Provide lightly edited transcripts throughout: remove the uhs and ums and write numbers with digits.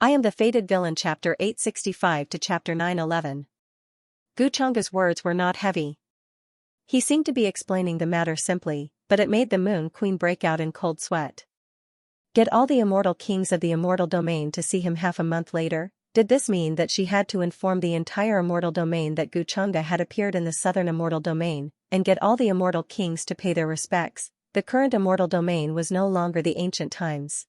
I am the fated villain. Chapter 865 to Chapter 911. Guchang's words were not heavy. He seemed to be explaining the matter simply, but it made the Moon Queen break out in cold sweat. Get all the immortal kings of the immortal domain to see him half a month later? Did this mean that she had to inform the entire immortal domain that Guchanga had appeared in the southern immortal domain, and get all the immortal kings to pay their respects? The current immortal domain was no longer the ancient times.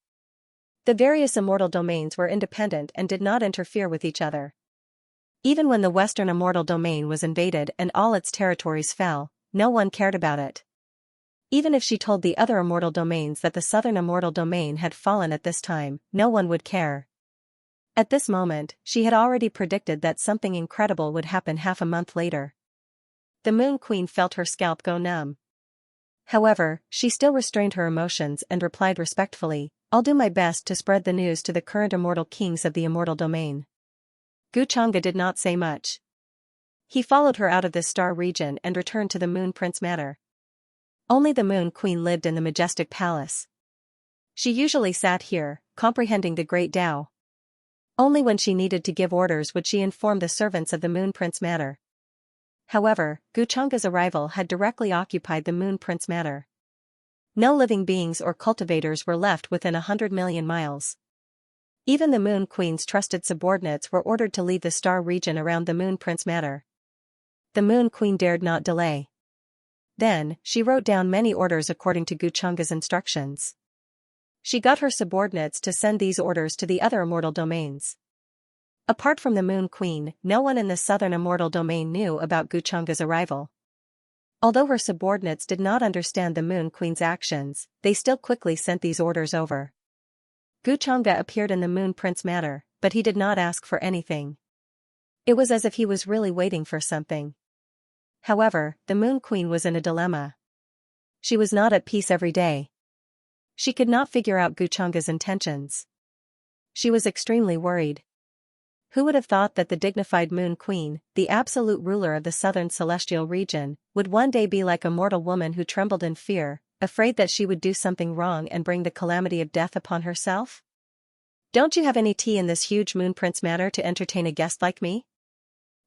The various immortal domains were independent and did not interfere with each other. Even when the western immortal domain was invaded and all its territories fell, no one cared about it. Even if she told the other immortal domains that the southern immortal domain had fallen at this time, no one would care. At this moment, she had already predicted that something incredible would happen half a month later. The Moon Queen felt her scalp go numb. However, she still restrained her emotions and replied respectfully, "I'll do my best to spread the news to the current immortal kings of the immortal domain." Guchanga did not say much. He followed her out of this star region and returned to the Moon Prince Manor. Only the Moon Queen lived in the majestic palace. She usually sat here, comprehending the great Tao. Only when she needed to give orders would she inform the servants of the Moon Prince Manor. However, Guchanga's arrival had directly occupied the Moon Prince Manor. No living beings or cultivators were left within 100 million miles. Even the Moon Queen's trusted subordinates were ordered to leave the star region around the Moon Prince Manor. The Moon Queen dared not delay. Then, she wrote down many orders according to Guchanga's instructions. She got her subordinates to send these orders to the other immortal domains. Apart from the Moon Queen, no one in the southern immortal domain knew about Guchanga's arrival. Although her subordinates did not understand the Moon Queen's actions, they still quickly sent these orders over. Guchanga appeared in the Moon Prince Manor, but he did not ask for anything. It was as if he was really waiting for something. However, the Moon Queen was in a dilemma. She was not at peace every day. She could not figure out Guchanga's intentions. She was extremely worried. Who would have thought that the dignified Moon Queen, the absolute ruler of the southern celestial region, would one day be like a mortal woman who trembled in fear, afraid that she would do something wrong and bring the calamity of death upon herself? "Don't you have any tea in this huge Moon Prince Manor to entertain a guest like me?"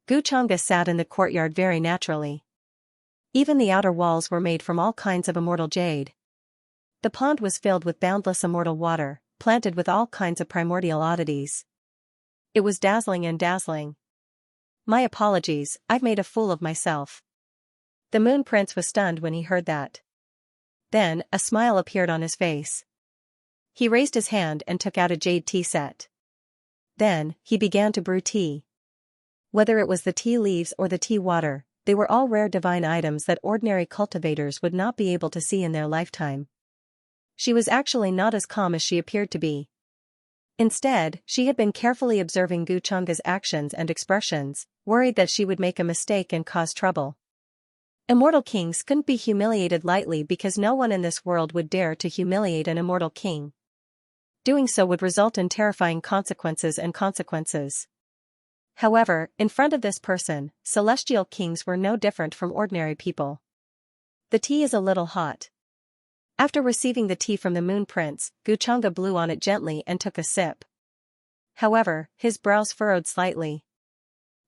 Guchanga sat in the courtyard very naturally. Even the outer walls were made from all kinds of immortal jade. The pond was filled with boundless immortal water, planted with all kinds of primordial oddities. It was dazzling and dazzling. "My apologies, I've made a fool of myself." The Moon Prince was stunned when he heard that. Then, a smile appeared on his face. He raised his hand and took out a jade tea set. Then, he began to brew tea. Whether it was the tea leaves or the tea water, they were all rare divine items that ordinary cultivators would not be able to see in their lifetime. She was actually not as calm as she appeared to be. Instead, she had been carefully observing Guchanga's actions and expressions, worried that she would make a mistake and cause trouble. Immortal kings couldn't be humiliated lightly because no one in this world would dare to humiliate an immortal king. Doing so would result in terrifying consequences. However, in front of this person, celestial kings were no different from ordinary people. "The tea is a little hot." After receiving the tea from the Moon Prince, Guchanga blew on it gently and took a sip. However, his brows furrowed slightly.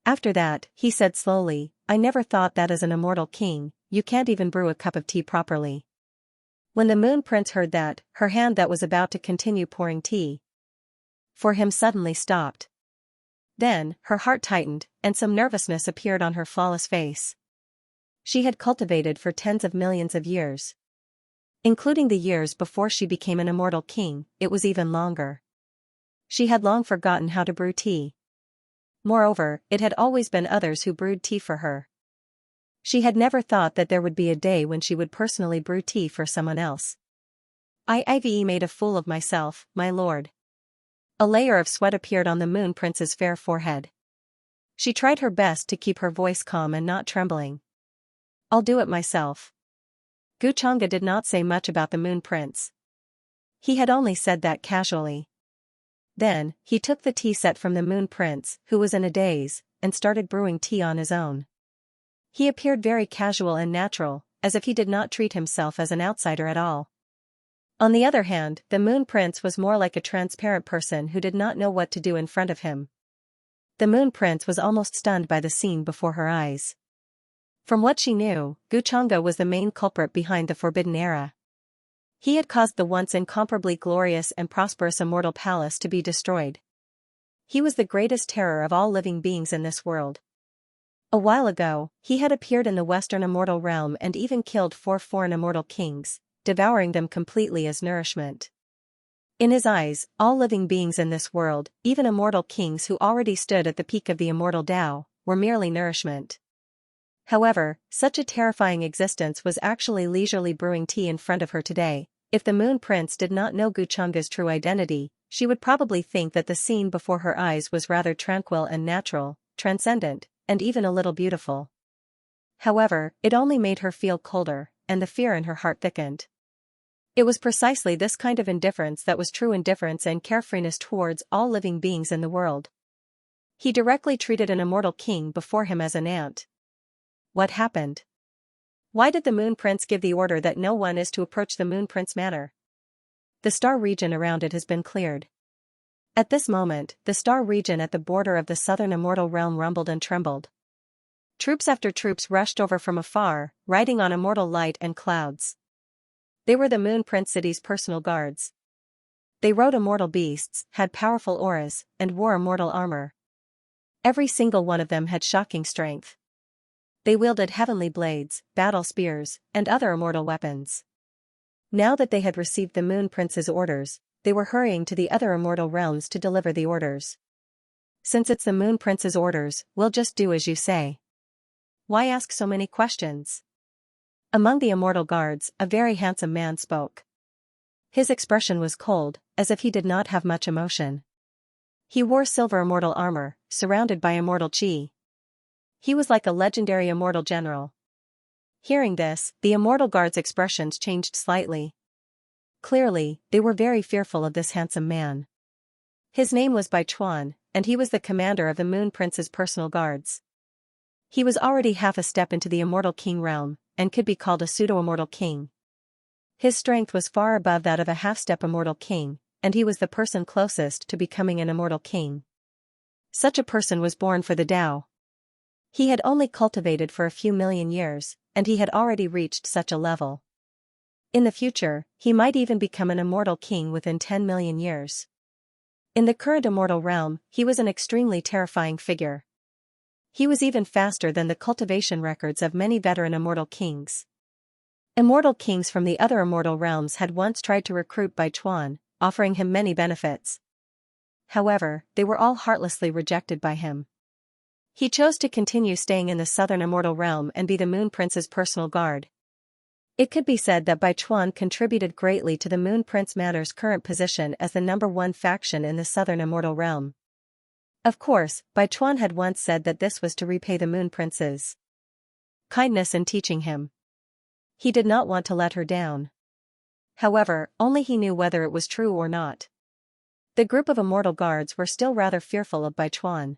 After that, he said slowly, "I never thought that as an immortal king, you can't even brew a cup of tea properly." When the Moon Prince heard that, her hand that was about to continue pouring tea for him suddenly stopped. Then, her heart tightened, and some nervousness appeared on her flawless face. She had cultivated for tens of millions of years. Including the years before she became an immortal king, it was even longer. She had long forgotten how to brew tea. Moreover, it had always been others who brewed tea for her. She had never thought that there would be a day when she would personally brew tea for someone else. "I've made a fool of myself, my lord." A layer of sweat appeared on the Moon Prince's fair forehead. She tried her best to keep her voice calm and not trembling. "I'll do it myself." Guchanga did not say much about the Moon Prince. He had only said that casually. Then, he took the tea set from the Moon Prince, who was in a daze, and started brewing tea on his own. He appeared very casual and natural, as if he did not treat himself as an outsider at all. On the other hand, the Moon Prince was more like a transparent person who did not know what to do in front of him. The Moon Prince was almost stunned by the scene before her eyes. From what she knew, Guchanga was the main culprit behind the Forbidden Era. He had caused the once incomparably glorious and prosperous immortal palace to be destroyed. He was the greatest terror of all living beings in this world. A while ago, he had appeared in the Western immortal realm and even killed 4 foreign immortal kings, devouring them completely as nourishment. In his eyes, all living beings in this world, even immortal kings who already stood at the peak of the immortal Tao, were merely nourishment. However, such a terrifying existence was actually leisurely brewing tea in front of her today. If the Moon Prince did not know Guchanga's true identity, she would probably think that the scene before her eyes was rather tranquil and natural, transcendent, and even a little beautiful. However, it only made her feel colder, and the fear in her heart thickened. It was precisely this kind of indifference that was true indifference and carefreeness towards all living beings in the world. He directly treated an immortal king before him as an ant. What happened? Why did the Moon Prince give the order that no one is to approach the Moon Prince Manor? The star region around it has been cleared. At this moment, the star region at the border of the southern immortal realm rumbled and trembled. Troops after troops rushed over from afar, riding on immortal light and clouds. They were the Moon Prince City's personal guards. They rode immortal beasts, had powerful auras, and wore immortal armor. Every single one of them had shocking strength. They wielded heavenly blades, battle spears, and other immortal weapons. Now that they had received the Moon Prince's orders, they were hurrying to the other immortal realms to deliver the orders. Since it's the Moon Prince's orders, we'll just do as you say. Why ask so many questions? Among the immortal guards, a very handsome man spoke. His expression was cold, as if he did not have much emotion. He wore silver immortal armor, surrounded by immortal chi. He was like a legendary immortal general. Hearing this, the immortal guards' expressions changed slightly. Clearly, they were very fearful of this handsome man. His name was Bai Chuan, and he was the commander of the Moon Prince's personal guards. He was already half a step into the immortal king realm, and could be called a pseudo-immortal king. His strength was far above that of a half-step immortal king, and he was the person closest to becoming an immortal king. Such a person was born for the Tao. He had only cultivated for a few million years, and he had already reached such a level. In the future, he might even become an immortal king within 10 million years. In the current immortal realm, he was an extremely terrifying figure. He was even faster than the cultivation records of many veteran immortal kings. Immortal kings from the other immortal realms had once tried to recruit Bai Chuan, offering him many benefits. However, they were all heartlessly rejected by him. He chose to continue staying in the southern immortal realm and be the Moon Prince's personal guard. It could be said that Bai Chuan contributed greatly to the Moon Prince Manor's current position as the #1 faction in the southern immortal realm. Of course, Bai Chuan had once said that this was to repay the Moon Prince's kindness in teaching him. He did not want to let her down. However, only he knew whether it was true or not. The group of immortal guards were still rather fearful of Bai Chuan.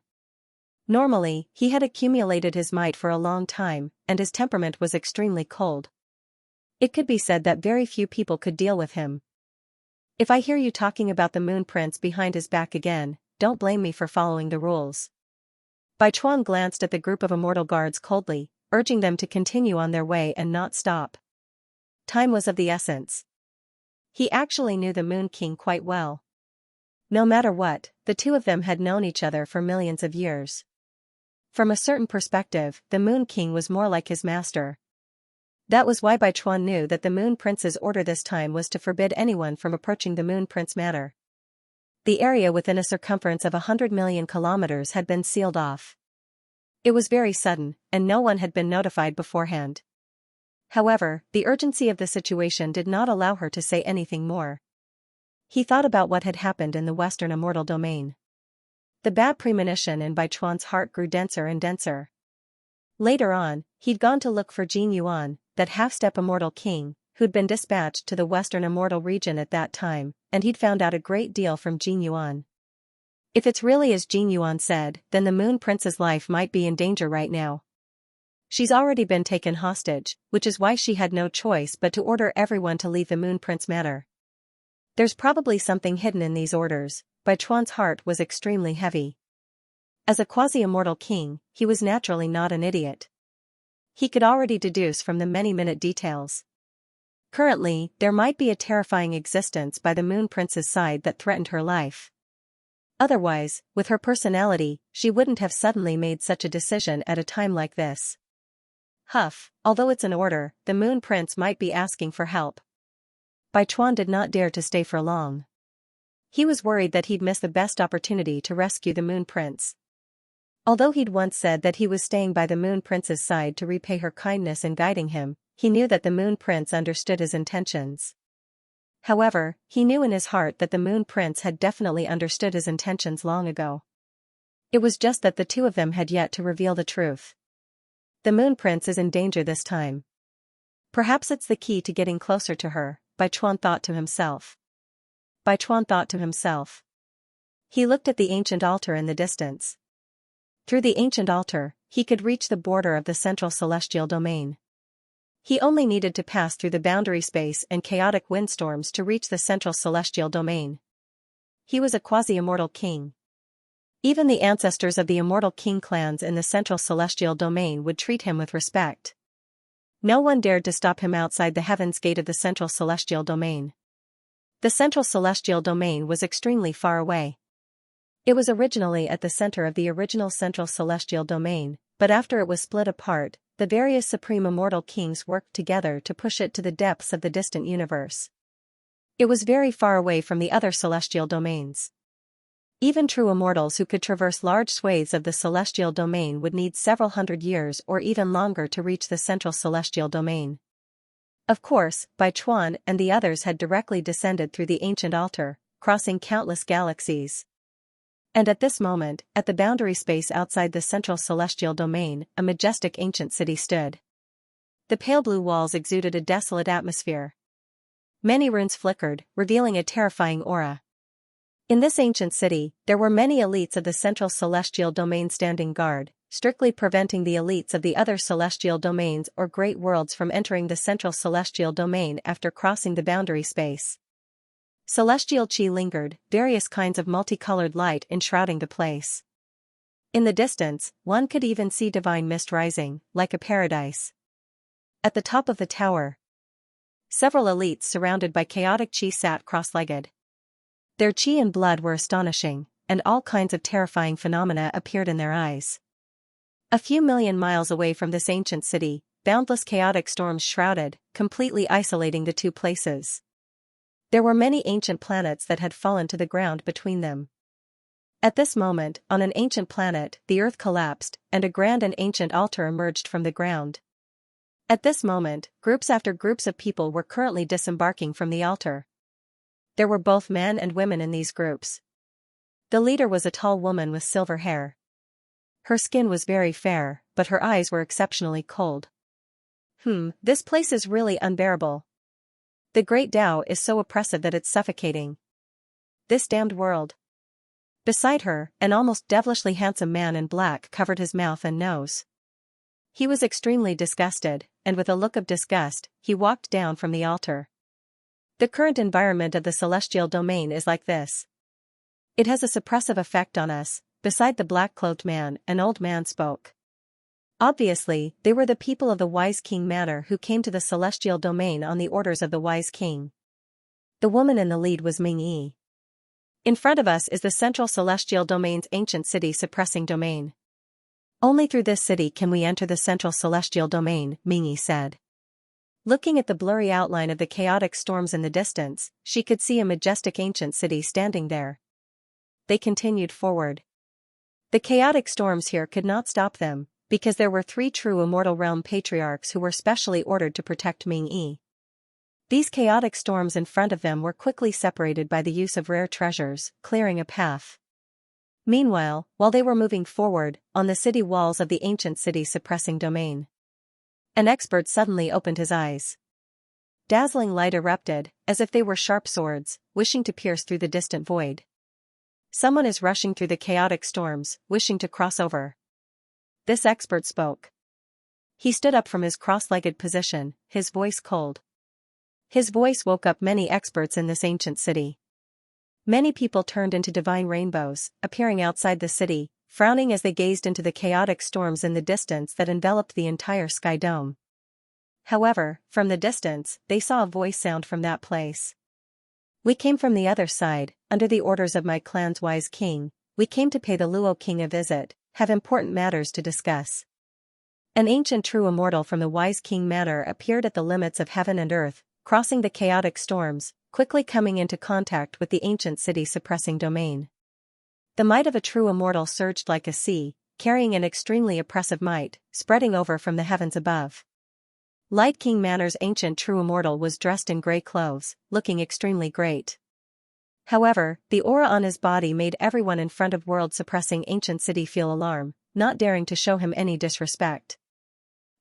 Normally, he had accumulated his might for a long time, and his temperament was extremely cold. It could be said that very few people could deal with him. If I hear you talking about the Moon Prince behind his back again, don't blame me for following the rules. Bai Chuan glanced at the group of immortal guards coldly, urging them to continue on their way and not stop. Time was of the essence. He actually knew the Moon King quite well. No matter what, the two of them had known each other for millions of years. From a certain perspective, the Moon King was more like his master. That was why Bai Chuan knew that the Moon Prince's order this time was to forbid anyone from approaching the Moon Prince Manor. The area within a circumference of 100 million kilometers had been sealed off. It was very sudden, and no one had been notified beforehand. However, the urgency of the situation did not allow her to say anything more. He thought about what had happened in the Western Immortal Domain. The bad premonition in Bai Chuan's heart grew denser and denser. Later on, he'd gone to look for Jin Yuan, that half-step immortal king, who'd been dispatched to the Western Immortal region at that time, and he'd found out a great deal from Jin Yuan. If it's really as Jin Yuan said, then the Moon Prince's life might be in danger right now. She's already been taken hostage, which is why she had no choice but to order everyone to leave the Moon Prince Manor. There's probably something hidden in these orders. Bai Chuan's heart was extremely heavy. As a quasi-immortal king, he was naturally not an idiot. He could already deduce from the many minute details. Currently, there might be a terrifying existence by the Moon Prince's side that threatened her life. Otherwise, with her personality, she wouldn't have suddenly made such a decision at a time like this. Huff, although it's an order, the Moon Prince might be asking for help. Bai Chuan did not dare to stay for long. He was worried that he'd miss the best opportunity to rescue the Moon Prince. Although he'd once said that he was staying by the Moon Prince's side to repay her kindness in guiding him, he knew that the Moon Prince understood his intentions. However, he knew in his heart that the Moon Prince had definitely understood his intentions long ago. It was just that the two of them had yet to reveal the truth. The Moon Prince is in danger this time. Perhaps it's the key to getting closer to her, Bai Chuan thought to himself. Bai Chuan thought to himself. He looked at the ancient altar in the distance. Through the ancient altar, he could reach the border of the central celestial domain. He only needed to pass through the boundary space and chaotic windstorms to reach the central celestial domain. He was a quasi-immortal king. Even the ancestors of the immortal king clans in the central celestial domain would treat him with respect. No one dared to stop him outside the heaven's gate of the central celestial domain. The central celestial domain was extremely far away. It was originally at the center of the original central celestial domain, but after it was split apart, the various supreme immortal kings worked together to push it to the depths of the distant universe. It was very far away from the other celestial domains. Even true immortals who could traverse large swathes of the celestial domain would need several hundred years or even longer to reach the central celestial domain. Of course, Bai Chuan and the others had directly descended through the ancient altar, crossing countless galaxies. And at this moment, at the boundary space outside the central celestial domain, a majestic ancient city stood. The pale blue walls exuded a desolate atmosphere. Many runes flickered, revealing a terrifying aura. In this ancient city, there were many elites of the central celestial domain standing guard, strictly preventing the elites of the other celestial domains or great worlds from entering the central celestial domain after crossing the boundary space. Celestial chi lingered, various kinds of multicolored light enshrouding the place. In the distance, one could even see divine mist rising, like a paradise. At the top of the tower, several elites surrounded by chaotic chi sat cross-legged. Their chi and blood were astonishing, and all kinds of terrifying phenomena appeared in their eyes. A few million miles away from this ancient city, boundless chaotic storms shrouded, completely isolating the two places. There were many ancient planets that had fallen to the ground between them. At this moment, on an ancient planet, the earth collapsed, and a grand and ancient altar emerged from the ground. At this moment, groups after groups of people were currently disembarking from the altar. There were both men and women in these groups. The leader was a tall woman with silver hair. Her skin was very fair, but her eyes were exceptionally cold. This place is really unbearable. The great Tao is so oppressive that it's suffocating. This damned world. Beside her, an almost devilishly handsome man in black covered his mouth and nose. He was extremely disgusted, and with a look of disgust, he walked down from the altar. The current environment of the celestial domain is like this. It has a suppressive effect on us. Beside the black-cloaked man, an old man spoke. Obviously, they were the people of the Wise King Manor who came to the celestial domain on the orders of the Wise King. The woman in the lead was Ming Yi. In front of us is the central celestial domain's ancient city suppressing domain. Only through this city can we enter the central celestial domain, Ming Yi said. Looking at the blurry outline of the chaotic storms in the distance, she could see a majestic ancient city standing there. They continued forward. The chaotic storms here could not stop them, because there were 3 true Immortal Realm patriarchs who were specially ordered to protect Ming Yi. These chaotic storms in front of them were quickly separated by the use of rare treasures, clearing a path. Meanwhile, while they were moving forward, on the city walls of the ancient city suppressing domain, an expert suddenly opened his eyes. Dazzling light erupted, as if they were sharp swords, wishing to pierce through the distant void. Someone is rushing through the chaotic storms, wishing to cross over. This expert spoke. He stood up from his cross-legged position, his voice cold. His voice woke up many experts in this ancient city. Many people turned into divine rainbows, appearing outside the city, frowning as they gazed into the chaotic storms in the distance that enveloped the entire sky dome. However, from the distance, they saw a voice sound from that place. "We came from the other side, under the orders of my clan's wise king. We came to pay the Luo king a visit, have important matters to discuss." An ancient true immortal from the wise king manor appeared at the limits of heaven and earth, crossing the chaotic storms, quickly coming into contact with the ancient city-suppressing domain. The might of a true immortal surged like a sea, carrying an extremely oppressive might, spreading over from the heavens above. Light King Manor's ancient true immortal was dressed in grey clothes, looking extremely great. However, the aura on his body made everyone in front of world-suppressing ancient city feel alarm, not daring to show him any disrespect.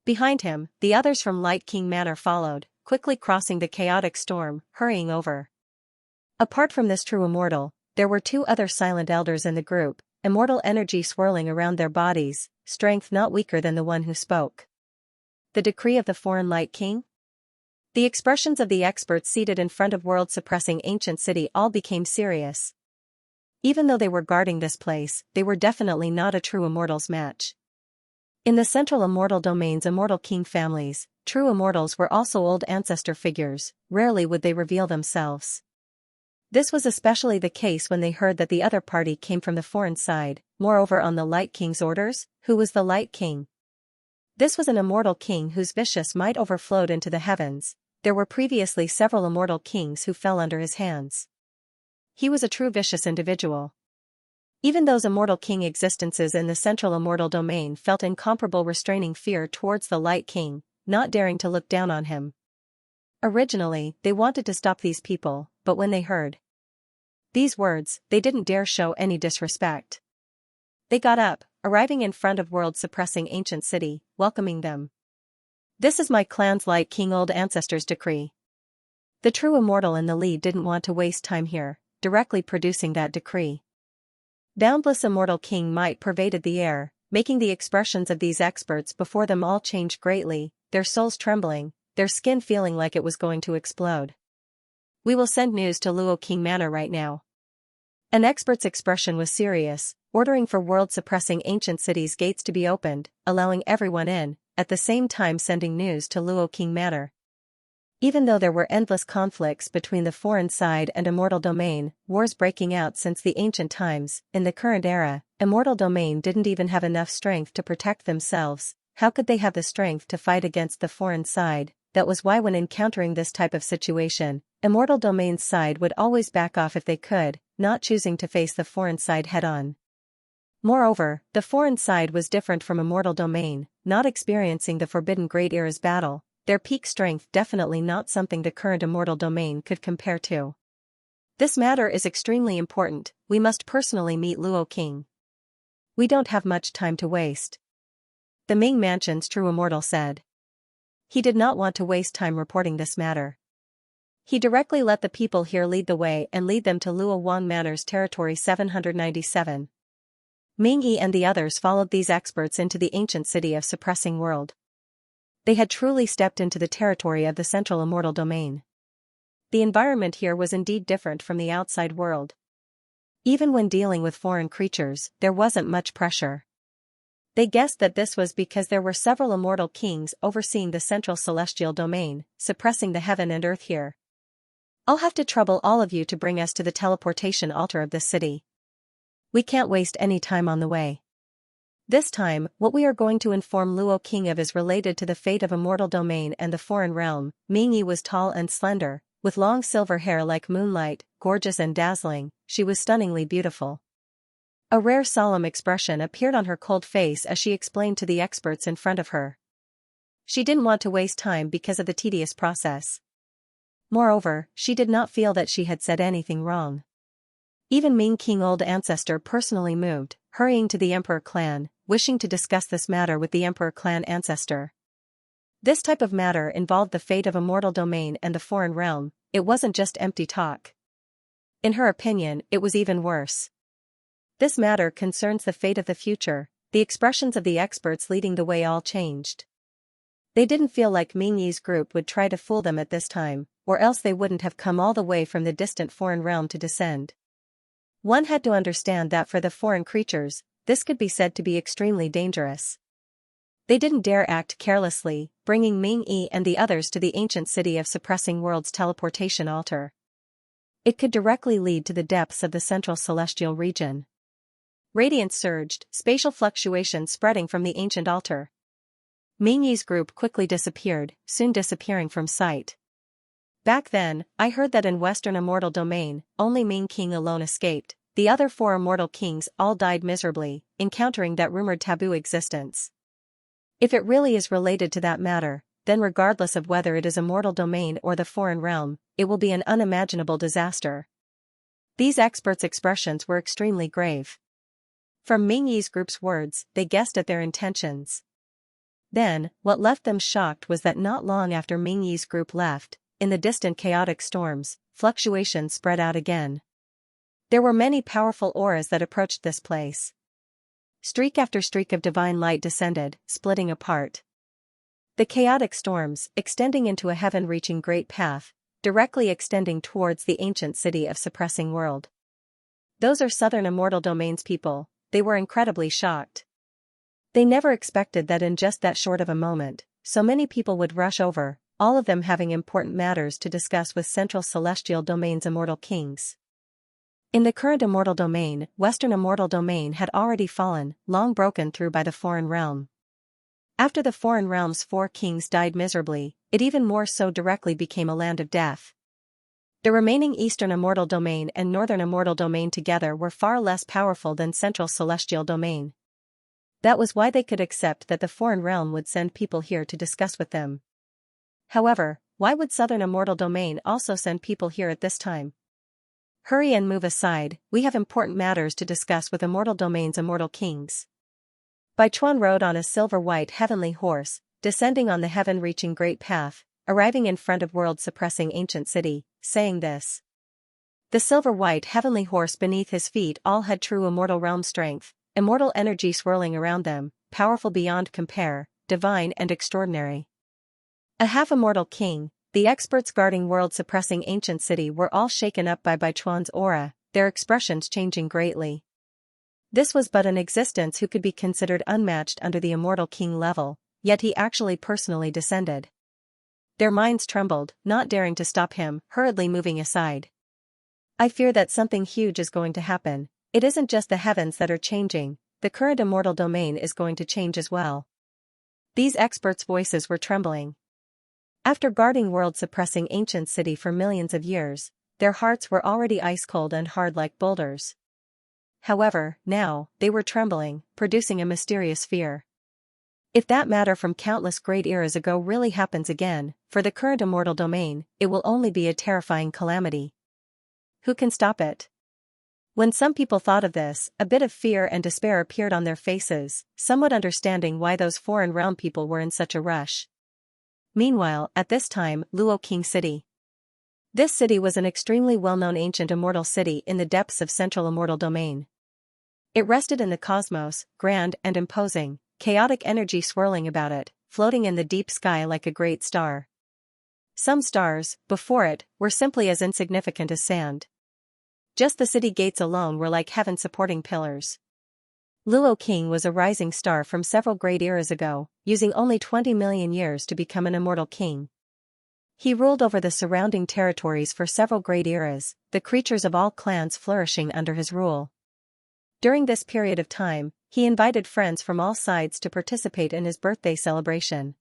Behind him, the others from Light King Manor followed, quickly crossing the chaotic storm, hurrying over. Apart from this true immortal, there were two other silent elders in the group, immortal energy swirling around their bodies, strength not weaker than the one who spoke. The decree of the foreign Light King? The expressions of the experts seated in front of world-suppressing ancient city all became serious. Even though they were guarding this place, they were definitely not a true immortal's match. In the central immortal domain's immortal king families, true immortals were also old ancestor figures, rarely would they reveal themselves. This was especially the case when they heard that the other party came from the foreign side, moreover on the Light King's orders. Who was the Light King? This was an immortal king whose vicious might overflowed into the heavens. There were previously several immortal kings who fell under his hands. He was a true vicious individual. Even those immortal king existences in the central immortal domain felt incomparable restraining fear towards the Light King, not daring to look down on him. Originally, they wanted to stop these people, but when they heard these words, they didn't dare show any disrespect. They got up, arriving in front of world-suppressing ancient city, welcoming them. "This is my clan's Light King old ancestor's decree." The true immortal in the lead didn't want to waste time here, directly producing that decree. Boundless immortal king might pervaded the air, making the expressions of these experts before them all change greatly, their souls trembling, their skin feeling like it was going to explode. "We will send news to Luo King Manor right now." An expert's expression was serious, ordering for world-suppressing ancient cities' gates to be opened, allowing everyone in, at the same time sending news to Luo King Manor. Even though there were endless conflicts between the foreign side and immortal domain, wars breaking out since the ancient times, in the current era, immortal domain didn't even have enough strength to protect themselves. How could they have the strength to fight against the foreign side? That was why when encountering this type of situation, immortal domain's side would always back off if they could, not choosing to face the foreign side head-on. Moreover, the foreign side was different from immortal domain, not experiencing the Forbidden Great Era's battle. Their peak strength definitely not something the current immortal domain could compare to. "This matter is extremely important, we must personally meet Luo King. We don't have much time to waste," the Ming Mansion's true immortal said. He did not want to waste time reporting this matter. He directly let the people here lead the way and lead them to Luo Wang Manor's territory 797. Ming Yi and the others followed these experts into the ancient city of suppressing world. They had truly stepped into the territory of the central immortal domain. The environment here was indeed different from the outside world. Even when dealing with foreign creatures, there wasn't much pressure. They guessed that this was because there were several immortal kings overseeing the central celestial domain, suppressing the heaven and earth here. "I'll have to trouble all of you to bring us to the teleportation altar of this city. We can't waste any time on the way. This time, what we are going to inform Luo King of is related to the fate of immortal domain and the foreign realm." Ming Yi was tall and slender, with long silver hair like moonlight, gorgeous and dazzling. She was stunningly beautiful. A rare solemn expression appeared on her cold face as she explained to the experts in front of her. She didn't want to waste time because of the tedious process. Moreover, she did not feel that she had said anything wrong. Even Ming King old ancestor personally moved, hurrying to the Emperor clan, wishing to discuss this matter with the Emperor clan ancestor. This type of matter involved the fate of immortal domain and the foreign realm. It wasn't just empty talk. In her opinion, it was even worse. This matter concerns the fate of the future. The expressions of the experts leading the way all changed. They didn't feel like Ming Yi's group would try to fool them at this time, or else they wouldn't have come all the way from the distant foreign realm to descend. One had to understand that for the foreign creatures, this could be said to be extremely dangerous. They didn't dare act carelessly, bringing Ming Yi and the others to the ancient city of Suppressing World's teleportation altar. It could directly lead to the depths of the central celestial region. Radiance surged, spatial fluctuations spreading from the ancient altar. Ming Yi's group quickly disappeared, soon disappearing from sight. Back then, I heard that in Western Immortal Domain, only Ming King alone escaped. The other 4 immortal kings all died miserably, encountering that rumored taboo existence. If it really is related to that matter, then regardless of whether it is Immortal Domain or the foreign realm, it will be an unimaginable disaster. These experts' expressions were extremely grave. From Ming Yi's group's words, they guessed at their intentions. Then, what left them shocked was that not long after Ming Yi's group left, in the distant chaotic storms, fluctuations spread out again. There were many powerful auras that approached this place. Streak after streak of divine light descended, splitting apart. The chaotic storms, extending into a heaven-reaching great path, directly extending towards the ancient city of Suppressing World. Those are Southern Immortal Domain's people. They were incredibly shocked. They never expected that in just that short of a moment, so many people would rush over, all of them having important matters to discuss with Central Celestial Domain's immortal kings. In the current Immortal Domain, Western Immortal Domain had already fallen, long broken through by the foreign realm. After the foreign realm's 4 kings died miserably, it even more so directly became a land of death. The remaining Eastern Immortal Domain and Northern Immortal Domain together were far less powerful than Central Celestial Domain. That was why they could accept that the foreign realm would send people here to discuss with them. However, why would Southern Immortal Domain also send people here at this time? Hurry and move aside, we have important matters to discuss with Immortal Domain's immortal kings. Bai Chuan rode on a silver-white heavenly horse, descending on the heaven-reaching great path, arriving in front of world-suppressing ancient city, saying this. The silver-white heavenly horse beneath his feet all had true immortal realm strength, immortal energy swirling around them, powerful beyond compare, divine and extraordinary. A half-immortal king, the experts guarding world-suppressing ancient city were all shaken up by Bai Chuan's aura, their expressions changing greatly. This was but an existence who could be considered unmatched under the immortal king level, yet he actually personally descended. Their minds trembled, not daring to stop him, hurriedly moving aside. I fear that something huge is going to happen. It isn't just the heavens that are changing, the current Immortal Domain is going to change as well. These experts' voices were trembling. After guarding world-suppressing ancient city for millions of years, their hearts were already ice-cold and hard like boulders. However, now, they were trembling, producing a mysterious fear. If that matter from countless great eras ago really happens again, for the current Immortal Domain, it will only be a terrifying calamity. Who can stop it? When some people thought of this, a bit of fear and despair appeared on their faces, somewhat understanding why those foreign realm people were in such a rush. Meanwhile, at this time, Luo King City. This city was an extremely well-known ancient immortal city in the depths of Central Immortal Domain. It rested in the cosmos, grand and imposing, chaotic energy swirling about it, floating in the deep sky like a great star. Some stars, before it, were simply as insignificant as sand. Just the city gates alone were like heaven-supporting pillars. Luo King was a rising star from several great eras ago, using only 20 million years to become an immortal king. He ruled over the surrounding territories for several great eras, the creatures of all clans flourishing under his rule. During this period of time, he invited friends from all sides to participate in his birthday celebration.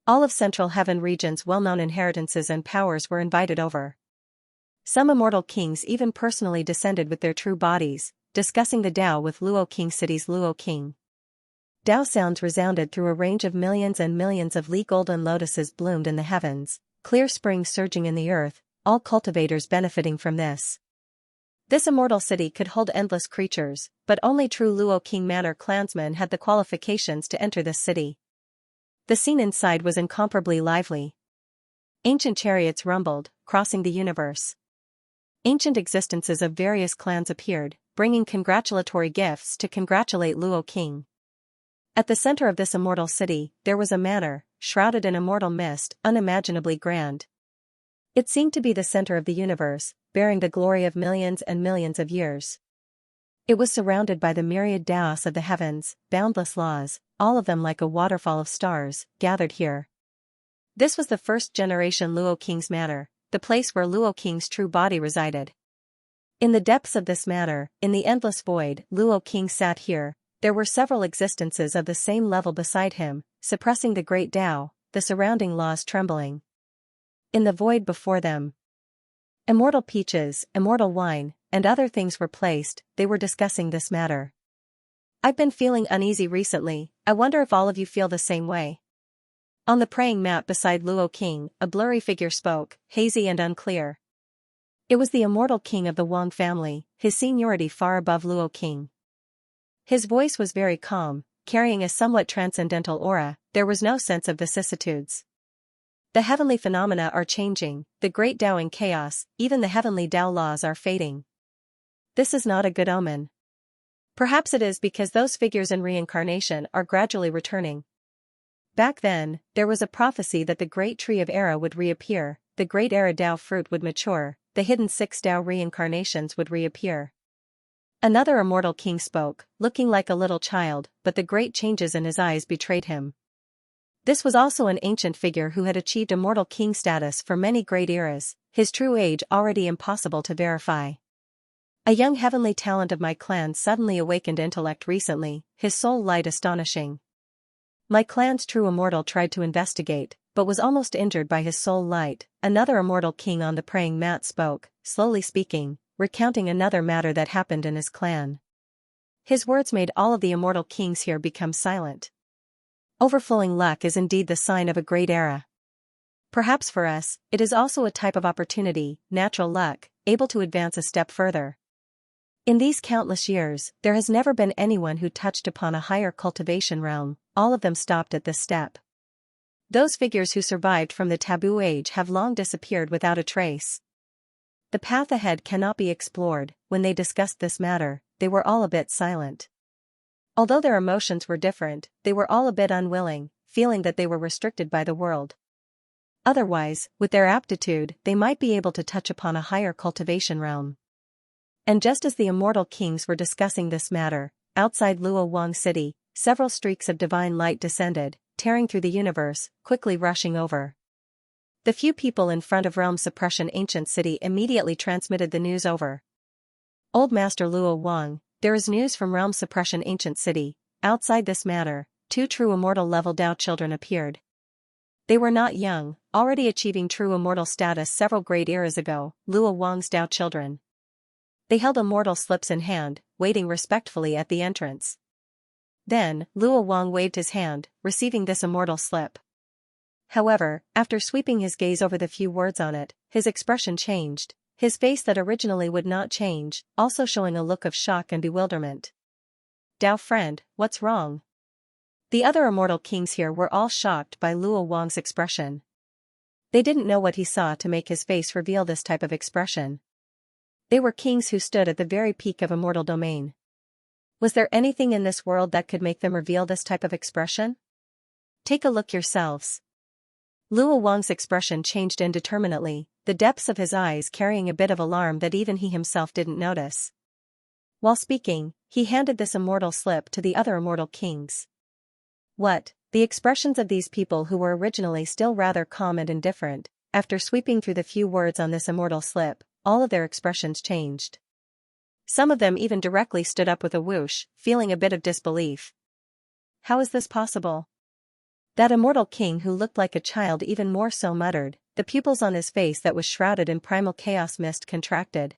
All of Central Heaven region's well-known inheritances and powers were invited over. Some immortal kings even personally descended with their true bodies, discussing the Tao with Luo King City's Luo King. Tao sounds resounded through a range of millions and millions of Li golden lotuses bloomed in the heavens, clear springs surging in the earth, all cultivators benefiting from this. This immortal city could hold endless creatures, but only true Luo King Manor clansmen had the qualifications to enter this city. The scene inside was incomparably lively. Ancient chariots rumbled, crossing the universe. Ancient existences of various clans appeared, bringing congratulatory gifts to congratulate Luo King. At the center of this immortal city, there was a manor, shrouded in immortal mist, unimaginably grand. It seemed to be the center of the universe, bearing the glory of millions and millions of years. It was surrounded by the myriad Daos of the heavens, boundless laws, all of them like a waterfall of stars, gathered here. This was the first generation Luo King's matter, the place where Luo King's true body resided. In the depths of this matter, in the endless void, Luo King sat here. There were several existences of the same level beside him, suppressing the great Tao, the surrounding laws trembling. In the void before them, immortal peaches, immortal wine, and other things were placed. They were discussing this matter. I've been feeling uneasy recently. I wonder if all of you feel the same way. On the praying mat beside Luo King, a blurry figure spoke, hazy and unclear. It was the immortal king of the Wang family, his seniority far above Luo King. His voice was very calm, carrying a somewhat transcendental aura. There was no sense of vicissitudes. The heavenly phenomena are changing, the great Tao in chaos, even the heavenly Tao laws are fading. This is not a good omen. Perhaps it is because those figures in reincarnation are gradually returning. Back then, there was a prophecy that the great tree of Era would reappear, the great Era Tao fruit would mature, the hidden 6 Tao reincarnations would reappear. Another immortal king spoke, looking like a little child, but the great changes in his eyes betrayed him. This was also an ancient figure who had achieved immortal king status for many great eras, his true age already impossible to verify. A young heavenly talent of my clan suddenly awakened intellect recently, his soul light astonishing. My clan's true immortal tried to investigate, but was almost injured by his soul light. Another immortal king on the praying mat spoke, slowly speaking, recounting another matter that happened in his clan. His words made all of the immortal kings here become silent. Overflowing luck is indeed the sign of a great era. Perhaps for us, it is also a type of opportunity, natural luck, able to advance a step further. In these countless years, there has never been anyone who touched upon a higher cultivation realm. All of them stopped at this step. Those figures who survived from the taboo age have long disappeared without a trace. The path ahead cannot be explored. When they discussed this matter, they were all a bit silent. Although their emotions were different, they were all a bit unwilling, feeling that they were restricted by the world. Otherwise, with their aptitude, they might be able to touch upon a higher cultivation realm. And just as the immortal kings were discussing this matter, outside Luo Wang City, several streaks of divine light descended, tearing through the universe, quickly rushing over. The few people in front of Realm Suppression Ancient City immediately transmitted the news over. Old Master Luo Wang, there is news from Realm Suppression Ancient City. Outside this matter, 2 true immortal level Tao children appeared. They were not young, already achieving true immortal status several great eras ago, Luo Wang's Tao children. They held immortal slips in hand, waiting respectfully at the entrance. Then, Luo Wang waved his hand, receiving this immortal slip. However, after sweeping his gaze over the few words on it, his expression changed, his face that originally would not change, also showing a look of shock and bewilderment. Tao friend, what's wrong? The other immortal kings here were all shocked by Luo Wang's expression. They didn't know what he saw to make his face reveal this type of expression. They were kings who stood at the very peak of immortal domain. Was there anything in this world that could make them reveal this type of expression? Take a look yourselves. Luo Wang's expression changed indeterminately, the depths of his eyes carrying a bit of alarm that even he himself didn't notice. While speaking, he handed this immortal slip to the other immortal kings. What? The expressions of these people who were originally still rather calm and indifferent, after sweeping through the few words on this immortal slip, all of their expressions changed. Some of them even directly stood up with a whoosh, feeling a bit of disbelief. How is this possible? That immortal king who looked like a child even more so muttered, the pupils on his face that was shrouded in primal chaos mist contracted.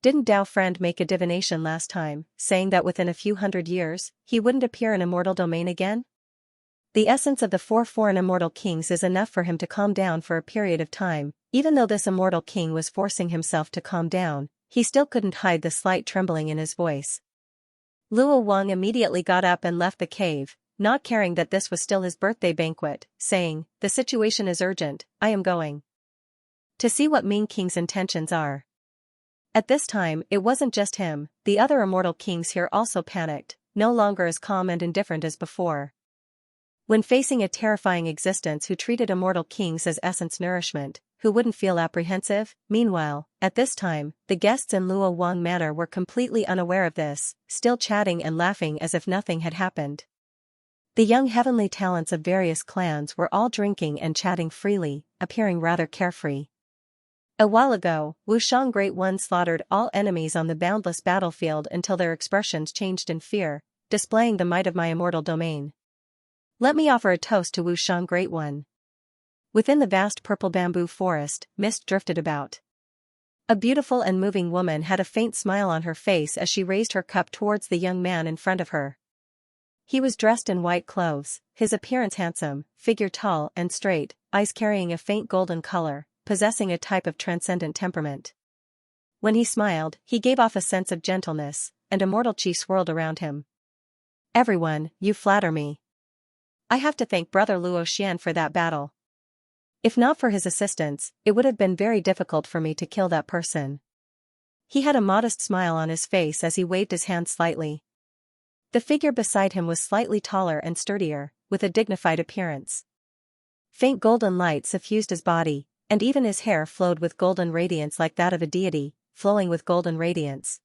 Didn't Tao friend make a divination last time, saying that within a few hundred years, he wouldn't appear in immortal domain again? The essence of the 4 foreign immortal kings is enough for him to calm down for a period of time. Even though this immortal king was forcing himself to calm down, he still couldn't hide the slight trembling in his voice. Luo Wang immediately got up and left the cave, not caring that this was still his birthday banquet, saying, "The situation is urgent, I am going to see what Ming King's intentions are." At this time, it wasn't just him, the other immortal kings here also panicked, no longer as calm and indifferent as before. When facing a terrifying existence who treated immortal kings as essence nourishment, who wouldn't feel apprehensive? Meanwhile, at this time, the guests in Luo Wang Manor were completely unaware of this, still chatting and laughing as if nothing had happened. The young heavenly talents of various clans were all drinking and chatting freely, appearing rather carefree. A while ago, Wushang Great One slaughtered all enemies on the boundless battlefield until their expressions changed in fear, displaying the might of my immortal domain. Let me offer a toast to Wushang Great One. Within the vast purple bamboo forest, mist drifted about. A beautiful and moving woman had a faint smile on her face as she raised her cup towards the young man in front of her. He was dressed in white clothes, his appearance handsome, figure tall and straight, eyes carrying a faint golden color, possessing a type of transcendent temperament. When he smiled, he gave off a sense of gentleness, and a mortal chi swirled around him. Everyone, you flatter me. I have to thank Brother Luo Xian for that battle. If not for his assistance, it would have been very difficult for me to kill that person. He had a modest smile on his face as he waved his hand slightly. The figure beside him was slightly taller and sturdier, with a dignified appearance. Faint golden light suffused his body, and even his hair flowed with golden radiance like that of a deity, flowing with golden radiance.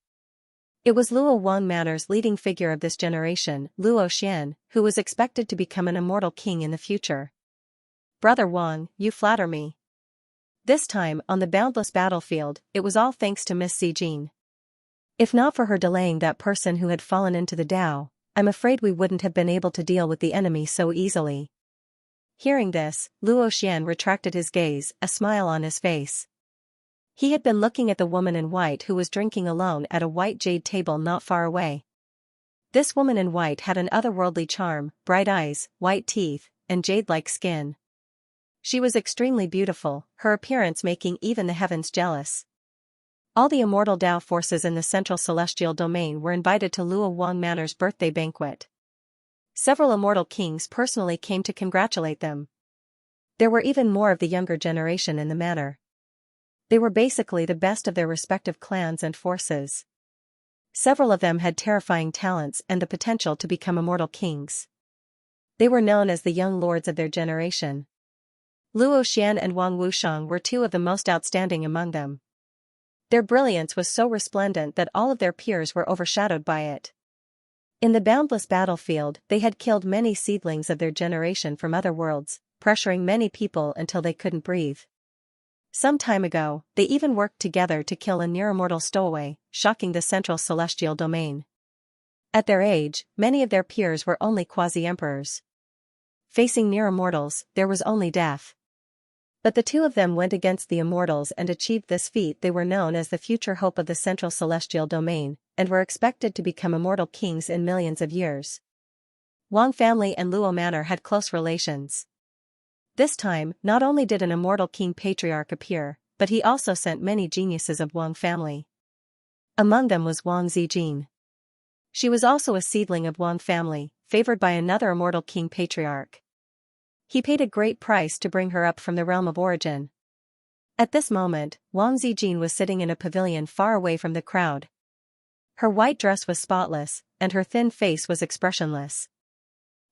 It was Luo Wang Manor's leading figure of this generation, Luo Xian, who was expected to become an immortal king in the future. Brother Wang, you flatter me. This time, on the boundless battlefield, it was all thanks to Miss Zijin. If not for her delaying that person who had fallen into the Tao, I'm afraid we wouldn't have been able to deal with the enemy so easily. Hearing this, Luo Xian retracted his gaze, a smile on his face. He had been looking at the woman in white who was drinking alone at a white jade table not far away. This woman in white had an otherworldly charm, bright eyes, white teeth, and jade-like skin. She was extremely beautiful, her appearance making even the heavens jealous. All the immortal Tao forces in the central celestial domain were invited to Luo Wang Manor's birthday banquet. Several immortal kings personally came to congratulate them. There were even more of the younger generation in the manor. They were basically the best of their respective clans and forces. Several of them had terrifying talents and the potential to become immortal kings. They were known as the young lords of their generation. Luo Xian and Wang Wushang were two of the most outstanding among them. Their brilliance was so resplendent that all of their peers were overshadowed by it. In the boundless battlefield, they had killed many seedlings of their generation from other worlds, pressuring many people until they couldn't breathe. Some time ago, they even worked together to kill a near-immortal stowaway, shocking the central celestial domain. At their age, many of their peers were only quasi-emperors. Facing near-immortals, there was only death. But the two of them went against the immortals and achieved this feat. They were known as the future hope of the central celestial domain, and were expected to become immortal kings in millions of years. Wang family and Luo Manor had close relations. This time, not only did an immortal king patriarch appear, but he also sent many geniuses of Wang family. Among them was Wang Zijin. She was also a seedling of Wang family, favored by another immortal king patriarch. He paid a great price to bring her up from the realm of origin. At this moment, Wang Zijin was sitting in a pavilion far away from the crowd. Her white dress was spotless, and her thin face was expressionless.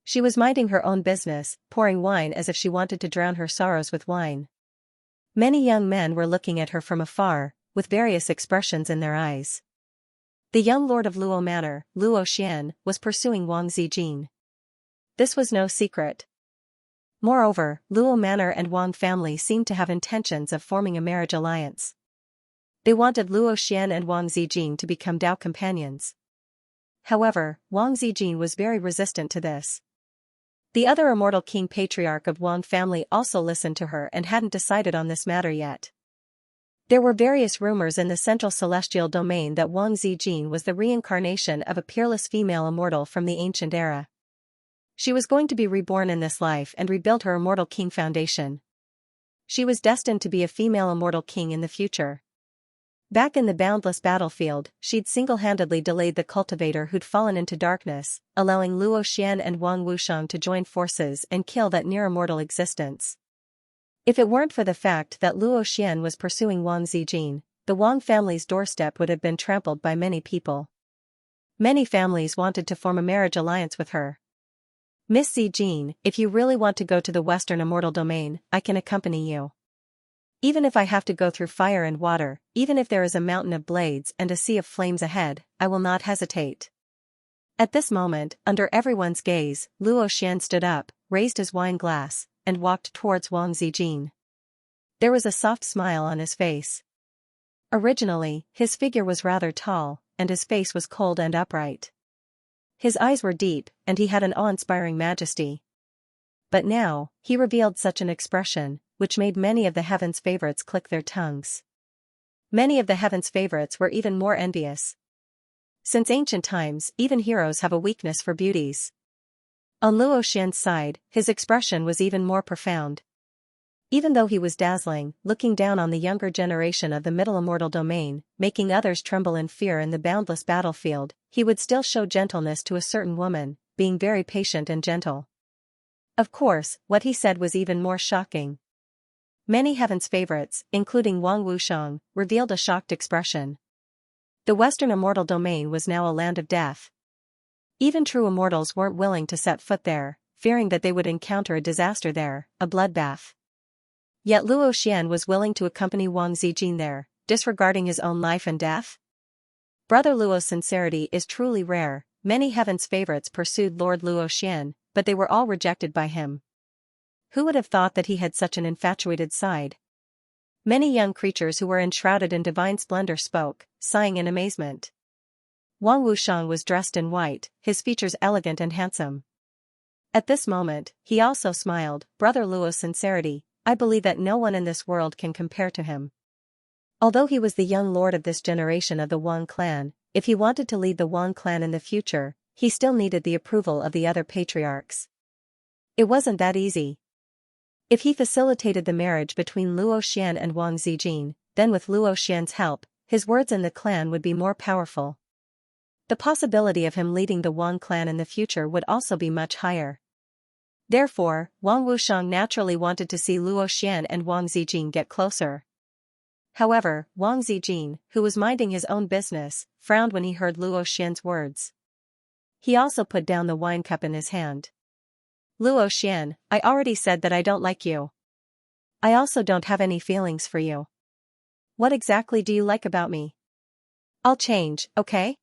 She was minding her own business, pouring wine as if she wanted to drown her sorrows with wine. Many young men were looking at her from afar, with various expressions in their eyes. The young lord of Luo Manor, Luo Xian, was pursuing Wang Zijin. This was no secret. Moreover, Luo Manor and Wang family seemed to have intentions of forming a marriage alliance. They wanted Luo Xian and Wang Zijin to become Tao companions. However, Wang Zijin was very resistant to this. The other immortal king patriarch of Wang family also listened to her and hadn't decided on this matter yet. There were various rumors in the central celestial domain that Wang Zijin was the reincarnation of a peerless female immortal from the ancient era. She was going to be reborn in this life and rebuild her immortal king foundation. She was destined to be a female immortal king in the future. Back in the boundless battlefield, she'd single-handedly delayed the cultivator who'd fallen into darkness, allowing Luo Xian and Wang Wushang to join forces and kill that near-immortal existence. If it weren't for the fact that Luo Xian was pursuing Wang Zijin, the Wang family's doorstep would have been trampled by many people. Many families wanted to form a marriage alliance with her. Miss Zijin, if you really want to go to the Western Immortal Domain, I can accompany you. Even if I have to go through fire and water, even if there is a mountain of blades and a sea of flames ahead, I will not hesitate. At this moment, under everyone's gaze, Luo Xian stood up, raised his wine glass, and walked towards Wang Zijin. There was a soft smile on his face. Originally, his figure was rather tall, and his face was cold and upright. His eyes were deep, and he had an awe-inspiring majesty. But now, he revealed such an expression, which made many of the heaven's favorites click their tongues. Many of the heaven's favorites were even more envious. Since ancient times, even heroes have a weakness for beauties. On Luo Xian's side, his expression was even more profound. Even though he was dazzling, looking down on the younger generation of the Middle Immortal Domain, making others tremble in fear in the boundless battlefield, he would still show gentleness to a certain woman, being very patient and gentle. Of course, what he said was even more shocking. Many heaven's favorites, including Wang Wushang, revealed a shocked expression. The Western Immortal Domain was now a land of death. Even true immortals weren't willing to set foot there, fearing that they would encounter a disaster there, a bloodbath. Yet Luo Xian was willing to accompany Wang Zijin there, disregarding his own life and death? Brother Luo's sincerity is truly rare. Many heaven's favorites pursued Lord Luo Xian, but they were all rejected by him. Who would have thought that he had such an infatuated side? Many young creatures who were enshrouded in divine splendor spoke, sighing in amazement. Wang Wushang was dressed in white, his features elegant and handsome. At this moment, he also smiled. Brother Luo's sincerity, I believe that no one in this world can compare to him. Although he was the young lord of this generation of the Wang clan, if he wanted to lead the Wang clan in the future, he still needed the approval of the other patriarchs. It wasn't that easy. If he facilitated the marriage between Luo Xian and Wang Zijin, then with Luo Xian's help, his words in the clan would be more powerful. The possibility of him leading the Wang clan in the future would also be much higher. Therefore, Wang Wushang naturally wanted to see Luo Xian and Wang Zijin get closer. However, Wang Zijin, who was minding his own business, frowned when he heard Luo Xian's words. He also put down the wine cup in his hand. Luo Xian, I already said that I don't like you. I also don't have any feelings for you. What exactly do you like about me? I'll change, okay?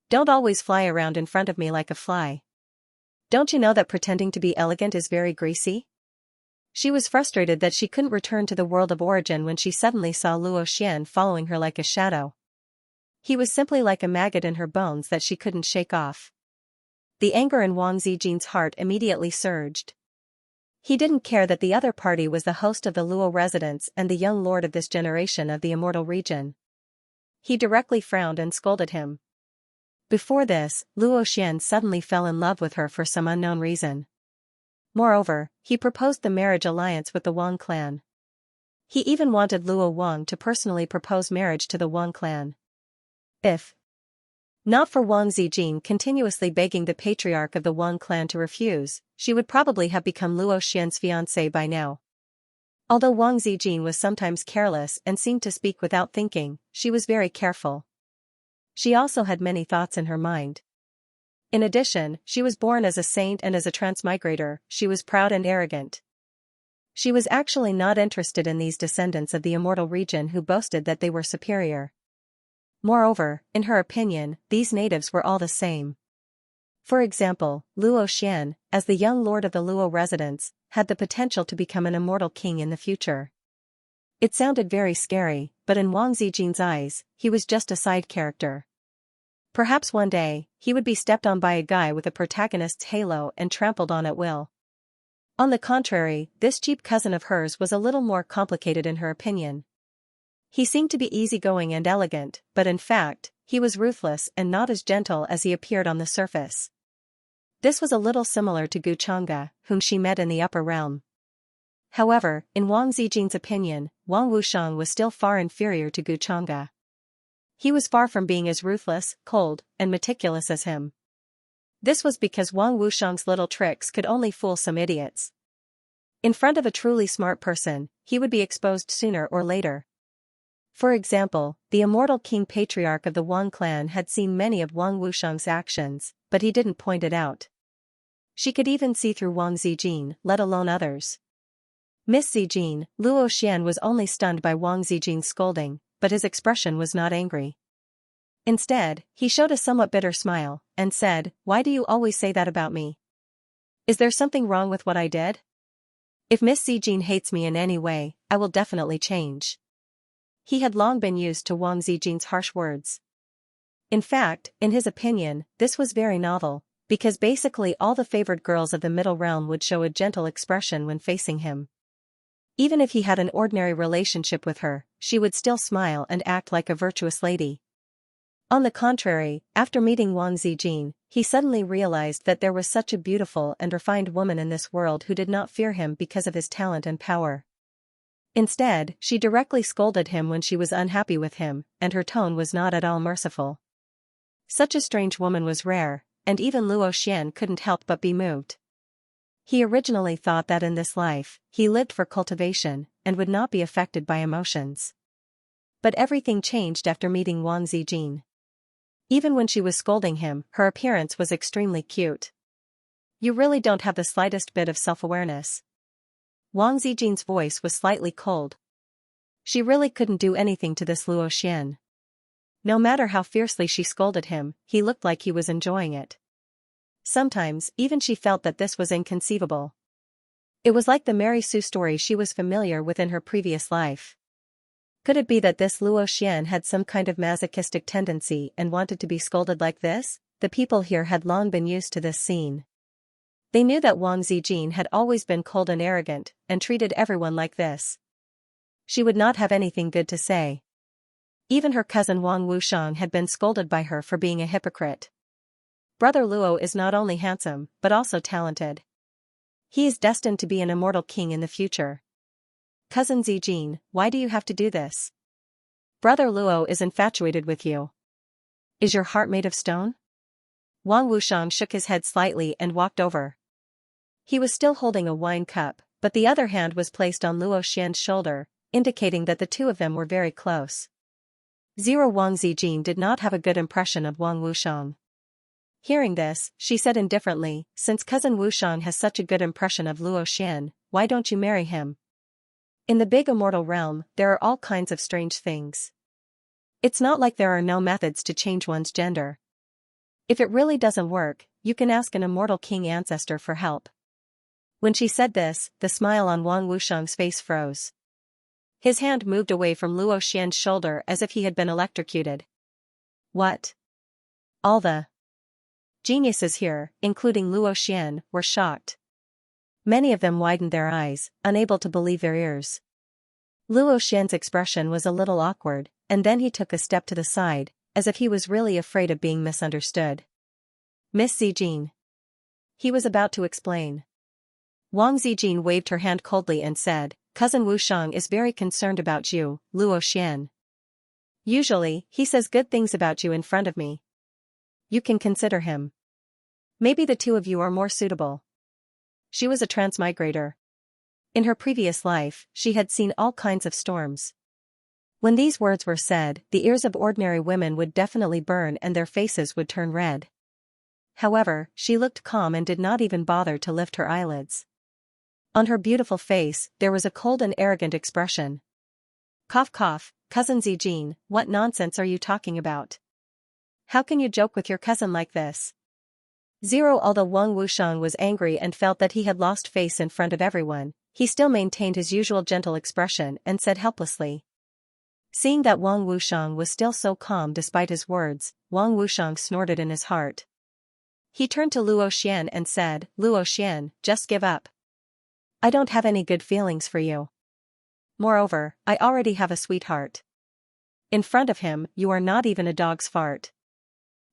Don't always fly around in front of me like a fly. Don't you know that pretending to be elegant is very greasy? She was frustrated that she couldn't return to the world of origin when she suddenly saw Luo Xian following her like a shadow. He was simply like a maggot in her bones that she couldn't shake off. The anger in Wang Zijin's heart immediately surged. He didn't care that the other party was the host of the Luo residence and the young lord of this generation of the immortal region. He directly frowned and scolded him. Before this, Luo Xian suddenly fell in love with her for some unknown reason. Moreover, he proposed the marriage alliance with the Wang clan. He even wanted Luo Wang to personally propose marriage to the Wang clan. If not for Wang Zijin continuously begging the patriarch of the Wang clan to refuse, she would probably have become Luo Xian's fiancée by now. Although Wang Zijin was sometimes careless and seemed to speak without thinking, she was very careful. She also had many thoughts in her mind. In addition, she was born as a saint and as a transmigrator, she was proud and arrogant. She was actually not interested in these descendants of the immortal region who boasted that they were superior. Moreover, in her opinion, these natives were all the same. For example, Luo Xian, as the young lord of the Luo residence, had the potential to become an immortal king in the future. It sounded very scary, but in Wang Zijin's eyes, he was just a side character. Perhaps one day, he would be stepped on by a guy with a protagonist's halo and trampled on at will. On the contrary, this cheap cousin of hers was a little more complicated in her opinion. He seemed to be easygoing and elegant, but in fact, he was ruthless and not as gentle as he appeared on the surface. This was a little similar to Xianxia, whom she met in the upper realm. However, in Wang Zijin's opinion, Wang Wushang was still far inferior to Xianxia. He was far from being as ruthless, cold, and meticulous as him. This was because Wang Wushang's little tricks could only fool some idiots. In front of a truly smart person, he would be exposed sooner or later. For example, the immortal king patriarch of the Wang clan had seen many of Wang Wushang's actions, but he didn't point it out. She could even see through Wang Zijin, let alone others. Miss Zijin, Luo Xian was only stunned by Wang Zijin's scolding, but his expression was not angry. Instead, he showed a somewhat bitter smile, and said, "Why do you always say that about me? Is there something wrong with what I did? If Miss Zijin hates me in any way, I will definitely change." He had long been used to Wang Zijin's harsh words. In fact, in his opinion, this was very novel, because basically all the favored girls of the middle realm would show a gentle expression when facing him. Even if he had an ordinary relationship with her, she would still smile and act like a virtuous lady. On the contrary, after meeting Wang Zijin, he suddenly realized that there was such a beautiful and refined woman in this world who did not fear him because of his talent and power. Instead, she directly scolded him when she was unhappy with him, and her tone was not at all merciful. Such a strange woman was rare, and even Luo Xian couldn't help but be moved. He originally thought that in this life, he lived for cultivation, and would not be affected by emotions. But everything changed after meeting Wang Zijin. Even when she was scolding him, her appearance was extremely cute. "You really don't have the slightest bit of self-awareness." Wang Zijin's voice was slightly cold. She really couldn't do anything to this Luo Xian. No matter how fiercely she scolded him, he looked like he was enjoying it. Sometimes, even she felt that this was inconceivable. It was like the Mary Sue story she was familiar with in her previous life. Could it be that this Luo Xian had some kind of masochistic tendency and wanted to be scolded like this? The people here had long been used to this scene. They knew that Wang Zijin had always been cold and arrogant, and treated everyone like this. She would not have anything good to say. Even her cousin Wang Wushang had been scolded by her for being a hypocrite. Brother Luo is not only handsome, but also talented. He is destined to be an immortal king in the future. Cousin Zijin, why do you have to do this? Brother Luo is infatuated with you. Is your heart made of stone? Wang Wushang shook his head slightly and walked over. He was still holding a wine cup, but the other hand was placed on Luo Xian's shoulder, indicating that the two of them were very close. Wang Zijin did not have a good impression of Wang Wushang. Hearing this, she said indifferently, "Since cousin Wushang has such a good impression of Luo Xian, why don't you marry him? In the big immortal realm, there are all kinds of strange things. It's not like there are no methods to change one's gender. If it really doesn't work, you can ask an immortal king ancestor for help." When she said this, the smile on Wang Wushang's face froze. His hand moved away from Luo Xian's shoulder as if he had been electrocuted. What? All the geniuses here, including Luo Xian, were shocked. Many of them widened their eyes, unable to believe their ears. Luo Xian's expression was a little awkward, and then he took a step to the side, as if he was really afraid of being misunderstood. "Miss Zijin." He was about to explain. Wang Zijin waved her hand coldly and said, "Cousin Wushang is very concerned about you, Luo Xian. Usually, he says good things about you in front of me. You can consider him. Maybe the two of you are more suitable." She was a transmigrator. In her previous life, she had seen all kinds of storms. When these words were said, the ears of ordinary women would definitely burn and their faces would turn red. However, she looked calm and did not even bother to lift her eyelids. On her beautiful face, there was a cold and arrogant expression. Cough cough, cousin Zijin, what nonsense are you talking about? How can you joke with your cousin like this? Although Wang Wushang was angry and felt that he had lost face in front of everyone, he still maintained his usual gentle expression and said helplessly. Seeing that Wang Wushang was still so calm despite his words, Wang Wushang snorted in his heart. He turned to Luo Xian and said, "Luo Xian, just give up. I don't have any good feelings for you. Moreover, I already have a sweetheart. In front of him, you are not even a dog's fart."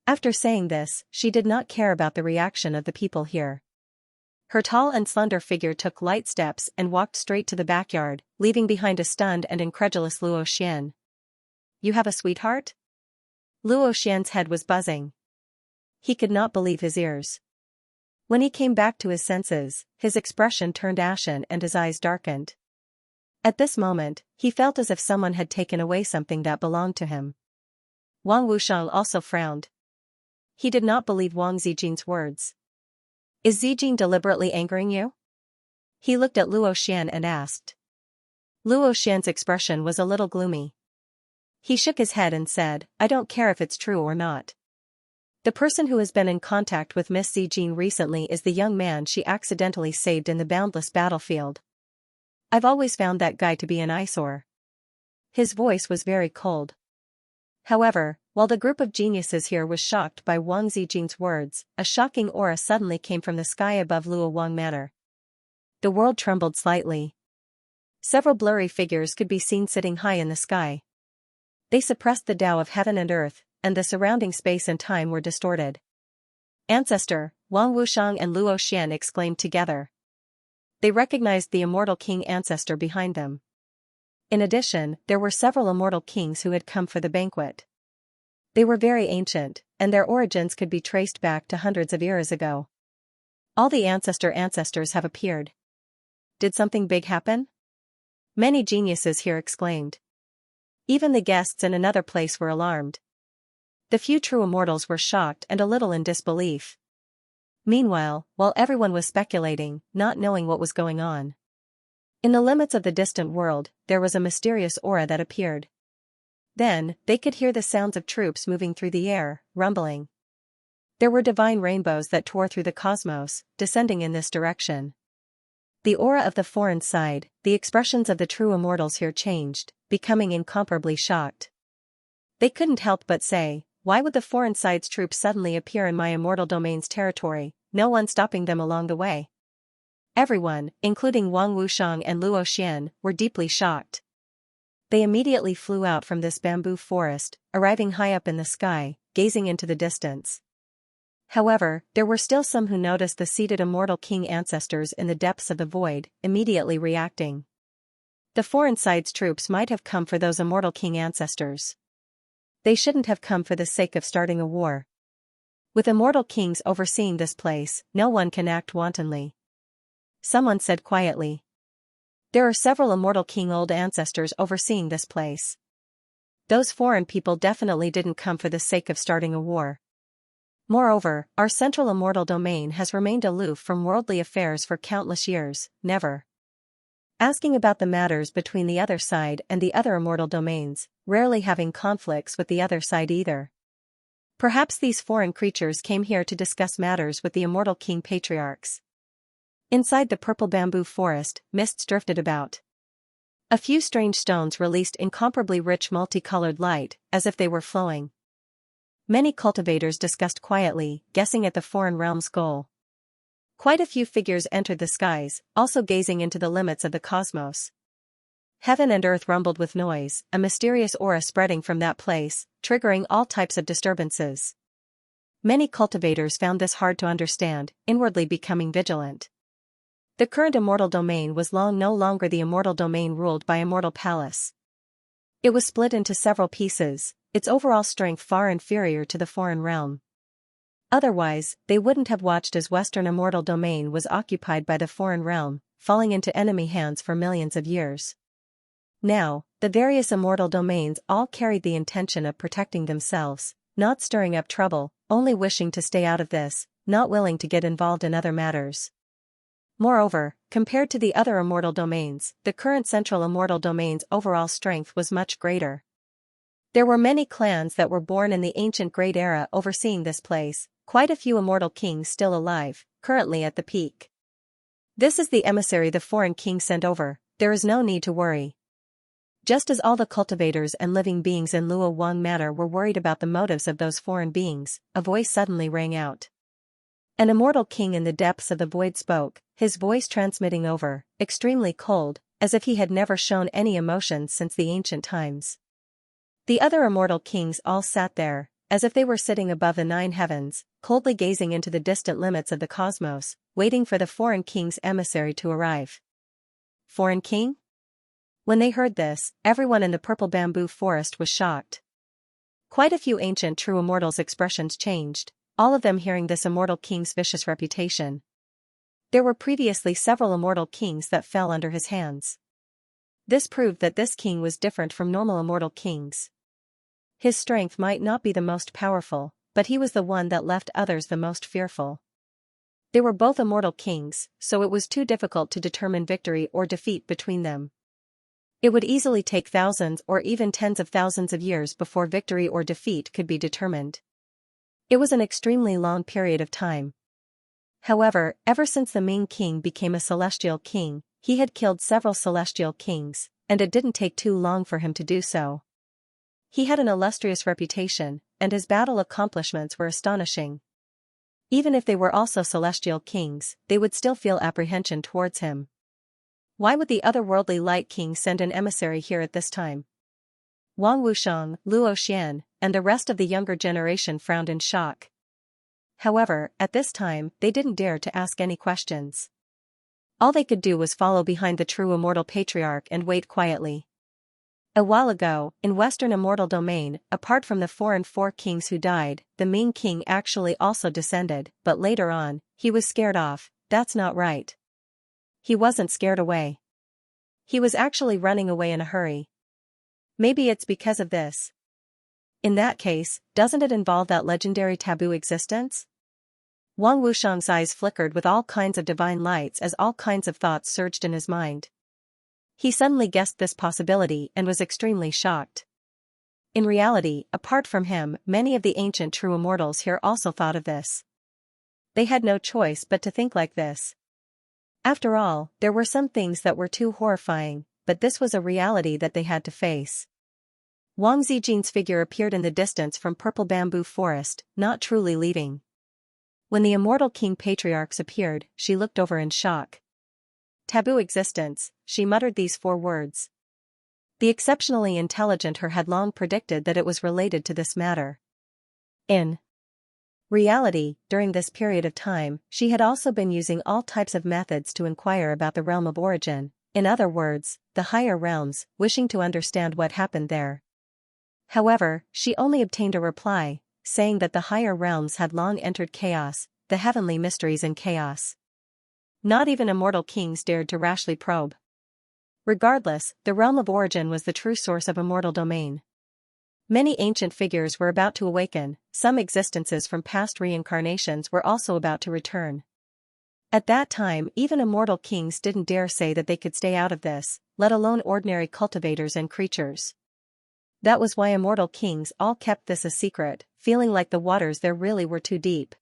After saying this, she did not care about the reaction of the people here. Her tall and slender figure took light steps and walked straight to the backyard, leaving behind a stunned and incredulous Luo Xian. "You have a sweetheart?" Luo Xian's head was buzzing. He could not believe his ears. When he came back to his senses, his expression turned ashen and his eyes darkened. At this moment, he felt as if someone had taken away something that belonged to him. Wang Wushang also frowned. He did not believe Wang Zijin's words. Is Zijing deliberately angering you? He looked at Luo Xian and asked. Luo Xian's expression was a little gloomy. He shook his head and said, I don't care if it's true or not. The person who has been in contact with Miss Zijing recently is the young man she accidentally saved in the boundless battlefield. I've always found that guy to be an eyesore. His voice was very cold. However, while the group of geniuses here was shocked by Wang Zijing's words, a shocking aura suddenly came from the sky above Luo Wang Manor. The world trembled slightly. Several blurry figures could be seen sitting high in the sky. They suppressed the Tao of heaven and earth, and the surrounding space and time were distorted. Ancestor, Wang Wushang and Luo Xian exclaimed together. They recognized the immortal king ancestor behind them. In addition, there were several immortal kings who had come for the banquet. They were very ancient, and their origins could be traced back to hundreds of years ago. All the ancestors have appeared. Did something big happen? Many geniuses here exclaimed. Even the guests in another place were alarmed. The few true immortals were shocked and a little in disbelief. Meanwhile, while everyone was speculating, not knowing what was going on, in the limits of the distant world, there was a mysterious aura that appeared. Then, they could hear the sounds of troops moving through the air, rumbling. There were divine rainbows that tore through the cosmos, descending in this direction. The aura of the foreign side, the expressions of the true immortals here changed, becoming incomparably shocked. They couldn't help but say, why would the foreign side's troops suddenly appear in my immortal domain's territory, no one stopping them along the way? Everyone, including Wang Wushang and Luo Xian, were deeply shocked. They immediately flew out from this bamboo forest, arriving high up in the sky, gazing into the distance. However, there were still some who noticed the seated immortal king ancestors in the depths of the void, immediately reacting. The foreign side's troops might have come for those immortal king ancestors. They shouldn't have come for the sake of starting a war. With immortal kings overseeing this place, no one can act wantonly. Someone said quietly. There are several immortal king old ancestors overseeing this place. Those foreign people definitely didn't come for the sake of starting a war. Moreover, our central immortal domain has remained aloof from worldly affairs for countless years, never asking about the matters between the other side and the other immortal domains, rarely having conflicts with the other side either. Perhaps these foreign creatures came here to discuss matters with the immortal king patriarchs. Inside the purple bamboo forest, mists drifted about. A few strange stones released incomparably rich multicolored light, as if they were flowing. Many cultivators discussed quietly, guessing at the foreign realm's goal. Quite a few figures entered the skies, also gazing into the limits of the cosmos. Heaven and earth rumbled with noise, a mysterious aura spreading from that place, triggering all types of disturbances. Many cultivators found this hard to understand, inwardly becoming vigilant. The current immortal domain was no longer the immortal domain ruled by Immortal Palace. It was split into several pieces, its overall strength far inferior to the foreign realm. Otherwise, they wouldn't have watched as Western immortal domain was occupied by the foreign realm, falling into enemy hands for millions of years. Now, the various immortal domains all carried the intention of protecting themselves, not stirring up trouble, only wishing to stay out of this, not willing to get involved in other matters. Moreover, compared to the other immortal domains, the current central immortal domain's overall strength was much greater. There were many clans that were born in the ancient Great Era overseeing this place, quite a few immortal kings still alive, currently at the peak. This is the emissary the foreign king sent over, there is no need to worry. Just as all the cultivators and living beings in Luo Wang Manor were worried about the motives of those foreign beings, a voice suddenly rang out. An immortal king in the depths of the void spoke, his voice transmitting over, extremely cold, as if he had never shown any emotions since the ancient times. The other immortal kings all sat there, as if they were sitting above the 9 heavens, coldly gazing into the distant limits of the cosmos, waiting for the foreign king's emissary to arrive. Foreign king? When they heard this, everyone in the purple bamboo forest was shocked. Quite a few ancient true immortals' expressions changed, all of them hearing this immortal king's vicious reputation. There were previously several immortal kings that fell under his hands. This proved that this king was different from normal immortal kings. His strength might not be the most powerful, but he was the one that left others the most fearful. They were both immortal kings, so it was too difficult to determine victory or defeat between them. It would easily take thousands or even tens of thousands of years before victory or defeat could be determined. It was an extremely long period of time. However, ever since the Ming king became a celestial king, he had killed several celestial kings, and it didn't take too long for him to do so. He had an illustrious reputation, and his battle accomplishments were astonishing. Even if they were also celestial kings, they would still feel apprehension towards him. Why would the otherworldly Light King send an emissary here at this time? Wang Wusheng, Luo Xian, and the rest of the younger generation frowned in shock. However, at this time, they didn't dare to ask any questions. All they could do was follow behind the true immortal patriarch and wait quietly. A while ago, in Western Immortal Domain, apart from the four kings who died, the Ming king actually also descended, but later on, he was scared off. That's not right. He wasn't scared away. He was actually running away in a hurry. Maybe it's because of this. In that case, doesn't it involve that legendary taboo existence? Wang Wusheng's eyes flickered with all kinds of divine lights as all kinds of thoughts surged in his mind. He suddenly guessed this possibility and was extremely shocked. In reality, apart from him, many of the ancient true immortals here also thought of this. They had no choice but to think like this. After all, there were some things that were too horrifying, but this was a reality that they had to face. Wang Zijin's figure appeared in the distance from Purple Bamboo Forest, not truly leaving. When the immortal king patriarchs appeared, she looked over in shock. Taboo existence, she muttered these 4 words. The exceptionally intelligent her had long predicted that it was related to this matter. In reality, during this period of time, she had also been using all types of methods to inquire about the realm of origin, in other words, the higher realms, wishing to understand what happened there. However, she only obtained a reply, saying that the higher realms had long entered chaos, the heavenly mysteries in chaos. Not even immortal kings dared to rashly probe. Regardless, the realm of origin was the true source of immortal domain. Many ancient figures were about to awaken, some existences from past reincarnations were also about to return. At that time, even immortal kings didn't dare say that they could stay out of this, let alone ordinary cultivators and creatures. That was why immortal kings all kept this a secret, feeling like the waters there really were too deep.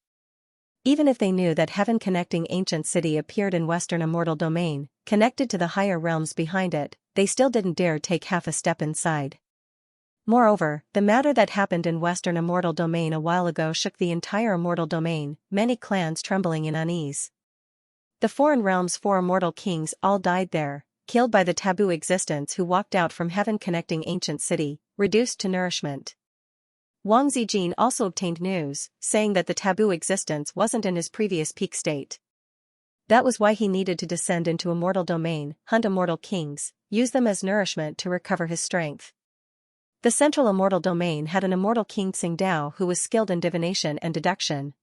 Even if they knew that heaven-connecting ancient city appeared in Western Immortal Domain, connected to the higher realms behind it, they still didn't dare take half a step inside. Moreover, the matter that happened in Western Immortal Domain a while ago shook the entire Immortal Domain, many clans trembling in unease. The foreign realm's 4 immortal kings all died there, killed by the taboo existence who walked out from heaven-connecting ancient city, reduced to nourishment. Wang Zijin also obtained news, saying that the taboo existence wasn't in his previous peak state. That was why he needed to descend into Immortal Domain, hunt immortal kings, use them as nourishment to recover his strength. The central Immortal Domain had an immortal king Tsingdao who was skilled in divination and deduction.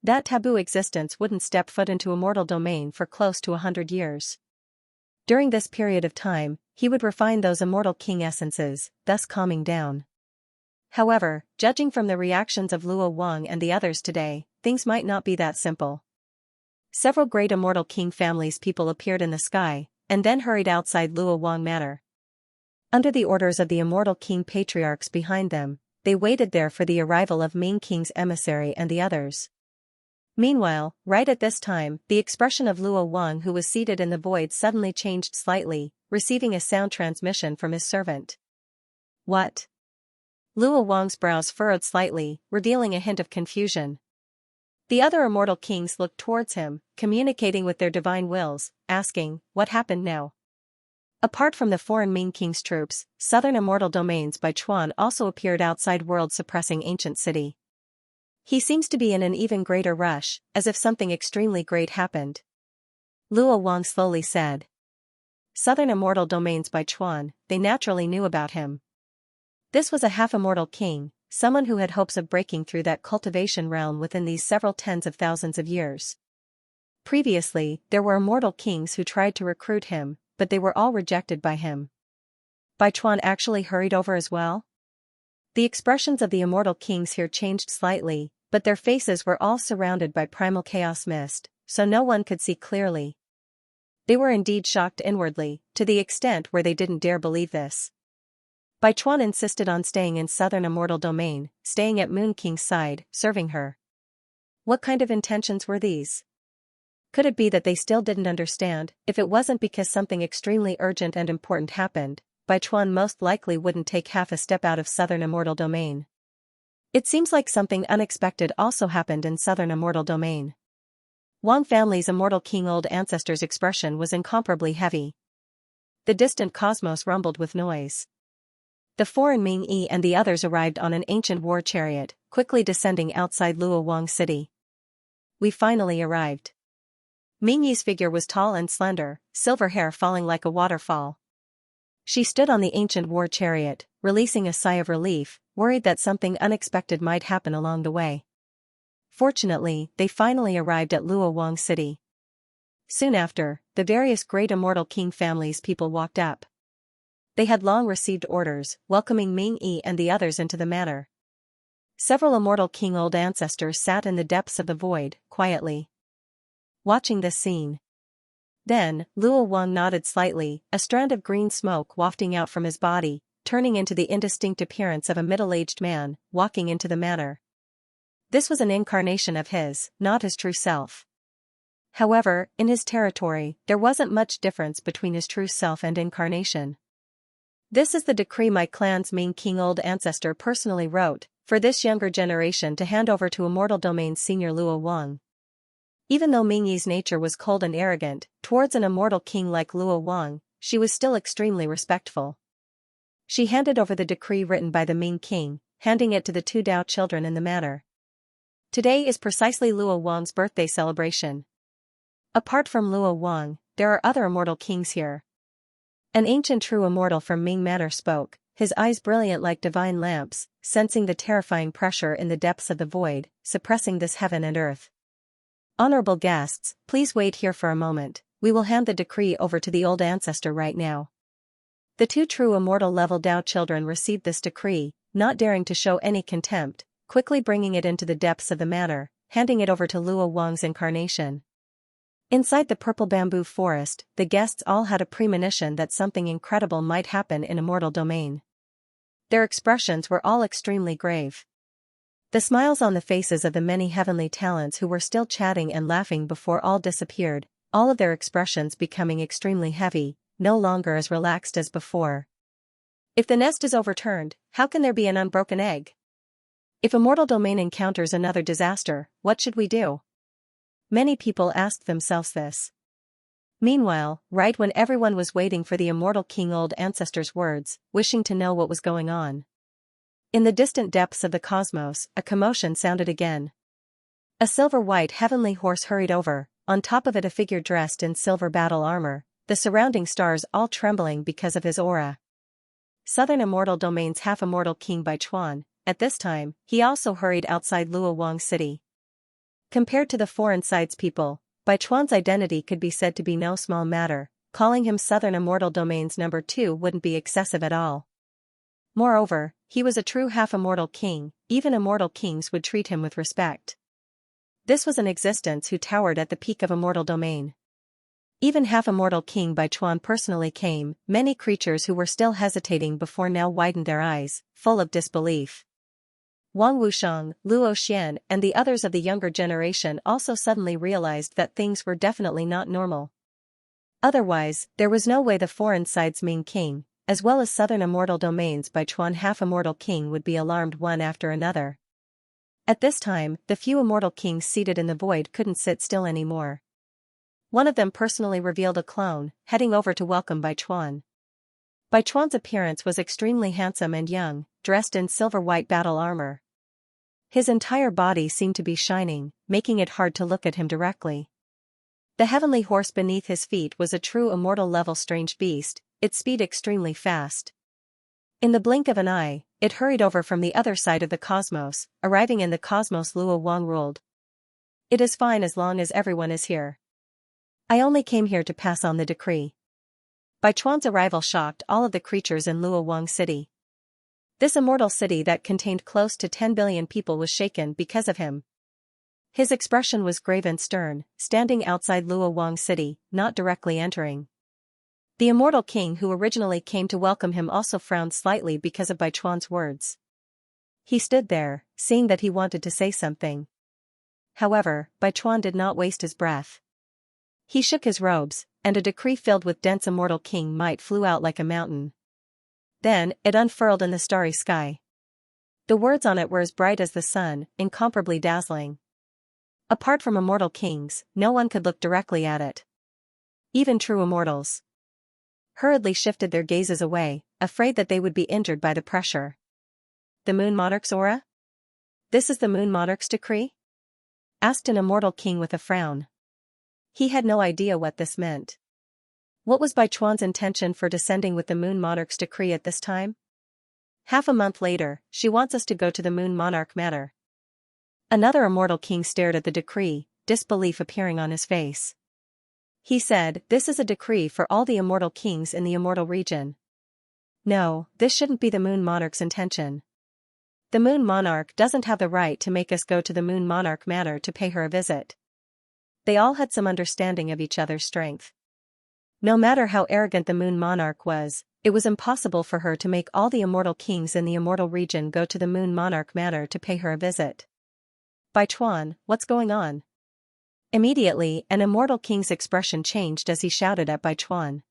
That taboo existence wouldn't step foot into Immortal Domain for close to 100 years. During this period of time, he would refine those immortal king essences, thus calming down. However, judging from the reactions of Luo Wang and the others today, things might not be that simple. Several great immortal king families people appeared in the sky, and then hurried outside Luo Wang Manor. Under the orders of the immortal king patriarchs behind them, they waited there for the arrival of Ming King's emissary and the others. Meanwhile, right at this time, the expression of Luo Wang who was seated in the void suddenly changed slightly, receiving a sound transmission from his servant. What? Luo Wang's brows furrowed slightly, revealing a hint of confusion. The other immortal kings looked towards him, communicating with their divine wills, asking, what happened now? Apart from the foreign Ming King's troops, southern immortal domains by Chuan also appeared outside world-suppressing ancient city. He seems to be in an even greater rush, as if something extremely great happened. Luo Wang slowly said. Southern immortal domains by Chuan, they naturally knew about him. This was a half-immortal king, someone who had hopes of breaking through that cultivation realm within these several tens of thousands of years. Previously, there were immortal kings who tried to recruit him, but they were all rejected by him. Bai Chuan actually hurried over as well? The expressions of the immortal kings here changed slightly, But their faces were all surrounded by primal chaos mist, so no one could see clearly. They were indeed shocked inwardly, to the extent where they didn't dare believe this. Bai Chuan insisted on staying in southern immortal domain, staying at Moon King's side, serving her. What kind of intentions were these? Could it be that they still didn't understand? If it wasn't because something extremely urgent and important happened, Bai Chuan most likely wouldn't take half a step out of southern immortal domain. It seems like something unexpected also happened in southern immortal domain. Wang family's immortal king old ancestor's expression was incomparably heavy. The distant cosmos rumbled with noise. The foreign Ming Yi and the others arrived on an ancient war chariot, quickly descending outside Luowang city. We finally arrived. Ming Yi's figure was tall and slender, silver hair falling like a waterfall. She stood on the ancient war chariot, releasing a sigh of relief, worried that something unexpected might happen along the way. Fortunately, they finally arrived at Luowang city. Soon after, the various great immortal king families' people walked up. They had long received orders, welcoming Ming Yi and the others into the manor. Several immortal king old ancestors sat in the depths of the void, quietly watching this scene. Then, Luo Wang nodded slightly, a strand of green smoke wafting out from his body, turning into the indistinct appearance of a middle-aged man, walking into the manor. This was an incarnation of his, not his true self. However, in his territory, there wasn't much difference between his true self and incarnation. This is the decree my clan's Ming King old ancestor personally wrote, for this younger generation to hand over to Immortal Domain's senior Luo Wang. Even though Ming Yi's nature was cold and arrogant, towards an immortal king like Luo Wang, she was still extremely respectful. She handed over the decree written by the Ming king, handing it to the two Dao children in the manor. Today is precisely Luo Wang's birthday celebration. Apart from Luo Wang, there are other immortal kings here. An ancient true immortal from Ming Manor spoke, his eyes brilliant like divine lamps, sensing the terrifying pressure in the depths of the void, suppressing this heaven and earth. Honorable guests, please wait here for a moment, we will hand the decree over to the old ancestor right now. The two true immortal level Dao children received this decree, not daring to show any contempt, quickly bringing it into the depths of the manor, handing it over to Luo Wang's incarnation. Inside the purple bamboo forest, the guests all had a premonition that something incredible might happen in Immortal Domain. Their expressions were all extremely grave. The smiles on the faces of the many heavenly talents who were still chatting and laughing before all disappeared, all of their expressions becoming extremely heavy, no longer as relaxed as before. If the nest is overturned, how can there be an unbroken egg? If Immortal Domain encounters another disaster, what should we do? Many people asked themselves this. Meanwhile, right when everyone was waiting for the immortal king old ancestor's words, wishing to know what was going on. In the distant depths of the cosmos, a commotion sounded again. A silver-white heavenly horse hurried over, on top of it a figure dressed in silver battle armor, the surrounding stars all trembling because of his aura. Southern Immortal Domain's half-immortal king Bai Chuan, at this time, he also hurried outside Luowang city. Compared to the foreign side's people, Bai Chuan's identity could be said to be no small matter, calling him Southern Immortal Domain's number 2 wouldn't be excessive at all. Moreover, he was a true half-immortal king, even immortal kings would treat him with respect. This was an existence who towered at the peak of Immortal Domain. Even half-immortal King Bai Chuan personally came, many creatures who were still hesitating before now widened their eyes, full of disbelief. Wang Wusheng, Luo Xian and the others of the younger generation also suddenly realized that things were definitely not normal. Otherwise, there was no way the foreign side's Ming King, as well as Southern Immortal Domain's Bai Chuan half-immortal king would be alarmed one after another. At this time, the few immortal kings seated in the void couldn't sit still anymore. One of them personally revealed a clone, heading over to welcome Bai Chuan. Bai Chuan's appearance was extremely handsome and young, dressed in silver-white battle armor. His entire body seemed to be shining, making it hard to look at him directly. The heavenly horse beneath his feet was a true immortal-level strange beast, its speed extremely fast. In the blink of an eye, it hurried over from the other side of the cosmos, arriving in the cosmos Luo Wang ruled. It is fine as long as everyone is here. I only came here to pass on the decree. Bai Chuan's arrival shocked all of the creatures in Luo Wang city. This immortal city that contained close to 10 billion people was shaken because of him. His expression was grave and stern, standing outside Luo Wang City, not directly entering. The immortal king who originally came to welcome him also frowned slightly because of Bai Chuan's words. He stood there, seeing that he wanted to say something. However, Bai Chuan did not waste his breath. He shook his robes, and a decree filled with dense immortal king might flew out like a mountain. Then, it unfurled in the starry sky. The words on it were as bright as the sun, incomparably dazzling. Apart from immortal kings, no one could look directly at it. Even true immortals hurriedly shifted their gazes away, afraid that they would be injured by the pressure. The Moon Monarch's aura? This is the Moon Monarch's decree? Asked an immortal king with a frown. He had no idea what this meant. What was Bai Chuan's intention for descending with the Moon Monarch's decree at this time? Half a month later, she wants us to go to the Moon Monarch matter. Another immortal king stared at the decree, disbelief appearing on his face. He said, "This is a decree for all the immortal kings in the immortal region. No, this shouldn't be the Moon Monarch's intention. The Moon Monarch doesn't have the right to make us go to the Moon Monarch matter to pay her a visit." They all had some understanding of each other's strength. No matter how arrogant the Moon Monarch was, it was impossible for her to make all the immortal kings in the immortal region go to the Moon Monarch matter to pay her a visit. Bai Chuan, what's going on? Immediately, an immortal king's expression changed as he shouted at Bai Chuan.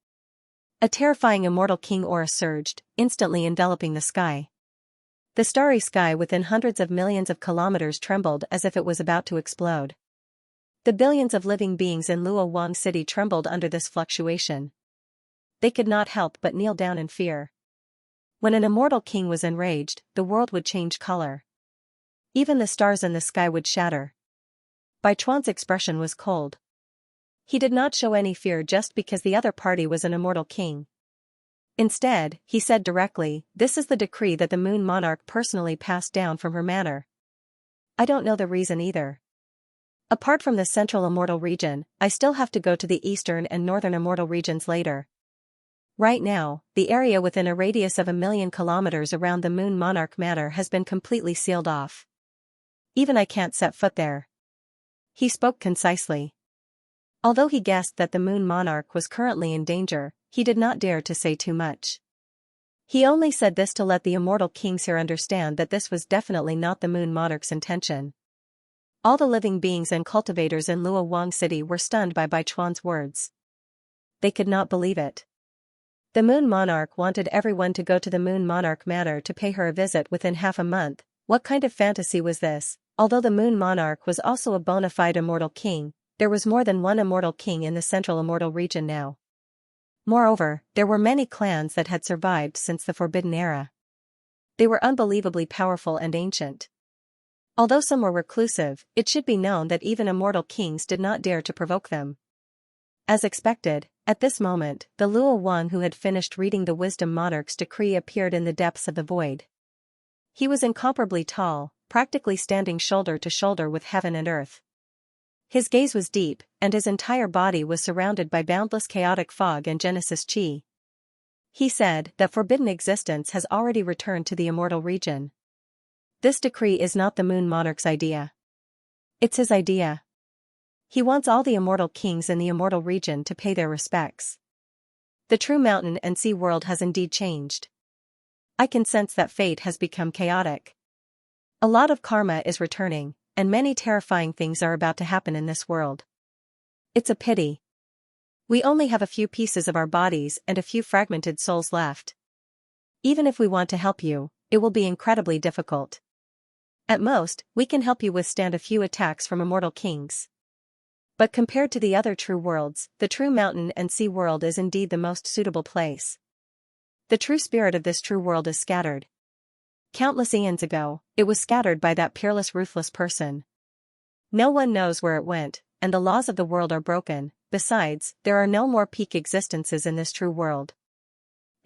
A terrifying immortal king aura surged, instantly enveloping the sky. The starry sky within hundreds of millions of kilometers trembled as if it was about to explode. The billions of living beings in Luo Wang City trembled under this fluctuation. They could not help but kneel down in fear. When an immortal king was enraged, the world would change color. Even the stars in the sky would shatter. Bai Chuan's expression was cold. He did not show any fear just because the other party was an immortal king. Instead, he said directly, "This is the decree that the Moon Monarch personally passed down from her manor. I don't know the reason either. Apart from the central immortal region, I still have to go to the eastern and northern immortal regions later. Right now, the area within a radius of 1,000,000 kilometers around the Moon Monarch manor has been completely sealed off. Even I can't set foot there." He spoke concisely. Although he guessed that the Moon Monarch was currently in danger, he did not dare to say too much. He only said this to let the immortal kings here understand that this was definitely not the Moon Monarch's intention. All the living beings and cultivators in Luo Wang City were stunned by Bai Chuan's words. They could not believe it. The Moon Monarch wanted everyone to go to the Moon Monarch manor to pay her a visit within half a month. What kind of fantasy was this? Although the Moon Monarch was also a bona fide immortal king, there was more than one immortal king in the central immortal region now. Moreover, there were many clans that had survived since the Forbidden Era. They were unbelievably powerful and ancient. Although some were reclusive, it should be known that even immortal kings did not dare to provoke them. As expected, at this moment, the Luo Wang who had finished reading the Wisdom Monarch's decree appeared in the depths of the void. He was incomparably tall, practically standing shoulder to shoulder with heaven and earth. His gaze was deep, and his entire body was surrounded by boundless chaotic fog and Genesis chi. He said that forbidden existence has already returned to the immortal region. This decree is not the Moon Monarch's idea. It's his idea. He wants all the immortal kings in the immortal region to pay their respects. The true mountain and sea world has indeed changed. I can sense that fate has become chaotic. A lot of karma is returning, and many terrifying things are about to happen in this world. It's a pity. We only have a few pieces of our bodies and a few fragmented souls left. Even if we want to help you, it will be incredibly difficult. At most, we can help you withstand a few attacks from immortal kings. But compared to the other true worlds, the true mountain and sea world is indeed the most suitable place. The true spirit of this true world is scattered. Countless eons ago, it was scattered by that peerless ruthless person. No one knows where it went, and the laws of the world are broken. Besides, there are no more peak existences in this true world.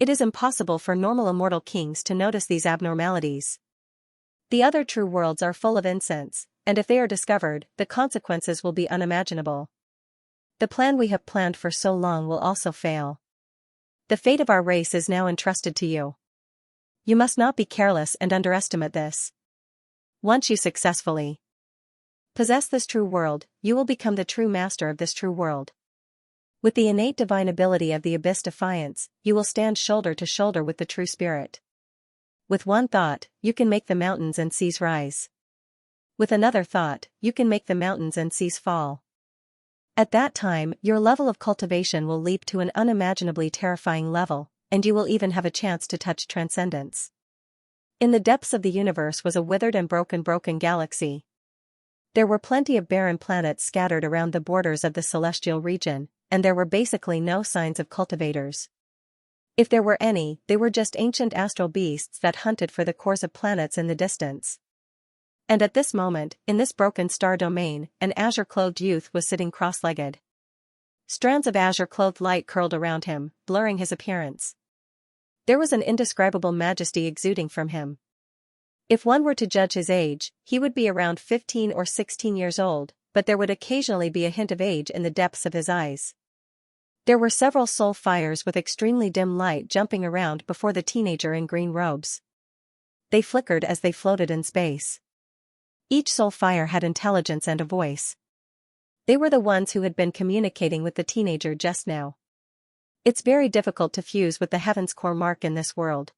It is impossible for normal immortal kings to notice these abnormalities. The other true worlds are full of incense, and if they are discovered, the consequences will be unimaginable. The plan we have planned for so long will also fail. The fate of our race is now entrusted to you. You must not be careless and underestimate this. Once you successfully possess this true world, you will become the true master of this true world. With the innate divine ability of the Abyss Defiance, you will stand shoulder to shoulder with the true spirit. With one thought, you can make the mountains and seas rise. With another thought, you can make the mountains and seas fall. At that time, your level of cultivation will leap to an unimaginably terrifying level, and you will even have a chance to touch transcendence. In the depths of the universe was a withered and broken galaxy. There were plenty of barren planets scattered around the borders of the celestial region, and there were basically no signs of cultivators. If there were any, they were just ancient astral beasts that hunted for the cores of planets in the distance. And at this moment, in this broken star domain, an azure-clothed youth was sitting cross-legged. Strands of azure-clothed light curled around him, blurring his appearance. There was an indescribable majesty exuding from him. If one were to judge his age, he would be around 15 or 16 years old, but there would occasionally be a hint of age in the depths of his eyes. There were several soul fires with extremely dim light jumping around before the teenager in green robes. They flickered as they floated in space. Each soul fire had intelligence and a voice. They were the ones who had been communicating with the teenager just now. It's very difficult to fuse with the heaven's core mark in this world.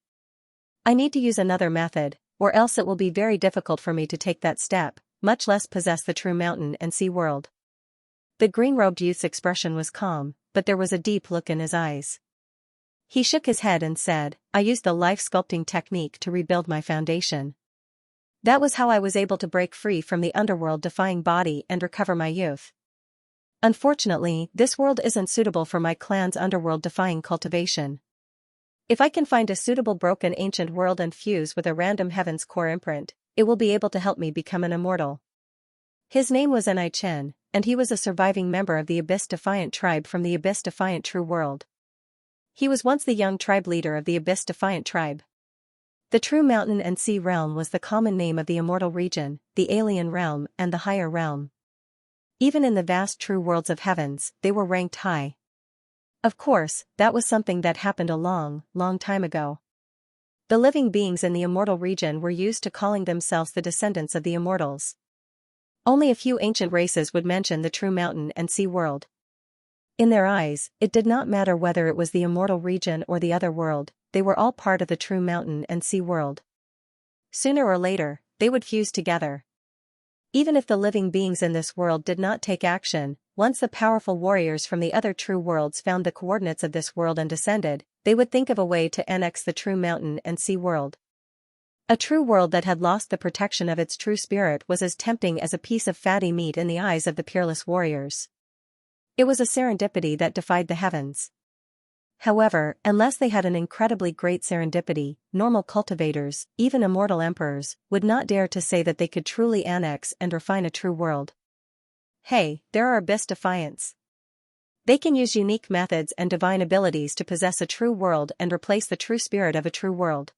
I need to use another method, or else it will be very difficult for me to take that step, much less possess the true mountain and sea world. The green-robed youth's expression was calm, but there was a deep look in his eyes. He shook his head and said, I used the life-sculpting technique to rebuild my foundation. That was how I was able to break free from the underworld-defying body and recover my youth. Unfortunately, this world isn't suitable for my clan's underworld-defying cultivation. If I can find a suitable broken ancient world and fuse with a random heaven's core imprint, it will be able to help me become an immortal. His name was Enai Chen, and he was a surviving member of the Abyss Defiant tribe from the Abyss Defiant True World. He was once the young tribe leader of the Abyss Defiant tribe. The True Mountain and Sea Realm was the common name of the immortal region, the alien realm, and the higher realm. Even in the vast true worlds of heavens, they were ranked high. Of course, that was something that happened a long, long time ago. The living beings in the immortal region were used to calling themselves the descendants of the immortals. Only a few ancient races would mention the true mountain and sea world. In their eyes, it did not matter whether it was the immortal region or the other world, they were all part of the true mountain and sea world. Sooner or later, they would fuse together. Even if the living beings in this world did not take action, once the powerful warriors from the other true worlds found the coordinates of this world and descended, they would think of a way to annex the true mountain and sea world. A true world that had lost the protection of its true spirit was as tempting as a piece of fatty meat in the eyes of the peerless warriors. It was a serendipity that defied the heavens. However, unless they had an incredibly great serendipity, normal cultivators, even immortal emperors, would not dare to say that they could truly annex and refine a true world. Hey, there are Abyss Defiants. They can use unique methods and divine abilities to possess a true world and replace the true spirit of a true world.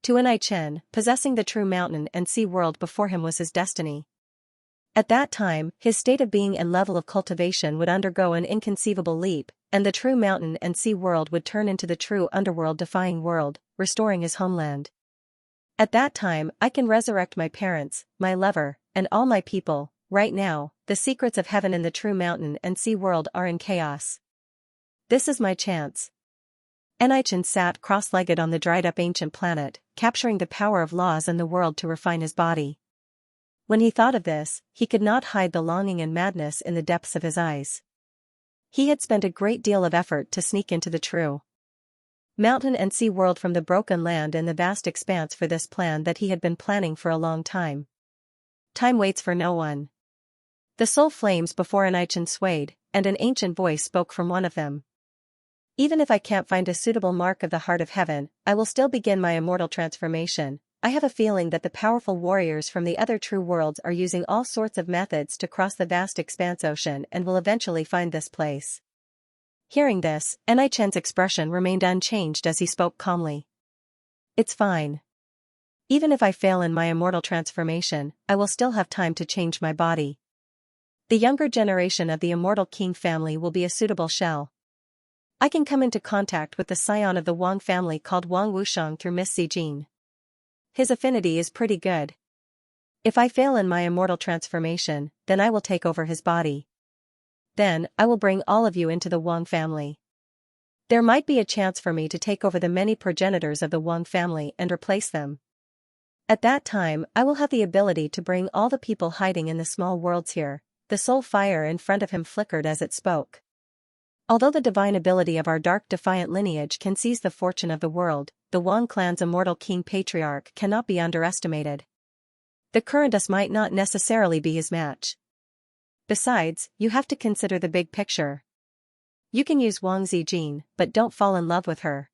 To Enai Chen, possessing the true mountain and sea world before him was his destiny. At that time, his state of being and level of cultivation would undergo an inconceivable leap, and the true mountain and sea world would turn into the true underworld-defying world, restoring his homeland. At that time, I can resurrect my parents, my lover, and all my people. Right now, the secrets of heaven in the true mountain and sea world are in chaos. This is my chance. Enai Chen sat cross-legged on the dried-up ancient planet, capturing the power of laws in the world to refine his body. When he thought of this, he could not hide the longing and madness in the depths of his eyes. He had spent a great deal of effort to sneak into the true mountain and sea world from the broken land in the vast expanse for this plan that he had been planning for a long time. Time waits for no one. The soul flames before Enai Chen swayed, and an ancient voice spoke from one of them. Even if I can't find a suitable mark of the heart of heaven, I will still begin my immortal transformation. I have a feeling that the powerful warriors from the other true worlds are using all sorts of methods to cross the vast expanse ocean and will eventually find this place. Hearing this, Enai Chen's expression remained unchanged as he spoke calmly. It's fine. Even if I fail in my immortal transformation, I will still have time to change my body. The younger generation of the immortal king family will be a suitable shell. I can come into contact with the scion of the Wang family called Wang Wusheng through Miss Zijin. His affinity is pretty good. If I fail in my immortal transformation, then I will take over his body. Then, I will bring all of you into the Wang family. There might be a chance for me to take over the many progenitors of the Wang family and replace them. At that time, I will have the ability to bring all the people hiding in the small worlds here. The soul fire in front of him flickered as it spoke. Although the divine ability of our dark defiant lineage can seize the fortune of the world, the Wang clan's immortal king patriarch cannot be underestimated. The current us might not necessarily be his match. Besides, you have to consider the big picture. You can use Wang Zijin, but don't fall in love with her.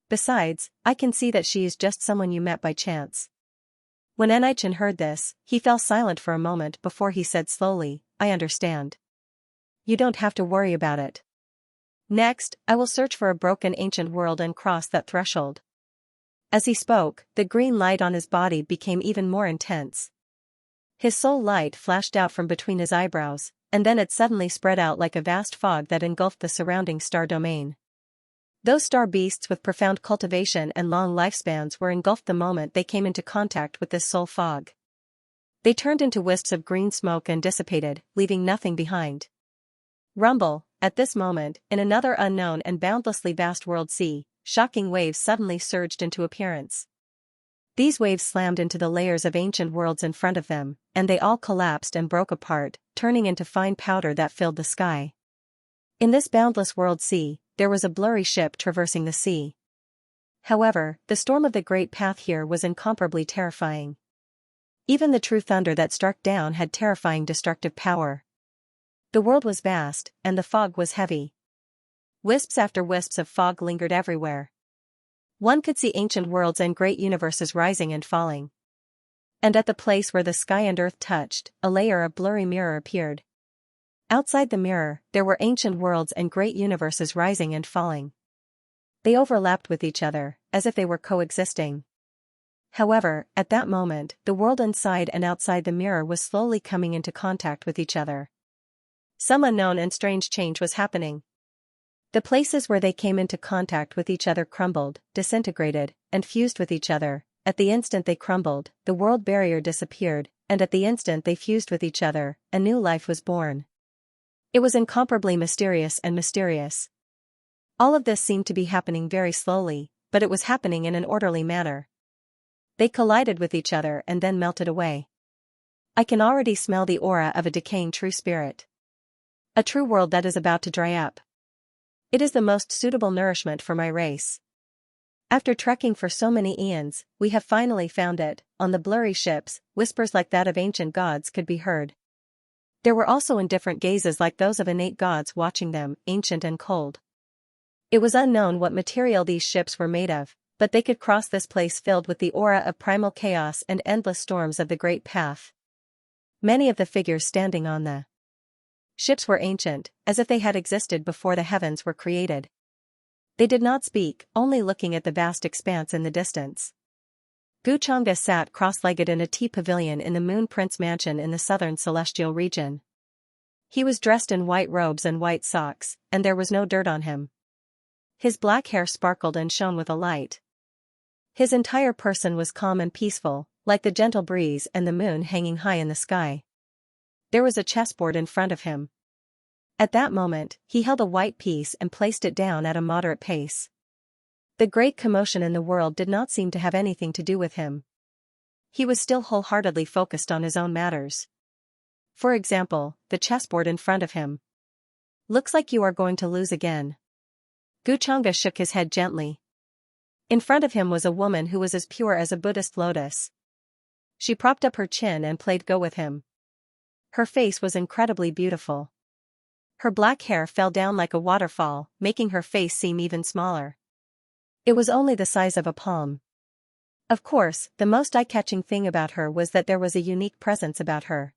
Besides, I can see that she is just someone you met by chance. When Enichen heard this, he fell silent for a moment before he said slowly, I understand. You don't have to worry about it. Next, I will search for a broken ancient world and cross that threshold. As he spoke, the green light on his body became even more intense. His soul light flashed out from between his eyebrows, and then it suddenly spread out like a vast fog that engulfed the surrounding star domain. Those star beasts with profound cultivation and long lifespans were engulfed the moment they came into contact with this soul fog. They turned into wisps of green smoke and dissipated, leaving nothing behind. Rumble, at this moment, in another unknown and boundlessly vast world sea, shocking waves suddenly surged into appearance. These waves slammed into the layers of ancient worlds in front of them, and they all collapsed and broke apart, turning into fine powder that filled the sky. In this boundless world sea, there was a blurry ship traversing the sea. However, the storm of the great path here was incomparably terrifying. Even the true thunder that struck down had terrifying destructive power. The world was vast, and the fog was heavy. Wisps after wisps of fog lingered everywhere. One could see ancient worlds and great universes rising and falling. And at the place where the sky and earth touched, a layer of blurry mirror appeared. Outside the mirror, there were ancient worlds and great universes rising and falling. They overlapped with each other, as if they were coexisting. However, at that moment, the world inside and outside the mirror was slowly coming into contact with each other. Some unknown and strange change was happening. The places where they came into contact with each other crumbled, disintegrated, and fused with each other. At the instant they crumbled, the world barrier disappeared, and at the instant they fused with each other, a new life was born. It was incomparably mysterious and mysterious. All of this seemed to be happening very slowly, but it was happening in an orderly manner. They collided with each other and then melted away. I can already smell the aura of a decaying true spirit. A true world that is about to dry up. It is the most suitable nourishment for my race. After trekking for so many eons, we have finally found it. On the blurry ships, whispers like that of ancient gods could be heard. There were also indifferent gazes like those of innate gods watching them, ancient and cold. It was unknown what material these ships were made of, but they could cross this place filled with the aura of primal chaos and endless storms of the great path. Many of the figures standing on the ships were ancient, as if they had existed before the heavens were created. They did not speak, only looking at the vast expanse in the distance. Guchanga sat cross-legged in a tea pavilion in the Moon Prince mansion in the southern celestial region. He was dressed in white robes and white socks, and there was no dirt on him. His black hair sparkled and shone with a light. His entire person was calm and peaceful, like the gentle breeze and the moon hanging high in the sky. There was a chessboard in front of him. At that moment, he held a white piece and placed it down at a moderate pace. The great commotion in the world did not seem to have anything to do with him. He was still wholeheartedly focused on his own matters. For example, the chessboard in front of him. Looks like you are going to lose again. Guchanga shook his head gently. In front of him was a woman who was as pure as a Buddhist lotus. She propped up her chin and played Go with him. Her face was incredibly beautiful. Her black hair fell down like a waterfall, making her face seem even smaller. It was only the size of a palm. Of course, the most eye-catching thing about her was that there was a unique presence about her.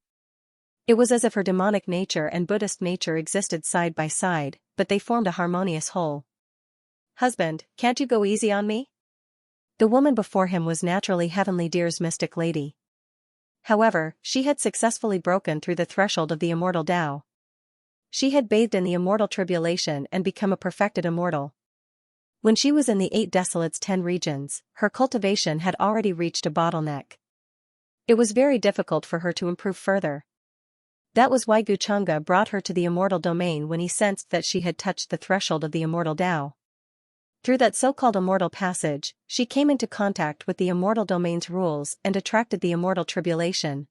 It was as if her demonic nature and Buddhist nature existed side by side, but they formed a harmonious whole. Husband, can't you go easy on me? The woman before him was naturally Heavenly Deer's mystic lady. However, she had successfully broken through the threshold of the immortal Tao. She had bathed in the immortal tribulation and become a perfected immortal. When she was in the 8 Desolates 10 regions, her cultivation had already reached a bottleneck. It was very difficult for her to improve further. That was why Guchanga brought her to the immortal domain when he sensed that she had touched the threshold of the immortal Tao. Through that so-called immortal passage, she came into contact with the immortal domain's rules and attracted the immortal tribulation.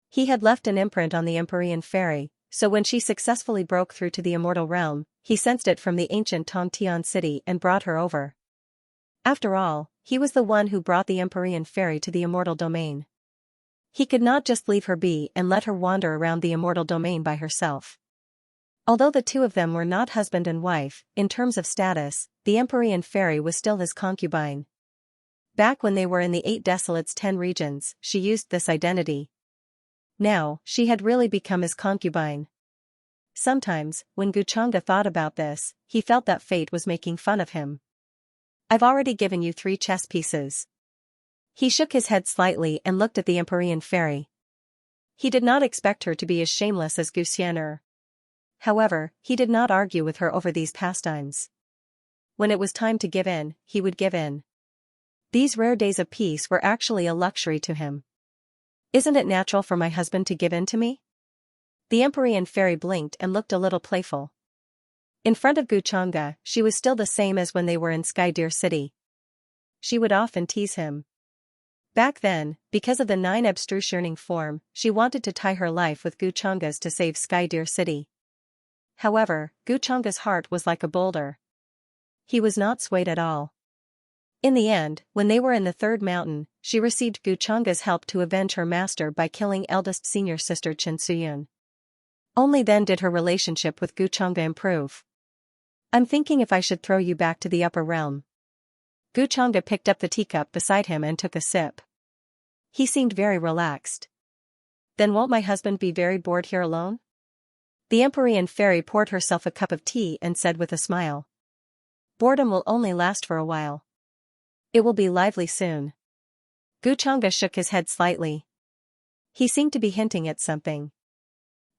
He had left an imprint on the Empyrean Fairy, so when she successfully broke through to the immortal realm, he sensed it from the ancient Tongtian city and brought her over. After all, he was the one who brought the Empyrean Fairy to the immortal domain. He could not just leave her be and let her wander around the immortal domain by herself. Although the two of them were not husband and wife, in terms of status, the Empyrean Fairy was still his concubine. Back when they were in the 8 Desolates 10 regions, she used this identity. Now, she had really become his concubine. Sometimes, when Guchanga thought about this, he felt that fate was making fun of him. I've already given you 3 chess pieces. He shook his head slightly and looked at the Empyrean Fairy. He did not expect her to be as shameless as Xianxia. However, he did not argue with her over these pastimes. When it was time to give in, he would give in. These rare days of peace were actually a luxury to him. Isn't it natural for my husband to give in to me? The Empyrean Fairy blinked and looked a little playful. In front of Guchanga, she was still the same as when they were in Sky Deer City. She would often tease him. Back then, because of the 9 abstruse yearning form, she wanted to tie her life with Guchanga's to save Sky Deer City. However, Guchanga's heart was like a boulder. He was not swayed at all. In the end, when they were in the 3rd mountain, she received Guchanga's help to avenge her master by killing eldest senior sister Chen. Only then did her relationship with Guchanga improve. I'm thinking if I should throw you back to the upper realm. Guchanga picked up the teacup beside him and took a sip. He seemed very relaxed. Then won't my husband be very bored here alone? The Empyrean Fairy poured herself a cup of tea and said with a smile. Boredom will only last for a while. It will be lively soon. Guchanga shook his head slightly. He seemed to be hinting at something.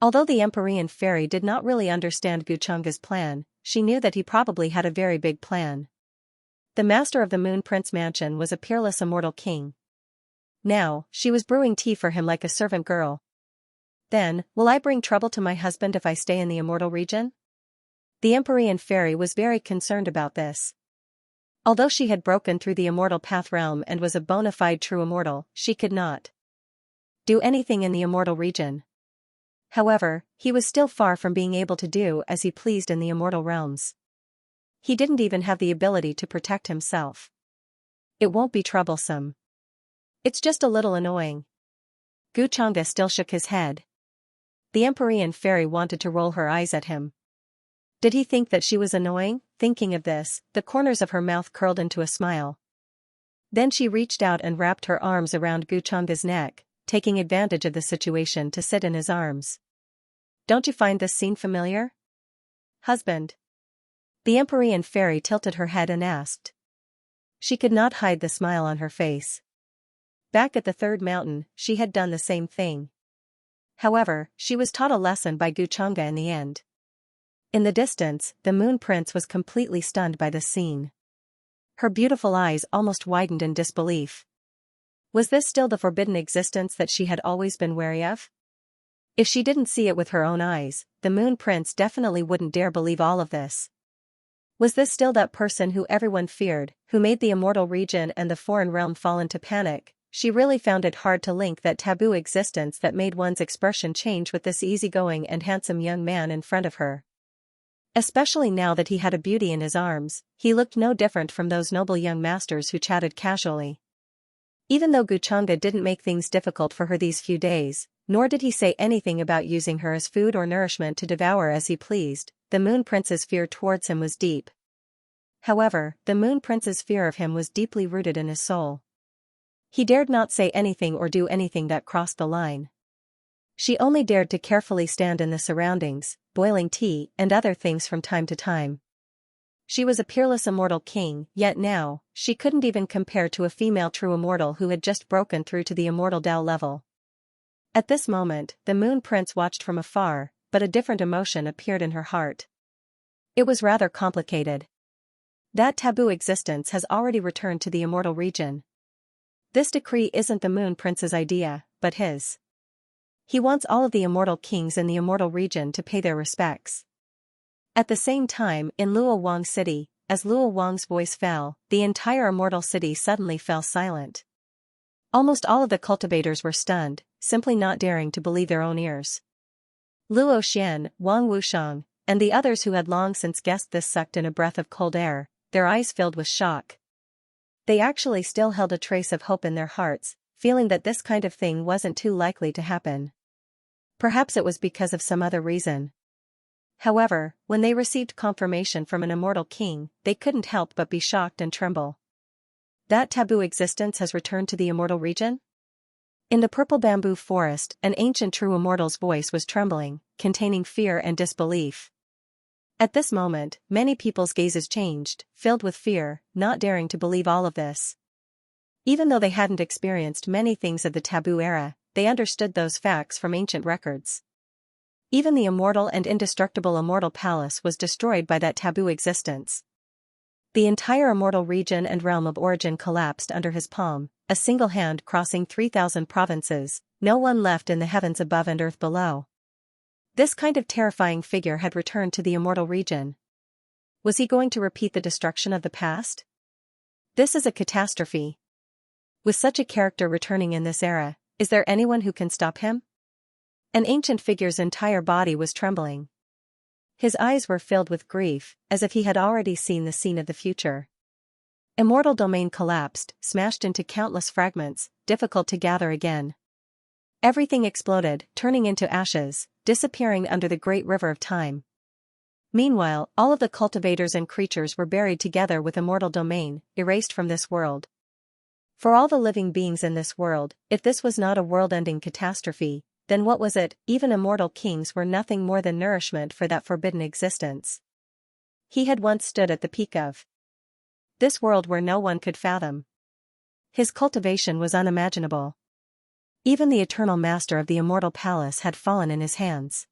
Although the Empyrean Fairy did not really understand Guchanga's plan, she knew that he probably had a very big plan. The master of the Moon Prince Mansion was a peerless immortal king. Now, she was brewing tea for him like a servant girl. Then, will I bring trouble to my husband if I stay in the immortal region? The Empyrean Fairy was very concerned about this. Although she had broken through the immortal path realm and was a bona fide true immortal, she could not do anything in the immortal region. However, he was still far from being able to do as he pleased in the immortal realms. He didn't even have the ability to protect himself. It won't be troublesome. It's just a little annoying. Guchanga still shook his head. The Empyrean Fairy wanted to roll her eyes at him. Did he think that she was annoying? Thinking of this, the corners of her mouth curled into a smile. Then she reached out and wrapped her arms around Guchanga's neck, taking advantage of the situation to sit in his arms. Don't you find this scene familiar? Husband. The Empyrean Fairy tilted her head and asked. She could not hide the smile on her face. Back at the 3rd mountain, she had done the same thing. However, she was taught a lesson by Guchanga in the end. In the distance, the Moon Prince was completely stunned by this scene. Her beautiful eyes almost widened in disbelief. Was this still the forbidden existence that she had always been wary of? If she didn't see it with her own eyes, the Moon Prince definitely wouldn't dare believe all of this. Was this still that person who everyone feared, who made the immortal region and the foreign realm fall into panic? She really found it hard to link that taboo existence that made one's expression change with this easygoing and handsome young man in front of her. Especially now that he had a beauty in his arms, he looked no different from those noble young masters who chatted casually. Even though Guchanga didn't make things difficult for her these few days, nor did he say anything about using her as food or nourishment to devour as he pleased, the Moon Prince's fear towards him was deep. However, the Moon Prince's fear of him was deeply rooted in his soul. He dared not say anything or do anything that crossed the line. She only dared to carefully stand in the surroundings, boiling tea and other things from time to time. She was a peerless immortal king, yet now, she couldn't even compare to a female true immortal who had just broken through to the immortal Tao level. At this moment, the Moon Prince watched from afar, but a different emotion appeared in her heart. It was rather complicated. That taboo existence has already returned to the immortal region. This decree isn't the Moon Prince's idea, but his. He wants all of the immortal kings in the immortal region to pay their respects. At the same time, in Luo Wang City, as Luo Wang's voice fell, the entire immortal city suddenly fell silent. Almost all of the cultivators were stunned, simply not daring to believe their own ears. Luo Xian, Wang Wushang, and the others who had long since guessed this sucked in a breath of cold air, their eyes filled with shock. They actually still held a trace of hope in their hearts, feeling that this kind of thing wasn't too likely to happen. Perhaps it was because of some other reason. However, when they received confirmation from an immortal king, they couldn't help but be shocked and tremble. That taboo existence has returned to the immortal region? In the purple bamboo forest, an ancient true immortal's voice was trembling, containing fear and disbelief. At this moment, many people's gazes changed, filled with fear, not daring to believe all of this. Even though they hadn't experienced many things of the taboo era, they understood those facts from ancient records. Even the immortal and indestructible immortal palace was destroyed by that taboo existence. The entire immortal region and realm of origin collapsed under his palm, a single hand crossing 3,000 provinces, no one left in the heavens above and earth below. This kind of terrifying figure had returned to the immortal region. Was he going to repeat the destruction of the past? This is a catastrophe. With such a character returning in this era, is there anyone who can stop him? An ancient figure's entire body was trembling. His eyes were filled with grief, as if he had already seen the scene of the future. Immortal domain collapsed, smashed into countless fragments, difficult to gather again. Everything exploded, turning into ashes, disappearing under the great river of time. Meanwhile, all of the cultivators and creatures were buried together with immortal domain, erased from this world. For all the living beings in this world, if this was not a world-ending catastrophe, then what was it? Even immortal kings were nothing more than nourishment for that forbidden existence. He had once stood at the peak of this world where no one could fathom. His cultivation was unimaginable. Even the eternal master of the immortal palace had fallen in his hands.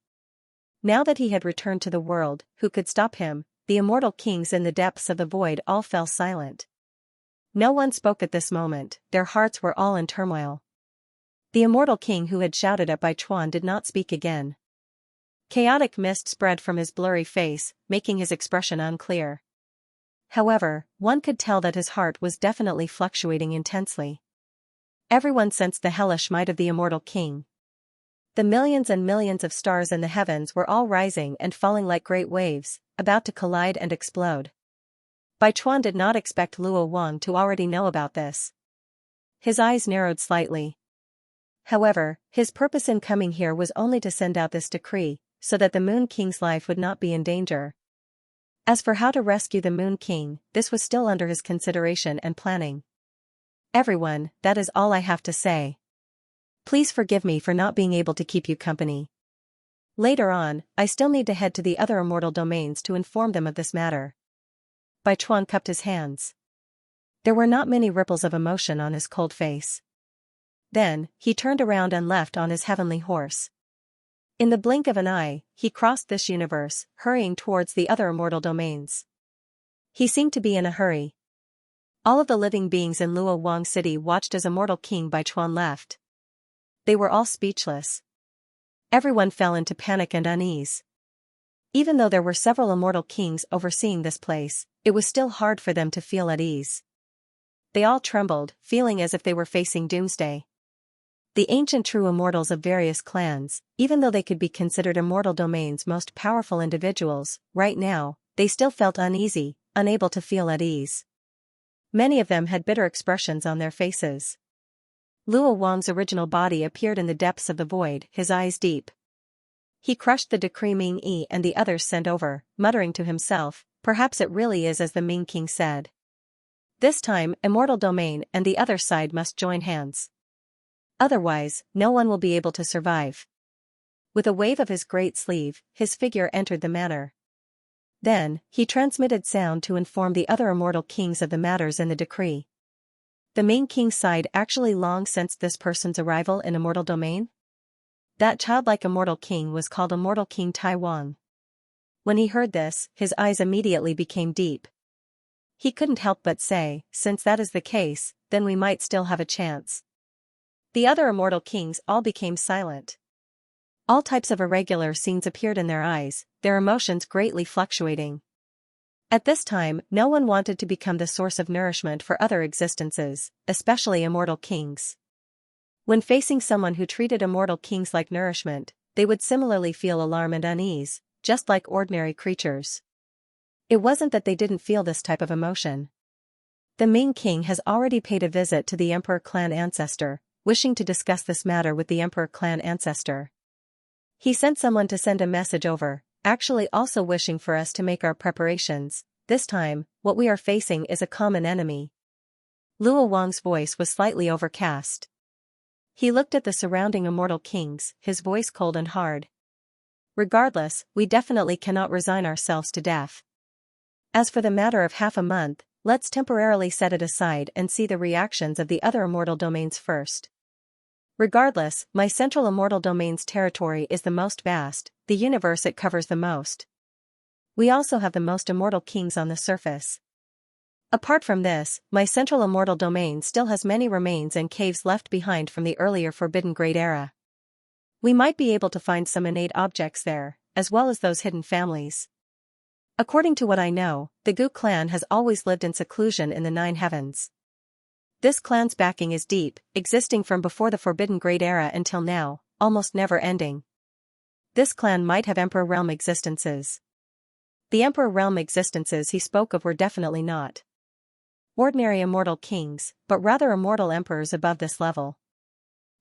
Now that he had returned to the world, who could stop him? The immortal kings in the depths of the void all fell silent. No one spoke at this moment, their hearts were all in turmoil. The immortal king who had shouted at Bai Chuan did not speak again. Chaotic mist spread from his blurry face, making his expression unclear. However, one could tell that his heart was definitely fluctuating intensely. Everyone sensed the hellish might of the immortal king. The millions and millions of stars in the heavens were all rising and falling like great waves, about to collide and explode. Bai Chuan did not expect Luo Wang to already know about this. His eyes narrowed slightly. However, his purpose in coming here was only to send out this decree, so that the Moon King's life would not be in danger. As for how to rescue the Moon King, this was still under his consideration and planning. Everyone, that is all I have to say. Please forgive me for not being able to keep you company. Later on, I still need to head to the other immortal domains to inform them of this matter. Bai Chuan cupped his hands. There were not many ripples of emotion on his cold face. Then, he turned around and left on his heavenly horse. In the blink of an eye, he crossed this universe, hurrying towards the other immortal domains. He seemed to be in a hurry. All of the living beings in Luo Wang City watched as immortal King Bai Chuan left. They were all speechless. Everyone fell into panic and unease. Even though there were several immortal kings overseeing this place, it was still hard for them to feel at ease. They all trembled, feeling as if they were facing doomsday. The ancient true immortals of various clans, even though they could be considered immortal domain's most powerful individuals, right now, they still felt uneasy, unable to feel at ease. Many of them had bitter expressions on their faces. Luo Wang's original body appeared in the depths of the void, his eyes deep. He crushed the decree Ming Yi and the others sent over, muttering to himself, perhaps it really is as the Ming King said. This time, immortal domain and the other side must join hands. Otherwise, no one will be able to survive. With a wave of his great sleeve, his figure entered the manor. Then, he transmitted sound to inform the other immortal kings of the matters in the decree. The Ming King's side actually long sensed this person's arrival in immortal domain? That childlike immortal king was called Immortal King Tai Wang. When he heard this, his eyes immediately became deep. He couldn't help but say, since that is the case, then we might still have a chance. The other immortal kings all became silent. All types of irregular scenes appeared in their eyes, their emotions greatly fluctuating. At this time, no one wanted to become the source of nourishment for other existences, especially immortal kings. When facing someone who treated immortal kings like nourishment, they would similarly feel alarm and unease, just like ordinary creatures. It wasn't that they didn't feel this type of emotion. The Ming king has already paid a visit to the Emperor clan ancestor, wishing to discuss this matter with the Emperor clan ancestor. He sent someone to send a message over, actually also wishing for us to make our preparations. This time, what we are facing is a common enemy. Luo Wang's voice was slightly overcast. He looked at the surrounding immortal kings, his voice cold and hard. Regardless, we definitely cannot resign ourselves to death. As for the matter of half a month, let's temporarily set it aside and see the reactions of the other immortal domains first. Regardless, my central immortal domain's territory is the most vast, the universe it covers the most. We also have the most immortal kings on the surface. Apart from this, my central immortal domain still has many remains and caves left behind from the earlier Forbidden Great Era. We might be able to find some innate objects there, as well as those hidden families. According to what I know, the Gu clan has always lived in seclusion in the Nine Heavens. This clan's backing is deep, existing from before the Forbidden Great Era until now, almost never ending. This clan might have Emperor Realm existences. The Emperor Realm existences he spoke of were definitely not ordinary immortal kings, but rather immortal emperors above this level.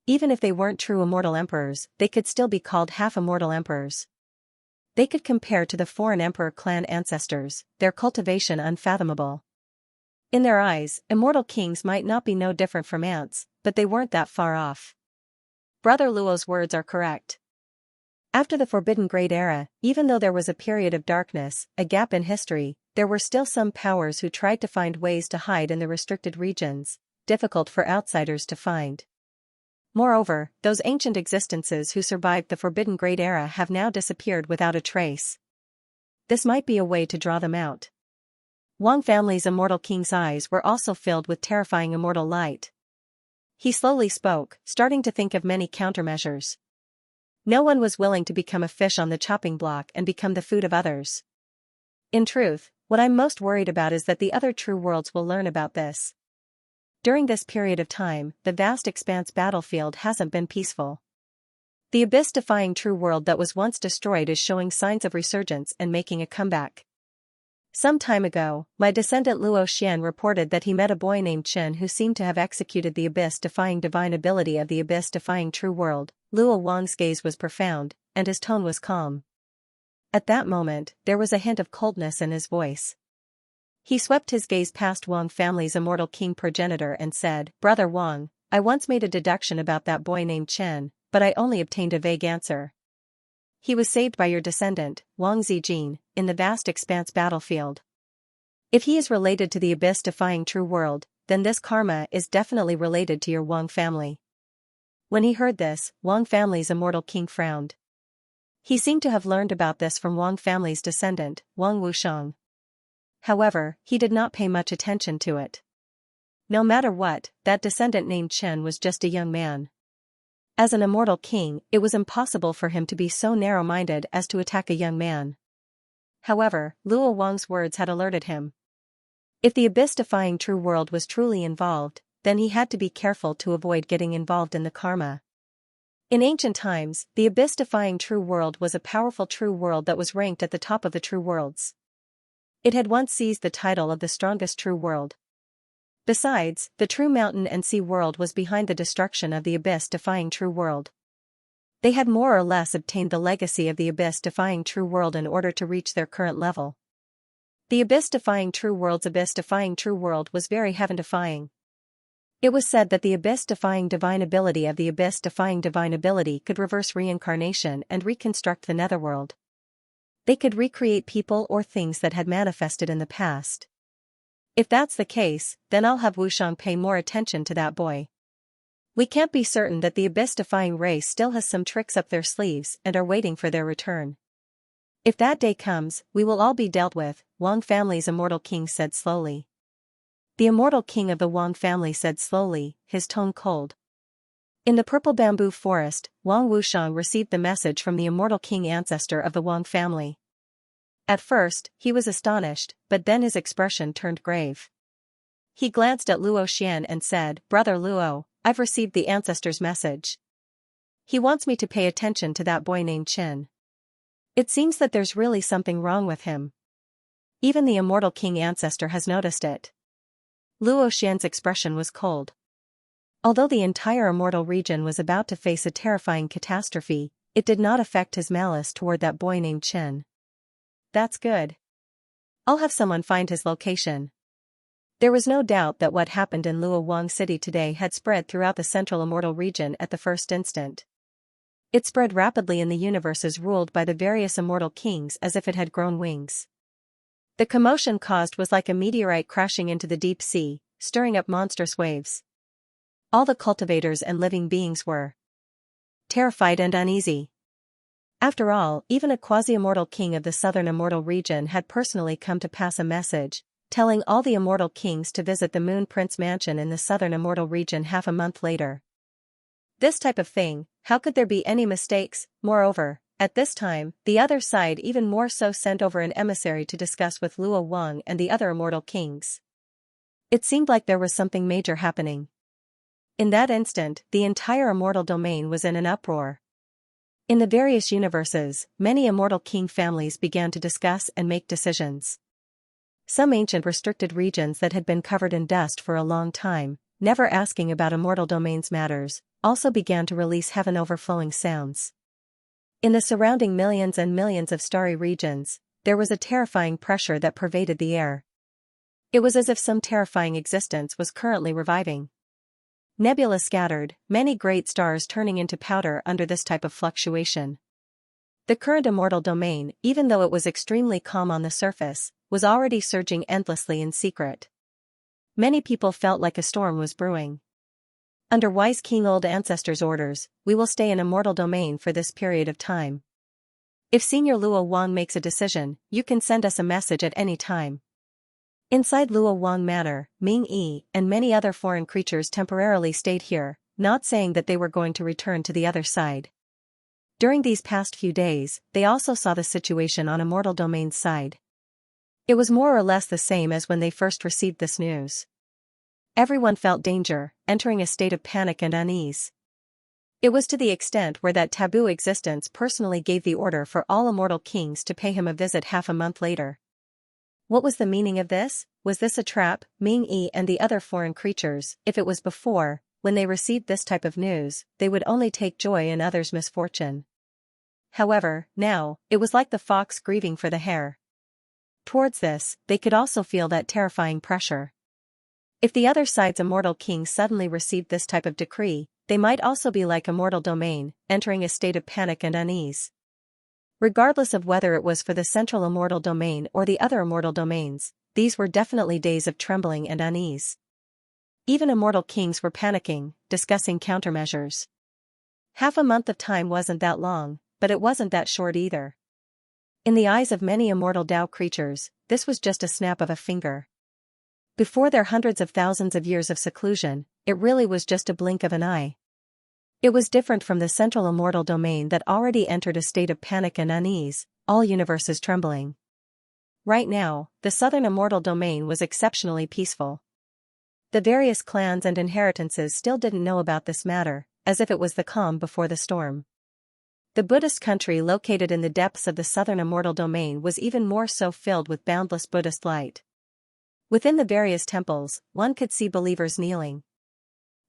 Even if they weren't true immortal emperors, they could still be called half-immortal emperors. They could compare to the foreign emperor clan ancestors, their cultivation unfathomable. In their eyes, immortal kings might not be no different from ants, but they weren't that far off. Brother Luo's words are correct. After the Forbidden Great Era, even though there was a period of darkness, a gap in history, there were still some powers who tried to find ways to hide in the restricted regions, difficult for outsiders to find. Moreover, those ancient existences who survived the Forbidden Great Era have now disappeared without a trace. This might be a way to draw them out. Wang family's immortal king's eyes were also filled with terrifying immortal light. He slowly spoke, starting to think of many countermeasures. No one was willing to become a fish on the chopping block and become the food of others. In truth, what I'm most worried about is that the other true worlds will learn about this. During this period of time, the vast expanse battlefield hasn't been peaceful. The abyss-defying true world that was once destroyed is showing signs of resurgence and making a comeback. Some time ago, my descendant Luo Xian reported that he met a boy named Chen who seemed to have executed the abyss-defying divine ability of the abyss-defying true world. Luo Wang's gaze was profound, and his tone was calm. At that moment, there was a hint of coldness in his voice. He swept his gaze past Wang family's immortal king progenitor and said, "Brother Wang, I once made a deduction about that boy named Chen, but I only obtained a vague answer. He was saved by your descendant, Wang Zijin, in the vast expanse battlefield. If he is related to the abyss-defying true world, then this karma is definitely related to your Wang family." When he heard this, Wang family's immortal king frowned. He seemed to have learned about this from Wang family's descendant, Wang Wushang. However, he did not pay much attention to it. No matter what, that descendant named Chen was just a young man. As an immortal king, it was impossible for him to be so narrow-minded as to attack a young man. However, Luo Wang's words had alerted him. If the abyss-defying true world was truly involved, then he had to be careful to avoid getting involved in the karma. In ancient times, the abyss-defying true world was a powerful true world that was ranked at the top of the true worlds. It had once seized the title of the strongest true world. Besides, the true mountain and sea world was behind the destruction of the abyss-defying true world. They had more or less obtained the legacy of the abyss-defying true world in order to reach their current level. The abyss-defying true world's abyss-defying true world was very heaven-defying. It was said that the abyss-defying divine ability of the abyss-defying divine ability could reverse reincarnation and reconstruct the netherworld. They could recreate people or things that had manifested in the past. If that's the case, then I'll have Wushang pay more attention to that boy. We can't be certain that the abyss-defying race still has some tricks up their sleeves and are waiting for their return. If that day comes, we will all be dealt with, Wang family's immortal king said slowly. The immortal king of the Wang family said slowly, his tone cold. In the purple bamboo forest, Wang Wushang received the message from the immortal king ancestor of the Wang family. At first, he was astonished, but then his expression turned grave. He glanced at Luo Xian and said, "Brother Luo, I've received the ancestor's message. He wants me to pay attention to that boy named Qin. It seems that there's really something wrong with him. Even the immortal king ancestor has noticed it." Luo Xian's expression was cold. Although the entire immortal region was about to face a terrifying catastrophe, it did not affect his malice toward that boy named Qin. "That's good. I'll have someone find his location." There was no doubt that what happened in Luowang City today had spread throughout the central immortal region at the first instant. It spread rapidly in the universes ruled by the various immortal kings as if it had grown wings. The commotion caused was like a meteorite crashing into the deep sea, stirring up monstrous waves. All the cultivators and living beings were terrified and uneasy. After all, even a quasi-immortal king of the southern immortal region had personally come to pass a message, telling all the immortal kings to visit the Moon Prince Mansion in the southern immortal region half a month later. This type of thing, how could there be any mistakes? Moreover, at this time, the other side even more so sent over an emissary to discuss with Luo Wang and the other immortal kings. It seemed like there was something major happening. In that instant, the entire immortal domain was in an uproar. In the various universes, many immortal king families began to discuss and make decisions. Some ancient restricted regions that had been covered in dust for a long time, never asking about immortal domains matters, also began to release heaven overflowing sounds. In the surrounding millions and millions of starry regions, there was a terrifying pressure that pervaded the air. It was as if some terrifying existence was currently reviving. Nebula scattered, many great stars turning into powder under this type of fluctuation. The current immortal domain, even though it was extremely calm on the surface, was already surging endlessly in secret. Many people felt like a storm was brewing. Under wise King Old Ancestor's orders, we will stay in immortal domain for this period of time. If Senior Luo Wang makes a decision, you can send us a message at any time. Inside Luo Wang Manor, Ming Yi and many other foreign creatures temporarily stayed here, not saying that they were going to return to the other side. During these past few days, they also saw the situation on immortal domain's side. It was more or less the same as when they first received this news. Everyone felt danger, entering a state of panic and unease. It was to the extent where that taboo existence personally gave the order for all immortal kings to pay him a visit half a month later. What was the meaning of this? Was this a trap? Ming Yi and the other foreign creatures, if it was before, when they received this type of news, they would only take joy in others' misfortune. However, now, it was like the fox grieving for the hare. Towards this, they could also feel that terrifying pressure. If the other side's immortal king suddenly received this type of decree, they might also be like immortal domain, entering a state of panic and unease. Regardless of whether it was for the central immortal domain or the other immortal domains, these were definitely days of trembling and unease. Even immortal kings were panicking, discussing countermeasures. Half a month of time wasn't that long, but it wasn't that short either. In the eyes of many immortal Tao creatures, this was just a snap of a finger. Before their hundreds of thousands of years of seclusion, it really was just a blink of an eye. It was different from the central immortal domain that already entered a state of panic and unease, all universes trembling. Right now, the southern immortal domain was exceptionally peaceful. The various clans and inheritances still didn't know about this matter, as if it was the calm before the storm. The Buddhist country located in the depths of the southern immortal domain was even more so filled with boundless Buddhist light. Within the various temples, one could see believers kneeling.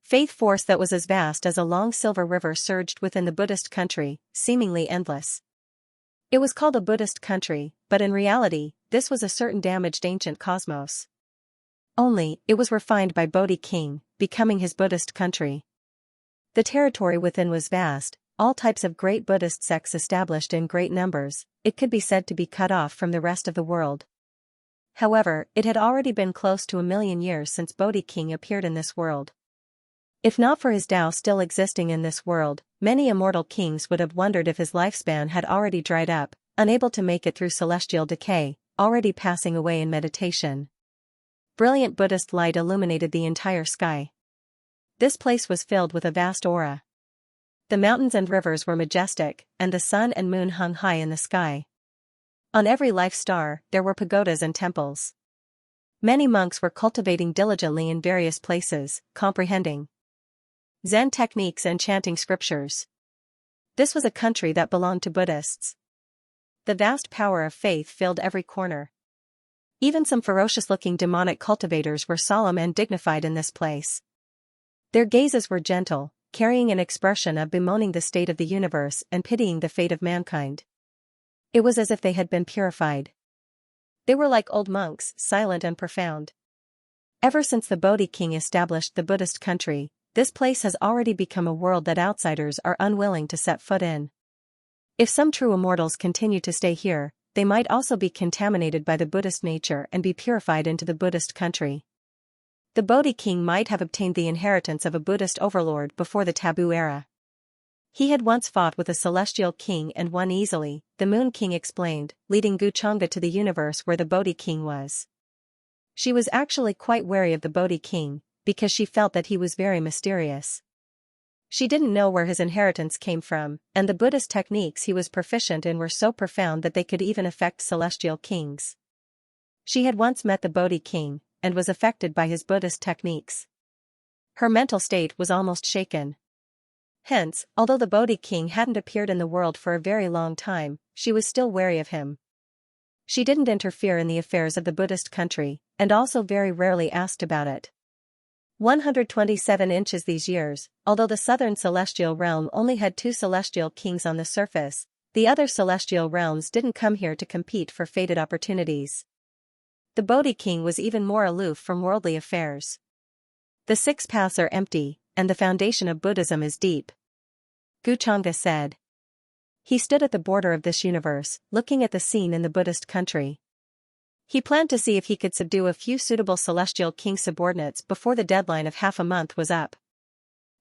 Faith force that was as vast as a long silver river surged within the Buddhist country, seemingly endless. It was called a Buddhist country, but in reality, this was a certain damaged ancient cosmos. Only, it was refined by Bodhi King, becoming his Buddhist country. The territory within was vast, all types of great Buddhist sects established in great numbers, it could be said to be cut off from the rest of the world. However, it had already been close to 1,000,000 years since Bodhi King appeared in this world. If not for his Tao still existing in this world, many immortal kings would have wondered if his lifespan had already dried up, unable to make it through celestial decay, already passing away in meditation. Brilliant Buddhist light illuminated the entire sky. This place was filled with a vast aura. The mountains and rivers were majestic, and the sun and moon hung high in the sky. On every life star, there were pagodas and temples. Many monks were cultivating diligently in various places, comprehending Zen techniques and chanting scriptures. This was a country that belonged to Buddhists. The vast power of faith filled every corner. Even some ferocious-looking demonic cultivators were solemn and dignified in this place. Their gazes were gentle, carrying an expression of bemoaning the state of the universe and pitying the fate of mankind. It was as if they had been purified. They were like old monks, silent and profound. Ever since the Bodhi king established the Buddhist country, this place has already become a world that outsiders are unwilling to set foot in. If some true immortals continue to stay here, they might also be contaminated by the Buddhist nature and be purified into the Buddhist country. The Bodhi king might have obtained the inheritance of a Buddhist overlord before the taboo era. He had once fought with a celestial king and won easily, the Moon King explained, leading Guchanga to the universe where the Bodhi king was. She was actually quite wary of the Bodhi king, because she felt that he was very mysterious. She didn't know where his inheritance came from, and the Buddhist techniques he was proficient in were so profound that they could even affect celestial kings. She had once met the Bodhi king, and was affected by his Buddhist techniques. Her mental state was almost shaken. Hence, although the Bodhi king hadn't appeared in the world for a very long time, she was still wary of him. She didn't interfere in the affairs of the Buddhist country, and also very rarely asked about it. 127 inches these years, although the southern celestial realm only had 2 celestial kings on the surface, the other celestial realms didn't come here to compete for fated opportunities. The Bodhi king was even more aloof from worldly affairs. The 6 paths are empty, and the foundation of Buddhism is deep, Guchanga said. He stood at the border of this universe, looking at the scene in the Buddhist country. He planned to see if he could subdue a few suitable celestial king subordinates before the deadline of half a month was up.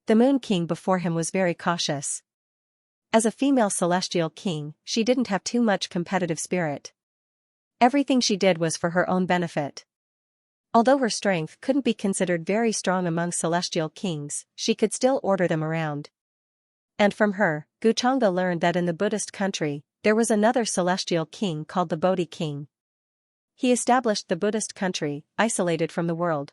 The Moon King before him was very cautious. As a female celestial king, she didn't have too much competitive spirit. Everything she did was for her own benefit. Although her strength couldn't be considered very strong among celestial kings, she could still order them around. And from her, Guchanga learned that in the Buddhist country, there was another celestial king called the Bodhi king. He established the Buddhist country, isolated from the world.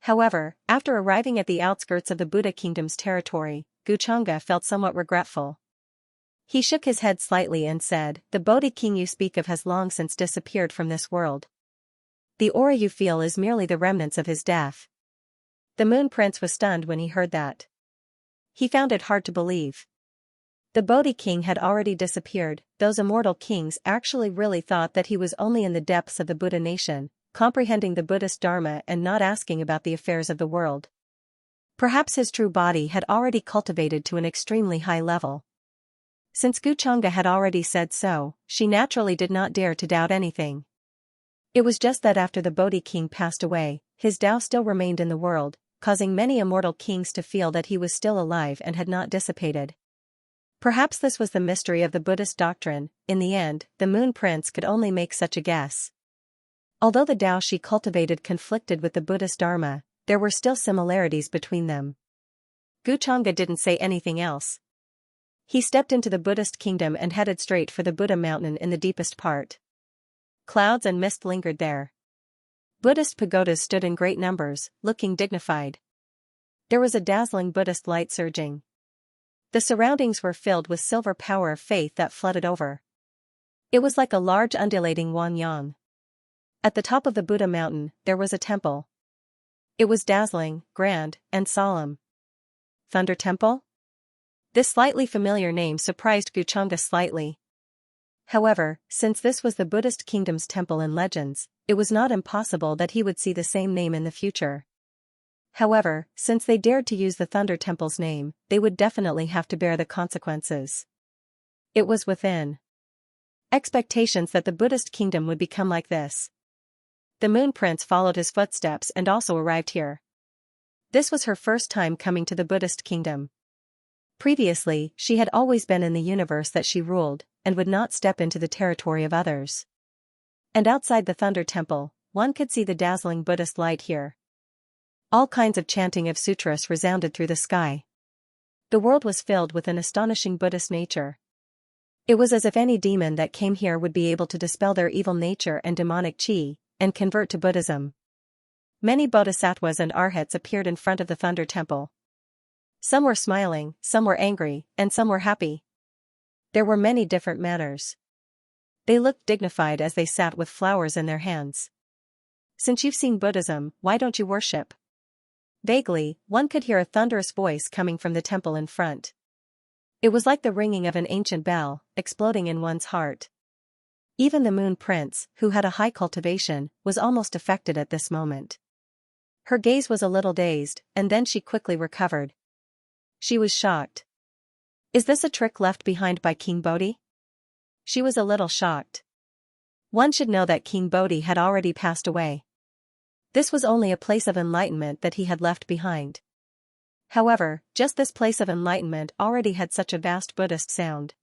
However, after arriving at the outskirts of the Buddha kingdom's territory, Guchanga felt somewhat regretful. He shook his head slightly and said, "The Bodhi king you speak of has long since disappeared from this world. The aura you feel is merely the remnants of his death." The Moon Prince was stunned when he heard that. He found it hard to believe. The Bodhi king had already disappeared. Those immortal kings actually really thought that he was only in the depths of the Buddha nation, comprehending the Buddhist Dharma and not asking about the affairs of the world. Perhaps his true body had already cultivated to an extremely high level. Since Guchanga had already said so, she naturally did not dare to doubt anything. It was just that after the Bodhi king passed away, his Tao still remained in the world, causing many immortal kings to feel that he was still alive and had not dissipated. Perhaps this was the mystery of the Buddhist doctrine. In the end, the Moon Prince could only make such a guess. Although the Tao she cultivated conflicted with the Buddhist Dharma, there were still similarities between them. Guchanga didn't say anything else. He stepped into the Buddhist kingdom and headed straight for the Buddha mountain in the deepest part. Clouds and mist lingered there. Buddhist pagodas stood in great numbers, looking dignified. There was a dazzling Buddhist light surging. The surroundings were filled with silver power of faith that flooded over. It was like a large undulating wanyang. At the top of the Buddha mountain, there was a temple. It was dazzling, grand, and solemn. Thunder Temple? This slightly familiar name surprised Guchanga slightly. However, since this was the Buddhist kingdom's temple in legends, it was not impossible that he would see the same name in the future. However, since they dared to use the Thunder Temple's name, they would definitely have to bear the consequences. It was within expectations that the Buddhist kingdom would become like this. The Moon Prince followed his footsteps and also arrived here. This was her first time coming to the Buddhist kingdom. Previously, she had always been in the universe that she ruled, and would not step into the territory of others. And outside the Thunder Temple, one could see the dazzling Buddhist light here. All kinds of chanting of sutras resounded through the sky. The world was filled with an astonishing Buddhist nature. It was as if any demon that came here would be able to dispel their evil nature and demonic chi, and convert to Buddhism. Many bodhisattvas and arhats appeared in front of the Thunder Temple. Some were smiling, some were angry, and some were happy. There were many different manners. They looked dignified as they sat with flowers in their hands. Since you've seen Buddhism, why don't you worship? Vaguely, one could hear a thunderous voice coming from the temple in front. It was like the ringing of an ancient bell, exploding in one's heart. Even the Moon Prince, who had a high cultivation, was almost affected at this moment. Her gaze was a little dazed, and then she quickly recovered. She was shocked. Is this a trick left behind by King Bodhi? She was a little shocked. One should know that King Bodhi had already passed away. This was only a place of enlightenment that he had left behind. However, just this place of enlightenment already had such a vast Buddhist sound.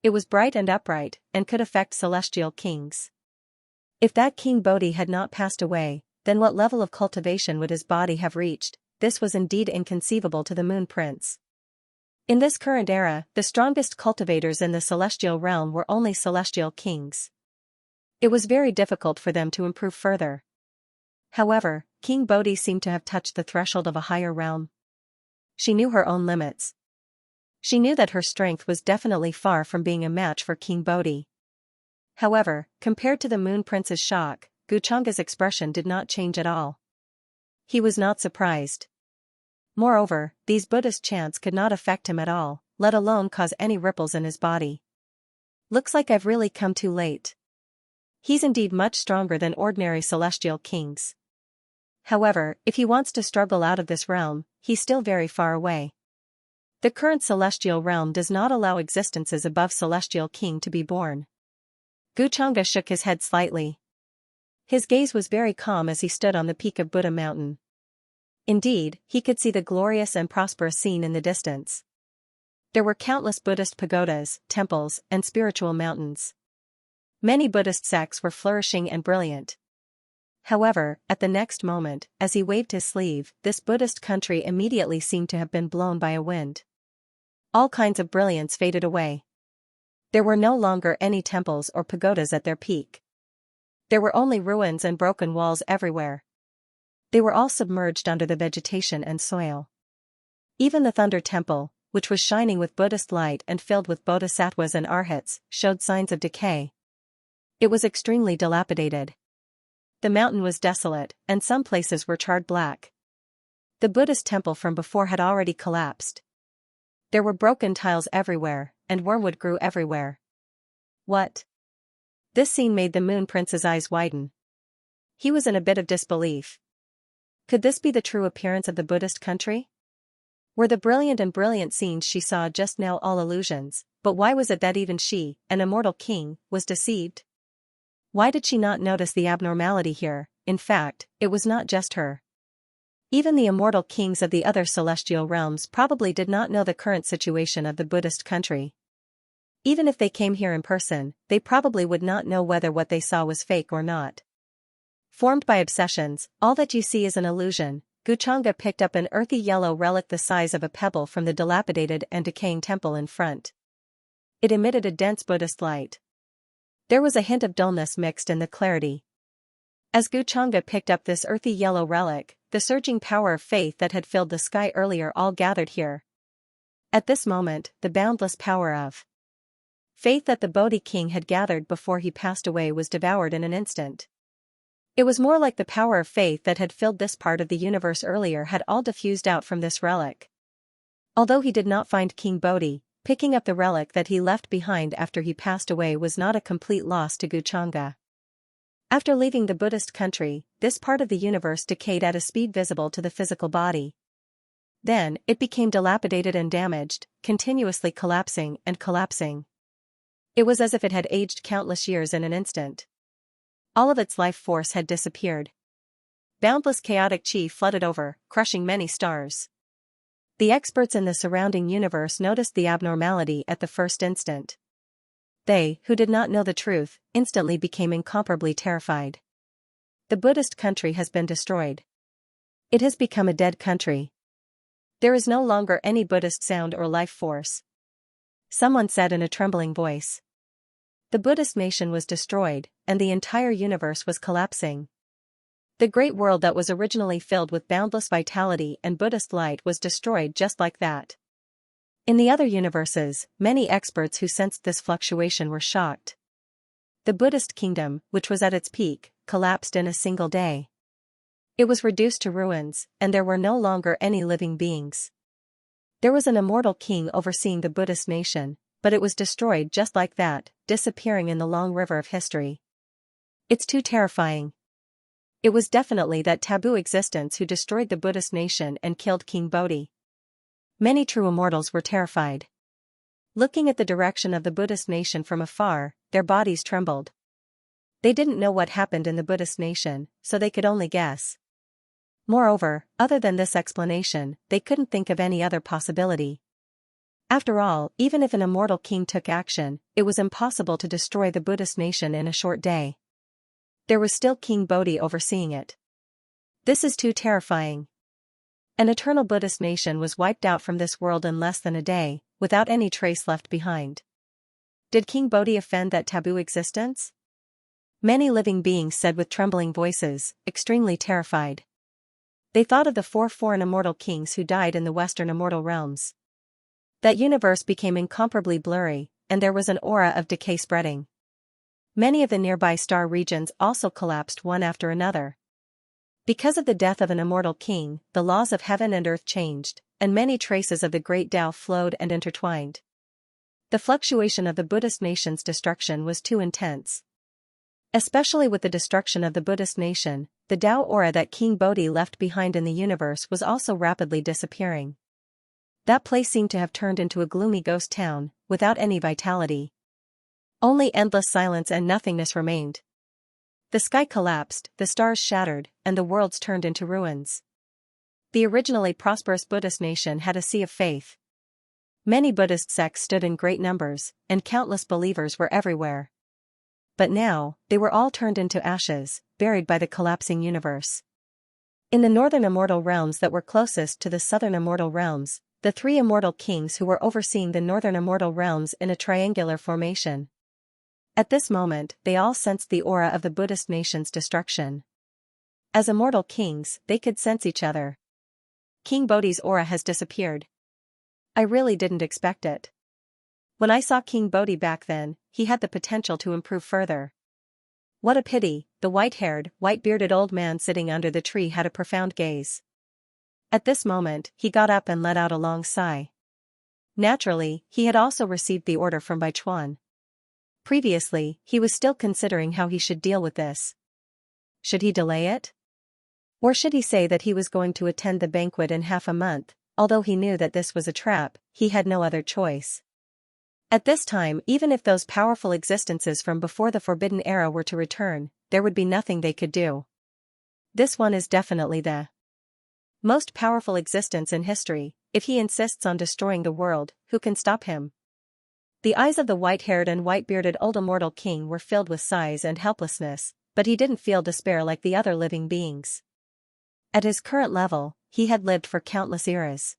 It was bright and upright, and could affect celestial kings. If that King Bodhi had not passed away, then what level of cultivation would his body have reached? This was indeed inconceivable to the Moon Prince. In this current era, the strongest cultivators in the celestial realm were only celestial kings. It was very difficult for them to improve further. However, King Bodhi seemed to have touched the threshold of a higher realm. She knew her own limits. She knew that her strength was definitely far from being a match for King Bodhi. However, compared to the Moon Prince's shock, Guchanga's expression did not change at all. He was not surprised. Moreover, these Buddhist chants could not affect him at all, let alone cause any ripples in his body. Looks like I've really come too late. He's indeed much stronger than ordinary celestial kings. However, if he wants to struggle out of this realm, he's still very far away. The current celestial realm does not allow existences above celestial king to be born. Guchanga shook his head slightly. His gaze was very calm as he stood on the peak of Buddha Mountain. Indeed, he could see the glorious and prosperous scene in the distance. There were countless Buddhist pagodas, temples, and spiritual mountains. Many Buddhist sects were flourishing and brilliant. However, at the next moment, as he waved his sleeve, this Buddhist country immediately seemed to have been blown by a wind. All kinds of brilliance faded away. There were no longer any temples or pagodas at their peak. There were only ruins and broken walls everywhere. They were all submerged under the vegetation and soil. Even the Thunder Temple, which was shining with Buddhist light and filled with bodhisattvas and arhats, showed signs of decay. It was extremely dilapidated. The mountain was desolate, and some places were charred black. The Buddhist temple from before had already collapsed. There were broken tiles everywhere, and wormwood grew everywhere. What? This scene made the Moon Prince's eyes widen. He was in a bit of disbelief. Could this be the true appearance of the Buddhist country? Were the brilliant scenes she saw just now all illusions, but why was it that even she, an immortal king, was deceived? Why did she not notice the abnormality here? In fact, it was not just her. Even the immortal kings of the other celestial realms probably did not know the current situation of the Buddhist country. Even if they came here in person, they probably would not know whether what they saw was fake or not. Formed by obsessions, all that you see is an illusion. Guchanga picked up an earthy yellow relic the size of a pebble from the dilapidated and decaying temple in front. It emitted a dense Buddhist light. There was a hint of dullness mixed in the clarity. As Guchanga picked up this earthy yellow relic, the surging power of faith that had filled the sky earlier all gathered here. At this moment, the boundless power of faith that the Bodhi king had gathered before he passed away was devoured in an instant. It was more like the power of faith that had filled this part of the universe earlier had all diffused out from this relic. Although he did not find King Bodhi, picking up the relic that he left behind after he passed away was not a complete loss to Guchanga. After leaving the Buddhist country, this part of the universe decayed at a speed visible to the physical body. Then, it became dilapidated and damaged, continuously collapsing and collapsing. It was as if it had aged countless years in an instant. All of its life force had disappeared. Boundless chaotic chi flooded over, crushing many stars. The experts in the surrounding universe noticed the abnormality at the first instant. They, who did not know the truth, instantly became incomparably terrified. The Buddhist country has been destroyed. It has become a dead country. There is no longer any Buddhist sound or life force. Someone said in a trembling voice. The Buddhist nation was destroyed, and the entire universe was collapsing. The great world that was originally filled with boundless vitality and Buddhist light was destroyed just like that. In the other universes, many experts who sensed this fluctuation were shocked. The Buddhist kingdom, which was at its peak, collapsed in a single day. It was reduced to ruins, and there were no longer any living beings. There was an immortal king overseeing the Buddhist nation, but it was destroyed just like that, disappearing in the long river of history. It's too terrifying. It was definitely that taboo existence who destroyed the Buddhist nation and killed King Bodhi. Many true immortals were terrified. Looking at the direction of the Buddhist nation from afar, their bodies trembled. They didn't know what happened in the Buddhist nation, so they could only guess. Moreover, other than this explanation, they couldn't think of any other possibility. After all, even if an immortal king took action, it was impossible to destroy the Buddhist nation in a short day. There was still King Bodhi overseeing it. This is too terrifying. An eternal Buddhist nation was wiped out from this world in less than a day, without any trace left behind. Did King Bodhi offend that taboo existence? Many living beings said with trembling voices, extremely terrified. They thought of the 4 foreign immortal kings who died in the Western immortal realms. That universe became incomparably blurry, and there was an aura of decay spreading. Many of the nearby star regions also collapsed one after another. Because of the death of an immortal king, the laws of heaven and earth changed, and many traces of the great Tao flowed and intertwined. The fluctuation of the Buddhist nation's destruction was too intense. Especially with the destruction of the Buddhist nation, the Tao aura that King Bodhi left behind in the universe was also rapidly disappearing. That place seemed to have turned into a gloomy ghost town, without any vitality. Only endless silence and nothingness remained. The sky collapsed, the stars shattered, and the worlds turned into ruins. The originally prosperous Buddhist nation had a sea of faith. Many Buddhist sects stood in great numbers, and countless believers were everywhere. But now, they were all turned into ashes, buried by the collapsing universe. In the northern immortal realms that were closest to the southern immortal realms, the 3 immortal kings who were overseeing the northern immortal realms in a triangular formation. At this moment, they all sensed the aura of the Buddhist nation's destruction. As immortal kings, they could sense each other. King Bodhi's aura has disappeared. I really didn't expect it. When I saw King Bodhi back then, he had the potential to improve further. What a pity, the white-haired, white-bearded old man sitting under the tree had a profound gaze. At this moment, he got up and let out a long sigh. Naturally, he had also received the order from Baichuan. Previously, he was still considering how he should deal with this. Should he delay it? Or should he say that he was going to attend the banquet in half a month? Although he knew that this was a trap, he had no other choice. At this time, even if those powerful existences from before the Forbidden Era were to return, there would be nothing they could do. This one is definitely the most powerful existence in history. If he insists on destroying the world, who can stop him? The eyes of the white-haired and white-bearded old immortal king were filled with sighs and helplessness, but he didn't feel despair like the other living beings. At his current level, he had lived for countless eras.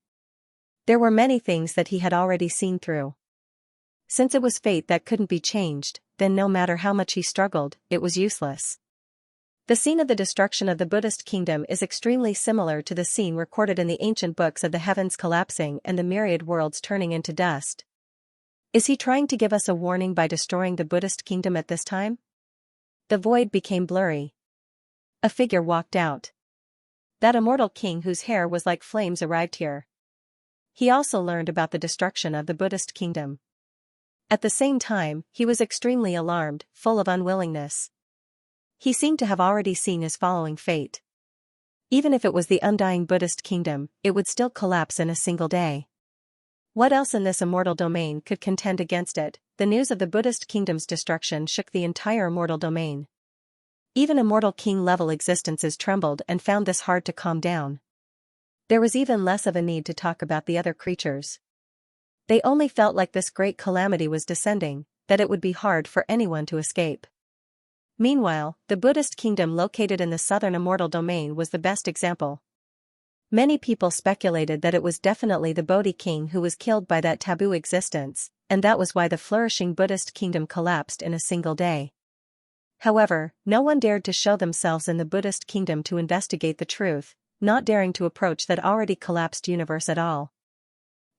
There were many things that he had already seen through. Since it was fate that couldn't be changed, then no matter how much he struggled, it was useless. The scene of the destruction of the Buddhist kingdom is extremely similar to the scene recorded in the ancient books of the heavens collapsing and the myriad worlds turning into dust. Is he trying to give us a warning by destroying the Buddhist kingdom at this time? The void became blurry. A figure walked out. That immortal king whose hair was like flames arrived here. He also learned about the destruction of the Buddhist kingdom. At the same time, he was extremely alarmed, full of unwillingness. He seemed to have already seen his following fate. Even if it was the undying Buddhist kingdom, it would still collapse in a single day. What else in this immortal domain could contend against it? The news of the Buddhist kingdom's destruction shook the entire immortal domain. Even immortal king-level existences trembled and found this hard to calm down. There was even less of a need to talk about the other creatures. They only felt like this great calamity was descending, that it would be hard for anyone to escape. Meanwhile, the Buddhist kingdom located in the southern immortal domain was the best example. Many people speculated that it was definitely the Bodhi king who was killed by that taboo existence, and that was why the flourishing Buddhist kingdom collapsed in a single day. However, no one dared to show themselves in the Buddhist kingdom to investigate the truth, not daring to approach that already collapsed universe at all.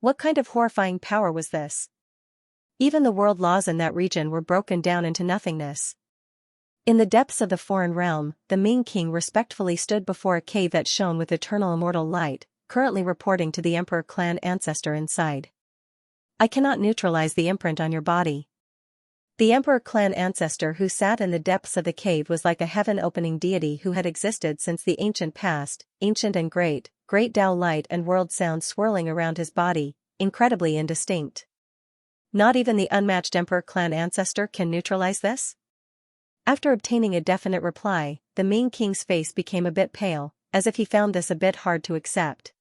What kind of horrifying power was this? Even the world laws in that region were broken down into nothingness. In the depths of the foreign realm, the Ming king respectfully stood before a cave that shone with eternal immortal light, currently reporting to the Emperor clan ancestor inside. I cannot neutralize the imprint on your body. The Emperor clan ancestor who sat in the depths of the cave was like a heaven-opening deity who had existed since the ancient past, ancient and great Tao light and world sound swirling around his body, incredibly indistinct. Not even the unmatched Emperor clan ancestor can neutralize this? After obtaining a definite reply, the Ming king's face became a bit pale, as if he found this a bit hard to accept.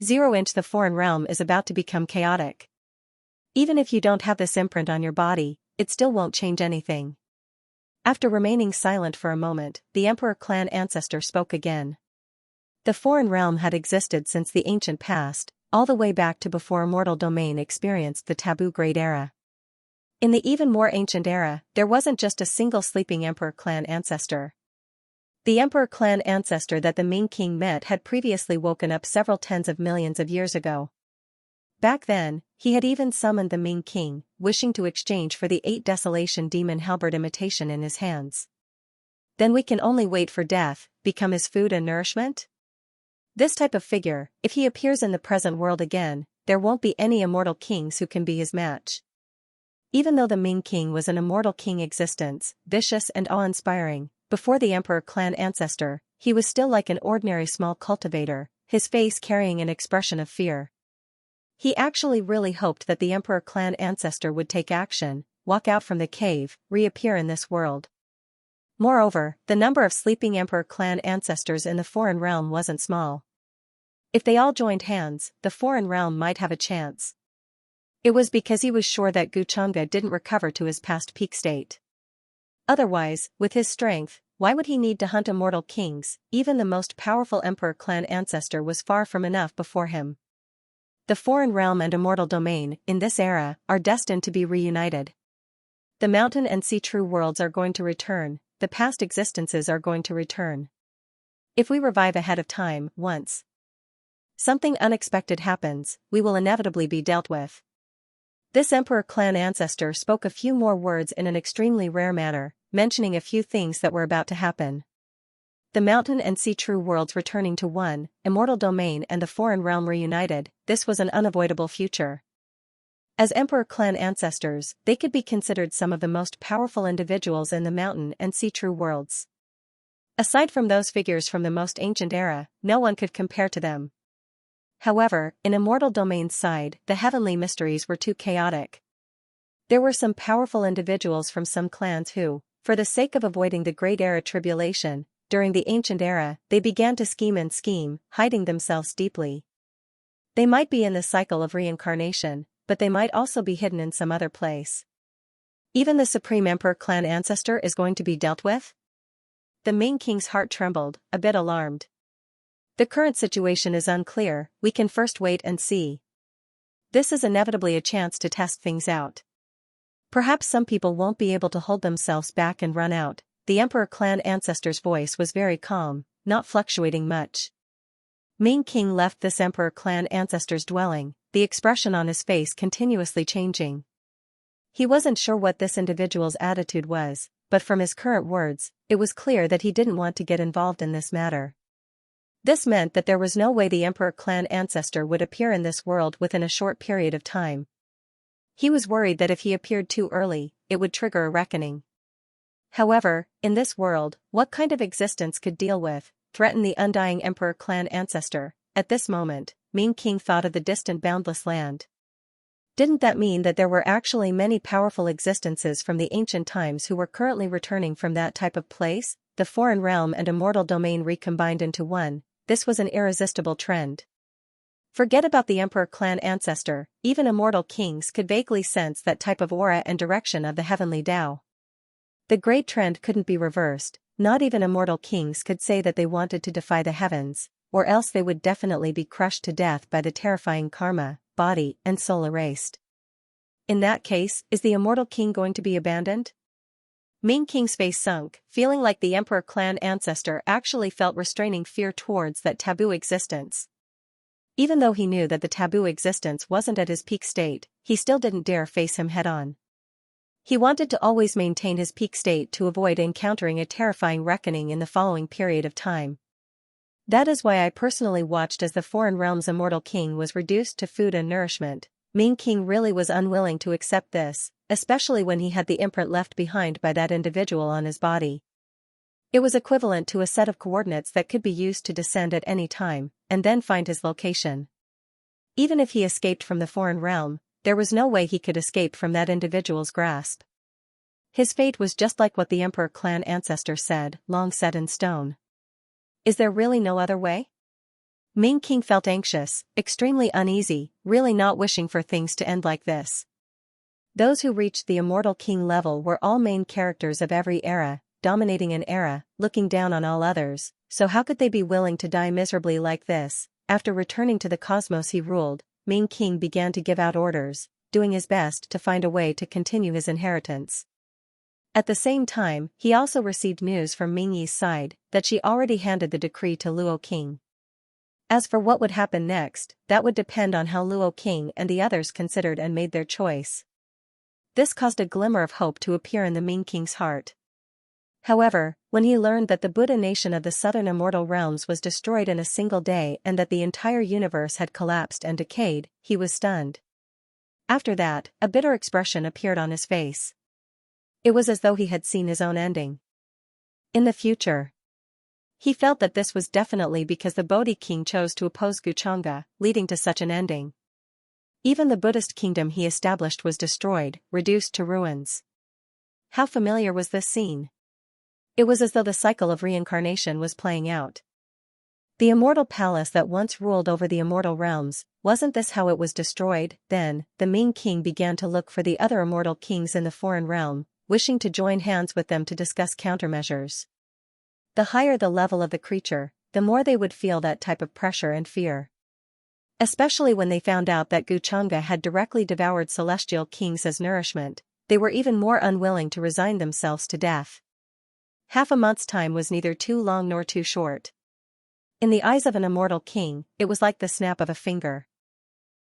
0-inch The foreign realm is about to become chaotic. Even if you don't have this imprint on your body, it still won't change anything. After remaining silent for a moment, the Emperor clan ancestor spoke again. The foreign realm had existed since the ancient past, all the way back to before immortal domain experienced the taboo Great Era. In the even more ancient era, there wasn't just a single sleeping Emperor clan ancestor. The Emperor clan ancestor that the Ming king met had previously woken up several tens of millions of years ago. Back then, he had even summoned the Ming king, wishing to exchange for the 8 Desolation demon halberd imitation in his hands. Then we can only wait for death, become his food and nourishment? This type of figure, if he appears in the present world again, there won't be any immortal kings who can be his match. Even though the Ming king was an immortal king existence, vicious and awe-inspiring, before the Emperor clan ancestor, he was still like an ordinary small cultivator, his face carrying an expression of fear. He actually really hoped that the Emperor clan ancestor would take action, walk out from the cave, reappear in this world. Moreover, the number of sleeping Emperor clan ancestors in the foreign realm wasn't small. If they all joined hands, the foreign realm might have a chance. It was because he was sure that Xianxia didn't recover to his past peak state. Otherwise, with his strength, why would he need to hunt immortal kings? Even the most powerful Emperor clan ancestor was far from enough before him. The foreign realm and immortal domain, in this era, are destined to be reunited. The mountain and sea true worlds are going to return, the past existences are going to return. If we revive ahead of time, once something unexpected happens, we will inevitably be dealt with. This Emperor clan ancestor spoke a few more words in an extremely rare manner, mentioning a few things that were about to happen. The mountain and sea true worlds returning to one, immortal domain and the foreign realm reunited, this was an unavoidable future. As Emperor clan ancestors, they could be considered some of the most powerful individuals in the mountain and sea true worlds. Aside from those figures from the most ancient era, no one could compare to them. However, in immortal domain's side, the heavenly mysteries were too chaotic. There were some powerful individuals from some clans who, for the sake of avoiding the Great Era tribulation, during the ancient era, they began to scheme, hiding themselves deeply. They might be in the cycle of reincarnation, but they might also be hidden in some other place. Even the Supreme Emperor clan ancestor is going to be dealt with? The Ming king's heart trembled, a bit alarmed. The current situation is unclear, we can first wait and see. This is inevitably a chance to test things out. Perhaps some people won't be able to hold themselves back and run out. The Emperor clan ancestor's voice was very calm, not fluctuating much. Ming king left this Emperor clan ancestor's dwelling, the expression on his face continuously changing. He wasn't sure what this individual's attitude was, but from his current words, it was clear that he didn't want to get involved in this matter. This meant that there was no way the Emperor clan ancestor would appear in this world within a short period of time. He was worried that if he appeared too early, it would trigger a reckoning. However, in this world, what kind of existence could deal with, threaten the undying Emperor clan ancestor? At this moment, Ming king thought of the distant boundless land. Didn't that mean that there were actually many powerful existences from the ancient times who were currently returning from that type of place, the foreign realm and immortal domain recombined into one? This was an irresistible trend. Forget about the emperor clan ancestor, even immortal kings could vaguely sense that type of aura and direction of the heavenly Tao. The great trend couldn't be reversed, not even immortal kings could say that they wanted to defy the heavens, or else they would definitely be crushed to death by the terrifying karma, body and soul erased. In that case, is the immortal king going to be abandoned? Ming King's face sunk, feeling like the emperor clan ancestor actually felt restraining fear towards that taboo existence. Even though he knew that the taboo existence wasn't at his peak state, he still didn't dare face him head-on. He wanted to always maintain his peak state to avoid encountering a terrifying reckoning in the following period of time. That is why I personally watched as the foreign realm's immortal king was reduced to food and nourishment. Ming King really was unwilling to accept this, especially when he had the imprint left behind by that individual on his body. It was equivalent to a set of coordinates that could be used to descend at any time, and then find his location. Even if he escaped from the foreign realm, there was no way he could escape from that individual's grasp. His fate was just like what the emperor clan ancestor said, long set in stone. Is there really no other way? Ming King felt anxious, extremely uneasy, really not wishing for things to end like this. Those who reached the immortal king level were all main characters of every era, dominating an era, looking down on all others, so how could they be willing to die miserably like this? After returning to the cosmos he ruled, Ming King began to give out orders, doing his best to find a way to continue his inheritance. At the same time, he also received news from Ming Yi's side, that she already handed the decree to Luo King. As for what would happen next, that would depend on how Luo King and the others considered and made their choice. This caused a glimmer of hope to appear in the Ming King's heart. However, when he learned that the Buddha nation of the southern immortal realms was destroyed in a single day and that the entire universe had collapsed and decayed, he was stunned. After that, a bitter expression appeared on his face. It was as though he had seen his own ending. In the future. He felt that this was definitely because the Bodhi king chose to oppose Guchanga, leading to such an ending. Even the Buddhist kingdom he established was destroyed, reduced to ruins. How familiar was this scene? It was as though the cycle of reincarnation was playing out. The immortal palace that once ruled over the immortal realms, wasn't this how it was destroyed? Then, the Ming king began to look for the other immortal kings in the foreign realm, wishing to join hands with them to discuss countermeasures. The higher the level of the creature, the more they would feel that type of pressure and fear. Especially when they found out that Guchanga had directly devoured celestial kings as nourishment, they were even more unwilling to resign themselves to death. Half a month's time was neither too long nor too short. In the eyes of an immortal king, it was like the snap of a finger.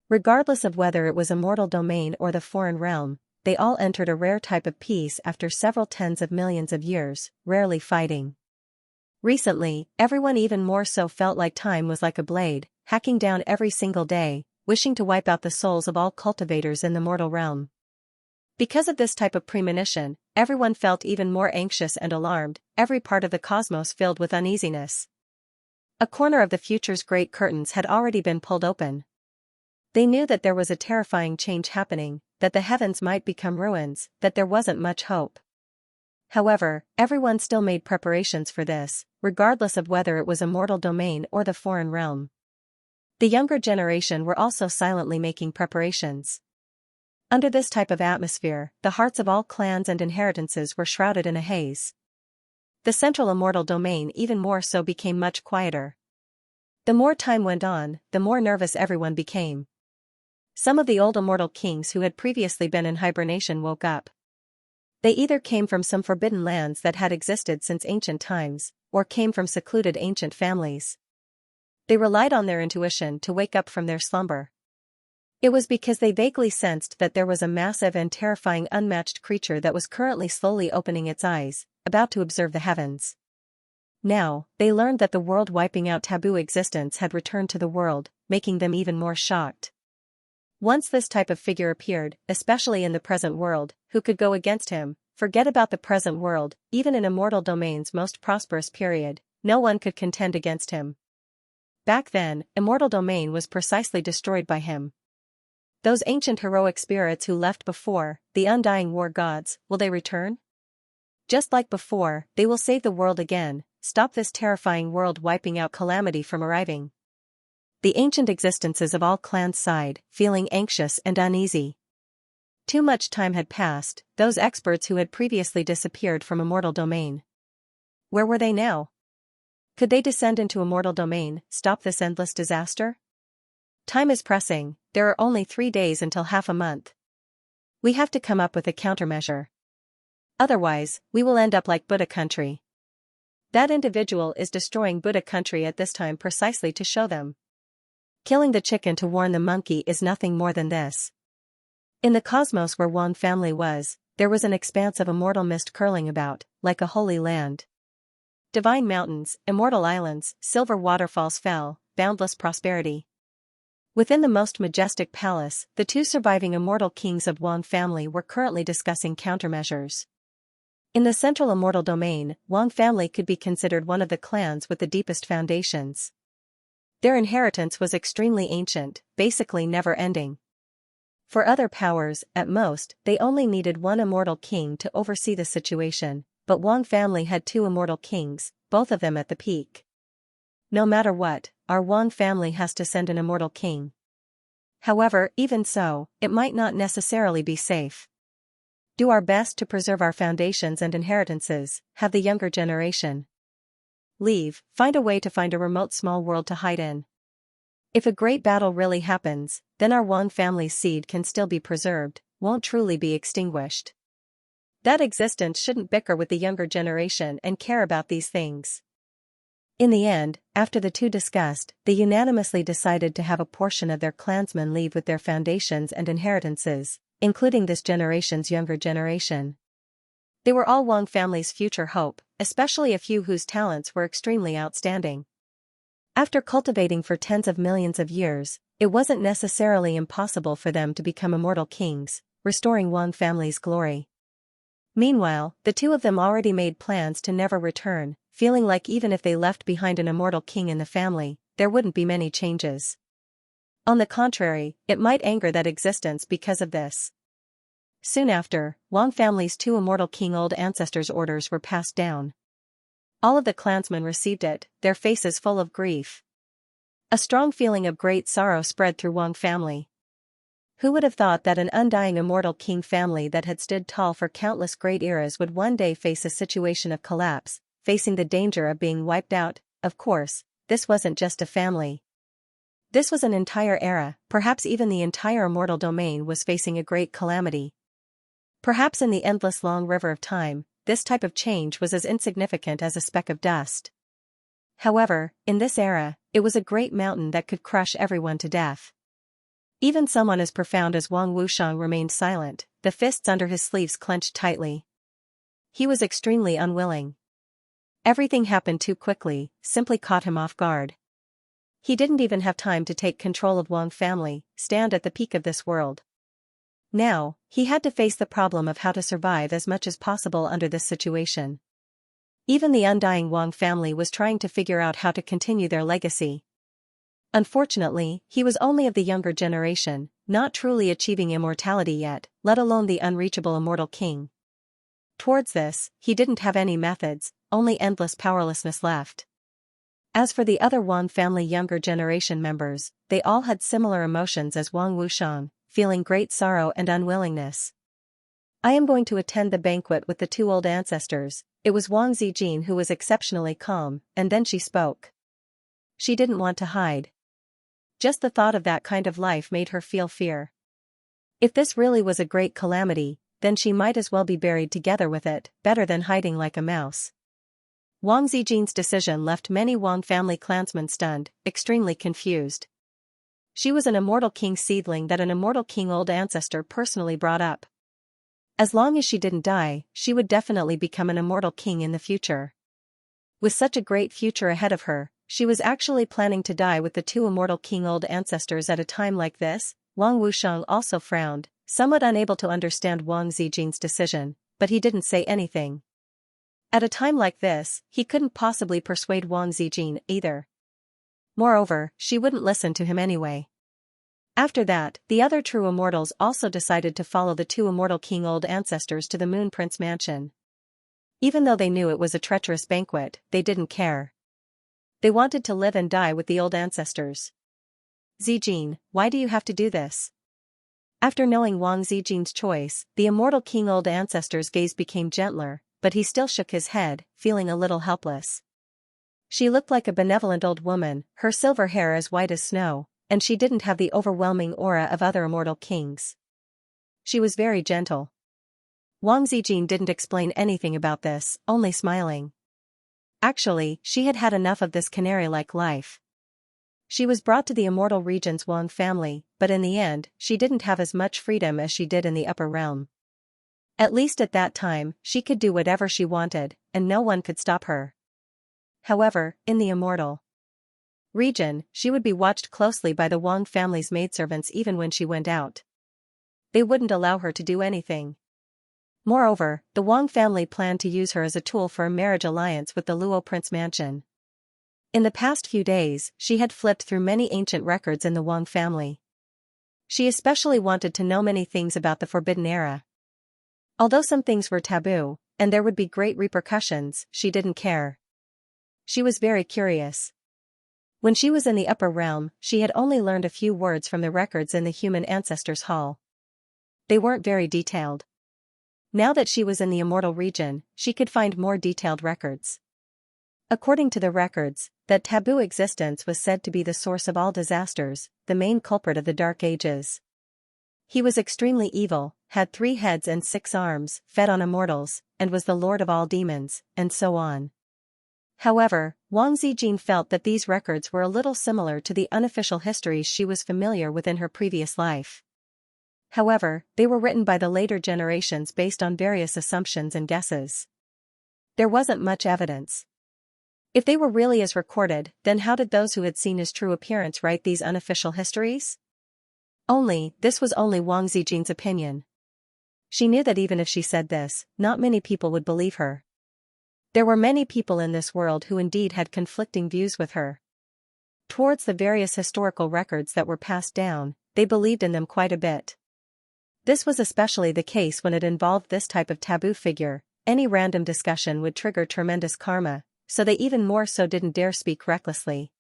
Regardless of whether it was immortal domain or the foreign realm, they all entered a rare type of peace after several tens of millions of years, rarely fighting. Recently, everyone even more so felt like time was like a blade, hacking down every single day, wishing to wipe out the souls of all cultivators in the mortal realm. Because of this type of premonition, everyone felt even more anxious and alarmed, every part of the cosmos filled with uneasiness. A corner of the future's great curtains had already been pulled open. They knew that there was a terrifying change happening, that the heavens might become ruins, that there wasn't much hope. However, everyone still made preparations for this, regardless of whether it was immortal domain or the foreign realm. The younger generation were also silently making preparations. Under this type of atmosphere, the hearts of all clans and inheritances were shrouded in a haze. The central immortal domain even more so became much quieter. The more time went on, the more nervous everyone became. Some of the old immortal kings who had previously been in hibernation woke up. They either came from some forbidden lands that had existed since ancient times, or came from secluded ancient families. They relied on their intuition to wake up from their slumber. It was because they vaguely sensed that there was a massive and terrifying unmatched creature that was currently slowly opening its eyes, about to observe the heavens. Now, they learned that the world wiping out taboo existence had returned to the world, making them even more shocked. Once this type of figure appeared, especially in the present world, who could go against him? Forget about the present world, even in immortal domain's most prosperous period, no one could contend against him. Back then, immortal domain was precisely destroyed by him. Those ancient heroic spirits who left before, the undying war gods, will they return? Just like before, they will save the world again, stop this terrifying world wiping out calamity from arriving. The ancient existences of all clans sighed, feeling anxious and uneasy. Too much time had passed, those experts who had previously disappeared from immortal domain. Where were they now? Could they descend into immortal domain, stop this endless disaster? Time is pressing, there are only 3 days until half a month. We have to come up with a countermeasure. Otherwise, we will end up like Buddha country. That individual is destroying Buddha country at this time precisely to show them. Killing the chicken to warn the monkey is nothing more than this. In the cosmos where Wang family was, there was an expanse of immortal mist curling about, like a holy land. Divine mountains, immortal islands, silver waterfalls fell, boundless prosperity. Within the most majestic palace, the 2 surviving immortal kings of Wang family were currently discussing countermeasures. In the central immortal domain, Wang family could be considered one of the clans with the deepest foundations. Their inheritance was extremely ancient, basically never-ending. For other powers, at most, they only needed 1 immortal king to oversee the situation, but Wang family had 2 immortal kings, both of them at the peak. No matter what, our Wang family has to send an immortal king. However, even so, it might not necessarily be safe. Do our best to preserve our foundations and inheritances, have the younger generation. Leave, find a way to find a remote small world to hide in. If a great battle really happens, then our Wang family's seed can still be preserved, won't truly be extinguished. That existence shouldn't bicker with the younger generation and care about these things. In the end, after the 2 discussed, they unanimously decided to have a portion of their clansmen leave with their foundations and inheritances, including this generation's younger generation. They were all Wang family's future hope, especially a few whose talents were extremely outstanding. After cultivating for tens of millions of years, it wasn't necessarily impossible for them to become immortal kings, restoring Wang family's glory. Meanwhile, the 2 of them already made plans to never return, feeling like even if they left behind an immortal king in the family, there wouldn't be many changes. On the contrary, it might anger that existence because of this. Soon after, Wang family's 2 immortal king old ancestors' orders were passed down. All of the clansmen received it, their faces full of grief. A strong feeling of great sorrow spread through Wang family. Who would have thought that an undying immortal king family that had stood tall for countless great eras would one day face a situation of collapse, facing the danger of being wiped out? Of course, this wasn't just a family. This was an entire era, perhaps even the entire immortal domain was facing a great calamity. Perhaps in the endless long river of time, this type of change was as insignificant as a speck of dust. However, in this era, it was a great mountain that could crush everyone to death. Even someone as profound as Wang Wushang remained silent, the fists under his sleeves clenched tightly. He was extremely unwilling. Everything happened too quickly, simply caught him off guard. He didn't even have time to take control of Wang family, stand at the peak of this world. Now, he had to face the problem of how to survive as much as possible under this situation. Even the undying Wang family was trying to figure out how to continue their legacy. Unfortunately, he was only of the younger generation, not truly achieving immortality yet, let alone the unreachable immortal king. Towards this, he didn't have any methods, only endless powerlessness left. As for the other Wang family younger generation members, they all had similar emotions as Wang Wushang, feeling great sorrow and unwillingness. I am going to attend the banquet with the 2 old ancestors. It was Wang Zijin who was exceptionally calm, and then she spoke. She didn't want to hide. Just the thought of that kind of life made her feel fear. If this really was a great calamity, then she might as well be buried together with it, better than hiding like a mouse. Wang Zijin's decision left many Wang family clansmen stunned, extremely confused. She was an immortal king seedling that an immortal king old ancestor personally brought up. As long as she didn't die, she would definitely become an immortal king in the future. With such a great future ahead of her, she was actually planning to die with the 2 immortal king old ancestors at a time like this. Wang Wushang also frowned, somewhat unable to understand Wang Zijin's decision, but he didn't say anything. At a time like this, he couldn't possibly persuade Wang Zijin either. Moreover, she wouldn't listen to him anyway. After that, the other true immortals also decided to follow the two immortal king old ancestors to the Moon Prince mansion. Even though they knew it was a treacherous banquet, they didn't care. They wanted to live and die with the old ancestors. Zijin, why do you have to do this? After knowing Wang Zijin's choice, the immortal king old ancestor's gaze became gentler, but he still shook his head, feeling a little helpless. She looked like a benevolent old woman, her silver hair as white as snow, and she didn't have the overwhelming aura of other immortal kings. She was very gentle. Wang Zijin didn't explain anything about this, only smiling. Actually, she had had enough of this canary-like life. She was brought to the immortal region's Wang family, but in the end, she didn't have as much freedom as she did in the upper realm. At least at that time, she could do whatever she wanted, and no one could stop her. However, in the immortal region, she would be watched closely by the Wang family's maidservants even when she went out. They wouldn't allow her to do anything. Moreover, the Wang family planned to use her as a tool for a marriage alliance with the Luo Prince mansion. In the past few days, she had flipped through many ancient records in the Wang family. She especially wanted to know many things about the Forbidden Era. Although some things were taboo, and there would be great repercussions, she didn't care. She was very curious. When she was in the upper realm, she had only learned a few words from the records in the human ancestors' hall. They weren't very detailed. Now that she was in the immortal region, she could find more detailed records. According to the records, that taboo existence was said to be the source of all disasters, the main culprit of the Dark Ages. He was extremely evil, had 3 heads and 6 arms, fed on immortals, and was the lord of all demons, and so on. However, Wang Zijin felt that these records were a little similar to the unofficial histories she was familiar with in her previous life. However, they were written by the later generations based on various assumptions and guesses. There wasn't much evidence. If they were really as recorded, then how did those who had seen his true appearance write these unofficial histories? This was only Wang Zijin's opinion. She knew that even if she said this, not many people would believe her. There were many people in this world who indeed had conflicting views with her. Towards the various historical records that were passed down, they believed in them quite a bit. This was especially the case when it involved this type of taboo figure. Any random discussion would trigger tremendous karma, so they even more so didn't dare speak recklessly.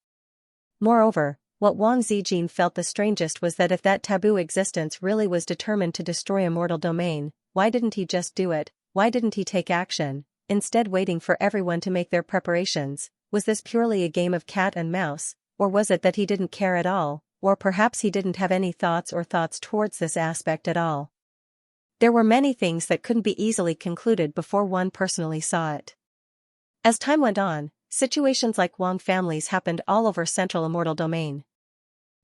Moreover, what Wang Zijin felt the strangest was that if that taboo existence really was determined to destroy immortal domain, why didn't he just do it? Why didn't he take action, instead waiting for everyone to make their preparations? Was this purely a game of cat and mouse, or was it that he didn't care at all, or perhaps he didn't have any thoughts towards this aspect at all? There were many things that couldn't be easily concluded before one personally saw it. As time went on, situations like Wang families happened all over Central Immortal Domain.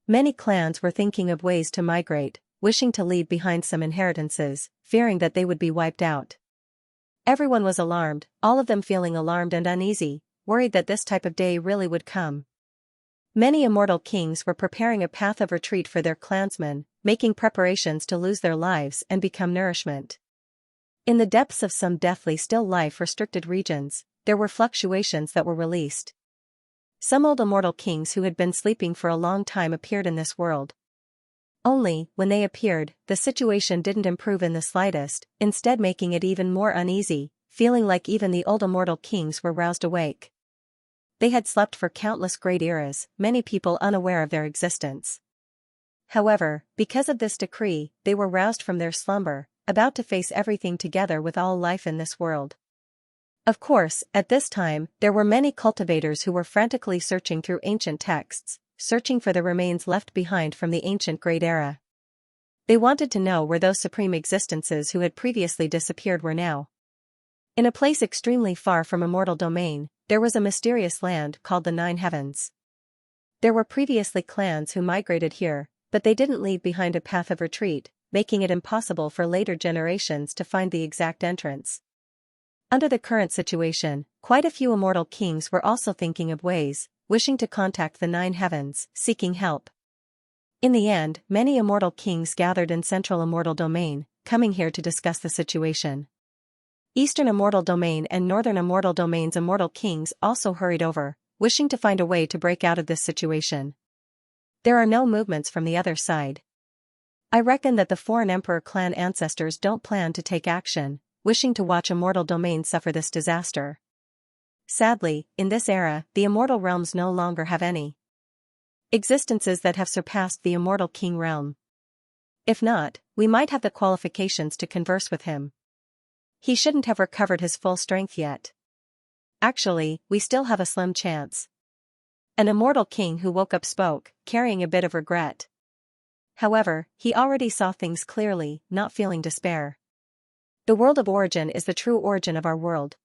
Many clans were thinking of ways to migrate, wishing to leave behind some inheritances, fearing that they would be wiped out. Everyone was alarmed, all of them feeling alarmed and uneasy, worried that this type of day really would come. Many immortal kings were preparing a path of retreat for their clansmen, making preparations to lose their lives and become nourishment. In the depths of some deathly still life-restricted regions, there were fluctuations that were released. Some old immortal kings who had been sleeping for a long time appeared in this world. Only, when they appeared, the situation didn't improve in the slightest, instead making it even more uneasy, feeling like even the old immortal kings were roused awake. They had slept for countless great eras, many people unaware of their existence. However, because of this decree, they were roused from their slumber, about to face everything together with all life in this world. Of course, at this time, there were many cultivators who were frantically searching through ancient texts, searching for the remains left behind from the ancient Great Era. They wanted to know where those supreme existences who had previously disappeared were now. In a place extremely far from immortal domain, there was a mysterious land called the Nine Heavens. There were previously clans who migrated here, but they didn't leave behind a path of retreat, making it impossible for later generations to find the exact entrance. Under the current situation, quite a few immortal kings were also thinking of ways, wishing to contact the Nine Heavens, seeking help. In the end, many immortal kings gathered in Central Immortal Domain, coming here to discuss the situation. Eastern Immortal Domain and Northern Immortal Domain's immortal kings also hurried over, wishing to find a way to break out of this situation. There are no movements from the other side. I reckon that the foreign emperor clan ancestors don't plan to take action, wishing to watch immortal domain suffer this disaster. Sadly, in this era, the immortal realms no longer have any existences that have surpassed the immortal king realm. If not, we might have the qualifications to converse with him. He shouldn't have recovered his full strength yet. Actually, we still have a slim chance. An immortal king who woke up spoke, carrying a bit of regret. However, he already saw things clearly, not feeling despair. The world of origin is the true origin of our world.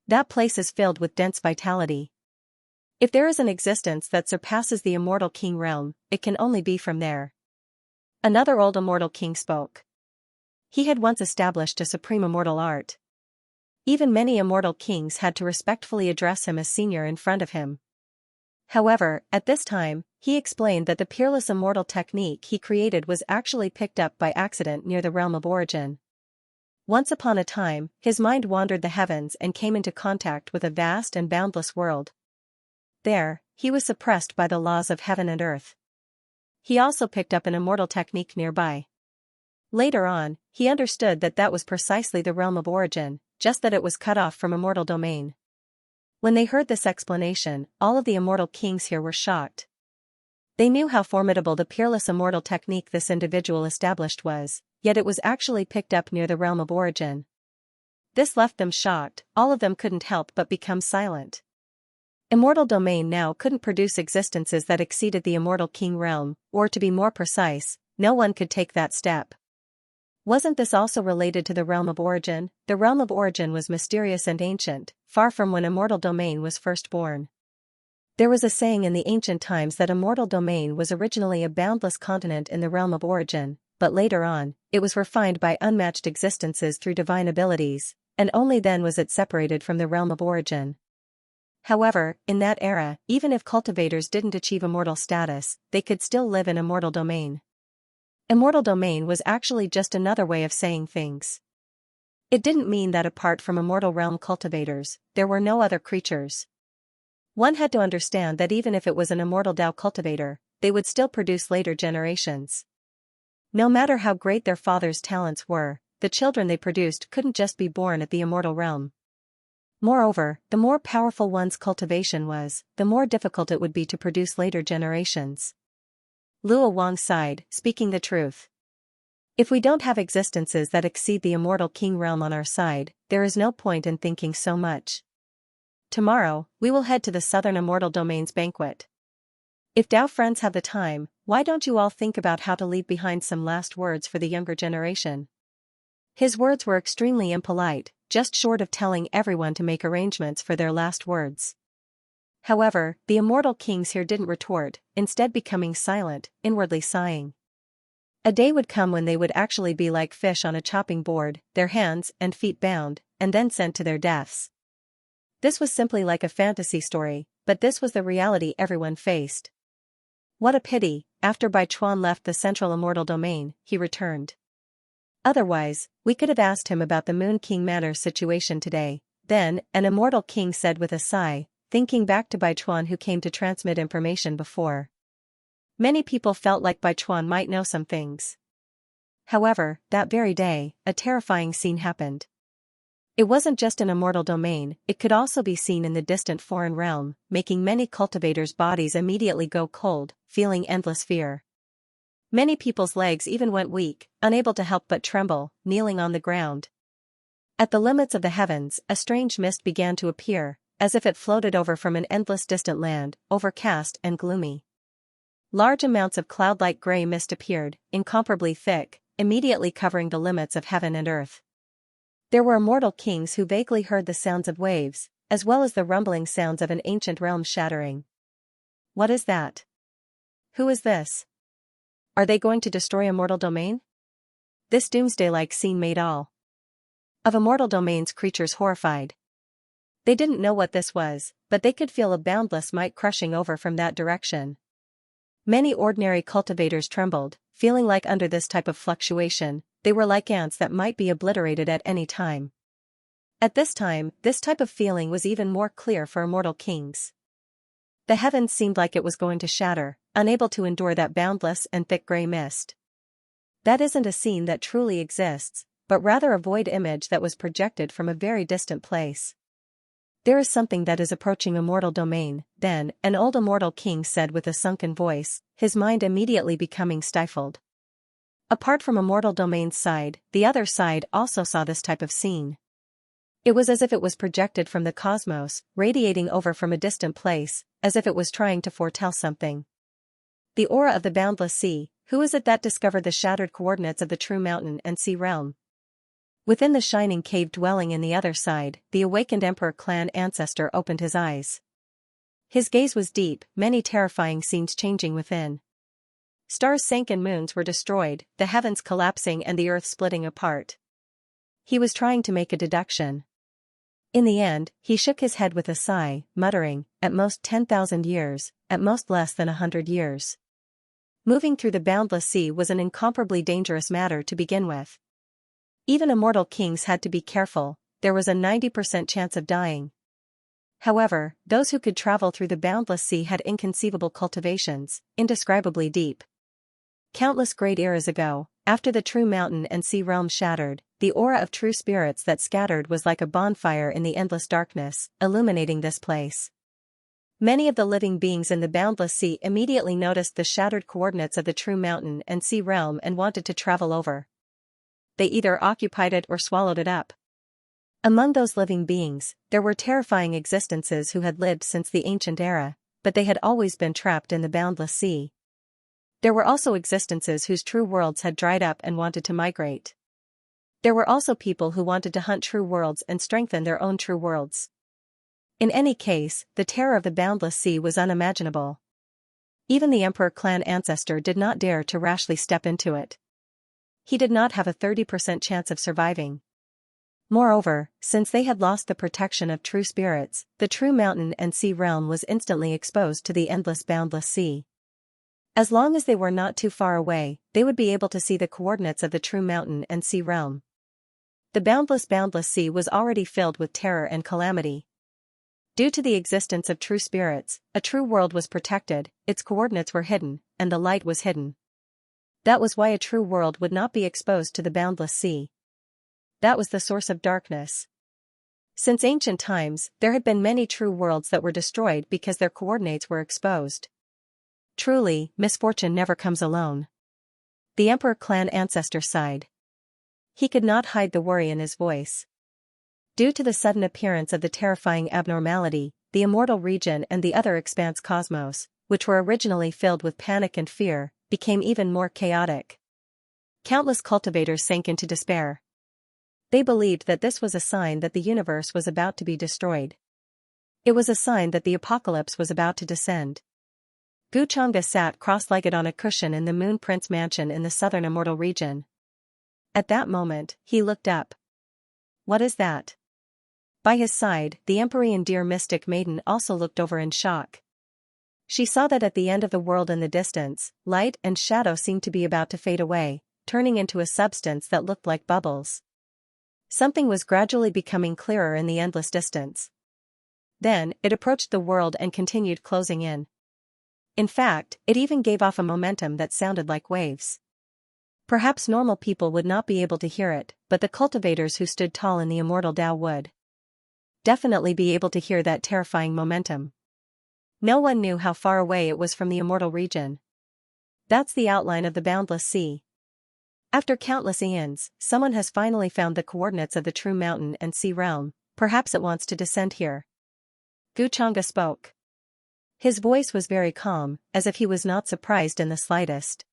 That place is filled with dense vitality. If there is an existence that surpasses the immortal king realm, it can only be from there. Another old immortal king spoke. He had once established a supreme immortal art. Even many immortal kings had to respectfully address him as senior in front of him. However, at this time, he explained that the peerless immortal technique he created was actually picked up by accident near the realm of origin. Once upon a time, his mind wandered the heavens and came into contact with a vast and boundless world. There, he was suppressed by the laws of heaven and earth. He also picked up an immortal technique nearby. Later on, he understood that that was precisely the realm of origin, just that it was cut off from immortal domain. When they heard this explanation, all of the immortal kings here were shocked. They knew how formidable the peerless immortal technique this individual established was, yet it was actually picked up near the realm of origin. This left them shocked, all of them couldn't help but become silent. Immortal domain now couldn't produce existences that exceeded the immortal king realm, or to be more precise, no one could take that step. Wasn't this also related to the realm of origin? The realm of origin was mysterious and ancient, far from when immortal domain was first born. There was a saying in the ancient times that immortal domain was originally a boundless continent in the realm of origin, but later on, it was refined by unmatched existences through divine abilities, and only then was it separated from the realm of origin. However, in that era, even if cultivators didn't achieve immortal status, they could still live in immortal domain. Immortal domain was actually just another way of saying things. It didn't mean that apart from immortal realm cultivators, there were no other creatures. One had to understand that even if it was an immortal Dao cultivator, they would still produce later generations. No matter how great their father's talents were, the children they produced couldn't just be born at the immortal realm. Moreover, the more powerful one's cultivation was, the more difficult it would be to produce later generations. Luo Wang sighed, speaking the truth. If we don't have existences that exceed the immortal king realm on our side, there is no point in thinking so much. Tomorrow, we will head to the Southern Immortal Domains banquet. If Dao friends have the time, why don't you all think about how to leave behind some last words for the younger generation? His words were extremely impolite, just short of telling everyone to make arrangements for their last words. However, the immortal kings here didn't retort, instead becoming silent, inwardly sighing. A day would come when they would actually be like fish on a chopping board, their hands and feet bound, and then sent to their deaths. This was simply like a fantasy story, but this was the reality everyone faced. What a pity, after Bai Chuan left the central immortal domain, he returned. Otherwise, we could have asked him about the Moon King Manor's situation today. Then, an immortal king said with a sigh, thinking back to Bai Chuan who came to transmit information before. Many people felt like Bai Chuan might know some things. However, that very day, a terrifying scene happened. It wasn't just an immortal domain, it could also be seen in the distant foreign realm, making many cultivators' bodies immediately go cold, feeling endless fear. Many people's legs even went weak, unable to help but tremble, kneeling on the ground. At the limits of the heavens, a strange mist began to appear, as if it floated over from an endless distant land, overcast and gloomy. Large amounts of cloud-like gray mist appeared, incomparably thick, immediately covering the limits of heaven and earth. There were immortal kings who vaguely heard the sounds of waves, as well as the rumbling sounds of an ancient realm shattering. What is that? Who is this? Are they going to destroy immortal domain? This doomsday-like scene made all of immortal domain's creatures horrified. They didn't know what this was, but they could feel a boundless might crushing over from that direction. Many ordinary cultivators trembled, feeling like under this type of fluctuation, they were like ants that might be obliterated at any time. At this time, this type of feeling was even more clear for immortal kings. The heavens seemed like it was going to shatter, unable to endure that boundless and thick gray mist. That isn't a scene that truly exists, but rather a void image that was projected from a very distant place. There is something that is approaching immortal domain, then, an old immortal king said with a sunken voice, his mind immediately becoming stifled. Apart from immortal domain's side, the other side also saw this type of scene. It was as if it was projected from the cosmos, radiating over from a distant place, as if it was trying to foretell something. The aura of the boundless sea. Who is it that discovered the shattered coordinates of the true mountain and sea realm? Within the shining cave dwelling in the other side, the awakened Emperor clan ancestor opened his eyes. His gaze was deep, many terrifying scenes changing within. Stars sank and moons were destroyed, the heavens collapsing and the earth splitting apart. He was trying to make a deduction. In the end, he shook his head with a sigh, muttering, at most 10,000 years, at most less than 100 years. Moving through the boundless sea was an incomparably dangerous matter to begin with. Even immortal kings had to be careful, there was a 90% chance of dying. However, those who could travel through the boundless sea had inconceivable cultivations, indescribably deep. Countless great eras ago, after the true mountain and sea realm shattered, the aura of true spirits that scattered was like a bonfire in the endless darkness, illuminating this place. Many of the living beings in the boundless sea immediately noticed the shattered coordinates of the true mountain and sea realm and wanted to travel over. They either occupied it or swallowed it up. Among those living beings, there were terrifying existences who had lived since the ancient era, but they had always been trapped in the boundless sea. There were also existences whose true worlds had dried up and wanted to migrate. There were also people who wanted to hunt true worlds and strengthen their own true worlds. In any case, the terror of the boundless sea was unimaginable. Even the Emperor clan ancestor did not dare to rashly step into it. He did not have a 30% chance of surviving. Moreover, since they had lost the protection of true spirits, the true mountain and sea realm was instantly exposed to the endless boundless sea. As long as they were not too far away, they would be able to see the coordinates of the true mountain and sea realm. The boundless sea was already filled with terror and calamity. Due to the existence of true spirits, a true world was protected, its coordinates were hidden, and the light was hidden. That was why a true world would not be exposed to the boundless sea. That was the source of darkness. Since ancient times, there had been many true worlds that were destroyed because their coordinates were exposed. Truly, misfortune never comes alone. The Emperor clan ancestor sighed. He could not hide the worry in his voice. Due to the sudden appearance of the terrifying abnormality, the immortal region and the other expanse cosmos, which were originally filled with panic and fear, became even more chaotic. Countless cultivators sank into despair. They believed that this was a sign that the universe was about to be destroyed. It was a sign that the apocalypse was about to descend. Xianxia sat cross-legged on a cushion in the Moon Prince mansion in the southern immortal region. At that moment, he looked up. What is that? By his side, the Empyrean deer mystic maiden also looked over in shock. She saw that at the end of the world in the distance, light and shadow seemed to be about to fade away, turning into a substance that looked like bubbles. Something was gradually becoming clearer in the endless distance. Then, it approached the world and continued closing in. In fact, it even gave off a momentum that sounded like waves. Perhaps normal people would not be able to hear it, but the cultivators who stood tall in the immortal Tao would definitely be able to hear that terrifying momentum. No one knew how far away it was from the immortal region. That's the outline of the boundless sea. After countless eons, someone has finally found the coordinates of the true mountain and sea realm. Perhaps it wants to descend here. Xianxia spoke. His voice was very calm, as if he was not surprised in the slightest.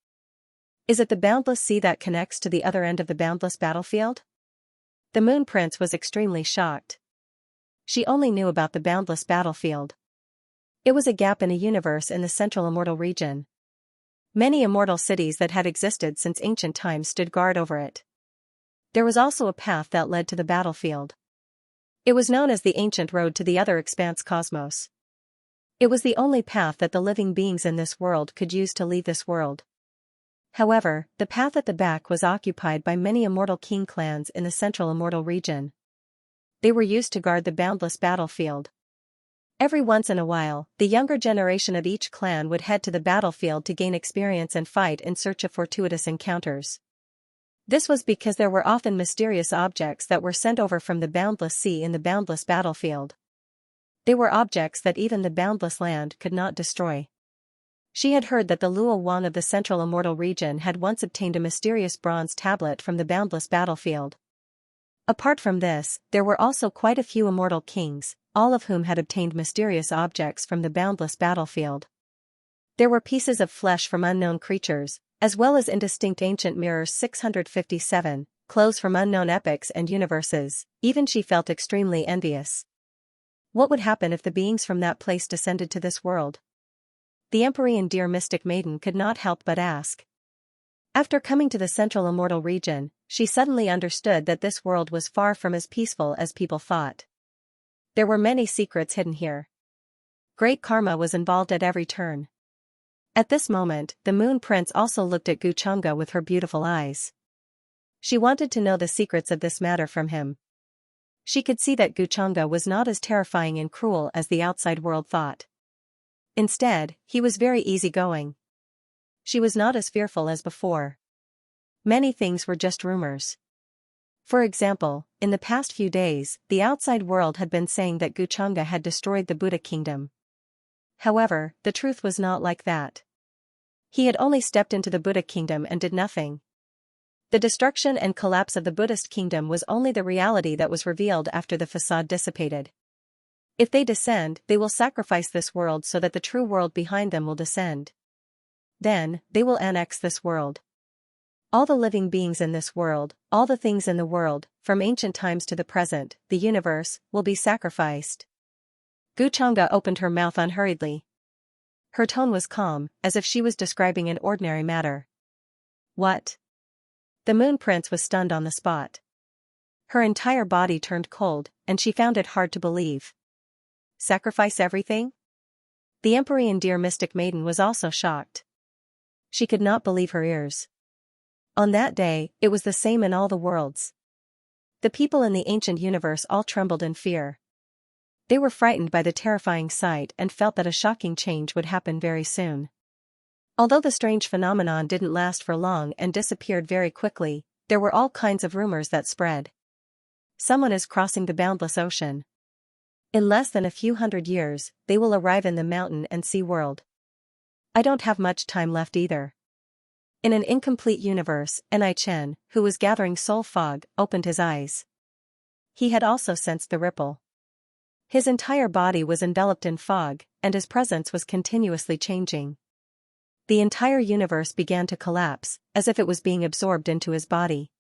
Is it the boundless sea that connects to the other end of the boundless battlefield? The Moon Prince was extremely shocked. She only knew about the boundless battlefield. It was a gap in a universe in the central immortal region. Many immortal cities that had existed since ancient times stood guard over it. There was also a path that led to the battlefield. It was known as the ancient road to the other expanse cosmos. It was the only path that the living beings in this world could use to leave this world. However, the path at the back was occupied by many immortal king clans in the central immortal region. They were used to guard the boundless battlefield. Every once in a while, the younger generation of each clan would head to the battlefield to gain experience and fight in search of fortuitous encounters. This was because there were often mysterious objects that were sent over from the boundless sea in the boundless battlefield. They were objects that even the boundless land could not destroy. She had heard that the Luo Wan of the Central Immortal region had once obtained a mysterious bronze tablet from the boundless battlefield. Apart from this, there were also quite a few immortal kings, all of whom had obtained mysterious objects from the boundless battlefield. There were pieces of flesh from unknown creatures, as well as indistinct ancient mirrors 657, clothes from unknown epochs and universes. Even she felt extremely envious. What would happen if the beings from that place descended to this world? The Empyrean dear mystic maiden could not help but ask. After coming to the Central Immortal region, she suddenly understood that this world was far from as peaceful as people thought. There were many secrets hidden here. Great karma was involved at every turn. At this moment, the Moon Prince also looked at Xianxia with her beautiful eyes. She wanted to know the secrets of this matter from him. She could see that Xianxia was not as terrifying and cruel as the outside world thought. Instead, he was very easygoing. She was not as fearful as before. Many things were just rumors. For example, in the past few days, the outside world had been saying that Xianxia had destroyed the Buddha kingdom. However, the truth was not like that. He had only stepped into the Buddha kingdom and did nothing. The destruction and collapse of the Buddhist kingdom was only the reality that was revealed after the facade dissipated. If they descend, they will sacrifice this world so that the true world behind them will descend. Then, they will annex this world. All the living beings in this world, all the things in the world, from ancient times to the present, the universe, will be sacrificed. Xianxia opened her mouth unhurriedly. Her tone was calm, as if she was describing an ordinary matter. What? The Moon Prince was stunned on the spot. Her entire body turned cold, and she found it hard to believe. Sacrifice everything? The Empyrean dear mystic maiden was also shocked. She could not believe her ears. On that day, it was the same in all the worlds. The people in the ancient universe all trembled in fear. They were frightened by the terrifying sight and felt that a shocking change would happen very soon. Although the strange phenomenon didn't last for long and disappeared very quickly, there were all kinds of rumors that spread. Someone is crossing the boundless ocean. In less than a few hundred years, they will arrive in the mountain and sea world. I don't have much time left either. In an incomplete universe, Ni Chen, who was gathering soul fog, opened his eyes. He had also sensed the ripple. His entire body was enveloped in fog, and his presence was continuously changing. The entire universe began to collapse, as if it was being absorbed into his body.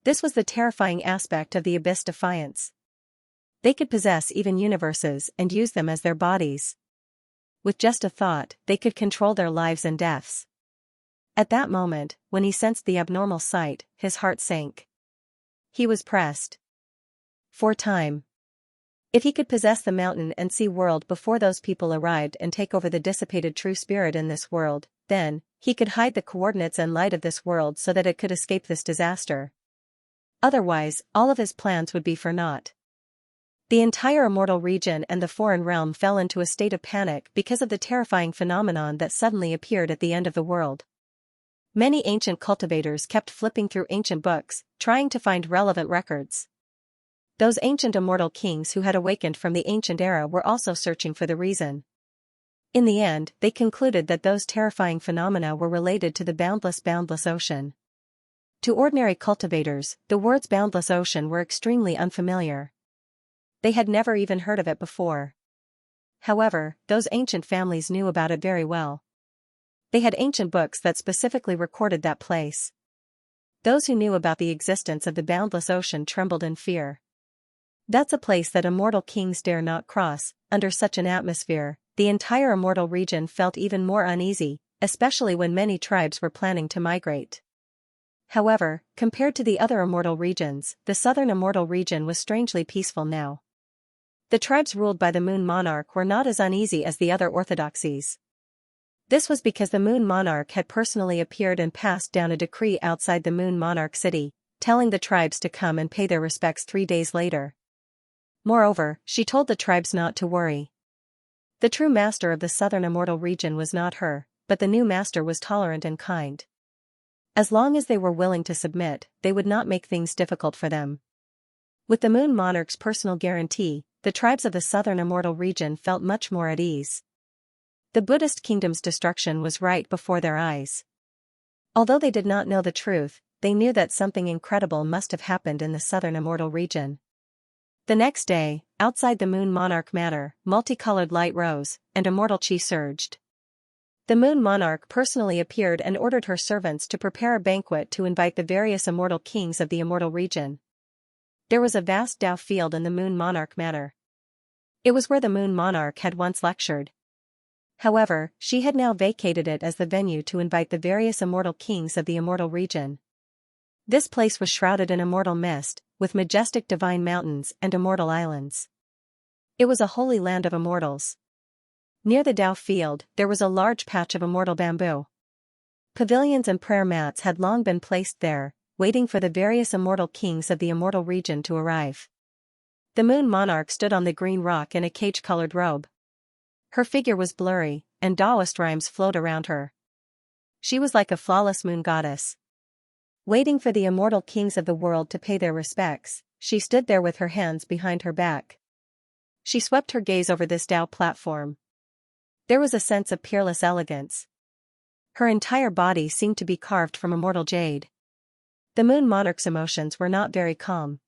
This was the terrifying aspect of the Abyss Defiance. They could possess even universes and use them as their bodies. With just a thought, they could control their lives and deaths. At that moment, when he sensed the abnormal sight, his heart sank. He was pressed for time. If he could possess the mountain and sea world before those people arrived and take over the dissipated true spirit in this world, then, he could hide the coordinates and light of this world so that it could escape this disaster. Otherwise, all of his plans would be for naught. The entire immortal region and the foreign realm fell into a state of panic because of the terrifying phenomenon that suddenly appeared at the end of the world. Many ancient cultivators kept flipping through ancient books, trying to find relevant records. Those ancient immortal kings who had awakened from the ancient era were also searching for the reason. In the end, they concluded that those terrifying phenomena were related to the boundless ocean. To ordinary cultivators, the words boundless ocean were extremely unfamiliar. They had never even heard of it before. However, those ancient families knew about it very well. They had ancient books that specifically recorded that place. Those who knew about the existence of the boundless ocean trembled in fear. That's a place that immortal kings dare not cross. Under such an atmosphere, the entire immortal region felt even more uneasy, especially when many tribes were planning to migrate. However, compared to the other immortal regions, the southern immortal region was strangely peaceful now. The tribes ruled by the Moon Monarch were not as uneasy as the other orthodoxies. This was because the Moon Monarch had personally appeared and passed down a decree outside the Moon Monarch city, telling the tribes to come and pay their respects 3 days later. Moreover, she told the tribes not to worry. The true master of the southern immortal region was not her, but the new master was tolerant and kind. As long as they were willing to submit, they would not make things difficult for them. With the Moon Monarch's personal guarantee, the tribes of the southern immortal region felt much more at ease. The Buddhist kingdom's destruction was right before their eyes. Although they did not know the truth, they knew that something incredible must have happened in the southern immortal region. The next day, outside the Moon Monarch Manor, multicolored light rose, and immortal chi surged. The Moon Monarch personally appeared and ordered her servants to prepare a banquet to invite the various immortal kings of the immortal region. There was a vast Dao field in the Moon Monarch Manor. It was where the Moon Monarch had once lectured. However, she had now vacated it as the venue to invite the various immortal kings of the immortal region. This place was shrouded in immortal mist, with majestic divine mountains and immortal islands. It was a holy land of immortals. Near the Dao field, there was a large patch of immortal bamboo. Pavilions and prayer mats had long been placed there, waiting for the various immortal kings of the immortal region to arrive. The Moon Monarch stood on the green rock in a cage-colored robe. Her figure was blurry, and Taoist rhymes flowed around her. She was like a flawless moon goddess. Waiting for the immortal kings of the world to pay their respects, she stood there with her hands behind her back. She swept her gaze over this Dao platform. There was a sense of peerless elegance. Her entire body seemed to be carved from immortal jade. The Moon Monarch's emotions were not very calm.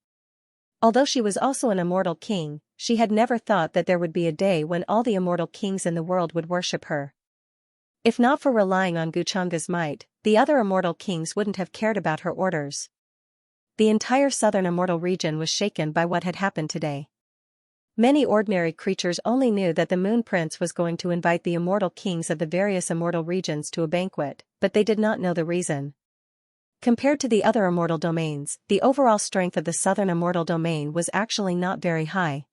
Although she was also an immortal king, she had never thought that there would be a day when all the immortal kings in the world would worship her. If not for relying on Guchanga's might, the other immortal kings wouldn't have cared about her orders. The entire southern immortal region was shaken by what had happened today. Many ordinary creatures only knew that the Moon Prince was going to invite the immortal kings of the various immortal regions to a banquet, but they did not know the reason. Compared to the other immortal domains, the overall strength of the southern immortal domain was actually not very high.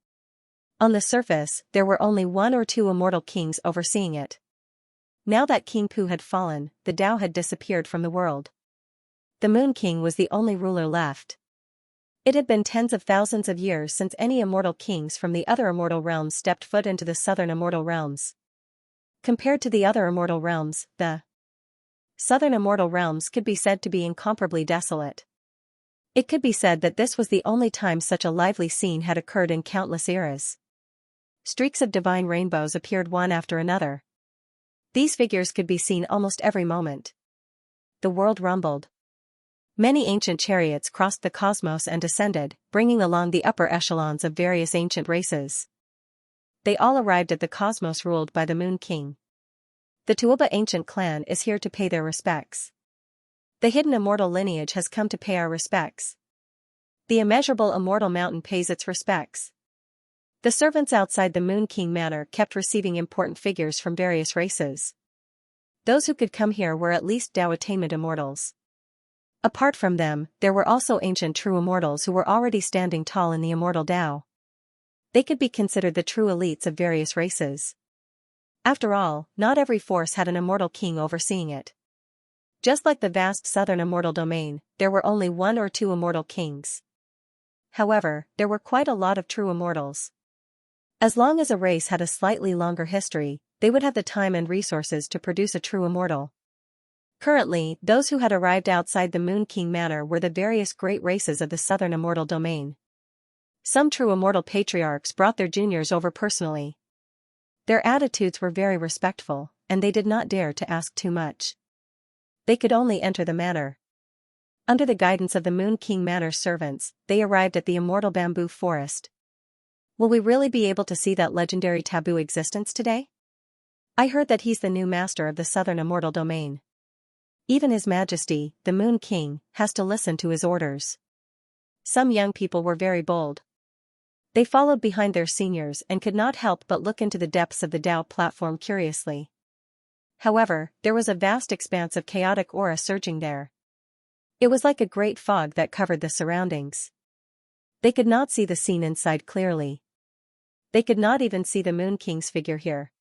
On the surface, there were only 1 or 2 immortal kings overseeing it. Now that King Pu had fallen, the Tao had disappeared from the world. The Moon King was the only ruler left. It had been tens of thousands of years since any immortal kings from the other immortal realms stepped foot into the southern immortal realms. Compared to the other immortal realms, the southern immortal realms could be said to be incomparably desolate. It could be said that this was the only time such a lively scene had occurred in countless eras. Streaks of divine rainbows appeared one after another. These figures could be seen almost every moment. The world rumbled. Many ancient chariots crossed the cosmos and descended, bringing along the upper echelons of various ancient races. They all arrived at the cosmos ruled by the Moon King. The Tuoba ancient clan is here to pay their respects. The hidden immortal lineage has come to pay our respects. The immeasurable immortal mountain pays its respects. The servants outside the Moon King Manor kept receiving important figures from various races. Those who could come here were at least Tao attainment immortals. Apart from them, there were also ancient true immortals who were already standing tall in the immortal Tao. They could be considered the true elites of various races. After all, not every force had an immortal king overseeing it. Just like the vast southern immortal domain, there were only 1 or 2 immortal kings. However, there were quite a lot of true immortals. As long as a race had a slightly longer history, they would have the time and resources to produce a true immortal. Currently, those who had arrived outside the Moon King Manor were the various great races of the southern immortal domain. Some true immortal patriarchs brought their juniors over personally. Their attitudes were very respectful, and they did not dare to ask too much. They could only enter the manor. Under the guidance of the Moon King Manor's servants, they arrived at the immortal bamboo forest. Will we really be able to see that legendary taboo existence today? I heard that he's the new master of the southern immortal domain. Even His Majesty, the Moon King, has to listen to his orders. Some young people were very bold. They followed behind their seniors and could not help but look into the depths of the Tao platform curiously. However, there was a vast expanse of chaotic aura surging there. It was like a great fog that covered the surroundings. They could not see the scene inside clearly. They could not even see the Moon King's figure here.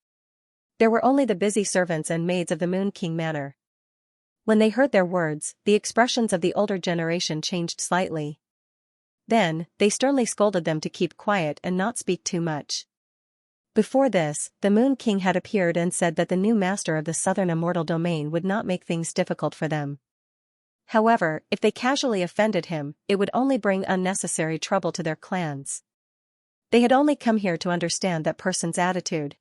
There were only the busy servants and maids of the Moon King Manor. When they heard their words, the expressions of the older generation changed slightly. Then, they sternly scolded them to keep quiet and not speak too much. Before this, the Moon King had appeared and said that the new master of the southern immortal domain would not make things difficult for them. However, if they casually offended him, it would only bring unnecessary trouble to their clans. They had only come here to understand that person's attitude.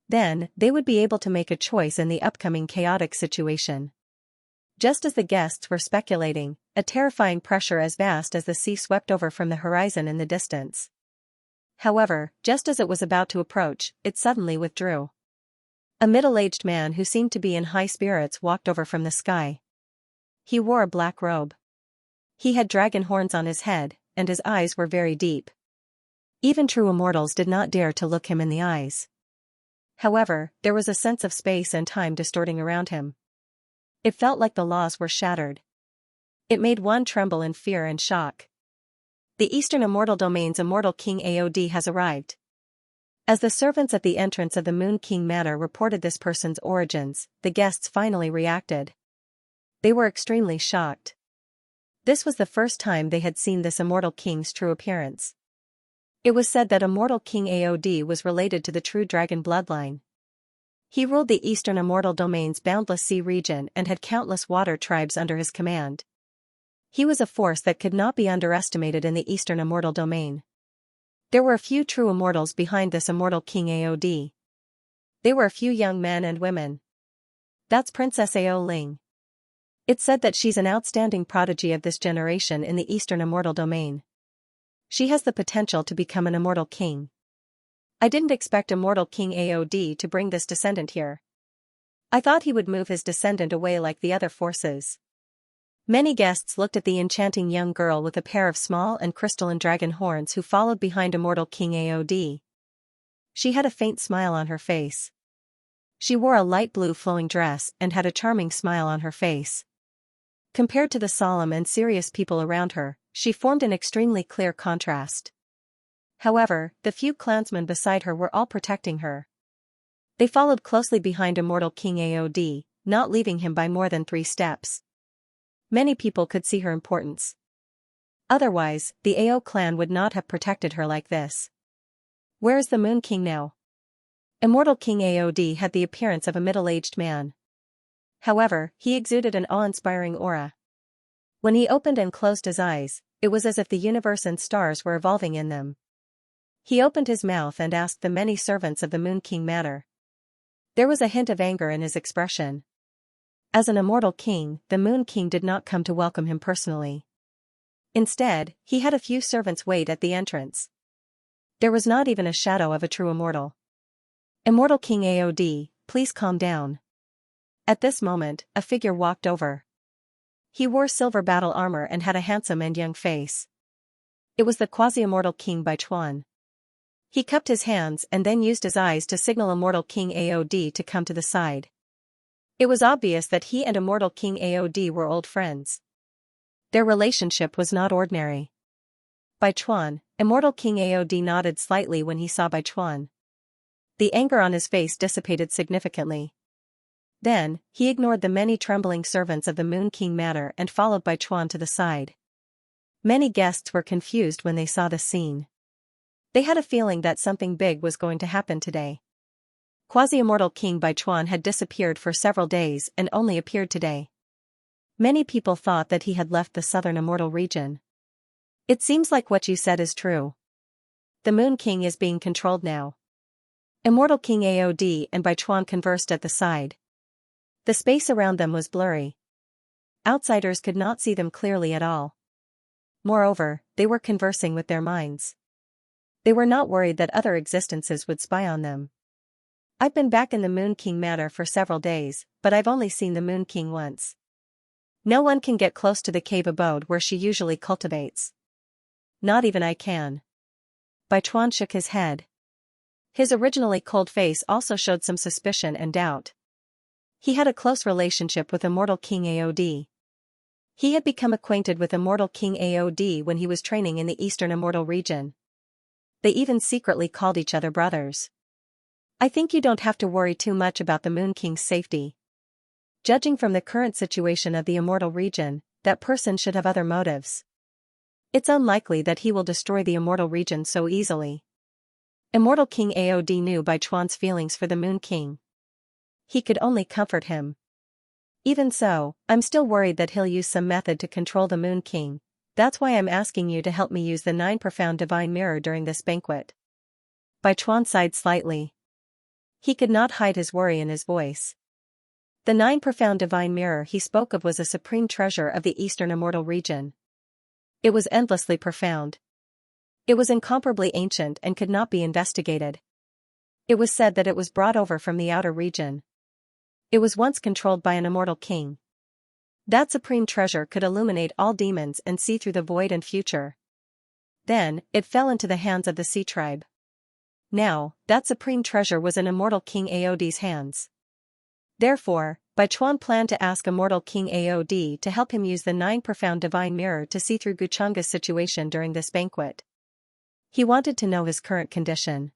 Then, they would be able to make a choice in the upcoming chaotic situation. Just as the guests were speculating, a terrifying pressure as vast as the sea swept over from the horizon in the distance. However, just as it was about to approach, it suddenly withdrew. A middle-aged man who seemed to be in high spirits walked over from the sky. He wore a black robe. He had dragon horns on his head, and his eyes were very deep. Even true immortals did not dare to look him in the eyes. However, there was a sense of space and time distorting around him. It felt like the laws were shattered. It made one tremble in fear and shock. The Eastern Immortal Domain's Immortal King Aod has arrived. As the servants at the entrance of the Moon King Manor reported this person's origins, the guests finally reacted. They were extremely shocked. This was the first time they had seen this Immortal King's true appearance. It was said that Immortal King Aod was related to the true dragon bloodline. He ruled the Eastern Immortal Domain's boundless sea region and had countless water tribes under his command. He was a force that could not be underestimated in the Eastern Immortal Domain. There were a few true immortals behind this Immortal King Aod. They were a few young men and women. That's Princess Ao Ling. It's said that she's an outstanding prodigy of this generation in the Eastern Immortal Domain. She has the potential to become an Immortal King. I didn't expect Immortal King Aod to bring this descendant here. I thought he would move his descendant away like the other forces. Many guests looked at the enchanting young girl with a pair of small and crystalline dragon horns who followed behind Immortal King Aod. She had a faint smile on her face. She wore a light blue flowing dress and had a charming smile on her face. Compared to the solemn and serious people around her, she formed an extremely clear contrast. However, the few clansmen beside her were all protecting her. They followed closely behind Immortal King Aod, not leaving him by more than 3 steps. Many people could see her importance. Otherwise, the Ao clan would not have protected her like this. Where is the Moon King now? Immortal King Aod had the appearance of a middle-aged man. However, he exuded an awe-inspiring aura. When he opened and closed his eyes, it was as if the universe and stars were evolving in them. He opened his mouth and asked the many servants of the Moon King matter. There was a hint of anger in his expression. As an immortal king, the Moon King did not come to welcome him personally. Instead, he had a few servants wait at the entrance. There was not even a shadow of a true immortal. Immortal King Aod, please calm down. At this moment, a figure walked over. He wore silver battle armor and had a handsome and young face. It was the quasi-immortal King Baichuan. He cupped his hands and then used his eyes to signal Immortal King Aod to come to the side. It was obvious that he and Immortal King Aod were old friends. Their relationship was not ordinary. Baichuan, Immortal King Aod nodded slightly when he saw Baichuan. The anger on his face dissipated significantly. Then, he ignored the many trembling servants of the Moon King Manor and followed Baichuan to the side. Many guests were confused when they saw the scene. They had a feeling that something big was going to happen today. Quasi-immortal King Baichuan had disappeared for several days and only appeared today. Many people thought that he had left the southern immortal region. It seems like what you said is true. The Moon King is being controlled now. Immortal King Aod and Baichuan conversed at the side. The space around them was blurry. Outsiders could not see them clearly at all. Moreover, they were conversing with their minds. They were not worried that other existences would spy on them. I've been back in the Moon King Manor for several days, but I've only seen the Moon King once. No one can get close to the cave abode where she usually cultivates. Not even I can. Baichuan shook his head. His originally cold face also showed some suspicion and doubt. He had a close relationship with Immortal King Aod. He had become acquainted with Immortal King Aod when he was training in the Eastern Immortal region. They even secretly called each other brothers. I think you don't have to worry too much about the Moon King's safety. Judging from the current situation of the Immortal region, that person should have other motives. It's unlikely that he will destroy the Immortal region so easily. Immortal King Aod knew Bai Chuan's feelings for the Moon King. He could only comfort him. Even so, I'm still worried that he'll use some method to control the Moon King. That's why I'm asking you to help me use the 9 profound divine mirror during this banquet. Bai Chuan sighed slightly. He could not hide his worry in his voice. The 9 profound divine mirror he spoke of was a supreme treasure of the Eastern Immortal region. It was endlessly profound. It was incomparably ancient and could not be investigated. It was said that it was brought over from the outer region. It was once controlled by an immortal king. That supreme treasure could illuminate all demons and see through the void and future. Then, it fell into the hands of the Sea Tribe. Now, that supreme treasure was in immortal King Aod's hands. Therefore, Bai Chuan planned to ask immortal King Aod to help him use the 9 profound divine mirror to see through Guchunga's situation during this banquet. He wanted to know his current condition.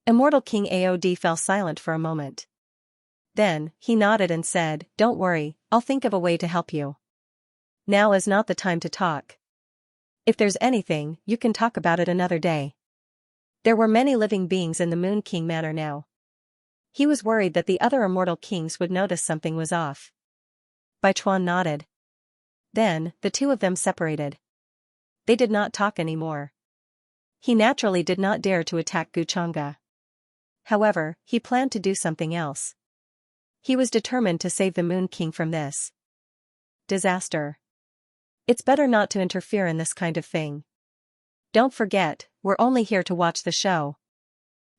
Immortal King Aod fell silent for a moment. Then, he nodded and said, "Don't worry, I'll think of a way to help you. Now is not the time to talk. If there's anything, you can talk about it another day." There were many living beings in the Moon King manor now. He was worried that the other immortal kings would notice something was off. Bai Chuan nodded. Then, the two of them separated. They did not talk anymore. He naturally did not dare to attack Guchunga. However, he planned to do something else. He was determined to save the Moon King from this disaster. It's better not to interfere in this kind of thing. Don't forget, we're only here to watch the show.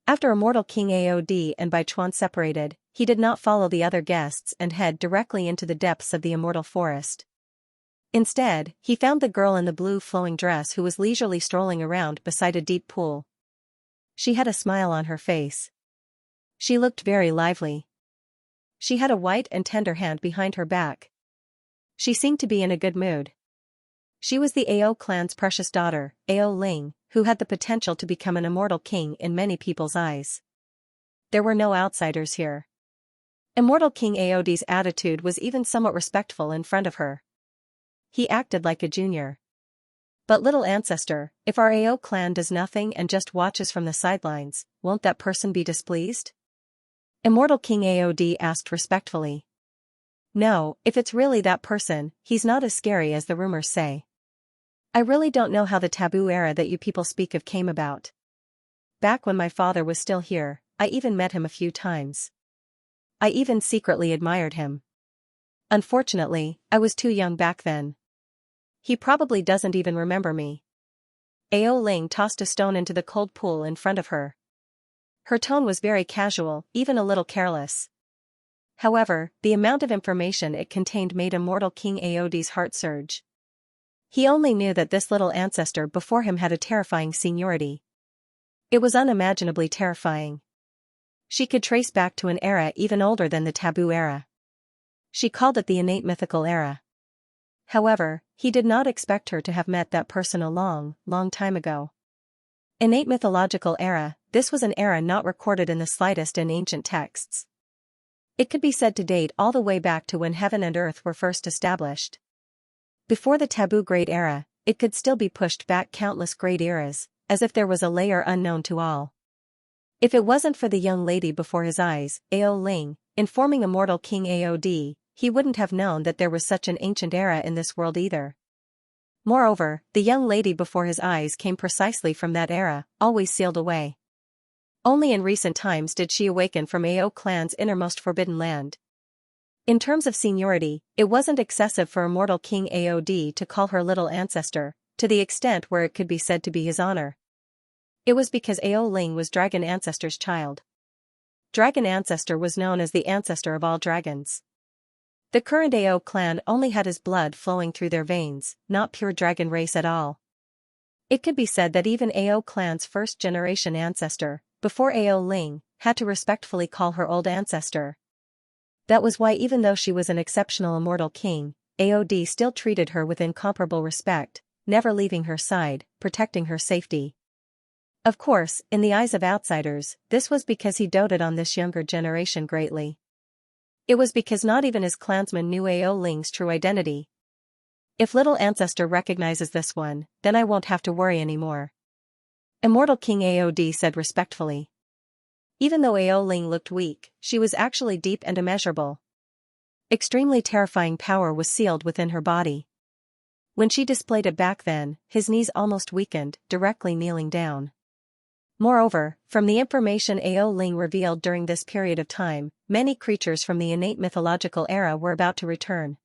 After immortal King Aod and Bai Chuan separated, he did not follow the other guests and head directly into the depths of the immortal forest. Instead, he found the girl in the blue flowing dress who was leisurely strolling around beside a deep pool. She had a smile on her face. She looked very lively. She had a white and tender hand behind her back. She seemed to be in a good mood. She was the Ao clan's precious daughter, Ao Ling, who had the potential to become an immortal king in many people's eyes. There were no outsiders here. Immortal King Aod's attitude was even somewhat respectful in front of her. He acted like a junior. "But little ancestor, if our Ao clan does nothing and just watches from the sidelines, won't that person be displeased?" Immortal King Aod asked respectfully. "No, if it's really that person, he's not as scary as the rumors say. I really don't know how the taboo era that you people speak of came about. Back when my father was still here, I even met him a few times. I even secretly admired him. Unfortunately, I was too young back then. He probably doesn't even remember me." Ao Ling tossed a stone into the cold pool in front of her. Her tone was very casual, even a little careless. However, the amount of information it contained made immortal King Aod's heart surge. He only knew that this little ancestor before him had a terrifying seniority. It was unimaginably terrifying. She could trace back to an era even older than the taboo era. She called it the innate mythical era. However, he did not expect her to have met that person a long, long time ago. Innate mythological era, this was an era not recorded in the slightest in ancient texts. It could be said to date all the way back to when heaven and earth were first established. Before the taboo great era, it could still be pushed back countless great eras, as if there was a layer unknown to all. If it wasn't for the young lady before his eyes, Ao Ling, informing immortal King Aod, he wouldn't have known that there was such an ancient era in this world either. Moreover, the young lady before his eyes came precisely from that era, always sealed away. Only in recent times did she awaken from Ao clan's innermost forbidden land. In terms of seniority, it wasn't excessive for immortal King Aod to call her little ancestor, to the extent where it could be said to be his honor. It was because Ao Ling was Dragon Ancestor's child. Dragon Ancestor was known as the ancestor of all dragons. The current Ao clan only had his blood flowing through their veins, not pure dragon race at all. It could be said that even Ao clan's first-generation ancestor, before Ao Ling, had to respectfully call her old ancestor. That was why even though she was an exceptional immortal king, Aod still treated her with incomparable respect, never leaving her side, protecting her safety. Of course, in the eyes of outsiders, this was because he doted on this younger generation greatly. It was because not even his clansmen knew Ao Ling's true identity. "If little ancestor recognizes this one, then I won't have to worry anymore." Immortal King Aod said respectfully. Even though Ao Ling looked weak, she was actually deep and immeasurable. Extremely terrifying power was sealed within her body. When she displayed it back then, his knees almost weakened, directly kneeling down. Moreover, from the information Ao Ling revealed during this period of time, many creatures from the innate mythological era were about to return.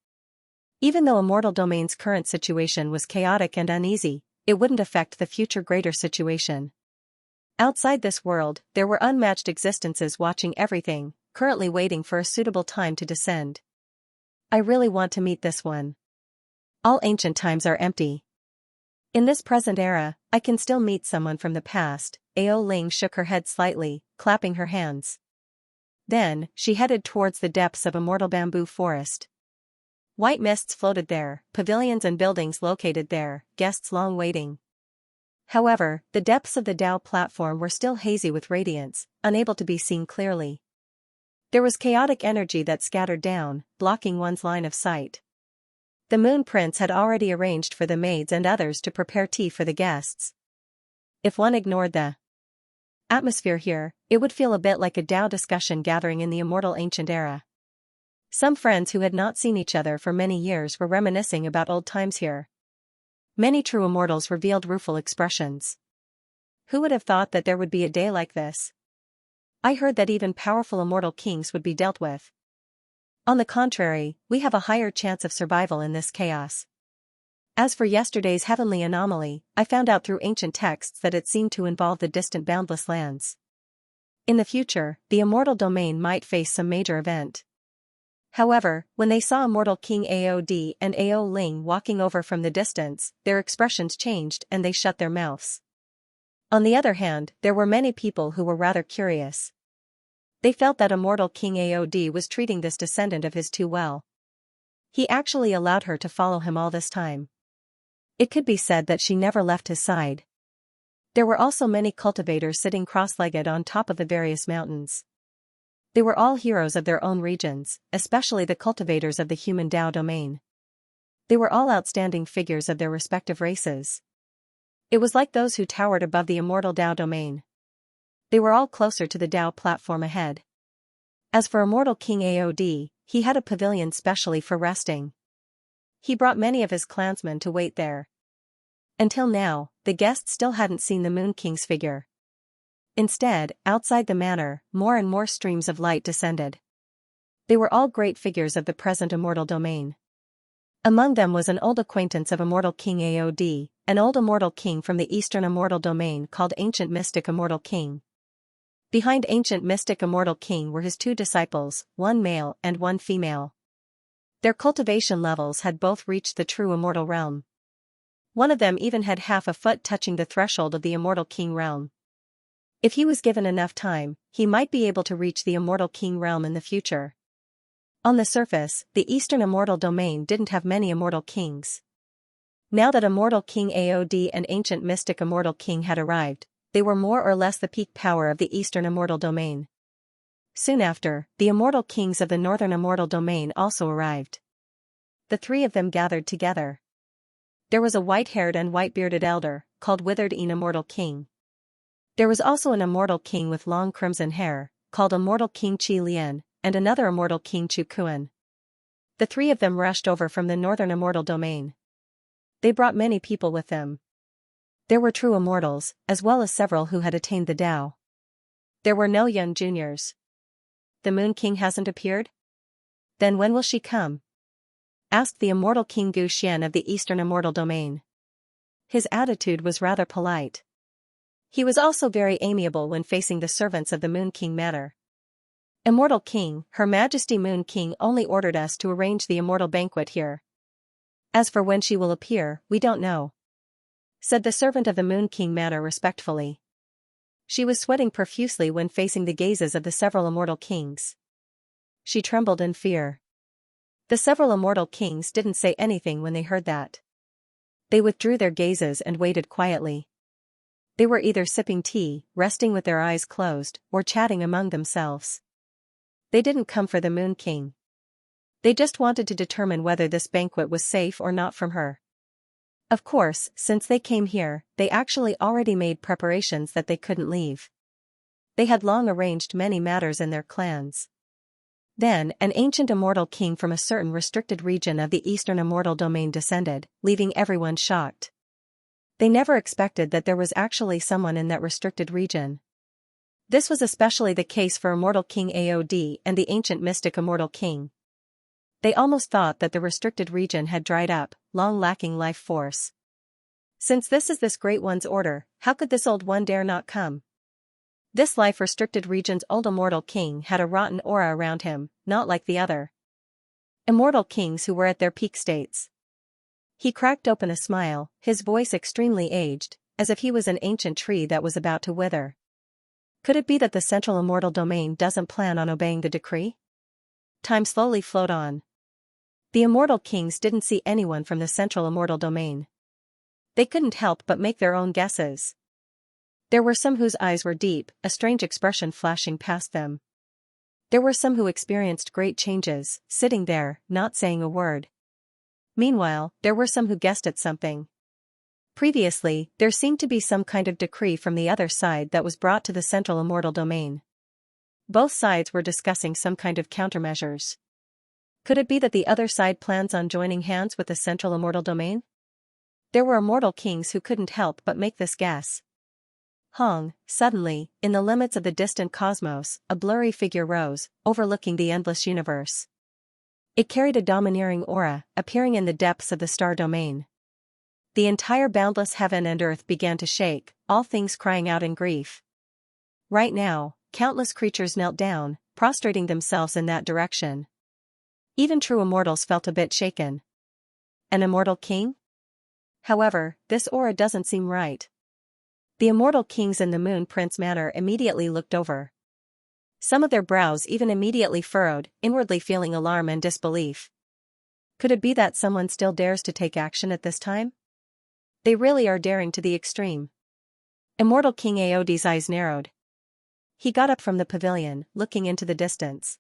Even though Immortal Domain's current situation was chaotic and uneasy, it wouldn't affect the future greater situation. Outside this world, there were unmatched existences watching everything, currently waiting for a suitable time to descend. I really want to meet this one. All ancient times are empty. In this present era, I can still meet someone from the past. Ao Ling shook her head slightly, clapping her hands. Then, she headed towards the depths of Immortal Bamboo Forest. White mists floated there, pavilions and buildings located there, guests long waiting. However, the depths of the Dao platform were still hazy with radiance, unable to be seen clearly. There was chaotic energy that scattered down, blocking one's line of sight. The Moon Prince had already arranged for the maids and others to prepare tea for the guests. If one ignored the atmosphere here, it would feel a bit like a Dao discussion gathering in the immortal ancient era. Some friends who had not seen each other for many years were reminiscing about old times here. Many true immortals revealed rueful expressions. Who would have thought that there would be a day like this? I heard that even powerful immortal kings would be dealt with. On the contrary, we have a higher chance of survival in this chaos. As for yesterday's heavenly anomaly, I found out through ancient texts that it seemed to involve the distant boundless lands. In the future, the immortal domain might face some major event. However, when they saw Immortal King Aod and Ao Ling walking over from the distance, their expressions changed and they shut their mouths. On the other hand, there were many people who were rather curious. They felt that Immortal King Aod was treating this descendant of his too well. He actually allowed her to follow him all this time. It could be said that she never left his side. There were also many cultivators sitting cross-legged on top of the various mountains. They were all heroes of their own regions, especially the cultivators of the human Dao domain. They were all outstanding figures of their respective races. It was like those who towered above the immortal Dao domain. They were all closer to the Dao platform ahead. As for Immortal King Aod, he had a pavilion specially for resting. He brought many of his clansmen to wait there. Until now, the guests still hadn't seen the Moon King's figure. Instead, outside the manor, more and more streams of light descended. They were all great figures of the present immortal domain. Among them was an old acquaintance of Immortal King Aod, an old immortal king from the eastern immortal domain called Ancient Mystic Immortal King. Behind Ancient Mystic Immortal King were his two disciples, one male and one female. Their cultivation levels had both reached the true immortal realm. One of them even had half a foot touching the threshold of the Immortal King realm. If he was given enough time, he might be able to reach the Immortal King realm in the future. On the surface, the Eastern Immortal Domain didn't have many Immortal Kings. Now that Immortal King Aod and Ancient Mystic Immortal King had arrived, they were more or less the peak power of the Eastern Immortal Domain. Soon after, the Immortal Kings of the Northern Immortal Domain also arrived. The three of them gathered together. There was a white-haired and white-bearded elder, called Withered Een Immortal King. There was also an immortal king with long crimson hair, called Immortal King Chi Lian, and another immortal king Chu Kuan. The three of them rushed over from the northern immortal domain. They brought many people with them. There were true immortals, as well as several who had attained the Dao. There were no young juniors. The Moon King hasn't appeared? Then when will she come? Asked the immortal King Gu Xian of the eastern immortal domain. His attitude was rather polite. He was also very amiable when facing the servants of the Moon King manor. Immortal King, Her Majesty Moon King only ordered us to arrange the immortal banquet here. As for when she will appear, we don't know, said the servant of the Moon King manor respectfully. She was sweating profusely when facing the gazes of the several immortal kings. She trembled in fear. The several immortal kings didn't say anything when they heard that. They withdrew their gazes and waited quietly. They were either sipping tea, resting with their eyes closed, or chatting among themselves. They didn't come for the Moon King. They just wanted to determine whether this banquet was safe or not from her. Of course, since they came here, they actually already made preparations that they couldn't leave. They had long arranged many matters in their clans. Then, an ancient immortal king from a certain restricted region of the eastern immortal domain descended, leaving everyone shocked. They never expected that there was actually someone in that restricted region. This was especially the case for Immortal King Aod and the ancient mystic Immortal King. They almost thought that the restricted region had dried up, long lacking life force. Since this is this Great One's order, how could this old one dare not come? This life-restricted region's old Immortal King had a rotten aura around him, not like the other Immortal Kings who were at their peak states. He cracked open a smile, his voice extremely aged, as if he was an ancient tree that was about to wither. Could it be that the central immortal domain doesn't plan on obeying the decree? Time slowly flowed on. The Immortal Kings didn't see anyone from the central immortal domain. They couldn't help but make their own guesses. There were some whose eyes were deep, a strange expression flashing past them. There were some who experienced great changes, sitting there, not saying a word. Meanwhile, there were some who guessed at something. Previously, there seemed to be some kind of decree from the other side that was brought to the central immortal domain. Both sides were discussing some kind of countermeasures. Could it be that the other side plans on joining hands with the central immortal domain? There were immortal kings who couldn't help but make this guess. Suddenly, in the limits of the distant cosmos, a blurry figure rose, overlooking the endless universe. It carried a domineering aura, appearing in the depths of the star domain. The entire boundless heaven and earth began to shake, all things crying out in grief. Right now, countless creatures knelt down, prostrating themselves in that direction. Even true immortals felt a bit shaken. An immortal king? However, this aura doesn't seem right. The immortal kings in the Moon Prince Manor immediately looked over. Some of their brows even immediately furrowed, inwardly feeling alarm and disbelief. Could it be that someone still dares to take action at this time? They really are daring to the extreme. Immortal King Aod's eyes narrowed. He got up from the pavilion, looking into the distance.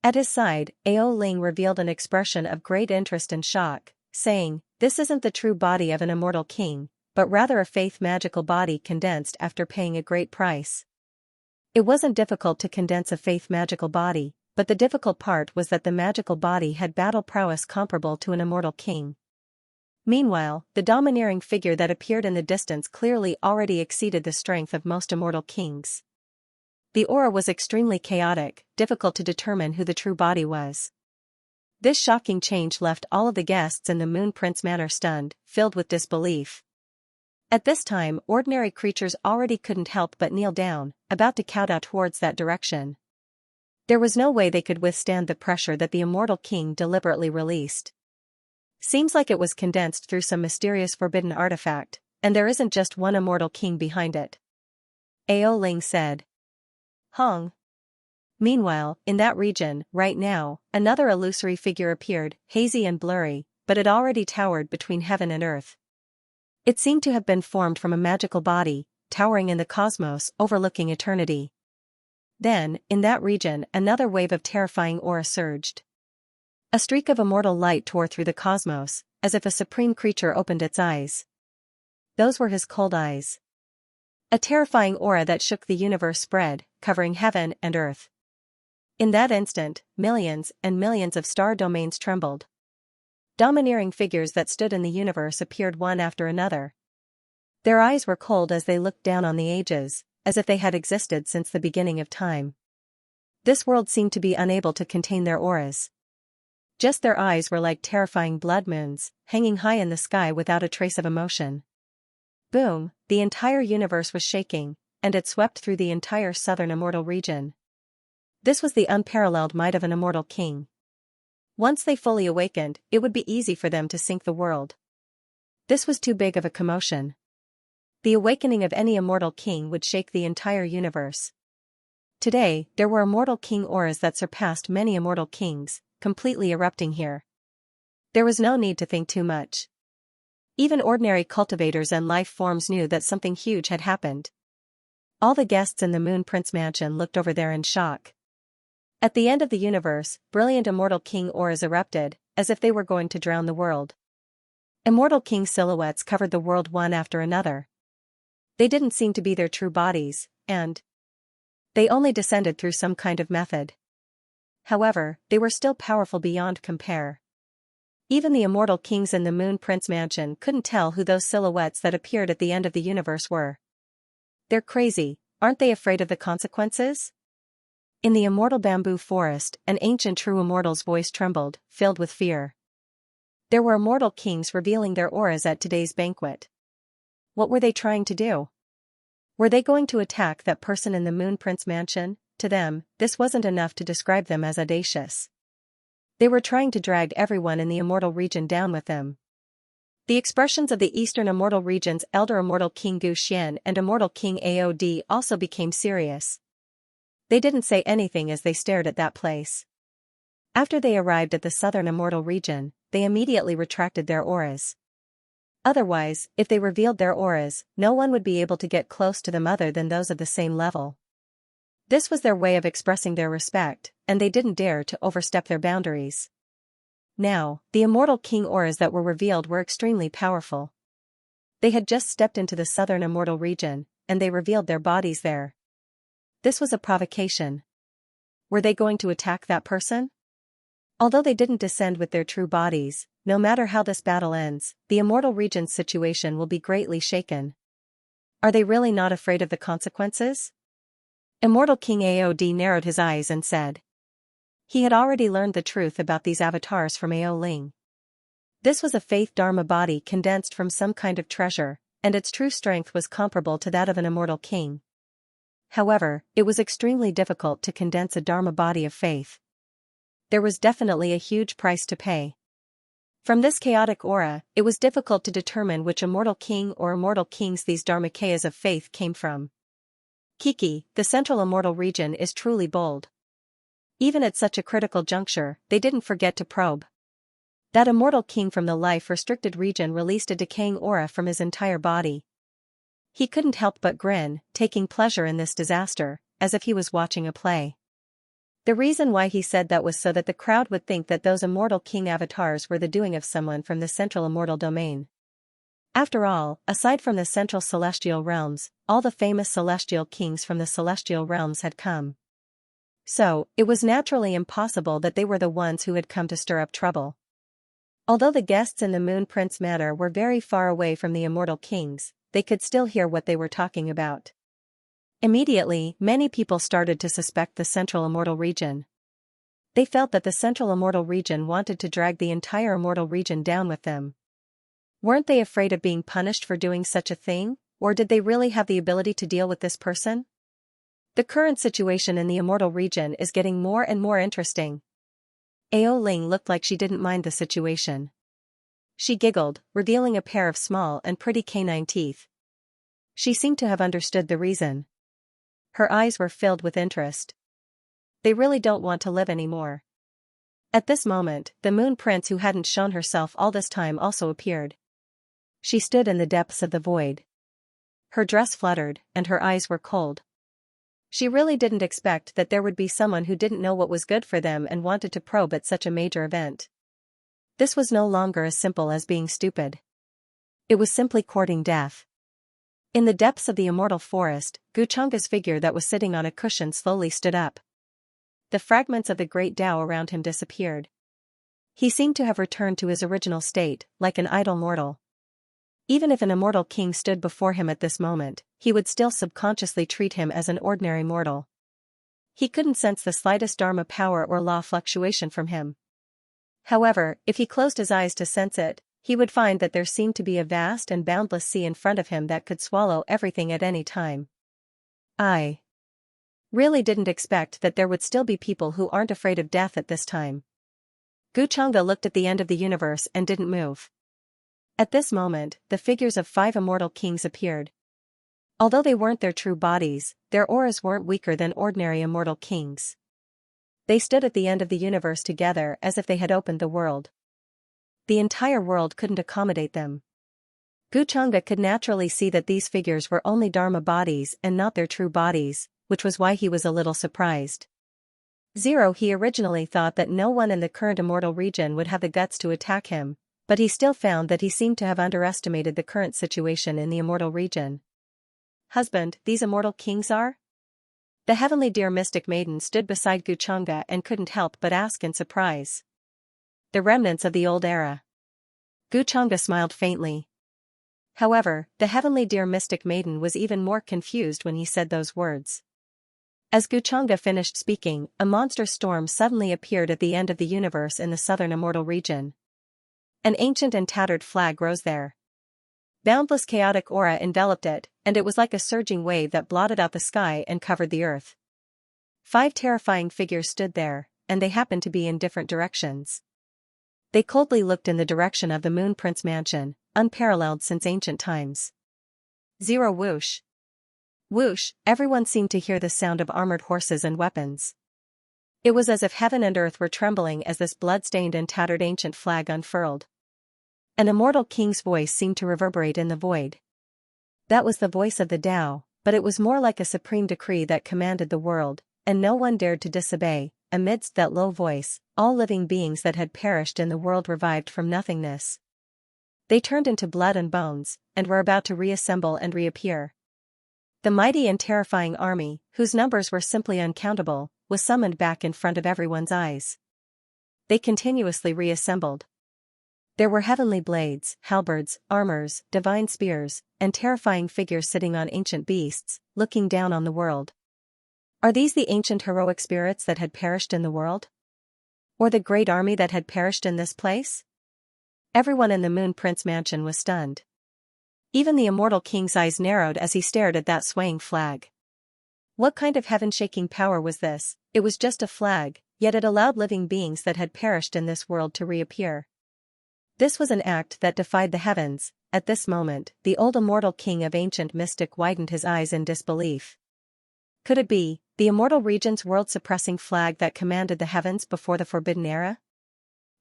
At his side, Ao Ling revealed an expression of great interest and shock, saying, "This isn't the true body of an immortal king, but rather a faith magical body condensed after paying a great price." It wasn't difficult to condense a faith magical body, but the difficult part was that the magical body had battle prowess comparable to an immortal king. Meanwhile, the domineering figure that appeared in the distance clearly already exceeded the strength of most immortal kings. The aura was extremely chaotic, difficult to determine who the true body was. This shocking change left all of the guests in the Moon Prince Manor stunned, filled with disbelief. At this time, ordinary creatures already couldn't help but kneel down, about to kowtow towards that direction. There was no way they could withstand the pressure that the immortal king deliberately released. Seems like it was condensed through some mysterious forbidden artifact, and there isn't just one immortal king behind it. Ao Ling said. Meanwhile, in that region, right now, another illusory figure appeared, hazy and blurry, but it already towered between heaven and earth. It seemed to have been formed from a magical body, towering in the cosmos, overlooking eternity. Then, in that region, another wave of terrifying aura surged. A streak of immortal light tore through the cosmos, as if a supreme creature opened its eyes. Those were his cold eyes. A terrifying aura that shook the universe spread, covering heaven and earth. In that instant, millions and millions of star domains trembled. Domineering figures that stood in the universe appeared one after another. Their eyes were cold as they looked down on the ages, as if they had existed since the beginning of time. This world seemed to be unable to contain their auras. Just their eyes were like terrifying blood moons, hanging high in the sky without a trace of emotion. Boom, the entire universe was shaking, and it swept through the entire southern immortal region. This was the unparalleled might of an immortal king. Once they fully awakened, it would be easy for them to sink the world. This was too big of a commotion. The awakening of any immortal king would shake the entire universe. Today, there were immortal king auras that surpassed many immortal kings, completely erupting here. There was no need to think too much. Even ordinary cultivators and life forms knew that something huge had happened. All the guests in the Moon Prince Mansion looked over there in shock. At the end of the universe, brilliant immortal king auras erupted, as if they were going to drown the world. Immortal king silhouettes covered the world one after another. They didn't seem to be their true bodies, and they only descended through some kind of method. However, they were still powerful beyond compare. Even the immortal kings in the Moon Prince mansion couldn't tell who those silhouettes that appeared at the end of the universe were. They're crazy, aren't they afraid of the consequences? In the immortal bamboo forest, an ancient true immortal's voice trembled, filled with fear. There were immortal kings revealing their auras at today's banquet. What were they trying to do? Were they going to attack that person in the Moon Prince mansion? To them, this wasn't enough to describe them as audacious. They were trying to drag everyone in the immortal region down with them. The expressions of the Eastern Immortal region's elder Immortal King Gu Xian and Immortal King Aod also became serious. They didn't say anything as they stared at that place. After they arrived at the Southern Immortal region, they immediately retracted their auras. Otherwise, if they revealed their auras, no one would be able to get close to them other than those of the same level. This was their way of expressing their respect, and they didn't dare to overstep their boundaries. Now, the Immortal King auras that were revealed were extremely powerful. They had just stepped into the Southern Immortal region, and they revealed their bodies there. This was a provocation. Were they going to attack that person? Although they didn't descend with their true bodies, no matter how this battle ends, the Immortal region's situation will be greatly shaken. Are they really not afraid of the consequences? Immortal King Aod narrowed his eyes and said. He had already learned the truth about these avatars from Ao Ling. This was a faith Dharma body condensed from some kind of treasure, and its true strength was comparable to that of an immortal king. However, it was extremely difficult to condense a Dharma body of faith. There was definitely a huge price to pay. From this chaotic aura, it was difficult to determine which immortal king or immortal kings these Dharmakayas of faith came from. Kiki, the central immortal region is truly bold. Even at such a critical juncture, they didn't forget to probe. That immortal king from the life-restricted region released a decaying aura from his entire body. He couldn't help but grin, taking pleasure in this disaster, as if he was watching a play. The reason why he said that was so that the crowd would think that those immortal king avatars were the doing of someone from the central immortal domain. After all, aside from the central celestial realms, all the famous celestial kings from the celestial realms had come. So, it was naturally impossible that they were the ones who had come to stir up trouble. Although the guests in the Moon Prince Manor were very far away from the immortal kings, they could still hear what they were talking about. Immediately, many people started to suspect the Central Immortal region. They felt that the Central Immortal region wanted to drag the entire Immortal region down with them. Weren't they afraid of being punished for doing such a thing, or did they really have the ability to deal with this person? The current situation in the Immortal region is getting more and more interesting. Ao Ling looked like she didn't mind the situation. She giggled, revealing a pair of small and pretty canine teeth. She seemed to have understood the reason. Her eyes were filled with interest. They really don't want to live anymore. At this moment, the Moon Prince who hadn't shown herself all this time also appeared. She stood in the depths of the void. Her dress fluttered, and her eyes were cold. She really didn't expect that there would be someone who didn't know what was good for them and wanted to probe at such a major event. This was no longer as simple as being stupid. It was simply courting death. In the depths of the immortal forest, Guchanga's figure that was sitting on a cushion slowly stood up. The fragments of the great Tao around him disappeared. He seemed to have returned to his original state, like an idle mortal. Even if an immortal king stood before him at this moment, he would still subconsciously treat him as an ordinary mortal. He couldn't sense the slightest Dharma power or law fluctuation from him. However, if he closed his eyes to sense it, he would find that there seemed to be a vast and boundless sea in front of him that could swallow everything at any time. I really didn't expect that there would still be people who aren't afraid of death at this time. Guchanga looked at the end of the universe and didn't move. At this moment, the figures of 5 immortal kings appeared. Although they weren't their true bodies, their auras weren't weaker than ordinary immortal kings. They stood at the end of the universe together as if they had opened the world. The entire world couldn't accommodate them. Guchanga could naturally see that these figures were only Dharma bodies and not their true bodies, which was why he was a little surprised. He originally thought that no one in the current immortal region would have the guts to attack him, But he still found that he seemed to have underestimated the current situation in the immortal region. "Husband, these immortal kings are?" The heavenly deer mystic maiden stood beside Guchanga and couldn't help but ask in surprise. "The remnants of the old era." Guchanga smiled faintly. However, the heavenly deer mystic maiden was even more confused when he said those words. As Guchanga finished speaking, a monster storm suddenly appeared at the end of the universe in the southern immortal region. An ancient and tattered flag rose there. Boundless chaotic aura enveloped it, and it was like a surging wave that blotted out the sky and covered the earth. 5 terrifying figures stood there, and they happened to be in different directions. They coldly looked in the direction of the Moon Prince Mansion, unparalleled since ancient times. 0 whoosh. Whoosh, everyone seemed to hear the sound of armored horses and weapons. It was as if heaven and earth were trembling as this blood-stained and tattered ancient flag unfurled. An immortal king's voice seemed to reverberate in the void. That was the voice of the Tao, but it was more like a supreme decree that commanded the world, and no one dared to disobey. Amidst that low voice, all living beings that had perished in the world revived from nothingness. They turned into blood and bones, and were about to reassemble and reappear. The mighty and terrifying army, whose numbers were simply uncountable, was summoned back in front of everyone's eyes. They continuously reassembled. There were heavenly blades, halberds, armors, divine spears, and terrifying figures sitting on ancient beasts, looking down on the world. Are these the ancient heroic spirits that had perished in the world? Or the great army that had perished in this place? Everyone in the Moon Prince Mansion was stunned. Even the immortal king's eyes narrowed as he stared at that swaying flag. What kind of heaven-shaking power was this? It was just a flag, yet it allowed living beings that had perished in this world to reappear. This was an act that defied the heavens. At this moment, the old immortal king of ancient mystic widened his eyes in disbelief. Could it be the immortal region's world-suppressing flag that commanded the heavens before the Forbidden Era?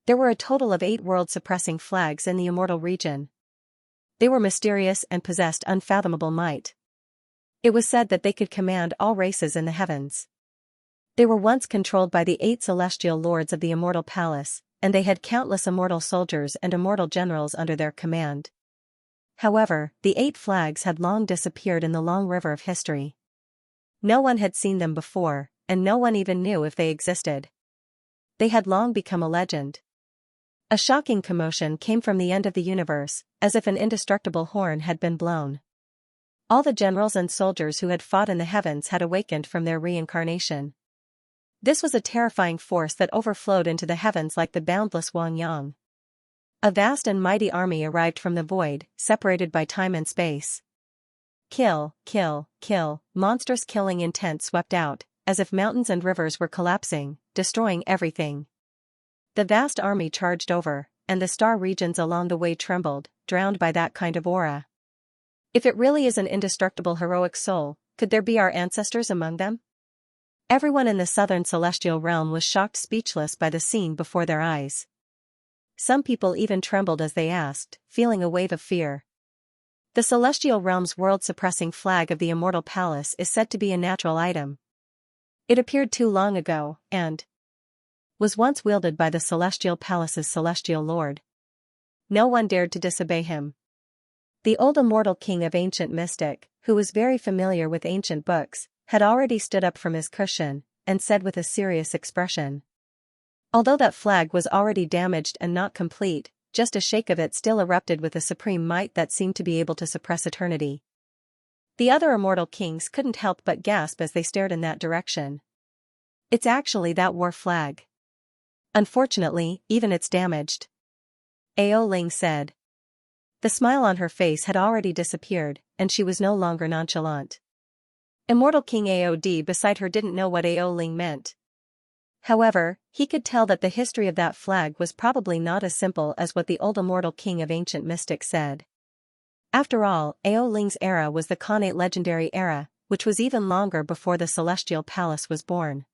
There were a total of 8 world-suppressing flags in the immortal region. They were mysterious and possessed unfathomable might. It was said that they could command all races in the heavens. They were once controlled by the 8 celestial lords of the immortal palace, and they had countless immortal soldiers and immortal generals under their command. However, the 8 flags had long disappeared in the long river of history. No one had seen them before, and no one even knew if they existed. They had long become a legend. A shocking commotion came from the end of the universe, as if an indestructible horn had been blown. All the generals and soldiers who had fought in the heavens had awakened from their reincarnation. This was a terrifying force that overflowed into the heavens like the boundless Wang Yang. A vast and mighty army arrived from the void, separated by time and space. Kill, kill, kill, monstrous killing intent swept out, as if mountains and rivers were collapsing, destroying everything. The vast army charged over, and the star regions along the way trembled, drowned by that kind of aura. If it really is an indestructible heroic soul, could there be our ancestors among them? Everyone in the southern celestial realm was shocked speechless by the scene before their eyes. Some people even trembled as they asked, feeling a wave of fear. The celestial realm's world-suppressing flag of the immortal palace is said to be a natural item. It appeared too long ago, and was once wielded by the celestial palace's celestial lord. No one dared to disobey him. The old immortal king of ancient mystic, who was very familiar with ancient books, had already stood up from his cushion, and said with a serious expression. Although that flag was already damaged and not complete, just a shake of it still erupted with a supreme might that seemed to be able to suppress eternity. The other immortal kings couldn't help but gasp as they stared in that direction. It's actually that war flag. Unfortunately, even it's damaged. Ao Ling said. The smile on her face had already disappeared, and she was no longer nonchalant. Immortal King Aod beside her didn't know what Ao Ling meant. However, he could tell that the history of that flag was probably not as simple as what the old immortal king of ancient mystics said. After all, Ao Ling's era was the Khanate legendary era, which was even longer before the Celestial Palace was born.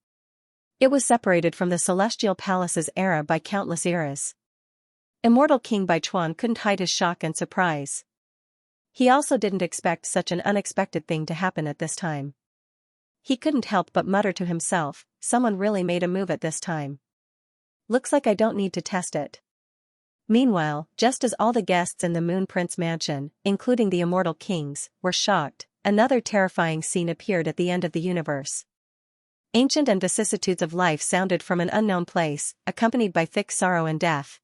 It was separated from the Celestial Palace's era by countless eras. Immortal King Baichuan couldn't hide his shock and surprise. He also didn't expect such an unexpected thing to happen at this time. He couldn't help but mutter to himself, someone really made a move at this time. Looks like I don't need to test it. Meanwhile, just as all the guests in the Moon Prince mansion, including the immortal kings, were shocked, another terrifying scene appeared at the end of the universe. Ancient and vicissitudes of life sounded from an unknown place, accompanied by thick sorrow and death.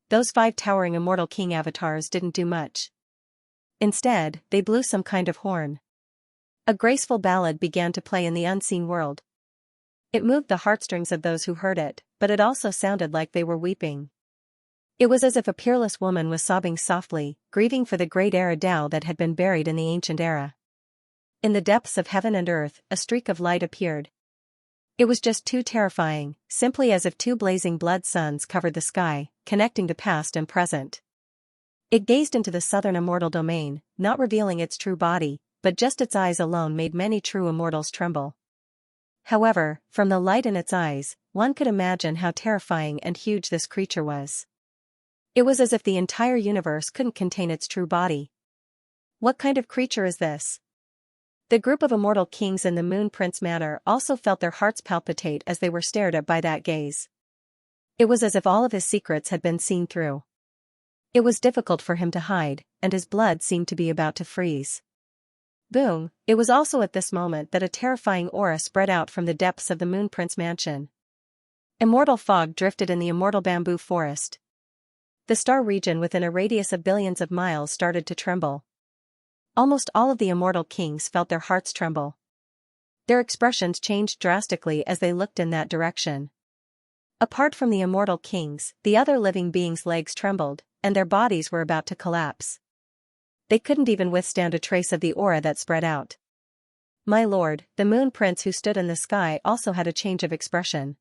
Those 5 towering immortal king avatars didn't do much. Instead, they blew some kind of horn. A graceful ballad began to play in the unseen world. It moved the heartstrings of those who heard it, but it also sounded like they were weeping. It was as if a peerless woman was sobbing softly, grieving for the great era Tao that had been buried in the ancient era. In the depths of heaven and earth, a streak of light appeared. It was just too terrifying, simply as if 2 blazing blood suns covered the sky, connecting to past and present. It gazed into the southern immortal domain, not revealing its true body, but just its eyes alone made many true immortals tremble. However, from the light in its eyes, one could imagine how terrifying and huge this creature was. It was as if the entire universe couldn't contain its true body. What kind of creature is this? The group of immortal kings in the Moon Prince manor also felt their hearts palpitate as they were stared at by that gaze. It was as if all of his secrets had been seen through. It was difficult for him to hide, and his blood seemed to be about to freeze. Boom! It was also at this moment that a terrifying aura spread out from the depths of the Moon Prince mansion. Immortal fog drifted in the immortal bamboo forest. The star region within a radius of billions of miles started to tremble. Almost all of the immortal kings felt their hearts tremble. Their expressions changed drastically as they looked in that direction. Apart from the immortal kings, the other living beings' legs trembled, and their bodies were about to collapse. They couldn't even withstand a trace of the aura that spread out. My lord, the Moon Prince who stood in the sky also had a change of expression.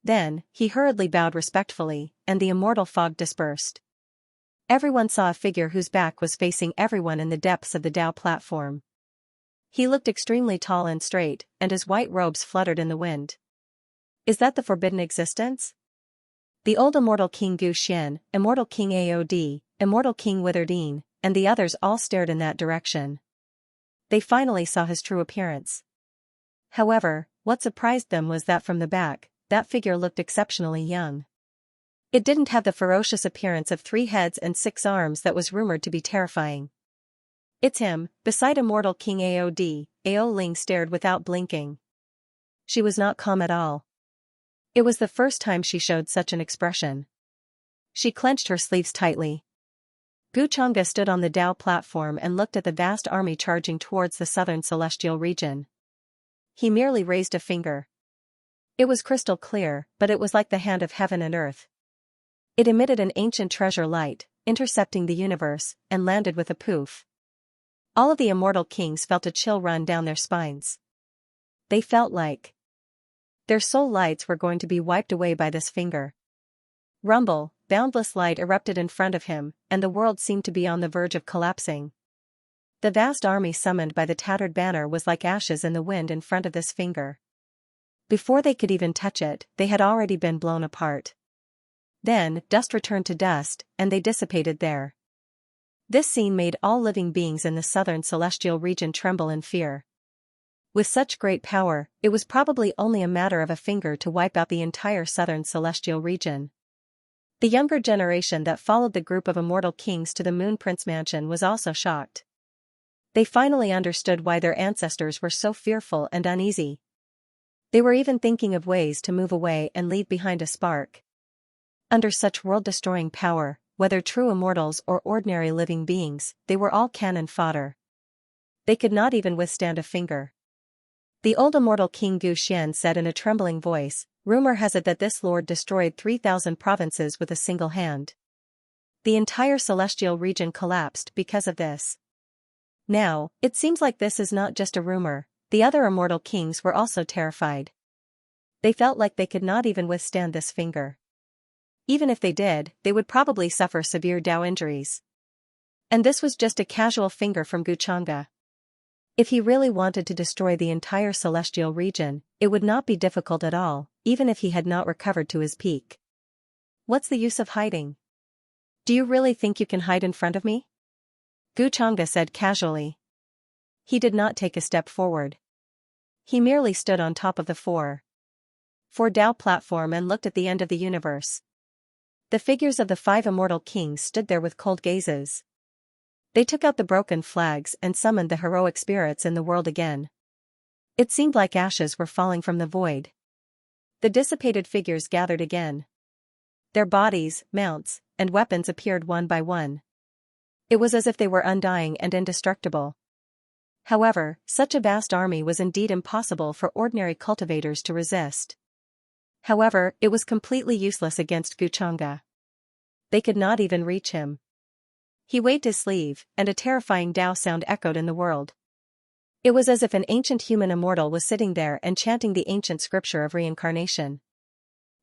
Then, he hurriedly bowed respectfully, and the immortal fog dispersed. Everyone saw a figure whose back was facing everyone in the depths of the Tao platform. He looked extremely tall and straight, and his white robes fluttered in the wind. Is that the forbidden existence? The old immortal King Gu Xian, immortal King Aod, immortal King Witherdine, and the others all stared in that direction. They finally saw his true appearance. However, what surprised them was that from the back, that figure looked exceptionally young. It didn't have the ferocious appearance of 3 heads and 6 arms that was rumored to be terrifying. It's him, beside immortal King Aod, Ao Ling stared without blinking. She was not calm at all. It was the first time she showed such an expression. She clenched her sleeves tightly. Guchanga stood on the Tao platform and looked at the vast army charging towards the southern celestial region. He merely raised a finger. It was crystal clear, but it was like the hand of heaven and earth. It emitted an ancient treasure light, intercepting the universe, and landed with a poof. All of the immortal kings felt a chill run down their spines. They felt like their soul lights were going to be wiped away by this finger. Rumble, boundless light erupted in front of him, and the world seemed to be on the verge of collapsing. The vast army summoned by the tattered banner was like ashes in the wind in front of this finger. Before they could even touch it, they had already been blown apart. Then, dust returned to dust, and they dissipated there. This scene made all living beings in the southern celestial region tremble in fear. With such great power, it was probably only a matter of a finger to wipe out the entire southern celestial region. The younger generation that followed the group of immortal kings to the Moon Prince mansion was also shocked. They finally understood why their ancestors were so fearful and uneasy. They were even thinking of ways to move away and leave behind a spark. Under such world-destroying power, whether true immortals or ordinary living beings, they were all cannon fodder. They could not even withstand a finger. The old immortal King Gu Xian said in a trembling voice, "Rumor has it that this lord destroyed 3,000 provinces with a single hand. The entire celestial region collapsed because of this. Now, it seems like this is not just a rumor." The other immortal kings were also terrified. They felt like they could not even withstand this finger. Even if they did, they would probably suffer severe Tao injuries. And this was just a casual finger from Guchanga. If he really wanted to destroy the entire celestial region, it would not be difficult at all, even if he had not recovered to his peak. What's the use of hiding? Do you really think you can hide in front of me? Guchanga said casually. He did not take a step forward. He merely stood on top of the 4 Tao platform and looked at the end of the universe. The figures of the 5 immortal kings stood there with cold gazes. They took out the broken flags and summoned the heroic spirits in the world again. It seemed like ashes were falling from the void. The dissipated figures gathered again. Their bodies, mounts, and weapons appeared one by one. It was as if they were undying and indestructible. However, such a vast army was indeed impossible for ordinary cultivators to resist. However, it was completely useless against Xianxia. They could not even reach him. He waved his sleeve, and a terrifying Tao sound echoed in the world. It was as if an ancient human immortal was sitting there and chanting the ancient scripture of reincarnation.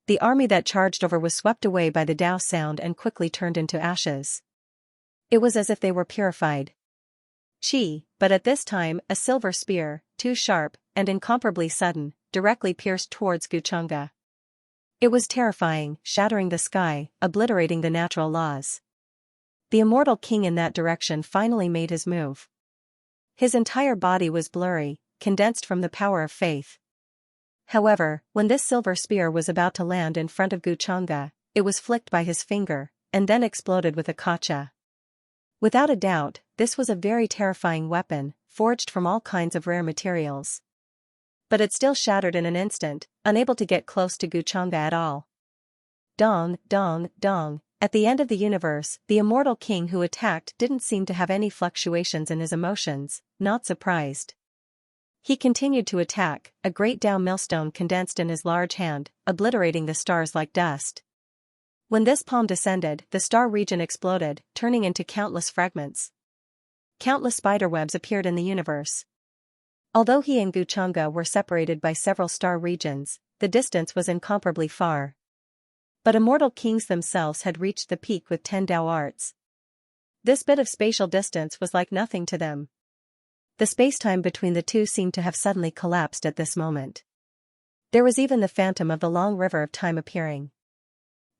The army that charged over was swept away by the Tao sound and quickly turned into ashes. It was as if they were purified. But at this time a silver spear, too sharp, and incomparably sudden, directly pierced towards Xianxia. It was terrifying, shattering the sky, obliterating the natural laws. The immortal king in that direction finally made his move. His entire body was blurry, condensed from the power of faith. However, when this silver spear was about to land in front of Xianxia, it was flicked by his finger, and then exploded with a kacha. Without a doubt, this was a very terrifying weapon, forged from all kinds of rare materials. But it still shattered in an instant, unable to get close to Xianxia at all. Dong, dong, dong. At the end of the universe, the immortal king who attacked didn't seem to have any fluctuations in his emotions, not surprised. He continued to attack, a great Tao millstone condensed in his large hand, obliterating the stars like dust. When this palm descended, the star region exploded, turning into countless fragments. Countless spiderwebs appeared in the universe. Although he and Xianxia were separated by several star regions, the distance was incomparably far. But immortal kings themselves had reached the peak with 10 Tao arts. This bit of spatial distance was like nothing to them. The spacetime between the two seemed to have suddenly collapsed at this moment. There was even the phantom of the long river of time appearing.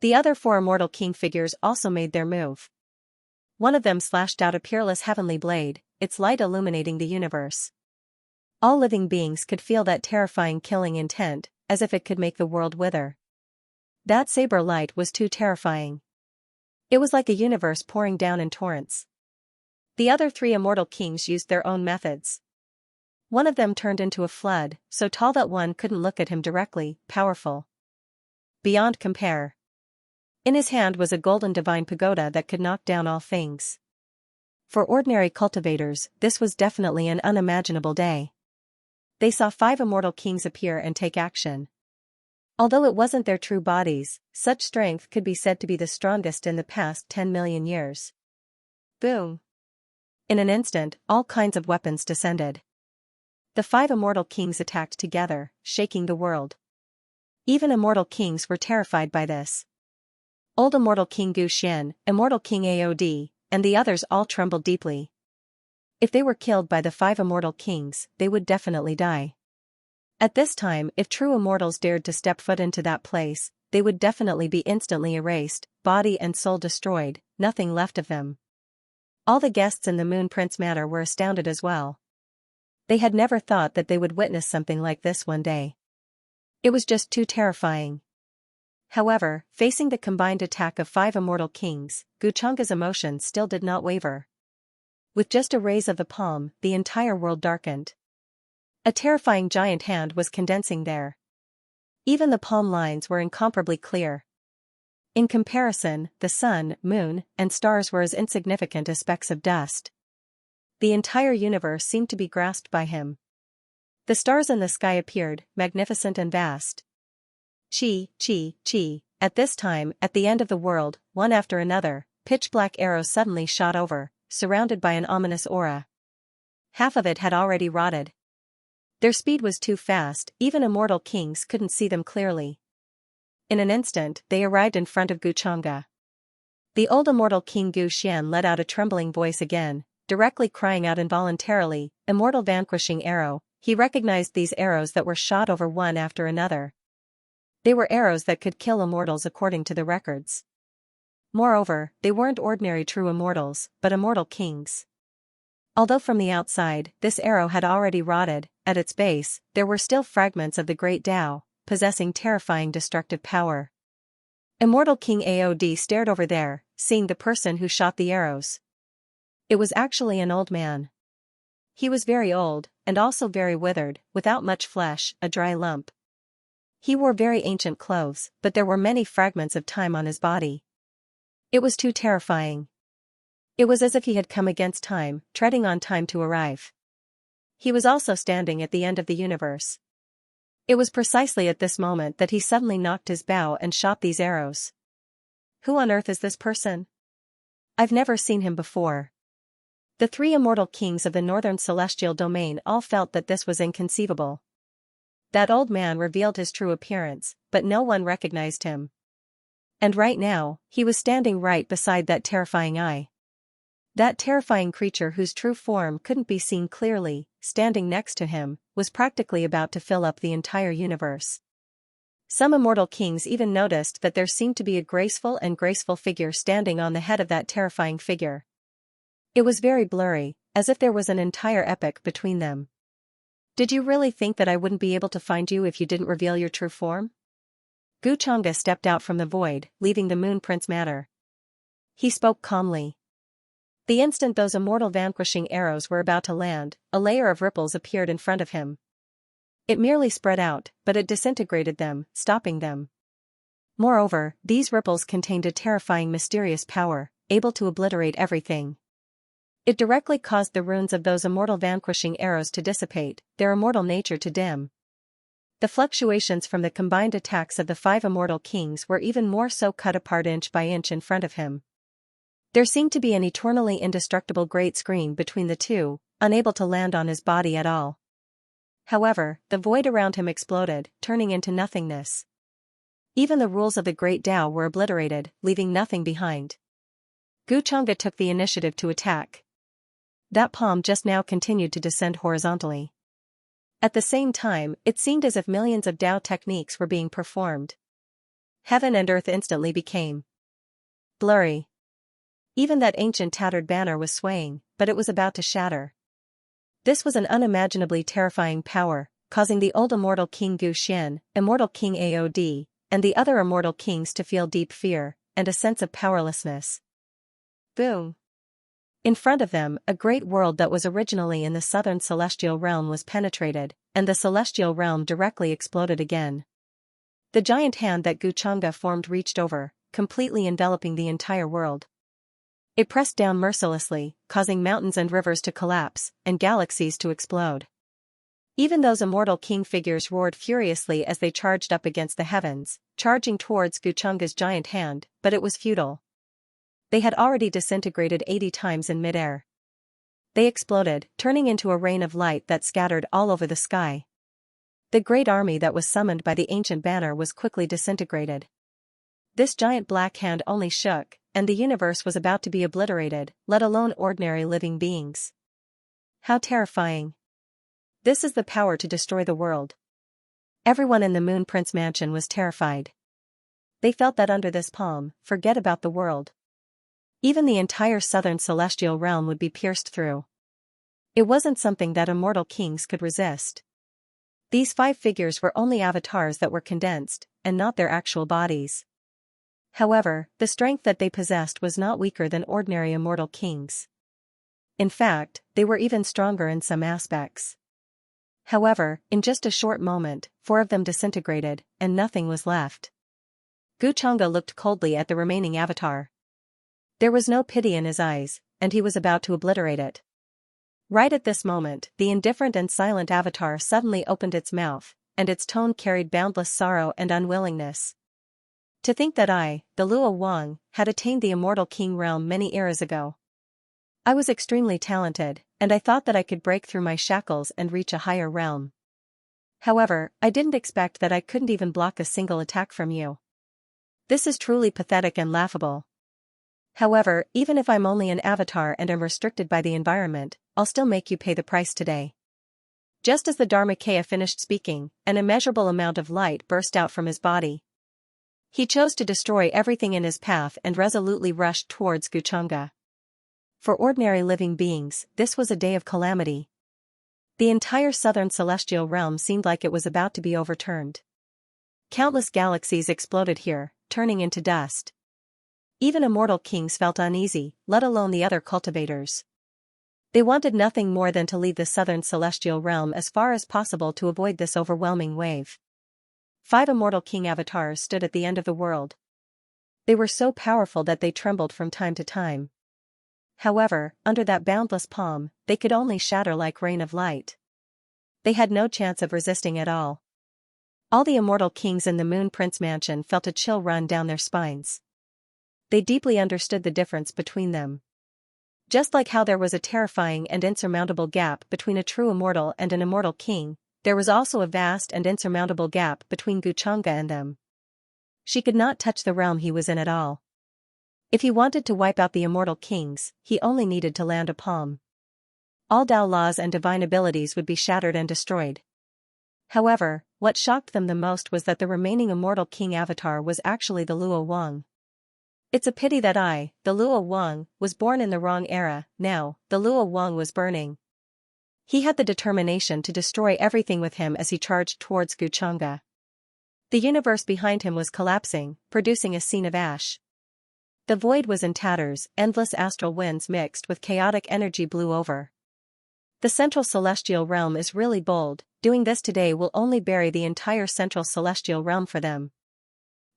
The other 4 immortal king figures also made their move. One of them slashed out a peerless heavenly blade, its light illuminating the universe. All living beings could feel that terrifying killing intent, as if it could make the world wither. That saber light was too terrifying. It was like a universe pouring down in torrents. The other 3 immortal kings used their own methods. One of them turned into a flood, so tall that one couldn't look at him directly, powerful beyond compare. In his hand was a golden divine pagoda that could knock down all things. For ordinary cultivators, this was definitely an unimaginable day. They saw 5 immortal kings appear and take action. Although it wasn't their true bodies, such strength could be said to be the strongest in the past 10 million years. Boom! In an instant, all kinds of weapons descended. The 5 immortal kings attacked together, shaking the world. Even immortal kings were terrified by this. Old immortal King Xian, immortal King Aod, and the others all trembled deeply. If they were killed by the 5 immortal kings, they would definitely die. At this time, if true immortals dared to step foot into that place, they would definitely be instantly erased, body and soul destroyed, nothing left of them. All the guests in the Moon Prince Manor were astounded as well. They had never thought that they would witness something like this one day. It was just too terrifying. However, facing the combined attack of 5 immortal kings, Xianxia's emotions still did not waver. With just a raise of the palm, the entire world darkened. A terrifying giant hand was condensing there. Even the palm lines were incomparably clear. In comparison, the sun, moon, and stars were as insignificant as specks of dust. The entire universe seemed to be grasped by him. The stars in the sky appeared, magnificent and vast. Chi. At this time, at the end of the world, one after another, pitch-black arrows suddenly shot over, surrounded by an ominous aura. Half of it had already rotted. Their speed was too fast, even immortal kings couldn't see them clearly. In an instant, they arrived in front of Xianxia. The old immortal King Xian let out a trembling voice again, directly crying out involuntarily, "Immortal vanquishing arrow." He recognized these arrows that were shot over one after another. They were arrows that could kill immortals according to the records. Moreover, they weren't ordinary true immortals, but immortal kings. Although from the outside, this arrow had already rotted, at its base, there were still fragments of the great Tao, possessing terrifying destructive power. Immortal King Aod stared over there, seeing the person who shot the arrows. It was actually an old man. He was very old, and also very withered, without much flesh, a dry lump. He wore very ancient clothes, but there were many fragments of time on his body. It was too terrifying. It was as if he had come against time, treading on time to arrive. He was also standing at the end of the universe. It was precisely at this moment that he suddenly knocked his bow and shot these arrows. Who on earth is this person? I've never seen him before. The three immortal kings of the northern celestial domain all felt that this was inconceivable. That old man revealed his true appearance, but no one recognized him. And right now, he was standing right beside that terrifying eye. That terrifying creature whose true form couldn't be seen clearly, standing next to him, was practically about to fill up the entire universe. Some immortal kings even noticed that there seemed to be a graceful figure standing on the head of that terrifying figure. It was very blurry, as if there was an entire epoch between them. Did you really think that I wouldn't be able to find you if you didn't reveal your true form? Xianxia stepped out from the void, leaving the Moon Prince matter. He spoke calmly. The instant those immortal vanquishing arrows were about to land, a layer of ripples appeared in front of him. It merely spread out, but it disintegrated them, stopping them. Moreover, these ripples contained a terrifying mysterious power, able to obliterate everything. It directly caused the runes of those immortal vanquishing arrows to dissipate, their immortal nature to dim. The fluctuations from the combined attacks of the five immortal kings were even more so cut apart inch by inch in front of him. There seemed to be an eternally indestructible great screen between the two, unable to land on his body at all. However, the void around him exploded, turning into nothingness. Even the rules of the Great Tao were obliterated, leaving nothing behind. Xianxia took the initiative to attack. That palm just now continued to descend horizontally. At the same time, it seemed as if millions of Tao techniques were being performed. Heaven and earth instantly became blurry. Even that ancient tattered banner was swaying, but it was about to shatter. This was an unimaginably terrifying power, causing the old immortal King Xian, immortal King Aod, and the other immortal kings to feel deep fear, and a sense of powerlessness. Boom! In front of them, a great world that was originally in the southern celestial realm was penetrated, and the celestial realm directly exploded again. The giant hand that Xianxia formed reached over, completely enveloping the entire world. It pressed down mercilessly, causing mountains and rivers to collapse, and galaxies to explode. Even those immortal king figures roared furiously as they charged up against the heavens, charging towards Xianxia's giant hand, but it was futile. They had already disintegrated 80 times in midair. They exploded, turning into a rain of light that scattered all over the sky. The great army that was summoned by the ancient banner was quickly disintegrated. This giant black hand only shook, and the universe was about to be obliterated, let alone ordinary living beings. How terrifying. This is the power to destroy the world. Everyone in the Moon Prince mansion was terrified. They felt that under this palm, forget about the world. Even the entire southern celestial realm would be pierced through. It wasn't something that immortal kings could resist. These five figures were only avatars that were condensed, and not their actual bodies. However, the strength that they possessed was not weaker than ordinary immortal kings. In fact, they were even stronger in some aspects. However, in just a short moment, 4 of them disintegrated, and nothing was left. Xianxia looked coldly at the remaining avatar. There was no pity in his eyes, and he was about to obliterate it. Right at this moment, the indifferent and silent avatar suddenly opened its mouth, and its tone carried boundless sorrow and unwillingness. To think that I, the Luo Wang, had attained the immortal king realm many eras ago. I was extremely talented, and I thought that I could break through my shackles and reach a higher realm. However, I didn't expect that I couldn't even block a single attack from you. This is truly pathetic and laughable. However, even if I'm only an avatar and am restricted by the environment, I'll still make you pay the price today. Just as the Dharmakaya finished speaking, an immeasurable amount of light burst out from his body. He chose to destroy everything in his path and resolutely rushed towards Xianxia. For ordinary living beings, this was a day of calamity. The entire southern celestial realm seemed like it was about to be overturned. Countless galaxies exploded here, turning into dust. Even immortal kings felt uneasy, let alone the other cultivators. They wanted nothing more than to leave the southern celestial realm as far as possible to avoid this overwhelming wave. 5 immortal king avatars stood at the end of the world. They were so powerful that they trembled from time to time. However, under that boundless palm, they could only shatter like rain of light. They had no chance of resisting at all. All the immortal kings in the Moon Prince Mansion felt a chill run down their spines. They deeply understood the difference between them. Just like how there was a terrifying and insurmountable gap between a true immortal and an immortal king, there was also a vast and insurmountable gap between Xianxia and them. She could not touch the realm he was in at all. If he wanted to wipe out the immortal kings, he only needed to land a palm. All Tao laws and divine abilities would be shattered and destroyed. However, what shocked them the most was that the remaining immortal king avatar was actually the Luo Wang. It's a pity that I, the Luo Wang, was born in the wrong era. Now, the Luo Wang was burning. He had the determination to destroy everything with him as he charged towards Xianxia. The universe behind him was collapsing, producing a scene of ash. The void was in tatters, endless astral winds mixed with chaotic energy blew over. The central celestial realm is really bold, doing this today will only bury the entire central celestial realm for them.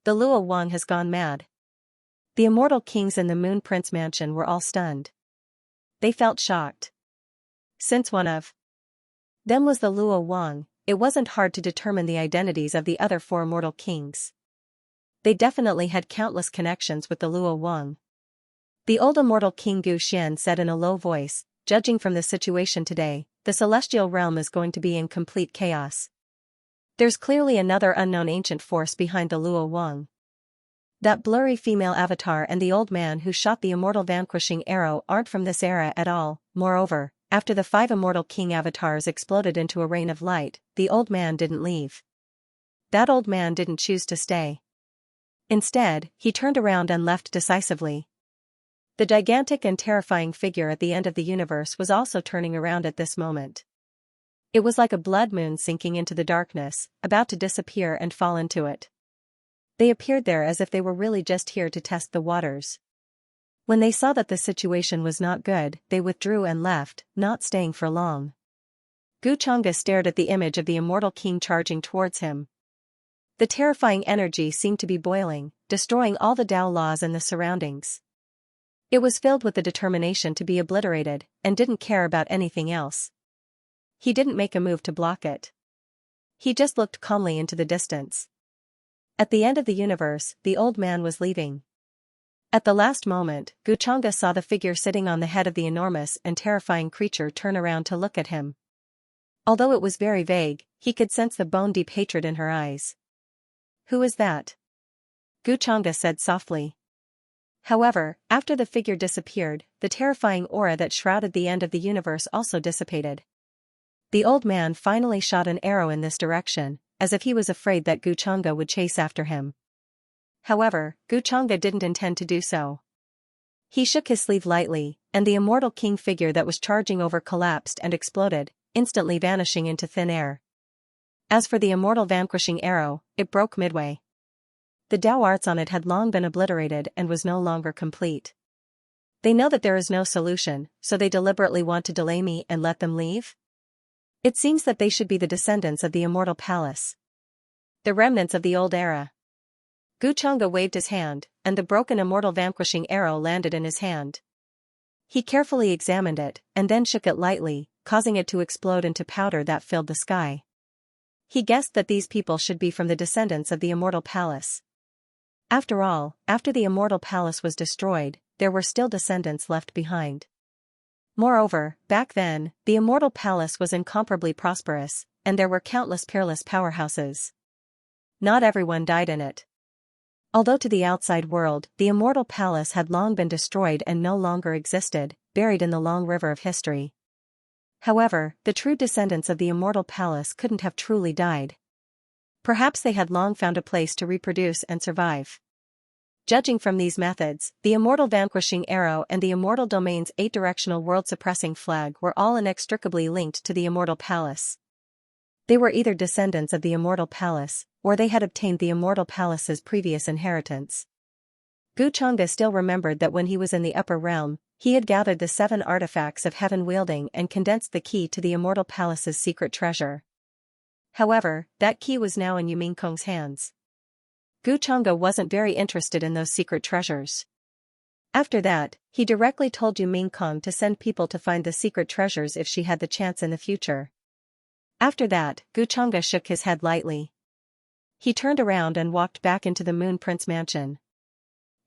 The Luo Wang has gone mad. The immortal kings in the Moon Prince Mansion were all stunned. They felt shocked. Since one of them was the Luo Wang, it wasn't hard to determine the identities of the other 4 immortal kings. They definitely had countless connections with the Luo Wang. The old immortal king Gu Xian said in a low voice, "Judging from the situation today, the celestial realm is going to be in complete chaos. There's clearly another unknown ancient force behind the Luo Wang. That blurry female avatar and the old man who shot the immortal vanquishing arrow aren't from this era at all." Moreover, after the 5 immortal king avatars exploded into a rain of light, the old man didn't leave. That old man didn't choose to stay. Instead, he turned around and left decisively. The gigantic and terrifying figure at the end of the universe was also turning around at this moment. It was like a blood moon sinking into the darkness, about to disappear and fall into it. They appeared there as if they were really just here to test the waters. When they saw that the situation was not good, they withdrew and left, not staying for long. Xianxia stared at the image of the immortal king charging towards him. The terrifying energy seemed to be boiling, destroying all the Tao laws and the surroundings. It was filled with the determination to be obliterated, and didn't care about anything else. He didn't make a move to block it. He just looked calmly into the distance. At the end of the universe, the old man was leaving. At the last moment, Xianxia saw the figure sitting on the head of the enormous and terrifying creature turn around to look at him. Although it was very vague, he could sense the bone-deep hatred in her eyes. "Who is that?" Xianxia said softly. However, after the figure disappeared, the terrifying aura that shrouded the end of the universe also dissipated. The old man finally shot an arrow in this direction, as if he was afraid that Xianxia would chase after him. However, Xianxia didn't intend to do so. He shook his sleeve lightly, and the immortal king figure that was charging over collapsed and exploded, instantly vanishing into thin air. As for the immortal vanquishing arrow, it broke midway. The Tao arts on it had long been obliterated and was no longer complete. They know that there is no solution, so they deliberately want to delay me and let them leave? It seems that they should be the descendants of the immortal palace. The remnants of the old era. Xianxia waved his hand, and the broken immortal vanquishing arrow landed in his hand. He carefully examined it, and then shook it lightly, causing it to explode into powder that filled the sky. He guessed that these people should be from the descendants of the immortal palace. After all, after the immortal palace was destroyed, there were still descendants left behind. Moreover, back then, the immortal palace was incomparably prosperous, and there were countless peerless powerhouses. Not everyone died in it. Although to the outside world, the immortal palace had long been destroyed and no longer existed, buried in the long river of history. However, the true descendants of the immortal palace couldn't have truly died. Perhaps they had long found a place to reproduce and survive. Judging from these methods, the immortal vanquishing arrow and the immortal domain's 8-directional world-suppressing flag were all inextricably linked to the immortal palace. They were either descendants of the immortal palace, or they had obtained the Immortal Palace's previous inheritance. Xianxia still remembered that when he was in the upper realm, he had gathered the 7 artifacts of heaven wielding and condensed the key to the Immortal Palace's secret treasure. However, that key was now in Yu Mingkong's hands. Xianxia wasn't very interested in those secret treasures. After that, he directly told Yu Mingkong to send people to find the secret treasures if she had the chance in the future. After that, Xianxia shook his head lightly. He turned around and walked back into the Moon Prince mansion.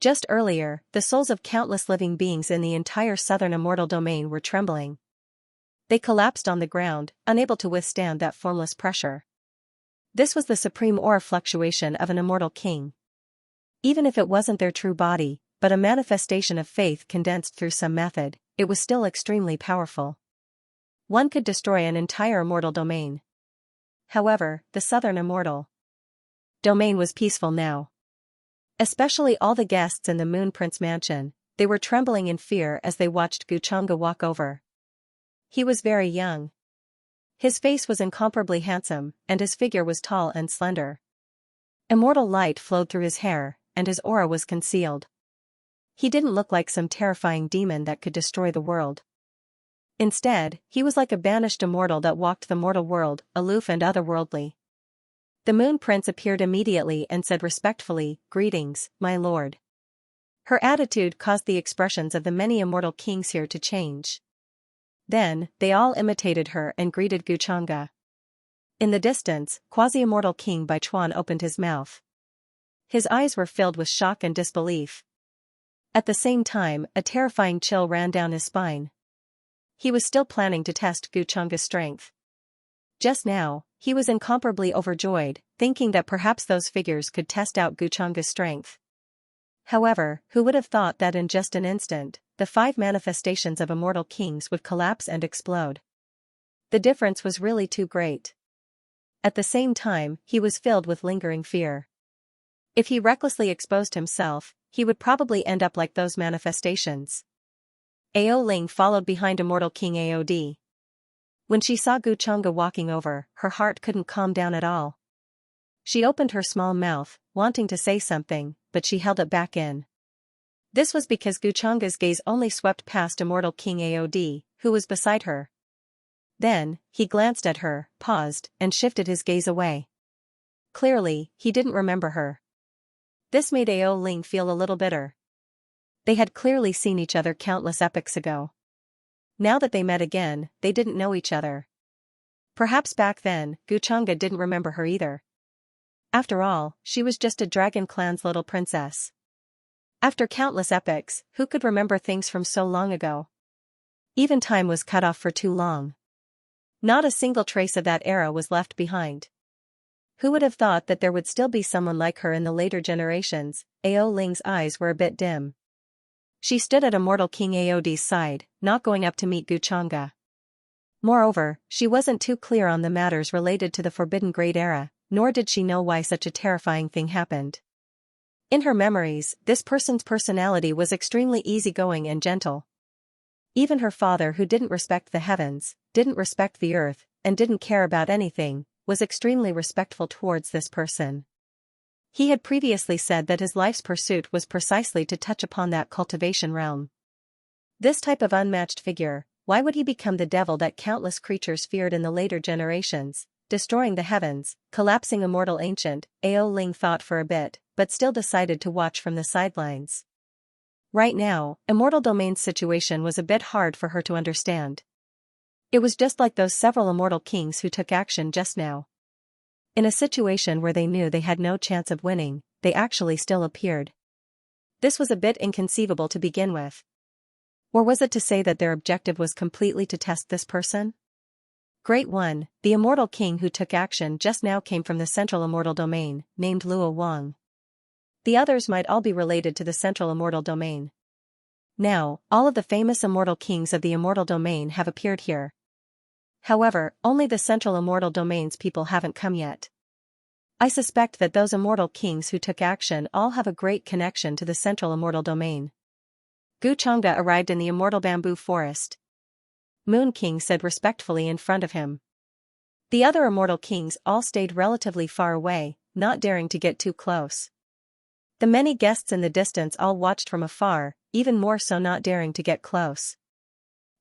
Just earlier, the souls of countless living beings in the entire southern immortal domain were trembling. They collapsed on the ground, unable to withstand that formless pressure. This was the supreme aura fluctuation of an immortal king. Even if it wasn't their true body, but a manifestation of faith condensed through some method, it was still extremely powerful. One could destroy an entire immortal domain. However, the southern immortal domain was peaceful now. Especially all the guests in the Moon Prince mansion, they were trembling in fear as they watched Xianxia walk over. He was very young. His face was incomparably handsome, and his figure was tall and slender. Immortal light flowed through his hair, and his aura was concealed. He didn't look like some terrifying demon that could destroy the world. Instead, he was like a banished immortal that walked the mortal world, aloof and otherworldly. The Moon Prince appeared immediately and said respectfully, "Greetings, my lord." Her attitude caused the expressions of the many immortal kings here to change. Then, they all imitated her and greeted Xianxia. In the distance, quasi-immortal King Baichuan opened his mouth. His eyes were filled with shock and disbelief. At the same time, a terrifying chill ran down his spine. He was still planning to test Xianxia's strength. Just now, he was incomparably overjoyed, thinking that perhaps those figures could test out Xianxia's strength. However, who would have thought that in just an instant, the 5 manifestations of immortal kings would collapse and explode? The difference was really too great. At the same time, he was filled with lingering fear. If he recklessly exposed himself, he would probably end up like those manifestations. Ao Ling followed behind immortal King Aod. When she saw Xianxia walking over, her heart couldn't calm down at all. She opened her small mouth, wanting to say something, but she held it back in. This was because Xianxia's gaze only swept past immortal King Aod, who was beside her. Then, he glanced at her, paused, and shifted his gaze away. Clearly, he didn't remember her. This made Ao Ling feel a little bitter. They had clearly seen each other countless epochs ago. Now that they met again, they didn't know each other. Perhaps back then, Xianxia didn't remember her either. After all, she was just a dragon clan's little princess. After countless epochs, who could remember things from so long ago? Even time was cut off for too long. Not a single trace of that era was left behind. Who would have thought that there would still be someone like her in the later generations? Ao Ling's eyes were a bit dim. She stood at immortal King Aod's side, not going up to meet Xianxia. Moreover, she wasn't too clear on the matters related to the Forbidden Great Era, nor did she know why such a terrifying thing happened. In her memories, this person's personality was extremely easygoing and gentle. Even her father, who didn't respect the heavens, didn't respect the earth, and didn't care about anything, was extremely respectful towards this person. He had previously said that his life's pursuit was precisely to touch upon that cultivation realm. This type of unmatched figure, why would he become the devil that countless creatures feared in the later generations, destroying the heavens, collapsing immortal ancient? Ao Ling thought for a bit, but still decided to watch from the sidelines. Right now, Immortal Domain's situation was a bit hard for her to understand. It was just like those several immortal kings who took action just now. In a situation where they knew they had no chance of winning, they actually still appeared. This was a bit inconceivable to begin with. Or was it to say that their objective was completely to test this person? Great One, the immortal king who took action just now came from the central immortal domain, named Luo Wang. The others might all be related to the central immortal domain. Now, all of the famous immortal kings of the immortal domain have appeared here. However, only the central immortal domain's people haven't come yet. I suspect that those immortal kings who took action all have a great connection to the central immortal domain. Xianxia arrived in the immortal bamboo forest. Moon King said respectfully in front of him. The other immortal kings all stayed relatively far away, not daring to get too close. The many guests in the distance all watched from afar, even more so not daring to get close.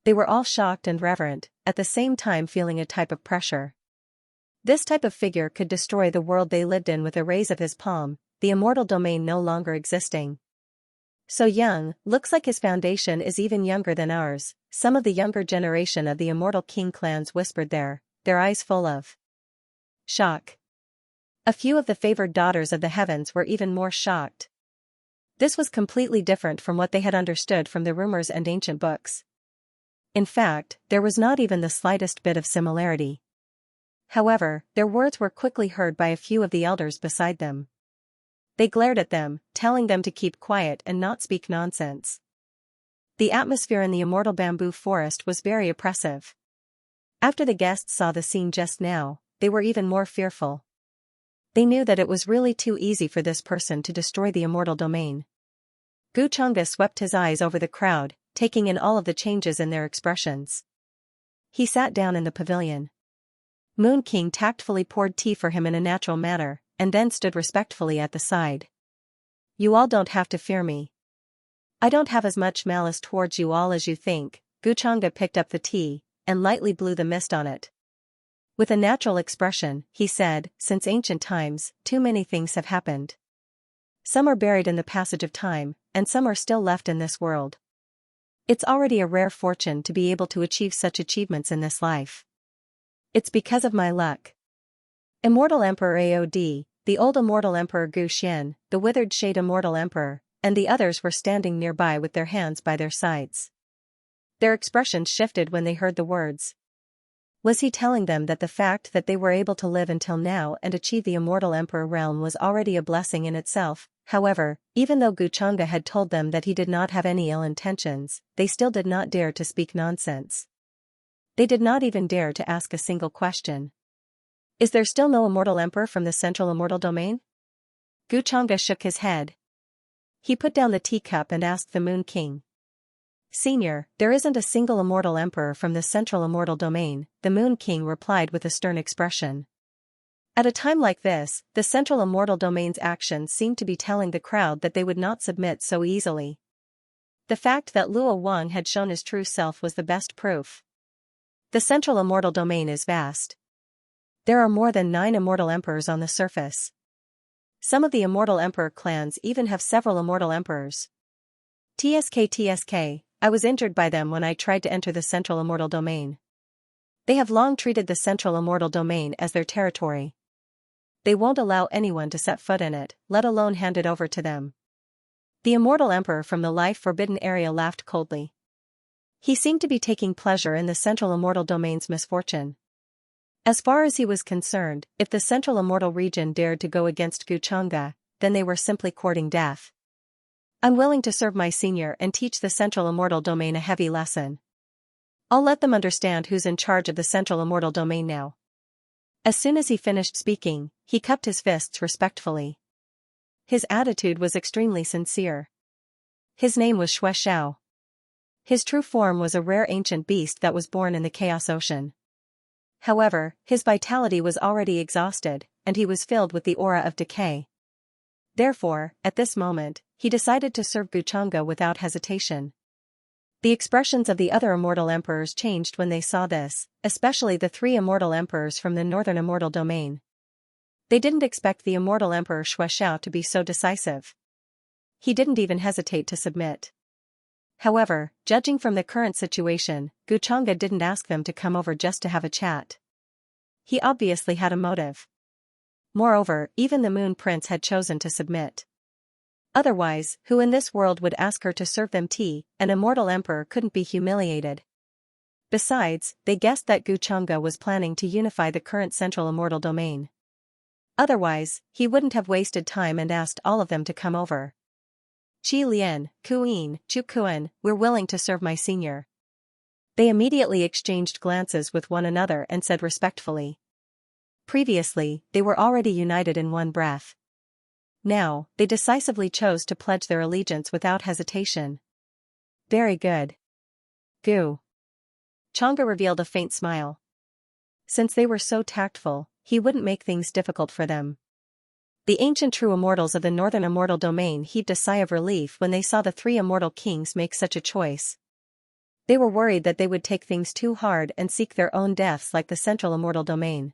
They were all shocked and reverent, at the same time feeling a type of pressure. This type of figure could destroy the world they lived in with a raise of his palm, the immortal domain no longer existing. So young, looks like his foundation is even younger than ours, some of the younger generation of the immortal king clans whispered there, their eyes full of shock. A few of the favored daughters of the heavens were even more shocked. This was completely different from what they had understood from the rumors and ancient books. In fact, there was not even the slightest bit of similarity. However, their words were quickly heard by a few of the elders beside them. They glared at them, telling them to keep quiet and not speak nonsense. The atmosphere in the immortal bamboo forest was very oppressive. After the guests saw the scene just now, they were even more fearful. They knew that it was really too easy for this person to destroy the immortal domain. Xianxia swept his eyes over the crowd, taking in all of the changes in their expressions. He sat down in the pavilion. Moon King tactfully poured tea for him in a natural manner, and then stood respectfully at the side. You all don't have to fear me. I don't have as much malice towards you all as you think. Xianxia picked up the tea, and lightly blew the mist on it. With a natural expression, he said, since ancient times, too many things have happened. Some are buried in the passage of time, and some are still left in this world. It's already a rare fortune to be able to achieve such achievements in this life. It's because of my luck. Immortal Emperor Aod, the old immortal Emperor Gu Xian, the withered shade immortal Emperor, and the others were standing nearby with their hands by their sides. Their expressions shifted when they heard the words. Was he telling them that the fact that they were able to live until now and achieve the immortal Emperor realm was already a blessing in itself? However, even though Xianxia had told them that he did not have any ill intentions, they still did not dare to speak nonsense. They did not even dare to ask a single question. Is there still no immortal emperor from the central immortal domain? Xianxia shook his head. He put down the teacup and asked the Moon King. Senior, there isn't a single immortal emperor from the central immortal domain, the Moon King replied with a stern expression. At a time like this, the central immortal domain's actions seemed to be telling the crowd that they would not submit so easily. The fact that Luo Wang had shown his true self was the best proof. The central immortal domain is vast. There are more than 9 immortal emperors on the surface. Some of the immortal emperor clans even have several immortal emperors. TSK, I was injured by them when I tried to enter the central immortal domain. They have long treated the central immortal domain as their territory. They won't allow anyone to set foot in it, let alone hand it over to them. The immortal emperor from the life-forbidden area laughed coldly. He seemed to be taking pleasure in the central immortal domain's misfortune. As far as he was concerned, if the central immortal region dared to go against Xianxia, then they were simply courting death. I'm willing to serve my senior and teach the central immortal domain a heavy lesson. I'll let them understand who's in charge of the central immortal domain now. As soon as he finished speaking, he cupped his fists respectfully. His attitude was extremely sincere. His name was Xiao. His true form was a rare ancient beast that was born in the Chaos Ocean. However, his vitality was already exhausted, and he was filled with the aura of decay. Therefore, at this moment, he decided to serve Xianxia without hesitation. The expressions of the other immortal emperors changed when they saw this, especially the 3 immortal emperors from the northern immortal domain. They didn't expect the immortal emperor Xiao to be so decisive. He didn't even hesitate to submit. However, judging from the current situation, Xianxia didn't ask them to come over just to have a chat. He obviously had a motive. Moreover, even the Moon Prince had chosen to submit. Otherwise, who in this world would ask her to serve them tea? An immortal emperor couldn't be humiliated. Besides, they guessed that Xianxia was planning to unify the current central immortal domain. Otherwise, he wouldn't have wasted time and asked all of them to come over. Qi Lian, Kuyin, Chu Kuan, we're willing to serve my senior. They immediately exchanged glances with one another and said respectfully. Previously, they were already united in one breath. Now, they decisively chose to pledge their allegiance without hesitation. Very good. Xianxia revealed a faint smile. Since they were so tactful, he wouldn't make things difficult for them. The ancient true immortals of the northern immortal domain heaved a sigh of relief when they saw the three immortal kings make such a choice. They were worried that they would take things too hard and seek their own deaths like the central immortal domain.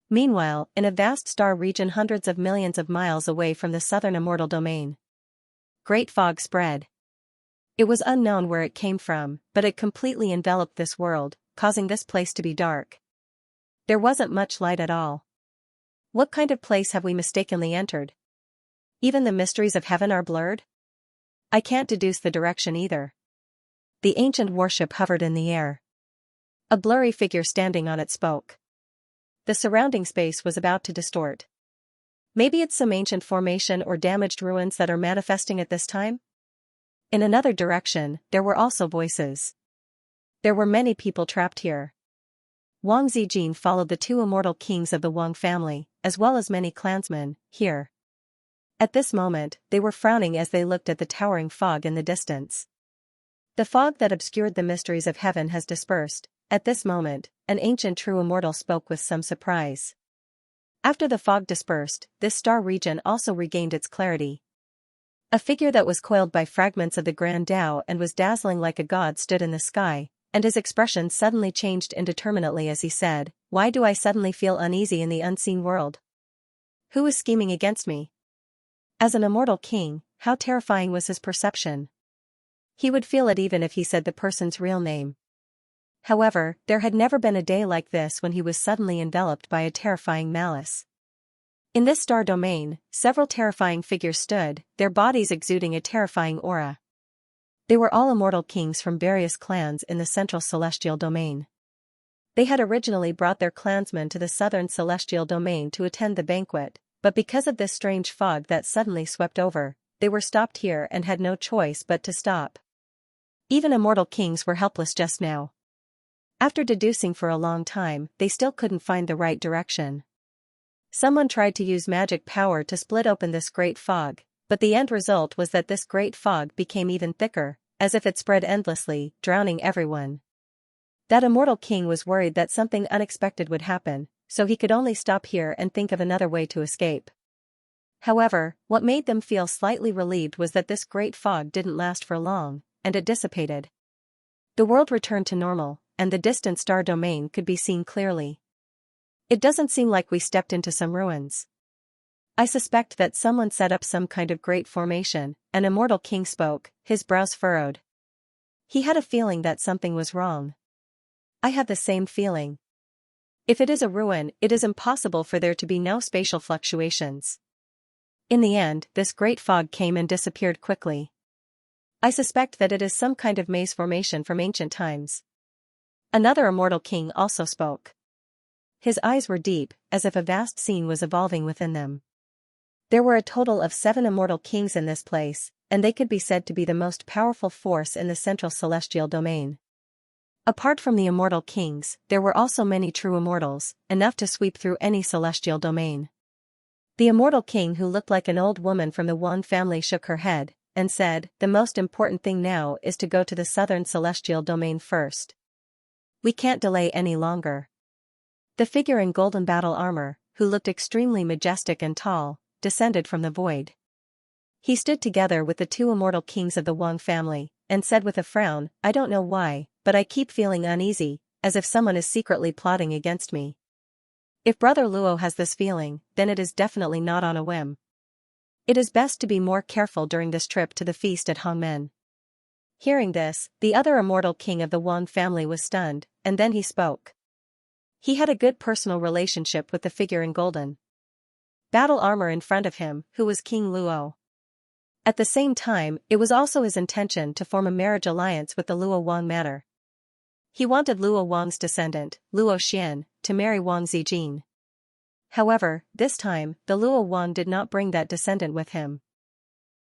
Meanwhile, in a vast star region hundreds of millions of miles away from the southern immortal domain, great fog spread. It was unknown where it came from, but it completely enveloped this world, causing this place to be dark. There wasn't much light at all. What kind of place have we mistakenly entered? Even the mysteries of heaven are blurred? I can't deduce the direction either. The ancient warship hovered in the air. A blurry figure standing on it spoke. The surrounding space was about to distort. Maybe it's some ancient formation or damaged ruins that are manifesting at this time? In another direction, there were also voices. There were many people trapped here. Wang Zijin followed the two immortal kings of the Wang family, as well as many clansmen, here. At this moment, they were frowning as they looked at the towering fog in the distance. The fog that obscured the mysteries of heaven has dispersed. At this moment, an ancient true immortal spoke with some surprise. After the fog dispersed, this star region also regained its clarity. A figure that was coiled by fragments of the Grand Tao and was dazzling like a god stood in the sky, and his expression suddenly changed indeterminately as he said, "Why do I suddenly feel uneasy in the unseen world? Who is scheming against me?" As an immortal king, how terrifying was his perception. He would feel it even if he said the person's real name. However, there had never been a day like this when he was suddenly enveloped by a terrifying malice. In this star domain, several terrifying figures stood, their bodies exuding a terrifying aura. They were all immortal kings from various clans in the central celestial domain. They had originally brought their clansmen to the southern celestial domain to attend the banquet, but because of this strange fog that suddenly swept over, they were stopped here and had no choice but to stop. Even immortal kings were helpless just now. After deducing for a long time, they still couldn't find the right direction. Someone tried to use magic power to split open this great fog, but the end result was that this great fog became even thicker, as if it spread endlessly, drowning everyone. That immortal king was worried that something unexpected would happen, so he could only stop here and think of another way to escape. However, what made them feel slightly relieved was that this great fog didn't last for long, and it dissipated. The world returned to normal, and the distant star domain could be seen clearly. It doesn't seem like we stepped into some ruins. I suspect that someone set up some kind of great formation, an immortal king spoke, his brows furrowed. He had a feeling that something was wrong. I have the same feeling. If it is a ruin, it is impossible for there to be no spatial fluctuations. In the end, this great fog came and disappeared quickly. I suspect that it is some kind of maze formation from ancient times. Another immortal king also spoke. His eyes were deep, as if a vast scene was evolving within them. There were a total of 7 immortal kings in this place, and they could be said to be the most powerful force in the central celestial domain. Apart from the immortal kings, there were also many true immortals, enough to sweep through any celestial domain. The immortal king who looked like an old woman from the Wan family shook her head, and said, "The most important thing now is to go to the southern celestial domain first. We can't delay any longer." The figure in golden battle armor, who looked extremely majestic and tall, descended from the void. He stood together with the 2 immortal kings of the Wang family, and said with a frown, "I don't know why, but I keep feeling uneasy, as if someone is secretly plotting against me. If Brother Luo has this feeling, then it is definitely not on a whim. It is best to be more careful during this trip to the feast at Hongmen." Hearing this, the other immortal king of the Wang family was stunned, and then he spoke. He had a good personal relationship with the figure in golden battle armor in front of him, who was King Luo. At the same time, it was also his intention to form a marriage alliance with the Luo Wang matter. He wanted Luo Wang's descendant, Luo Xian, to marry Wang Zijin. However, this time, the Luo Wang did not bring that descendant with him.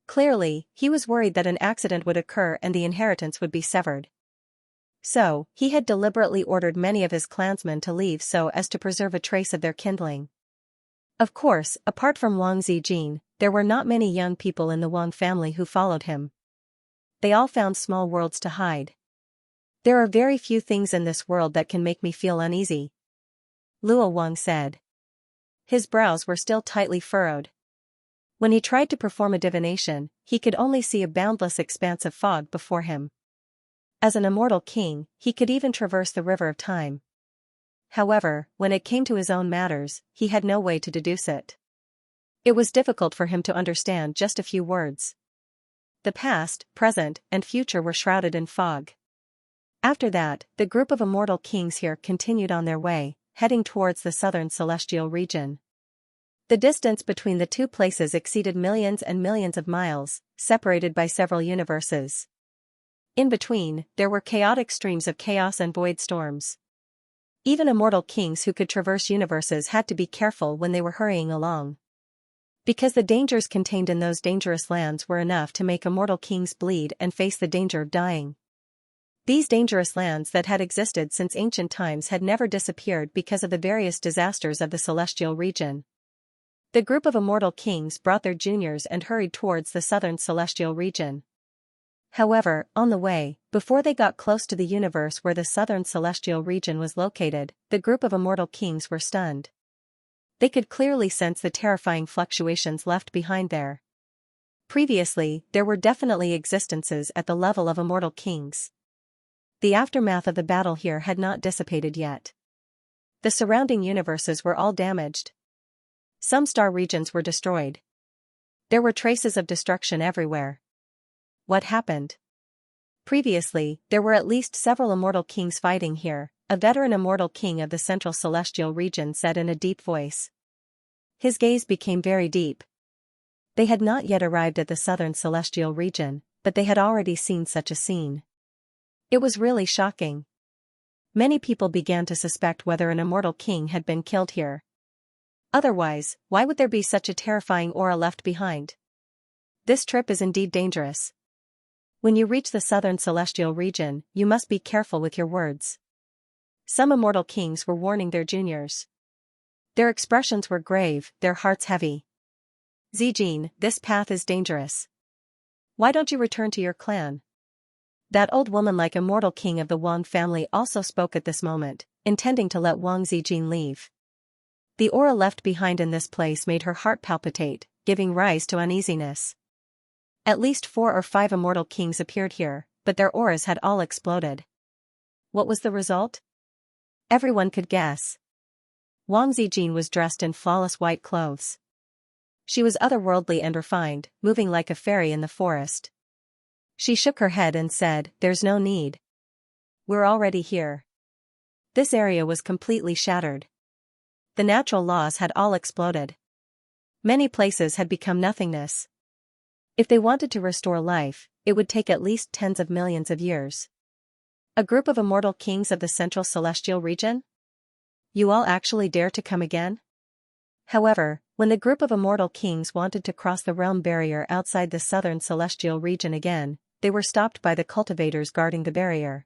Clearly, he was worried that an accident would occur and the inheritance would be severed. So, he had deliberately ordered many of his clansmen to leave so as to preserve a trace of their kindling. Of course, apart from Wang Zijin, there were not many young people in the Wang family who followed him. They all found small worlds to hide. "There are very few things in this world that can make me feel uneasy," Luo Wang said. His brows were still tightly furrowed. When he tried to perform a divination, he could only see a boundless expanse of fog before him. As an immortal king, he could even traverse the river of time. However, when it came to his own matters, he had no way to deduce it. It was difficult for him to understand just a few words. The past, present, and future were shrouded in fog. After that, the group of immortal kings here continued on their way, heading towards the southern celestial region. The distance between the two places exceeded millions and millions of miles, separated by several universes. In between, there were chaotic streams of chaos and void storms. Even immortal kings who could traverse universes had to be careful when they were hurrying along. Because the dangers contained in those dangerous lands were enough to make immortal kings bleed and face the danger of dying. These dangerous lands that had existed since ancient times had never disappeared because of the various disasters of the celestial region. The group of immortal kings brought their juniors and hurried towards the southern celestial region. However, on the way, before they got close to the universe where the southern celestial region was located, the group of immortal kings were stunned. They could clearly sense the terrifying fluctuations left behind there. Previously, there were definitely existences at the level of immortal kings. The aftermath of the battle here had not dissipated yet. The surrounding universes were all damaged. Some star regions were destroyed. There were traces of destruction everywhere. What happened? Previously, there were at least several immortal kings fighting here, a veteran immortal king of the central celestial region said in a deep voice. His gaze became very deep. They had not yet arrived at the southern celestial region, but they had already seen such a scene. It was really shocking. Many people began to suspect whether an immortal king had been killed here. Otherwise, why would there be such a terrifying aura left behind? This trip is indeed dangerous. When you reach the southern celestial region, you must be careful with your words. Some immortal kings were warning their juniors. Their expressions were grave, their hearts heavy. Zijin, this path is dangerous. Why don't you return to your clan? That old woman-like immortal king of the Wang family also spoke at this moment, intending to let Wang Zijin leave. The aura left behind in this place made her heart palpitate, giving rise to uneasiness. At least 4 or 5 immortal kings appeared here, but their auras had all exploded. What was the result? Everyone could guess. Wang Zijin was dressed in flawless white clothes. She was otherworldly and refined, moving like a fairy in the forest. She shook her head and said, "There's no need. We're already here." This area was completely shattered. The natural laws had all exploded. Many places had become nothingness. If they wanted to restore life, it would take at least tens of millions of years. A group of immortal kings of the central celestial region? You all actually dare to come again? However, when the group of immortal kings wanted to cross the realm barrier outside the southern celestial region again, they were stopped by the cultivators guarding the barrier.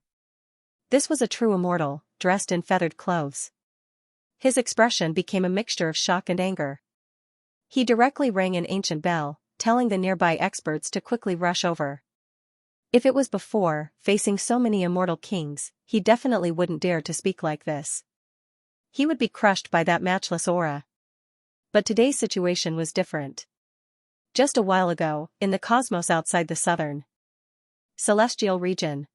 This was a true immortal, dressed in feathered clothes. His expression became a mixture of shock and anger. He directly rang an ancient bell, telling the nearby experts to quickly rush over. If it was before, facing so many immortal kings, he definitely wouldn't dare to speak like this. He would be crushed by that matchless aura. But today's situation was different. Just a while ago, in the cosmos outside the southern celestial region.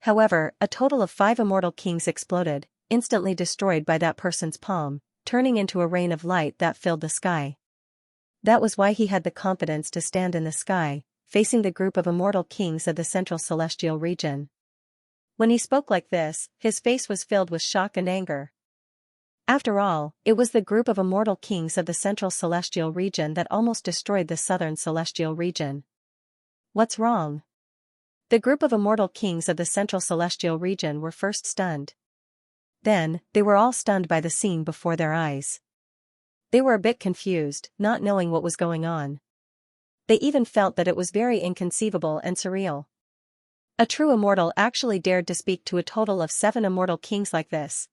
However, a total of 5 immortal kings exploded, instantly destroyed by that person's palm, turning into a rain of light that filled the sky. That was why he had the confidence to stand in the sky, facing the group of immortal kings of the central celestial region. When he spoke like this, his face was filled with shock and anger. After all, it was the group of immortal kings of the central celestial region that almost destroyed the southern celestial region. What's wrong? The group of immortal kings of the central celestial region were first stunned. Then, they were all stunned by the scene before their eyes. They were a bit confused, not knowing what was going on. They even felt that it was very inconceivable and surreal. A true immortal actually dared to speak to a total of 7 immortal kings like this.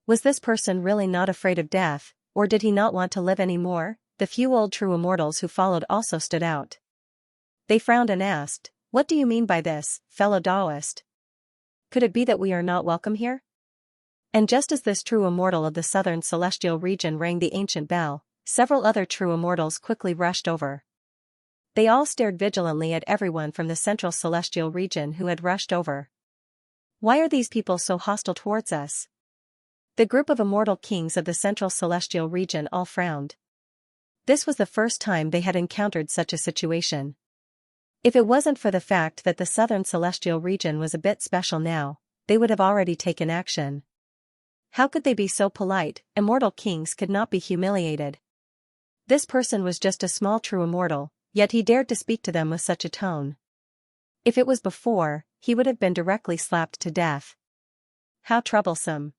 Was this person really not afraid of death, or did he not want to live anymore? The few old true immortals who followed also stood out. They frowned and asked, "What do you mean by this, fellow Taoist? Could it be that we are not welcome here?" And just as this true immortal of the southern celestial region rang the ancient bell, several other true immortals quickly rushed over. They all stared vigilantly at everyone from the central celestial region who had rushed over. Why are these people so hostile towards us? The group of immortal kings of the central celestial region all frowned. This was the first time they had encountered such a situation. If it wasn't for the fact that the southern celestial region was a bit special now, they would have already taken action. How could they be so polite? Immortal kings could not be humiliated. This person was just a small true immortal, yet he dared to speak to them with such a tone. If it was before, he would have been directly slapped to death. How troublesome.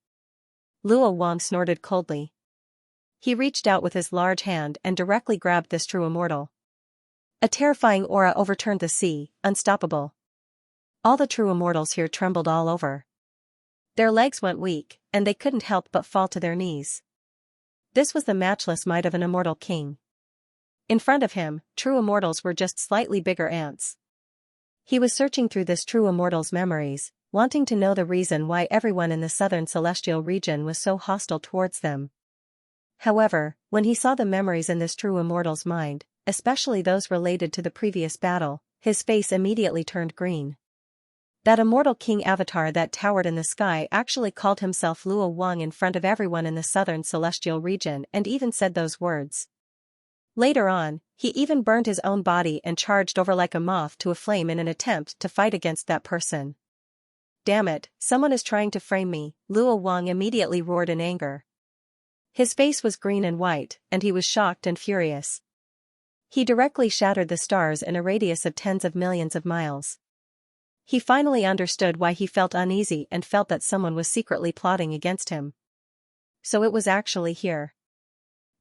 Luo Wang snorted coldly. He reached out with his large hand and directly grabbed this true immortal. A terrifying aura overturned the sea, unstoppable. All the true immortals here trembled all over. Their legs went weak, and they couldn't help but fall to their knees. This was the matchless might of an immortal king. In front of him, true immortals were just slightly bigger ants. He was searching through this true immortal's memories, wanting to know the reason why everyone in the southern celestial region was so hostile towards them. However, when he saw the memories in this true immortal's mind, especially those related to the previous battle, his face immediately turned green. That immortal king avatar that towered in the sky actually called himself Luo Wang in front of everyone in the southern celestial region and even said those words. Later on, he even burned his own body and charged over like a moth to a flame in an attempt to fight against that person. Damn it, someone is trying to frame me, Luo Wang immediately roared in anger. His face was green and white, and he was shocked and furious. He directly shattered the stars in a radius of tens of millions of miles. He finally understood why he felt uneasy and felt that someone was secretly plotting against him. So it was actually here.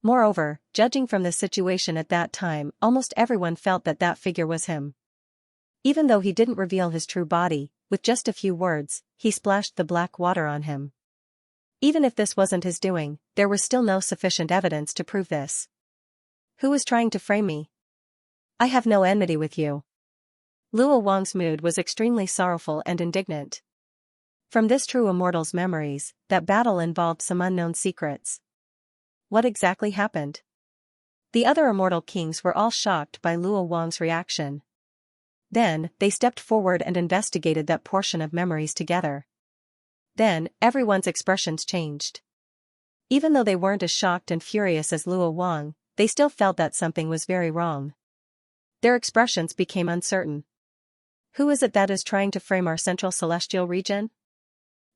Moreover, judging from the situation at that time, almost everyone felt that that figure was him. Even though he didn't reveal his true body, with just a few words, he splashed the black water on him. Even if this wasn't his doing, there was still no sufficient evidence to prove this. Who was trying to frame me? I have no enmity with you. Luo Wang's mood was extremely sorrowful and indignant. From this true immortal's memories, that battle involved some unknown secrets. What exactly happened? The other immortal kings were all shocked by Luo Wang's reaction. Then, they stepped forward and investigated that portion of memories together. Then, everyone's expressions changed. Even though they weren't as shocked and furious as Luo Wang, they still felt that something was very wrong. Their expressions became uncertain. Who is it that is trying to frame our central celestial region?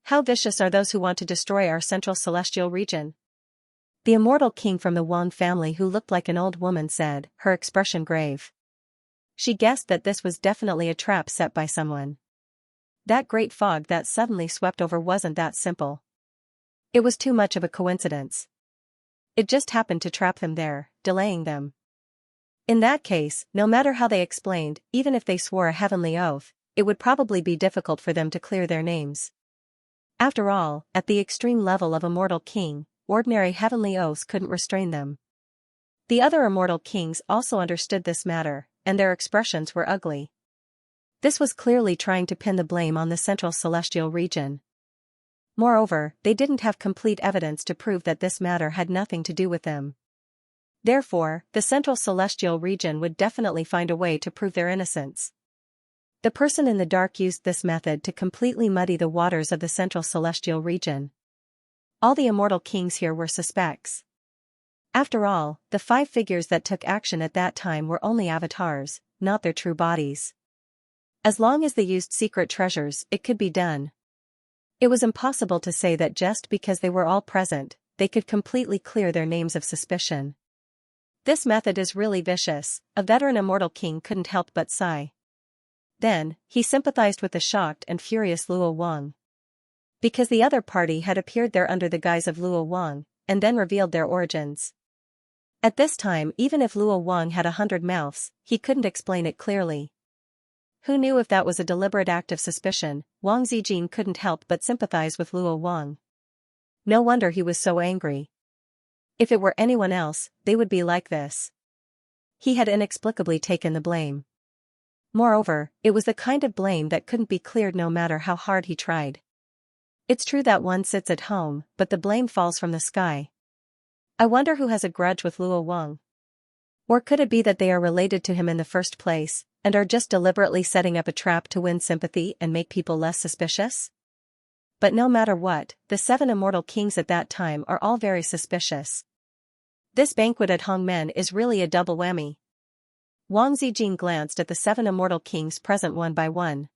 How vicious are those who want to destroy our central celestial region? The immortal king from the Wang family who looked like an old woman said, her expression grave. She guessed that this was definitely a trap set by someone. That great fog that suddenly swept over wasn't that simple. It was too much of a coincidence. It just happened to trap them there, delaying them. In that case, no matter how they explained, even if they swore a heavenly oath, it would probably be difficult for them to clear their names. After all, at the extreme level of immortal king, ordinary heavenly oaths couldn't restrain them. The other immortal kings also understood this matter, and their expressions were ugly. This was clearly trying to pin the blame on the central celestial region. Moreover, they didn't have complete evidence to prove that this matter had nothing to do with them. Therefore, the central celestial region would definitely find a way to prove their innocence. The person in the dark used this method to completely muddy the waters of the central celestial region. All the immortal kings here were suspects. After all, the 5 figures that took action at that time were only avatars, not their true bodies. As long as they used secret treasures, it could be done. It was impossible to say that just because they were all present, they could completely clear their names of suspicion. This method is really vicious, a veteran immortal king couldn't help but sigh. Then, he sympathized with the shocked and furious Luo Wang. Because the other party had appeared there under the guise of Luo Wang, and then revealed their origins. At this time, even if Luo Wang had 100 mouths, he couldn't explain it clearly. Who knew if that was a deliberate act of suspicion? Wang Zijin couldn't help but sympathize with Luo Wang. No wonder he was so angry. If it were anyone else, they would be like this. He had inexplicably taken the blame. Moreover, it was the kind of blame that couldn't be cleared no matter how hard he tried. It's true that one sits at home, but the blame falls from the sky. I wonder who has a grudge with Luo Wang. Or could it be that they are related to him in the first place, and are just deliberately setting up a trap to win sympathy and make people less suspicious? But no matter what, the 7 immortal kings at that time are all very suspicious. This banquet at Hongmen is really a double whammy. Wang Zijing glanced at the 7 immortal kings present one by one.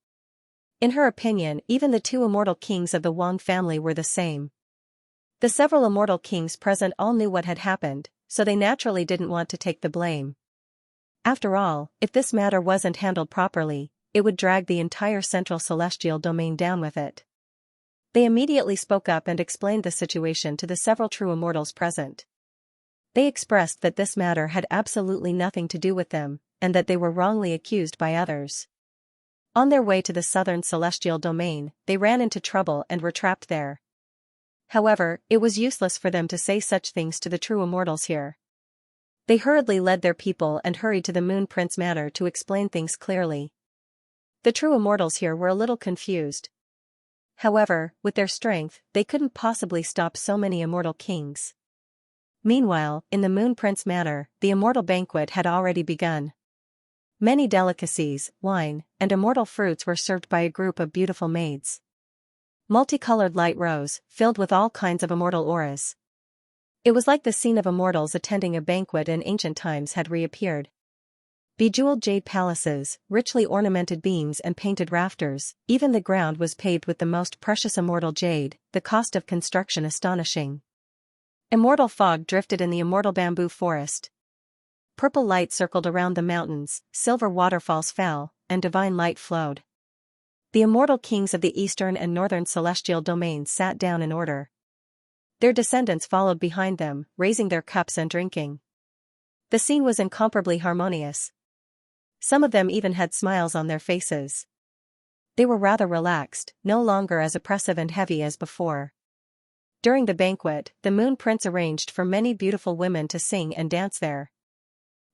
In her opinion, even the 2 immortal kings of the Wang family were the same. The several immortal kings present all knew what had happened, so they naturally didn't want to take the blame. After all, if this matter wasn't handled properly, it would drag the entire central celestial domain down with it. They immediately spoke up and explained the situation to the several true immortals present. They expressed that this matter had absolutely nothing to do with them, and that they were wrongly accused by others. On their way to the southern celestial domain, they ran into trouble and were trapped there. However, it was useless for them to say such things to the true immortals here. They hurriedly led their people and hurried to the Moon Prince Manor to explain things clearly. The true immortals here were a little confused. However, with their strength, they couldn't possibly stop so many immortal kings. Meanwhile, in the Moon Prince Manor, the immortal banquet had already begun. Many delicacies, wine, and immortal fruits were served by a group of beautiful maids. Multicolored light rose, filled with all kinds of immortal auras. It was like the scene of immortals attending a banquet in ancient times had reappeared. Bejeweled jade palaces, richly ornamented beams and painted rafters, even the ground was paved with the most precious immortal jade, the cost of construction astonishing. Immortal fog drifted in the immortal bamboo forest. Purple light circled around the mountains, silver waterfalls fell, and divine light flowed. The immortal kings of the eastern and northern celestial domains sat down in order. Their descendants followed behind them, raising their cups and drinking. The scene was incomparably harmonious. Some of them even had smiles on their faces. They were rather relaxed, no longer as oppressive and heavy as before. During the banquet, the Moon Prince arranged for many beautiful women to sing and dance there.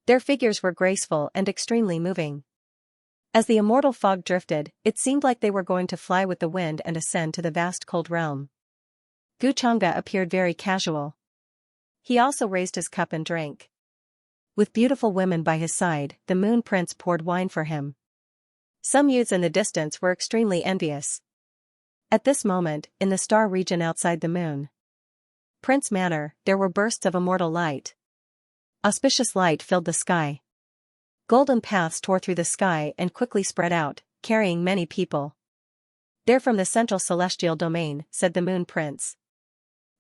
Their figures were graceful and extremely moving. As the immortal fog drifted, it seemed like they were going to fly with the wind and ascend to the vast cold realm. Gu Chang'e appeared very casual. He also raised his cup and drank. With beautiful women by his side, the Moon Prince poured wine for him. Some youths in the distance were extremely envious. At this moment, in the star region outside the Moon Prince Manor, there were bursts of immortal light. Auspicious light filled the sky. Golden paths tore through the sky and quickly spread out, carrying many people. "They're from the central celestial domain," said the Moon Prince.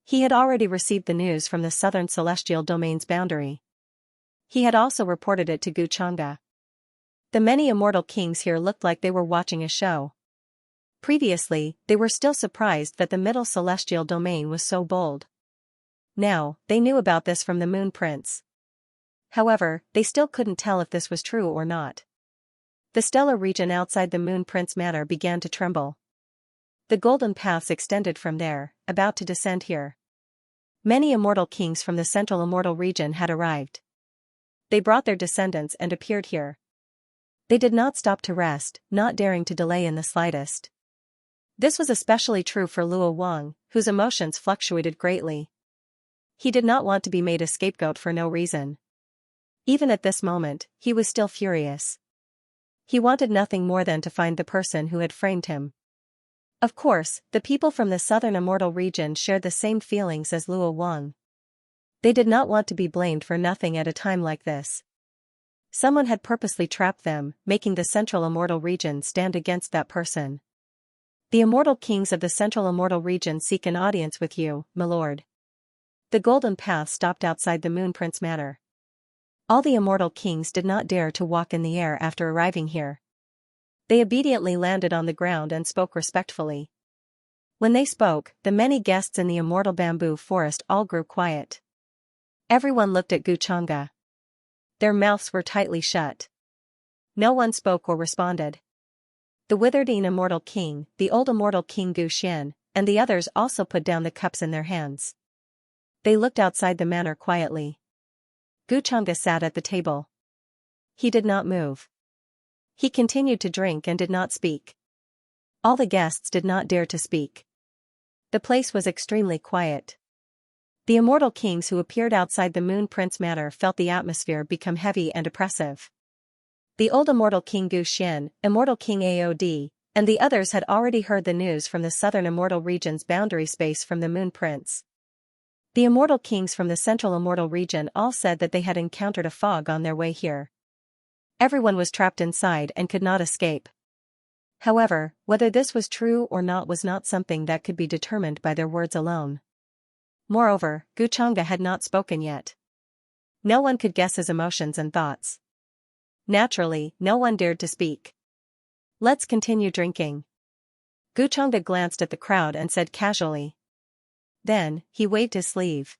He had already received the news from the southern celestial domain's boundary. He had also reported it to Gu Chang'e. The many immortal kings here looked like they were watching a show. Previously, they were still surprised that the middle celestial domain was so bold. Now, they knew about this from the Moon Prince. However, they still couldn't tell if this was true or not. The stellar region outside the Moon Prince Manor began to tremble. The golden paths extended from there, about to descend here. Many immortal kings from the central immortal region had arrived. They brought their descendants and appeared here. They did not stop to rest, not daring to delay in the slightest. This was especially true for Luo Wang, whose emotions fluctuated greatly. He did not want to be made a scapegoat for no reason. Even at this moment, he was still furious. He wanted nothing more than to find the person who had framed him. Of course, the people from the southern immortal region shared the same feelings as Luo Wang. They did not want to be blamed for nothing at a time like this. Someone had purposely trapped them, making the central immortal region stand against that person. "The immortal kings of the central immortal region seek an audience with you, my lord." The golden path stopped outside the Moon Prince Manor. All the immortal kings did not dare to walk in the air after arriving here. They obediently landed on the ground and spoke respectfully. When they spoke, the many guests in the immortal bamboo forest all grew quiet. Everyone looked at Gu Chang'e. Their mouths were tightly shut. No one spoke or responded. The Witherdine immortal king, the old immortal king Gu Xian, and the others also put down the cups in their hands. They looked outside the manor quietly. Gu Chang'e sat at the table. He did not move. He continued to drink and did not speak. All the guests did not dare to speak. The place was extremely quiet. The immortal kings who appeared outside the Moon Prince Manor felt the atmosphere become heavy and oppressive. The old immortal king Gu Xian, immortal king Aod, and the others had already heard the news from the southern immortal region's boundary space from the Moon Prince. The immortal kings from the central immortal region all said that they had encountered a fog on their way here. Everyone was trapped inside and could not escape. However, whether this was true or not was not something that could be determined by their words alone. Moreover, Xianxia had not spoken yet. No one could guess his emotions and thoughts. Naturally, no one dared to speak. Let's continue drinking. Xianxia glanced at the crowd and said casually. Then, he waved his sleeve.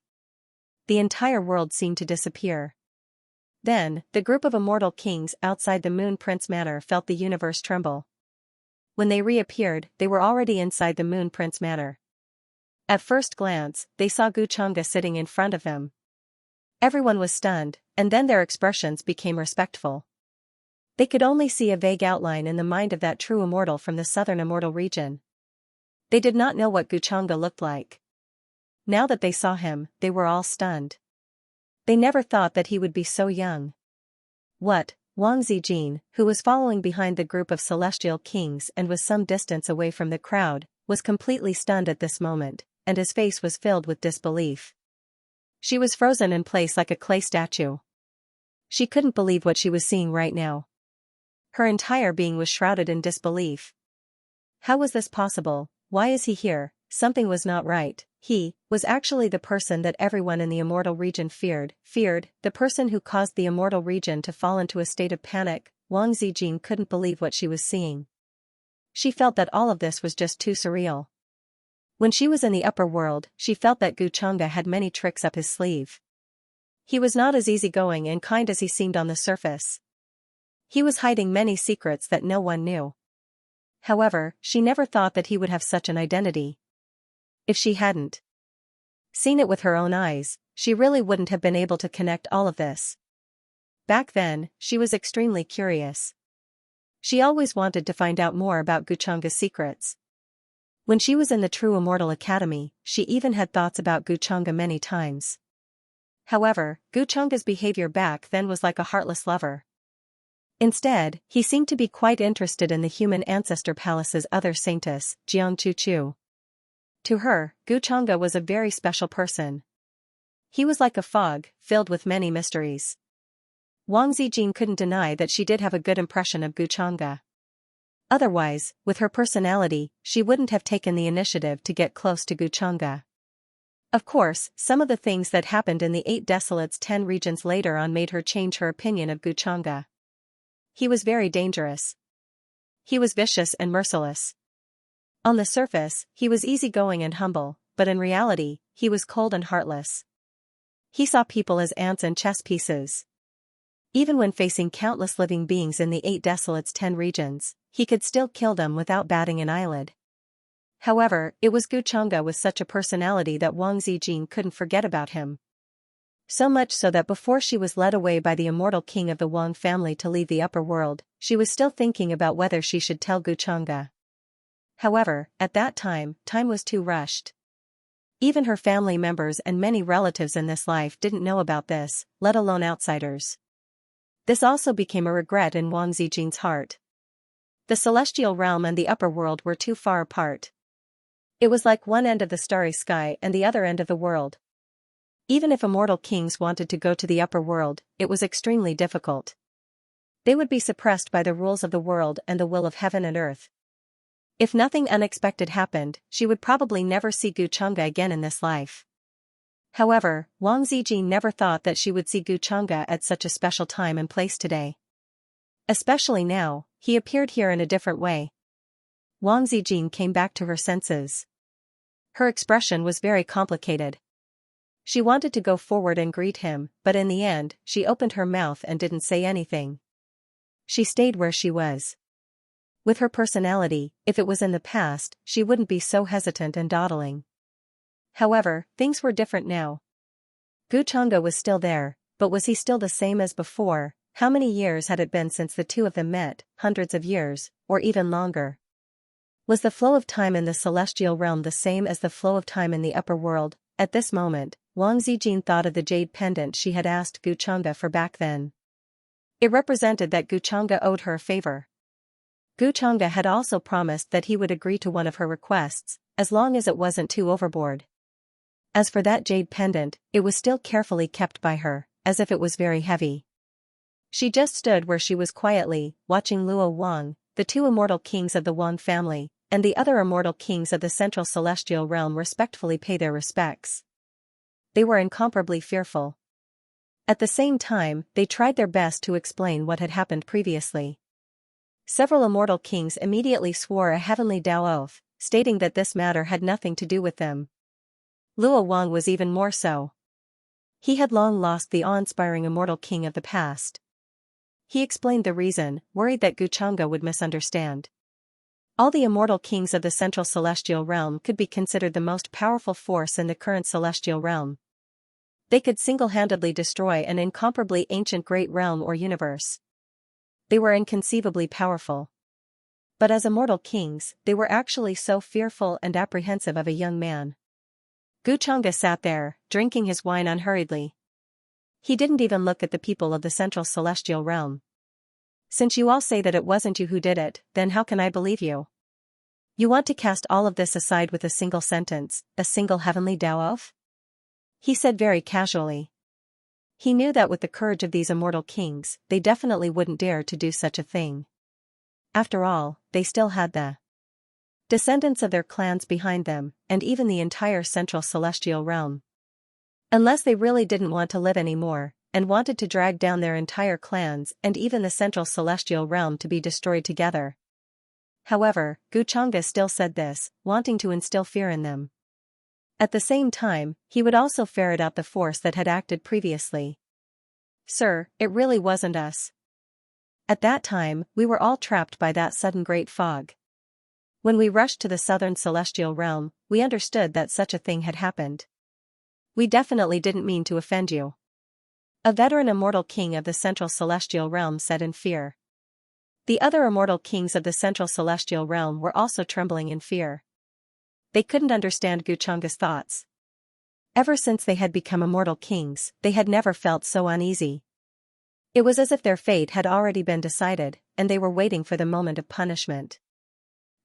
The entire world seemed to disappear. Then, the group of immortal kings outside the Moon Prince Manor felt the universe tremble. When they reappeared, they were already inside the Moon Prince Manor. At first glance, they saw Xianxia sitting in front of them. Everyone was stunned, and then their expressions became respectful. They could only see a vague outline in the mind of that true immortal from the southern immortal region. They did not know what Xianxia looked like. Now that they saw him, they were all stunned. They never thought that he would be so young. What? Wang Zijin, who was following behind the group of celestial kings and was some distance away from the crowd, was completely stunned at this moment, and his face was filled with disbelief. She was frozen in place like a clay statue. She couldn't believe what she was seeing right now. Her entire being was shrouded in disbelief. How was this possible? Why is he here? Something was not right. He was actually the person that everyone in the immortal region feared, the person who caused the immortal region to fall into a state of panic. Wang Zijin couldn't believe what she was seeing. She felt that all of this was just too surreal. When she was in the upper world, she felt that Xianxia had many tricks up his sleeve. He was not as easygoing and kind as he seemed on the surface. He was hiding many secrets that no one knew. However, she never thought that he would have such an identity. If she hadn't seen it with her own eyes, she really wouldn't have been able to connect all of this. Back then, she was extremely curious. She always wanted to find out more about Xianxia's secrets. When she was in the True Immortal Academy, she even had thoughts about Xianxia many times. However, Xianxia's behavior back then was like a heartless lover. Instead, he seemed to be quite interested in the human ancestor palace's other saintess, Jiangchuchu. To her, Xianxia was a very special person. He was like a fog, filled with many mysteries. Wang Zijin couldn't deny that she did have a good impression of Xianxia. Otherwise, with her personality, she wouldn't have taken the initiative to get close to Xianxia. Of course, some of the things that happened in the 8 Desolates 10 regions later on made her change her opinion of Xianxia. He was very dangerous. He was vicious and merciless. On the surface, he was easygoing and humble, but in reality, he was cold and heartless. He saw people as ants and chess pieces. Even when facing countless living beings in the 8 Desolates 10 regions, he could still kill them without batting an eyelid. However, it was Xianxia with such a personality that Wang Zijin couldn't forget about him. So much so that before she was led away by the immortal king of the Wang family to leave the upper world, she was still thinking about whether she should tell Xianxia. However, at that time was too rushed. Even her family members and many relatives in this life didn't know about this, let alone outsiders. This also became a regret in Wang Zijin's heart. The celestial realm and the upper world were too far apart. It was like one end of the starry sky and the other end of the world. Even if immortal kings wanted to go to the upper world, it was extremely difficult. They would be suppressed by the rules of the world and the will of heaven and earth. If nothing unexpected happened, she would probably never see Xianxia again in this life. However, Wang Zijin never thought that she would see Xianxia at such a special time and place today. Especially now, he appeared here in a different way. Wang Zijin came back to her senses. Her expression was very complicated. She wanted to go forward and greet him, but in the end, she opened her mouth and didn't say anything. She stayed where she was. With her personality, if it was in the past, she wouldn't be so hesitant and dawdling. However, things were different now. Xianxia was still there, but was he still the same as before? How many years had it been since the two of them met? Hundreds of years, or even longer. Was the flow of time in the celestial realm the same as the flow of time in the upper world? At this moment, Wang Zijin thought of the jade pendant she had asked Gu Chang'e for back then. It represented that Gu Chang'e owed her a favor. Gu Chang'e had also promised that he would agree to one of her requests, as long as it wasn't too overboard. As for that jade pendant, it was still carefully kept by her, as if it was very heavy. She just stood where she was quietly, watching Luo Wang, the two immortal kings of the Wang family, and the other immortal kings of the central celestial realm respectfully pay their respects. They were incomparably fearful. At the same time, they tried their best to explain what had happened previously. Several immortal kings immediately swore a heavenly Dao oath, stating that this matter had nothing to do with them. Luo Wang was even more so. He had long lost the awe-inspiring immortal king of the past. He explained the reason, worried that Gu Chang'e would misunderstand. All the immortal kings of the central celestial realm could be considered the most powerful force in the current celestial realm. They could single-handedly destroy an incomparably ancient great realm or universe. They were inconceivably powerful. But as immortal kings, they were actually so fearful and apprehensive of a young man. Gu Chang'e sat there, drinking his wine unhurriedly. He didn't even look at the people of the central celestial realm. Since you all say that it wasn't you who did it, then how can I believe you? You want to cast all of this aside with a single sentence, a single heavenly Dao oath? He said very casually. He knew that with the courage of these immortal kings, they definitely wouldn't dare to do such a thing. After all, they still had the descendants of their clans behind them, and even the entire central celestial realm. Unless they really didn't want to live anymore, and wanted to drag down their entire clans and even the central celestial realm to be destroyed together. However, Gu Chang'e still said this, wanting to instill fear in them. At the same time, he would also ferret out the force that had acted previously. Sir, it really wasn't us. At that time, we were all trapped by that sudden great fog. When we rushed to the southern celestial realm, we understood that such a thing had happened. We definitely didn't mean to offend you. A veteran immortal king of the central celestial realm said in fear. The other immortal kings of the central celestial realm were also trembling in fear. They couldn't understand Gu Chang'e's thoughts. Ever since they had become immortal kings, they had never felt so uneasy. It was as if their fate had already been decided, and they were waiting for the moment of punishment.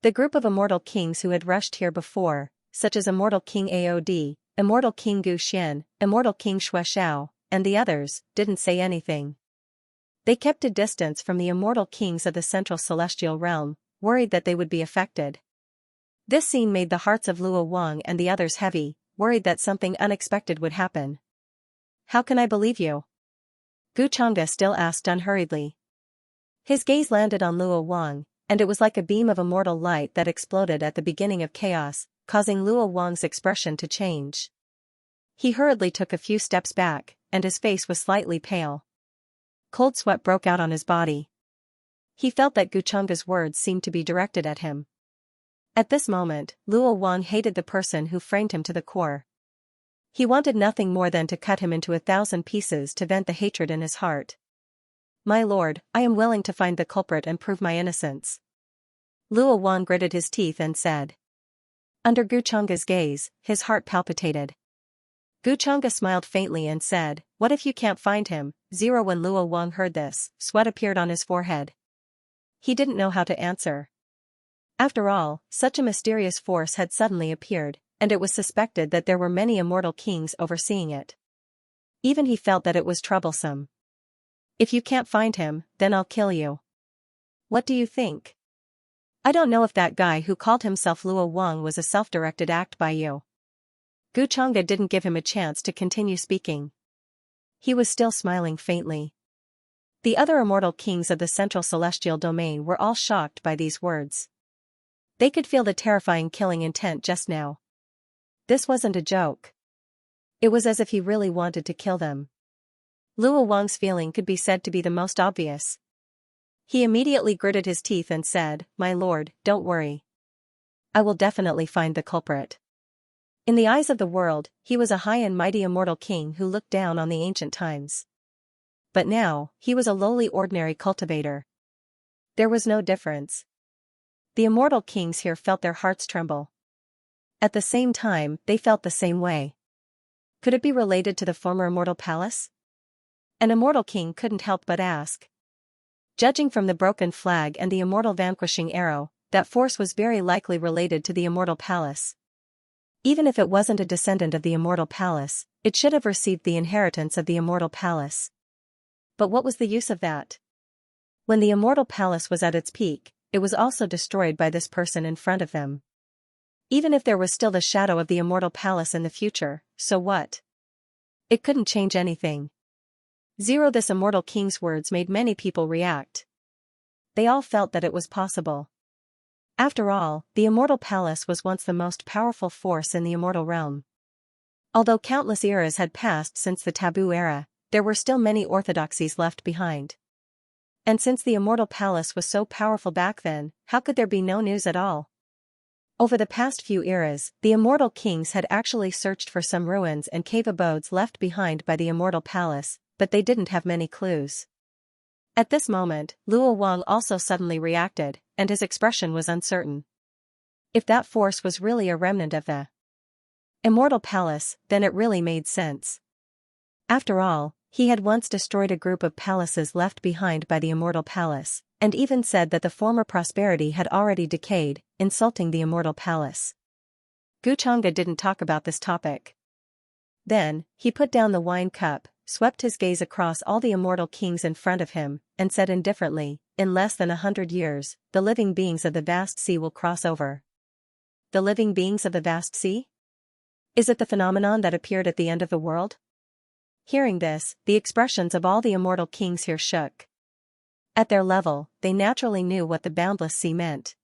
The group of immortal kings who had rushed here before, such as Immortal King Aod, Immortal King Gu Xian, Immortal King Shueshao, and the others, didn't say anything. They kept a distance from the immortal kings of the central celestial realm, worried that they would be affected. This scene made the hearts of Luo Wang and the others heavy, worried that something unexpected would happen. How can I believe you? Gu Chang'e still asked unhurriedly. His gaze landed on Luo Wang, and it was like a beam of immortal light that exploded at the beginning of chaos, causing Luo Wang's expression to change. He hurriedly took a few steps back, and his face was slightly pale. Cold sweat broke out on his body. He felt that Gu Chang'e's words seemed to be directed at him. At this moment, Luo Wang hated the person who framed him to the core. He wanted nothing more than to cut him into 1,000 pieces to vent the hatred in his heart. My lord, I am willing to find the culprit and prove my innocence. Luo Wang gritted his teeth and said. Under Gu Chang'e's gaze, his heart palpitated. Gu Chang'e smiled faintly and said, What if you can't find him? When Luo Wang heard this, sweat appeared on his forehead. He didn't know how to answer. After all, such a mysterious force had suddenly appeared, and it was suspected that there were many immortal kings overseeing it. Even he felt that it was troublesome. If you can't find him, then I'll kill you. What do you think? I don't know if that guy who called himself Luo Wang was a self-directed act by you. Gu Chang'e didn't give him a chance to continue speaking. He was still smiling faintly. The other immortal kings of the central celestial domain were all shocked by these words. They could feel the terrifying killing intent just now. This wasn't a joke. It was as if he really wanted to kill them. Luo Wang's feeling could be said to be the most obvious. He immediately gritted his teeth and said, My lord, don't worry. I will definitely find the culprit. In the eyes of the world, he was a high and mighty immortal king who looked down on the ancient times. But now, he was a lowly ordinary cultivator. There was no difference. The immortal kings here felt their hearts tremble. At the same time, they felt the same way. Could it be related to the former immortal palace? An immortal king couldn't help but ask. Judging from the broken flag and the immortal vanquishing arrow, that force was very likely related to the immortal palace. Even if it wasn't a descendant of the immortal palace, it should have received the inheritance of the immortal palace. But what was the use of that? When the immortal palace was at its peak, it was also destroyed by this person in front of them. Even if there was still the shadow of the immortal palace in the future, so what? It couldn't change anything. This immortal king's words made many people react. They all felt that it was possible. After all, the immortal palace was once the most powerful force in the immortal realm. Although countless eras had passed since the taboo era, there were still many orthodoxies left behind. And since the immortal palace was so powerful back then, how could there be no news at all? Over the past few eras, the immortal kings had actually searched for some ruins and cave abodes left behind by the immortal palace, but they didn't have many clues. At this moment, Luo Wang also suddenly reacted, and his expression was uncertain. If that force was really a remnant of the immortal palace, then it really made sense. After all, he had once destroyed a group of palaces left behind by the immortal palace, and even said that the former prosperity had already decayed, insulting the immortal palace. Xianxia didn't talk about this topic. Then, he put down the wine cup, swept his gaze across all the immortal kings in front of him, and said indifferently, "In less than 100 years, the living beings of the vast sea will cross over." The living beings of the vast sea? Is it the phenomenon that appeared at the end of the world? Hearing this, the expressions of all the immortal kings here shook. At their level, they naturally knew what the boundless sea meant.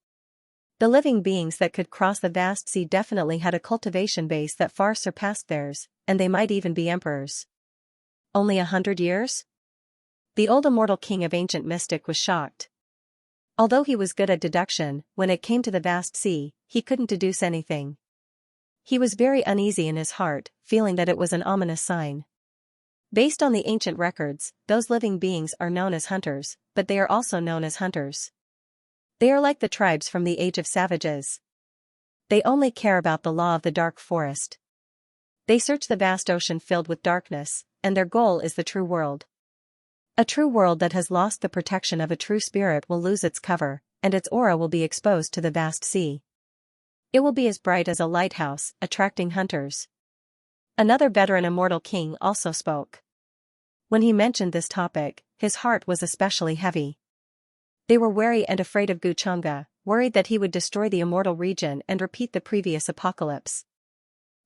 The living beings that could cross the vast sea definitely had a cultivation base that far surpassed theirs, and they might even be emperors. Only 100 years? The old immortal king of ancient mystic was shocked. Although he was good at deduction, when it came to the vast sea, he couldn't deduce anything. He was very uneasy in his heart, feeling that it was an ominous sign. Based on the ancient records, those living beings are known as hunters, but they are also known as hunters. They are like the tribes from the Age of Savages. They only care about the law of the dark forest. They search the vast ocean filled with darkness, and their goal is the true world. A true world that has lost the protection of a true spirit will lose its cover, and its aura will be exposed to the vast sea. It will be as bright as a lighthouse, attracting hunters. Another veteran immortal king also spoke. When he mentioned this topic, his heart was especially heavy. They were wary and afraid of Xianxia, worried that he would destroy the immortal region and repeat the previous apocalypse.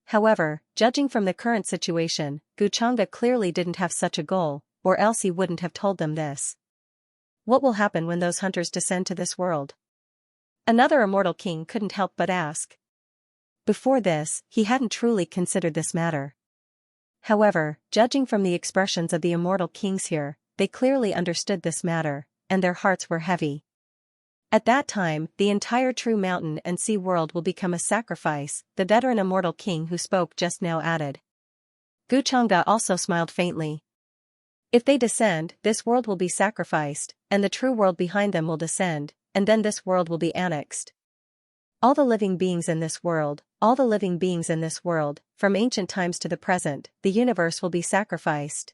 However, judging from the current situation, Xianxia clearly didn't have such a goal, or else he wouldn't have told them this. What will happen when those hunters descend to this world? Another immortal king couldn't help but ask. Before this, he hadn't truly considered this matter. However, judging from the expressions of the immortal kings here, they clearly understood this matter, and their hearts were heavy. At that time, the entire true mountain and sea world will become a sacrifice, the veteran immortal king who spoke just now added. Xianxia also smiled faintly. If they descend, this world will be sacrificed, and the true world behind them will descend, and then this world will be annexed. All the living beings in this world, from ancient times to the present, the universe will be sacrificed.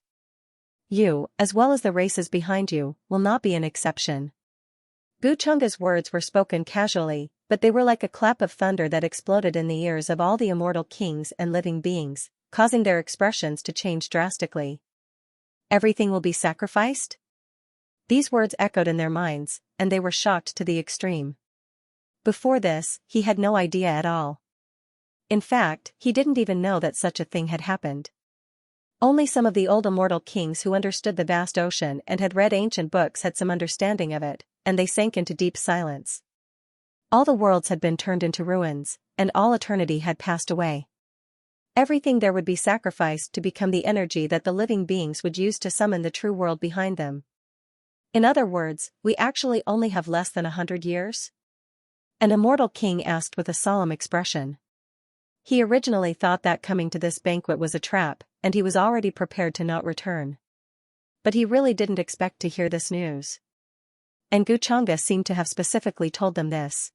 You, as well as the races behind you, will not be an exception. Xianxia's words were spoken casually, but they were like a clap of thunder that exploded in the ears of all the immortal kings and living beings, causing their expressions to change drastically. Everything will be sacrificed? These words echoed in their minds, and they were shocked to the extreme. Before this, he had no idea at all. In fact, he didn't even know that such a thing had happened. Only some of the old immortal kings who understood the vast ocean and had read ancient books had some understanding of it, and they sank into deep silence. All the worlds had been turned into ruins, and all eternity had passed away. Everything there would be sacrificed to become the energy that the living beings would use to summon the true world behind them. In other words, we actually only have less than 100 years? An immortal king asked with a solemn expression. He originally thought that coming to this banquet was a trap, and he was already prepared to not return. But he really didn't expect to hear this news. And Xianxia seemed to have specifically told them this.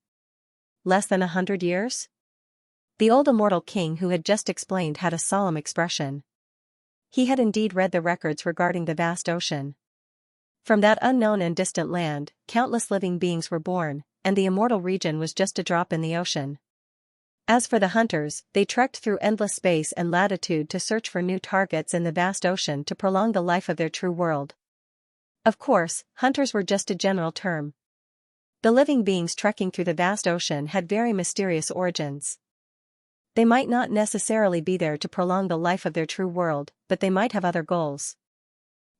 less than 100 years? The old immortal king who had just explained had a solemn expression. He had indeed read the records regarding the vast ocean. From that unknown and distant land, countless living beings were born, and the immortal region was just a drop in the ocean. As for the hunters, they trekked through endless space and latitude to search for new targets in the vast ocean to prolong the life of their true world. Of course, hunters were just a general term. The living beings trekking through the vast ocean had very mysterious origins. They might not necessarily be there to prolong the life of their true world, but they might have other goals.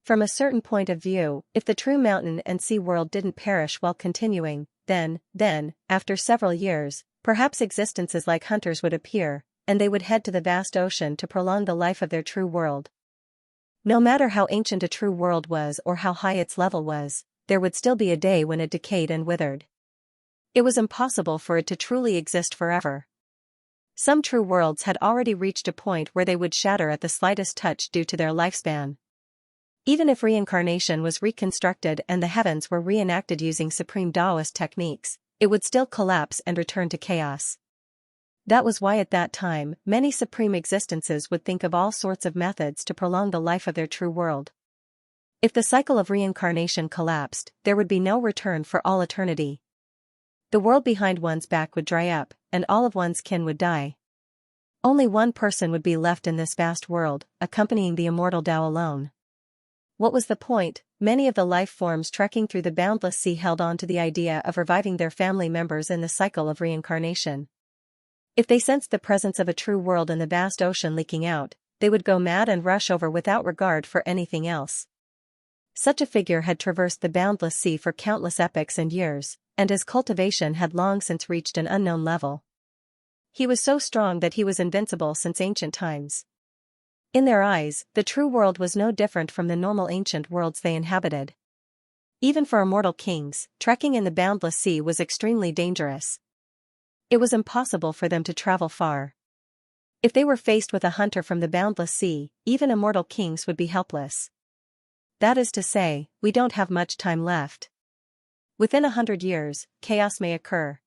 From a certain point of view, if the true mountain and sea world didn't perish while continuing, then, after several years, perhaps existences like hunters would appear, and they would head to the vast ocean to prolong the life of their true world. No matter how ancient a true world was or how high its level was, there would still be a day when it decayed and withered. It was impossible for it to truly exist forever. Some true worlds had already reached a point where they would shatter at the slightest touch due to their lifespan. Even if reincarnation was reconstructed and the heavens were reenacted using supreme Taoist techniques, it would still collapse and return to chaos. That was why at that time, many supreme existences would think of all sorts of methods to prolong the life of their true world. If the cycle of reincarnation collapsed, there would be no return for all eternity. The world behind one's back would dry up, and all of one's kin would die. Only one person would be left in this vast world, accompanying the immortal Tao alone. What was the point? Many of the life forms trekking through the boundless sea held on to the idea of reviving their family members in the cycle of reincarnation. If they sensed the presence of a true world in the vast ocean leaking out, they would go mad and rush over without regard for anything else. Such a figure had traversed the boundless sea for countless epochs and years, and his cultivation had long since reached an unknown level. He was so strong that he was invincible since ancient times. In their eyes, the true world was no different from the normal ancient worlds they inhabited. Even for immortal kings, trekking in the boundless sea was extremely dangerous. It was impossible for them to travel far. If they were faced with a hunter from the boundless sea, even immortal kings would be helpless. That is to say, we don't have much time left. Within 100 years, chaos may occur.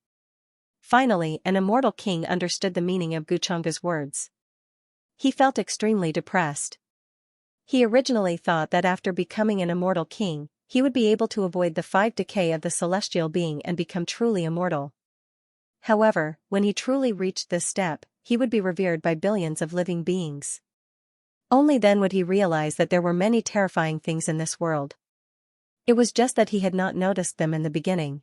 Finally, an immortal king understood the meaning of Xianxia's words. He felt extremely depressed. He originally thought that after becoming an immortal king, he would be able to avoid the 5 decay of the celestial being and become truly immortal. However, when he truly reached this step, he would be revered by billions of living beings. Only then would he realize that there were many terrifying things in this world. It was just that he had not noticed them in the beginning.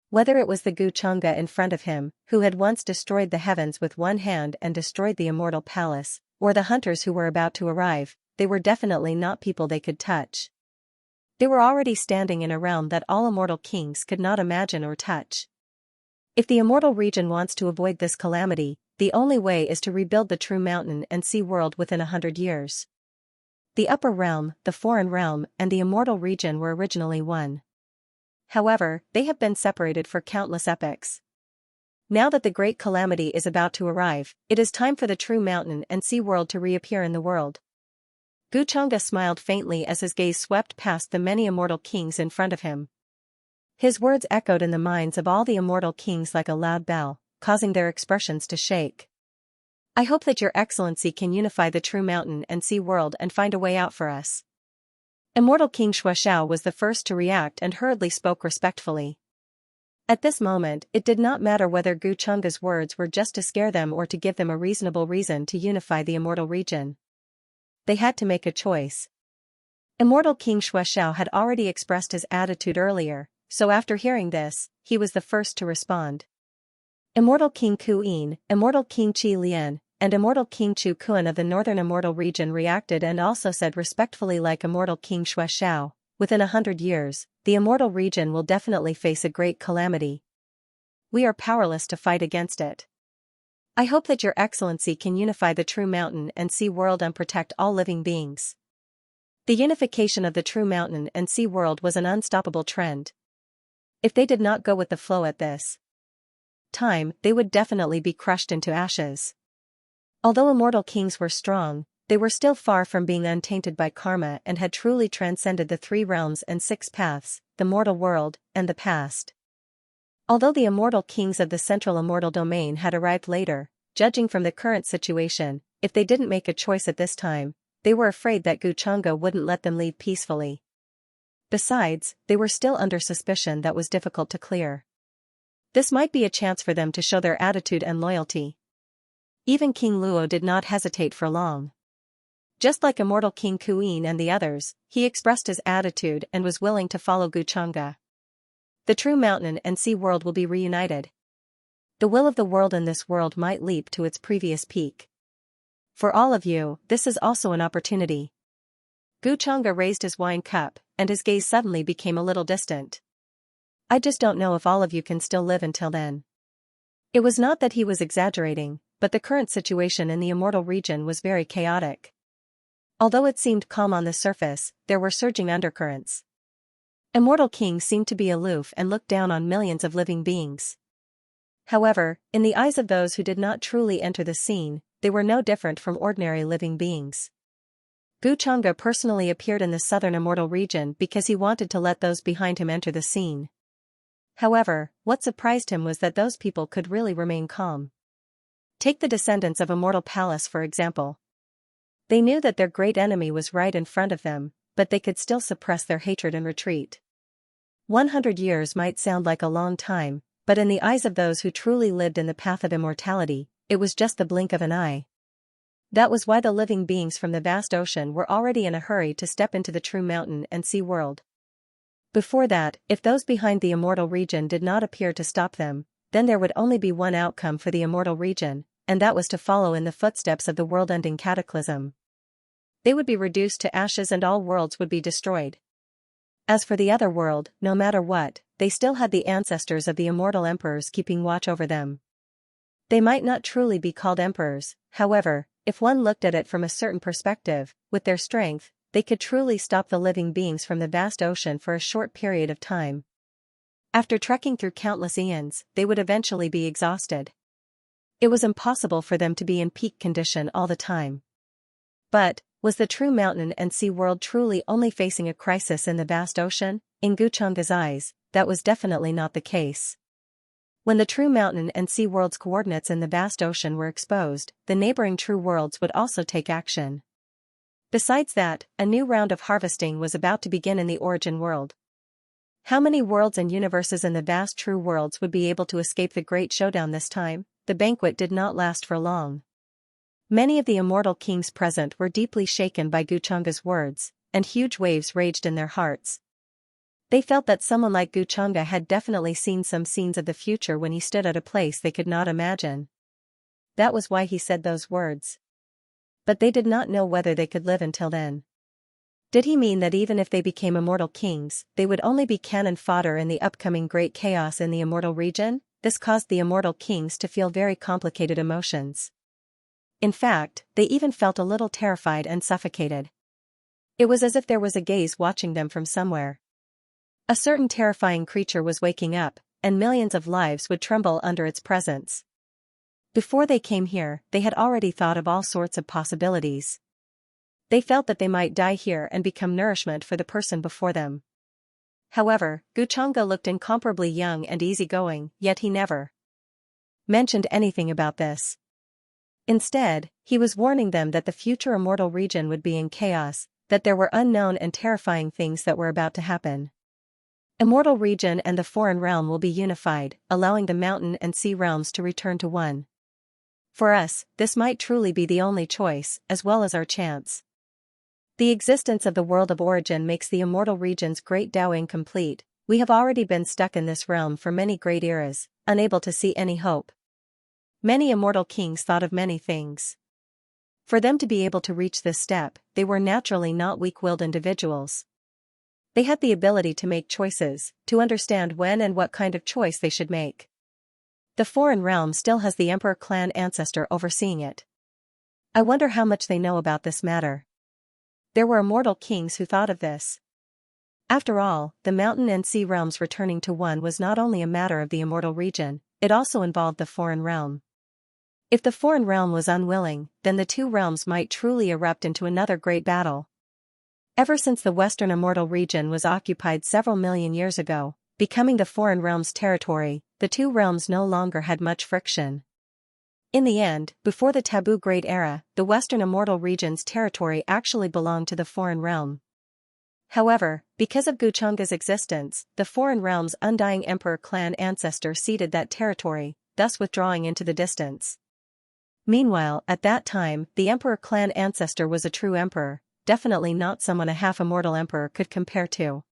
Whether it was the Xianxia in front of him, who had once destroyed the heavens with one hand and destroyed the immortal palace, or the hunters who were about to arrive, they were definitely not people they could touch. They were already standing in a realm that all immortal kings could not imagine or touch. If the immortal region wants to avoid this calamity, the only way is to rebuild the true mountain and sea world within 100 years. The upper realm, the foreign realm, and the immortal region were originally one. However, they have been separated for countless epochs. Now that the great calamity is about to arrive, it is time for the true mountain and sea world to reappear in the world. Xianxia smiled faintly as his gaze swept past the many immortal kings in front of him. His words echoed in the minds of all the immortal kings like a loud bell, causing their expressions to shake. I hope that your excellency can unify the true mountain and sea world and find a way out for us. Immortal King Xianxia was the first to react and hurriedly spoke respectfully. At this moment, it did not matter whether Xianxia's words were just to scare them or to give them a reasonable reason to unify the immortal region. They had to make a choice. Immortal King Xianxia had already expressed his attitude earlier, so after hearing this, he was the first to respond. Immortal King Kuyin, Immortal King Qi Lian, and Immortal King Chu Kun of the Northern Immortal region reacted and also said respectfully like Immortal King Xianxia, within 100 years, the immortal region will definitely face a great calamity. We are powerless to fight against it. I hope that your excellency can unify the true mountain and sea world and protect all living beings. The unification of the true mountain and sea world was an unstoppable trend. If they did not go with the flow at this time, they would definitely be crushed into ashes. Although immortal kings were strong, they were still far from being untainted by karma and had truly transcended the 3 realms and 6 paths, the mortal world, and the past. Although the immortal kings of the central immortal domain had arrived later, judging from the current situation, if they didn't make a choice at this time, they were afraid that Guchanga wouldn't let them leave peacefully. Besides, they were still under suspicion that was difficult to clear. This might be a chance for them to show their attitude and loyalty. Even King Luo did not hesitate for long. Just like immortal King Kuin and the others, he expressed his attitude and was willing to follow Guchanga. The true mountain and sea world will be reunited. The will of the world in this world might leap to its previous peak. For all of you, this is also an opportunity. Guchanga raised his wine cup, and his gaze suddenly became a little distant. I just don't know if all of you can still live until then. It was not that he was exaggerating, but the current situation in the immortal region was very chaotic. Although it seemed calm on the surface, there were surging undercurrents. Immortal kings seemed to be aloof and looked down on millions of living beings. However, in the eyes of those who did not truly enter the scene, they were no different from ordinary living beings. Guchanga personally appeared in the southern immortal region because he wanted to let those behind him enter the scene. However, what surprised him was that those people could really remain calm. Take the descendants of Immortal Palace for example. They knew that their great enemy was right in front of them, but they could still suppress their hatred and retreat. 100 years might sound like a long time, but in the eyes of those who truly lived in the path of immortality, it was just the blink of an eye. That was why the living beings from the vast ocean were already in a hurry to step into the true mountain and sea world. Before that, if those behind the immortal region did not appear to stop them, then there would only be one outcome for the immortal region, and that was to follow in the footsteps of the world-ending cataclysm. They would be reduced to ashes and all worlds would be destroyed. As for the other world, no matter what, they still had the ancestors of the immortal emperors keeping watch over them. They might not truly be called emperors, however, if one looked at it from a certain perspective, with their strength, they could truly stop the living beings from the vast ocean for a short period of time. After trekking through countless eons, they would eventually be exhausted. It was impossible for them to be in peak condition all the time. But, was the true mountain and sea world truly only facing a crisis in the vast ocean? In Guchanga's eyes, that was definitely not the case. When the true mountain and sea world's coordinates in the vast ocean were exposed, the neighboring true worlds would also take action. Besides that, a new round of harvesting was about to begin in the origin world. How many worlds and universes in the vast true worlds would be able to escape the great showdown this time? The banquet did not last for long. Many of the immortal kings present were deeply shaken by Guchanga's words, and huge waves raged in their hearts. They felt that someone like Guchanga had definitely seen some scenes of the future when he stood at a place they could not imagine. That was why he said those words. But they did not know whether they could live until then. Did he mean that even if they became immortal kings, they would only be cannon fodder in the upcoming great chaos in the immortal region? This caused the immortal kings to feel very complicated emotions. In fact, they even felt a little terrified and suffocated. It was as if there was a gaze watching them from somewhere. A certain terrifying creature was waking up, and millions of lives would tremble under its presence. Before they came here, they had already thought of all sorts of possibilities. They felt that they might die here and become nourishment for the person before them. However, Guchanga looked incomparably young and easygoing, yet he never mentioned anything about this. Instead, he was warning them that the future immortal region would be in chaos, that there were unknown and terrifying things that were about to happen. Immortal region and the foreign realm will be unified, allowing the mountain and sea realms to return to one. For us, this might truly be the only choice, as well as our chance. The existence of the world of origin makes the immortal region's great Tao incomplete. We have already been stuck in this realm for many great eras, unable to see any hope. Many immortal kings thought of many things. For them to be able to reach this step, they were naturally not weak-willed individuals. They had the ability to make choices, to understand when and what kind of choice they should make. The foreign realm still has the Emperor clan ancestor overseeing it. I wonder how much they know about this matter. There were immortal kings who thought of this. After all, the mountain and sea realms returning to one was not only a matter of the immortal region, it also involved the foreign realm. If the foreign realm was unwilling, then the two realms might truly erupt into another great battle. Ever since the western immortal region was occupied several million years ago, becoming the foreign realm's territory, the two realms no longer had much friction. In the end, before the Taboo Great Era, the Western Immortal region's territory actually belonged to the foreign realm. However, because of Guchunga's existence, the foreign realm's undying emperor clan ancestor ceded that territory, thus withdrawing into the distance. Meanwhile, at that time, the emperor clan ancestor was a true emperor, definitely not someone a half-immortal emperor could compare to.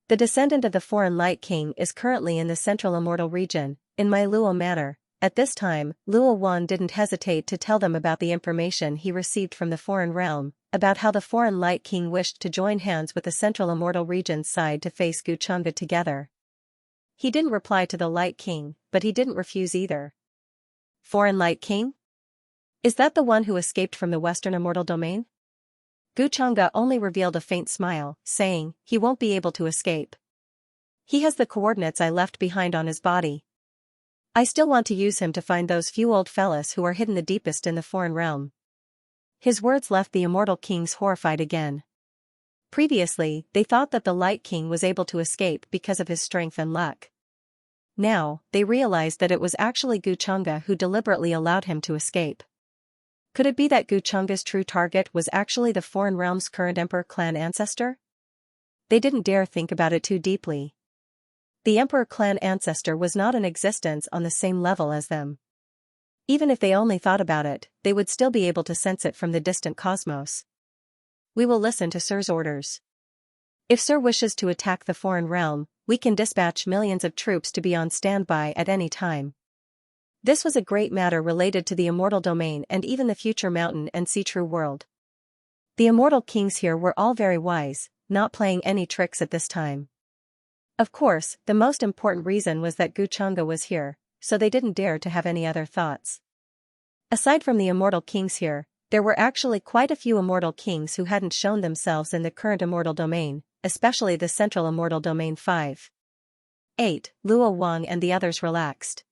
The descendant of the foreign Light King is currently in the central immortal region, in my Luo manor. At this time, Luo Wan didn't hesitate to tell them about the information he received from the foreign realm, about how the foreign Light King wished to join hands with the central immortal region's side to face Guchunga together. He didn't reply to the Light King, but he didn't refuse either. Foreign Light King? Is that the one who escaped from the Western Immortal Domain? Guchunga only revealed a faint smile, saying, he won't be able to escape. He has the coordinates I left behind on his body. I still want to use him to find those few old fellas who are hidden the deepest in the foreign realm. His words left the Immortal Kings horrified again. Previously, they thought that the Light King was able to escape because of his strength and luck. Now, they realized that it was actually Guchunga who deliberately allowed him to escape. Could it be that Guchunga's true target was actually the foreign realm's current emperor clan ancestor? They didn't dare think about it too deeply. The emperor clan ancestor was not in existence on the same level as them. Even if they only thought about it, they would still be able to sense it from the distant cosmos. We will listen to Sir's orders. If Sir wishes to attack the foreign realm, we can dispatch millions of troops to be on standby at any time. This was a great matter related to the immortal domain and even the future mountain and sea true world. The immortal kings here were all very wise, not playing any tricks at this time. Of course, the most important reason was that Guchunga was here, so they didn't dare to have any other thoughts. Aside from the immortal kings here, there were actually quite a few immortal kings who hadn't shown themselves in the current immortal domain, especially the central immortal domain 5. 8. Luo Wang and the others relaxed.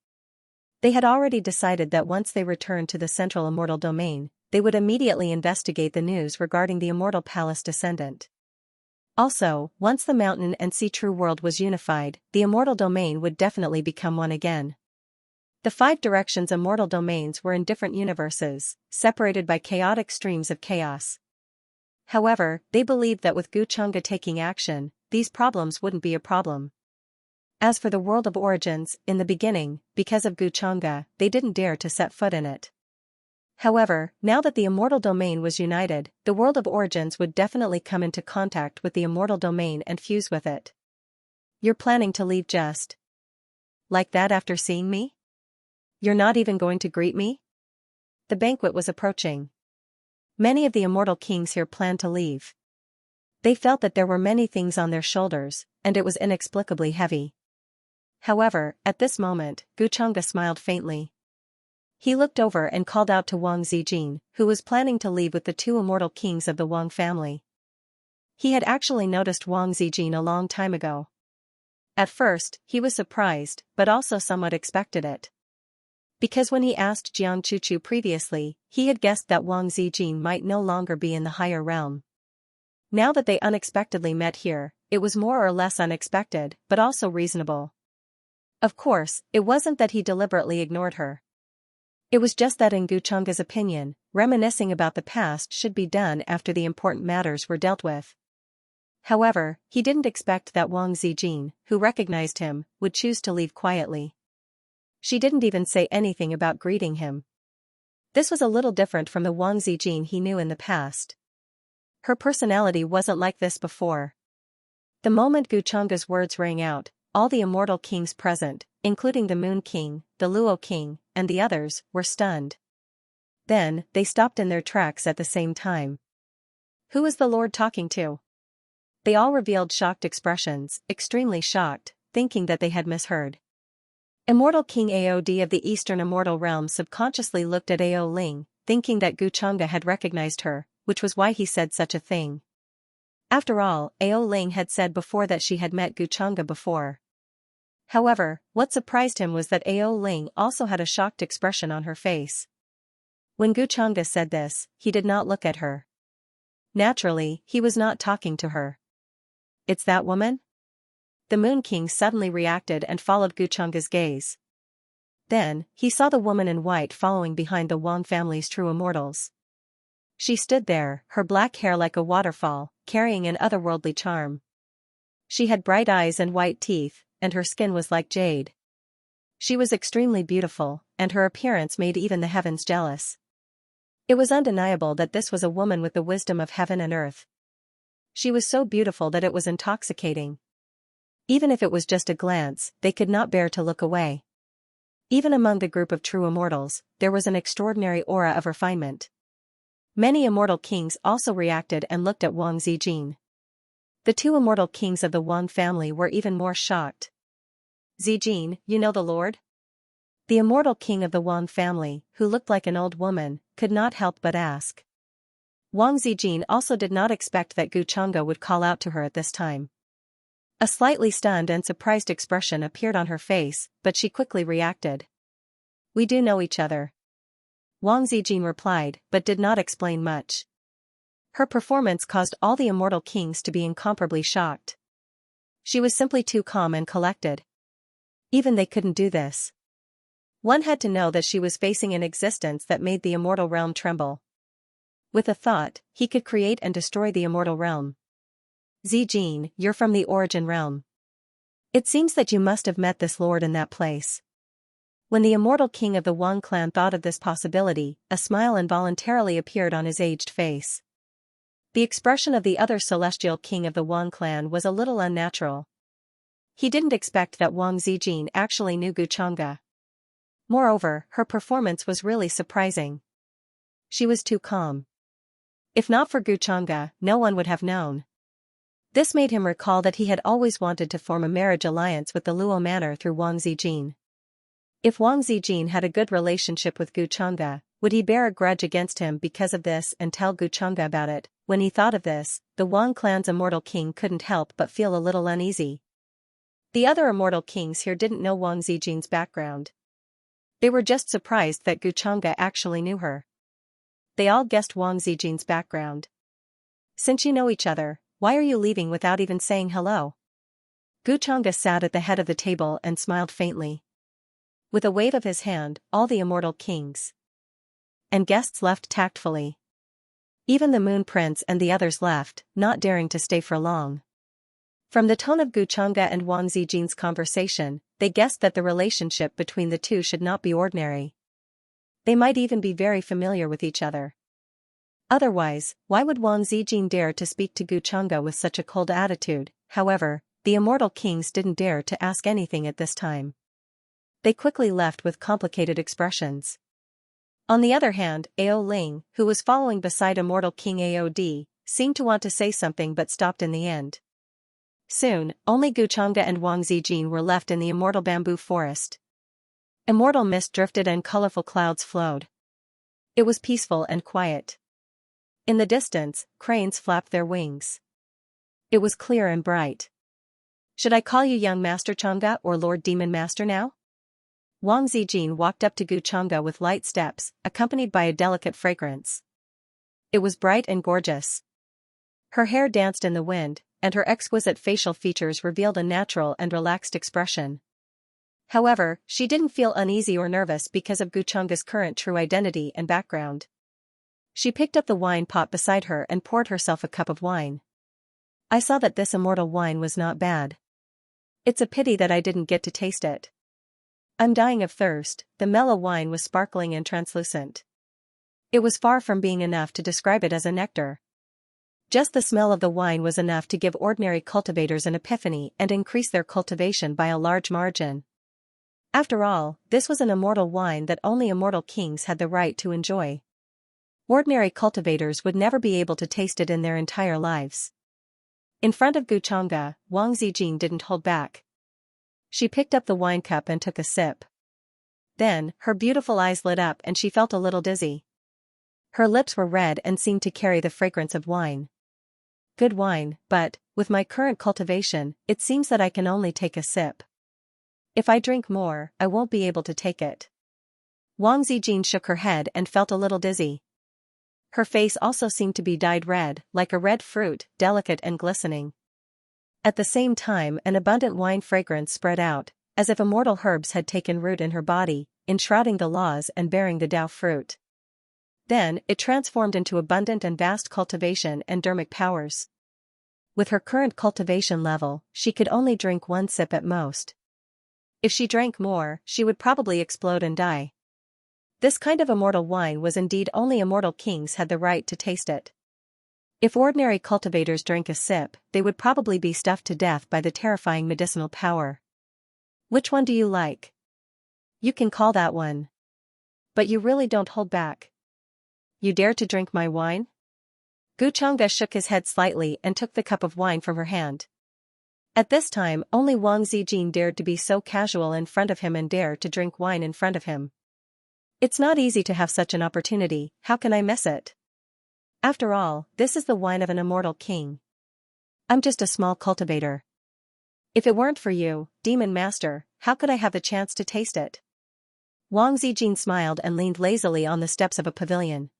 They had already decided that once they returned to the central immortal domain, they would immediately investigate the news regarding the immortal palace descendant. Also, once the mountain and sea true world was unified, the immortal domain would definitely become one again. The 5 directions immortal domains were in different universes, separated by chaotic streams of chaos. However, they believed that with Guchunga taking action, these problems wouldn't be a problem. As for the world of origins, in the beginning, because of Guchunga, they didn't dare to set foot in it. However, now that the immortal domain was united, the world of origins would definitely come into contact with the immortal domain and fuse with it. You're planning to leave just like that after seeing me? You're not even going to greet me? The banquet was approaching. Many of the immortal kings here planned to leave. They felt that there were many things on their shoulders, and it was inexplicably heavy. However, at this moment, Guchunga smiled faintly. He looked over and called out to Wang Zijin, who was planning to leave with the 2 immortal kings of the Wang family. He had actually noticed Wang Zijin a long time ago. At first, he was surprised, but also somewhat expected it. Because when he asked Jiang Chuchu previously, he had guessed that Wang Zijin might no longer be in the higher realm. Now that they unexpectedly met here, it was more or less unexpected, but also reasonable. Of course, it wasn't that he deliberately ignored her. It was just that in Guchunga's opinion, reminiscing about the past should be done after the important matters were dealt with. However, he didn't expect that Wang Zijin, who recognized him, would choose to leave quietly. She didn't even say anything about greeting him. This was a little different from the Wang Zijin he knew in the past. Her personality wasn't like this before. The moment Guchunga's words rang out, all the immortal kings present, including the Moon King, the Luo King, and the others, were stunned. Then, they stopped in their tracks at the same time. Who is the Lord talking to? They all revealed shocked expressions, extremely shocked, thinking that they had misheard. Immortal King Aod of the Eastern Immortal Realm subconsciously looked at Ao Ling, thinking that Guchunga had recognized her, which was why he said such a thing. After all, Ao Ling had said before that she had met Guchunga before. However, what surprised him was that Ao Ling also had a shocked expression on her face. When Guchunga said this, he did not look at her. Naturally, he was not talking to her. It's that woman? the Moon King suddenly reacted and followed Guchanga's gaze. Then, he saw the woman in white following behind the Wang family's true immortals. She stood there, her black hair like a waterfall, carrying an otherworldly charm. She had bright eyes and white teeth, and her skin was like jade. She was extremely beautiful, and her appearance made even the heavens jealous. It was undeniable that this was a woman with the wisdom of heaven and earth. She was so beautiful that it was intoxicating. Even if it was just a glance, they could not bear to look away. Even among the group of true immortals, there was an extraordinary aura of refinement. Many immortal kings also reacted and looked at Wang Zijin. The two immortal kings of the Wang family were even more shocked. Zijin, you know the Lord? The immortal king of the Wang family, who looked like an old woman, could not help but ask. Wang Zijin also did not expect that Guchanga would call out to her at this time. A slightly stunned and surprised expression appeared on her face, but she quickly reacted. We do know each other. Wang Zijin replied, but did not explain much. Her performance caused all the immortal kings to be incomparably shocked. She was simply too calm and collected. Even they couldn't do this. One had to know that she was facing an existence that made the immortal realm tremble. With a thought, he could create and destroy the immortal realm. Zijin, you're from the origin realm. It seems that you must have met this lord in that place. When the immortal king of the Wang clan thought of this possibility, a smile involuntarily appeared on his aged face. The expression of the other celestial king of the Wang clan was a little unnatural. He didn't expect that Wang Zijin actually knew Guchanga. Moreover, her performance was really surprising. She was too calm. If not for Guchanga, no one would have known. This made him recall that he had always wanted to form a marriage alliance with the Luo Manor through Wang Zijin. If Wang Zijin had a good relationship with Guchanga, would he bear a grudge against him because of this and tell Guchanga about it? When he thought of this, the Wang clan's immortal king couldn't help but feel a little uneasy. The other immortal kings here didn't know Wang Zijin's background. They were just surprised that Guchanga actually knew her. They all guessed Wang Zijin's background. Since you know each other, why are you leaving without even saying hello? Guchanga sat at the head of the table and smiled faintly. With a wave of his hand, all the immortal kings and guests left tactfully. Even the Moon Prince and the others left, not daring to stay for long. From the tone of Guchanga and Wang Zijin's conversation, they guessed that the relationship between the two should not be ordinary. They might even be very familiar with each other. Otherwise, why would Wang Zijin dare to speak to Guchanga with such a cold attitude? However, the immortal kings didn't dare to ask anything at this time. They quickly left with complicated expressions. On the other hand, Ao Ling, who was following beside immortal king Aod, seemed to want to say something but stopped in the end. Soon, only Guchanga and Wang Zijin were left in the immortal bamboo forest. Immortal mist drifted and colorful clouds flowed. It was peaceful and quiet. In the distance, cranes flapped their wings. It was clear and bright. Should I call you young Master Chang'e or Lord Demon Master now? Wang Zijin walked up to Guchanga with light steps, accompanied by a delicate fragrance. It was bright and gorgeous. Her hair danced in the wind, and her exquisite facial features revealed a natural and relaxed expression. However, she didn't feel uneasy or nervous because of Guchanga's current true identity and background. She picked up the wine pot beside her and poured herself a cup of wine. I saw that this immortal wine was not bad. It's a pity that I didn't get to taste it. I'm dying of thirst. The mellow wine was sparkling and translucent. It was far from being enough to describe it as a nectar. Just the smell of the wine was enough to give ordinary cultivators an epiphany and increase their cultivation by a large margin. After all, this was an immortal wine that only immortal kings had the right to enjoy. Ordinary cultivators would never be able to taste it in their entire lives. In front of Guchanga, Wang Zijin didn't hold back. She picked up the wine cup and took a sip. Then, her beautiful eyes lit up and she felt a little dizzy. Her lips were red and seemed to carry the fragrance of wine. Good wine, but, with my current cultivation, it seems that I can only take a sip. If I drink more, I won't be able to take it. Wang Zijin shook her head and felt a little dizzy. Her face also seemed to be dyed red, like a red fruit, delicate and glistening. At the same time, an abundant wine fragrance spread out, as if immortal herbs had taken root in her body, enshrouding the laws and bearing the Tao fruit. Then, it transformed into abundant and vast cultivation and dermic powers. With her current cultivation level, she could only drink one sip at most. If she drank more, she would probably explode and die. This kind of immortal wine was indeed only immortal kings had the right to taste it. If ordinary cultivators drank a sip, they would probably be stuffed to death by the terrifying medicinal power. Which one do you like? You can call that one. But you really don't hold back. You dare to drink my wine? Guchanga shook his head slightly and took the cup of wine from her hand. At this time, only Wang Zijin dared to be so casual in front of him and dare to drink wine in front of him. It's not easy to have such an opportunity, how can I miss it? After all, this is the wine of an immortal king. I'm just a small cultivator. If it weren't for you, Demon Master, how could I have the chance to taste it? Wang Zijin smiled and leaned lazily on the steps of a pavilion.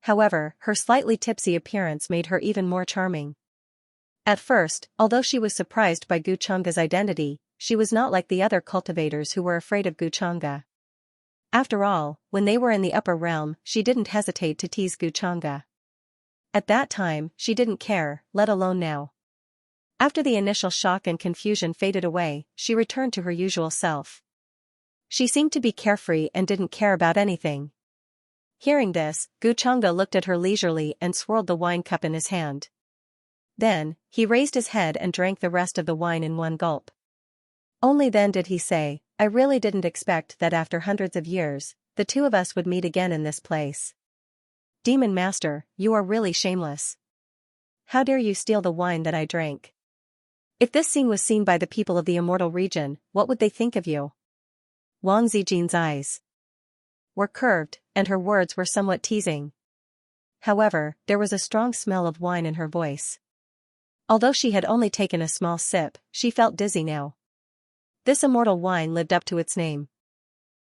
However, her slightly tipsy appearance made her even more charming. At first, although she was surprised by Guchanga's identity, she was not like the other cultivators who were afraid of Guchanga. After all, when they were in the upper realm, she didn't hesitate to tease Guchanga. At that time, she didn't care, let alone now. After the initial shock and confusion faded away, she returned to her usual self. She seemed to be carefree and didn't care about anything. Hearing this, Guchanga looked at her leisurely and swirled the wine cup in his hand. Then, he raised his head and drank the rest of the wine in one gulp. Only then did he say, I really didn't expect that after hundreds of years, the two of us would meet again in this place. Demon Master, you are really shameless. How dare you steal the wine that I drank? If this scene was seen by the people of the immortal region, what would they think of you? Wang Zijin's eyes were curved, and her words were somewhat teasing. However, there was a strong smell of wine in her voice. Although she had only taken a small sip, she felt dizzy now. This immortal wine lived up to its name.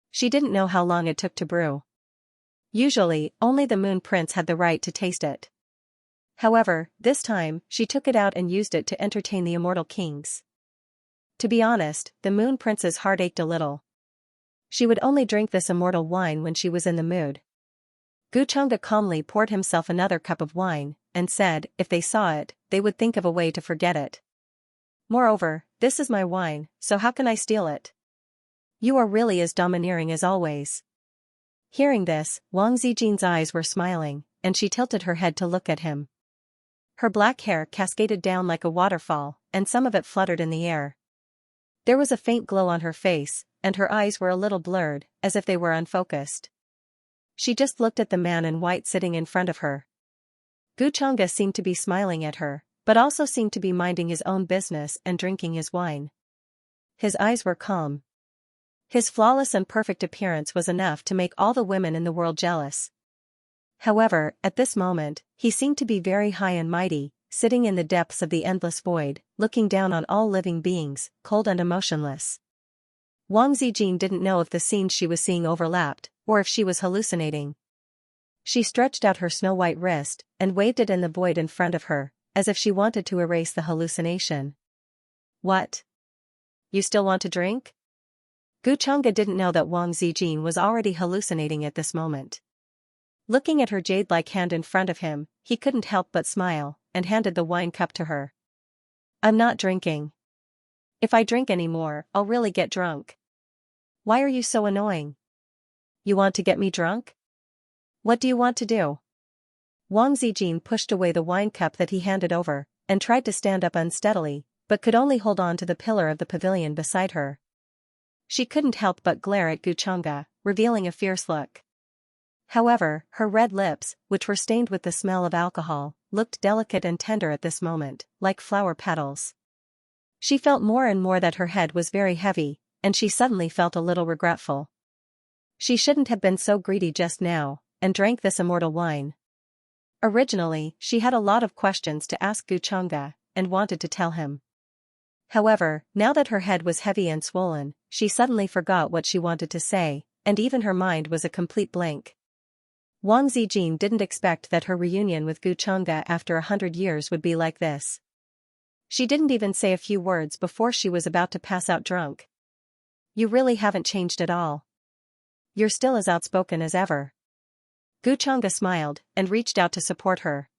She didn't know how long it took to brew. Usually, only the Moon Prince had the right to taste it. However, this time, she took it out and used it to entertain the immortal kings. To be honest, the Moon Prince's heart ached a little. She would only drink this immortal wine when she was in the mood. Guchanga calmly poured himself another cup of wine, and said, if they saw it, they would think of a way to forget it. Moreover, this is my wine, so how can I steal it? You are really as domineering as always. Hearing this, Wang Zijin's eyes were smiling, and she tilted her head to look at him. Her black hair cascaded down like a waterfall, and some of it fluttered in the air. There was a faint glow on her face, and her eyes were a little blurred, as if they were unfocused. She just looked at the man in white sitting in front of her. Guchanga seemed to be smiling at her, but also seemed to be minding his own business and drinking his wine. His eyes were calm. His flawless and perfect appearance was enough to make all the women in the world jealous. However, at this moment, he seemed to be very high and mighty, sitting in the depths of the endless void, looking down on all living beings, cold and emotionless. Wang Zijin didn't know if the scenes she was seeing overlapped, or if she was hallucinating. She stretched out her snow-white wrist, and waved it in the void in front of her, as if she wanted to erase the hallucination. What? You still want to drink? Guchanga didn't know that Wang Zijin was already hallucinating at this moment. Looking at her jade-like hand in front of him, he couldn't help but smile, and handed the wine cup to her. I'm not drinking. If I drink any more, I'll really get drunk. Why are you so annoying? You want to get me drunk? What do you want to do? Wang Zijin pushed away the wine cup that he handed over, and tried to stand up unsteadily, but could only hold on to the pillar of the pavilion beside her. She couldn't help but glare at Guchanga, revealing a fierce look. However, her red lips, which were stained with the smell of alcohol, looked delicate and tender at this moment, like flower petals. She felt more and more that her head was very heavy, and she suddenly felt a little regretful. She shouldn't have been so greedy just now, and drank this immortal wine. Originally, she had a lot of questions to ask Guchanga, and wanted to tell him. However, now that her head was heavy and swollen, she suddenly forgot what she wanted to say, and even her mind was a complete blank. Wang Zijin didn't expect that her reunion with Guchanga after 100 years would be like this. She didn't even say a few words before she was about to pass out drunk. You really haven't changed at all. You're still as outspoken as ever. Xianxia smiled and reached out to support her.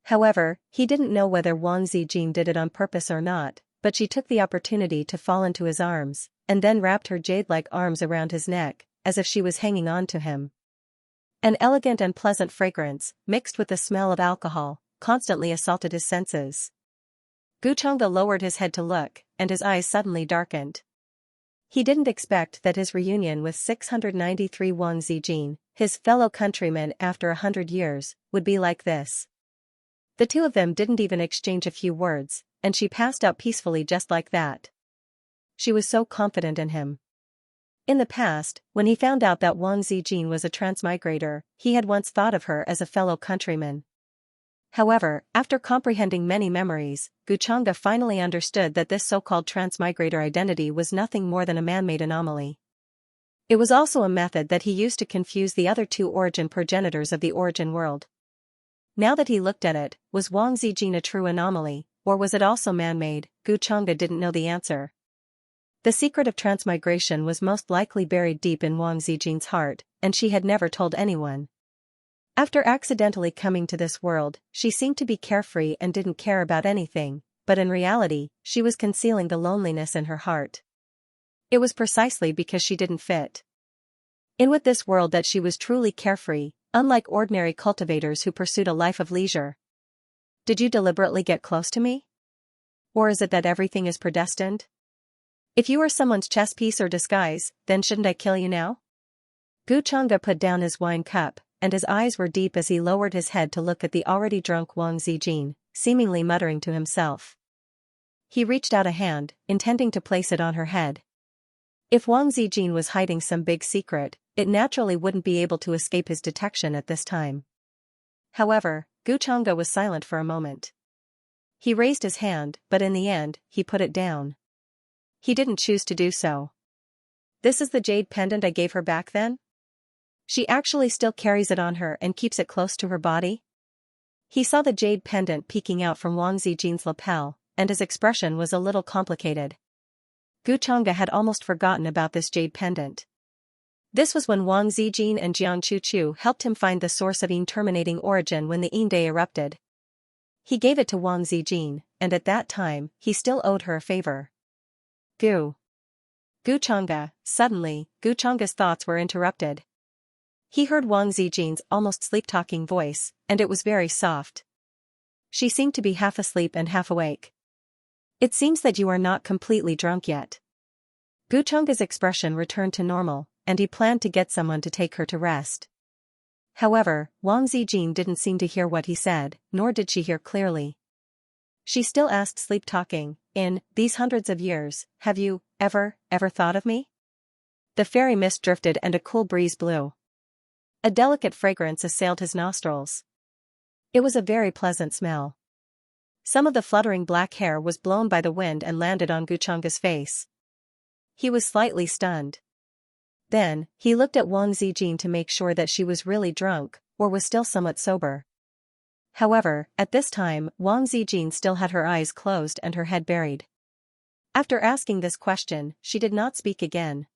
However, he didn't know whether Wang Zijin did it on purpose or not, but she took the opportunity to fall into his arms, and then wrapped her jade-like arms around his neck, as if she was hanging on to him. An elegant and pleasant fragrance, mixed with the smell of alcohol, constantly assaulted his senses. Xianxia lowered his head to look, and his eyes suddenly darkened. He didn't expect that his reunion with 693 Wang Zijin, his fellow countryman after 100 years, would be like this. The two of them didn't even exchange a few words, and she passed out peacefully just like that. She was so confident in him. In the past, when he found out that Wang Zijin was a transmigrator, he had once thought of her as a fellow countryman. However, after comprehending many memories, Xianxia finally understood that this so-called transmigrator identity was nothing more than a man-made anomaly. It was also a method that he used to confuse the other two origin progenitors of the origin world. Now that he looked at it, was Wang Zijin a true anomaly, or was it also man-made? Xianxia didn't know the answer. The secret of transmigration was most likely buried deep in Wang Zijin's heart, and she had never told anyone. After accidentally coming to this world, she seemed to be carefree and didn't care about anything, but in reality, she was concealing the loneliness in her heart. It was precisely because she didn't fit in with this world that she was truly carefree, unlike ordinary cultivators who pursued a life of leisure. Did you deliberately get close to me? Or is it that everything is predestined? If you are someone's chess piece or disguise, then shouldn't I kill you now? Xianxia put down his wine cup, and his eyes were deep as he lowered his head to look at the already drunk Wang Zijin, seemingly muttering to himself. He reached out a hand, intending to place it on her head. If Wang Zijin was hiding some big secret, it naturally wouldn't be able to escape his detection at this time. However, Xianxia was silent for a moment. He raised his hand, but in the end, he put it down. He didn't choose to do so. This is the jade pendant I gave her back then? She actually still carries it on her and keeps it close to her body? He saw the jade pendant peeking out from Wang Zijin's lapel, and his expression was a little complicated. Xianxia had almost forgotten about this jade pendant. This was when Wang Zijin and Jiang Chuchu helped him find the source of Yin terminating origin when the Yin Day erupted. He gave it to Wang Zijin, and at that time, he still owed her a favor. Xianxia, suddenly, Xianxia's thoughts were interrupted. He heard Wang Zijin's almost sleep-talking voice, and it was very soft. She seemed to be half asleep and half awake. It seems that you are not completely drunk yet. Xianxia's expression returned to normal, and he planned to get someone to take her to rest. However, Wang Zijin didn't seem to hear what he said, nor did she hear clearly. She still asked sleep-talking, in these hundreds of years, have you ever thought of me? The fairy mist drifted and a cool breeze blew. A delicate fragrance assailed his nostrils. It was a very pleasant smell. Some of the fluttering black hair was blown by the wind and landed on Xianxia's face. He was slightly stunned. Then, he looked at Wang Zijin to make sure that she was really drunk, or was still somewhat sober. However, at this time, Wang Zijin still had her eyes closed and her head buried. After asking this question, she did not speak again.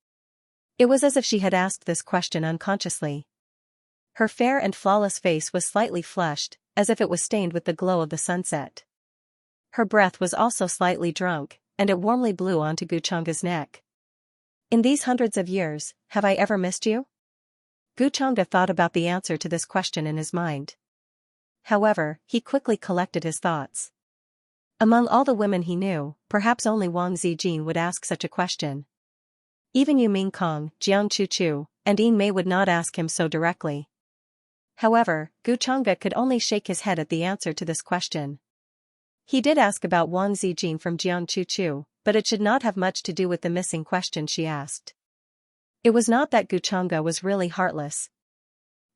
It was as if she had asked this question unconsciously. Her fair and flawless face was slightly flushed, as if it was stained with the glow of the sunset. Her breath was also slightly drunk, and it warmly blew onto Xianxia's neck. In these hundreds of years, have I ever missed you? Xianxia thought about the answer to this question in his mind. However, he quickly collected his thoughts. Among all the women he knew, perhaps only Wang Zijin would ask such a question. Even Yu Mingkong, Jiang Chuchu, and Yin Mei would not ask him so directly. However, Xianxia could only shake his head at the answer to this question. He did ask about Wang Zijin from Jiang Chuchu, but it should not have much to do with the missing question she asked. It was not that Xianxia was really heartless.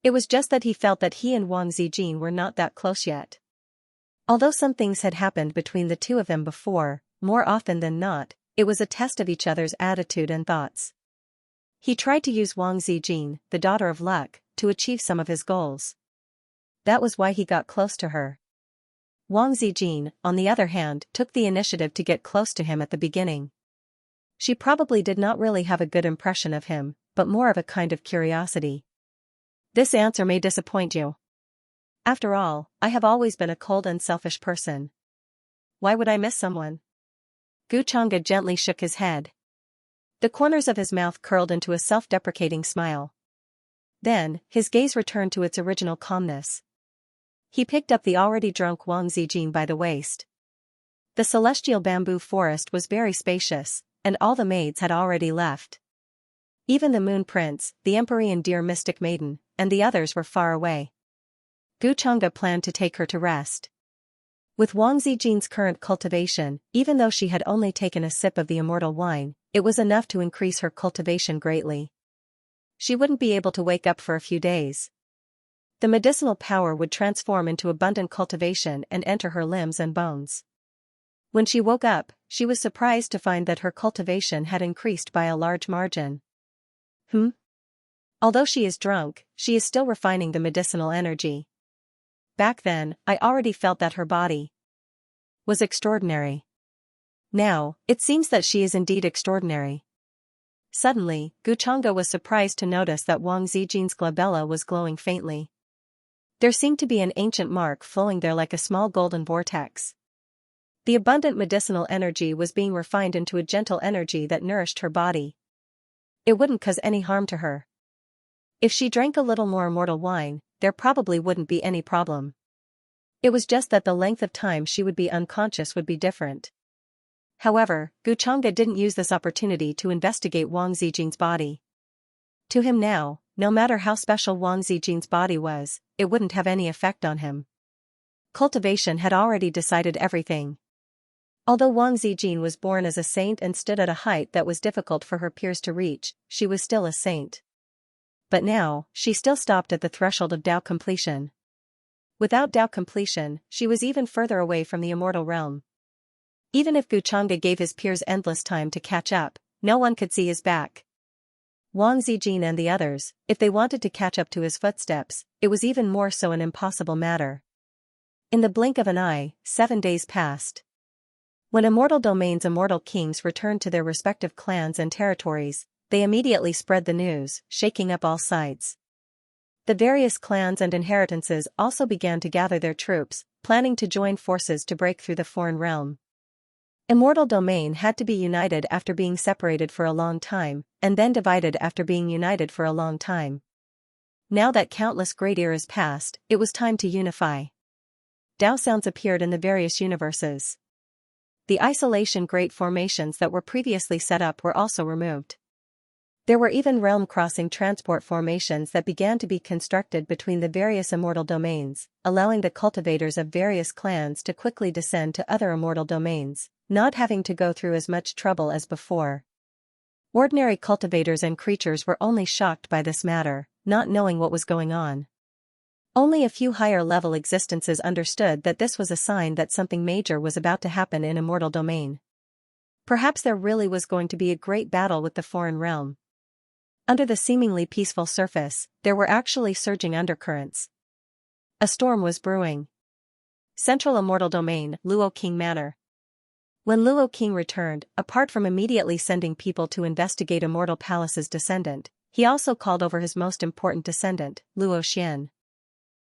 It was just that he felt that he and Wang Zijin were not that close yet. Although some things had happened between the two of them before, more often than not, it was a test of each other's attitude and thoughts. He tried to use Wang Zijin, the daughter of luck, to achieve some of his goals. That was why he got close to her. Wang Zijin, on the other hand, took the initiative to get close to him at the beginning. She probably did not really have a good impression of him, but more of a kind of curiosity. This answer may disappoint you. After all, I have always been a cold and selfish person. Why would I miss someone? Gu Chang'e gently shook his head. The corners of his mouth curled into a self-deprecating smile. Then, his gaze returned to its original calmness. He picked up the already drunk Wang Zijin by the waist. The celestial bamboo forest was very spacious, and all the maids had already left. Even the Moon Prince, the Empyrean Deer Mystic Maiden, and the others were far away. Gu Chang'e planned to take her to rest. With Wang Zijin's current cultivation, even though she had only taken a sip of the immortal wine, it was enough to increase her cultivation greatly. She wouldn't be able to wake up for a few days. The medicinal power would transform into abundant cultivation and enter her limbs and bones. When she woke up, she was surprised to find that her cultivation had increased by a large margin. Although she is drunk, she is still refining the medicinal energy. Back then, I already felt that her body was extraordinary. Now, it seems that she is indeed extraordinary. Suddenly, Gu Chang'e was surprised to notice that Wang Zijin's glabella was glowing faintly. There seemed to be an ancient mark flowing there like a small golden vortex. The abundant medicinal energy was being refined into a gentle energy that nourished her body. It wouldn't cause any harm to her. If she drank a little more immortal wine, there probably wouldn't be any problem. It was just that the length of time she would be unconscious would be different. However, Gu Chang'e didn't use this opportunity to investigate Wang Zijin's body. To him now, no matter how special Wang Zijin's body was, it wouldn't have any effect on him. Cultivation had already decided everything. Although Wang Zijin was born as a saint and stood at a height that was difficult for her peers to reach, she was still a saint. But now, she still stopped at the threshold of Tao completion. Without Tao completion, she was even further away from the immortal realm. Even if Gu Chang'e gave his peers endless time to catch up, no one could see his back. Wang Zijin and the others, if they wanted to catch up to his footsteps, it was even more so an impossible matter. In the blink of an eye, 7 days passed. When immortal domains' immortal kings returned to their respective clans and territories, they immediately spread the news, shaking up all sides. The various clans and inheritances also began to gather their troops, planning to join forces to break through the foreign realm. Immortal domain had to be united after being separated for a long time, and then divided after being united for a long time. Now that countless great eras passed, it was time to unify. Tao sounds appeared in the various universes. The isolation great formations that were previously set up were also removed. There were even realm-crossing transport formations that began to be constructed between the various immortal domains, allowing the cultivators of various clans to quickly descend to other immortal domains, not having to go through as much trouble as before. Ordinary cultivators and creatures were only shocked by this matter, not knowing what was going on. Only a few higher-level existences understood that this was a sign that something major was about to happen in immortal domain. Perhaps there really was going to be a great battle with the foreign realm. Under the seemingly peaceful surface, there were actually surging undercurrents. A storm was brewing. Central Immortal Domain, Luo King Manor. When Luo King returned, apart from immediately sending people to investigate Immortal Palace's descendant, he also called over his most important descendant, Luo Xian.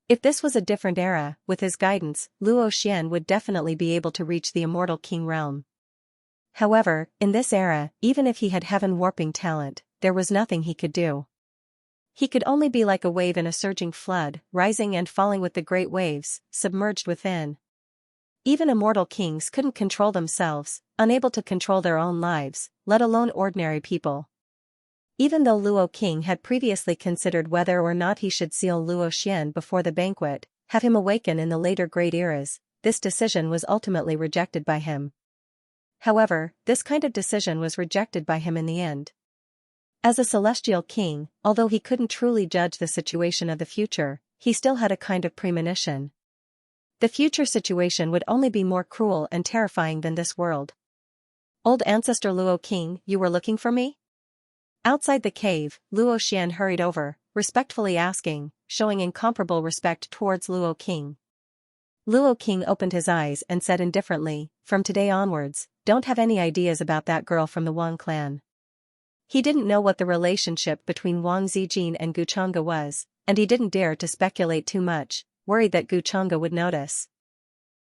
If this was a different era, with his guidance, Luo Xian would definitely be able to reach the Immortal King realm. However, in this era, even if he had heaven-warping talent, there was nothing he could do. He could only be like a wave in a surging flood, rising and falling with the great waves, submerged within. Even immortal kings couldn't control themselves, unable to control their own lives, let alone ordinary people. Even though Luo King had previously considered whether or not he should seal Luo Xian before the banquet, have him awaken in the later great eras, this decision was ultimately rejected by him. However, this kind of decision was rejected by him in the end. As a celestial king, although he couldn't truly judge the situation of the future, he still had a kind of premonition. The future situation would only be more cruel and terrifying than this world. Old ancestor Luo King, you were looking for me? Outside the cave, Luo Xian hurried over, respectfully asking, showing incomparable respect towards Luo King. Luo King opened his eyes and said indifferently, "From today onwards, don't have any ideas about that girl from the Wang clan." He didn't know what the relationship between Wang Zijin and Guchanga was, and he didn't dare to speculate too much, worried that Guchanga would notice.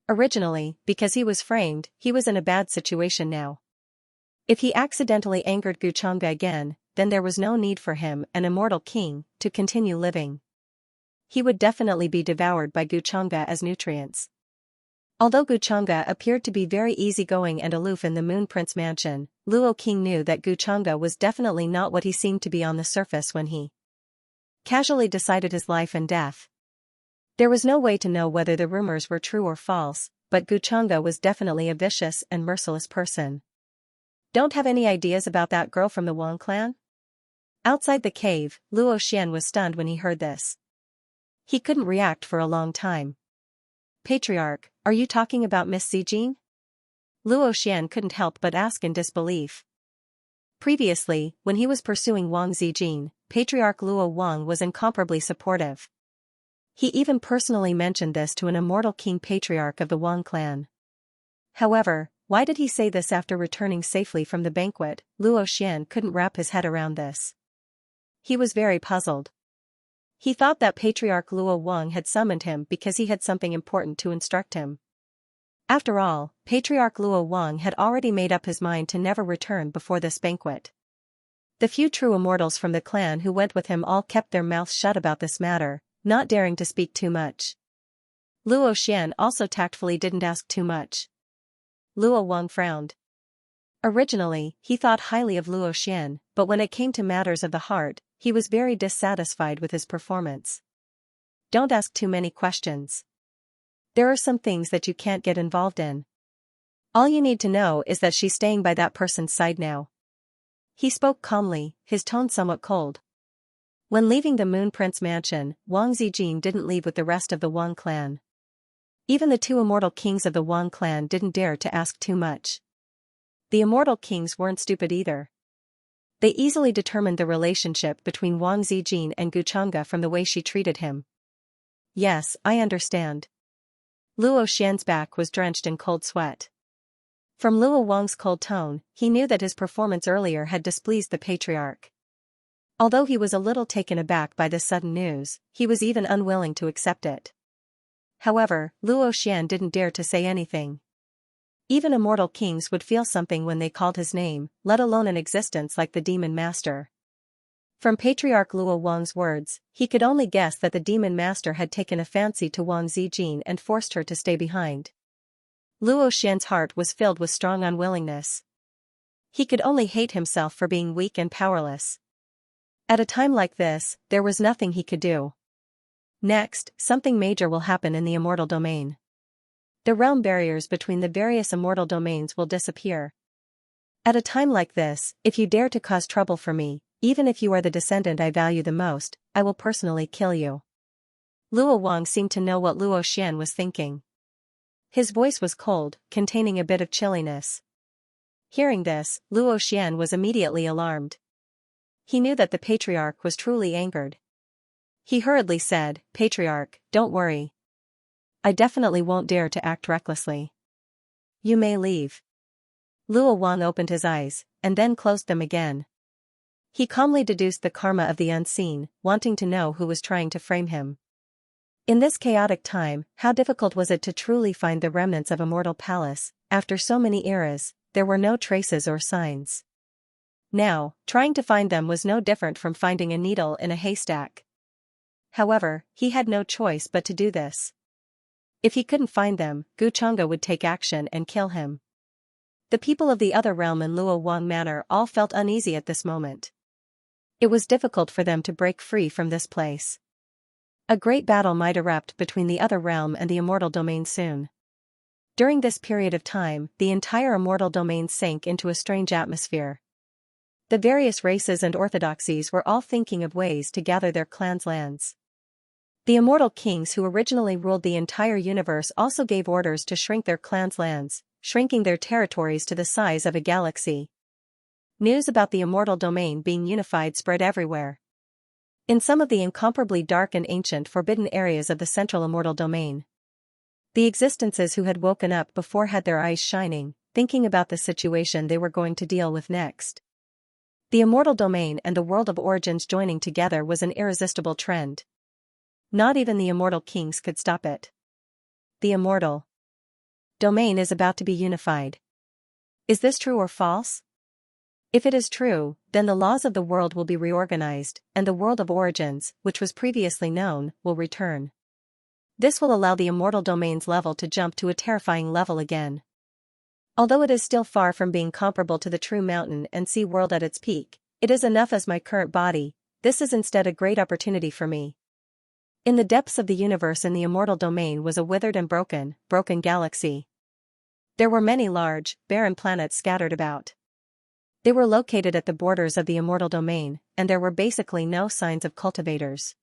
Originally, because he was framed, he was in a bad situation now. If he accidentally angered Guchanga again, then there was no need for him, an immortal king, to continue living. He would definitely be devoured by Guchanga as nutrients. Although Guchanga appeared to be very easygoing and aloof in the Moon Prince mansion, Luo King knew that Guchanga was definitely not what he seemed to be on the surface when he casually decided his life and death. There was no way to know whether the rumors were true or false, but Guchanga was definitely a vicious and merciless person. Don't have any ideas about that girl from the Wang clan? Outside the cave, Luo Xian was stunned when he heard this. He couldn't react for a long time. Patriarch, are you talking about Miss Zijin? Luo Xian couldn't help but ask in disbelief. Previously, when he was pursuing Wang Zijin, Patriarch Luo Wang was incomparably supportive. He even personally mentioned this to an immortal king patriarch of the Wang clan. However, why did he say this after returning safely from the banquet? Luo Xian couldn't wrap his head around this. He was very puzzled. He thought that Patriarch Luo Wang had summoned him because he had something important to instruct him. After all, Patriarch Luo Wang had already made up his mind to never return before this banquet. The few true immortals from the clan who went with him all kept their mouths shut about this matter, not daring to speak too much. Luo Xian also tactfully didn't ask too much. Luo Wang frowned. Originally, he thought highly of Luo Xian, but when it came to matters of the heart, he was very dissatisfied with his performance. Don't ask too many questions. There are some things that you can't get involved in. All you need to know is that she's staying by that person's side now. He spoke calmly, his tone somewhat cold. When leaving the Moon Prince mansion, Wang Zijin didn't leave with the rest of the Wang clan. Even the two immortal kings of the Wang clan didn't dare to ask too much. The immortal kings weren't stupid either. They easily determined the relationship between Wang Zijin and Guchanga from the way she treated him. Yes, I understand. Luo Xian's back was drenched in cold sweat. From Luo Wang's cold tone, he knew that his performance earlier had displeased the patriarch. Although he was a little taken aback by this sudden news, he was even unwilling to accept it. However, Luo Xian didn't dare to say anything. Even immortal kings would feel something when they called his name, let alone an existence like the Demon Master. From Patriarch Luo Wang's words, he could only guess that the Demon Master had taken a fancy to Wang Zijin and forced her to stay behind. Luo Xian's heart was filled with strong unwillingness. He could only hate himself for being weak and powerless. At a time like this, there was nothing he could do. Next, something major will happen in the immortal domain. The realm barriers between the various immortal domains will disappear. At a time like this, if you dare to cause trouble for me, even if you are the descendant I value the most, I will personally kill you. Luo Wang seemed to know what Luo Xian was thinking. His voice was cold, containing a bit of chilliness. Hearing this, Luo Xian was immediately alarmed. He knew that the patriarch was truly angered. He hurriedly said, "Patriarch, don't worry. I definitely won't dare to act recklessly. You may leave." Luo Wang opened his eyes, and then closed them again. He calmly deduced the karma of the unseen, wanting to know who was trying to frame him. In this chaotic time, how difficult was it to truly find the remnants of Immortal Palace? After so many eras, there were no traces or signs. Now, trying to find them was no different from finding a needle in a haystack. However, he had no choice but to do this. If he couldn't find them, Guchanga would take action and kill him. The people of the other realm in Luo Wang Manor all felt uneasy at this moment. It was difficult for them to break free from this place. A great battle might erupt between the other realm and the immortal domain soon. During this period of time, the entire immortal domain sank into a strange atmosphere. The various races and orthodoxies were all thinking of ways to gather their clans' lands. The immortal kings who originally ruled the entire universe also gave orders to shrink their clans' lands, shrinking their territories to the size of a galaxy. News about the immortal domain being unified spread everywhere. In some of the incomparably dark and ancient forbidden areas of the central immortal domain, The existences who had woken up before had their eyes shining, thinking about the situation they were going to deal with next. The immortal domain and the world of origins joining together was an irresistible trend. Not even the immortal kings could stop it. The immortal domain is about to be unified. Is this true or false? If it is true, then the laws of the world will be reorganized, and the world of origins, which was previously known, will return. This will allow the immortal domain's level to jump to a terrifying level again. Although it is still far from being comparable to the true mountain and sea world at its peak, it is enough as my current body. This is instead a great opportunity for me. In the depths of the universe in the immortal domain was a withered and broken galaxy. There were many large, barren planets scattered about. They were located at the borders of the immortal domain, and there were basically no signs of cultivators.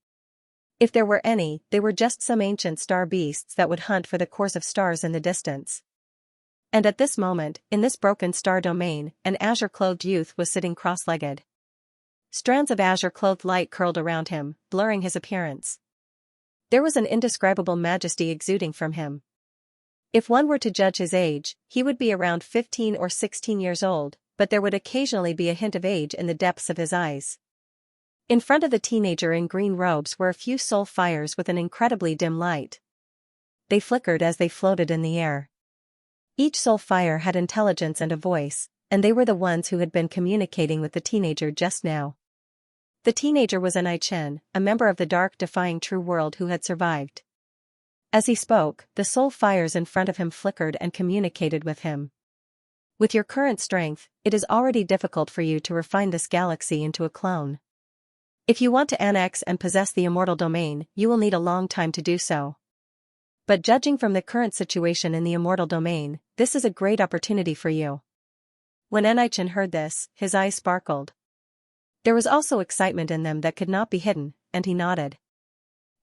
If there were any, they were just some ancient star beasts that would hunt for the course of stars in the distance. And at this moment, in this broken star domain, an azure-clothed youth was sitting cross-legged. Strands of azure-clothed light curled around him, blurring his appearance. There was an indescribable majesty exuding from him. If one were to judge his age, he would be around 15 or 16 years old, but there would occasionally be a hint of age in the depths of his eyes. In front of the teenager in green robes were a few soul fires with an incredibly dim light. They flickered as they floated in the air. Each soul fire had intelligence and a voice, and they were the ones who had been communicating with the teenager just now. The teenager was Xianxia, a member of the dark-defying true world who had survived. As he spoke, the soul fires in front of him flickered and communicated with him. With your current strength, it is already difficult for you to refine this galaxy into a clone. If you want to annex and possess the immortal domain, you will need a long time to do so. But judging from the current situation in the immortal domain, this is a great opportunity for you. When Xianxia heard this, his eyes sparkled. There was also excitement in them that could not be hidden, and he nodded.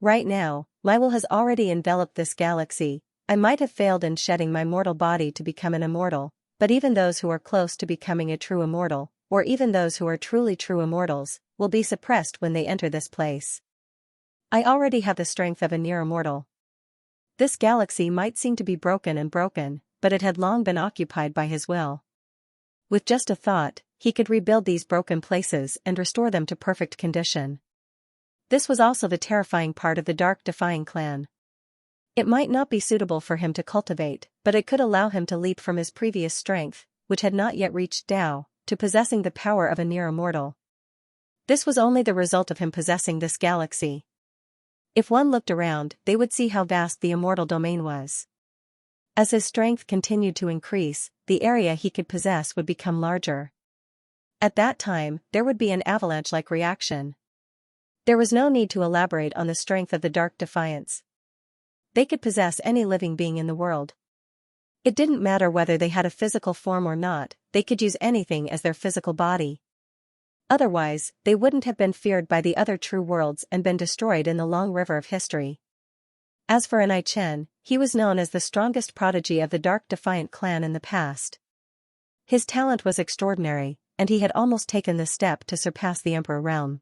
Right now, my will has already enveloped this galaxy. I might have failed in shedding my mortal body to become an immortal, but even those who are close to becoming a true immortal, or even those who are truly true immortals, will be suppressed when they enter this place. I already have the strength of a near immortal. This galaxy might seem to be broken, but it had long been occupied by his will. With just a thought, he could rebuild these broken places and restore them to perfect condition. This was also the terrifying part of the dark-defying clan. It might not be suitable for him to cultivate, but it could allow him to leap from his previous strength, which had not yet reached Tao, to possessing the power of a near immortal. This was only the result of him possessing this galaxy. If one looked around, they would see how vast the immortal domain was. As his strength continued to increase, the area he could possess would become larger. At that time, there would be an avalanche-like reaction. There was no need to elaborate on the strength of the Dark Defiance. They could possess any living being in the world. It didn't matter whether they had a physical form or not, they could use anything as their physical body. Otherwise, they wouldn't have been feared by the other true worlds and been destroyed in the long river of history. As for Xianxia, he was known as the strongest prodigy of the Dark Defiant clan in the past. His talent was extraordinary, and he had almost taken the step to surpass the Emperor realm.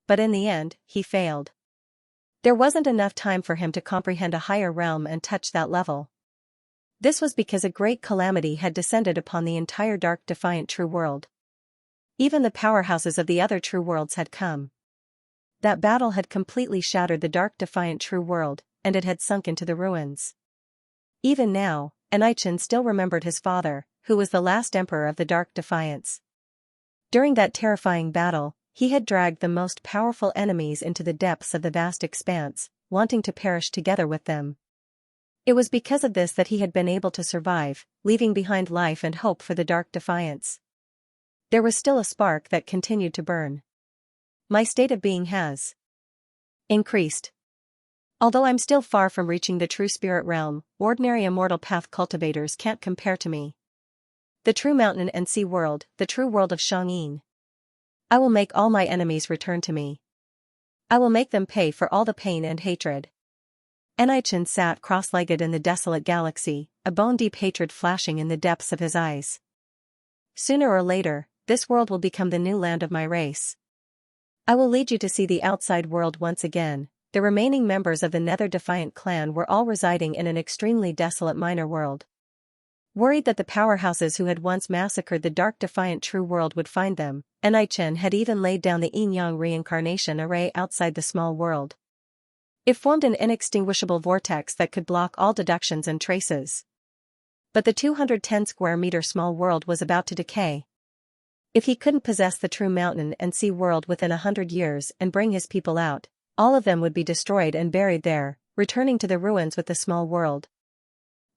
But in the end, he failed. There wasn't enough time for him to comprehend a higher realm and touch that level. This was because a great calamity had descended upon the entire Dark Defiant true world. Even the powerhouses of the other true worlds had come. That battle had completely shattered the Dark Defiant true world, and it had sunk into the ruins. Even now, Xianxia still remembered his father, who was the last emperor of the Dark Defiance. During that terrifying battle, he had dragged the most powerful enemies into the depths of the vast expanse, wanting to perish together with them. It was because of this that he had been able to survive, leaving behind life and hope for the Dark Defiance. There was still a spark that continued to burn. My state of being has increased. Although I'm still far from reaching the true spirit realm, ordinary immortal path cultivators can't compare to me. The true mountain and sea world, the true world of Xianxia. I will make all my enemies return to me. I will make them pay for all the pain and hatred. Xianxia sat cross-legged in the desolate galaxy, a bone-deep hatred flashing in the depths of his eyes. Sooner or later, this world will become the new land of my race. I will lead you to see the outside world once again. the remaining members of the Nether Defiant clan were all residing in an extremely desolate minor world. Worried that the powerhouses who had once massacred the Dark Defiant True World would find them, Chen had even laid down the Yin-Yang reincarnation array outside the small world. It formed an inextinguishable vortex that could block all deductions and traces. But the 210 square meter small world was about to decay. If he couldn't possess the true mountain and sea world within 100 years and bring his people out, all of them would be destroyed and buried there, returning to the ruins with the small world.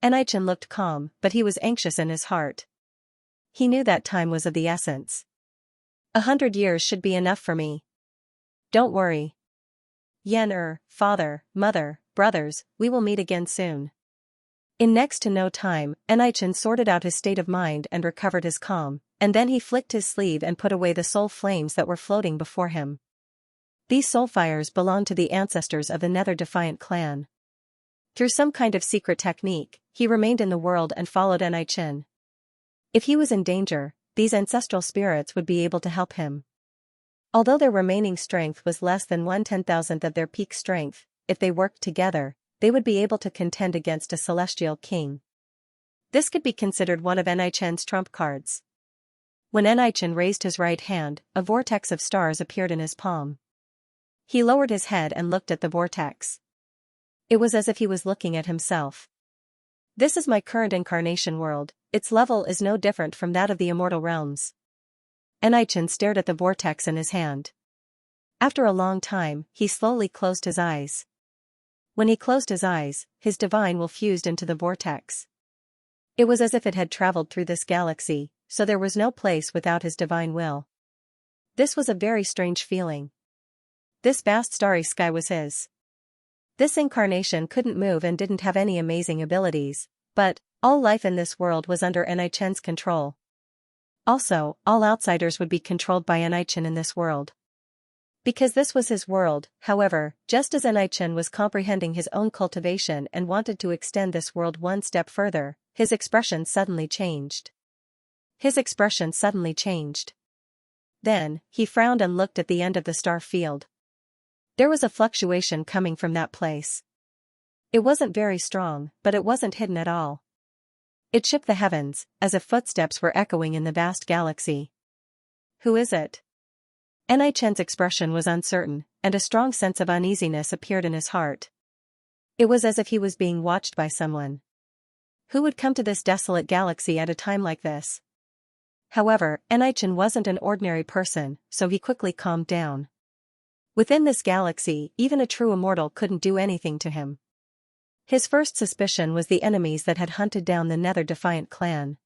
Chen looked calm, but he was anxious in his heart. He knew that time was of the essence. 100 years should be enough for me. Don't worry. Father, mother, brothers, we will meet again soon. In next to no time, Chen sorted out his state of mind and recovered his calm, and then he flicked his sleeve and put away the soul flames that were floating before him. These soul fires belonged to the ancestors of the Nether Defiant clan. Through some kind of secret technique, he remained in the world and followed Chen. If he was in danger, these ancestral spirits would be able to help him. Although their remaining strength was less than 1/10,000th of their peak strength, if they worked together, they would be able to contend against a celestial king. This could be considered one of Chen's trump cards. When Chen raised his right hand, a vortex of stars appeared in his palm. He lowered his head and looked at the vortex. It was as if he was looking at himself. This is my current incarnation world, its level is no different from that of the immortal realms. Chen stared at the vortex in his hand. After a long time, he slowly closed his eyes. When he closed his eyes, his divine will fused into the vortex. It was as if it had traveled through this galaxy, so there was no place without his divine will. This was a very strange feeling. This vast starry sky was his. This incarnation couldn't move and didn't have any amazing abilities, but all life in this world was under Chen's control. Also, all outsiders would be controlled by Chen in this world. Because this was his world, however, just as Chen was comprehending his own cultivation and wanted to extend this world one step further, his expression suddenly changed. Then, he frowned and looked at the end of the star field. There was a fluctuation coming from that place. It wasn't very strong, but it wasn't hidden at all. It shook the heavens, as if footsteps were echoing in the vast galaxy. Who is it? Chen's expression was uncertain, and a strong sense of uneasiness appeared in his heart. It was as if he was being watched by someone. Who would come to this desolate galaxy at a time like this? However, Chen wasn't an ordinary person, so he quickly calmed down. Within this galaxy, even a true immortal couldn't do anything to him. His first suspicion was the enemies that had hunted down the Nether Defiant clan.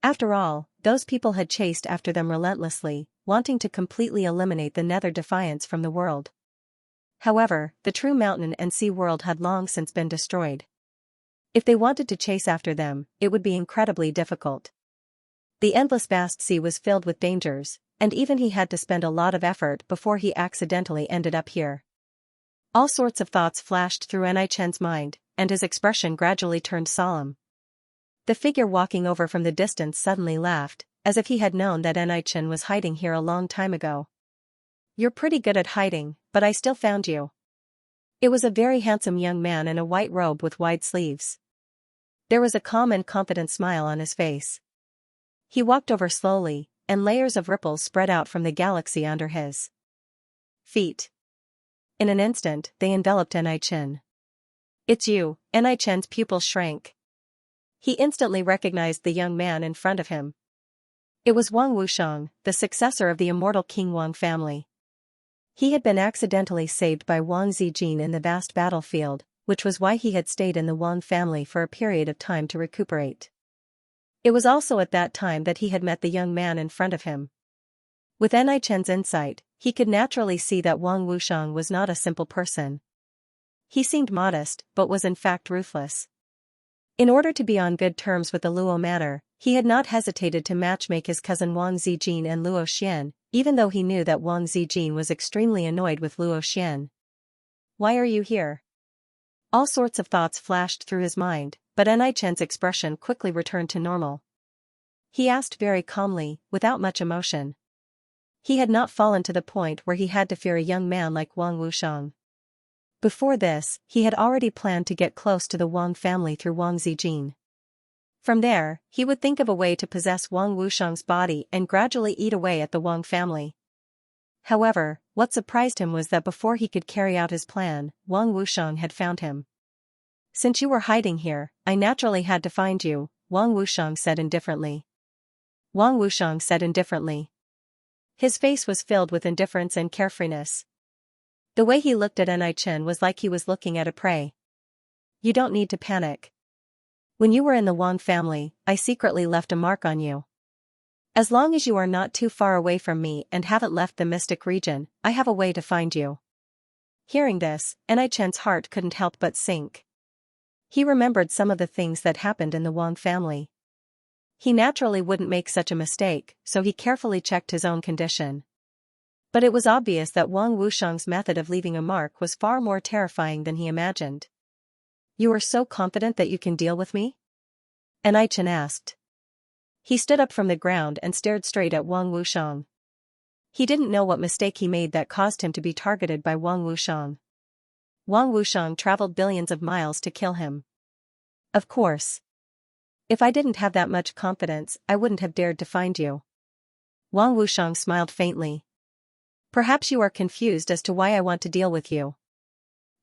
After all, those people had chased after them relentlessly, wanting to completely eliminate the Nether Defiance from the world. However, the true mountain and sea world had long since been destroyed. If they wanted to chase after them, it would be incredibly difficult. The endless vast sea was filled with dangers, and even he had to spend a lot of effort before he accidentally ended up here. All sorts of thoughts flashed through Chen's mind, and his expression gradually turned solemn. The figure walking over from the distance suddenly laughed, as if he had known that Chen was hiding here a long time ago. You're pretty good at hiding, but I still found you. It was a very handsome young man in a white robe with wide sleeves. There was a calm and confident smile on his face. He walked over slowly, and layers of ripples spread out from the galaxy under his feet. In an instant, they enveloped Chen. It's you, Chen's pupils shrank. He instantly recognized the young man in front of him. It was Wang Wushang, the successor of the immortal King Wang family. He had been accidentally saved by Wang Zijin in the vast battlefield, which was why he had stayed in the Wang family for a period of time to recuperate. It was also at that time that he had met the young man in front of him. With Chen's insight, he could naturally see that Wang Wushang was not a simple person. He seemed modest, but was in fact ruthless. In order to be on good terms with the Luo manor, he had not hesitated to matchmake his cousin Wang Zijin and Luo Xian, even though he knew that Wang Zijin was extremely annoyed with Luo Xian. Why are you here? All sorts of thoughts flashed through his mind, but Chen's expression quickly returned to normal. He asked very calmly, without much emotion. He had not fallen to the point where he had to fear a young man like Wang Wushang. Before this, he had already planned to get close to the Wang family through Wang Zijin. From there, he would think of a way to possess Wang Wushang's body and gradually eat away at the Wang family. However, what surprised him was that before he could carry out his plan, Wang Wushang had found him. "Since you were hiding here, I naturally had to find you," Wang Wushang said indifferently. Wang Wushang said indifferently. His face was filled with indifference and carefreeness. The way he looked at Enai Chen was like he was looking at a prey. "You don't need to panic. When you were in the Wang family, I secretly left a mark on you. As long as you are not too far away from me and haven't left the mystic region, I have a way to find you." Hearing this, Enai Chen's heart couldn't help but sink. He remembered some of the things that happened in the Wang family. He naturally wouldn't make such a mistake, so he carefully checked his own condition. But it was obvious that Wang Wushang's method of leaving a mark was far more terrifying than he imagined. "You are so confident that you can deal with me?" Enai Chen asked. He stood up from the ground and stared straight at Wang Wushang. He didn't know what mistake he made that caused him to be targeted by Wang Wushang. Wang Wushang traveled billions of miles to kill him. Of course. If I didn't have that much confidence, I wouldn't have dared to find you. Wang Wushang smiled faintly. "Perhaps you are confused as to why I want to deal with you.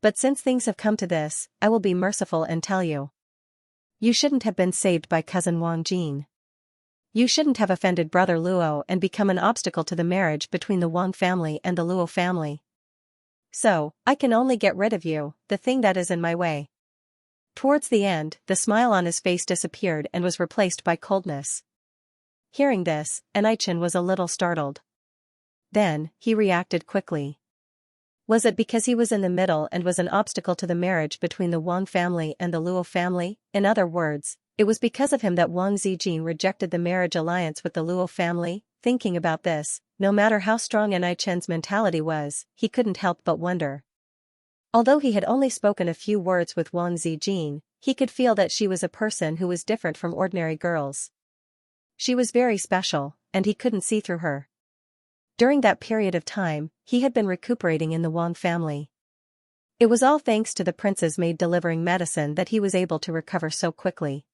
But since things have come to this, I will be merciful and tell you. You shouldn't have been saved by cousin Wang Jin. You shouldn't have offended brother Luo and become an obstacle to the marriage between the Wang family and the Luo family. So, I can only get rid of you, the thing that is in my way." Towards the end, the smile on his face disappeared and was replaced by coldness. Hearing this, Enai Chen was a little startled. Then, he reacted quickly. Was it because he was in the middle and was an obstacle to the marriage between the Wang family and the Luo family? In other words, it was because of him that Wang Zijin rejected the marriage alliance with the Luo family? Thinking about this, no matter how strong Enai Chen's mentality was, he couldn't help but wonder. Although he had only spoken a few words with Wang Zijin, he could feel that she was a person who was different from ordinary girls. She was very special, and he couldn't see through her. During that period of time, he had been recuperating in the Wang family. It was all thanks to the prince's maid delivering medicine that he was able to recover so quickly.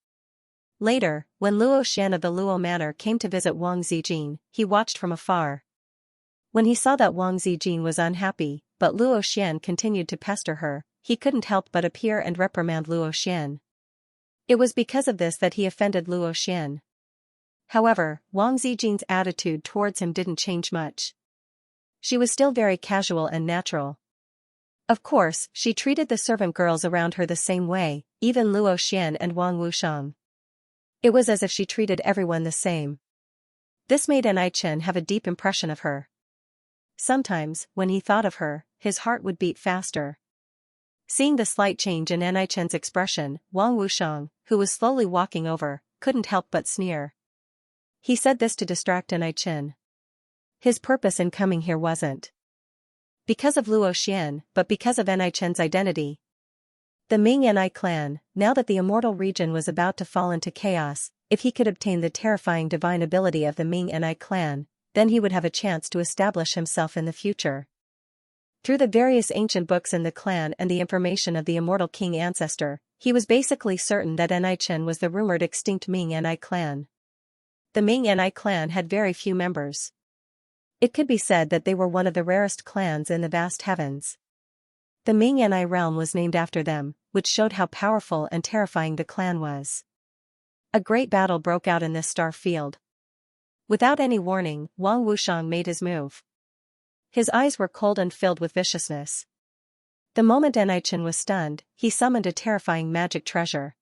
Later, when Luo Xian of the Luo Manor came to visit Wang Zijin, he watched from afar. When he saw that Wang Zijin was unhappy, but Luo Xian continued to pester her, he couldn't help but appear and reprimand Luo Xian. It was because of this that he offended Luo Xian. However, Wang Zijin's attitude towards him didn't change much. She was still very casual and natural. Of course, she treated the servant girls around her the same way, even Luo Xian and Wang Wushang. It was as if she treated everyone the same. This made Enai Chen have a deep impression of her. Sometimes, when he thought of her, his heart would beat faster. Seeing the slight change in Enai Chen's expression, Wang Wushang, who was slowly walking over, couldn't help but sneer. He said this to distract Enai Chen. His purpose in coming here wasn't because of Luo Xian, but because of Enai Chen's identity. The Ming Enai clan, now that the immortal region was about to fall into chaos, if he could obtain the terrifying divine ability of the Ming Enai clan, then he would have a chance to establish himself in the future. Through the various ancient books in the clan and the information of the immortal king ancestor, he was basically certain that Enai Chen was the rumored extinct Ming Enai clan. The Ming Enai clan had very few members. It could be said that they were one of the rarest clans in the vast heavens. The Ming Enai realm was named after them, which showed how powerful and terrifying the clan was. A great battle broke out in this star field. Without any warning, Wang Wushang made his move. His eyes were cold and filled with viciousness. The moment Enai Chen was stunned, he summoned a terrifying magic treasure.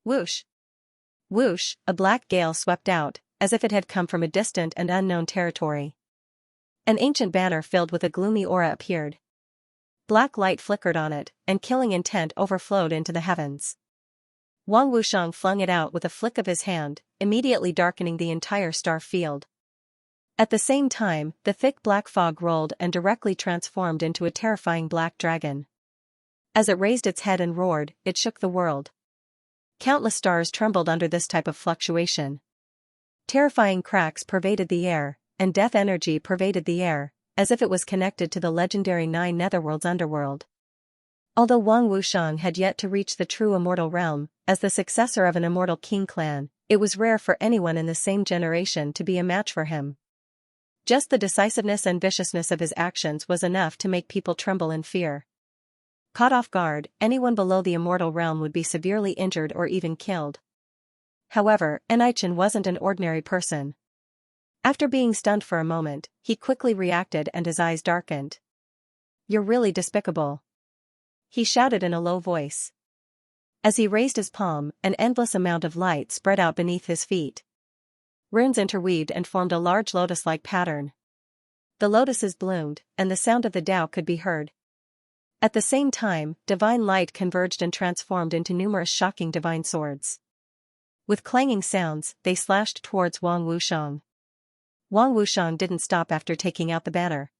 Whoosh! Whoosh! A black gale swept out, as if it had come from a distant and unknown territory. An ancient banner filled with a gloomy aura appeared. Black light flickered on it, and killing intent overflowed into the heavens. Wang Wushang flung it out with a flick of his hand, immediately darkening the entire star field. At the same time, the thick black fog rolled and directly transformed into a terrifying black dragon. As it raised its head and roared, it shook the world. Countless stars trembled under this type of fluctuation. Terrifying cracks pervaded the air, and death energy pervaded the air, as if it was connected to the legendary 9 Netherworld's underworld. Although Wang Wushang had yet to reach the true immortal realm, as the successor of an immortal king clan, it was rare for anyone in the same generation to be a match for him. Just the decisiveness and viciousness of his actions was enough to make people tremble in fear. Caught off guard, anyone below the immortal realm would be severely injured or even killed. However, Enichen wasn't an ordinary person. After being stunned for a moment, he quickly reacted and his eyes darkened. "You're really despicable," he shouted in a low voice. As he raised his palm, an endless amount of light spread out beneath his feet. Runes interweaved and formed a large lotus-like pattern. The lotuses bloomed, and the sound of the Tao could be heard. At the same time, divine light converged and transformed into numerous shocking divine swords. With clanging sounds, they slashed towards Wang Wushang. Wang Wushang didn't stop after taking out the banner.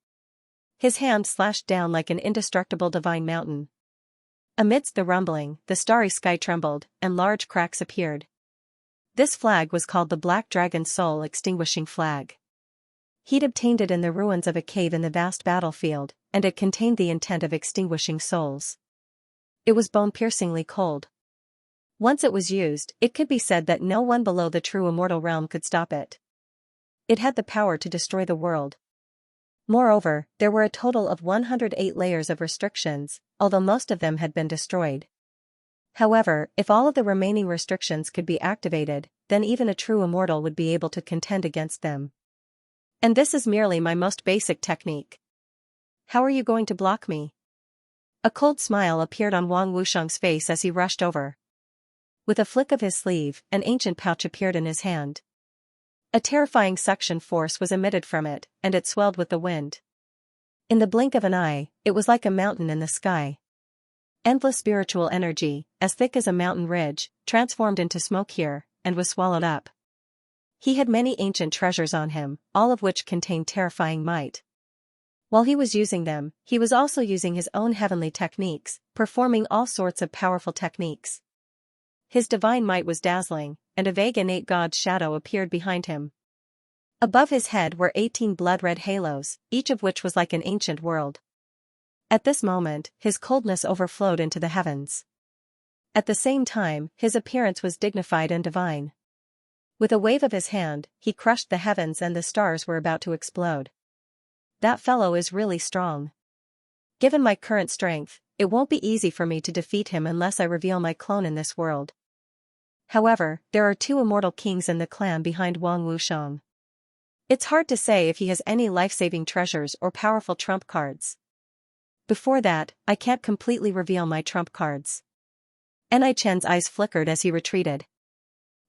His hand slashed down like an indestructible divine mountain. Amidst the rumbling, the starry sky trembled, and large cracks appeared. This flag was called the Black Dragon Soul Extinguishing Flag. He'd obtained it in the ruins of a cave in the vast battlefield, and it contained the intent of extinguishing souls. It was bone-piercingly cold. Once it was used, it could be said that no one below the true immortal realm could stop it. It had the power to destroy the world. Moreover, there were a total of 108 layers of restrictions, although most of them had been destroyed. However, if all of the remaining restrictions could be activated, then even a true immortal would be able to contend against them. And this is merely my most basic technique. How are you going to block me? A cold smile appeared on Wang Wushang's face as he rushed over. With a flick of his sleeve, an ancient pouch appeared in his hand. A terrifying suction force was emitted from it, and it swelled with the wind. In the blink of an eye, it was like a mountain in the sky. Endless spiritual energy, as thick as a mountain ridge, transformed into smoke here, and was swallowed up. He had many ancient treasures on him, all of which contained terrifying might. While he was using them, he was also using his own heavenly techniques, performing all sorts of powerful techniques. His divine might was dazzling, and a vague innate god's shadow appeared behind him. Above his head were 18 blood-red halos, each of which was like an ancient world. At this moment, his coldness overflowed into the heavens. At the same time, his appearance was dignified and divine. With a wave of his hand, he crushed the heavens and the stars were about to explode. That fellow is really strong. Given my current strength, it won't be easy for me to defeat him unless I reveal my clone in this world. However, there are 2 immortal kings in the clan behind Wang Wushang. It's hard to say if he has any life-saving treasures or powerful trump cards. Before that, I can't completely reveal my trump cards. Enichen's eyes flickered as he retreated.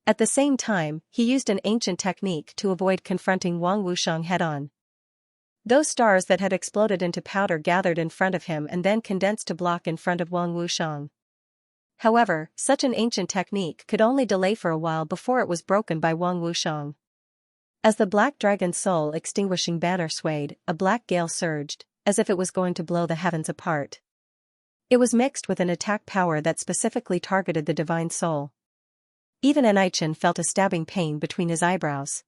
At the same time, he used an ancient technique to avoid confronting Wang Wushang head-on. Those stars that had exploded into powder gathered in front of him and then condensed to block in front of Wang Wushang. However, such an ancient technique could only delay for a while before it was broken by Wang Wushang. As the Black Dragon Soul Extinguishing banner swayed, a black gale surged, as if it was going to blow the heavens apart. It was mixed with an attack power that specifically targeted the divine soul. Even Enichen felt a stabbing pain between his eyebrows.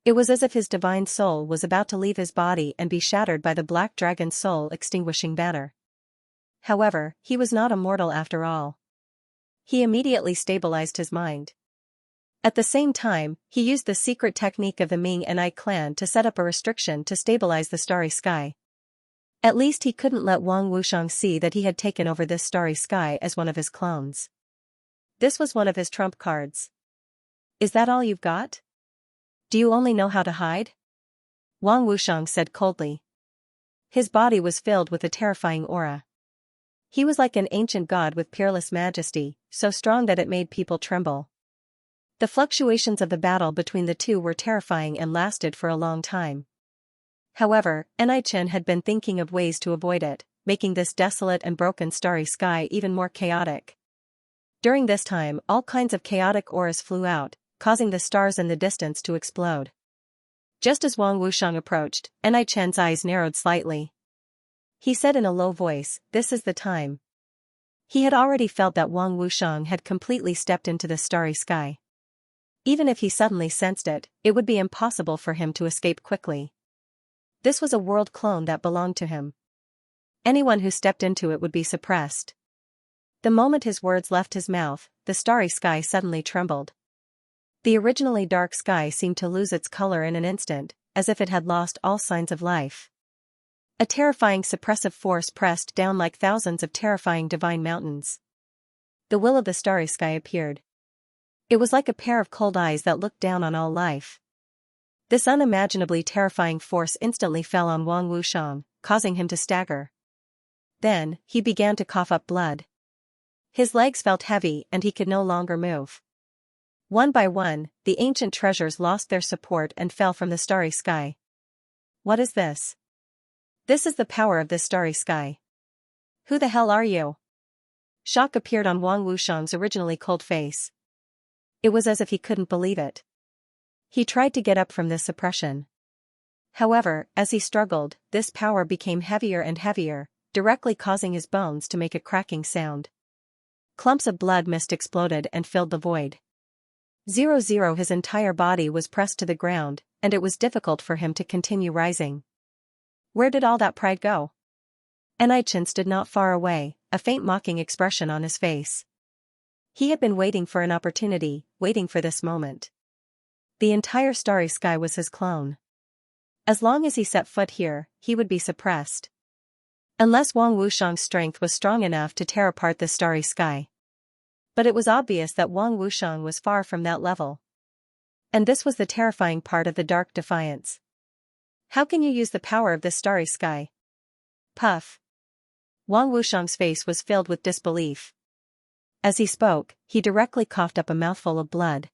It was as if his divine soul was about to leave his body and be shattered by the Black Dragon Soul Extinguishing banner. However, he was not immortal after all. He immediately stabilized his mind. At the same time, he used the secret technique of the Ming and I clan to set up a restriction to stabilize the starry sky. At least he couldn't let Wang Wushang see that he had taken over this starry sky as one of his clones. This was one of his trump cards. Is that all you've got? Do you only know how to hide? Wang Wushang said coldly. His body was filled with a terrifying aura. He was like an ancient god with peerless majesty, so strong that it made people tremble. The fluctuations of the battle between the two were terrifying and lasted for a long time. However, Enichen had been thinking of ways to avoid it, making this desolate and broken starry sky even more chaotic. During this time, all kinds of chaotic auras flew out, causing the stars in the distance to explode. Just as Wang Wushang approached, Enichen's eyes narrowed slightly. He said in a low voice, "This is the time." He had already felt that Wang Wushang had completely stepped into the starry sky. Even if he suddenly sensed it, it would be impossible for him to escape quickly. This was a world clone that belonged to him. Anyone who stepped into it would be suppressed. The moment his words left his mouth, the starry sky suddenly trembled. The originally dark sky seemed to lose its color in an instant, as if it had lost all signs of life. A terrifying suppressive force pressed down like thousands of terrifying divine mountains. The will of the starry sky appeared. It was like a pair of cold eyes that looked down on all life. This unimaginably terrifying force instantly fell on Wang Wushang, causing him to stagger. Then, he began to cough up blood. His legs felt heavy and he could no longer move. One by one, the ancient treasures lost their support and fell from the starry sky. What is this? This is the power of this starry sky. Who the hell are you? Shock appeared on Wang Wushang's originally cold face. It was as if he couldn't believe it. He tried to get up from this suppression. However, as he struggled, this power became heavier and heavier, directly causing his bones to make a cracking sound. Clumps of blood mist exploded and filled the void. His entire body was pressed to the ground, and it was difficult for him to continue rising. Where did all that pride go? Enichen stood not far away, a faint mocking expression on his face. He had been waiting for an opportunity, waiting for this moment. The entire starry sky was his clone. As long as he set foot here, he would be suppressed. Unless Wang Wushang's strength was strong enough to tear apart the starry sky. But it was obvious that Wang Wushang was far from that level. And this was the terrifying part of the dark defiance. How can you use the power of this starry sky? Puff. Wang Wushang's face was filled with disbelief. As he spoke, he directly coughed up a mouthful of blood.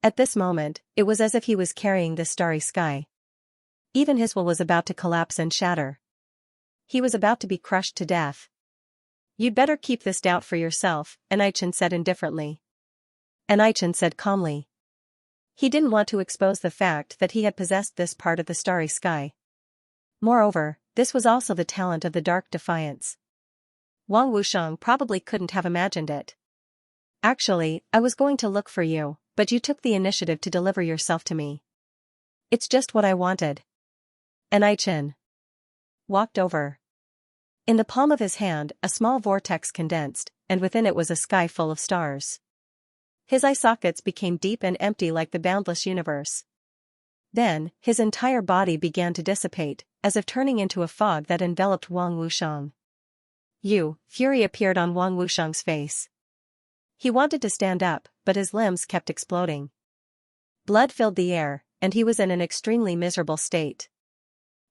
At this moment, it was as if he was carrying the starry sky. Even his will was about to collapse and shatter. He was about to be crushed to death. You'd better keep this doubt for yourself, Enichen said indifferently. Enichen said calmly. He didn't want to expose the fact that he had possessed this part of the starry sky. Moreover, this was also the talent of the dark defiance. Wang Wushang probably couldn't have imagined it. Actually, I was going to look for you, but you took the initiative to deliver yourself to me. It's just what I wanted. Enichen walked over. In the palm of his hand, a small vortex condensed, and within it was a sky full of stars. His eye sockets became deep and empty like the boundless universe. Then, his entire body began to dissipate, as if turning into a fog that enveloped Wang Wushang. Fury appeared on Wang Wushang's face. He wanted to stand up, but his limbs kept exploding. Blood filled the air, and he was in an extremely miserable state.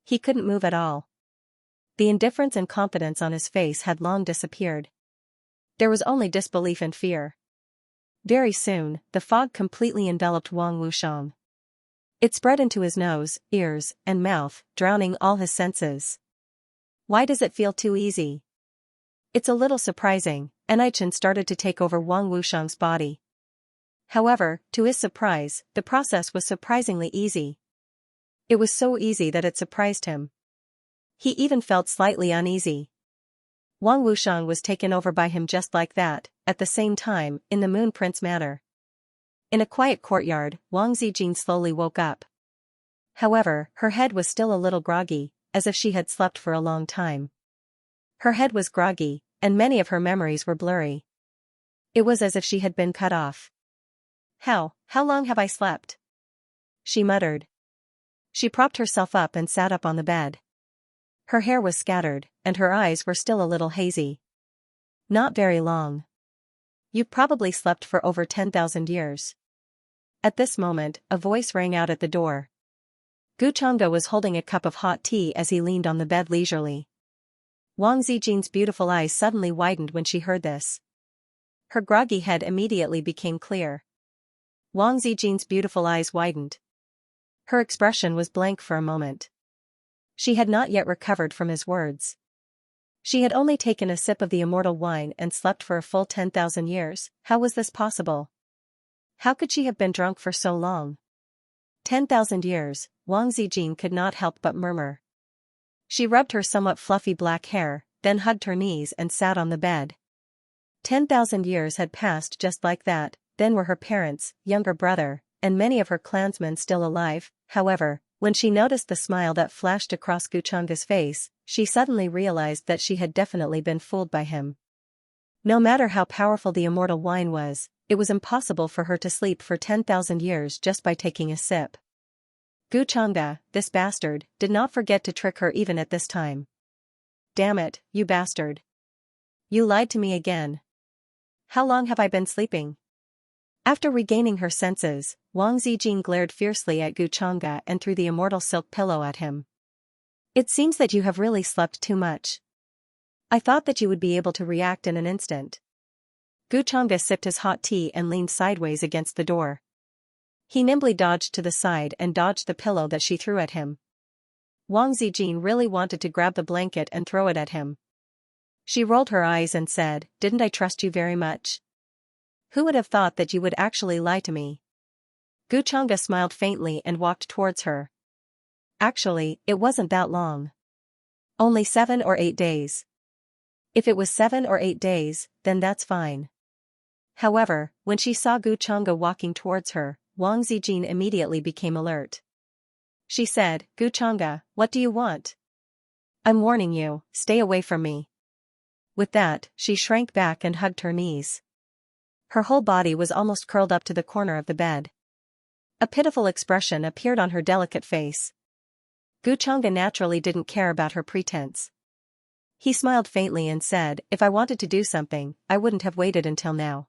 He couldn't move at all. The indifference and confidence on his face had long disappeared. There was only disbelief and fear. Very soon, the fog completely enveloped Wang Wushang. It spread into his nose, ears, and mouth, drowning all his senses. Why does it feel too easy? It's a little surprising, Enichen started to take over Wang Wushang's body. However, to his surprise, the process was surprisingly easy. It was so easy that it surprised him. He even felt slightly uneasy. Wang Wushang was taken over by him just like that, at the same time, in the Moon Prince manner. In a quiet courtyard, Wang Zijin slowly woke up. However, her head was still a little groggy, as if she had slept for a long time. Her head was groggy, and many of her memories were blurry. It was as if she had been cut off. How long have I slept? She muttered. She propped herself up and sat up on the bed. Her hair was scattered, and her eyes were still a little hazy. Not very long. You've probably slept for over 10,000 years. At this moment, a voice rang out at the door. Guchanga was holding a cup of hot tea as he leaned on the bed leisurely. Wang Zijin's beautiful eyes suddenly widened when she heard this. Her groggy head immediately became clear. Wang Zijin's beautiful eyes widened. Her expression was blank for a moment. She had not yet recovered from his words. She had only taken a sip of the immortal wine and slept for a full 10,000 years. How was this possible? How could she have been drunk for so long? 10,000 years, Wang Zijin could not help but murmur. She rubbed her somewhat fluffy black hair, then hugged her knees and sat on the bed. 10,000 years had passed just like that, then were her parents, younger brother, and many of her clansmen still alive. However, when she noticed the smile that flashed across Guchanga's face, she suddenly realized that she had definitely been fooled by him. No matter how powerful the immortal wine was, it was impossible for her to sleep for 10,000 years just by taking a sip. Gu Chang'e, this bastard, did not forget to trick her even at this time. Damn it, you bastard. You lied to me again. How long have I been sleeping? After regaining her senses, Wang Zijin glared fiercely at Gu Chang'e and threw the immortal silk pillow at him. It seems that you have really slept too much. I thought that you would be able to react in an instant. Gu Chang'e sipped his hot tea and leaned sideways against the door. He nimbly dodged to the side and dodged the pillow that she threw at him. Wang Zijin really wanted to grab the blanket and throw it at him. She rolled her eyes and said, "Didn't I trust you very much? Who would have thought that you would actually lie to me?" Gu Chang'e smiled faintly and walked towards her. Actually, it wasn't that long. Only 7 or 8 days. If it was 7 or 8 days, then that's fine. However, when she saw Gu Chang'e walking towards her, Wang Zijin immediately became alert. She said, "Gu Chang'e, what do you want? I'm warning you, stay away from me." With that, she shrank back and hugged her knees. Her whole body was almost curled up to the corner of the bed. A pitiful expression appeared on her delicate face. Gu Chang'e naturally didn't care about her pretense. He smiled faintly and said, "If I wanted to do something, I wouldn't have waited until now.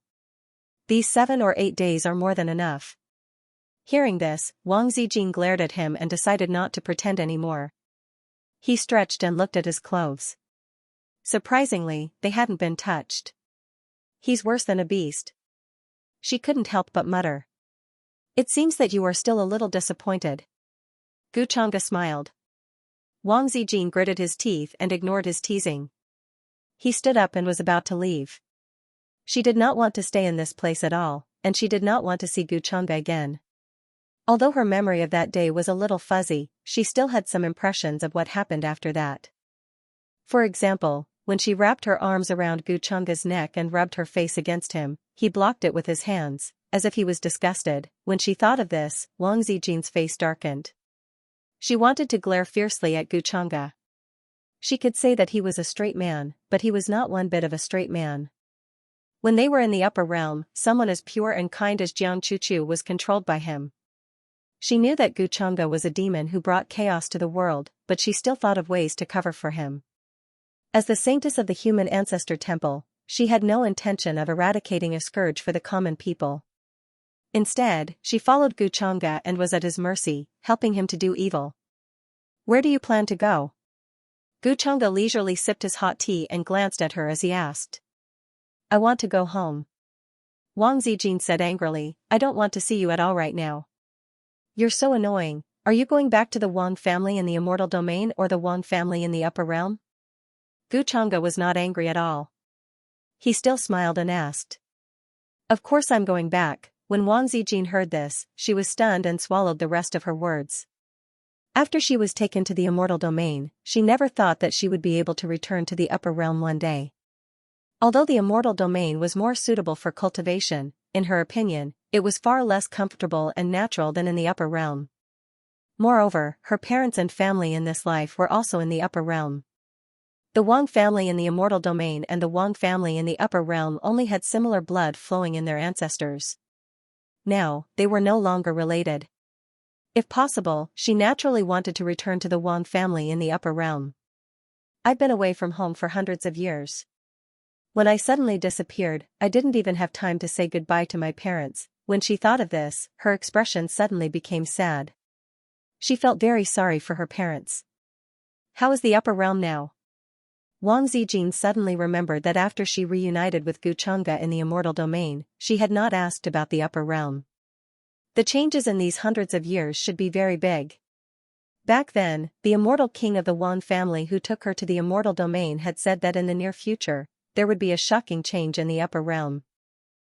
These 7 or 8 days are more than enough." Hearing this, Wang Zijin glared at him and decided not to pretend anymore. He stretched and looked at his clothes. Surprisingly, they hadn't been touched. He's worse than a beast. She couldn't help but mutter. It seems that you are still a little disappointed. Gu Chang'e smiled. Wang Zijin gritted his teeth and ignored his teasing. He stood up and was about to leave. She did not want to stay in this place at all, and she did not want to see Gu Chang'e again. Although her memory of that day was a little fuzzy, she still had some impressions of what happened after that. For example, when she wrapped her arms around Gu Chang'e's neck and rubbed her face against him, he blocked it with his hands, as if he was disgusted. When she thought of this, Wang Zijin's face darkened. She wanted to glare fiercely at Gu Chang'e. She could say that he was a straight man, but he was not one bit of a straight man. When they were in the upper realm, someone as pure and kind as Jiang Chuchu was controlled by him. She knew that Gu Chang'e was a demon who brought chaos to the world, but she still thought of ways to cover for him. As the saintess of the human ancestor temple, she had no intention of eradicating a scourge for the common people. Instead, she followed Gu Chang'e and was at his mercy, helping him to do evil. "Where do you plan to go?" Gu Chang'e leisurely sipped his hot tea and glanced at her as he asked. "I want to go home." Wang Zijin said angrily, "I don't want to see you at all right now. You're so annoying. Are you going back to the Wang family in the immortal domain or the Wang family in the upper realm?" Gu Chang'e was not angry at all. He still smiled and asked. "Of course I'm going back." When Wang Zijin heard this, she was stunned and swallowed the rest of her words. After she was taken to the immortal domain, she never thought that she would be able to return to the upper realm one day. Although the immortal domain was more suitable for cultivation, in her opinion, it was far less comfortable and natural than in the upper realm. Moreover, her parents and family in this life were also in the upper realm. The Wang family in the immortal domain and the Wang family in the upper realm only had similar blood flowing in their ancestors. Now, they were no longer related. If possible, she naturally wanted to return to the Wang family in the upper realm. "I've been away from home for hundreds of years. When I suddenly disappeared, I didn't even have time to say goodbye to my parents." When she thought of this, her expression suddenly became sad. She felt very sorry for her parents. "How is the upper realm now?" Wang Zijin suddenly remembered that after she reunited with Gu Chang'e in the immortal domain, she had not asked about the upper realm. The changes in these hundreds of years should be very big. Back then, the immortal king of the Wang family who took her to the immortal domain had said that in the near future, there would be a shocking change in the upper realm.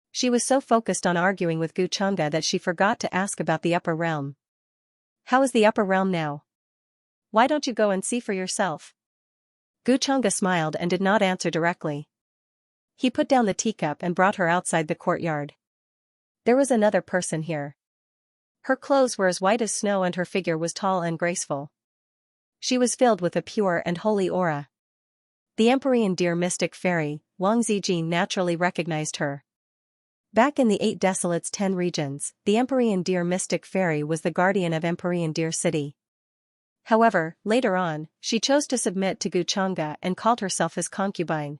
She was so focused on arguing with Gu Chang'e that she forgot to ask about the upper realm. "How is the upper realm now? Why don't you go and see for yourself?" Gu Chang'e smiled and did not answer directly. He put down the teacup and brought her outside the courtyard. There was another person here. Her clothes were as white as snow and her figure was tall and graceful. She was filled with a pure and holy aura. The Empyrean Deer mystic fairy, Wang Zijin, naturally recognized her. Back in the 8 Desolates 10 regions, the Empyrean Deer mystic fairy was the guardian of Empyrean Deer City. However, later on, she chose to submit to Guchanga and called herself his concubine.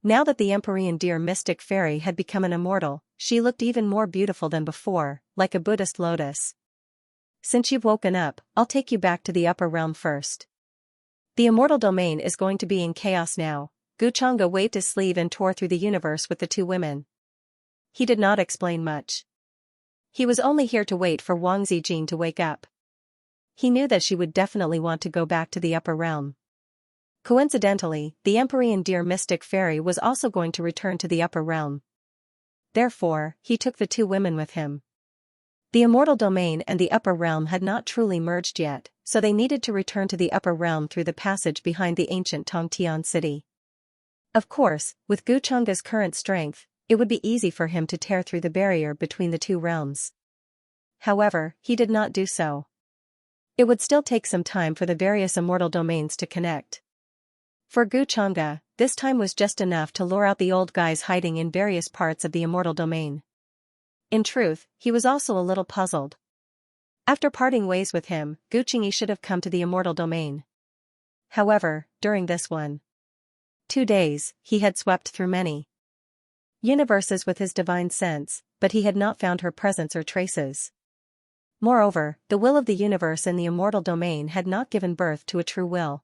Now that the Empyrean Deer mystic fairy had become an immortal, she looked even more beautiful than before, like a Buddhist lotus. Since you've woken up, I'll take you back to the upper realm first. The immortal domain is going to be in chaos now. Guchanga waved his sleeve and tore through the universe with the 2 women. He did not explain much. He was only here to wait for Wang Zijin to wake up. He knew that she would definitely want to go back to the upper realm. Coincidentally, the Empyrean Deer mystic fairy was also going to return to the upper realm. Therefore, he took the 2 women with him. The immortal domain and the upper realm had not truly merged yet, so they needed to return to the upper realm through the passage behind the ancient Tongtian city. Of course, with Guchanga's current strength, it would be easy for him to tear through the barrier between the 2 realms. However, he did not do so. It would still take some time for the various immortal domains to connect. For Guchanga, this time was just enough to lure out the old guys hiding in various parts of the immortal domain. In truth, he was also a little puzzled. After parting ways with him, Guchangi should have come to the immortal domain. However, during this 2 days, he had swept through many universes with his divine sense, but he had not found her presence or traces. Moreover, the will of the universe in the immortal domain had not given birth to a true will.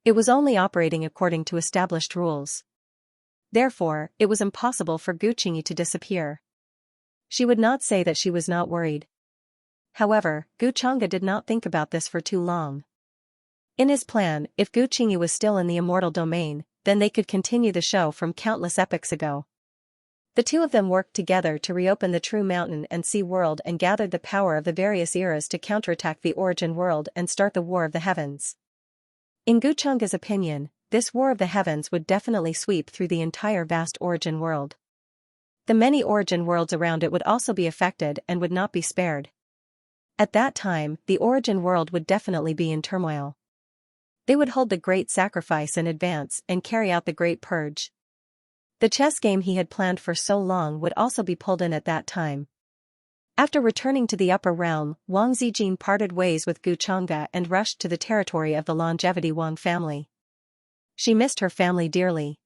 It was only operating according to established rules. Therefore, it was impossible for Guchangi to disappear. She would not say that she was not worried. However, Guchanga did not think about this for too long. In his plan, if Guchangi was still in the immortal domain, then they could continue the show from countless epochs ago. The 2 of them worked together to reopen the true mountain and sea world and gathered the power of the various eras to counterattack the origin world and start the War of the Heavens. In Guchanga's opinion, this War of the Heavens would definitely sweep through the entire vast origin world. The many origin worlds around it would also be affected and would not be spared. At that time, the origin world would definitely be in turmoil. They would hold the great sacrifice in advance and carry out the great purge. The chess game he had planned for so long would also be pulled in at that time. After returning to the upper realm, Wang Zijin parted ways with Guchanga and rushed to the territory of the longevity Wang family. She missed her family dearly.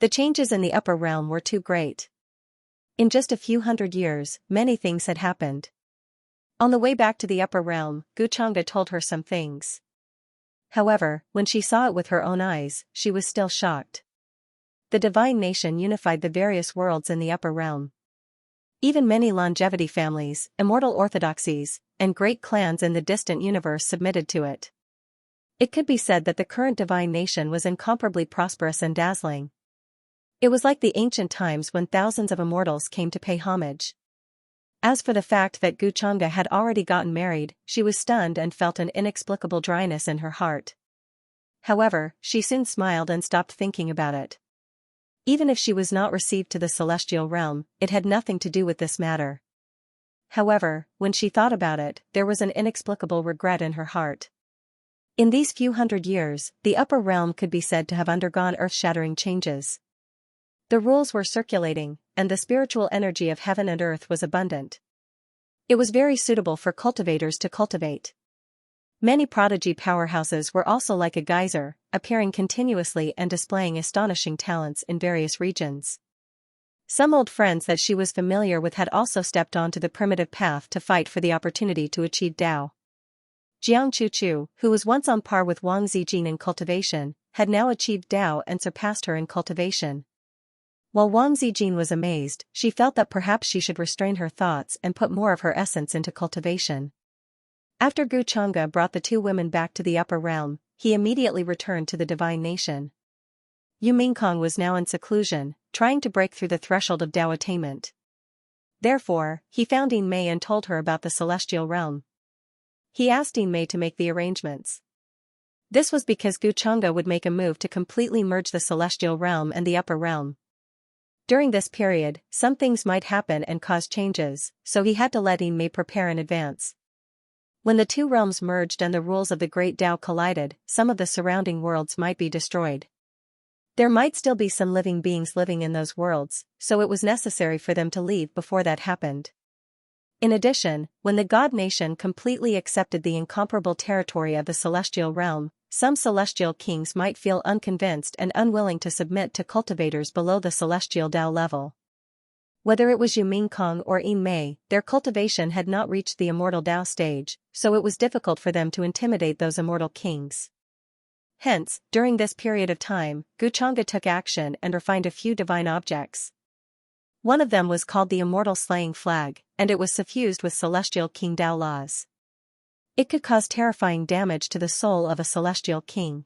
The changes in the upper realm were too great. In just a few hundred years, many things had happened. On the way back to the upper realm, Guchanga told her some things. However, when she saw it with her own eyes, she was still shocked. The divine nation unified the various worlds in the upper realm. Even many longevity families, immortal orthodoxies, and great clans in the distant universe submitted to it. It could be said that the current divine nation was incomparably prosperous and dazzling. It was like the ancient times when thousands of immortals came to pay homage. As for the fact that Guchanga had already gotten married, she was stunned and felt an inexplicable dryness in her heart. However, she soon smiled and stopped thinking about it. Even if she was not received to the celestial realm, it had nothing to do with this matter. However, when she thought about it, there was an inexplicable regret in her heart. In these few hundred years, the upper realm could be said to have undergone earth-shattering changes. The rules were circulating, and the spiritual energy of heaven and earth was abundant. It was very suitable for cultivators to cultivate. Many prodigy powerhouses were also like a geyser, appearing continuously and displaying astonishing talents in various regions. Some old friends that she was familiar with had also stepped onto the primitive path to fight for the opportunity to achieve Tao. Jiang Chuchu, who was once on par with Wang Zijin in cultivation, had now achieved Tao and surpassed her in cultivation. While Wang Zijin was amazed, she felt that perhaps she should restrain her thoughts and put more of her essence into cultivation. After Guchanga brought the 2 women back to the upper realm, he immediately returned to the divine nation. Yu Mingkong was now in seclusion, trying to break through the threshold of Tao attainment. Therefore, he found Yin Mei and told her about the celestial realm. He asked Yin Mei to make the arrangements. This was because Guchanga would make a move to completely merge the celestial realm and the upper realm. During this period, some things might happen and cause changes, so he had to let Yin Mei prepare in advance. When the two realms merged and the rules of the Great Tao collided, some of the surrounding worlds might be destroyed. There might still be some living beings living in those worlds, so it was necessary for them to leave before that happened. In addition, when the God Nation completely accepted the incomparable territory of the celestial realm, some celestial kings might feel unconvinced and unwilling to submit to cultivators below the celestial Tao level. Whether it was Yu Mingkong or Yin Mei, their cultivation had not reached the immortal Tao stage, so it was difficult for them to intimidate those immortal kings. Hence, during this period of time, Guchanga took action and refined a few divine objects. One of them was called the Immortal Slaying Flag, and it was suffused with celestial King Tao laws. It could cause terrifying damage to the soul of a celestial king.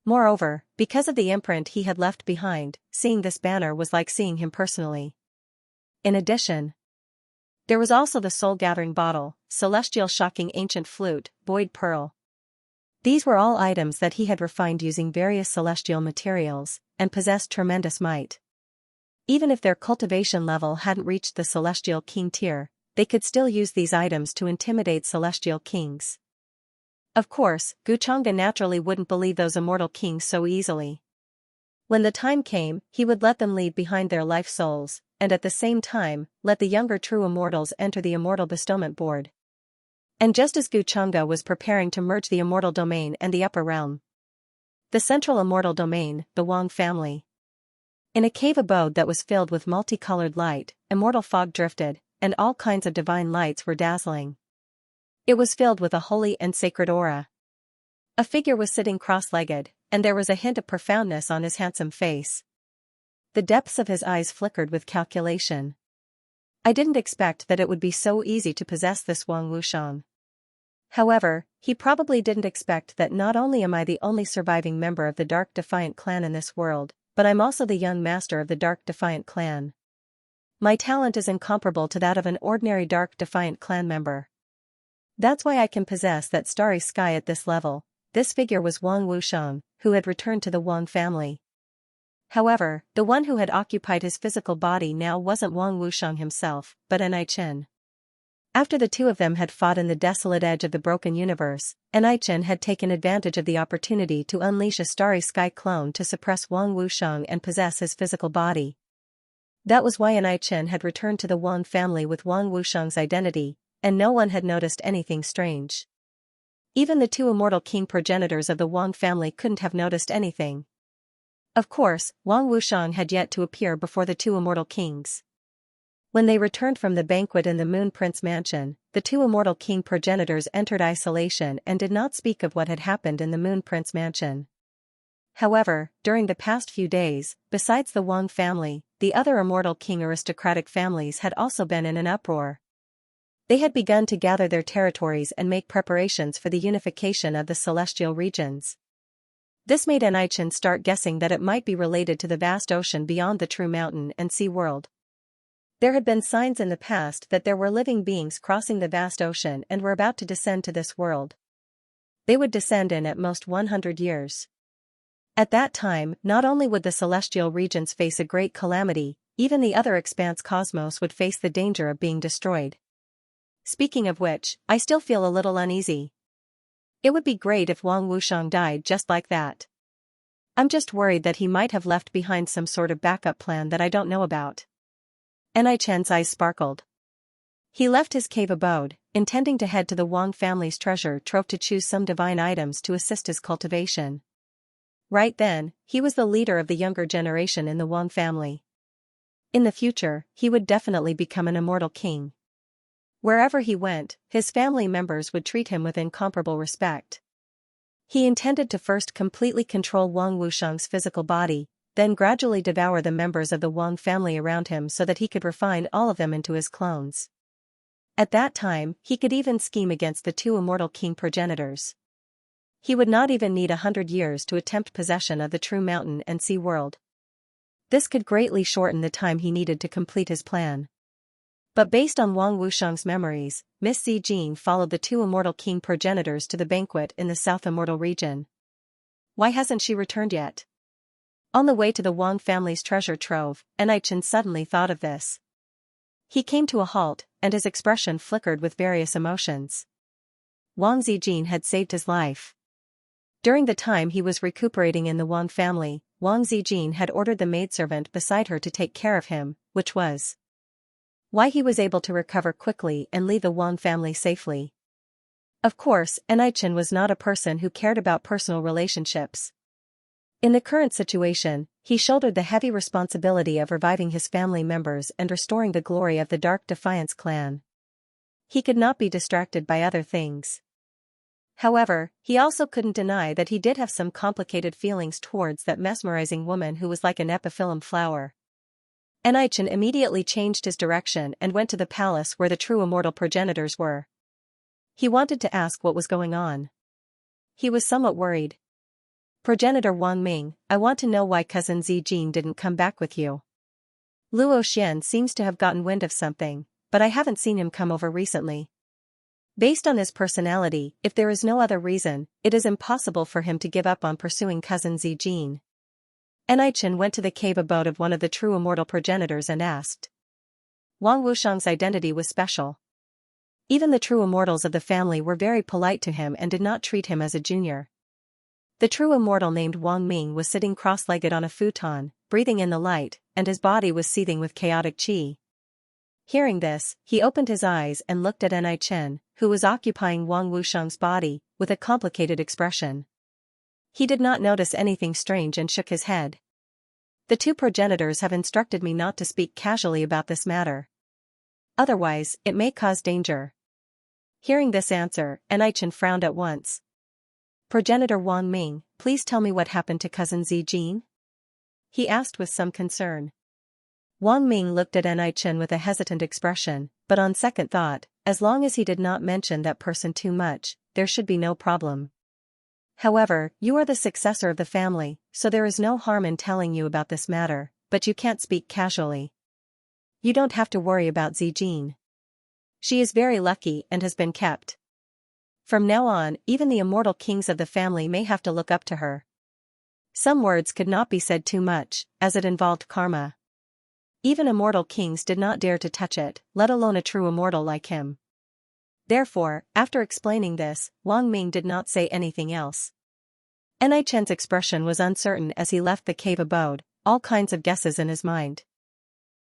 Moreover, because of the imprint he had left behind, seeing this banner was like seeing him personally. In addition, there was also the soul-gathering bottle, celestial shocking ancient flute, void pearl. These were all items that he had refined using various celestial materials, and possessed tremendous might. Even if their cultivation level hadn't reached the celestial king tier, they could still use these items to intimidate celestial kings. Of course, Guchanga naturally wouldn't believe those immortal kings so easily. When the time came, he would let them leave behind their life souls, and at the same time, let the younger true immortals enter the immortal bestowment board. And just as Guchanga was preparing to merge the immortal domain and the upper realm, the central immortal domain, the Wang family. In a cave abode that was filled with multicolored light, immortal fog drifted, and all kinds of divine lights were dazzling. It was filled with a holy and sacred aura. A figure was sitting cross-legged, and there was a hint of profoundness on his handsome face. The depths of his eyes flickered with calculation. I didn't expect that it would be so easy to possess this Wang Wushang. However, he probably didn't expect that not only am I the only surviving member of the Dark Defiant clan in this world, but I'm also the young master of the Dark Defiant clan. My talent is incomparable to that of an ordinary Dark Defiant clan member. That's why I can possess that starry sky at this level. This figure was Wang Wushang, who had returned to the Wang family. However, the one who had occupied his physical body now wasn't Wang Wushang himself, but Anai Chen. After the two of them had fought in the desolate edge of the broken universe, Anai Chen had taken advantage of the opportunity to unleash a starry sky clone to suppress Wang Wushang and possess his physical body. That was why Anai Chen had returned to the Wang family with Wang Wushang's identity, and no one had noticed anything strange. Even the two immortal king progenitors of the Wang family couldn't have noticed anything. Of course, Wang Wushang had yet to appear before the two immortal kings. When they returned from the banquet in the Moon Prince mansion, the two immortal king progenitors entered isolation and did not speak of what had happened in the Moon Prince mansion. However, during the past few days, besides the Wang family, the other immortal king aristocratic families had also been in an uproar. They had begun to gather their territories and make preparations for the unification of the celestial regions. This made Anai Chen start guessing that it might be related to the vast ocean beyond the true mountain and sea world. There had been signs in the past that there were living beings crossing the vast ocean and were about to descend to this world. They would descend in at most 100 years. At that time, not only would the celestial regions face a great calamity, even the other expanse cosmos would face the danger of being destroyed. Speaking of which, I still feel a little uneasy. It would be great if Wang Wushang died just like that. I'm just worried that he might have left behind some sort of backup plan that I don't know about. Anai Chen's eyes sparkled. He left his cave abode, intending to head to the Wang family's treasure trove to choose some divine items to assist his cultivation. Right then, he was the leader of the younger generation in the Wang family. In the future, he would definitely become an immortal king. Wherever he went, his family members would treat him with incomparable respect. He intended to first completely control Wang Wushang's physical body, then gradually devour the members of the Wang family around him so that he could refine all of them into his clones. At that time, he could even scheme against the two immortal king progenitors. He would not even need 100 years to attempt possession of the true mountain and sea world. This could greatly shorten the time he needed to complete his plan. But based on Wang Wushang's memories, Miss Zijin followed the two immortal king progenitors to the banquet in the South Immortal region. Why hasn't she returned yet? On the way to the Wang family's treasure trove, Anai Chen suddenly thought of this. He came to a halt, and his expression flickered with various emotions. Wang Zijin had saved his life. During the time he was recuperating in the Wang family, Wang Zijin had ordered the maidservant beside her to take care of him, which was why he was able to recover quickly and leave the Wang family safely. Of course, Enichen was not a person who cared about personal relationships. In the current situation, he shouldered the heavy responsibility of reviving his family members and restoring the glory of the Dark Defiance clan. He could not be distracted by other things. However, he also couldn't deny that he did have some complicated feelings towards that mesmerizing woman who was like an epiphyllum flower. Enichen immediately changed his direction and went to the palace where the true immortal progenitors were. He wanted to ask what was going on. He was somewhat worried. "Progenitor Wang Ming, I want to know why cousin Zijin didn't come back with you. Luo Xian seems to have gotten wind of something, but I haven't seen him come over recently. Based on his personality, if there is no other reason, it is impossible for him to give up on pursuing cousin Zijin." Enichen went to the cave abode of one of the true immortal progenitors and asked. Wang Wushang's identity was special. Even the true immortals of the family were very polite to him and did not treat him as a junior. The true immortal named Wang Ming was sitting cross-legged on a futon, breathing in the light, and his body was seething with chaotic qi. Hearing this, he opened his eyes and looked at Enichen, who was occupying Wang Wushang's body, with a complicated expression. He did not notice anything strange and shook his head. "The two progenitors have instructed me not to speak casually about this matter. Otherwise, it may cause danger." Hearing this answer, Enichen frowned at once. "Progenitor Wang Ming, please tell me what happened to cousin Zijin?" he asked with some concern. Wang Ming looked at Enichen with a hesitant expression, but on second thought, as long as he did not mention that person too much, there should be no problem. "However, you are the successor of the family, so there is no harm in telling you about this matter, but you can't speak casually. You don't have to worry about Zijin. She is very lucky and has been kept. From now on, even the immortal kings of the family may have to look up to her." Some words could not be said too much, as it involved karma. Even immortal kings did not dare to touch it, let alone a true immortal like him. Therefore, after explaining this, Wang Ming did not say anything else. Enichen's expression was uncertain as he left the cave abode, all kinds of guesses in his mind.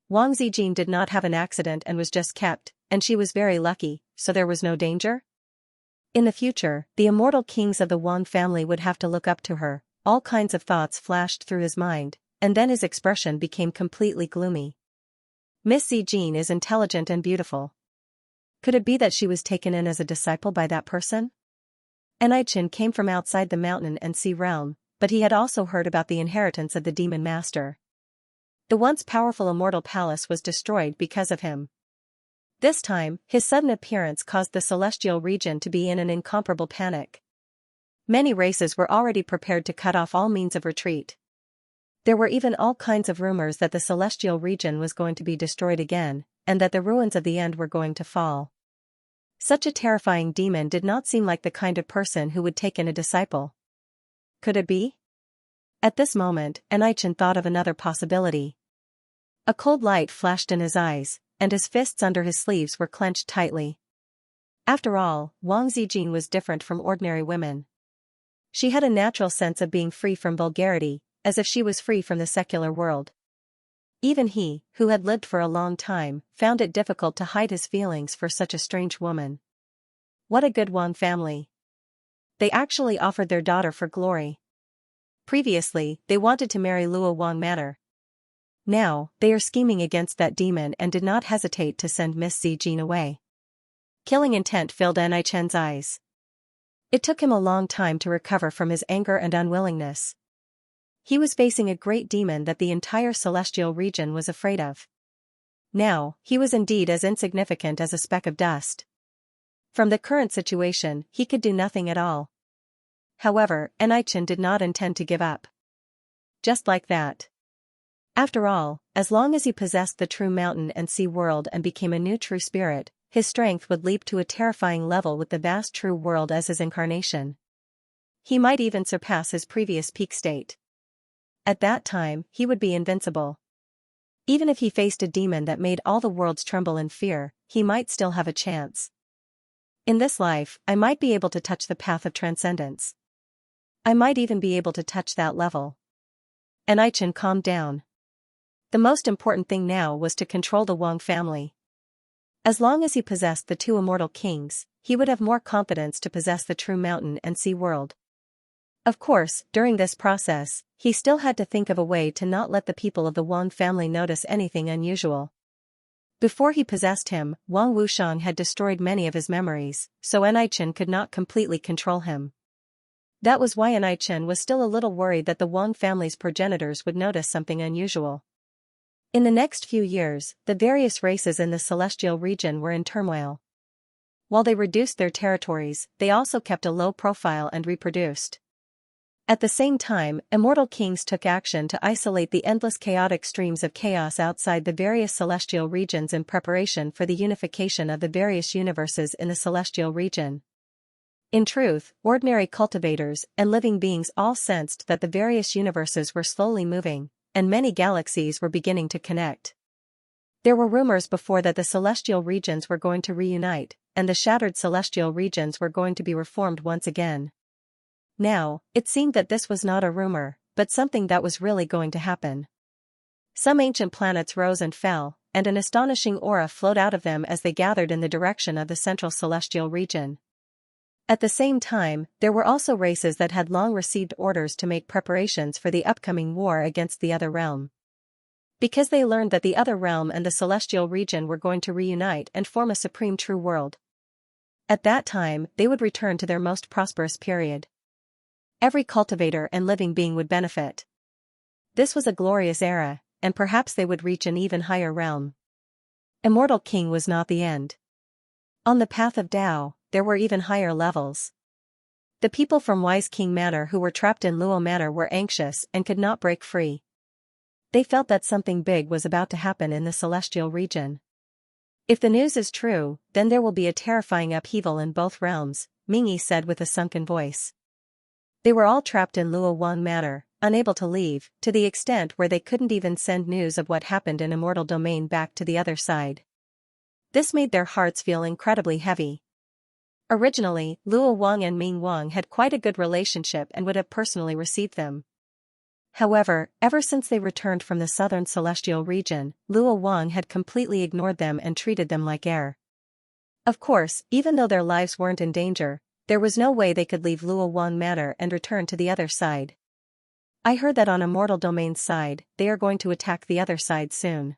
Wang Zijin did not have an accident and was just kept, and she was very lucky, so there was no danger? In the future, the immortal kings of the Wang family would have to look up to her. All kinds of thoughts flashed through his mind, and then his expression became completely gloomy. Miss Zijin is intelligent and beautiful. Could it be that she was taken in as a disciple by that person? Enichen came from outside the mountain and sea realm, but he had also heard about the inheritance of the demon master. The once powerful immortal palace was destroyed because of him. This time, his sudden appearance caused the celestial region to be in an incomparable panic. Many races were already prepared to cut off all means of retreat. There were even all kinds of rumors that the celestial region was going to be destroyed again, and that the ruins of the end were going to fall. Such a terrifying demon did not seem like the kind of person who would take in a disciple. Could it be? At this moment, Enichen thought of another possibility. A cold light flashed in his eyes, and his fists under his sleeves were clenched tightly. After all, Wang Zijin was different from ordinary women. She had a natural sense of being free from vulgarity, as if she was free from the secular world. Even he, who had lived for a long time, found it difficult to hide his feelings for such a strange woman. What a good Wang family. They actually offered their daughter for glory. Previously, they wanted to marry Luo Wang Manor. Now, they are scheming against that demon and did not hesitate to send Miss Zijin away. Killing intent filled Enichen's eyes. It took him a long time to recover from his anger and unwillingness. He was facing a great demon that the entire celestial region was afraid of. Now, he was indeed as insignificant as a speck of dust. From the current situation, he could do nothing at all. However, Enichen did not intend to give up. Just like that. After all, as long as he possessed the true mountain and sea world and became a new true spirit, his strength would leap to a terrifying level with the vast true world as his incarnation. He might even surpass his previous peak state. At that time, he would be invincible. Even if he faced a demon that made all the worlds tremble in fear, he might still have a chance. In this life, I might be able to touch the path of transcendence. I might even be able to touch that level. Anichen calmed down. The most important thing now was to control the Wang family. As long as he possessed the two immortal kings, he would have more confidence to possess the true mountain and sea world. Of course, during this process, he still had to think of a way to not let the people of the Wang family notice anything unusual. Before he possessed him, Wang Wushang had destroyed many of his memories, so Anichen could not completely control him. That was why Anichen was still a little worried that the Wang family's progenitors would notice something unusual. In the next few years, the various races in the celestial region were in turmoil. While they reduced their territories, they also kept a low profile and reproduced. At the same time, immortal kings took action to isolate the endless chaotic streams of chaos outside the various celestial regions in preparation for the unification of the various universes in the celestial region. In truth, ordinary cultivators and living beings all sensed that the various universes were slowly moving, and many galaxies were beginning to connect. There were rumors before that the celestial regions were going to reunite, and the shattered celestial regions were going to be reformed once again. Now, it seemed that this was not a rumor, but something that was really going to happen. Some ancient planets rose and fell, and an astonishing aura flowed out of them as they gathered in the direction of the central celestial region. At the same time, there were also races that had long received orders to make preparations for the upcoming war against the other realm. Because they learned that the other realm and the celestial region were going to reunite and form a supreme true world. At that time, they would return to their most prosperous period. Every cultivator and living being would benefit. This was a glorious era, and perhaps they would reach an even higher realm. Immortal King was not the end. On the path of Tao, there were even higher levels. The people from Wise King Manor who were trapped in Luo Manor were anxious and could not break free. They felt that something big was about to happen in the celestial region. If the news is true, then there will be a terrifying upheaval in both realms, Mingyi said with a sunken voice. They were all trapped in Luo Wan Manor, unable to leave, to the extent where they couldn't even send news of what happened in Immortal Domain back to the other side. This made their hearts feel incredibly heavy. Originally, Luo Wang and Ming Wang had quite a good relationship and would have personally received them. However, ever since they returned from the southern celestial region, Luo Wang had completely ignored them and treated them like air. Of course, even though their lives weren't in danger, there was no way they could leave Luo Wang Manor and return to the other side. I heard that on Immortal Domain's side, they are going to attack the other side soon.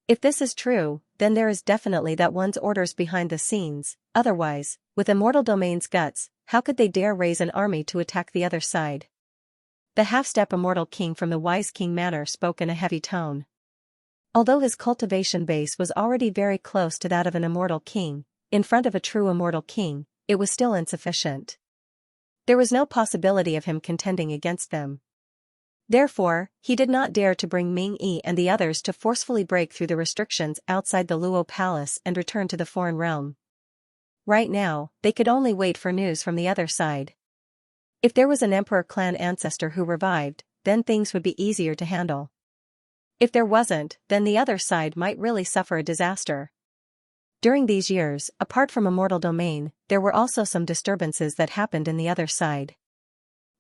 If this is true, then there is definitely that one's orders behind the scenes, otherwise, with Immortal Domain's guts, how could they dare raise an army to attack the other side? The half-step Immortal King from the Wise King Manor spoke in a heavy tone. Although his cultivation base was already very close to that of an Immortal King, in front of a true Immortal King, it was still insufficient. There was no possibility of him contending against them. Therefore, he did not dare to bring Ming Yi and the others to forcefully break through the restrictions outside the Luo Palace and return to the foreign realm. Right now, they could only wait for news from the other side. If there was an Emperor clan ancestor who revived, then things would be easier to handle. If there wasn't, then the other side might really suffer a disaster. During these years, apart from Immortal Domain, there were also some disturbances that happened in the other side.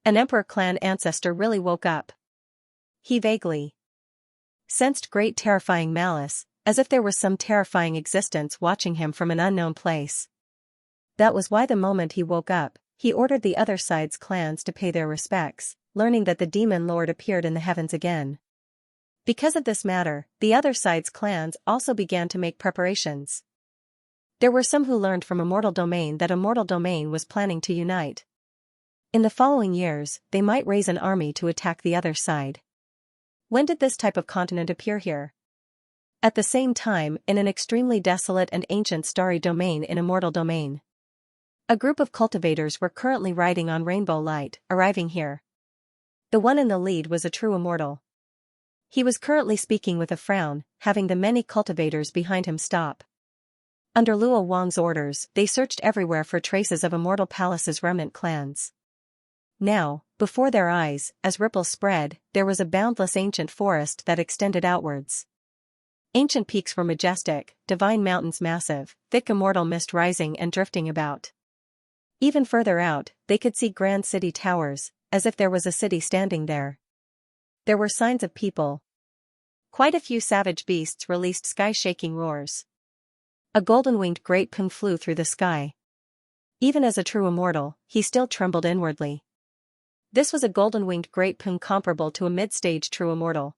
An Emperor clan ancestor really woke up. He vaguely sensed great terrifying malice, as if there was some terrifying existence watching him from an unknown place. That was why the moment he woke up, he ordered the other side's clans to pay their respects, learning that the demon lord appeared in the heavens again. Because of this matter, the other side's clans also began to make preparations. There were some who learned from Immortal Domain that Immortal Domain was planning to unite. In the following years, they might raise an army to attack the other side. When did this type of continent appear here? At the same time, in an extremely desolate and ancient starry domain in Immortal Domain. A group of cultivators were currently riding on Rainbow Light, arriving here. The one in the lead was a true immortal. He was currently speaking with a frown, having the many cultivators behind him stop. Under Luo Wang's orders, they searched everywhere for traces of Immortal Palace's remnant clans. Now, before their eyes, as ripples spread, there was a boundless ancient forest that extended outwards. Ancient peaks were majestic, divine mountains massive, thick immortal mist rising and drifting about. Even further out, they could see grand city towers, as if there was a city standing there. There were signs of people. Quite a few savage beasts released sky-shaking roars. A golden-winged great pung flew through the sky. Even as a true immortal, he still trembled inwardly. This was a golden-winged great pung comparable to a mid-stage true immortal.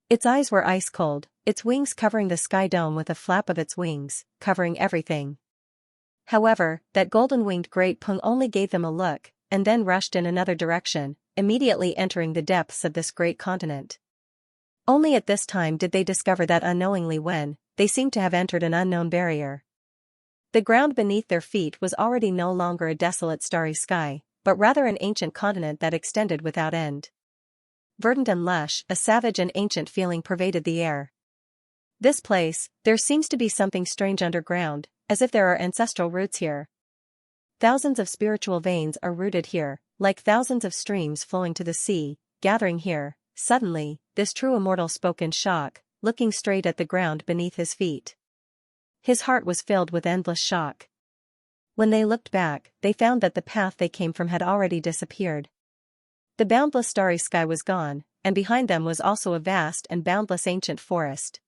Its eyes were ice-cold, its wings covering the sky dome with a flap of its wings, covering everything. However, that golden-winged great pung only gave them a look, and then rushed in another direction, immediately entering the depths of this great continent. Only at this time did they discover that unknowingly when, they seemed to have entered an unknown barrier. The ground beneath their feet was already no longer a desolate starry sky, but rather an ancient continent that extended without end. Verdant and lush, a savage and ancient feeling pervaded the air. This place, there seems to be something strange underground, as if there are ancestral roots here. Thousands of spiritual veins are rooted here, like thousands of streams flowing to the sea, gathering here. Suddenly, this true immortal spoke in shock, looking straight at the ground beneath his feet. His heart was filled with endless shock. When they looked back, they found that the path they came from had already disappeared. The boundless starry sky was gone, and behind them was also a vast and boundless ancient forest.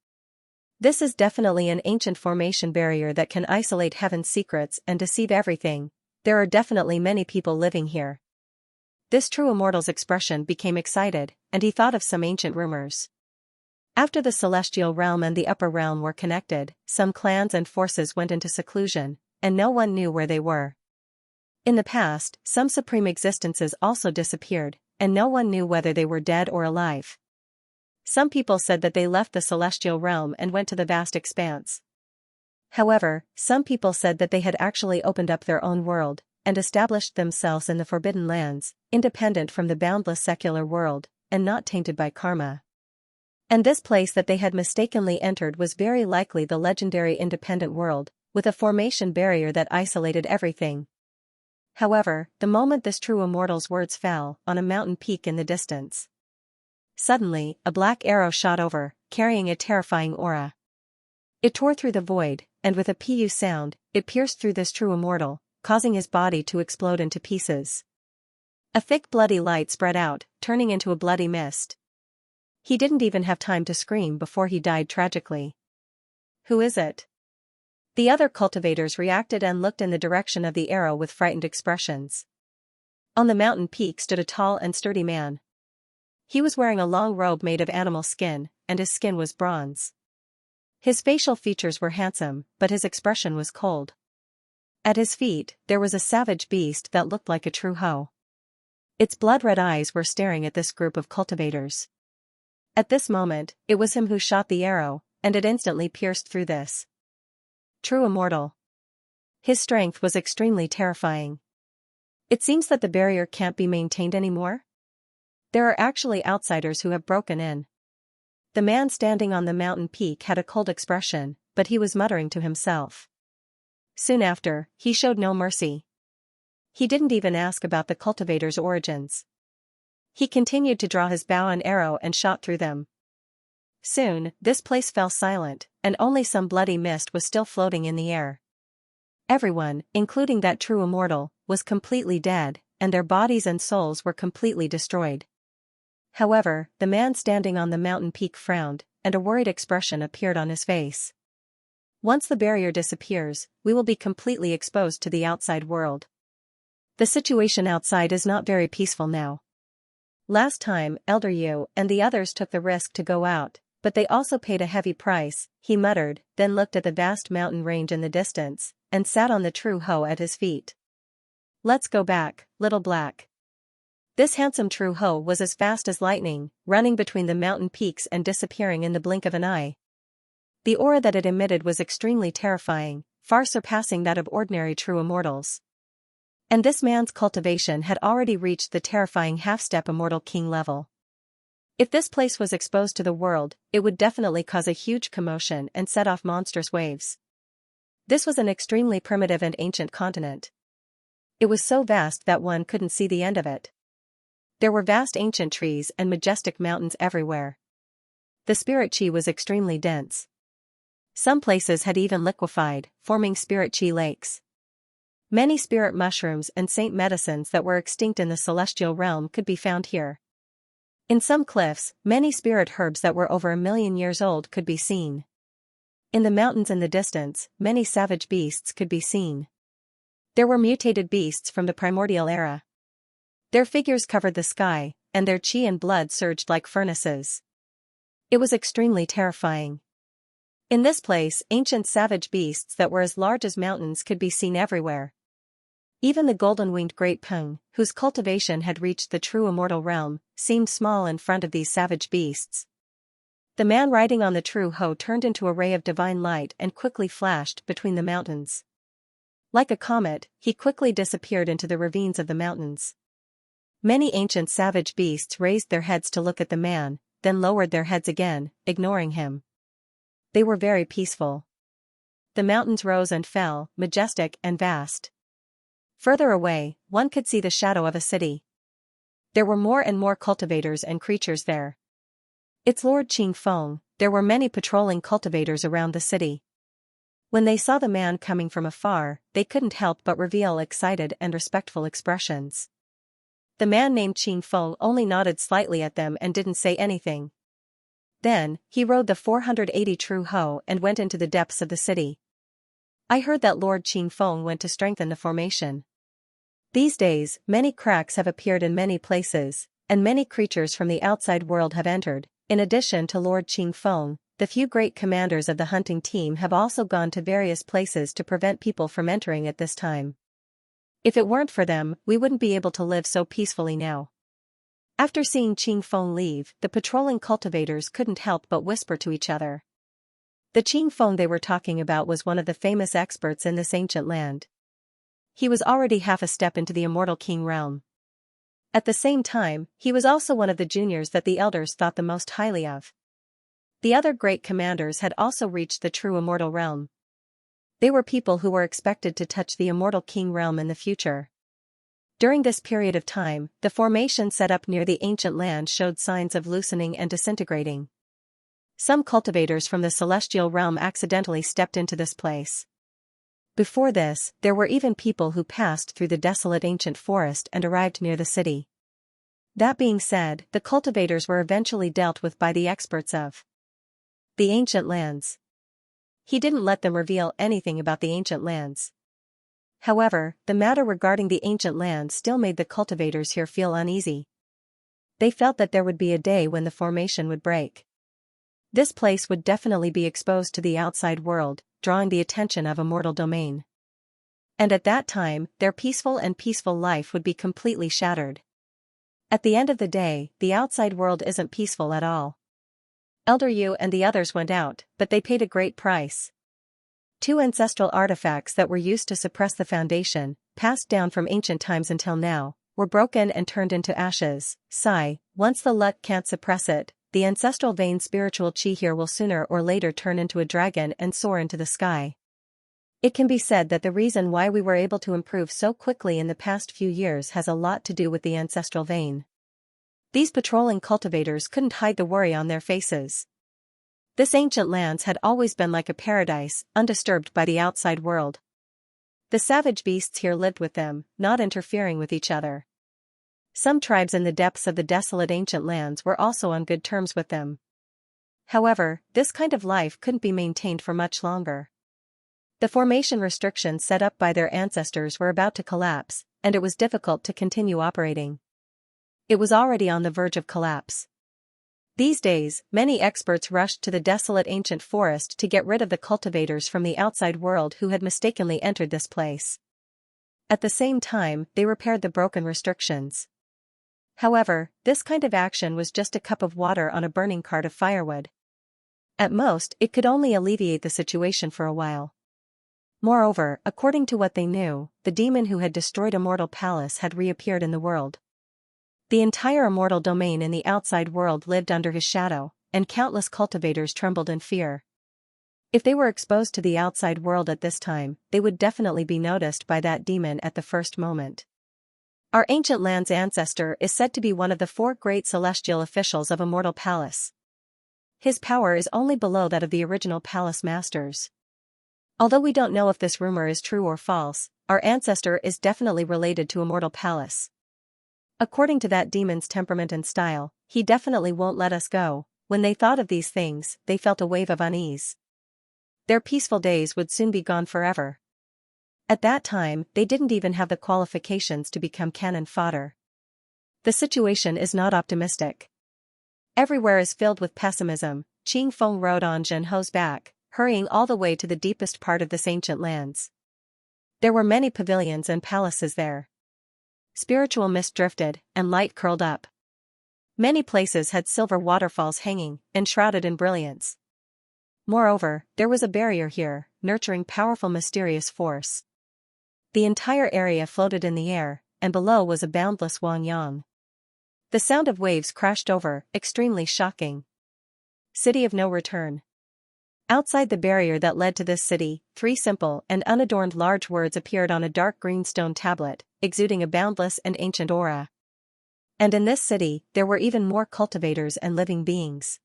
This is definitely an ancient formation barrier that can isolate heaven's secrets and deceive everything. There are definitely many people living here. This true immortal's expression became excited, and he thought of some ancient rumors. After the celestial realm and the upper realm were connected, some clans and forces went into seclusion, and no one knew where they were. In the past, some supreme existences also disappeared, and no one knew whether they were dead or alive. Some people said that they left the celestial realm and went to the vast expanse. However, some people said that they had actually opened up their own world, and established themselves in the Forbidden Lands, independent from the boundless secular world, and not tainted by karma. And this place that they had mistakenly entered was very likely the legendary independent world, with a formation barrier that isolated everything. However, the moment this true immortal's words fell on a mountain peak in the distance, suddenly, a black arrow shot over, carrying a terrifying aura. It tore through the void, and with a pu sound, it pierced through this true immortal, causing his body to explode into pieces. A thick bloody light spread out, turning into a bloody mist. He didn't even have time to scream before he died tragically. Who is it? The other cultivators reacted and looked in the direction of the arrow with frightened expressions. On the mountain peak stood a tall and sturdy man. He was wearing a long robe made of animal skin, and his skin was bronze. His facial features were handsome, but his expression was cold. At his feet, there was a savage beast that looked like a true hoe. Its blood-red eyes were staring at this group of cultivators. At this moment, it was him who shot the arrow, and it instantly pierced through this true immortal. His strength was extremely terrifying. It seems that the barrier can't be maintained anymore? There are actually outsiders who have broken in. The man standing on the mountain peak had a cold expression, but he was muttering to himself. Soon after, he showed no mercy. He didn't even ask about the cultivators' origins. He continued to draw his bow and arrow and shot through them. Soon, this place fell silent, and only some bloody mist was still floating in the air. Everyone, including that true immortal, was completely dead, and their bodies and souls were completely destroyed. However, the man standing on the mountain peak frowned, and a worried expression appeared on his face. Once the barrier disappears, we will be completely exposed to the outside world. The situation outside is not very peaceful now. Last time, Elder Yu and the others took the risk to go out, but they also paid a heavy price, he muttered, then looked at the vast mountain range in the distance, and sat on the true hoe at his feet. Let's go back, little black. This handsome true hoe was as fast as lightning, running between the mountain peaks and disappearing in the blink of an eye. The aura that it emitted was extremely terrifying, far surpassing that of ordinary true immortals. And this man's cultivation had already reached the terrifying half-step immortal king level. If this place was exposed to the world, it would definitely cause a huge commotion and set off monstrous waves. This was an extremely primitive and ancient continent. It was so vast that one couldn't see the end of it. There were vast ancient trees and majestic mountains everywhere. The spirit chi was extremely dense. Some places had even liquefied, forming spirit chi lakes. Many spirit mushrooms and saint medicines that were extinct in the celestial realm could be found here. In some cliffs, many spirit herbs that were over 1,000,000 years old could be seen. In the mountains in the distance, many savage beasts could be seen. There were mutated beasts from the primordial era. Their figures covered the sky, and their chi and blood surged like furnaces. It was extremely terrifying. In this place, ancient savage beasts that were as large as mountains could be seen everywhere. Even the golden-winged great pung, whose cultivation had reached the true immortal realm, seemed small in front of these savage beasts. The man riding on the true Ho turned into a ray of divine light and quickly flashed between the mountains. Like a comet, he quickly disappeared into the ravines of the mountains. Many ancient savage beasts raised their heads to look at the man, then lowered their heads again, ignoring him. They were very peaceful. The mountains rose and fell, majestic and vast. Further away, one could see the shadow of a city. There were more and more cultivators and creatures there. Its Lord Qing Feng, there were many patrolling cultivators around the city. When they saw the man coming from afar, they couldn't help but reveal excited and respectful expressions. The man named Qing Feng only nodded slightly at them and didn't say anything. Then, he rode the 480 true Ho and went into the depths of the city. I heard that Lord Qing Feng went to strengthen the formation. These days, many cracks have appeared in many places, and many creatures from the outside world have entered. In addition to Lord Qing Feng, the few great commanders of the hunting team have also gone to various places to prevent people from entering at this time. If it weren't for them, we wouldn't be able to live so peacefully now. After seeing Qing Feng leave, the patrolling cultivators couldn't help but whisper to each other. The Qing Feng they were talking about was one of the famous experts in this ancient land. He was already half a step into the immortal king realm. At the same time, he was also one of the juniors that the elders thought the most highly of. The other great commanders had also reached the true immortal realm. They were people who were expected to touch the immortal king realm in the future. During this period of time, the formation set up near the ancient land showed signs of loosening and disintegrating. Some cultivators from the celestial realm accidentally stepped into this place. Before this, there were even people who passed through the desolate ancient forest and arrived near the city. That being said, the cultivators were eventually dealt with by the experts of the ancient lands. He didn't let them reveal anything about the ancient lands. However, the matter regarding the ancient lands still made the cultivators here feel uneasy. They felt that there would be a day when the formation would break. This place would definitely be exposed to the outside world, drawing the attention of a mortal domain. And at that time, their peaceful life would be completely shattered. At the end of the day, the outside world isn't peaceful at all. Elder Yu and the others went out, but they paid a great price. 2 ancestral artifacts that were used to suppress the foundation, passed down from ancient times until now, were broken and turned into ashes. Sigh, once the luck can't suppress it, the ancestral vein spiritual chi here will sooner or later turn into a dragon and soar into the sky. It can be said that the reason why we were able to improve so quickly in the past few years has a lot to do with the ancestral vein. These patrolling cultivators couldn't hide the worry on their faces. This ancient lands had always been like a paradise, undisturbed by the outside world. The savage beasts here lived with them, not interfering with each other. Some tribes in the depths of the desolate ancient lands were also on good terms with them. However, this kind of life couldn't be maintained for much longer. The formation restrictions set up by their ancestors were about to collapse, and it was difficult to continue operating. It was already on the verge of collapse. These days, many experts rushed to the desolate ancient forest to get rid of the cultivators from the outside world who had mistakenly entered this place. At the same time, they repaired the broken restrictions. However, this kind of action was just a cup of water on a burning cart of firewood. At most, it could only alleviate the situation for a while. Moreover, according to what they knew, the demon who had destroyed Immortal Palace had reappeared in the world. The entire immortal domain in the outside world lived under his shadow, and countless cultivators trembled in fear. If they were exposed to the outside world at this time, they would definitely be noticed by that demon at the first moment. Our ancient land's ancestor is said to be one of the 4 great celestial officials of Immortal Palace. His power is only below that of the original palace masters. Although we don't know if this rumor is true or false, our ancestor is definitely related to Immortal Palace. According to that demon's temperament and style, he definitely won't let us go. When they thought of these things, they felt a wave of unease. Their peaceful days would soon be gone forever. At that time, they didn't even have the qualifications to become cannon fodder. The situation is not optimistic. Everywhere is filled with pessimism. Qing Feng rode on Zhen Ho's back, hurrying all the way to the deepest part of this ancient lands. There were many pavilions and palaces there. Spiritual mist drifted, and light curled up. Many places had silver waterfalls hanging, enshrouded in brilliance. Moreover, there was a barrier here, nurturing powerful mysterious force. The entire area floated in the air, and below was a boundless Wangyang. The sound of waves crashed over, extremely shocking. City of No Return. Outside the barrier that led to this city, 3 simple and unadorned large words appeared on a dark green stone tablet, exuding a boundless and ancient aura. And in this city, there were even more cultivators and living beings.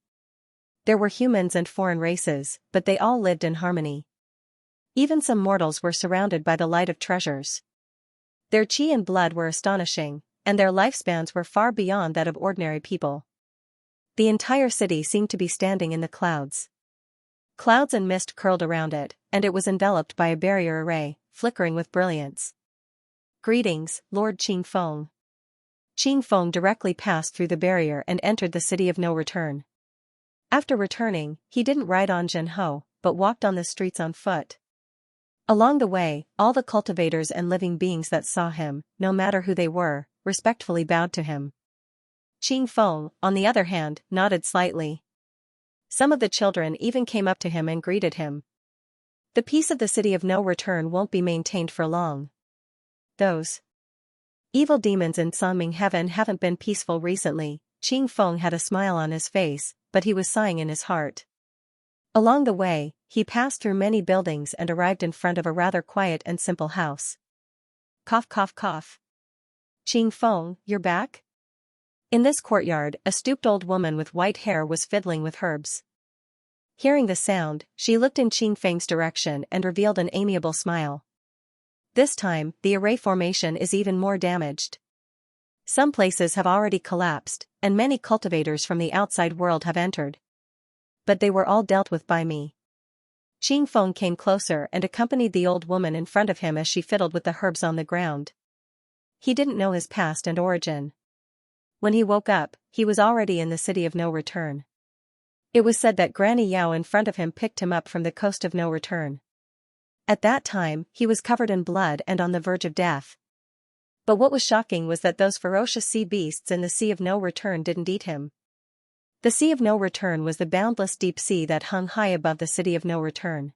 There were humans and foreign races, but they all lived in harmony. Even some mortals were surrounded by the light of treasures. Their qi and blood were astonishing, and their lifespans were far beyond that of ordinary people. The entire city seemed to be standing in the clouds. Clouds and mist curled around it, and it was enveloped by a barrier array, flickering with brilliance. Greetings, Lord Qing Feng. Qing Feng directly passed through the barrier and entered the City of No Return. After returning, he didn't ride on Zhen Ho, but walked on the streets on foot. Along the way, all the cultivators and living beings that saw him, no matter who they were, respectfully bowed to him. Qing Feng, on the other hand, nodded slightly. Some of the children even came up to him and greeted him. The peace of the City of No Return won't be maintained for long. Those evil demons in Sanming Heaven haven't been peaceful recently. Qing Feng had a smile on his face, but he was sighing in his heart. Along the way, he passed through many buildings and arrived in front of a rather quiet and simple house. Cough cough cough. Qing Feng, you're back? In this courtyard, a stooped old woman with white hair was fiddling with herbs. Hearing the sound, she looked in Qing Feng's direction and revealed an amiable smile. This time, the array formation is even more damaged. Some places have already collapsed, and many cultivators from the outside world have entered. But they were all dealt with by me. Qing Feng came closer and accompanied the old woman in front of him as she fiddled with the herbs on the ground. He didn't know his past and origin. When he woke up, he was already in the City of No Return. It was said that Granny Yao in front of him picked him up from the coast of No Return. At that time, he was covered in blood and on the verge of death. But what was shocking was that those ferocious sea beasts in the Sea of No Return didn't eat him. The Sea of No Return was the boundless deep sea that hung high above the City of No Return.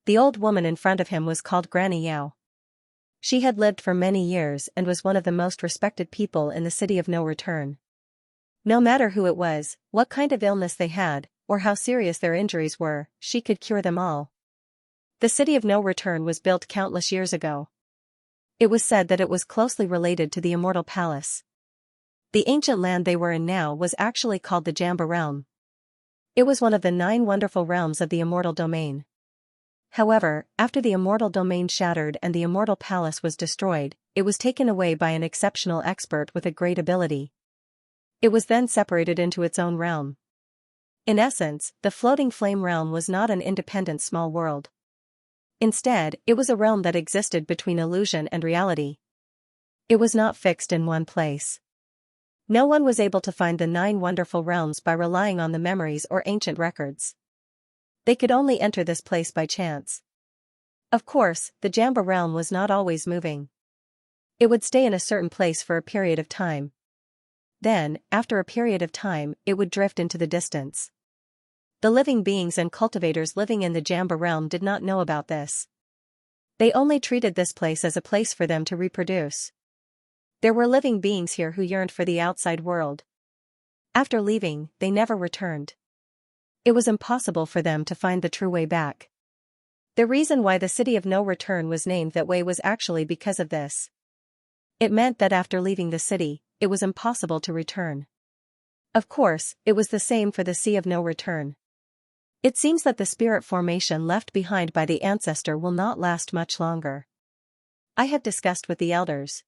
The old woman in front of him was called Granny Yao. She had lived for many years and was one of the most respected people in the City of No Return. No matter who it was, what kind of illness they had, or how serious their injuries were, she could cure them all. The City of No Return was built countless years ago. It was said that it was closely related to the Immortal Palace. The ancient land they were in now was actually called the Jamba Realm. It was one of the 9 wonderful realms of the Immortal Domain. However, after the Immortal Domain shattered and the Immortal Palace was destroyed, it was taken away by an exceptional expert with a great ability. It was then separated into its own realm. In essence, the Floating Flame Realm was not an independent small world. Instead, it was a realm that existed between illusion and reality. It was not fixed in one place. No one was able to find the 9 wonderful realms by relying on the memories or ancient records. They could only enter this place by chance. Of course, the Jamba realm was not always moving. It would stay in a certain place for a period of time. Then, after a period of time, it would drift into the distance. The living beings and cultivators living in the Jamba realm did not know about this. They only treated this place as a place for them to reproduce. There were living beings here who yearned for the outside world. After leaving, they never returned. It was impossible for them to find the true way back. The reason why the City of No Return was named that way was actually because of this. It meant that after leaving the city, it was impossible to return. Of course, it was the same for the Sea of No Return. It seems that the spirit formation left behind by the ancestor will not last much longer. I have discussed with the elders.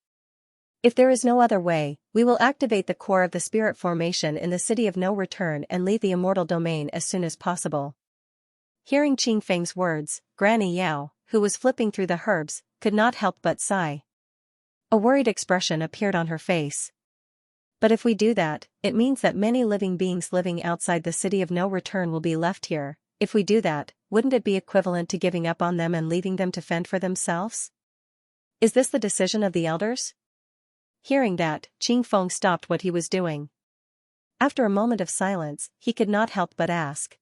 If there is no other way, we will activate the core of the spirit formation in the City of No Return and leave the immortal domain as soon as possible. Hearing Qing Feng's words, Granny Yao, who was flipping through the herbs, could not help but sigh. A worried expression appeared on her face. But if we do that, it means that many living beings living outside the City of No Return will be left here. If we do that, wouldn't it be equivalent to giving up on them and leaving them to fend for themselves? Is this the decision of the elders? Hearing that, Qing Feng stopped what he was doing. After a moment of silence, he could not help but ask.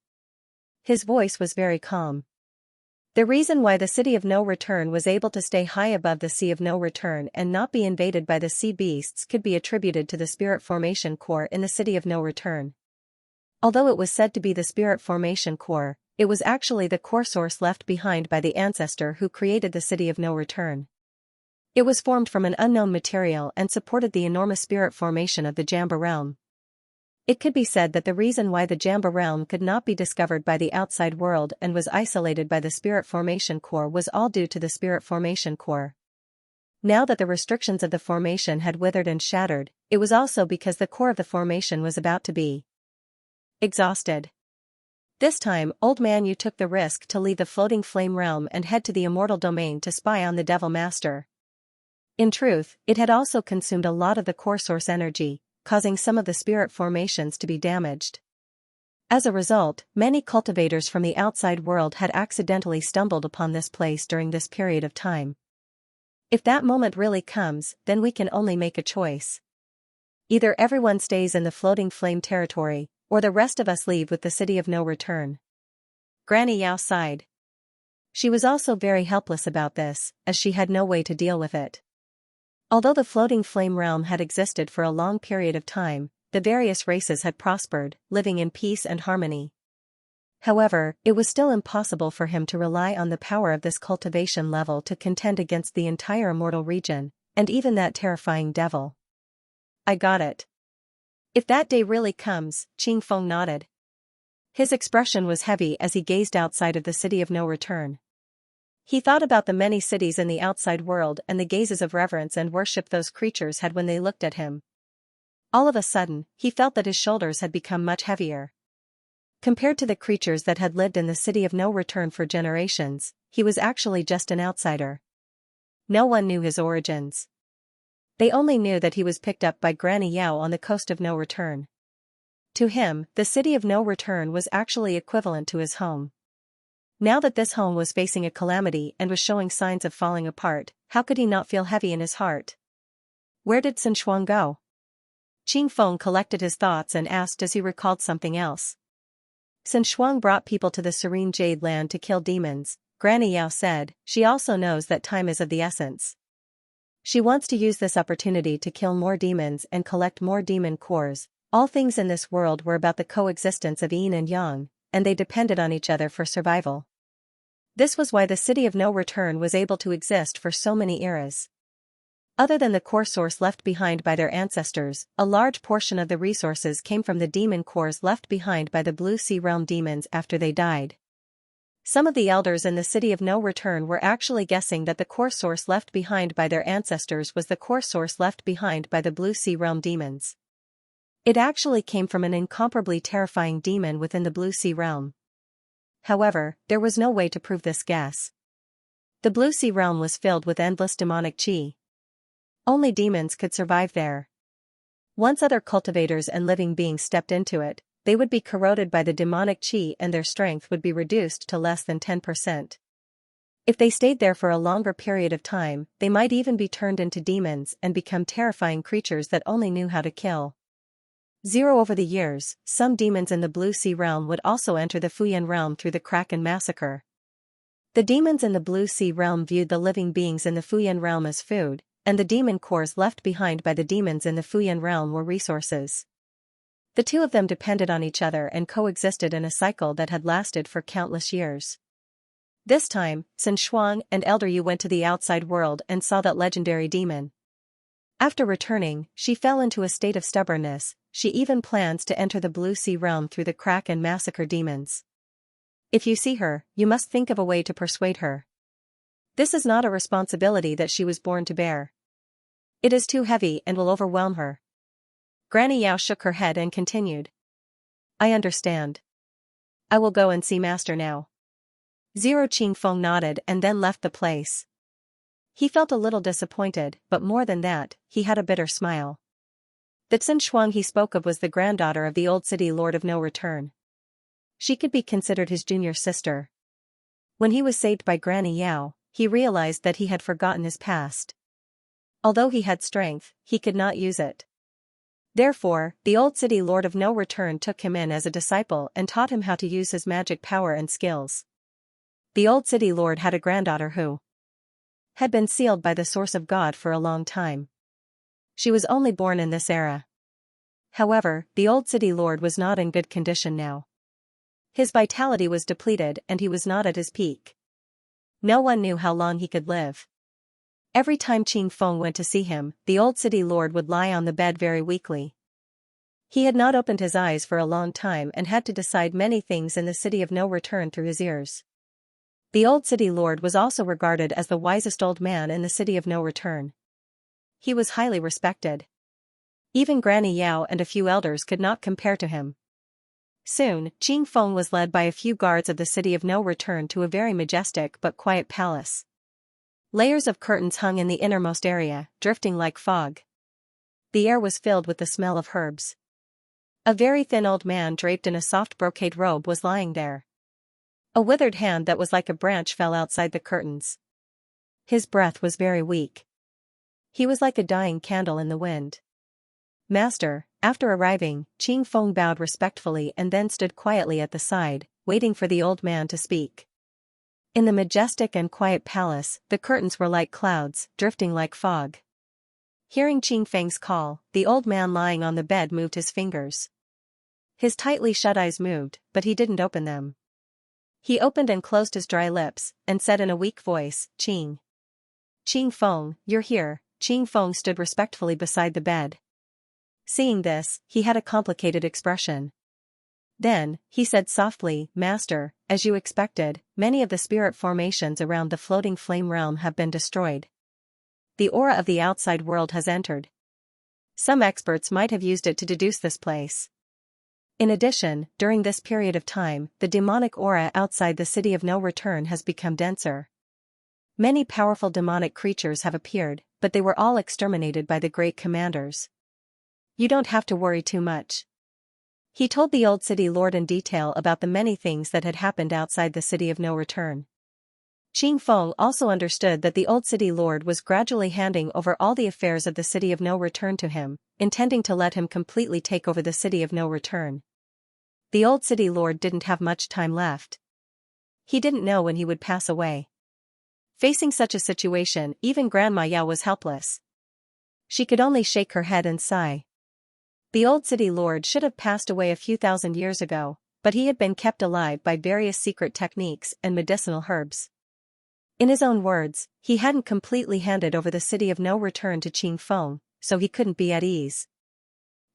His voice was very calm. The reason why the City of No Return was able to stay high above the Sea of No Return and not be invaded by the sea beasts could be attributed to the spirit formation core in the City of No Return. Although it was said to be the spirit formation core, it was actually the core source left behind by the ancestor who created the City of No Return. It was formed from an unknown material and supported the enormous spirit formation of the Jamba realm. It could be said that the reason why the Jamba realm could not be discovered by the outside world and was isolated by the spirit formation core was all due to the spirit formation core. Now that the restrictions of the formation had withered and shattered, it was also because the core of the formation was about to be exhausted. This time, Old Man Yu took the risk to leave the floating flame realm and head to the immortal domain to spy on the Devil Master. In truth, it had also consumed a lot of the core source energy, causing some of the spirit formations to be damaged. As a result, many cultivators from the outside world had accidentally stumbled upon this place during this period of time. If that moment really comes, then we can only make a choice. Either everyone stays in the floating flame territory, or the rest of us leave with the City of No Return. Granny Yao sighed. She was also very helpless about this, as she had no way to deal with it. Although the floating flame realm had existed for a long period of time, the various races had prospered, living in peace and harmony. However, it was still impossible for him to rely on the power of this cultivation level to contend against the entire immortal region, and even that terrifying devil. I got it. If that day really comes, Qing Feng nodded. His expression was heavy as he gazed outside of the City of No Return. He thought about the many cities in the outside world and the gazes of reverence and worship those creatures had when they looked at him. All of a sudden, he felt that his shoulders had become much heavier. Compared to the creatures that had lived in the City of No Return for generations, he was actually just an outsider. No one knew his origins. They only knew that he was picked up by Granny Yao on the coast of No Return. To him, the City of No Return was actually equivalent to his home. Now that this home was facing a calamity and was showing signs of falling apart, how could he not feel heavy in his heart? Where did Xianxia go? Qing Feng collected his thoughts and asked as he recalled something else. Xianxia brought people to the serene Jade Land to kill demons, Granny Yao said. She also knows that time is of the essence. She wants to use this opportunity to kill more demons and collect more demon cores. All things in this world were about the coexistence of yin and yang, and they depended on each other for survival. This was why the City of No Return was able to exist for so many eras. Other than the core source left behind by their ancestors, a large portion of the resources came from the demon cores left behind by the Blue Sea Realm demons after they died. Some of the elders in the City of No Return were actually guessing that the core source left behind by their ancestors was the core source left behind by the Blue Sea Realm demons. It actually came from an incomparably terrifying demon within the Blue Sea Realm. However, there was no way to prove this guess. The Blue Sea Realm was filled with endless demonic qi. Only demons could survive there. Once other cultivators and living beings stepped into it, they would be corroded by the demonic qi and their strength would be reduced to less than 10%. If they stayed there for a longer period of time, they might even be turned into demons and become terrifying creatures that only knew how to kill. Over the years, some demons in the Blue Sea Realm would also enter the Fuyan Realm through the Kraken massacre. The demons in the Blue Sea Realm viewed the living beings in the Fuyan Realm as food, and the demon cores left behind by the demons in the Fuyan Realm were resources. The two of them depended on each other and coexisted in a cycle that had lasted for countless years. This time, Xianxia and Elder Yu went to the outside world and saw that legendary demon. After returning, she fell into a state of stubbornness, she even plans to enter the Blue Sea realm through the crack and massacre demons. If you see her, you must think of a way to persuade her. This is not a responsibility that she was born to bear. It is too heavy and will overwhelm her. Granny Yao shook her head and continued. I understand. I will go and see Master now. Zero Qingfeng nodded and then left the place. He felt a little disappointed, but more than that, he had a bitter smile. The Tsin Shuang he spoke of was the granddaughter of the old city lord of no return. She could be considered his junior sister. When he was saved by Granny Yao, he realized that he had forgotten his past. Although he had strength, he could not use it. Therefore, the old city lord of no return took him in as a disciple and taught him how to use his magic power and skills. The old city lord had a granddaughter who had been sealed by the source of God for a long time. She was only born in this era. However, the old city lord was not in good condition now. His vitality was depleted and he was not at his peak. No one knew how long he could live. Every time Qingfeng went to see him, the old city lord would lie on the bed very weakly. He had not opened his eyes for a long time and had to decide many things in the city of no return through his ears. The old city lord was also regarded as the wisest old man in the city of no return. He was highly respected. Even Granny Yao and a few elders could not compare to him. Soon, Qingfeng was led by a few guards of the city of no return to a very majestic but quiet palace. Layers of curtains hung in the innermost area, drifting like fog. The air was filled with the smell of herbs. A very thin old man draped in a soft brocade robe was lying there. A withered hand that was like a branch fell outside the curtains. His breath was very weak. He was like a dying candle in the wind. Master, after arriving, Qingfeng bowed respectfully and then stood quietly at the side, waiting for the old man to speak. In the majestic and quiet palace, the curtains were like clouds, drifting like fog. Hearing Qingfeng's call, the old man lying on the bed moved his fingers. His tightly shut eyes moved, but he didn't open them. He opened and closed his dry lips, and said in a weak voice, Qingfeng, you're here. Qingfeng stood respectfully beside the bed. Seeing this, he had a complicated expression. Then, he said softly, Master, as you expected, many of the spirit formations around the floating flame realm have been destroyed. The aura of the outside world has entered. Some experts might have used it to deduce this place. In addition, during this period of time, the demonic aura outside the city of no return has become denser. Many powerful demonic creatures have appeared, but they were all exterminated by the great commanders. You don't have to worry too much. He told the old city lord in detail about the many things that had happened outside the city of no return. Qingfeng also understood that the old city lord was gradually handing over all the affairs of the city of no return to him, intending to let him completely take over the city of no return. The old city lord didn't have much time left. He didn't know when he would pass away. Facing such a situation, even Grandma Yao was helpless. She could only shake her head and sigh. The old city lord should have passed away a few thousand years ago, but he had been kept alive by various secret techniques and medicinal herbs. In his own words, he hadn't completely handed over the city of no return to Qingfeng, so he couldn't be at ease.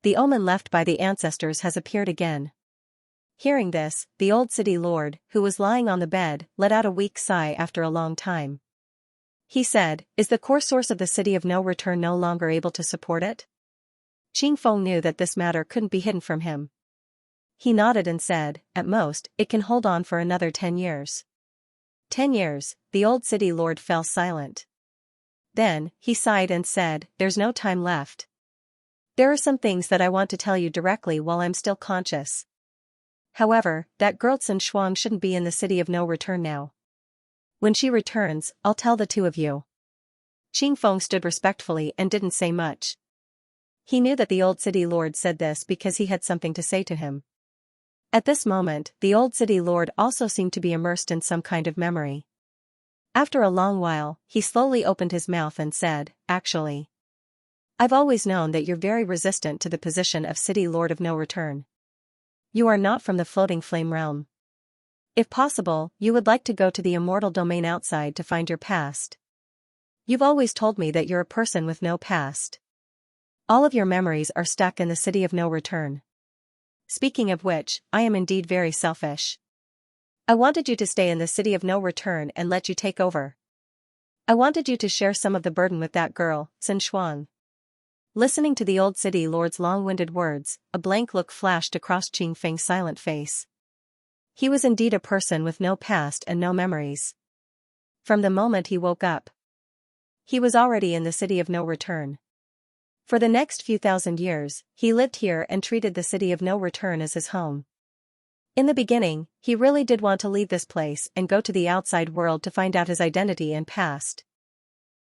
The omen left by the ancestors has appeared again. Hearing this, the old city lord, who was lying on the bed, let out a weak sigh after a long time. He said, Is the core source of the city of no return no longer able to support it? Qingfeng knew that this matter couldn't be hidden from him. He nodded and said, At most, it can hold on for another 10 years. 10 years, the old city lord fell silent. Then, he sighed and said, There's no time left. There are some things that I want to tell you directly while I'm still conscious. However, that girl Tsin Shuang shouldn't be in the city of no return now. When she returns, I'll tell the two of you. Qingfeng stood respectfully and didn't say much. He knew that the old city lord said this because he had something to say to him. At this moment, the old city lord also seemed to be immersed in some kind of memory. After a long while, he slowly opened his mouth and said, Actually, I've always known that you're very resistant to the position of city lord of no return. You are not from the floating flame realm. If possible, you would like to go to the immortal domain outside to find your past. You've always told me that you're a person with no past. All of your memories are stuck in the city of no return. Speaking of which, I am indeed very selfish. I wanted you to stay in the city of no return and let you take over. I wanted you to share some of the burden with that girl, Xianxia. Listening to the old city lord's long-winded words, a blank look flashed across Qing Feng's silent face. He was indeed a person with no past and no memories. From the moment he woke up, he was already in the city of no return. For the next few thousand years, he lived here and treated the city of no return as his home. In the beginning, he really did want to leave this place and go to the outside world to find out his identity and past.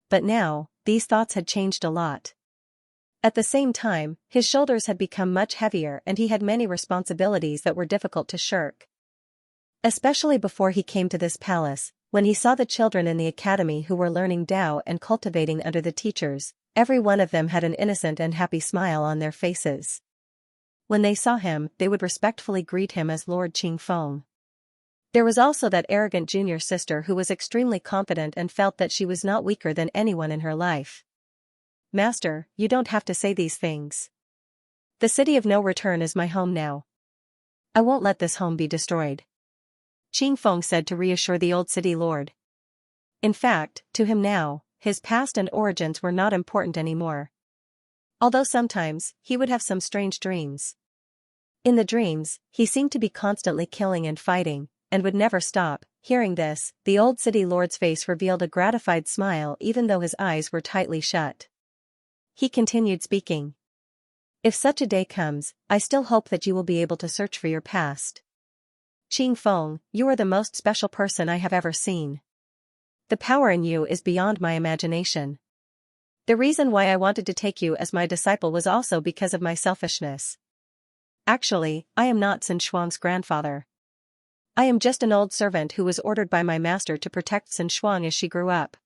But now, these thoughts had changed a lot. At the same time, his shoulders had become much heavier and he had many responsibilities that were difficult to shirk. Especially before he came to this palace, when he saw the children in the academy who were learning Tao and cultivating under the teachers, every one of them had an innocent and happy smile on their faces. When they saw him, they would respectfully greet him as Lord Qing Feng. There was also that arrogant junior sister who was extremely confident and felt that she was not weaker than anyone in her life. Master, you don't have to say these things. The city of no return is my home now. I won't let this home be destroyed. Qing Feng said to reassure the old city lord. In fact, to him now, his past and origins were not important anymore. Although sometimes, he would have some strange dreams. In the dreams, he seemed to be constantly killing and fighting, and would never stop. Hearing this, the old city lord's face revealed a gratified smile even though his eyes were tightly shut. He continued speaking. If such a day comes, I still hope that you will be able to search for your past. Qing Feng, you are the most special person I have ever seen. The power in you is beyond my imagination. The reason why I wanted to take you as my disciple was also because of my selfishness. Actually, I am not Xianxia's grandfather. I am just an old servant who was ordered by my master to protect Xianxia as she grew up.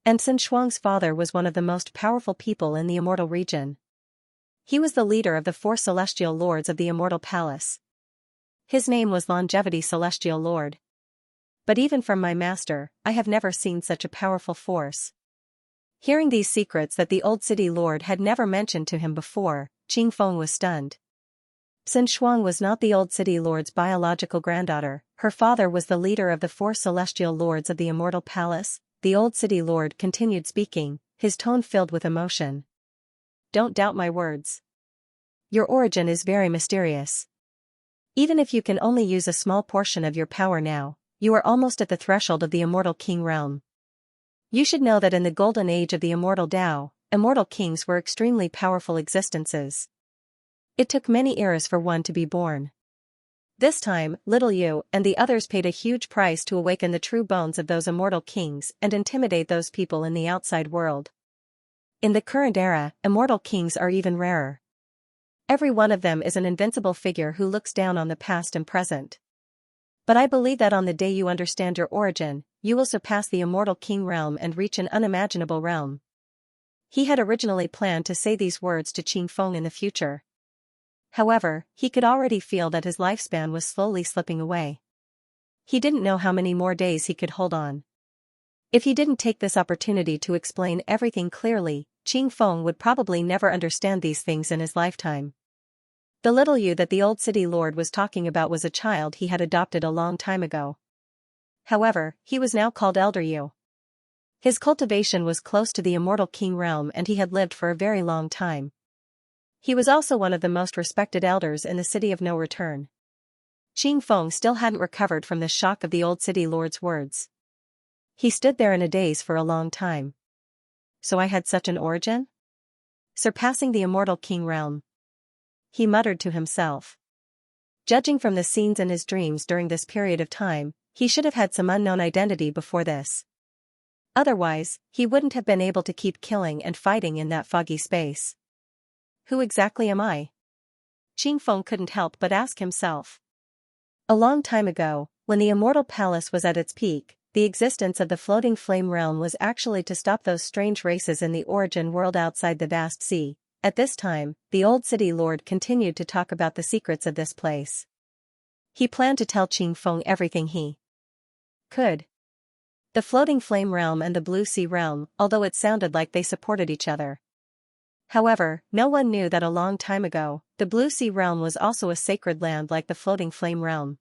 And Xianxia's father was one of the most powerful people in the immortal region. He was the leader of the 4 celestial lords of the immortal palace. His name was Longevity Celestial Lord. But even from my master, I have never seen such a powerful force. Hearing these secrets that the old city lord had never mentioned to him before, Qing Feng was stunned. Xianxia was not the old city lord's biological granddaughter, her father was the leader of the 4 celestial lords of the immortal palace. The old city lord continued speaking, his tone filled with emotion. Don't doubt my words. Your origin is very mysterious. Even if you can only use a small portion of your power now, you are almost at the threshold of the immortal king realm. You should know that in the golden age of the immortal Tao, immortal kings were extremely powerful existences. It took many eras for one to be born. This time, little you and the others paid a huge price to awaken the true bones of those immortal kings and intimidate those people in the outside world. In the current era, immortal kings are even rarer. Every one of them is an invincible figure who looks down on the past and present. But I believe that on the day you understand your origin, you will surpass the immortal king realm and reach an unimaginable realm. He had originally planned to say these words to Qing Feng in the future. However, he could already feel that his lifespan was slowly slipping away. He didn't know how many more days he could hold on. If he didn't take this opportunity to explain everything clearly, Qing Feng would probably never understand these things in his lifetime. The little you that the old city lord was talking about was a child he had adopted a long time ago. However, he was now called Elder You. His cultivation was close to the immortal king realm and he had lived for a very long time. He was also one of the most respected elders in the city of no return. Qing Feng still hadn't recovered from the shock of the old city lord's words. He stood there in a daze for a long time. So I had such an origin? Surpassing the immortal king realm. He muttered to himself. Judging from the scenes in his dreams during this period of time, he should have had some unknown identity before this. Otherwise, he wouldn't have been able to keep killing and fighting in that foggy space. Who exactly am I? Qing Feng couldn't help but ask himself. A long time ago, when the immortal palace was at its peak, the existence of the floating flame realm was actually to stop those strange races in the origin world outside the vast sea. At this time, the old city lord continued to talk about the secrets of this place. He planned to tell Qing Feng everything he could. The floating flame realm and the blue sea realm, although it sounded like they supported each other. However, no one knew that a long time ago, the Blue Sea Realm was also a sacred land like the Floating Flame Realm.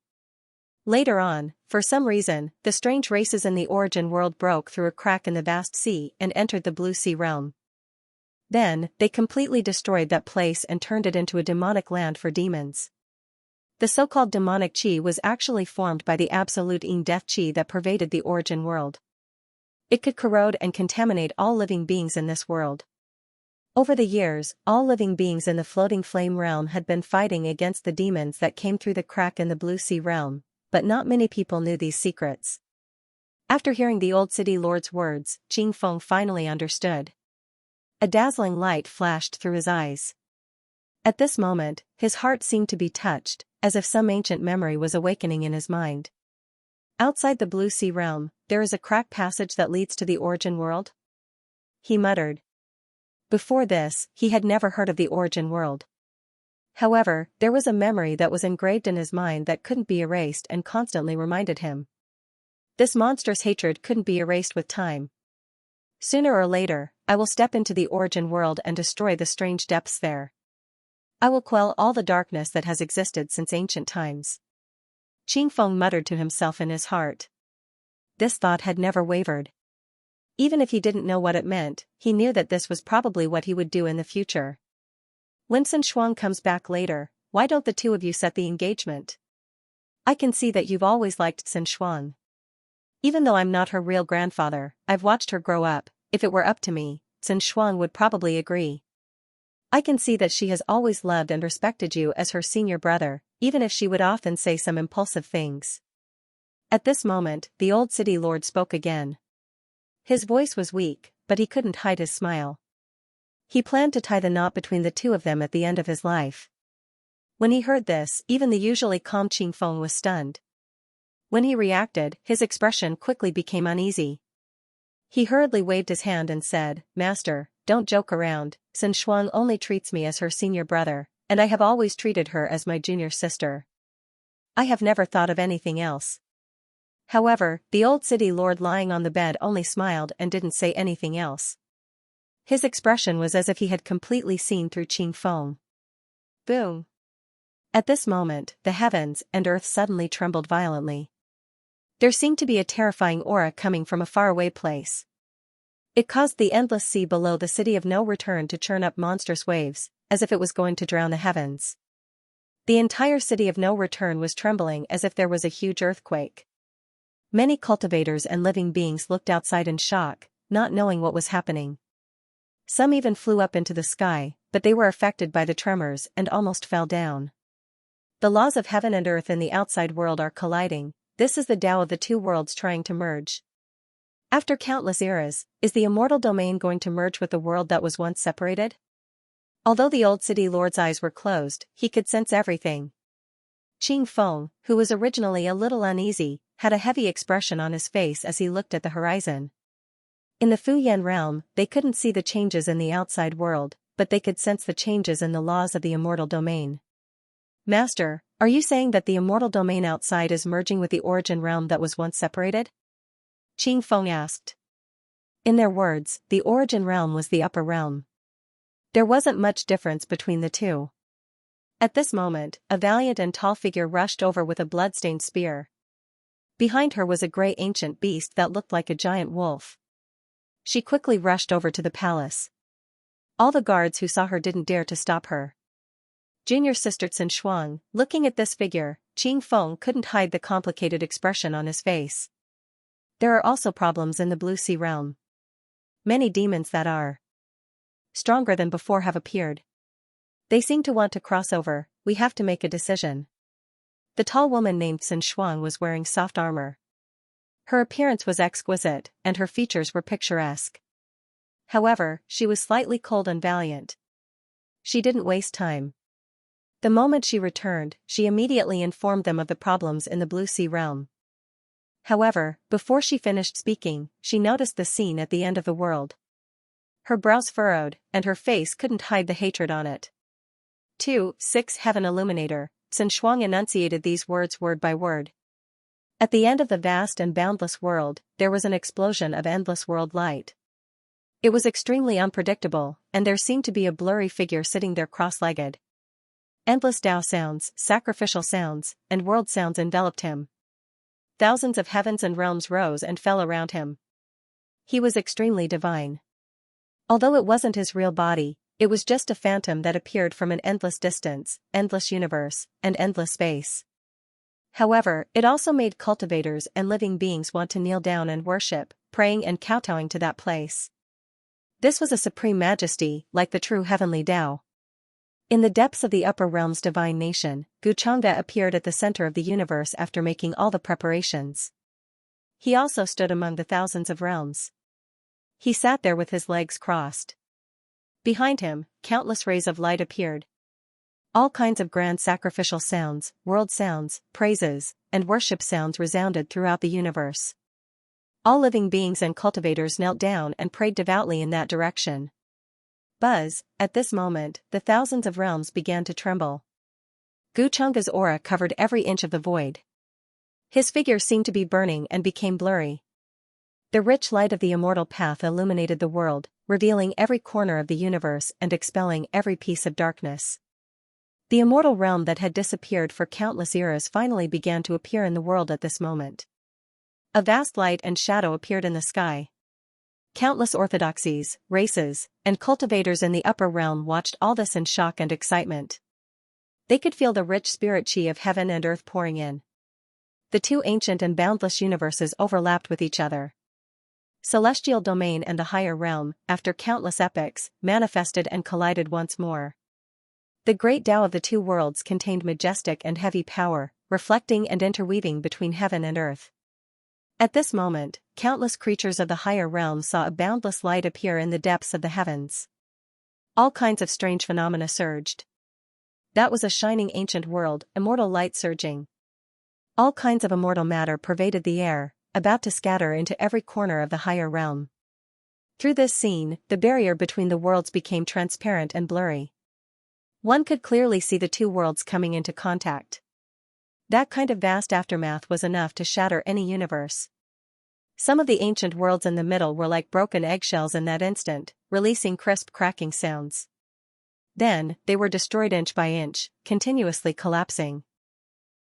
Later on, for some reason, the strange races in the origin world broke through a crack in the vast sea and entered the Blue Sea Realm. Then, they completely destroyed that place and turned it into a demonic land for demons. The so-called demonic chi was actually formed by the absolute death chi that pervaded the origin world. It could corrode and contaminate all living beings in this world. Over the years, all living beings in the Floating Flame Realm had been fighting against the demons that came through the crack in the Blue Sea Realm, but not many people knew these secrets. After hearing the old city lord's words, Qing Feng finally understood. A dazzling light flashed through his eyes. At this moment, his heart seemed to be touched, as if some ancient memory was awakening in his mind. Outside the Blue Sea Realm, there is a crack passage that leads to the origin world? He muttered. Before this, he had never heard of the origin world. However, there was a memory that was engraved in his mind that couldn't be erased and constantly reminded him. This monstrous hatred couldn't be erased with time. Sooner or later, I will step into the origin world and destroy the strange depths there. I will quell all the darkness that has existed since ancient times. Qing Feng muttered to himself in his heart. This thought had never wavered. Even if he didn't know what it meant, he knew that this was probably what he would do in the future. When Sun Shuang comes back later, why don't the two of you set the engagement? I can see that you've always liked Sun Shuang. Even though I'm not her real grandfather, I've watched her grow up. If it were up to me, Sun Shuang would probably agree. I can see that she has always loved and respected you as her senior brother, even if she would often say some impulsive things. At this moment, the old city lord spoke again. His voice was weak, but he couldn't hide his smile. He planned to tie the knot between the two of them at the end of his life. When he heard this, even the usually calm Qing Feng was stunned. When he reacted, his expression quickly became uneasy. He hurriedly waved his hand and said, "Master, don't joke around. Sun Shuang only treats me as her senior brother, and I have always treated her as my junior sister. I have never thought of anything else." However, the old city lord lying on the bed only smiled and didn't say anything else. His expression was as if he had completely seen through Qing Feng. Boom! At this moment, the heavens and earth suddenly trembled violently. There seemed to be a terrifying aura coming from a faraway place. It caused the endless sea below the city of no return to churn up monstrous waves, as if it was going to drown the heavens. The entire city of no return was trembling as if there was a huge earthquake. Many cultivators and living beings looked outside in shock, not knowing what was happening. Some even flew up into the sky, but they were affected by the tremors and almost fell down. The laws of heaven and earth in the outside world are colliding. This is the Tao of the two worlds trying to merge. After countless eras, is the immortal domain going to merge with the world that was once separated? Although the old city lord's eyes were closed, he could sense everything. Qing Feng, who was originally a little uneasy, had a heavy expression on his face as he looked at the horizon. In the Fu Yan realm, they couldn't see the changes in the outside world, but they could sense the changes in the laws of the immortal domain. Master, are you saying that the immortal domain outside is merging with the origin realm that was once separated? Qing Feng asked. In their words, the origin realm was the upper realm. There wasn't much difference between the two. At this moment, a valiant and tall figure rushed over with a blood-stained spear. Behind her was a grey ancient beast that looked like a giant wolf. She quickly rushed over to the palace. All the guards who saw her didn't dare to stop her. Junior sister Sun Shuang, looking at this figure, Qing Feng couldn't hide the complicated expression on his face. There are also problems in the Blue Sea realm. Many demons that are stronger than before have appeared. They seem to want to cross over. We have to make a decision. The tall woman named Sun Shuang was wearing soft armor. Her appearance was exquisite, and her features were picturesque. However, she was slightly cold and valiant. She didn't waste time. The moment she returned, she immediately informed them of the problems in the Blue Sea realm. However, before she finished speaking, she noticed the scene at the end of the world. Her brows furrowed, and her face couldn't hide the hatred on it. 2-6 Heaven Illuminator, Sun Shuang enunciated these words word by word. At the end of the vast and boundless world, there was an explosion of endless world light. It was extremely unpredictable, and there seemed to be a blurry figure sitting there cross-legged. Endless Tao sounds, sacrificial sounds, and world sounds enveloped him. Thousands of heavens and realms rose and fell around him. He was extremely divine. Although it wasn't his real body, it was just a phantom that appeared from an endless distance, endless universe, and endless space. However, it also made cultivators and living beings want to kneel down and worship, praying and kowtowing to that place. This was a supreme majesty, like the true heavenly Tao. In the depths of the upper realm's divine nation, Xianxia appeared at the center of the universe after making all the preparations. He also stood among the thousands of realms. He sat there with his legs crossed. Behind him, countless rays of light appeared. All kinds of grand sacrificial sounds, world sounds, praises, and worship sounds resounded throughout the universe. All living beings and cultivators knelt down and prayed devoutly in that direction. Buzz, at this moment, the thousands of realms began to tremble. Xianxia's aura covered every inch of the void. His figure seemed to be burning and became blurry. The rich light of the immortal path illuminated the world, revealing every corner of the universe and expelling every piece of darkness. The immortal realm that had disappeared for countless eras finally began to appear in the world at this moment. A vast light and shadow appeared in the sky. Countless orthodoxies, races, and cultivators in the upper realm watched all this in shock and excitement. They could feel the rich spirit chi of heaven and earth pouring in. The two ancient and boundless universes overlapped with each other. Celestial domain and the higher realm, after countless epochs, manifested and collided once more. The great Tao of the two worlds contained majestic and heavy power, reflecting and interweaving between heaven and earth. At this moment, countless creatures of the higher realm saw a boundless light appear in the depths of the heavens. All kinds of strange phenomena surged. That was a shining ancient world, immortal light surging. All kinds of immortal matter pervaded the air, about to scatter into every corner of the higher realm. Through this scene, the barrier between the worlds became transparent and blurry. One could clearly see the two worlds coming into contact. That kind of vast aftermath was enough to shatter any universe. Some of the ancient worlds in the middle were like broken eggshells in that instant, releasing crisp cracking sounds. Then, they were destroyed inch by inch, continuously collapsing.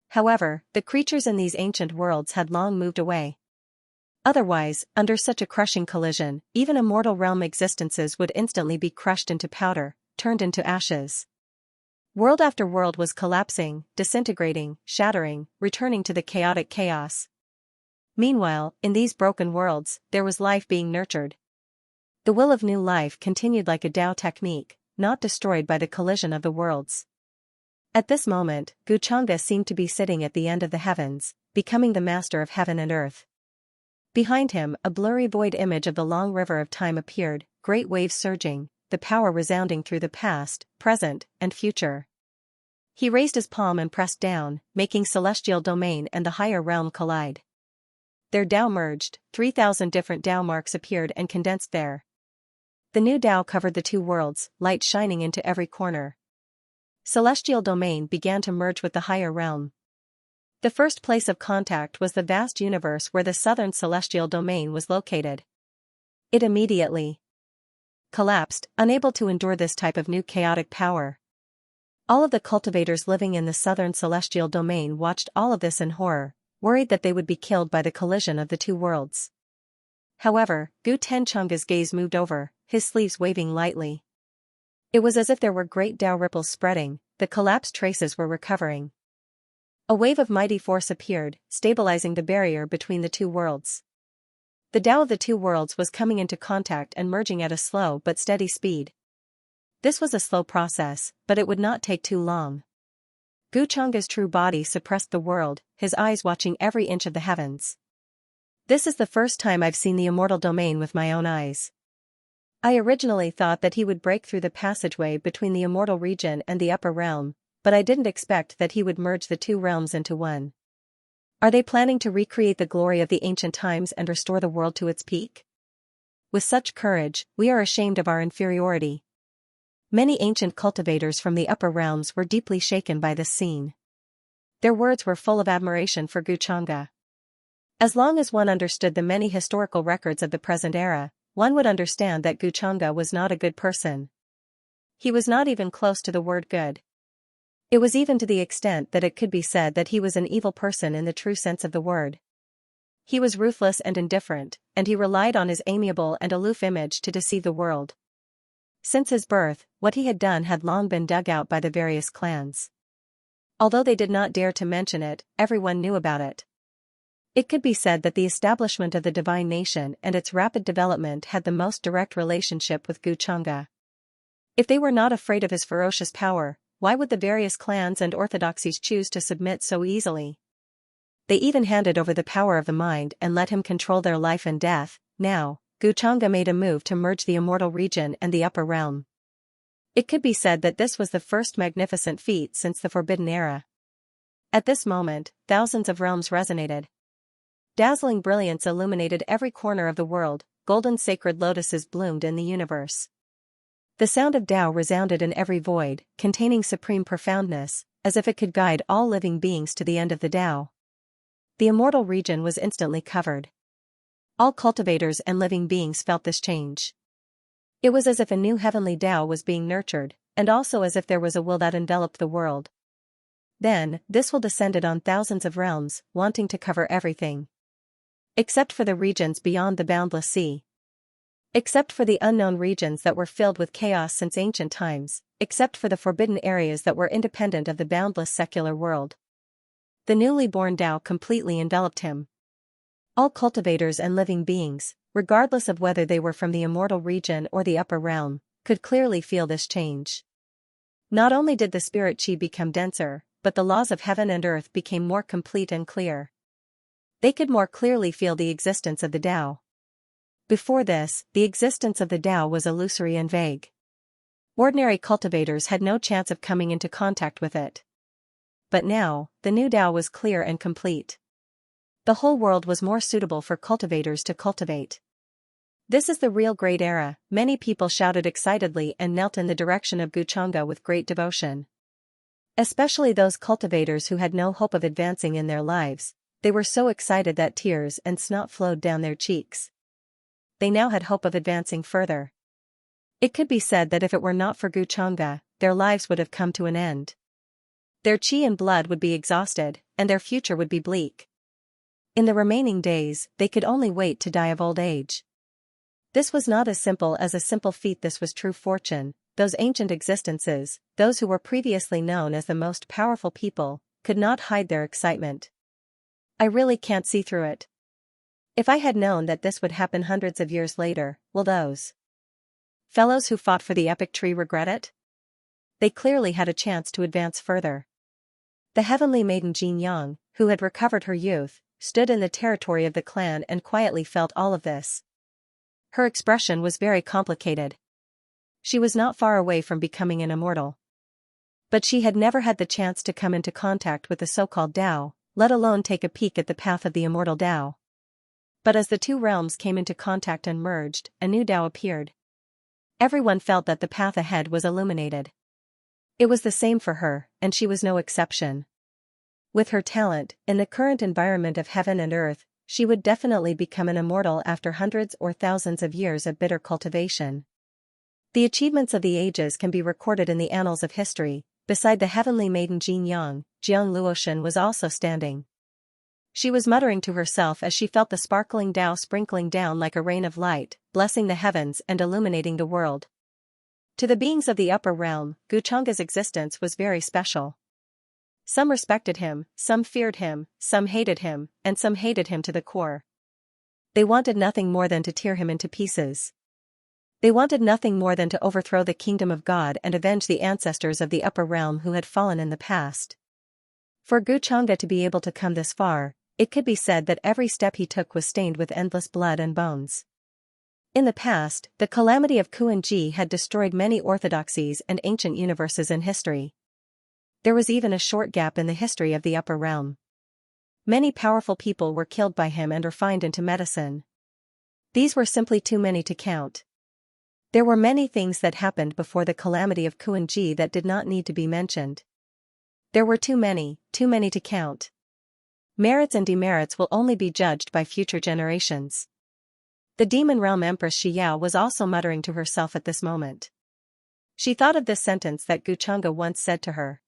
However, the creatures in these ancient worlds had long moved away. Otherwise, under such a crushing collision, even immortal realm existences would instantly be crushed into powder, turned into ashes. World after world was collapsing, disintegrating, shattering, returning to the chaotic chaos. Meanwhile, in these broken worlds, there was life being nurtured. The will of new life continued like a Tao technique, not destroyed by the collision of the worlds. At this moment, Xianxia seemed to be sitting at the end of the heavens, becoming the master of heaven and earth. Behind him, a blurry void image of the long river of time appeared, great waves surging, the power resounding through the past, present, and future. He raised his palm and pressed down, making celestial domain and the higher realm collide. Their Tao merged, 3,000 different Tao marks appeared and condensed there. The new Tao covered the two worlds, light shining into every corner. Celestial domain began to merge with the higher realm. The first place of contact was the vast universe where the southern celestial domain was located. It immediately collapsed, unable to endure this type of new chaotic power. All of the cultivators living in the southern celestial domain watched all of this in horror, worried that they would be killed by the collision of the two worlds. However, Xianxia's gaze moved over, his sleeves waving lightly. It was as if there were great Tao ripples spreading, the collapsed traces were recovering. A wave of mighty force appeared, stabilizing the barrier between the two worlds. The Tao of the two worlds was coming into contact and merging at a slow but steady speed. This was a slow process, but it would not take too long. Xianxia's true body suppressed the world, his eyes watching every inch of the heavens. This is the first time I've seen the immortal domain with my own eyes. I originally thought that he would break through the passageway between the immortal region and the upper realm, but I didn't expect that he would merge the two realms into one. Are they planning to recreate the glory of the ancient times and restore the world to its peak? With such courage, we are ashamed of our inferiority. Many ancient cultivators from the upper realms were deeply shaken by this scene. Their words were full of admiration for Xianxia. As long as one understood the many historical records of the present era, one would understand that Guchanga was not a good person. He was not even close to the word good. It was even to the extent that it could be said that he was an evil person in the true sense of the word. He was ruthless and indifferent, and he relied on his amiable and aloof image to deceive the world. Since his birth, what he had done had long been dug out by the various clans. Although they did not dare to mention it, everyone knew about it. It could be said that the establishment of the divine nation and its rapid development had the most direct relationship with Guchanga. If they were not afraid of his ferocious power, why would the various clans and orthodoxies choose to submit so easily? They even handed over the power of the mind and let him control their life and death. Now, Guchanga made a move to merge the immortal region and the upper realm. It could be said that this was the first magnificent feat since the Forbidden Era. At this moment, thousands of realms resonated. Dazzling brilliance illuminated every corner of the world, golden sacred lotuses bloomed in the universe. The sound of Tao resounded in every void, containing supreme profoundness, as if it could guide all living beings to the end of the Tao. The immortal region was instantly covered. All cultivators and living beings felt this change. It was as if a new heavenly Tao was being nurtured, and also as if there was a will that enveloped the world. Then, this will descended on thousands of realms, wanting to cover everything. Except for the regions beyond the boundless sea. Except for the unknown regions that were filled with chaos since ancient times, except for the forbidden areas that were independent of the boundless secular world. The newly born Tao completely enveloped him. All cultivators and living beings, regardless of whether they were from the immortal region or the upper realm, could clearly feel this change. Not only did the spirit chi become denser, but the laws of heaven and earth became more complete and clear. They could more clearly feel the existence of the Tao. Before this, the existence of the Tao was illusory and vague. Ordinary cultivators had no chance of coming into contact with it. But now, the new Tao was clear and complete. The whole world was more suitable for cultivators to cultivate. This is the real great era, many people shouted excitedly and knelt in the direction of Guchanga with great devotion. Especially those cultivators who had no hope of advancing in their lives, they were so excited that tears and snot flowed down their cheeks. They now had hope of advancing further. It could be said that if it were not for Guchanga, their lives would have come to an end. Their chi and blood would be exhausted, and their future would be bleak. In the remaining days, they could only wait to die of old age. This was not as simple as a simple feat. This was true fortune. Those ancient existences, those who were previously known as the most powerful people, could not hide their excitement. I really can't see through it. If I had known that this would happen hundreds of years later, will those fellows who fought for the epic tree regret it? They clearly had a chance to advance further. The heavenly maiden Xianxia, who had recovered her youth, stood in the territory of the clan and quietly felt all of this. Her expression was very complicated. She was not far away from becoming an immortal. But she had never had the chance to come into contact with the so-called Tao, let alone take a peek at the path of the immortal Tao. But as the two realms came into contact and merged, a new Tao appeared. Everyone felt that the path ahead was illuminated. It was the same for her, and she was no exception. With her talent, in the current environment of heaven and earth, she would definitely become an immortal after hundreds or thousands of years of bitter cultivation. The achievements of the ages can be recorded in the annals of history. Beside the heavenly maiden Xianxia, Jiang Luoshan was also standing. She was muttering to herself as she felt the sparkling Tao sprinkling down like a rain of light, blessing the heavens and illuminating the world. To the beings of the upper realm, Guchanga's existence was very special. Some respected him, some feared him, some hated him, and some hated him to the core. They wanted nothing more than to tear him into pieces. They wanted nothing more than to overthrow the kingdom of God and avenge the ancestors of the upper realm who had fallen in the past. For Guchanga to be able to come this far, it could be said that every step he took was stained with endless blood and bones. In the past, the calamity of Kuan-ji had destroyed many orthodoxies and ancient universes in history. There was even a short gap in the history of the upper realm. Many powerful people were killed by him and refined into medicine. These were simply too many to count. There were many things that happened before the calamity of Kuan-ji that did not need to be mentioned. There were too many to count. Merits and demerits will only be judged by future generations. The demon realm Empress Xiao was also muttering to herself at this moment. She thought of this sentence that Guchanga once said to her.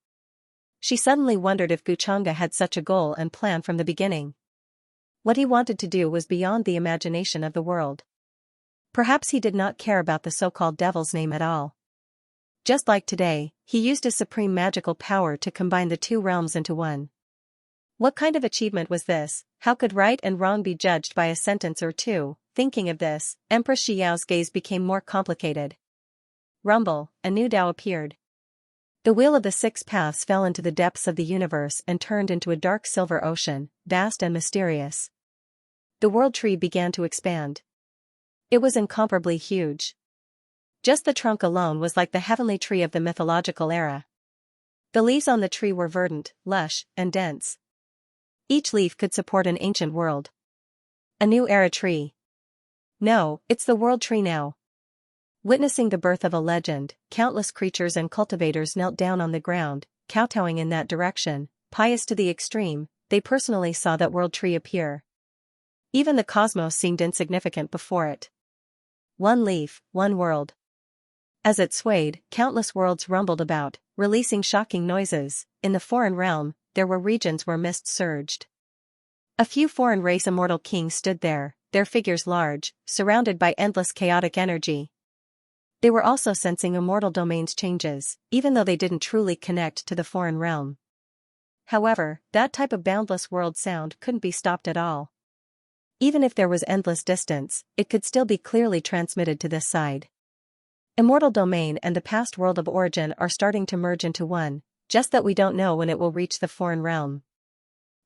She suddenly wondered if Guchanga had such a goal and plan from the beginning. What he wanted to do was beyond the imagination of the world. Perhaps he did not care about the so-called devil's name at all. Just like today, he used his supreme magical power to combine the two realms into one. What kind of achievement was this? How could right and wrong be judged by a sentence or two? Thinking of this, Empress Xiao's gaze became more complicated. Rumble, a new Tao appeared. The wheel of the six paths fell into the depths of the universe and turned into a dark silver ocean, vast and mysterious. The world tree began to expand. It was incomparably huge. Just the trunk alone was like the heavenly tree of the mythological era. The leaves on the tree were verdant, lush, and dense. Each leaf could support an ancient world. A new era tree. No, it's the world tree now. Witnessing the birth of a legend, countless creatures and cultivators knelt down on the ground, kowtowing in that direction, pious to the extreme. They personally saw that world tree appear. Even the cosmos seemed insignificant before it. One leaf, one world. As it swayed, countless worlds rumbled about, releasing shocking noises. In the foreign realm, there were regions where mist surged. A few foreign race immortal kings stood there, their figures large, surrounded by endless chaotic energy. They were also sensing immortal domains changes, even though they didn't truly connect to the foreign realm. However, that type of boundless world sound couldn't be stopped at all. Even if there was endless distance, it could still be clearly transmitted to this side. Immortal domain and the past world of origin are starting to merge into one, just that we don't know when it will reach the foreign realm.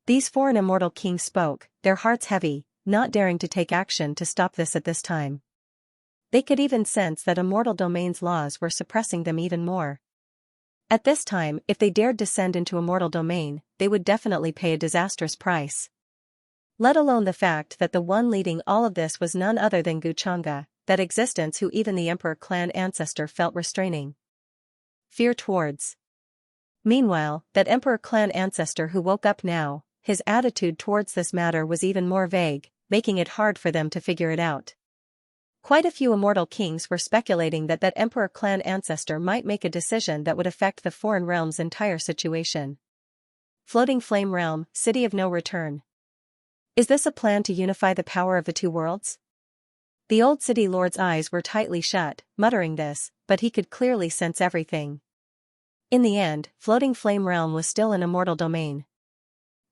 These foreign immortal kings spoke, their hearts heavy, not daring to take action to stop this at this time. They could even sense that immortal domain's laws were suppressing them even more. At this time, if they dared descend into immortal domain, they would definitely pay a disastrous price. Let alone the fact that the one leading all of this was none other than Guchanga, that existence who even the Emperor clan ancestor felt restraining fear towards. Meanwhile, that Emperor clan ancestor who woke up now, his attitude towards this matter was even more vague, making it hard for them to figure it out. Quite a few immortal kings were speculating that Emperor clan ancestor might make a decision that would affect the foreign realm's entire situation. Floating flame realm, city of no return. Is this a plan to unify the power of the two worlds? The old city lord's eyes were tightly shut, muttering this, but he could clearly sense everything. In the end, floating flame realm was still an immortal domain.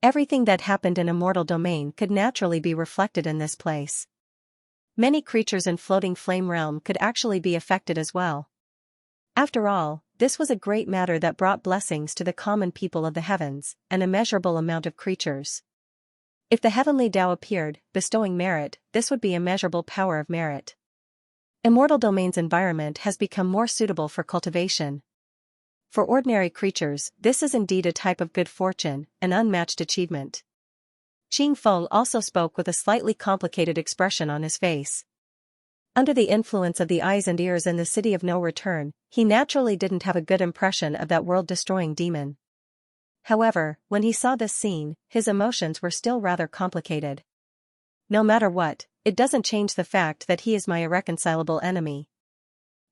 Everything that happened in immortal domain could naturally be reflected in this place. Many creatures in floating flame realm could actually be affected as well. After all, this was a great matter that brought blessings to the common people of the heavens, an immeasurable amount of creatures. If the heavenly Tao appeared, bestowing merit, this would be immeasurable power of merit. Immortal domain's environment has become more suitable for cultivation. For ordinary creatures, this is indeed a type of good fortune, an unmatched achievement. Qing Feng also spoke with a slightly complicated expression on his face. Under the influence of the eyes and ears in the city of no return, he naturally didn't have a good impression of that world-destroying demon. However, when he saw this scene, his emotions were still rather complicated. No matter what, it doesn't change the fact that he is my irreconcilable enemy.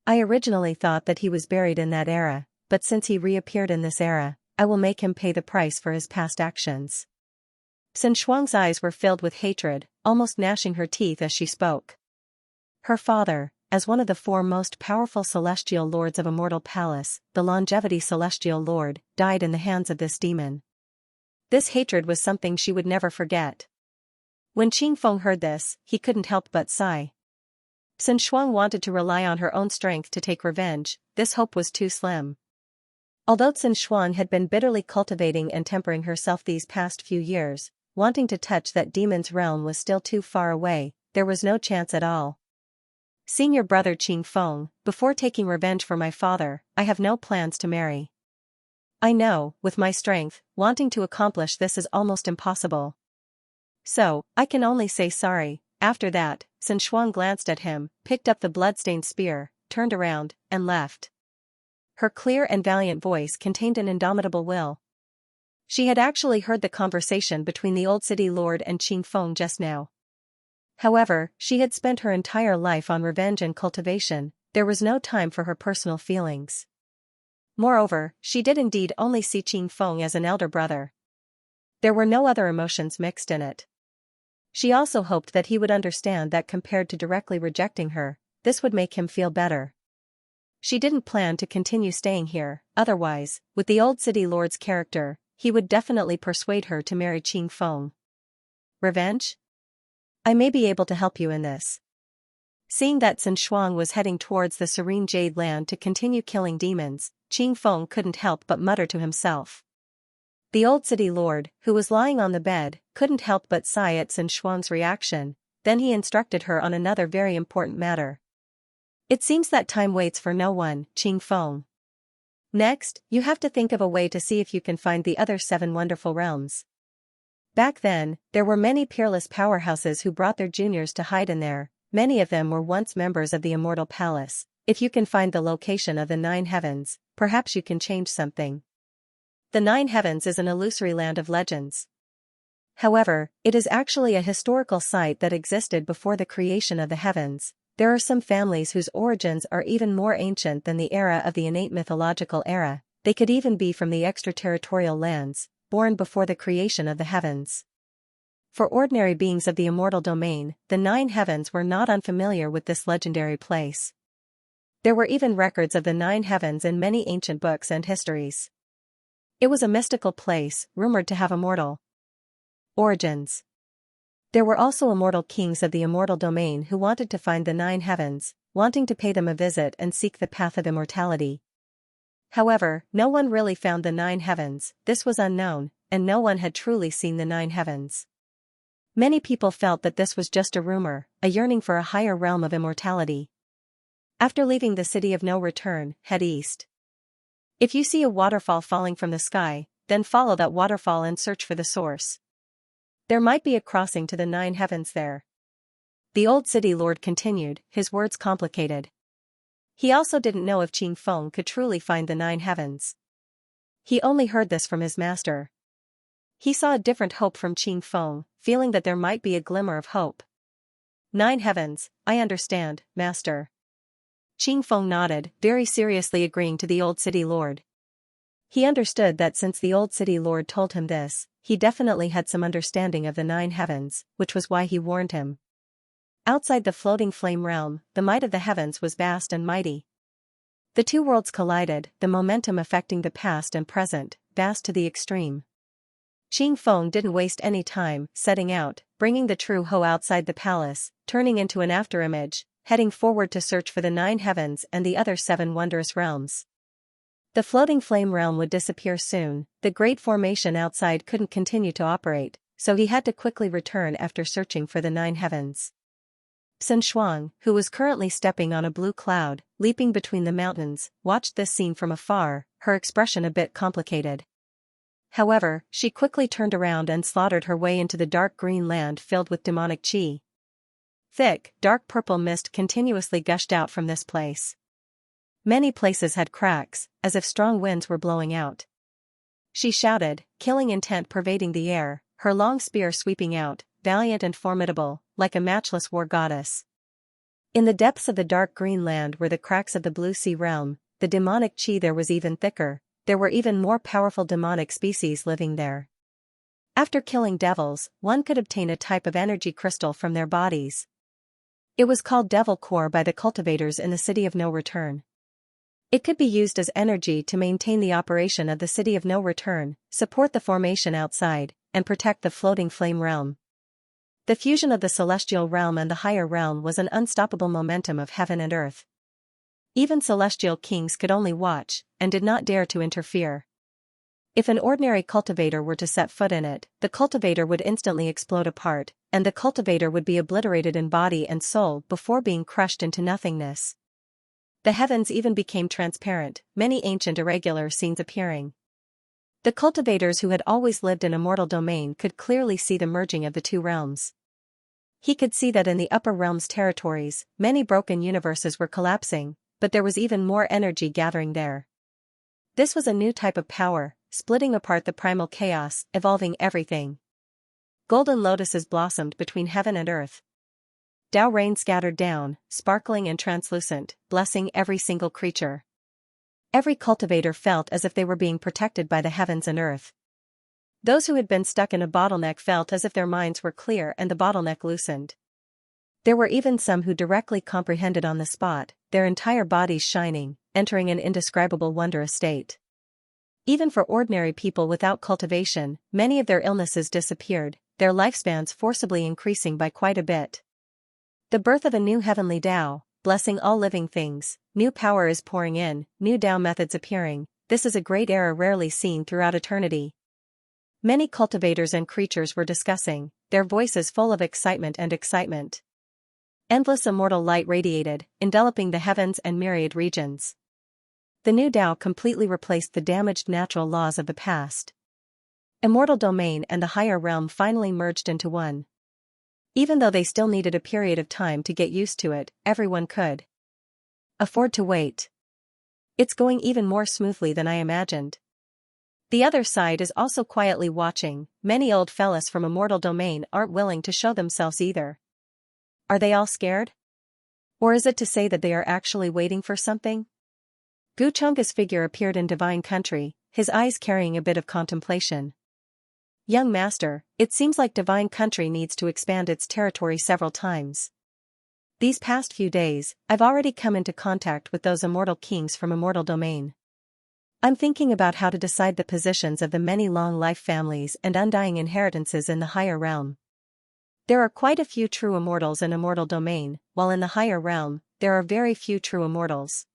I originally thought that he was buried in that era, but since he reappeared in this era, I will make him pay the price for his past actions. Sun Shuang's eyes were filled with hatred, almost gnashing her teeth as she spoke. Her father, as one of the four most powerful celestial lords of Immortal Palace, the Longevity Celestial Lord, died in the hands of this demon. This hatred was something she would never forget. When Qing Feng heard this, he couldn't help but sigh. Sun Shuang wanted to rely on her own strength to take revenge, this hope was too slim. Although Sun Shuang had been bitterly cultivating and tempering herself these past few years, wanting to touch that demon's realm was still too far away, there was no chance at all. Senior brother Qing Feng, before taking revenge for my father, I have no plans to marry. I know, with my strength, wanting to accomplish this is almost impossible. So, I can only say sorry. After that, Sun Shuang glanced at him, picked up the bloodstained spear, turned around, and left. Her clear and valiant voice contained an indomitable will. She had actually heard the conversation between the old city lord and Qing Feng just now. However, she had spent her entire life on revenge and cultivation. There was no time for her personal feelings. Moreover, she did indeed only see Qing Feng as an elder brother. There were no other emotions mixed in it. She also hoped that he would understand that compared to directly rejecting her, this would make him feel better. She didn't plan to continue staying here, otherwise, with the old city lord's character, he would definitely persuade her to marry Qing Feng. Revenge? I may be able to help you in this. Seeing that Sun Shuang was heading towards the serene Jade Land to continue killing demons, Qing Feng couldn't help but mutter to himself. The old city lord, who was lying on the bed, couldn't help but sigh at Sun Shuang's reaction. Then he instructed her on another very important matter. It seems that time waits for no one, Qing Feng. Next, you have to think of a way to see if you can find the other 7 wonderful realms. Back then, there were many peerless powerhouses who brought their juniors to hide in there. Many of them were once members of the Immortal Palace. If you can find the location of the 9 heavens, perhaps you can change something. The 9 heavens is an illusory land of legends. However, it is actually a historical site that existed before the creation of the heavens. There are some families whose origins are even more ancient than the era of the innate mythological era. They could even be from the extraterritorial lands, born before the creation of the heavens. For ordinary beings of the immortal domain, the 9 heavens were not unfamiliar with this legendary place. There were even records of the 9 heavens in many ancient books and histories. It was a mystical place, rumored to have immortal origins. There were also immortal kings of the immortal domain who wanted to find the 9 heavens, wanting to pay them a visit and seek the path of immortality. However, no one really found the 9 heavens. This was unknown, and no one had truly seen the 9 heavens. Many people felt that this was just a rumor, a yearning for a higher realm of immortality. After leaving the city of no return, head east. If you see a waterfall falling from the sky, then follow that waterfall and search for the source. There might be a crossing to the 9 heavens there. The old city lord continued, his words complicated. He also didn't know if Qing Feng could truly find the 9 heavens. He only heard this from his master. He saw a different hope from Qing Feng, feeling that there might be a glimmer of hope. 9 heavens, I understand, master. Qing Feng nodded, very seriously agreeing to the old city lord. He understood that since the old city lord told him this, he definitely had some understanding of the 9 heavens, which was why he warned him. Outside the floating flame realm, the might of the heavens was vast and mighty. The 2 worlds collided, the momentum affecting the past and present, vast to the extreme. Qing Feng didn't waste any time, setting out, bringing the true Ho outside the palace, turning into an afterimage, heading forward to search for the 9 heavens and the other 7 wondrous realms. The floating flame realm would disappear soon. The great formation outside couldn't continue to operate, so he had to quickly return after searching for the 9 heavens. Sun Shuang, who was currently stepping on a blue cloud, leaping between the mountains, watched this scene from afar, her expression a bit complicated. However, she quickly turned around and slaughtered her way into the dark green land filled with demonic qi. Thick, dark purple mist continuously gushed out from this place. Many places had cracks, as if strong winds were blowing out. She shouted, killing intent pervading the air, her long spear sweeping out, valiant and formidable, like a matchless war goddess. In the depths of the dark green land were the cracks of the blue sea realm. The demonic qi there was even thicker. There were even more powerful demonic species living there. After killing devils, one could obtain a type of energy crystal from their bodies. It was called Devil Core by the cultivators in the City of No Return. It could be used as energy to maintain the operation of the City of No Return, support the formation outside, and protect the floating flame realm. The fusion of the celestial realm and the higher realm was an unstoppable momentum of heaven and earth. Even celestial kings could only watch, and did not dare to interfere. If an ordinary cultivator were to set foot in it, the cultivator would instantly explode apart, and the cultivator would be obliterated in body and soul before being crushed into nothingness. The heavens even became transparent, many ancient irregular scenes appearing. The cultivators who had always lived in immortal domain could clearly see the merging of the 2 realms. He could see that in the upper realm's territories, many broken universes were collapsing, but there was even more energy gathering there. This was a new type of power, splitting apart the primal chaos, evolving everything. Golden lotuses blossomed between heaven and earth. Dao rain scattered down, sparkling and translucent, blessing every single creature. Every cultivator felt as if they were being protected by the heavens and earth. Those who had been stuck in a bottleneck felt as if their minds were clear and the bottleneck loosened. There were even some who directly comprehended on the spot, their entire bodies shining, entering an indescribable wondrous state. Even for ordinary people without cultivation, many of their illnesses disappeared, their lifespans forcibly increasing by quite a bit. The birth of a new heavenly Tao, blessing all living things, new power is pouring in, new Tao methods appearing, this is a great era rarely seen throughout eternity. Many cultivators and creatures were discussing, their voices full of excitement and excitement. Endless immortal light radiated, enveloping the heavens and myriad regions. The new Tao completely replaced the damaged natural laws of the past. Immortal domain and the higher realm finally merged into one. Even though they still needed a period of time to get used to it, everyone could afford to wait. It's going even more smoothly than I imagined. The other side is also quietly watching, many old fellas from immortal domain aren't willing to show themselves either. Are they all scared? Or is it to say that they are actually waiting for something? Guchunga's figure appeared in divine country, his eyes carrying a bit of contemplation. Young master, it seems like divine country needs to expand its territory several times. These past few days, I've already come into contact with those immortal kings from immortal domain. I'm thinking about how to decide the positions of the many long life families and undying inheritances in the higher realm. There are quite a few true immortals in immortal domain, while in the higher realm, there are very few true immortals.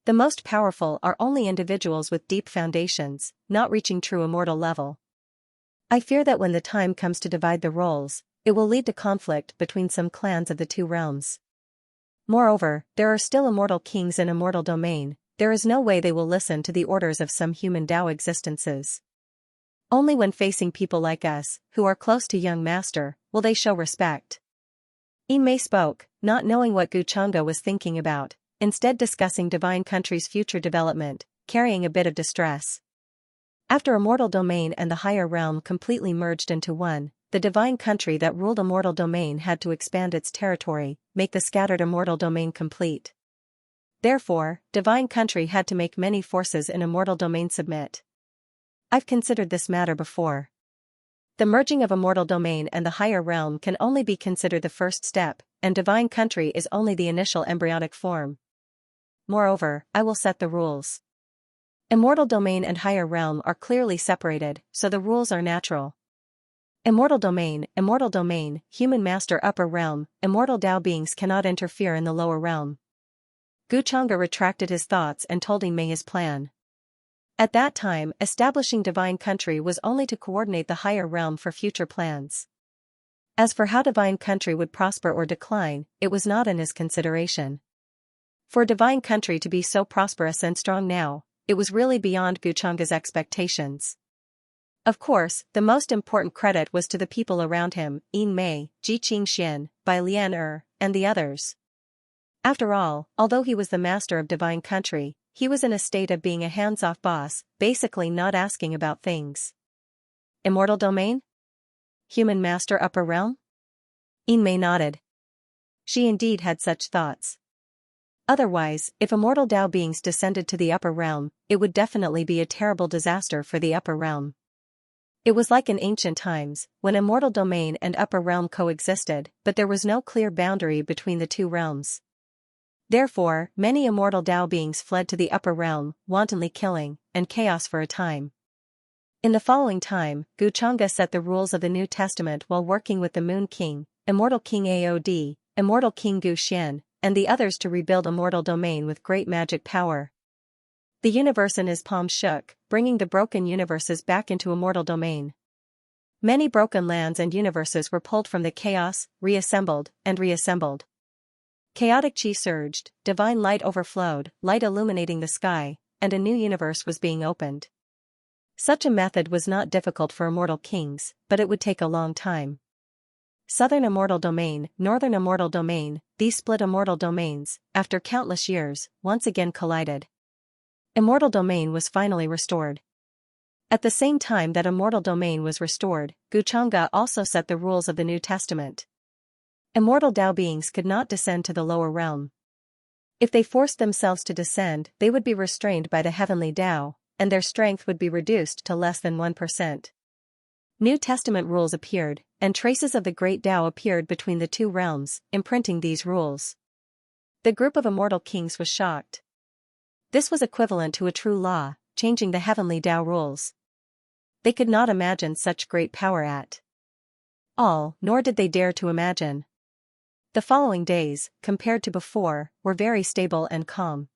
The most powerful are only individuals with deep foundations, not reaching true immortal level. I fear that when the time comes to divide the roles, it will lead to conflict between some clans of the two realms. Moreover, there are still immortal kings in immortal domain, there is no way they will listen to the orders of some human Tao existences. Only when facing people like us, who are close to young master, will they show respect. Yimei spoke, not knowing what Guchunga was thinking about, instead discussing divine country's future development, carrying a bit of distress. After immortal domain and the higher realm completely merged into one, the divine country that ruled immortal domain had to expand its territory, make the scattered immortal domain complete. Therefore, divine country had to make many forces in immortal domain submit. I've considered this matter before. The merging of immortal domain and the higher realm can only be considered the first step, and divine country is only the initial embryonic form. Moreover, I will set the rules. Immortal domain and higher realm are clearly separated, so the rules are natural. Immortal domain, human master upper realm, immortal Tao beings cannot interfere in the lower realm. Guchunga retracted his thoughts and told Yimei his plan. At that time, establishing divine country was only to coordinate the higher realm for future plans. As for how divine country would prosper or decline, it was not in his consideration. For divine country to be so prosperous and strong now, it was really beyond Guchunga's expectations. Of course, the most important credit was to the people around him, Yimei, Xianxia, Bai Lian and the others. After all, although he was the master of divine country, he was in a state of being a hands-off boss, basically not asking about things. Immortal domain? Human master upper realm? Yimei nodded. She indeed had such thoughts. Otherwise, if immortal Tao beings descended to the upper realm, it would definitely be a terrible disaster for the upper realm. It was like in ancient times, when immortal domain and upper realm coexisted, but there was no clear boundary between the two realms. Therefore, many immortal Tao beings fled to the upper realm, wantonly killing, and chaos for a time. In the following time, Guchunga set the rules of the New Testament while working with the Moon King, Immortal King Aod, Immortal King Gu Xian, and the others to rebuild immortal domain with great magic power. The universe in his palm shook, bringing the broken universes back into immortal domain. Many broken lands and universes were pulled from the chaos, reassembled, and reassembled. Chaotic chi surged, divine light overflowed, light illuminating the sky, and a new universe was being opened. Such a method was not difficult for immortal kings, but it would take a long time. Southern immortal domain, northern immortal domain, these split immortal domains, after countless years, once again collided. Immortal domain was finally restored. At the same time that immortal domain was restored, Guchunga also set the rules of the New Testament. Immortal Tao beings could not descend to the lower realm. If they forced themselves to descend, they would be restrained by the heavenly Tao, and their strength would be reduced to less than 1%. New Testament rules appeared, and traces of the great Tao appeared between the two realms, imprinting these rules. The group of immortal kings was shocked. This was equivalent to a true law, changing the heavenly Tao rules. They could not imagine such great power at all, nor did they dare to imagine. The following days, compared to before, were very stable and calm.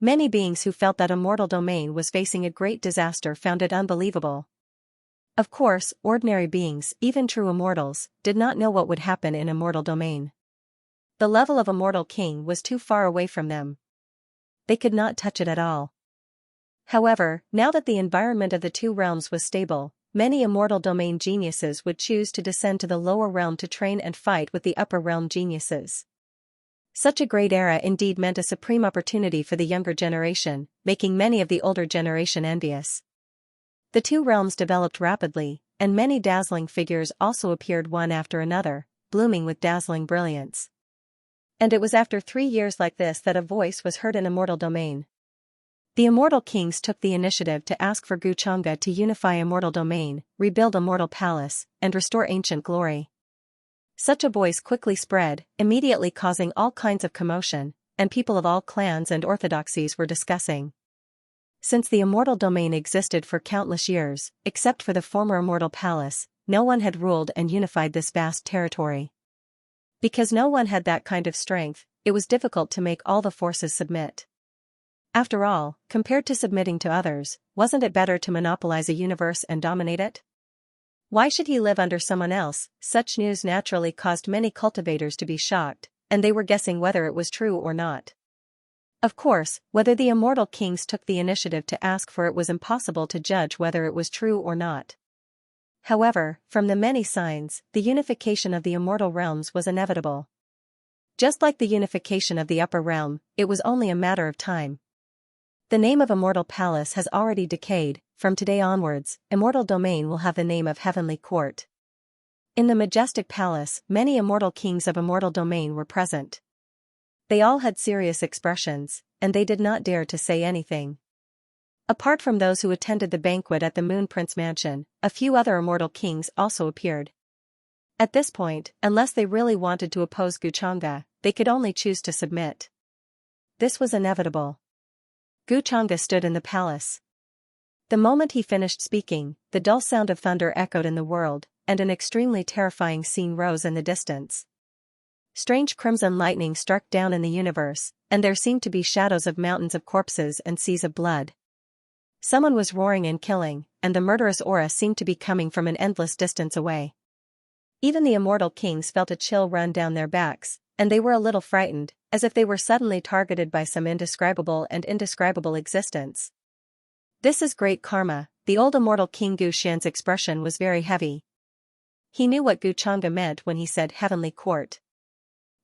Many beings who felt that immortal domain was facing a great disaster found it unbelievable. Of course, ordinary beings, even true immortals, did not know what would happen in immortal domain. The level of immortal king was too far away from them. They could not touch it at all. However, now that the environment of the two realms was stable, many immortal domain geniuses would choose to descend to the lower realm to train and fight with the upper realm geniuses. Such a great era indeed meant a supreme opportunity for the younger generation, making many of the older generation envious. The two realms developed rapidly, and many dazzling figures also appeared one after another, blooming with dazzling brilliance. And it was after 3 years like this that a voice was heard in immortal domain. The immortal kings took the initiative to ask for Xianxia to unify immortal domain, rebuild immortal palace, and restore ancient glory. Such a voice quickly spread, immediately causing all kinds of commotion, and people of all clans and orthodoxies were discussing. Since the immortal domain existed for countless years, except for the former immortal palace, no one had ruled and unified this vast territory. Because no one had that kind of strength, it was difficult to make all the forces submit. After all, compared to submitting to others, wasn't it better to monopolize a universe and dominate it? Why should he live under someone else? Such news naturally caused many cultivators to be shocked, and they were guessing whether it was true or not. Of course, whether the immortal kings took the initiative to ask for it was impossible to judge whether it was true or not. However, from the many signs, the unification of the immortal realms was inevitable. Just like the unification of the upper realm, it was only a matter of time. The name of Immortal Palace has already decayed. From today onwards, Immortal Domain will have the name of Heavenly Court. In the majestic palace, many immortal kings of Immortal Domain were present. They all had serious expressions, and they did not dare to say anything. Apart from those who attended the banquet at the Moon Prince Mansion, a few other immortal kings also appeared. At this point, unless they really wanted to oppose Xianxia, they could only choose to submit. This was inevitable. Xianxia stood in the palace. The moment he finished speaking, the dull sound of thunder echoed in the world, and an extremely terrifying scene rose in the distance. Strange crimson lightning struck down in the universe, and there seemed to be shadows of mountains of corpses and seas of blood. Someone was roaring and killing, and the murderous aura seemed to be coming from an endless distance away. Even the immortal kings felt a chill run down their backs, and they were a little frightened, as if they were suddenly targeted by some indescribable existence. This is great karma. The old immortal King Xian's expression was very heavy. He knew what Xianxia meant when he said Heavenly Court.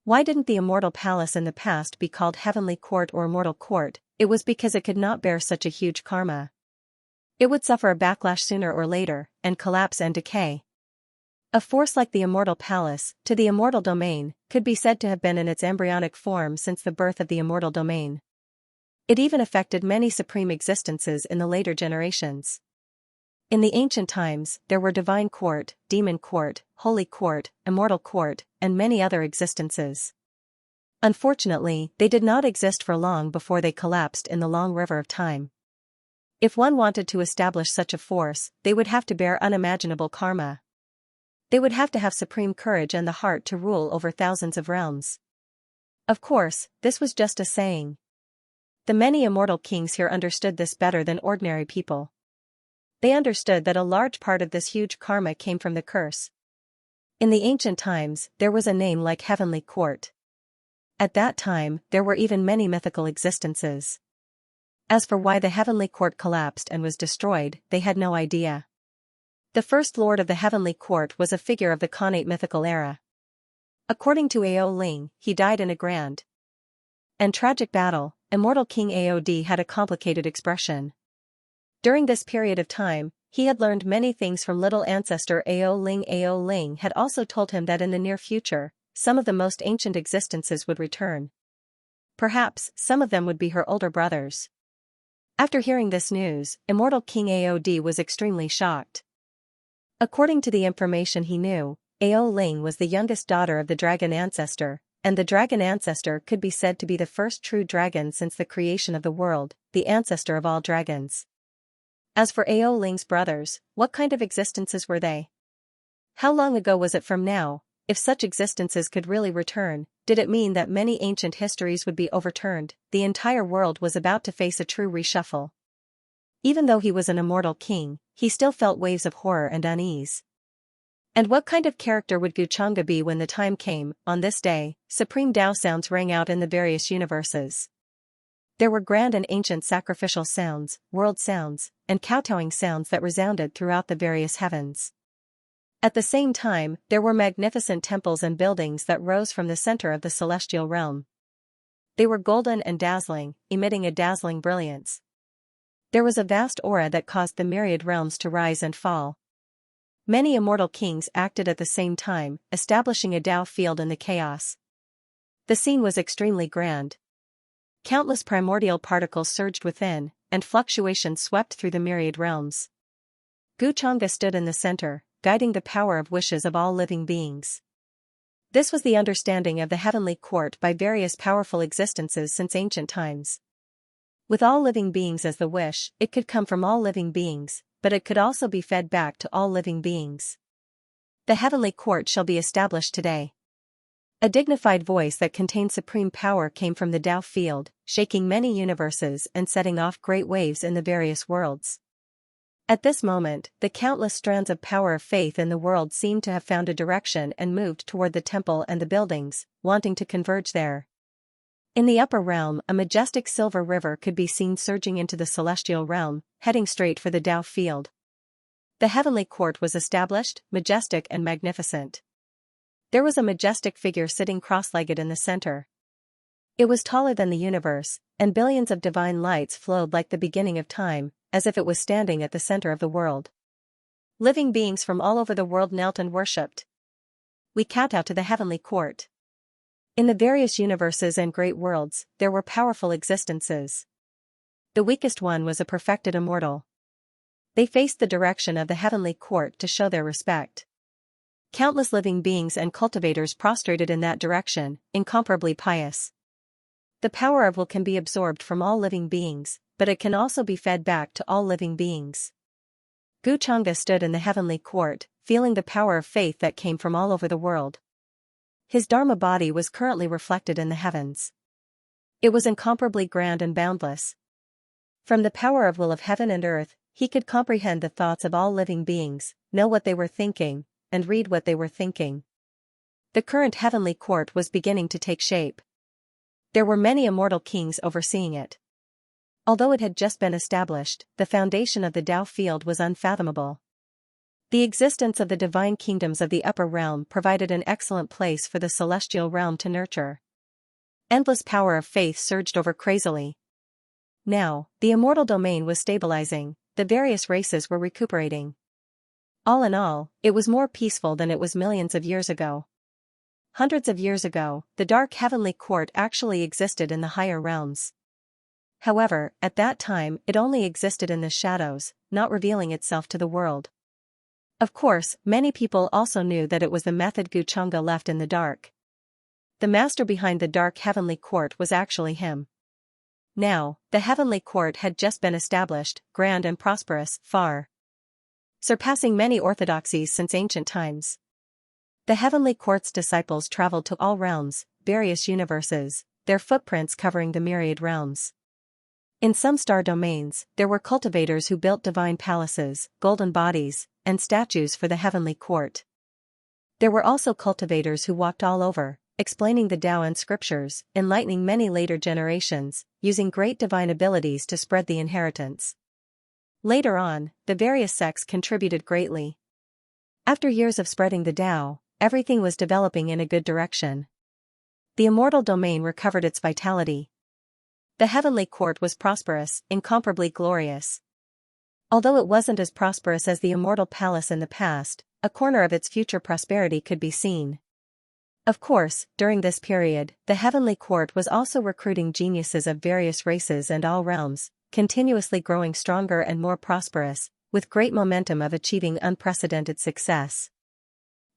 Why didn't the immortal palace in the past be called Heavenly Court or Immortal Court? It was because it could not bear such a huge karma. It would suffer a backlash sooner or later, and collapse and decay. A force like the Immortal Palace, to the Immortal Domain, could be said to have been in its embryonic form since the birth of the Immortal Domain. It even affected many supreme existences in the later generations. In the ancient times, there were Divine Court, Demon Court, Holy Court, Immortal Court, and many other existences. Unfortunately, they did not exist for long before they collapsed in the long river of time. If one wanted to establish such a force, they would have to bear unimaginable karma. They would have to have supreme courage and the heart to rule over thousands of realms. Of course, this was just a saying. The many immortal kings here understood this better than ordinary people. They understood that a large part of this huge karma came from the curse. In the ancient times, there was a name like Heavenly Court. At that time, there were even many mythical existences. As for why the Heavenly Court collapsed and was destroyed, they had no idea. The first lord of the Heavenly Court was a figure of the Khanate mythical era. According to Ao Ling, he died in a grand and tragic battle. Immortal King Aod had a complicated expression. During this period of time, he had learned many things from little ancestor Ao Ling. Ao Ling had also told him that in the near future, some of the most ancient existences would return. Perhaps, some of them would be her older brothers. After hearing this news, immortal King Aod was extremely shocked. According to the information he knew, Ao Ling was the youngest daughter of the dragon ancestor, and the dragon ancestor could be said to be the first true dragon since the creation of the world, the ancestor of all dragons. As for Ao Ling's brothers, what kind of existences were they? How long ago was it from now? If such existences could really return, did it mean that many ancient histories would be overturned? The entire world was about to face a true reshuffle. Even though he was an immortal king, he still felt waves of horror and unease. And what kind of character would Xianxia be when the time came? On this day, supreme Tao sounds rang out in the various universes. There were grand and ancient sacrificial sounds, world sounds, and kowtowing sounds that resounded throughout the various heavens. At the same time, there were magnificent temples and buildings that rose from the center of the celestial realm. They were golden and dazzling, emitting a dazzling brilliance. There was a vast aura that caused the myriad realms to rise and fall. Many immortal kings acted at the same time, establishing a Tao field in the chaos. The scene was extremely grand. Countless primordial particles surged within, and fluctuations swept through the myriad realms. Xianxia stood in the center, guiding the power of wishes of all living beings. This was the understanding of the heavenly court by various powerful existences since ancient times. With all living beings as the wish, it could come from all living beings, but it could also be fed back to all living beings. The heavenly court shall be established today. A dignified voice that contained supreme power came from the Tao field, shaking many universes and setting off great waves in the various worlds. At this moment, the countless strands of power of faith in the world seemed to have found a direction and moved toward the temple and the buildings, wanting to converge there. In the upper realm, a majestic silver river could be seen surging into the celestial realm, heading straight for the Tao field. The heavenly court was established, majestic and magnificent. There was a majestic figure sitting cross-legged in the center. It was taller than the universe, and billions of divine lights flowed like the beginning of time, as if it was standing at the center of the world. Living beings from all over the world knelt and worshipped. We kowtow to the heavenly court. In the various universes and great worlds, there were powerful existences. The weakest one was a perfected immortal. They faced the direction of the heavenly court to show their respect. Countless living beings and cultivators prostrated in that direction, incomparably pious. The power of will can be absorbed from all living beings, but it can also be fed back to all living beings. Xianxia stood in the heavenly court, feeling the power of faith that came from all over the world. His Dharma body was currently reflected in the heavens. It was incomparably grand and boundless. From the power of will of heaven and earth, he could comprehend the thoughts of all living beings, know what they were thinking, and read what they were thinking. The current heavenly court was beginning to take shape. There were many immortal kings overseeing it. Although it had just been established, the foundation of the Tao field was unfathomable. The existence of the divine kingdoms of the upper realm provided an excellent place for the celestial realm to nurture. Endless power of faith surged over crazily. Now, the immortal domain was stabilizing, the various races were recuperating. All in all, it was more peaceful than it was millions of years ago. Hundreds of years ago, the dark heavenly court actually existed in the higher realms. However, at that time, it only existed in the shadows, not revealing itself to the world. Of course, many people also knew that it was the method Xianxia left in the dark. The master behind the dark heavenly court was actually him. Now, the heavenly court had just been established, grand and prosperous, far surpassing many orthodoxies since ancient times. The heavenly court's disciples traveled to all realms, various universes, their footprints covering the myriad realms. In some star domains, there were cultivators who built divine palaces, golden bodies, and statues for the heavenly court. There were also cultivators who walked all over, explaining the Tao and scriptures, enlightening many later generations, using great divine abilities to spread the inheritance. Later on, the various sects contributed greatly. After years of spreading the Tao, everything was developing in a good direction. The immortal domain recovered its vitality. The heavenly court was prosperous, incomparably glorious. Although it wasn't as prosperous as the immortal palace in the past, a corner of its future prosperity could be seen. Of course, during this period, the heavenly court was also recruiting geniuses of various races and all realms, continuously growing stronger and more prosperous, with great momentum of achieving unprecedented success.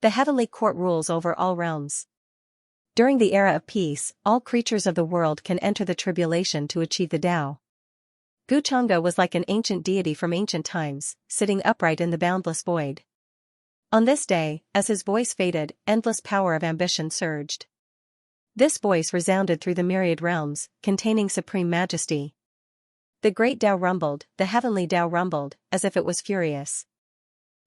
The heavenly court rules over all realms. During the era of peace, all creatures of the world can enter the tribulation to achieve the Tao. Guchanga was like an ancient deity from ancient times, sitting upright in the boundless void. On this day, as his voice faded, endless power of ambition surged. This voice resounded through the myriad realms, containing supreme majesty. The great Tao rumbled, the heavenly Tao rumbled, as if it was furious.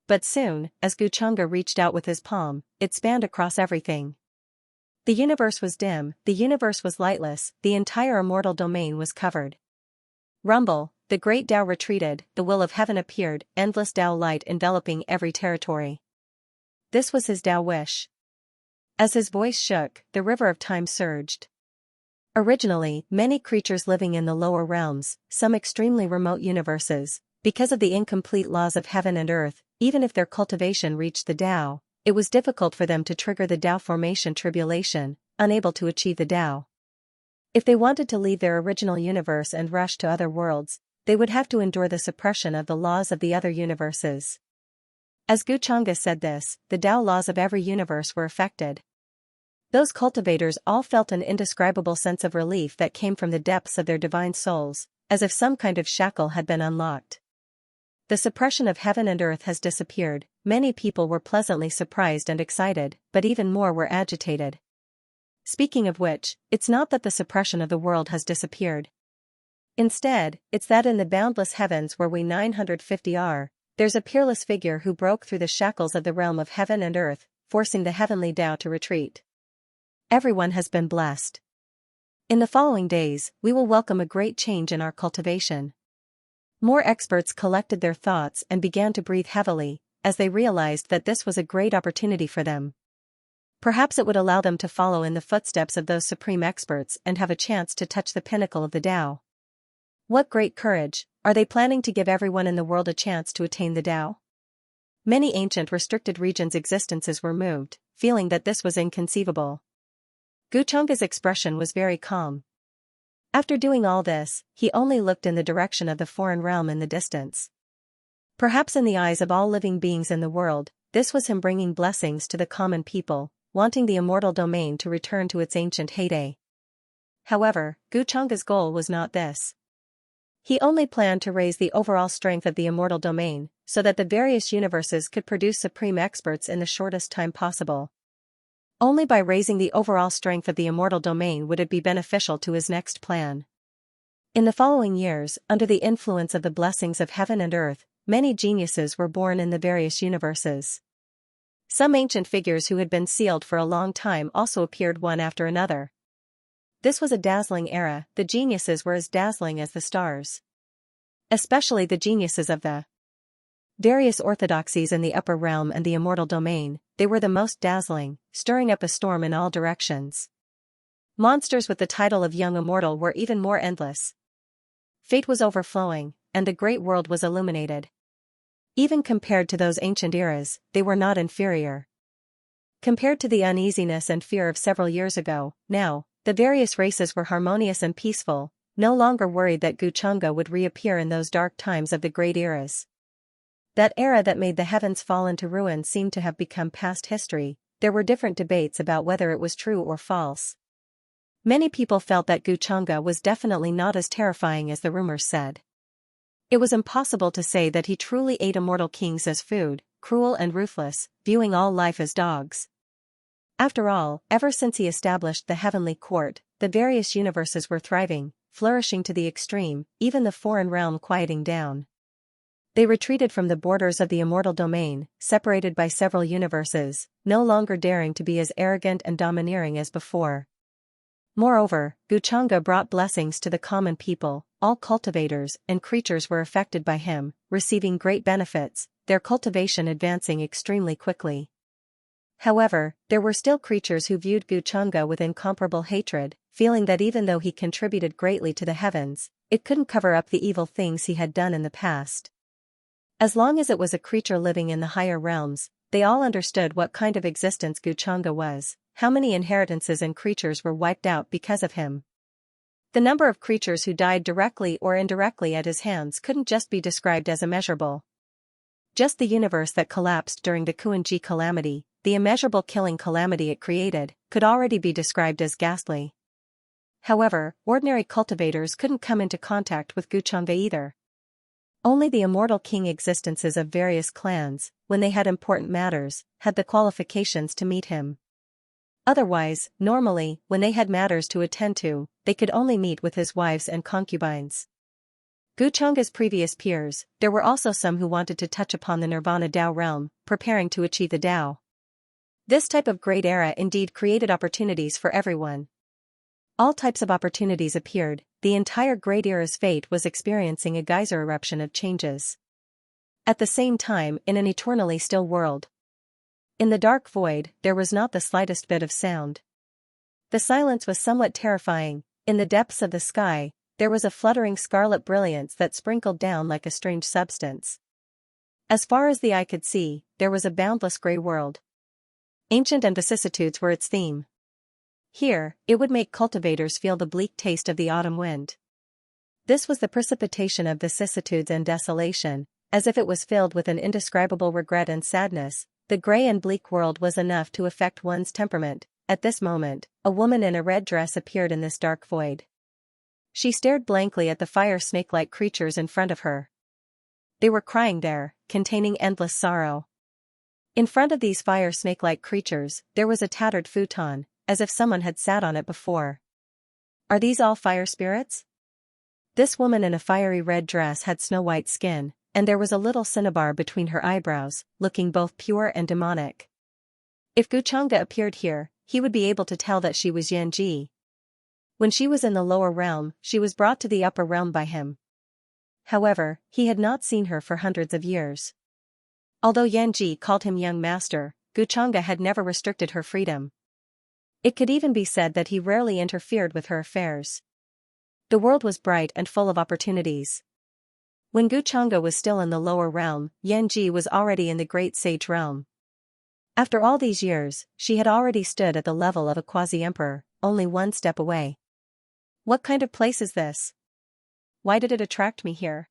But soon, as Guchanga reached out with his palm, it spanned across everything. The universe was dim, the universe was lightless, the entire immortal domain was covered. Rumble, the great Tao retreated, the will of heaven appeared, endless Tao light enveloping every territory. This was his Tao wish. As his voice shook, the river of time surged. Originally, many creatures living in the lower realms, some extremely remote universes, because of the incomplete laws of heaven and earth, even if their cultivation reached the Tao, it was difficult for them to trigger the Tao formation tribulation, unable to achieve the Tao. If they wanted to leave their original universe and rush to other worlds, they would have to endure the suppression of the laws of the other universes. As Guchanga said this, the Tao laws of every universe were affected. Those cultivators all felt an indescribable sense of relief that came from the depths of their divine souls, as if some kind of shackle had been unlocked. The suppression of heaven and earth has disappeared. Many people were pleasantly surprised and excited, but even more were agitated. Speaking of which, it's not that the suppression of the world has disappeared. Instead, it's that in the boundless heavens where we 950 are, there's a peerless figure who broke through the shackles of the realm of heaven and earth, forcing the heavenly Tao to retreat. Everyone has been blessed. In the following days, we will welcome a great change in our cultivation. More experts collected their thoughts and began to breathe heavily, as they realized that this was a great opportunity for them. Perhaps it would allow them to follow in the footsteps of those supreme experts and have a chance to touch the pinnacle of the Tao. What great courage! Are they planning to give everyone in the world a chance to attain the Tao? Many ancient restricted regions' existences were moved, feeling that this was inconceivable. Guchanga's expression was very calm. After doing all this, he only looked in the direction of the foreign realm in the distance. Perhaps in the eyes of all living beings in the world, this was him bringing blessings to the common people, wanting the immortal domain to return to its ancient heyday. However, Guchanga's goal was not this. He only planned to raise the overall strength of the immortal domain, so that the various universes could produce supreme experts in the shortest time possible. Only by raising the overall strength of the immortal domain would it be beneficial to his next plan. In the following years, under the influence of the blessings of heaven and earth, many geniuses were born in the various universes. Some ancient figures who had been sealed for a long time also appeared one after another. This was a dazzling era. The geniuses were as dazzling as the stars. Especially the geniuses of the various orthodoxies in the upper realm and the immortal domain, they were the most dazzling, stirring up a storm in all directions. Monsters with the title of young immortal were even more endless. Fate was overflowing, and the great world was illuminated. Even compared to those ancient eras, they were not inferior. Compared to the uneasiness and fear of several years ago, now, the various races were harmonious and peaceful, no longer worried that Guchanga would reappear in those dark times of the great eras. That era that made the heavens fall into ruin seemed to have become past history. There were different debates about whether it was true or false. Many people felt that Guchanga was definitely not as terrifying as the rumors said. It was impossible to say that he truly ate immortal kings as food, cruel and ruthless, viewing all life as dogs. After all, ever since he established the heavenly court, the various universes were thriving, flourishing to the extreme, even the foreign realm quieting down. They retreated from the borders of the immortal domain, separated by several universes, no longer daring to be as arrogant and domineering as before. Moreover, Guchanga brought blessings to the common people. All cultivators and creatures were affected by him, receiving great benefits, their cultivation advancing extremely quickly. However, there were still creatures who viewed Guchanga with incomparable hatred, feeling that even though he contributed greatly to the heavens, it couldn't cover up the evil things he had done in the past. As long as it was a creature living in the higher realms, they all understood what kind of existence Xianxia was, how many inheritances and creatures were wiped out because of him. The number of creatures who died directly or indirectly at his hands couldn't just be described as immeasurable. Just the universe that collapsed during the Qianji calamity, the immeasurable killing calamity it created, could already be described as ghastly. However, ordinary cultivators couldn't come into contact with Xianxia either. Only the immortal king existences of various clans, when they had important matters, had the qualifications to meet him. Otherwise, normally, when they had matters to attend to, they could only meet with his wives and concubines. Xianxia's previous peers, there were also some who wanted to touch upon the Nirvana Tao realm, preparing to achieve the Tao. This type of great era indeed created opportunities for everyone. All types of opportunities appeared, the entire Great Era's fate was experiencing a geyser eruption of changes. At the same time, in an eternally still world. In the dark void, there was not the slightest bit of sound. The silence was somewhat terrifying. In the depths of the sky, there was a fluttering scarlet brilliance that sprinkled down like a strange substance. As far as the eye could see, there was a boundless gray world. Ancient and vicissitudes were its theme. Here, it would make cultivators feel the bleak taste of the autumn wind. This was the precipitation of vicissitudes and desolation, as if it was filled with an indescribable regret and sadness. The gray and bleak world was enough to affect one's temperament. At this moment, a woman in a red dress appeared in this dark void. She stared blankly at the fire snake-like creatures in front of her. They were crying there, containing endless sorrow. In front of these fire snake-like creatures, there was a tattered futon, as if someone had sat on it before. Are these all fire spirits? This woman in a fiery red dress had snow-white skin, and there was a little cinnabar between her eyebrows, looking both pure and demonic. If Xianxia appeared here, he would be able to tell that she was Yanji. When she was in the lower realm, she was brought to the upper realm by him. However, he had not seen her for hundreds of years. Although Yanji called him young master, Xianxia had never restricted her freedom. It could even be said that he rarely interfered with her affairs. The world was bright and full of opportunities. When Xianxia was still in the lower realm, Yanji was already in the great sage realm. After all these years, she had already stood at the level of a quasi-emperor, only one step away. What kind of place is this? Why did it attract me here?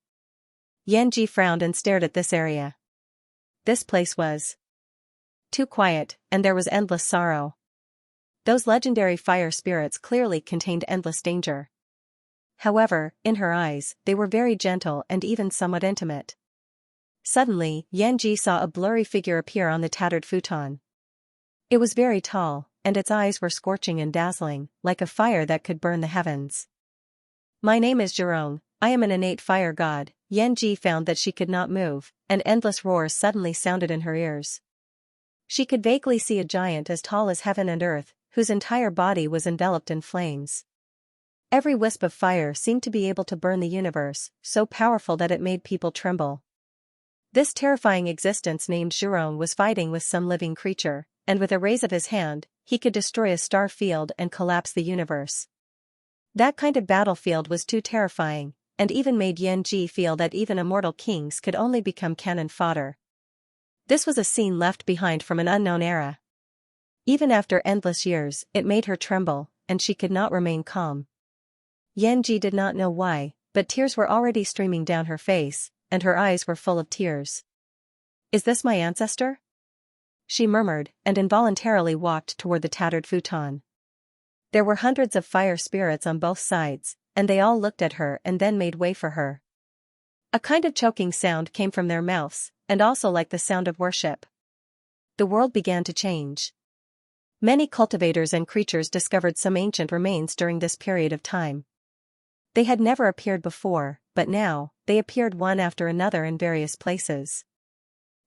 Yanji frowned and stared at this area. This place was too quiet, and there was endless sorrow. Those legendary fire spirits clearly contained endless danger. However, in her eyes, they were very gentle and even somewhat intimate. Suddenly, Yanji saw a blurry figure appear on the tattered futon. It was very tall, and its eyes were scorching and dazzling, like a fire that could burn the heavens. My name is Zhurong, I am an innate fire god. Yanji found that she could not move, and endless roars suddenly sounded in her ears. She could vaguely see a giant as tall as heaven and earth, whose entire body was enveloped in flames. Every wisp of fire seemed to be able to burn the universe, so powerful that it made people tremble. This terrifying existence named Zhurong was fighting with some living creature, and with a raise of his hand, he could destroy a star field and collapse the universe. That kind of battlefield was too terrifying, and even made Yanji feel that even immortal kings could only become cannon fodder. This was a scene left behind from an unknown era. Even after endless years, it made her tremble, and she could not remain calm. Yanji did not know why, but tears were already streaming down her face, and her eyes were full of tears. Is this my ancestor? She murmured, and involuntarily walked toward the tattered futon. There were hundreds of fire spirits on both sides, and they all looked at her and then made way for her. A kind of choking sound came from their mouths, and also like the sound of worship. The world began to change. Many cultivators and creatures discovered some ancient remains during this period of time. They had never appeared before, but now, they appeared one after another in various places.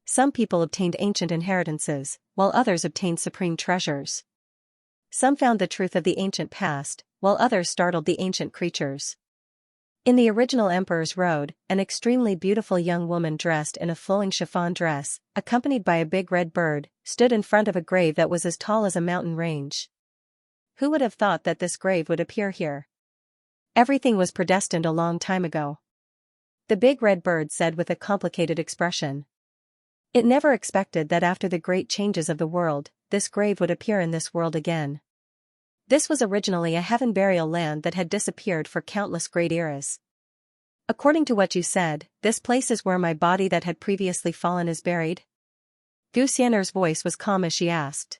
Some people obtained ancient inheritances, while others obtained supreme treasures. Some found the truth of the ancient past, while others startled the ancient creatures. In the original Emperor's Road, an extremely beautiful young woman dressed in a flowing chiffon dress, accompanied by a big red bird, stood in front of a grave that was as tall as a mountain range. Who would have thought that this grave would appear here? Everything was predestined a long time ago. The big red bird said with a complicated expression. It never expected that after the great changes of the world, this grave would appear in this world again. This was originally a heaven burial land that had disappeared for countless great eras. According to what you said, this place is where my body that had previously fallen is buried? Gu Xian'er's voice was calm as she asked.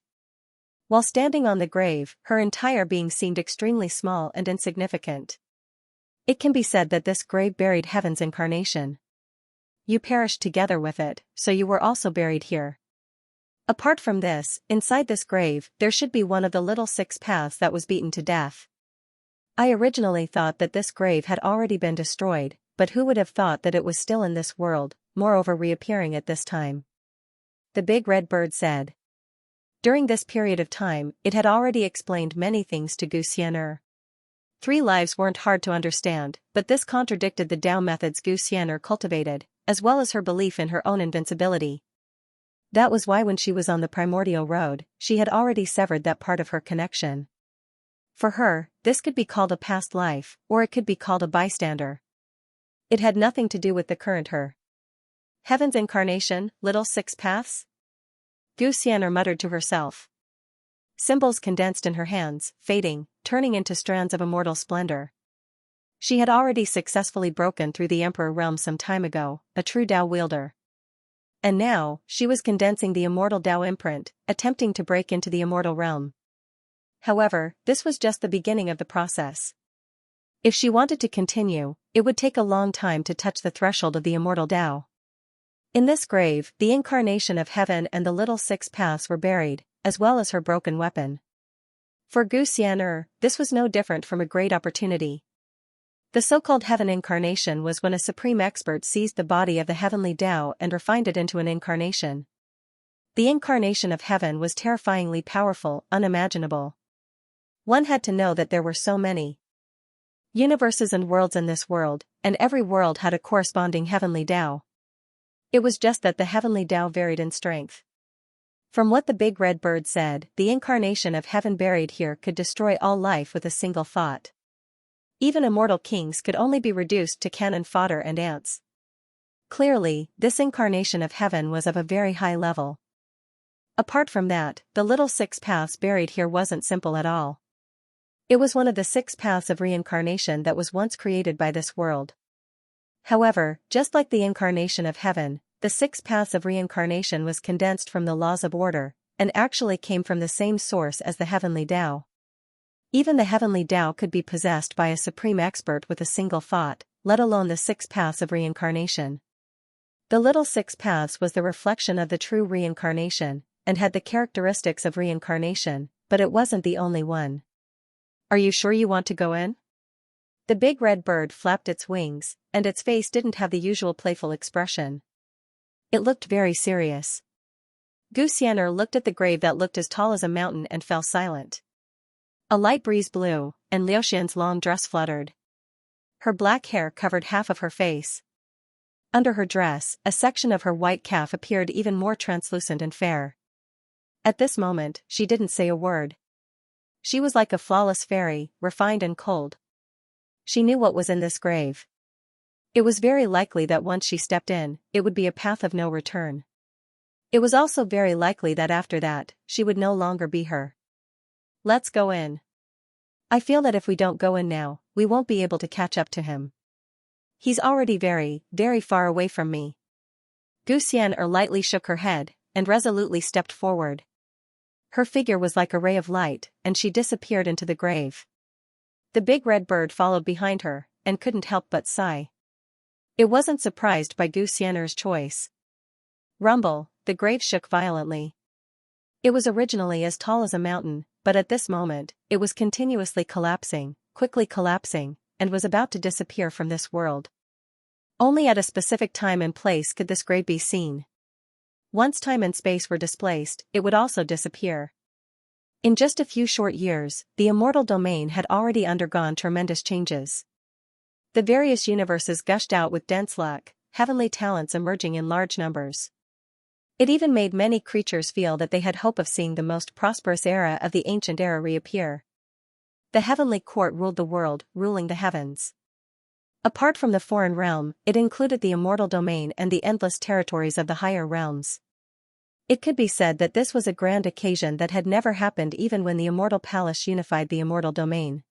While standing on the grave, her entire being seemed extremely small and insignificant. It can be said that this grave buried heaven's incarnation. You perished together with it, so you were also buried here. Apart from this, inside this grave, there should be one of the little 6 paths that was beaten to death. I originally thought that this grave had already been destroyed, but who would have thought that it was still in this world, moreover reappearing at this time? The big red bird said. During this period of time, it had already explained many things to Gu Xian'er. 3 lives weren't hard to understand, but this contradicted the Tao methods Gu Xian'er cultivated, as well as her belief in her own invincibility. That was why when she was on the primordial road, she had already severed that part of her connection. For her, this could be called a past life, or it could be called a bystander. It had nothing to do with the current her. Heaven's incarnation, little 6 paths? Gu Xian'er muttered to herself. Symbols condensed in her hands, fading, turning into strands of immortal splendor. She had already successfully broken through the Emperor realm some time ago, a true Tao wielder. And now, she was condensing the immortal Tao imprint, attempting to break into the immortal realm. However, this was just the beginning of the process. If she wanted to continue, it would take a long time to touch the threshold of the immortal Tao. In this grave, the incarnation of heaven and the little 6 paths were buried, as well as her broken weapon. For Gu Xian'er, this was no different from a great opportunity. The so-called heaven incarnation was when a supreme expert seized the body of the heavenly Tao and refined it into an incarnation. The incarnation of heaven was terrifyingly powerful, unimaginable. One had to know that there were so many universes and worlds in this world, and every world had a corresponding heavenly Tao. It was just that the heavenly Tao varied in strength. From what the big red bird said, the incarnation of heaven buried here could destroy all life with a single thought. Even immortal kings could only be reduced to cannon fodder and ants. Clearly, this incarnation of heaven was of a very high level. Apart from that, the little 6 paths buried here wasn't simple at all. It was one of the 6 paths of reincarnation that was once created by this world. However, just like the incarnation of heaven, the 6 paths of reincarnation was condensed from the laws of order, and actually came from the same source as the heavenly Tao. Even the heavenly Tao could be possessed by a supreme expert with a single thought, let alone the 6 paths of reincarnation. The little 6 paths was the reflection of the true reincarnation, and had the characteristics of reincarnation, but it wasn't the only one. Are you sure you want to go in? The big red bird flapped its wings, and its face didn't have the usual playful expression. It looked very serious. Gu Xian'er looked at the grave that looked as tall as a mountain and fell silent. A light breeze blew, and Liu Xian's long dress fluttered. Her black hair covered half of her face. Under her dress, a section of her white calf appeared even more translucent and fair. At this moment, she didn't say a word. She was like a flawless fairy, refined and cold. She knew what was in this grave. It was very likely that once she stepped in, it would be a path of no return. It was also very likely that after that, she would no longer be her. Let's go in. I feel that if we don't go in now, we won't be able to catch up to him. He's already very, very far away from me. Gu Xian'er lightly shook her head, and resolutely stepped forward. Her figure was like a ray of light, and she disappeared into the grave. The big red bird followed behind her, and couldn't help but sigh. It wasn't surprised by Gu Xian'er's choice. Rumble, the grave shook violently. It was originally as tall as a mountain, but at this moment, it was continuously collapsing, quickly collapsing, and was about to disappear from this world. Only at a specific time and place could this grave be seen. Once time and space were displaced, it would also disappear. In just a few short years, the immortal domain had already undergone tremendous changes. The various universes gushed out with dense luck, heavenly talents emerging in large numbers. It even made many creatures feel that they had hope of seeing the most prosperous era of the ancient era reappear. The heavenly court ruled the world, ruling the heavens. Apart from the foreign realm, it included the immortal domain and the endless territories of the higher realms. It could be said that this was a grand occasion that had never happened even when the immortal palace unified the immortal domain.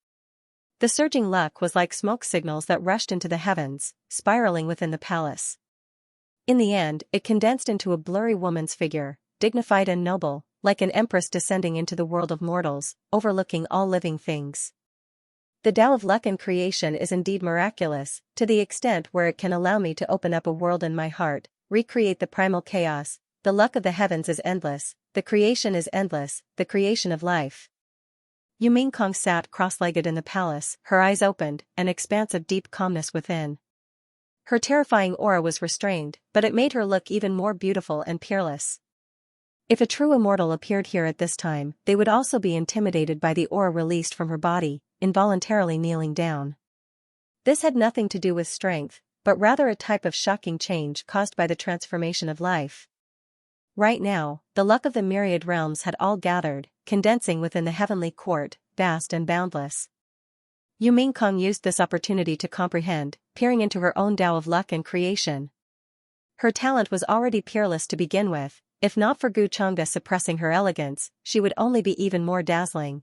The surging luck was like smoke signals that rushed into the heavens, spiraling within the palace. In the end, it condensed into a blurry woman's figure, dignified and noble, like an empress descending into the world of mortals, overlooking all living things. The Tao of luck and creation is indeed miraculous, to the extent where it can allow me to open up a world in my heart, recreate the primal chaos. The luck of the heavens is endless, the creation is endless, the creation of life. Yu Mingkong sat cross-legged in the palace, her eyes opened, an expanse of deep calmness within. Her terrifying aura was restrained, but it made her look even more beautiful and peerless. If a true immortal appeared here at this time, they would also be intimidated by the aura released from her body, involuntarily kneeling down. This had nothing to do with strength, but rather a type of shocking change caused by the transformation of life. Right now, the luck of the myriad realms had all gathered, condensing within the heavenly court, vast and boundless. Yu Mingkong used this opportunity to comprehend, peering into her own Tao of luck and creation. Her talent was already peerless to begin with. If not for Gu Chang'e suppressing her elegance, she would only be even more dazzling.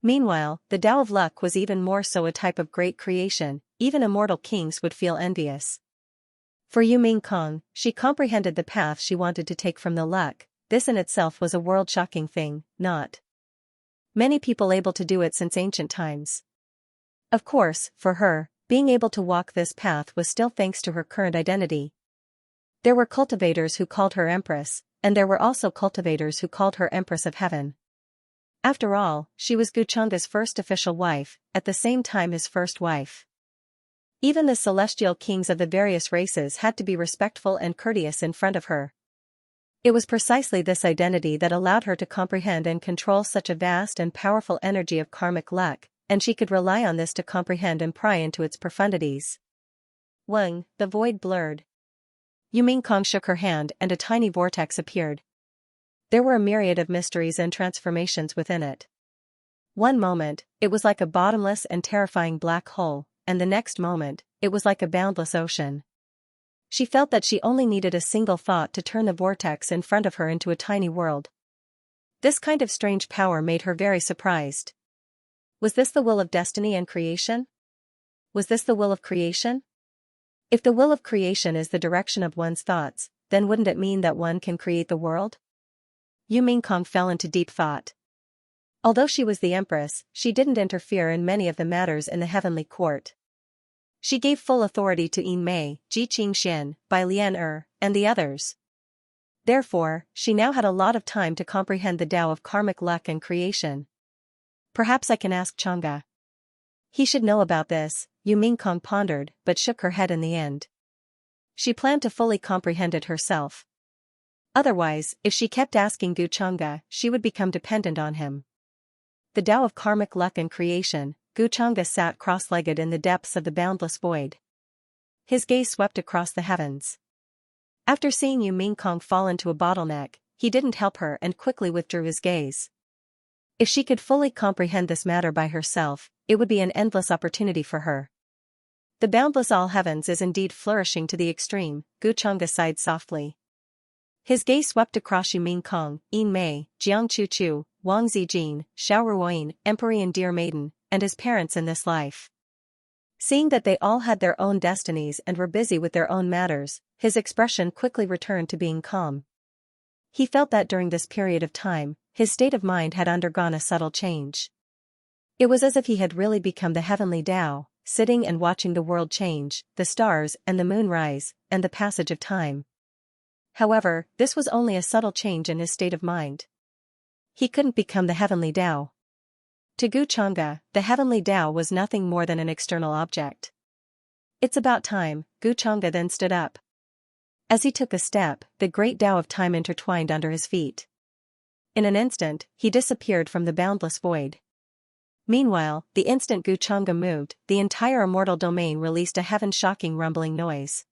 Meanwhile, the Tao of luck was even more so a type of great creation, even immortal kings would feel envious. For Yu Mingkong, she comprehended the path she wanted to take from the luck. This in itself was a world-shocking thing, not many people able to do it since ancient times. Of course, for her, being able to walk this path was still thanks to her current identity. There were cultivators who called her Empress, and there were also cultivators who called her Empress of Heaven. After all, she was Gu Chang'e's first official wife, at the same time his first wife. Even the celestial kings of the various races had to be respectful and courteous in front of her. It was precisely this identity that allowed her to comprehend and control such a vast and powerful energy of karmic luck, and she could rely on this to comprehend and pry into its profundities. Weng, the void blurred. Yu Mingkong shook her hand and a tiny vortex appeared. There were a myriad of mysteries and transformations within it. One moment, it was like a bottomless and terrifying black hole, and the next moment, it was like a boundless ocean. She felt that she only needed a single thought to turn the vortex in front of her into a tiny world. This kind of strange power made her very surprised. Was this the will of destiny and creation? Was this the will of creation? If the will of creation is the direction of one's thoughts, then wouldn't it mean that one can create the world? Yu Mingkong fell into deep thought. Although she was the empress, she didn't interfere in many of the matters in the heavenly court. She gave full authority to Yin Mei, Ji Qingxian, Bai Lian and the others. Therefore, she now had a lot of time to comprehend the Tao of karmic luck and creation. Perhaps I can ask Chang'e. He should know about this, Yu Mingkong pondered, but shook her head in the end. She planned to fully comprehend it herself. Otherwise, if she kept asking Gu Chang'e, she would become dependent on him. The Tao of karmic luck and creation, Gu Chang'e sat cross-legged in the depths of the boundless void. His gaze swept across the heavens. After seeing Yu Mingkong fall into a bottleneck, he didn't help her and quickly withdrew his gaze. If she could fully comprehend this matter by herself, it would be an endless opportunity for her. The boundless all heavens is indeed flourishing to the extreme, Gu Chang'e sighed softly. His gaze swept across Yu Mingkong, Yin Mei, Jiang Chuchu, Wang Zijin, Xiao Ruoyin, Emperor and Dear Maiden, and his parents in this life. Seeing that they all had their own destinies and were busy with their own matters, his expression quickly returned to being calm. He felt that during this period of time, his state of mind had undergone a subtle change. It was as if he had really become the heavenly Tao, sitting and watching the world change, the stars and the moon rise, and the passage of time. However, this was only a subtle change in his state of mind. He couldn't become the heavenly Tao. To Gu Chang'e, the heavenly Tao was nothing more than an external object. It's about time, Gu Chang'e then stood up. As he took a step, the great Tao of time intertwined under his feet. In an instant, he disappeared from the boundless void. Meanwhile, the instant Gu Chang'e moved, the entire immortal domain released a heaven-shocking rumbling noise.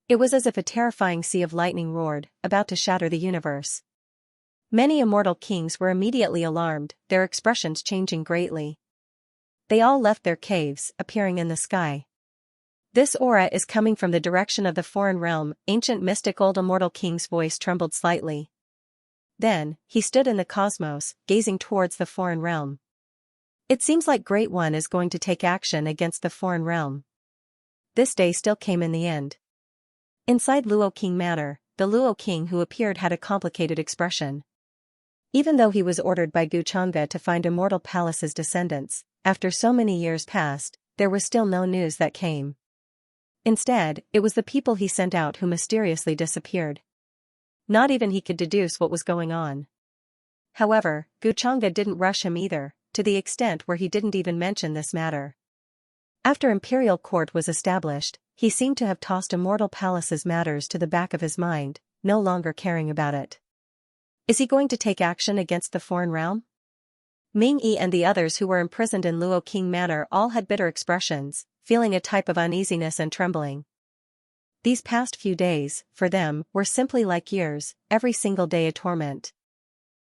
It was as if a terrifying sea of lightning roared, about to shatter the universe. Many immortal kings were immediately alarmed, their expressions changing greatly. They all left their caves, appearing in the sky. This aura is coming from the direction of the foreign realm. Ancient mystic old immortal king's voice trembled slightly. Then, he stood in the cosmos, gazing towards the foreign realm. It seems like Great One is going to take action against the foreign realm. This day still came in the end. Inside Luo King Manor, the Luo King who appeared had a complicated expression. Even though he was ordered by Guchanga to find Immortal Palace's descendants, after so many years passed, there was still no news that came. Instead, it was the people he sent out who mysteriously disappeared. Not even he could deduce what was going on. However, Guchanga didn't rush him either, to the extent where he didn't even mention this matter. After imperial court was established, he seemed to have tossed Immortal Palace's matters to the back of his mind, no longer caring about it. Is he going to take action against the foreign realm? Ming Yi and the others who were imprisoned in Luo King Manor all had bitter expressions, feeling a type of uneasiness and trembling. These past few days, for them, were simply like years, every single day a torment.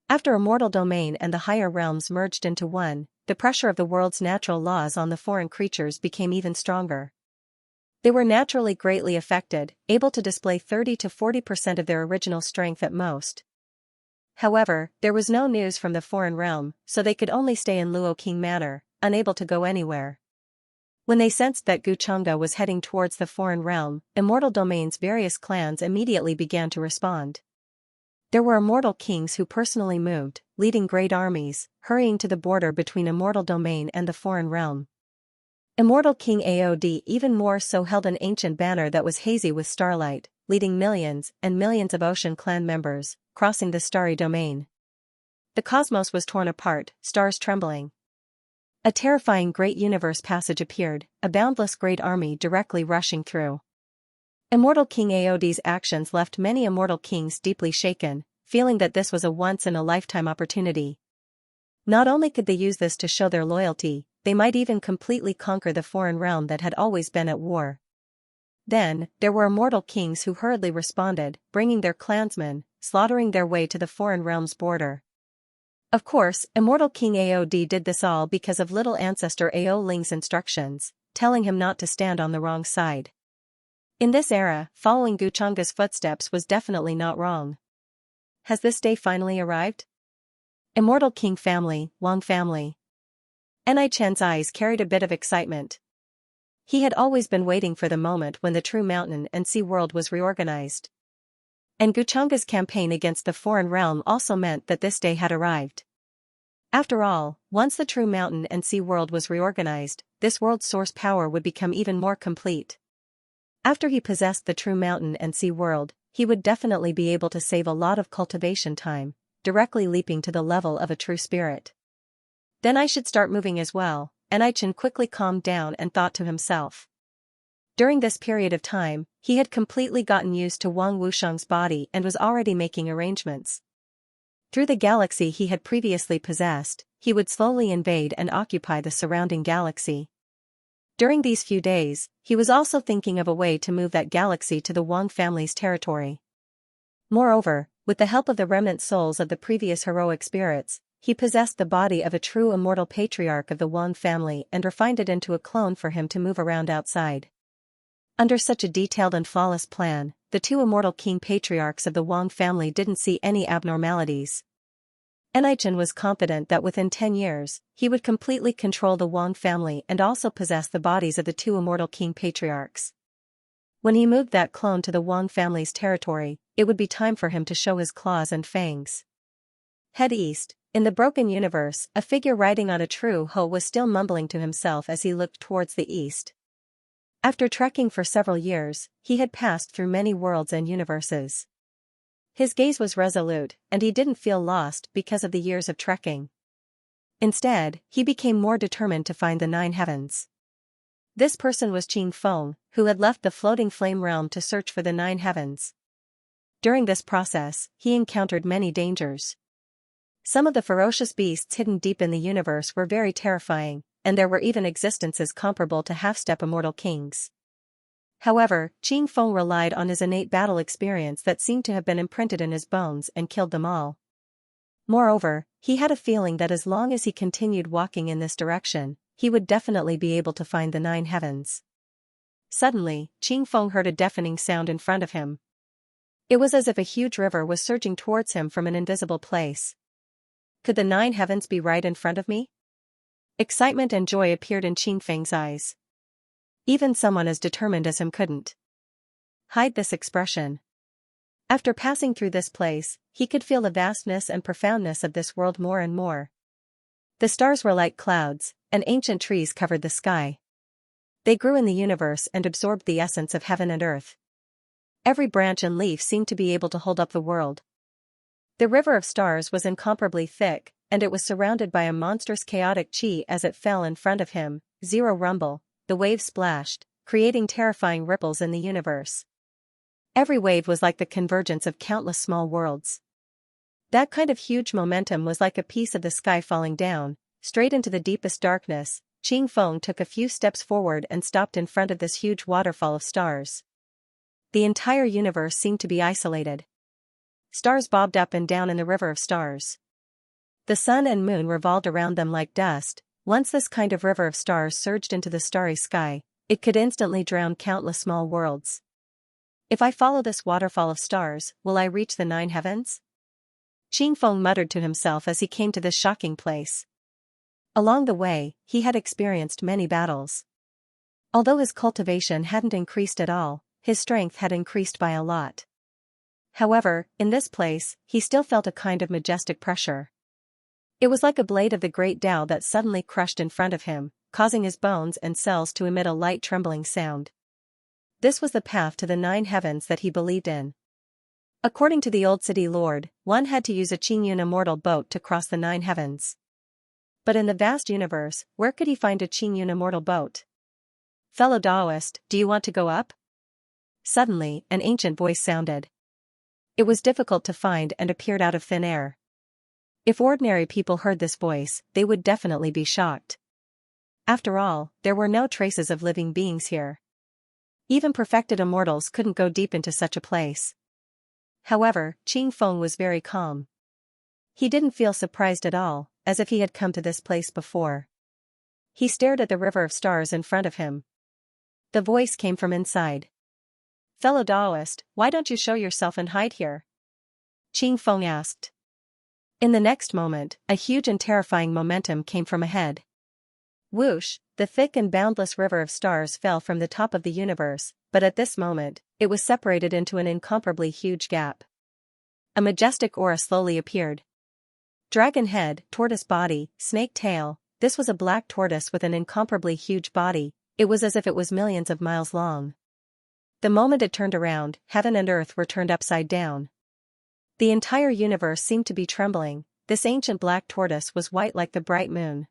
After Immortal Domain and the higher realms merged into one, the pressure of the world's natural laws on the foreign creatures became even stronger. They were naturally greatly affected, able to display 30 to 40% of their original strength at most. However, there was no news from the foreign realm, so they could only stay in Luo King Manor, unable to go anywhere. When they sensed that Guchanga was heading towards the foreign realm, Immortal Domain's various clans immediately began to respond. There were immortal kings who personally moved, leading great armies, hurrying to the border between Immortal Domain and the foreign realm. Immortal King Aod even more so held an ancient banner that was hazy with starlight, leading millions and millions of Ocean Clan members, crossing the starry domain. The cosmos was torn apart, stars trembling. A terrifying great universe passage appeared, a boundless great army directly rushing through. Immortal King Aod's actions left many immortal kings deeply shaken, feeling that this was a once-in-a-lifetime opportunity. Not only could they use this to show their loyalty, they might even completely conquer the foreign realm that had always been at war. Then, there were immortal kings who hurriedly responded, bringing their clansmen, slaughtering their way to the foreign realm's border. Of course, Immortal King Aod did this all because of little ancestor Ao Ling's instructions, telling him not to stand on the wrong side. In this era, following Guchanga's footsteps was definitely not wrong. Has this day finally arrived? Immortal King family, Wang family. Ni Chen's eyes carried a bit of excitement. He had always been waiting for the moment when the true mountain and sea world was reorganized. And Guchanga's campaign against the foreign realm also meant that this day had arrived. After all, once the true mountain and sea world was reorganized, this world's source power would become even more complete. After he possessed the true mountain and sea world, he would definitely be able to save a lot of cultivation time, directly leaping to the level of a true spirit. Then I should start moving as well, Ni Chen quickly calmed down and thought to himself. During this period of time, he had completely gotten used to Wang Wusheng's body and was already making arrangements. Through the galaxy he had previously possessed, he would slowly invade and occupy the surrounding galaxy. During these few days, he was also thinking of a way to move that galaxy to the Wang family's territory. Moreover, with the help of the remnant souls of the previous heroic spirits, he possessed the body of a true immortal patriarch of the Wang family and refined it into a clone for him to move around outside. Under such a detailed and flawless plan, the two immortal king patriarchs of the Wang family didn't see any abnormalities. Ni Chen was confident that within 10 years, he would completely control the Wang family and also possess the bodies of the two immortal king patriarchs. When he moved that clone to the Wang family's territory, it would be time for him to show his claws and fangs. Head east. In the broken universe, a figure riding on a true hoe was still mumbling to himself as he looked towards the east. After trekking for several years, he had passed through many worlds and universes. His gaze was resolute, and he didn't feel lost because of the years of trekking. Instead, he became more determined to find the 9 heavens. This person was Qing Feng, who had left the floating flame realm to search for the 9 heavens. During this process, he encountered many dangers. Some of the ferocious beasts hidden deep in the universe were very terrifying, and there were even existences comparable to half-step immortal kings. However, Qing Feng relied on his innate battle experience that seemed to have been imprinted in his bones and killed them all. Moreover, he had a feeling that as long as he continued walking in this direction, he would definitely be able to find the 9 heavens. Suddenly, Qing Feng heard a deafening sound in front of him. It was as if a huge river was surging towards him from an invisible place. Could the 9 heavens be right in front of me? Excitement and joy appeared in Qing Feng's eyes. Even someone as determined as him couldn't hide this expression. After passing through this place, he could feel the vastness and profoundness of this world more and more. The stars were like clouds, and ancient trees covered the sky. They grew in the universe and absorbed the essence of heaven and earth. Every branch and leaf seemed to be able to hold up the world. The river of stars was incomparably thick, and it was surrounded by a monstrous chaotic chi as it fell in front of him. Zero rumble, the waves splashed, creating terrifying ripples in the universe. Every wave was like the convergence of countless small worlds. That kind of huge momentum was like a piece of the sky falling down, straight into the deepest darkness. Qing Feng took a few steps forward and stopped in front of this huge waterfall of stars. The entire universe seemed to be isolated. Stars bobbed up and down in the river of stars. The sun and moon revolved around them like dust. Once this kind of river of stars surged into the starry sky, it could instantly drown countless small worlds. If I follow this waterfall of stars, will I reach the 9 heavens? Qing Feng muttered to himself as he came to this shocking place. Along the way, he had experienced many battles. Although his cultivation hadn't increased at all, his strength had increased by a lot. However, in this place, he still felt a kind of majestic pressure. It was like a blade of the great Tao that suddenly crushed in front of him, causing his bones and cells to emit a light trembling sound. This was the path to the 9 heavens that he believed in. According to the old city lord, one had to use a Qingyun immortal boat to cross the 9 heavens. But in the vast universe, where could he find a Qingyun immortal boat? Fellow Taoist, do you want to go up? Suddenly, an ancient voice sounded. It was difficult to find and appeared out of thin air. If ordinary people heard this voice, they would definitely be shocked. After all, there were no traces of living beings here. Even perfected immortals couldn't go deep into such a place. However, Qing Feng was very calm. He didn't feel surprised at all, as if he had come to this place before. He stared at the river of stars in front of him. The voice came from inside. Fellow Taoist, why don't you show yourself and hide here? Qing Feng asked. In the next moment, a huge and terrifying momentum came from ahead. Whoosh, the thick and boundless river of stars fell from the top of the universe, but at this moment, it was separated into an incomparably huge gap. A majestic aura slowly appeared. Dragon head, tortoise body, snake tail, this was a black tortoise with an incomparably huge body. It was as if it was millions of miles long. The moment it turned around, heaven and earth were turned upside down. The entire universe seemed to be trembling. This ancient black tortoise was white like the bright moon.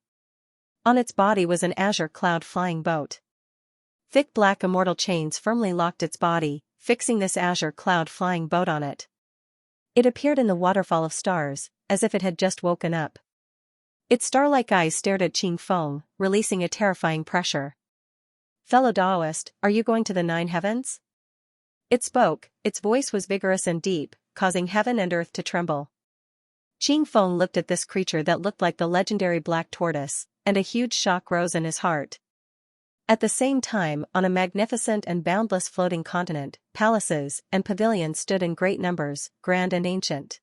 On its body was an azure cloud flying boat. Thick black immortal chains firmly locked its body, fixing this azure cloud flying boat on it. It appeared in the waterfall of stars, as if it had just woken up. Its star-like eyes stared at Qing Feng, releasing a terrifying pressure. Fellow Taoist, are you going to the 9 heavens? It spoke, its voice was vigorous and deep, causing heaven and earth to tremble. Qing Feng looked at this creature that looked like the legendary black tortoise, and a huge shock rose in his heart. At the same time, on a magnificent and boundless floating continent, palaces and pavilions stood in great numbers, grand and ancient.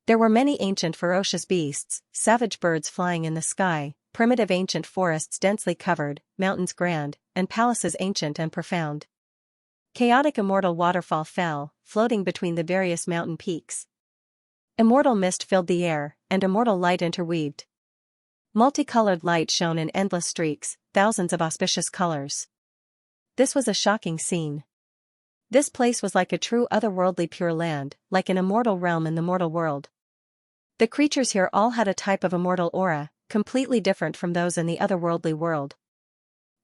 There were many ancient ferocious beasts, savage birds flying in the sky, primitive ancient forests densely covered, mountains grand, and palaces ancient and profound. Chaotic immortal waterfall fell, floating between the various mountain peaks. Immortal mist filled the air, and immortal light interweaved. Multicolored light shone in endless streaks, thousands of auspicious colors. This was a shocking scene. This place was like a true otherworldly pure land, like an immortal realm in the mortal world. The creatures here all had a type of immortal aura, completely different from those in the otherworldly world.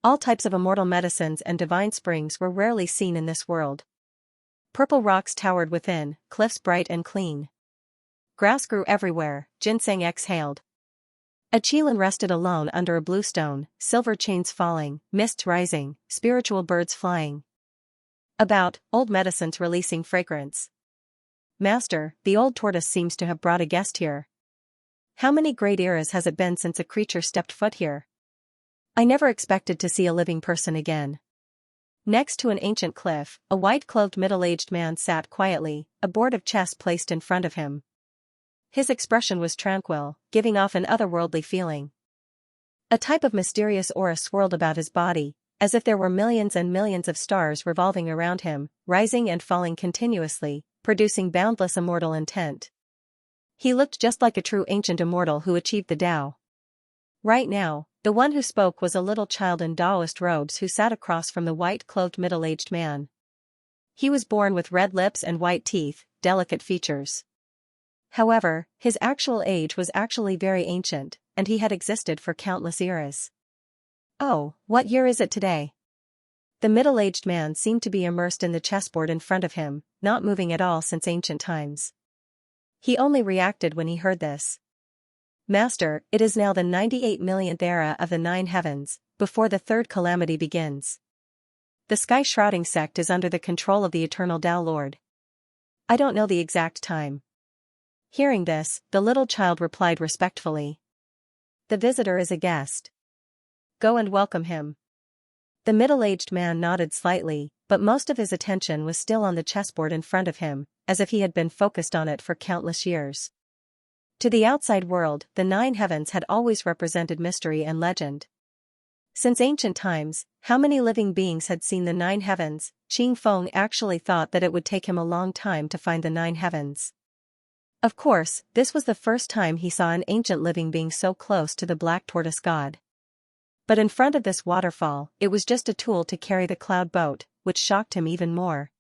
All types of immortal medicines and divine springs were rarely seen in this world. Purple rocks towered within, cliffs bright and clean. Grass grew everywhere, ginseng exhaled. A qilin rested alone under a blue stone, silver chains falling, mists rising, spiritual birds flying about, old medicines releasing fragrance. Master, the old tortoise seems to have brought a guest here. How many great eras has it been since a creature stepped foot here? I never expected to see a living person again. Next to an ancient cliff, a white-clothed middle-aged man sat quietly, a board of chess placed in front of him. His expression was tranquil, giving off an otherworldly feeling. A type of mysterious aura swirled about his body, as if there were millions and millions of stars revolving around him, rising and falling continuously, producing boundless immortal intent. He looked just like a true ancient immortal who achieved the Tao. Right now, the one who spoke was a little child in Taoist robes who sat across from the white-clothed middle-aged man. He was born with red lips and white teeth, delicate features. However, his actual age was actually very ancient, and he had existed for countless eras. "Oh, what year is it today?" The middle-aged man seemed to be immersed in the chessboard in front of him, not moving at all since ancient times. He only reacted when he heard this. "Master, it is now the 98 millionth era of the 9 heavens, before the third calamity begins. The sky-shrouding sect is under the control of the eternal Tao Lord. I don't know the exact time." Hearing this, the little child replied respectfully. "The visitor is a guest. Go and welcome him." The middle-aged man nodded slightly, but most of his attention was still on the chessboard in front of him, as if he had been focused on it for countless years. To the outside world, the 9 heavens had always represented mystery and legend. Since ancient times, how many living beings had seen the 9 heavens? Qing Feng actually thought that it would take him a long time to find the 9 heavens. Of course, this was the first time he saw an ancient living being so close to the black tortoise god. But in front of this waterfall, it was just a tool to carry the cloud boat, which shocked him even more.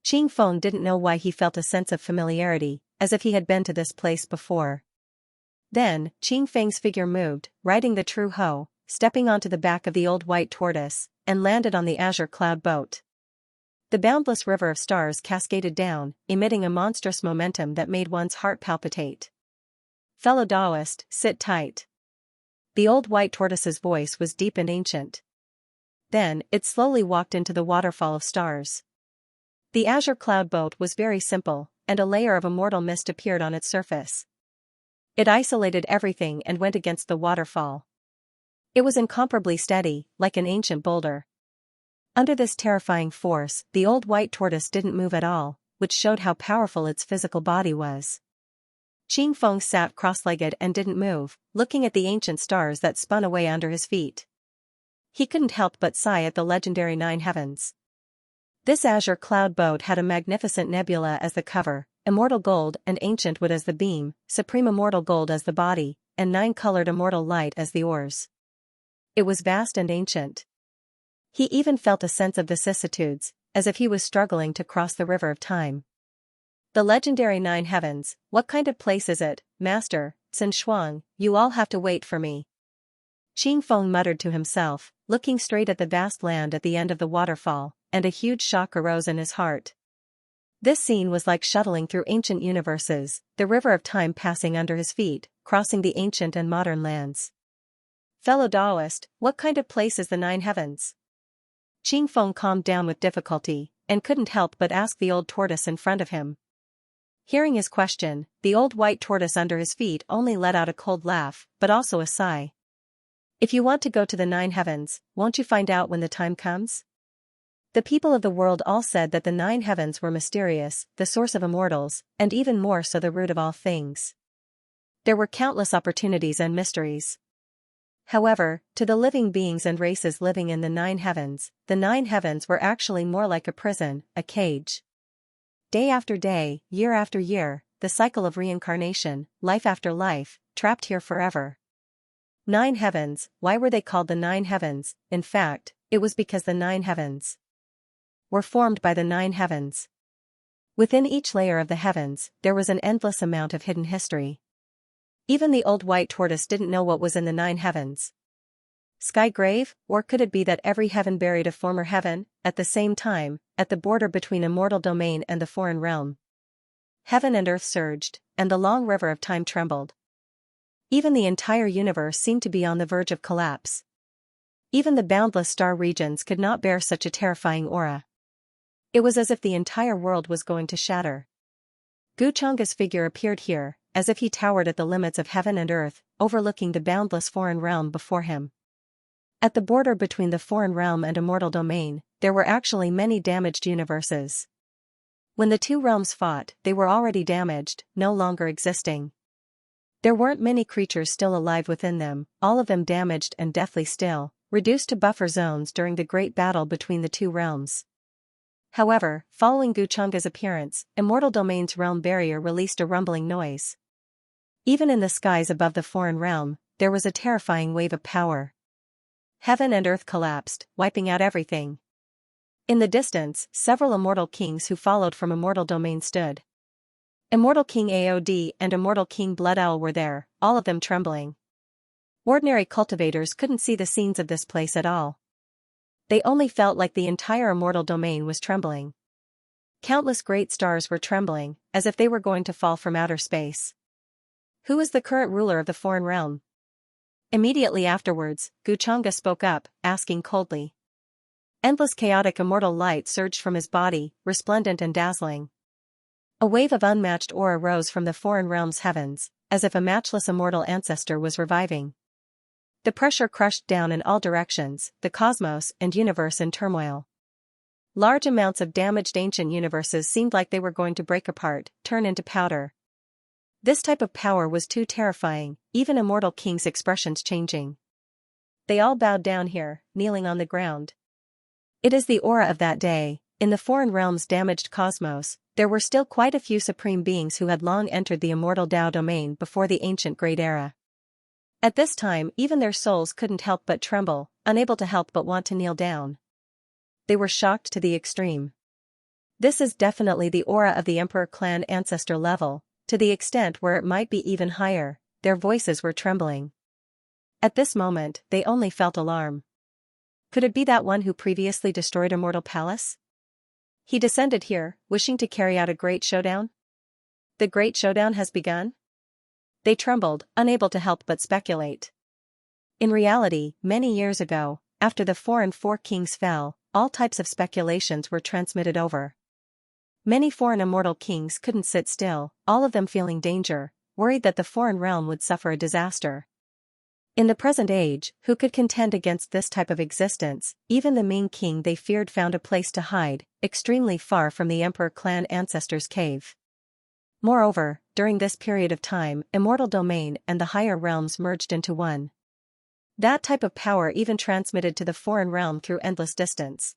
Qing Feng didn't know why he felt a sense of familiarity, as if he had been to this place before. Then, Qing Feng's figure moved, riding the true hoe, stepping onto the back of the old white tortoise, and landed on the azure cloud boat. The boundless river of stars cascaded down, emitting a monstrous momentum that made one's heart palpitate. "Fellow Taoist, sit tight." The old white tortoise's voice was deep and ancient. Then, it slowly walked into the waterfall of stars. The azure cloud boat was very simple, and a layer of immortal mist appeared on its surface. It isolated everything and went against the waterfall. It was incomparably steady, like an ancient boulder. Under this terrifying force, the old white tortoise didn't move at all, which showed how powerful its physical body was. Qing Feng sat cross-legged and didn't move, looking at the ancient stars that spun away under his feet. He couldn't help but sigh at the legendary 9 heavens. This azure cloud boat had a magnificent nebula as the cover, immortal gold and ancient wood as the beam, supreme immortal gold as the body, and 9-colored immortal light as the oars. It was vast and ancient. He even felt a sense of vicissitudes, as if he was struggling to cross the river of time. "The legendary 9 heavens, what kind of place is it, Master? Xin Shuang, you all have to wait for me." Qing Feng muttered to himself, looking straight at the vast land at the end of the waterfall, and a huge shock arose in his heart. This scene was like shuttling through ancient universes, the river of time passing under his feet, crossing the ancient and modern lands. "Fellow Taoist, what kind of place is the 9 heavens?" Qing Feng calmed down with difficulty, and couldn't help but ask the old tortoise in front of him. Hearing his question, the old white tortoise under his feet only let out a cold laugh, but also a sigh. "If you want to go to the 9 heavens, won't you find out when the time comes?" The people of the world all said that the 9 heavens were mysterious, the source of immortals, and even more so the root of all things. There were countless opportunities and mysteries. However, to the living beings and races living in the 9 heavens, the 9 heavens were actually more like a prison, a cage. Day after day, year after year, the cycle of reincarnation, life after life, trapped here forever. 9 heavens, why were they called the 9 heavens? In fact, it was because the 9 heavens were formed by the 9 heavens. Within each layer of the heavens, there was an endless amount of hidden history. Even the old white tortoise didn't know what was in the 9 heavens. Sky grave, or could it be that every heaven buried a former heaven, at the same time, at the border between immortal domain and the foreign realm? Heaven and earth surged, and the long river of time trembled. Even the entire universe seemed to be on the verge of collapse. Even the boundless star regions could not bear such a terrifying aura. It was as if the entire world was going to shatter. Guchanga's figure appeared here, as if he towered at the limits of heaven and earth, overlooking the boundless foreign realm before him. At the border between the foreign realm and immortal domain, there were actually many damaged universes. When the two realms fought, they were already damaged, no longer existing. There weren't many creatures still alive within them, all of them damaged and deathly still, reduced to buffer zones during the great battle between the two realms. However, following Guchunga's appearance, Immortal Domain's realm barrier released a rumbling noise. Even in the skies above the foreign realm, there was a terrifying wave of power. Heaven and earth collapsed, wiping out everything. In the distance, several immortal kings who followed from Immortal Domain stood. Immortal King Aod and Immortal King Blood Owl were there, all of them trembling. Ordinary cultivators couldn't see the scenes of this place at all. They only felt like the entire immortal domain was trembling. Countless great stars were trembling, as if they were going to fall from outer space. Who is the current ruler of the foreign realm? Immediately afterwards, Guchunga spoke up, asking coldly. Endless chaotic immortal light surged from his body, resplendent and dazzling. A wave of unmatched aura rose from the foreign realm's heavens, as if a matchless immortal ancestor was reviving. The pressure crushed down in all directions, the cosmos and universe in turmoil. Large amounts of damaged ancient universes seemed like they were going to break apart, turn into powder. This type of power was too terrifying, even immortal kings' expressions changing. They all bowed down here, kneeling on the ground. It is the aura of that day. In the foreign realm's damaged cosmos, there were still quite a few supreme beings who had long entered the immortal Tao domain before the ancient Great Era. At this time, even their souls couldn't help but tremble, unable to help but want to kneel down. They were shocked to the extreme. This is definitely the aura of the Emperor clan ancestor level, to the extent where it might be even higher. Their voices were trembling. At this moment, they only felt alarm. Could it be that one who previously destroyed Immortal Palace? He descended here, wishing to carry out a great showdown? The great showdown has begun? They trembled, unable to help but speculate. In reality, many years ago, after the foreign four kings fell, all types of speculations were transmitted over. Many foreign immortal kings couldn't sit still, all of them feeling danger, worried that the foreign realm would suffer a disaster. In the present age, who could contend against this type of existence? Even the Ming king they feared found a place to hide, extremely far from the Emperor clan ancestors' cave. Moreover, during this period of time, Immortal Domain and the higher realms merged into one. That type of power even transmitted to the foreign realm through endless distance.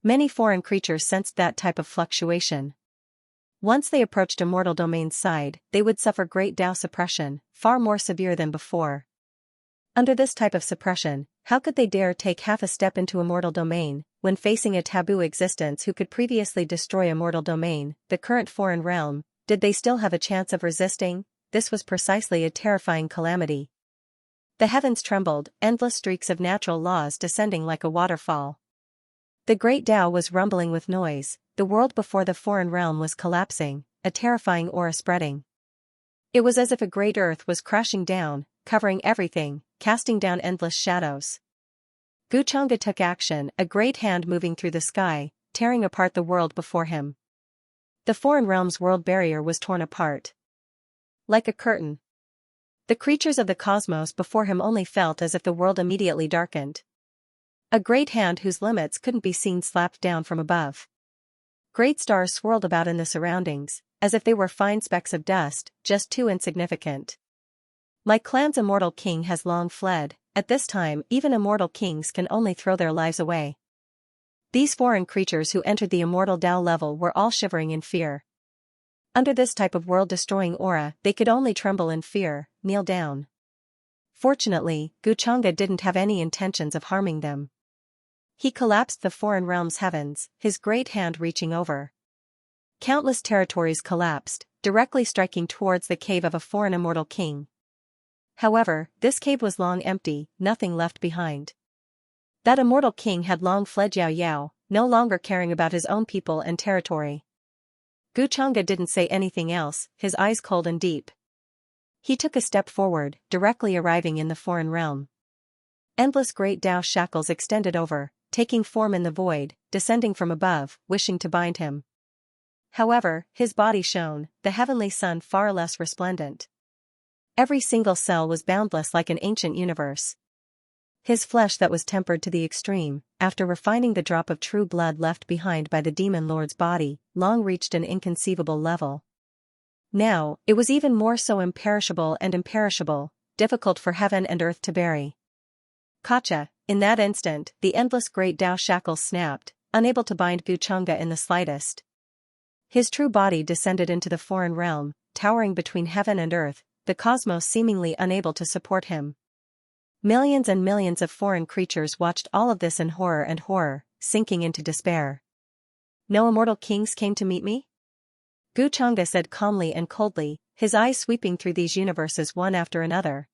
Many foreign creatures sensed that type of fluctuation. Once they approached Immortal Domain's side, they would suffer great Tao suppression, far more severe than before. Under this type of suppression, how could they dare take half a step into Immortal Domain, when facing a taboo existence who could previously destroy Immortal Domain, the current foreign realm? Did they still have a chance of resisting? This was precisely a terrifying calamity. The heavens trembled, endless streaks of natural laws descending like a waterfall. The great Tao was rumbling with noise, the world before the foreign realm was collapsing, a terrifying aura spreading. It was as if a great earth was crashing down, covering everything, casting down endless shadows. Guchunga took action, a great hand moving through the sky, tearing apart the world before him. The foreign realm's world barrier was torn apart. Like a curtain. The creatures of the cosmos before him only felt as if the world immediately darkened. A great hand whose limits couldn't be seen slapped down from above. Great stars swirled about in the surroundings, as if they were fine specks of dust, just too insignificant. My clan's immortal king has long fled. At this time, even immortal kings can only throw their lives away. These foreign creatures who entered the immortal Tao level were all shivering in fear. Under this type of world-destroying aura, they could only tremble in fear, kneel down. Fortunately, Guchunga didn't have any intentions of harming them. He collapsed the foreign realm's heavens, his great hand reaching over. Countless territories collapsed, directly striking towards the cave of a foreign immortal king. However, this cave was long empty, nothing left behind. That immortal king had long fled Yao Yao, no longer caring about his own people and territory. Guchunga didn't say anything else, his eyes cold and deep. He took a step forward, directly arriving in the foreign realm. Endless great Tao shackles extended over, taking form in the void, descending from above, wishing to bind him. However, his body shone, the heavenly sun far less resplendent. Every single cell was boundless like an ancient universe. His flesh that was tempered to the extreme, after refining the drop of true blood left behind by the demon lord's body, long reached an inconceivable level. Now, it was even more so imperishable and imperishable, difficult for heaven and earth to bury. Gotcha! In that instant, the endless great Tao shackles snapped, unable to bind Guchunga in the slightest. His true body descended into the foreign realm, towering between heaven and earth, the cosmos seemingly unable to support him. Millions and millions of foreign creatures watched all of this in horror, sinking into despair. No immortal kings came to meet me? Guchunga said calmly and coldly, his eyes sweeping through these universes one after another.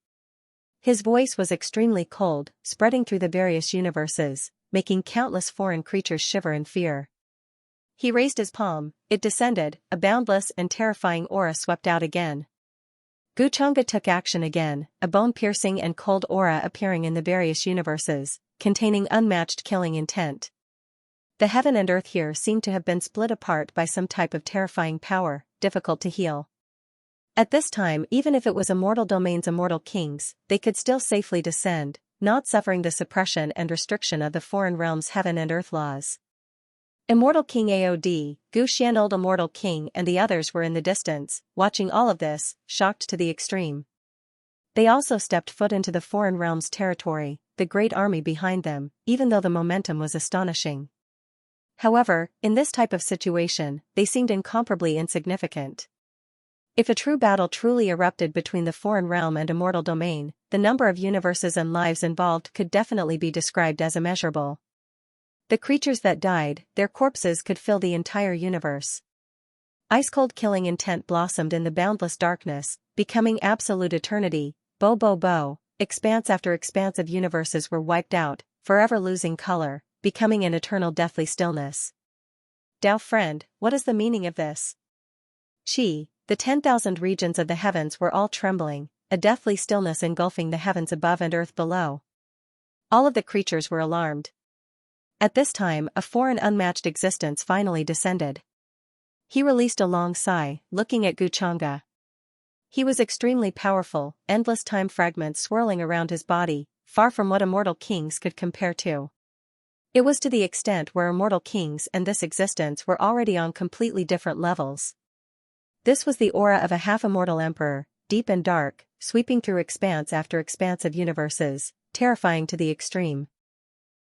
His voice was extremely cold, spreading through the various universes, making countless foreign creatures shiver in fear. He raised his palm, it descended, a boundless and terrifying aura swept out again. Guchunga took action again, a bone-piercing and cold aura appearing in the various universes, containing unmatched killing intent. The heaven and earth here seemed to have been split apart by some type of terrifying power, difficult to heal. At this time, even if it was immortal domain's immortal kings, they could still safely descend, not suffering the suppression and restriction of the foreign realm's heaven and earth laws. Immortal King Aod, Xianxia old Immortal King and the others were in the distance, watching all of this, shocked to the extreme. They also stepped foot into the foreign realm's territory, the great army behind them, even though the momentum was astonishing. However, in this type of situation, they seemed incomparably insignificant. If a true battle truly erupted between the foreign realm and immortal domain, the number of universes and lives involved could definitely be described as immeasurable. The creatures that died, their corpses could fill the entire universe. Ice-cold killing intent blossomed in the boundless darkness, becoming absolute eternity. Expanse after expanse of universes were wiped out, forever losing color, becoming an eternal deathly stillness. Tao friend, what is the meaning of this? The 10,000 regions of the heavens were all trembling, a deathly stillness engulfing the heavens above and earth below. All of the creatures were alarmed. At this time, a foreign unmatched existence finally descended. He released a long sigh, looking at Guchunga. He was extremely powerful, endless time fragments swirling around his body, far from what immortal kings could compare to. It was to the extent where immortal kings and this existence were already on completely different levels. This was the aura of a half-immortal emperor, deep and dark, sweeping through expanse after expanse of universes, terrifying to the extreme.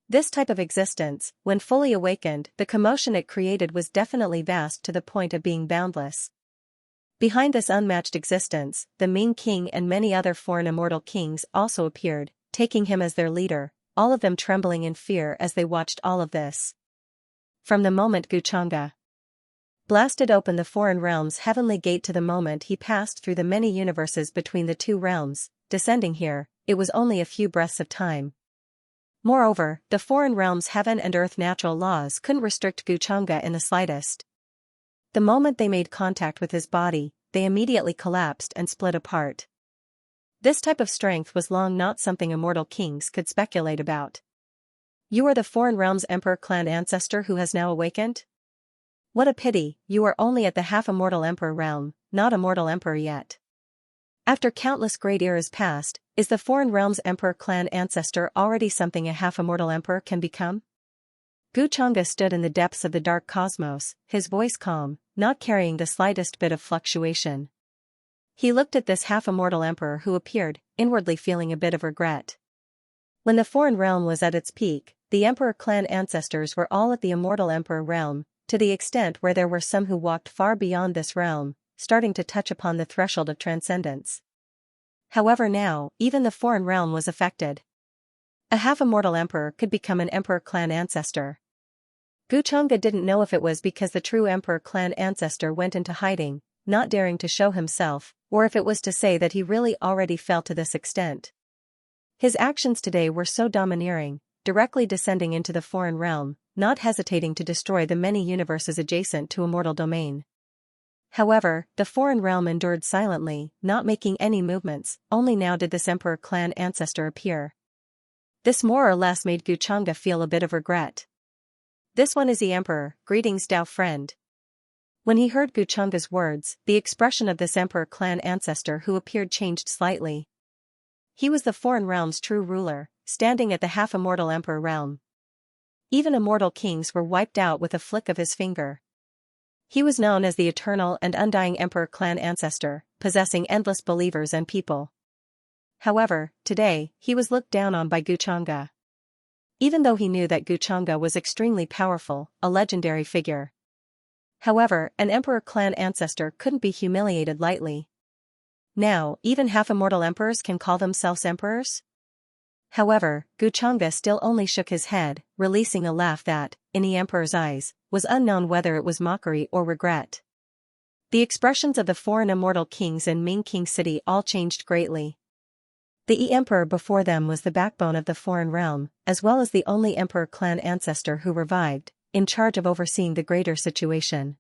This type of existence, when fully awakened, the commotion it created was definitely vast to the point of being boundless. Behind this unmatched existence, the Ming King and many other foreign immortal kings also appeared, taking him as their leader, all of them trembling in fear as they watched all of this. From the moment Guchunga blasted open the foreign realm's heavenly gate to the moment he passed through the many universes between the two realms, descending here, it was only a few breaths of time. Moreover, the foreign realm's heaven and earth natural laws couldn't restrict Guchunga in the slightest. The moment they made contact with his body, they immediately collapsed and split apart. This type of strength was long not something immortal kings could speculate about. You are the foreign realm's emperor clan ancestor who has now awakened? What a pity, you are only at the half-immortal emperor realm, not immortal emperor yet. After countless great eras passed, is the foreign realm's emperor clan ancestor already something a half-immortal emperor can become? Guchunga stood in the depths of the dark cosmos, his voice calm, not carrying the slightest bit of fluctuation. He looked at this half-immortal emperor who appeared, inwardly feeling a bit of regret. When the foreign realm was at its peak, the emperor clan ancestors were all at the immortal emperor realm, to the extent where there were some who walked far beyond this realm, starting to touch upon the threshold of transcendence. However now, even the foreign realm was affected. A half-immortal emperor could become an emperor clan ancestor. Guchunga didn't know if it was because the true emperor clan ancestor went into hiding, not daring to show himself, or if it was to say that he really already fell to this extent. His actions today were so domineering, directly descending into the foreign realm, not hesitating to destroy the many universes adjacent to immortal domain. However, the foreign realm endured silently, not making any movements, only now did this emperor clan ancestor appear. This more or less made Guchunga feel a bit of regret. This one is the emperor, greetings Tao friend. When he heard Guchunga's words, the expression of this emperor clan ancestor who appeared changed slightly. He was the foreign realm's true ruler, standing at the half-immortal emperor realm. Even immortal kings were wiped out with a flick of his finger. He was known as the eternal and undying emperor clan ancestor, possessing endless believers and people. However, today, he was looked down on by Xianxia. Even though he knew that Xianxia was extremely powerful, a legendary figure. However, an emperor clan ancestor couldn't be humiliated lightly. Now, even half-immortal emperors can call themselves emperors? However, Xianxia still only shook his head, releasing a laugh that, in the emperor's eyes, was unknown whether it was mockery or regret. The expressions of the foreign immortal kings in Ming King City all changed greatly. The emperor before them was the backbone of the foreign realm, as well as the only emperor clan ancestor who revived, in charge of overseeing the greater situation.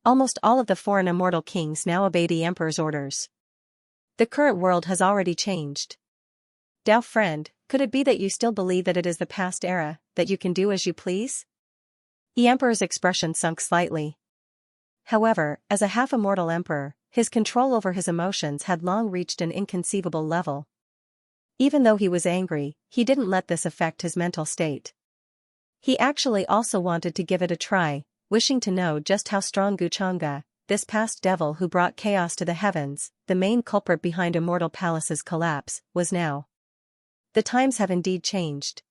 Almost all of the foreign immortal kings now obey the emperor's orders. The current world has already changed. Dao friend, could it be that you still believe that it is the past era, that you can do as you please? The emperor's expression sunk slightly. However, as a half-immortal emperor, his control over his emotions had long reached an inconceivable level. Even though he was angry, he didn't let this affect his mental state. He actually also wanted to give it a try, wishing to know just how strong Xianxia, this past devil who brought chaos to the heavens, the main culprit behind Immortal Palace's collapse, was now. The times have indeed changed.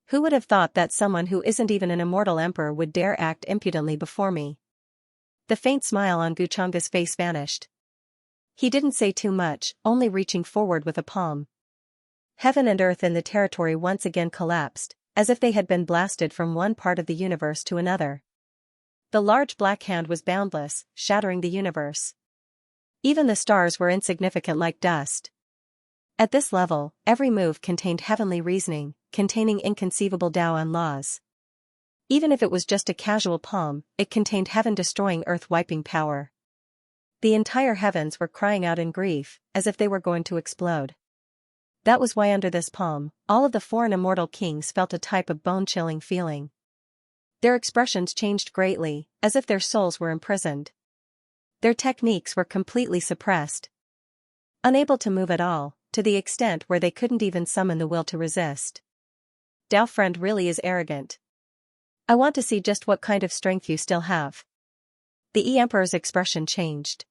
Who would have thought that someone who isn't even an immortal emperor would dare act impudently before me? The faint smile on Xianxia's face vanished. He didn't say too much, only reaching forward with a palm. Heaven and earth in the territory once again collapsed, as if they had been blasted from one part of the universe to another. The large black hand was boundless, shattering the universe. Even the stars were insignificant like dust. At this level, every move contained heavenly reasoning, containing inconceivable Tao and laws. Even if it was just a casual palm, it contained heaven-destroying earth-wiping power. The entire heavens were crying out in grief, as if they were going to explode. That was why under this palm, all of the foreign immortal kings felt a type of bone-chilling feeling. Their expressions changed greatly, as if their souls were imprisoned. Their techniques were completely suppressed. Unable to move at all, to the extent where they couldn't even summon the will to resist. Dao friend really is arrogant. I want to see just what kind of strength you still have. The emperor's expression changed.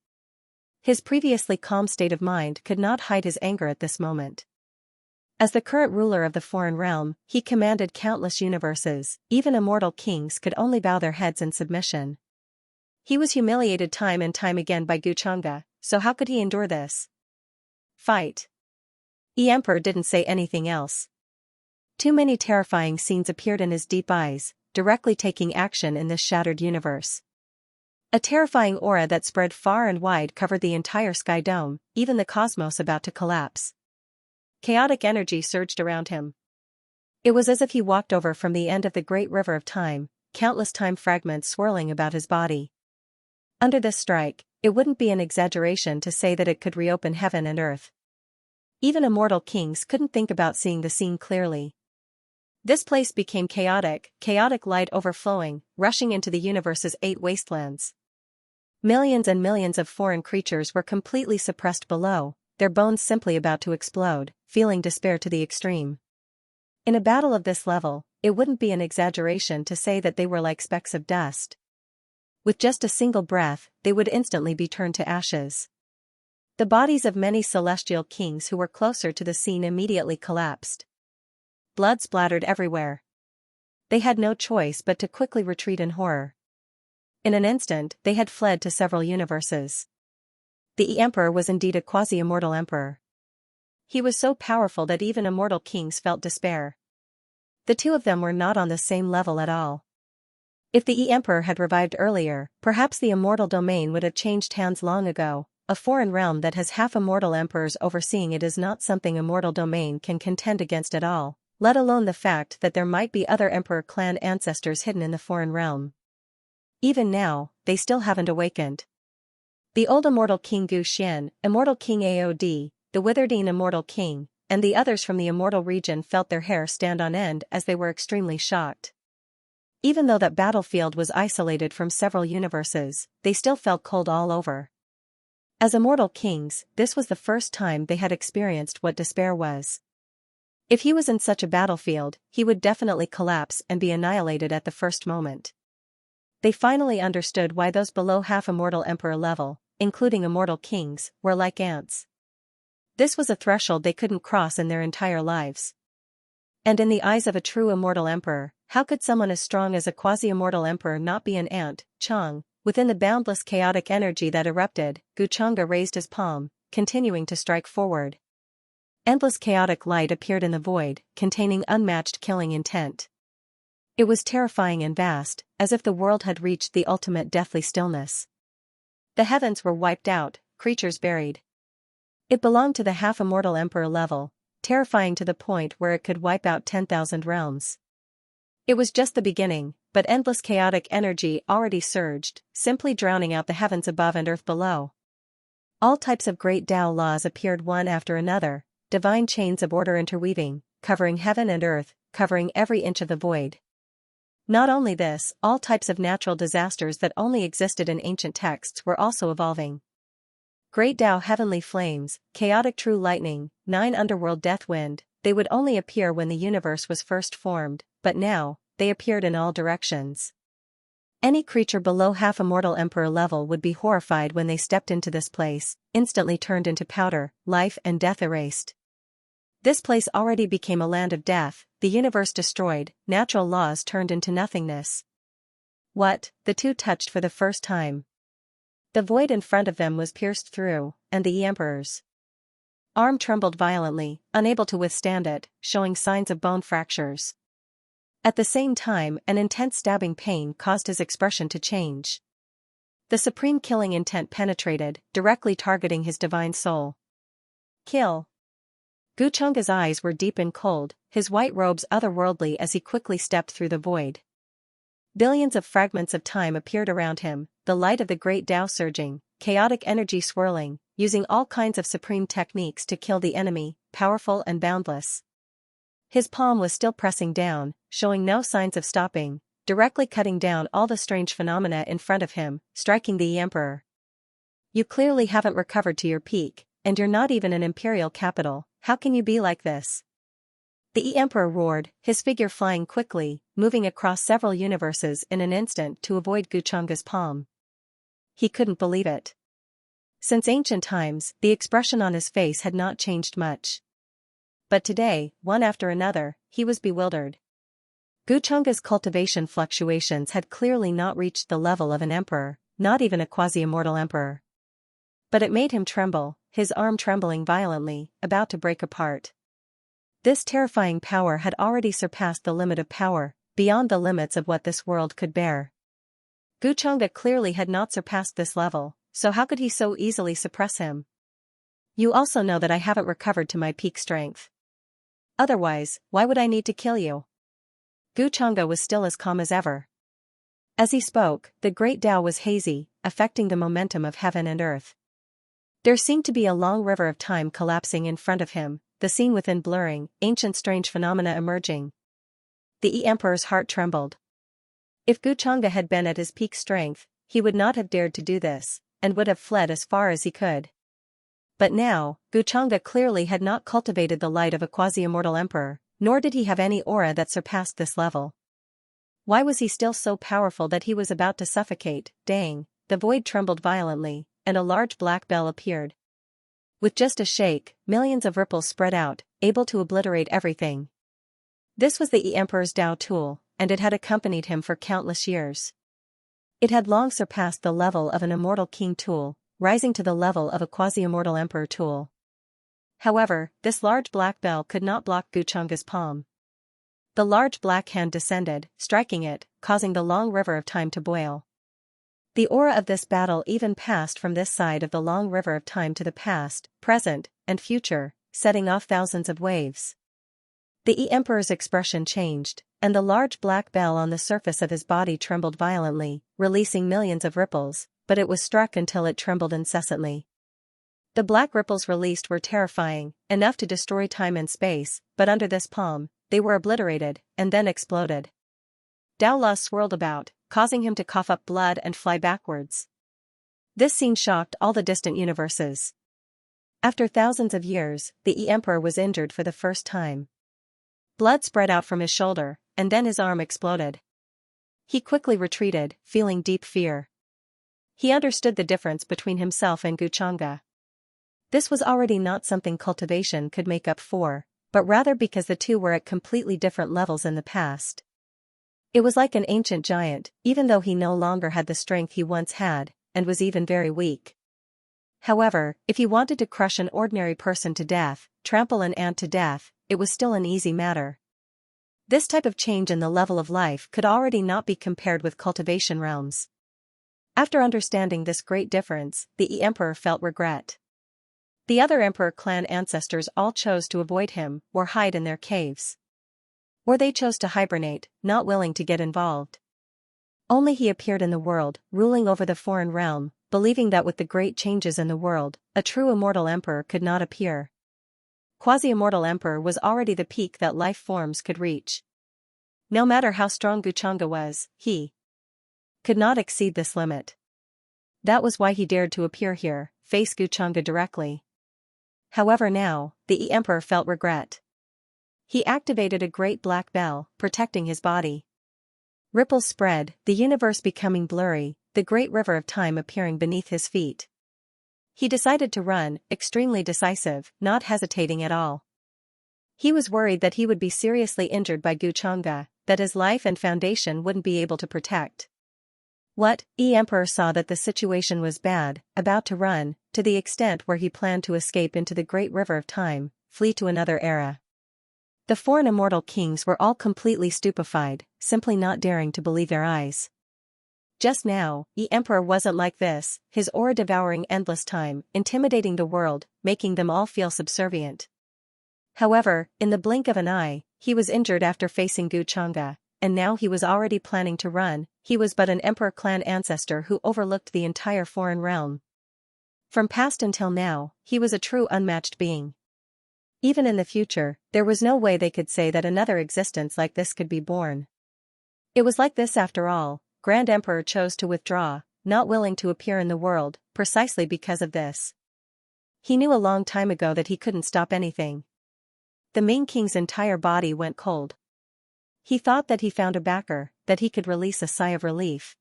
His previously calm state of mind could not hide his anger at this moment. As the current ruler of the foreign realm, he commanded countless universes, even immortal kings could only bow their heads in submission. He was humiliated time and time again by Xianxia, so how could he endure this? Fight. The emperor didn't say anything else. Too many terrifying scenes appeared in his deep eyes, directly taking action in this shattered universe. A terrifying aura that spread far and wide covered the entire sky dome, even the cosmos about to collapse. Chaotic energy surged around him. It was as if he walked over from the end of the great river of time, countless time fragments swirling about his body. Under this strike, it wouldn't be an exaggeration to say that it could reopen heaven and earth. Even immortal kings couldn't think about seeing the scene clearly. This place became chaotic light overflowing, rushing into the universe's 8 wastelands. Millions and millions of foreign creatures were completely suppressed below, their bones simply about to explode, feeling despair to the extreme. In a battle of this level, it wouldn't be an exaggeration to say that they were like specks of dust. With just a single breath, they would instantly be turned to ashes. The bodies of many celestial kings who were closer to the scene immediately collapsed. Blood splattered everywhere. They had no choice but to quickly retreat in horror. In an instant, they had fled to several universes. The emperor was indeed a quasi-immortal emperor. He was so powerful that even immortal kings felt despair. The two of them were not on the same level at all. If the emperor had revived earlier, perhaps the immortal domain would have changed hands long ago. A foreign realm that has half-immortal emperors overseeing it is not something immortal domain can contend against at all, let alone the fact that there might be other emperor clan ancestors hidden in the foreign realm. Even now, they still haven't awakened. The old immortal king Gu Xian, immortal king Aod, the Witherdine immortal king, and the others from the immortal region felt their hair stand on end as they were extremely shocked. Even though that battlefield was isolated from several universes, they still felt cold all over. As immortal kings, this was the first time they had experienced what despair was. If he was in such a battlefield, he would definitely collapse and be annihilated at the first moment. They finally understood why those below half-immortal emperor level, including immortal kings, were like ants. This was a threshold they couldn't cross in their entire lives. And in the eyes of a true immortal emperor, how could someone as strong as a quasi-immortal emperor not be an ant? Chang, within the boundless chaotic energy that erupted, Guchanga raised his palm, continuing to strike forward. Endless chaotic light appeared in the void, containing unmatched killing intent. It was terrifying and vast, as if the world had reached the ultimate deathly stillness. The heavens were wiped out, creatures buried. It belonged to the half-immortal emperor level, terrifying to the point where it could wipe out 10,000 realms. It was just the beginning, but endless chaotic energy already surged, simply drowning out the heavens above and earth below. All types of great Tao laws appeared one after another, divine chains of order interweaving, covering heaven and earth, covering every inch of the void. Not only this, all types of natural disasters that only existed in ancient texts were also evolving. Great Tao heavenly flames, chaotic true lightning, 9 underworld death wind, they would only appear when the universe was first formed, but now, they appeared in all directions. Any creature below half-immortal emperor level would be horrified when they stepped into this place, instantly turned into powder, life and death erased. This place already became a land of death, the universe destroyed, natural laws turned into nothingness. What? The two touched for the first time. The void in front of them was pierced through, and the emperor's arm trembled violently, unable to withstand it, showing signs of bone fractures. At the same time, an intense stabbing pain caused his expression to change. The supreme killing intent penetrated, directly targeting his divine soul. Kill. Guchanga's eyes were deep and cold, his white robes otherworldly as he quickly stepped through the void. Billions of fragments of time appeared around him, the light of the great Tao surging, chaotic energy swirling, using all kinds of supreme techniques to kill the enemy, powerful and boundless. His palm was still pressing down, showing no signs of stopping, directly cutting down all the strange phenomena in front of him, striking the emperor. You clearly haven't recovered to your peak, and you're not even an imperial capital, how can you be like this? The emperor roared, his figure flying quickly, moving across several universes in an instant to avoid Guchanga's palm. He couldn't believe it. Since ancient times, the expression on his face had not changed much. But today, one after another, he was bewildered. Guchanga's cultivation fluctuations had clearly not reached the level of an emperor, not even a quasi-immortal emperor. But it made him tremble, his arm trembling violently, about to break apart. This terrifying power had already surpassed the limit of power, beyond the limits of what this world could bear. Guchanga clearly had not surpassed this level, so how could he so easily suppress him? You also know that I haven't recovered to my peak strength. Otherwise, why would I need to kill you? Guchanga was still as calm as ever. As he spoke, the great Tao was hazy, affecting the momentum of heaven and earth. There seemed to be a long river of time collapsing in front of him, the scene within blurring, ancient strange phenomena emerging. The emperor's heart trembled. If Guchanga had been at his peak strength, he would not have dared to do this, and would have fled as far as he could. But now, Guchanga clearly had not cultivated the light of a quasi-immortal emperor, nor did he have any aura that surpassed this level. Why was he still so powerful that he was about to suffocate? Dang, the void trembled violently, and a large black bell appeared. With just a shake, millions of ripples spread out, able to obliterate everything. This was the emperor's Tao tool, and it had accompanied him for countless years. It had long surpassed the level of an immortal king tool, rising to the level of a quasi-immortal emperor tool. However, this large black bell could not block Guchanga's palm. The large black hand descended, striking it, causing the long river of time to boil. The aura of this battle even passed from this side of the long river of time to the past, present, and future, setting off thousands of waves. The emperor's expression changed, and the large black bell on the surface of his body trembled violently, releasing millions of ripples, but it was struck until it trembled incessantly. The black ripples released were terrifying, enough to destroy time and space, but under this palm, they were obliterated, and then exploded. Tao laws swirled about, causing him to cough up blood and fly backwards. This scene shocked all the distant universes. After thousands of years, the Emperor was injured for the first time. Blood spread out from his shoulder, and then his arm exploded. He quickly retreated, feeling deep fear. He understood the difference between himself and Xianxia. This was already not something cultivation could make up for, but rather because the two were at completely different levels in the past. It was like an ancient giant, even though he no longer had the strength he once had, and was even very weak. However, if he wanted to crush an ordinary person to death, trample an ant to death, it was still an easy matter. This type of change in the level of life could already not be compared with cultivation realms. After understanding this great difference, the Emperor felt regret. The other Emperor clan ancestors all chose to avoid him or hide in their caves. Or they chose to hibernate, not willing to get involved. Only he appeared in the world, ruling over the foreign realm, believing that with the great changes in the world, a true immortal emperor could not appear. Quasi-immortal emperor was already the peak that life forms could reach. No matter how strong Xianxia was, he could not exceed this limit. That was why he dared to appear here, face Xianxia directly. However now, the emperor felt regret. He activated a great black bell, protecting his body. Ripples spread, the universe becoming blurry, the great river of time appearing beneath his feet. He decided to run, extremely decisive, not hesitating at all. He was worried that he would be seriously injured by Xianxia, that his life and foundation wouldn't be able to protect. Emperor saw that the situation was bad, about to run, to the extent where he planned to escape into the great river of time, flee to another era. The foreign immortal kings were all completely stupefied, simply not daring to believe their eyes. Just now, Emperor wasn't like this, his aura devouring endless time, intimidating the world, making them all feel subservient. However, in the blink of an eye, he was injured after facing Xianxia, and now he was already planning to run. He was but an Emperor clan ancestor who overlooked the entire foreign realm. From past until now, he was a true unmatched being. Even in the future, there was no way they could say that another existence like this could be born. It was like this after all. Grand Emperor chose to withdraw, not willing to appear in the world, precisely because of this. He knew a long time ago that he couldn't stop anything. The main king's entire body went cold. He thought that he found a backer, that he could release a sigh of relief.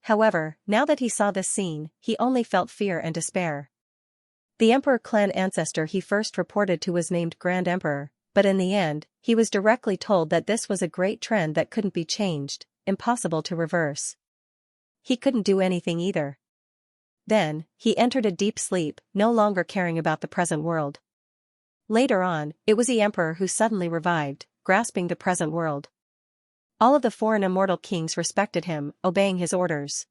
However, now that he saw this scene, he only felt fear and despair. The Emperor clan ancestor he first reported to was named Grand Emperor, but in the end, he was directly told that this was a great trend that couldn't be changed, impossible to reverse. He couldn't do anything either. Then, he entered a deep sleep, no longer caring about the present world. Later on, it was the Emperor who suddenly revived, grasping the present world. All of the foreign immortal kings respected him, obeying his orders.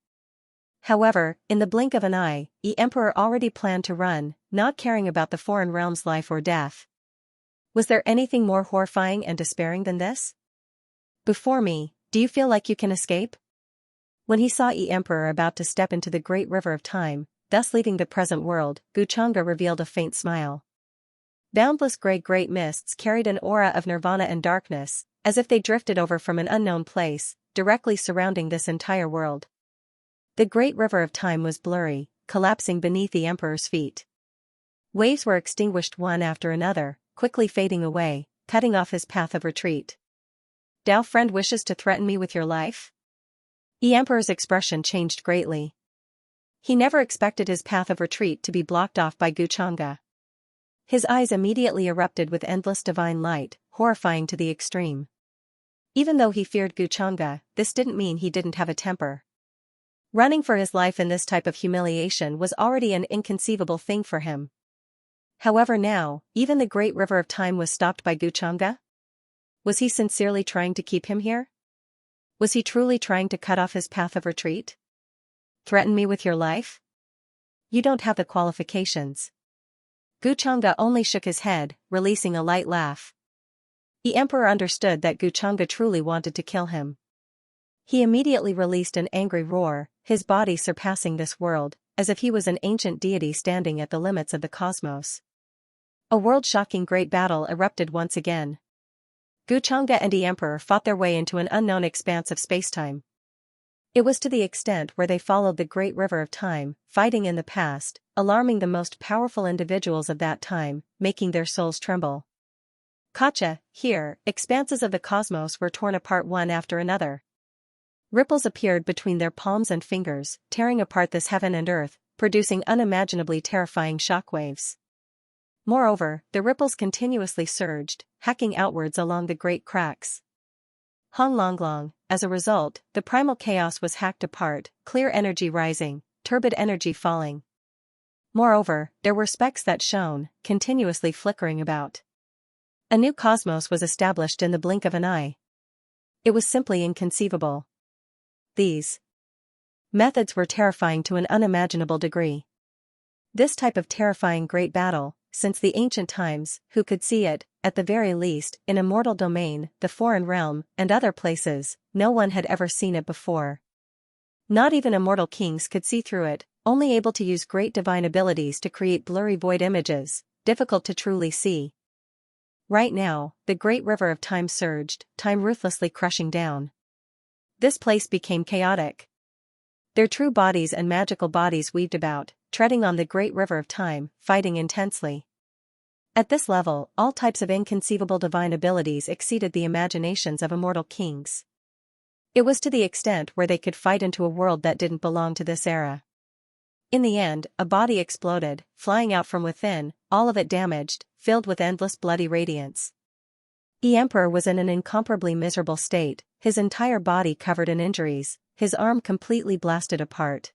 However, in the blink of an eye, the Emperor already planned to run, not caring about the foreign realm's life or death. Was there anything more horrifying and despairing than this? Before me, do you feel like you can escape? When he saw the Emperor about to step into the great river of time, thus leaving the present world, Xianxia revealed a faint smile. Boundless grey great mists carried an aura of nirvana and darkness, as if they drifted over from an unknown place, directly surrounding this entire world. The great river of time was blurry, collapsing beneath the Emperor's feet. Waves were extinguished one after another, quickly fading away, cutting off his path of retreat. Dao friend wishes to threaten me with your life? The Emperor's expression changed greatly. He never expected his path of retreat to be blocked off by Xianxia. His eyes immediately erupted with endless divine light, horrifying to the extreme. Even though he feared Xianxia, this didn't mean he didn't have a temper. Running for his life in this type of humiliation was already an inconceivable thing for him. However now, even the great river of time was stopped by Xianxia? Was he sincerely trying to keep him here? Was he truly trying to cut off his path of retreat? Threaten me with your life? You don't have the qualifications. Xianxia only shook his head, releasing a light laugh. The Emperor understood that Xianxia truly wanted to kill him. He immediately released an angry roar, his body surpassing this world, as if he was an ancient deity standing at the limits of the cosmos. A world-shocking great battle erupted once again. Xianxia and the Emperor fought their way into an unknown expanse of spacetime. It was to the extent where they followed the great river of time, fighting in the past, alarming the most powerful individuals of that time, making their souls tremble. Gotcha, here, expanses of the cosmos were torn apart one after another. Ripples appeared between their palms and fingers, tearing apart this heaven and earth, producing unimaginably terrifying shockwaves. Moreover, the ripples continuously surged, hacking outwards along the great cracks. Hong Long Long, as a result, the primal chaos was hacked apart, clear energy rising, turbid energy falling. Moreover, there were specks that shone, continuously flickering about. A new cosmos was established in the blink of an eye. It was simply inconceivable. These methods were terrifying to an unimaginable degree. This type of terrifying great battle, since the ancient times, who could see it, at the very least, in immortal domain, the foreign realm, and other places, no one had ever seen it before. Not even immortal kings could see through it, only able to use great divine abilities to create blurry void images, difficult to truly see. Right now, the great river of time surged, time ruthlessly crushing down. This place became chaotic. Their true bodies and magical bodies weaved about, treading on the great river of time, fighting intensely. At this level, all types of inconceivable divine abilities exceeded the imaginations of immortal kings. It was to the extent where they could fight into a world that didn't belong to this era. In the end, a body exploded, flying out from within, all of it damaged, filled with endless bloody radiance. The Emperor was in an incomparably miserable state, his entire body covered in injuries, his arm completely blasted apart.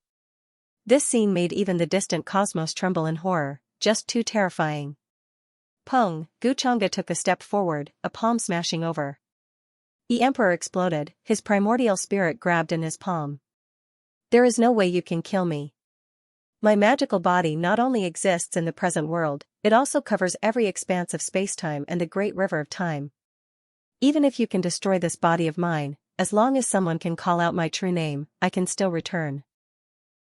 This scene made even the distant cosmos tremble in horror, just too terrifying. Peng, Xianxia took a step forward, a palm smashing over. The Emperor exploded, his primordial spirit grabbed in his palm. There is no way you can kill me. My magical body not only exists in the present world, it also covers every expanse of spacetime and the great river of time. Even if you can destroy this body of mine, as long as someone can call out my true name, I can still return.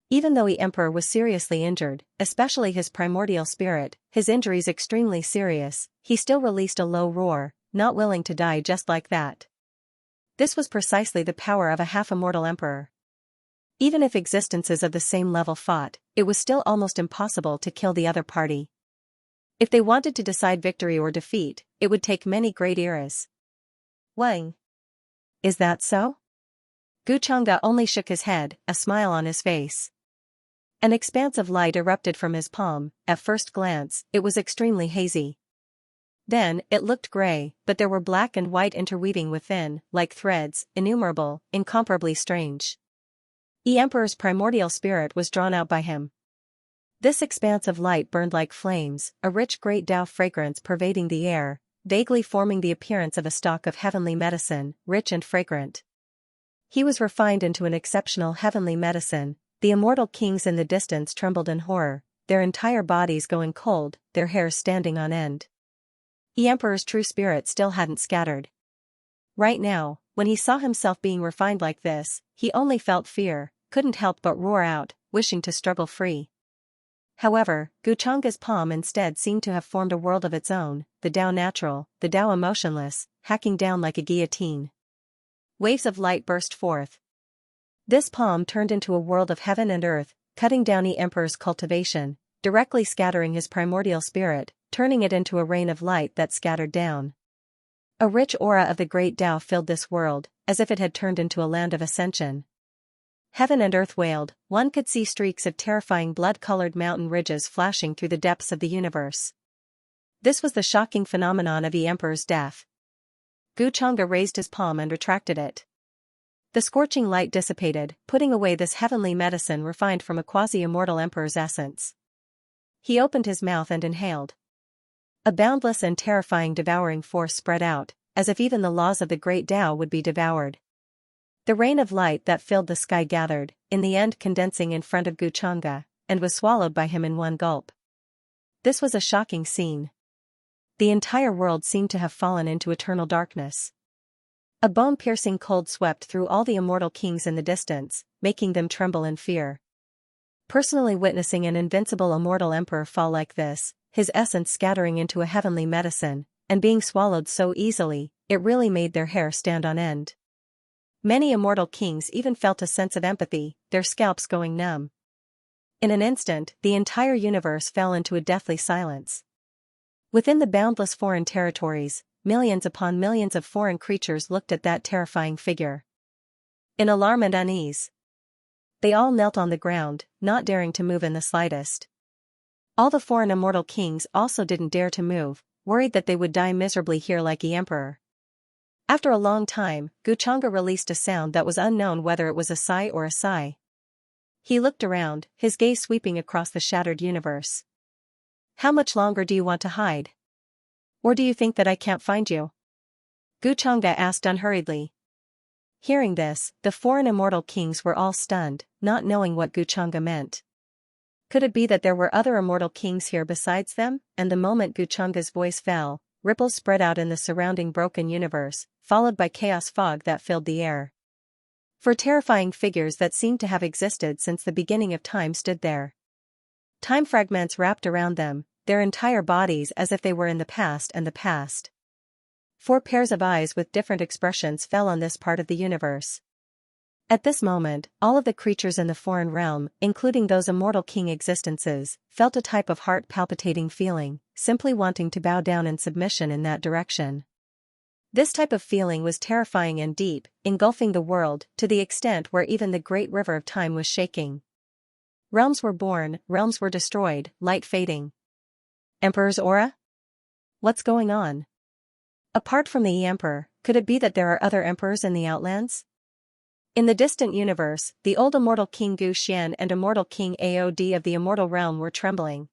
Even though the Emperor was seriously injured, especially his primordial spirit, his injuries extremely serious, he still released a low roar, not willing to die just like that. This was precisely the power of a half-immortal emperor. Even if existences of the same level fought, it was still almost impossible to kill the other party. If they wanted to decide victory or defeat, it would take many great eras. Wang. Is that so? Xianxia only shook his head, a smile on his face. An expanse of light erupted from his palm. At first glance, it was extremely hazy. Then, it looked gray, but there were black and white interweaving within, like threads, innumerable, incomparably strange. The Emperor's primordial spirit was drawn out by him. This expanse of light burned like flames, a rich great Tao fragrance pervading the air, vaguely forming the appearance of a stalk of heavenly medicine, rich and fragrant. He was refined into an exceptional heavenly medicine. The immortal kings in the distance trembled in horror, their entire bodies going cold, their hairs standing on end. The Emperor's true spirit still hadn't scattered. Right now, when he saw himself being refined like this, he only felt fear, couldn't help but roar out, wishing to struggle free. However, Xianxia's palm instead seemed to have formed a world of its own, the Tao natural, the Tao emotionless, hacking down like a guillotine. Waves of light burst forth. This palm turned into a world of heaven and earth, cutting down the Emperor's cultivation, directly scattering his primordial spirit, turning it into a rain of light that scattered down. A rich aura of the great Tao filled this world, as if it had turned into a land of ascension. Heaven and earth wailed, one could see streaks of terrifying blood-colored mountain ridges flashing through the depths of the universe. This was the shocking phenomenon of the Emperor's death. Xianxia raised his palm and retracted it. The scorching light dissipated, putting away this heavenly medicine refined from a quasi-immortal emperor's essence. He opened his mouth and inhaled. A boundless and terrifying devouring force spread out, as if even the laws of the great Tao would be devoured. The rain of light that filled the sky gathered, in the end condensing in front of Xianxia, and was swallowed by him in one gulp. This was a shocking scene. The entire world seemed to have fallen into eternal darkness. A bone-piercing cold swept through all the immortal kings in the distance, making them tremble in fear. Personally witnessing an invincible immortal emperor fall like this, his essence scattering into a heavenly medicine, and being swallowed so easily, it really made their hair stand on end. Many immortal kings even felt a sense of empathy, their scalps going numb. In an instant, the entire universe fell into a deathly silence. Within the boundless foreign territories, millions upon millions of foreign creatures looked at that terrifying figure. In alarm and unease, they all knelt on the ground, not daring to move in the slightest. All the foreign immortal kings also didn't dare to move, worried that they would die miserably here like the emperor. After a long time, Xianxia released a sound that was unknown, whether it was a sigh or a sigh. He looked around, his gaze sweeping across the shattered universe. How much longer do you want to hide? Or do you think that I can't find you? Xianxia asked unhurriedly. Hearing this, the foreign immortal kings were all stunned, not knowing what Xianxia meant. Could it be that there were other immortal kings here besides them? And the moment Xianxia's voice fell, ripples spread out in the surrounding broken universe, followed by chaos fog that filled the air. Four terrifying figures that seemed to have existed since the beginning of time stood there. Time fragments wrapped around them, their entire bodies as if they were in the past and the past. 4 pairs of eyes with different expressions fell on this part of the universe. At this moment, all of the creatures in the foreign realm, including those immortal king existences, felt a type of heart-palpitating feeling, simply wanting to bow down in submission in that direction. This type of feeling was terrifying and deep, engulfing the world, to the extent where even the great river of time was shaking. Realms were born, realms were destroyed, light fading. Emperor's aura? What's going on? Apart from the Emperor, could it be that there are other emperors in the Outlands? In the distant universe, the old immortal King Gu Xian and immortal King Aod of the immortal realm were trembling.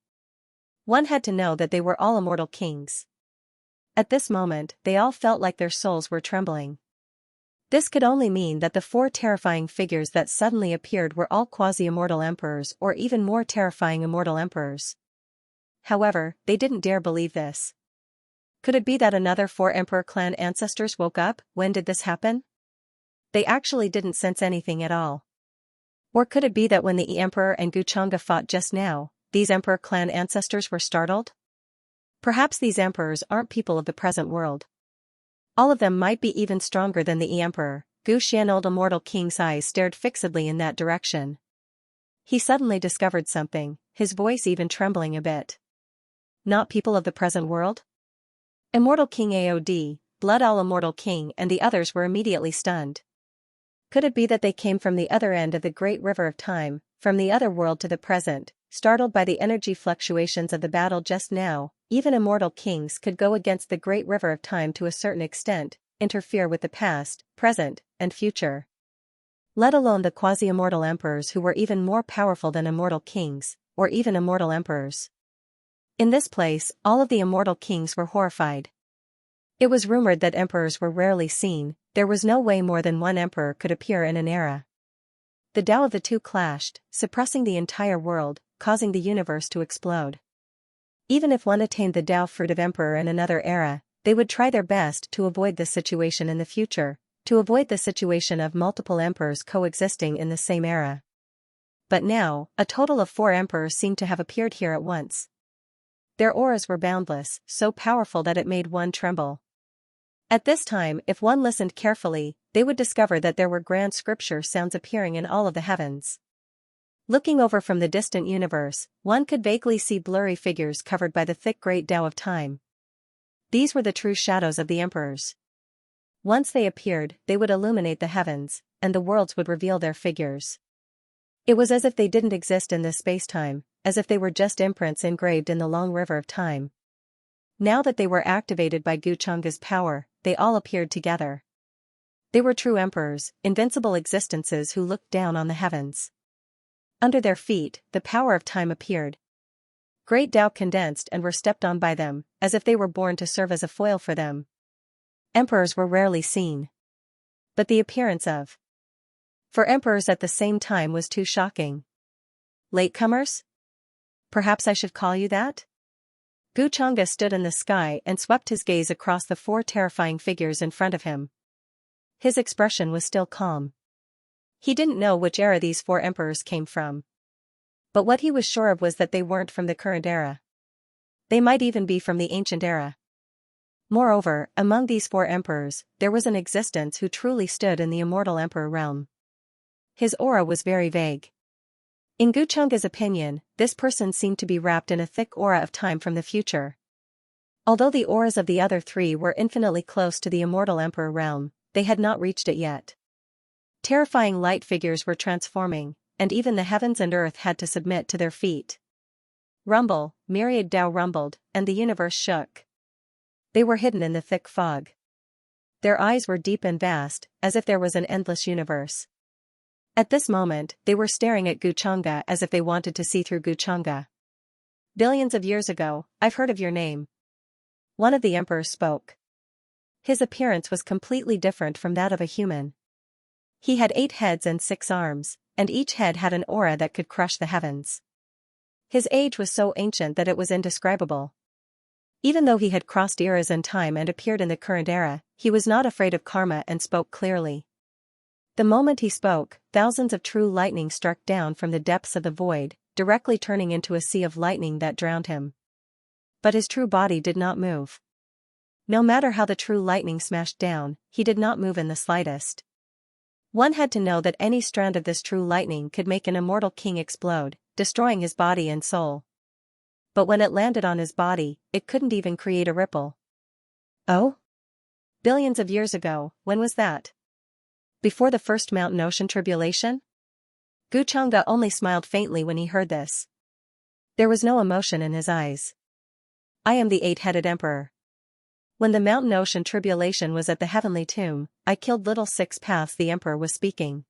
One had to know that they were all immortal kings. At this moment, they all felt like their souls were trembling. This could only mean that the 4 terrifying figures that suddenly appeared were all quasi-immortal emperors or even more terrifying immortal emperors. However, they didn't dare believe this. Could it be that another 4 emperor clan ancestors woke up? When did this happen? They actually didn't sense anything at all. Or could it be that when the emperor and Xianxia fought just now, these emperor clan ancestors were startled? Perhaps these emperors aren't people of the present world. All of them might be even stronger than the emperor. Gu Xian, old immortal king's eyes stared fixedly in that direction. He suddenly discovered something, his voice even trembling a bit. Not people of the present world? Immortal King Aod, Blood All Immortal King, and the others were immediately stunned. Could it be that they came from the other end of the great river of time, from the other world to the present, startled by the energy fluctuations of the battle just now? Even immortal kings could go against the great river of time to a certain extent, interfere with the past, present, and future. Let alone the quasi-immortal emperors who were even more powerful than immortal kings, or even immortal emperors. In this place, all of the immortal kings were horrified. It was rumored that emperors were rarely seen. There was no way more than one emperor could appear in an era. The Tao of the two clashed, suppressing the entire world, causing the universe to explode. Even if one attained the Tao fruit of emperor in another era, they would try their best to avoid this situation in the future, to avoid the situation of multiple emperors coexisting in the same era. But now, a total of 4 emperors seemed to have appeared here at once. Their auras were boundless, so powerful that it made one tremble. At this time, if one listened carefully, they would discover that there were grand scripture sounds appearing in all of the heavens. Looking over from the distant universe, one could vaguely see blurry figures covered by the thick great Tao of time. These were the true shadows of the emperors. Once they appeared, they would illuminate the heavens, and the worlds would reveal their figures. It was as if they didn't exist in this space-time, as if they were just imprints engraved in the long river of time. Now that they were activated by Xianxia's power, they all appeared together. They were true emperors, invincible existences who looked down on the heavens. Under their feet, the power of time appeared. Great Tao condensed and were stepped on by them, as if they were born to serve as a foil for them. Emperors were rarely seen. But the appearance of 4 emperors at the same time was too shocking. Latecomers? Perhaps I should call you that? Xianxia stood in the sky and swept his gaze across the 4 terrifying figures in front of him. His expression was still calm. He didn't know which era these 4 emperors came from. But what he was sure of was that they weren't from the current era. They might even be from the ancient era. Moreover, among these 4 emperors, there was an existence who truly stood in the immortal emperor realm. His aura was very vague. In Guchunga's opinion, this person seemed to be wrapped in a thick aura of time from the future. Although the auras of the other 3 were infinitely close to the immortal emperor realm, they had not reached it yet. Terrifying light figures were transforming, and even the heavens and earth had to submit to their feet. Rumble, myriad Tao rumbled, and the universe shook. They were hidden in the thick fog. Their eyes were deep and vast, as if there was an endless universe. At this moment, they were staring at Guchunga as if they wanted to see through Guchunga. Billions of years ago, I've heard of your name. One of the emperors spoke. His appearance was completely different from that of a human. He had 8 heads and 6 arms, and each head had an aura that could crush the heavens. His age was so ancient that it was indescribable. Even though he had crossed eras and time and appeared in the current era, he was not afraid of karma and spoke clearly. The moment he spoke, thousands of true lightning struck down from the depths of the void, directly turning into a sea of lightning that drowned him. But his true body did not move. No matter how the true lightning smashed down, he did not move in the slightest. One had to know that any strand of this true lightning could make an immortal king explode, destroying his body and soul. But when it landed on his body, it couldn't even create a ripple. Oh? Billions of years ago, when was that? Before the first mountain ocean tribulation? Guchunga only smiled faintly when he heard this. There was no emotion in his eyes. I am the 8-headed emperor. When the mountain ocean tribulation was at the heavenly tomb, I killed little 6 paths. The emperor was speaking.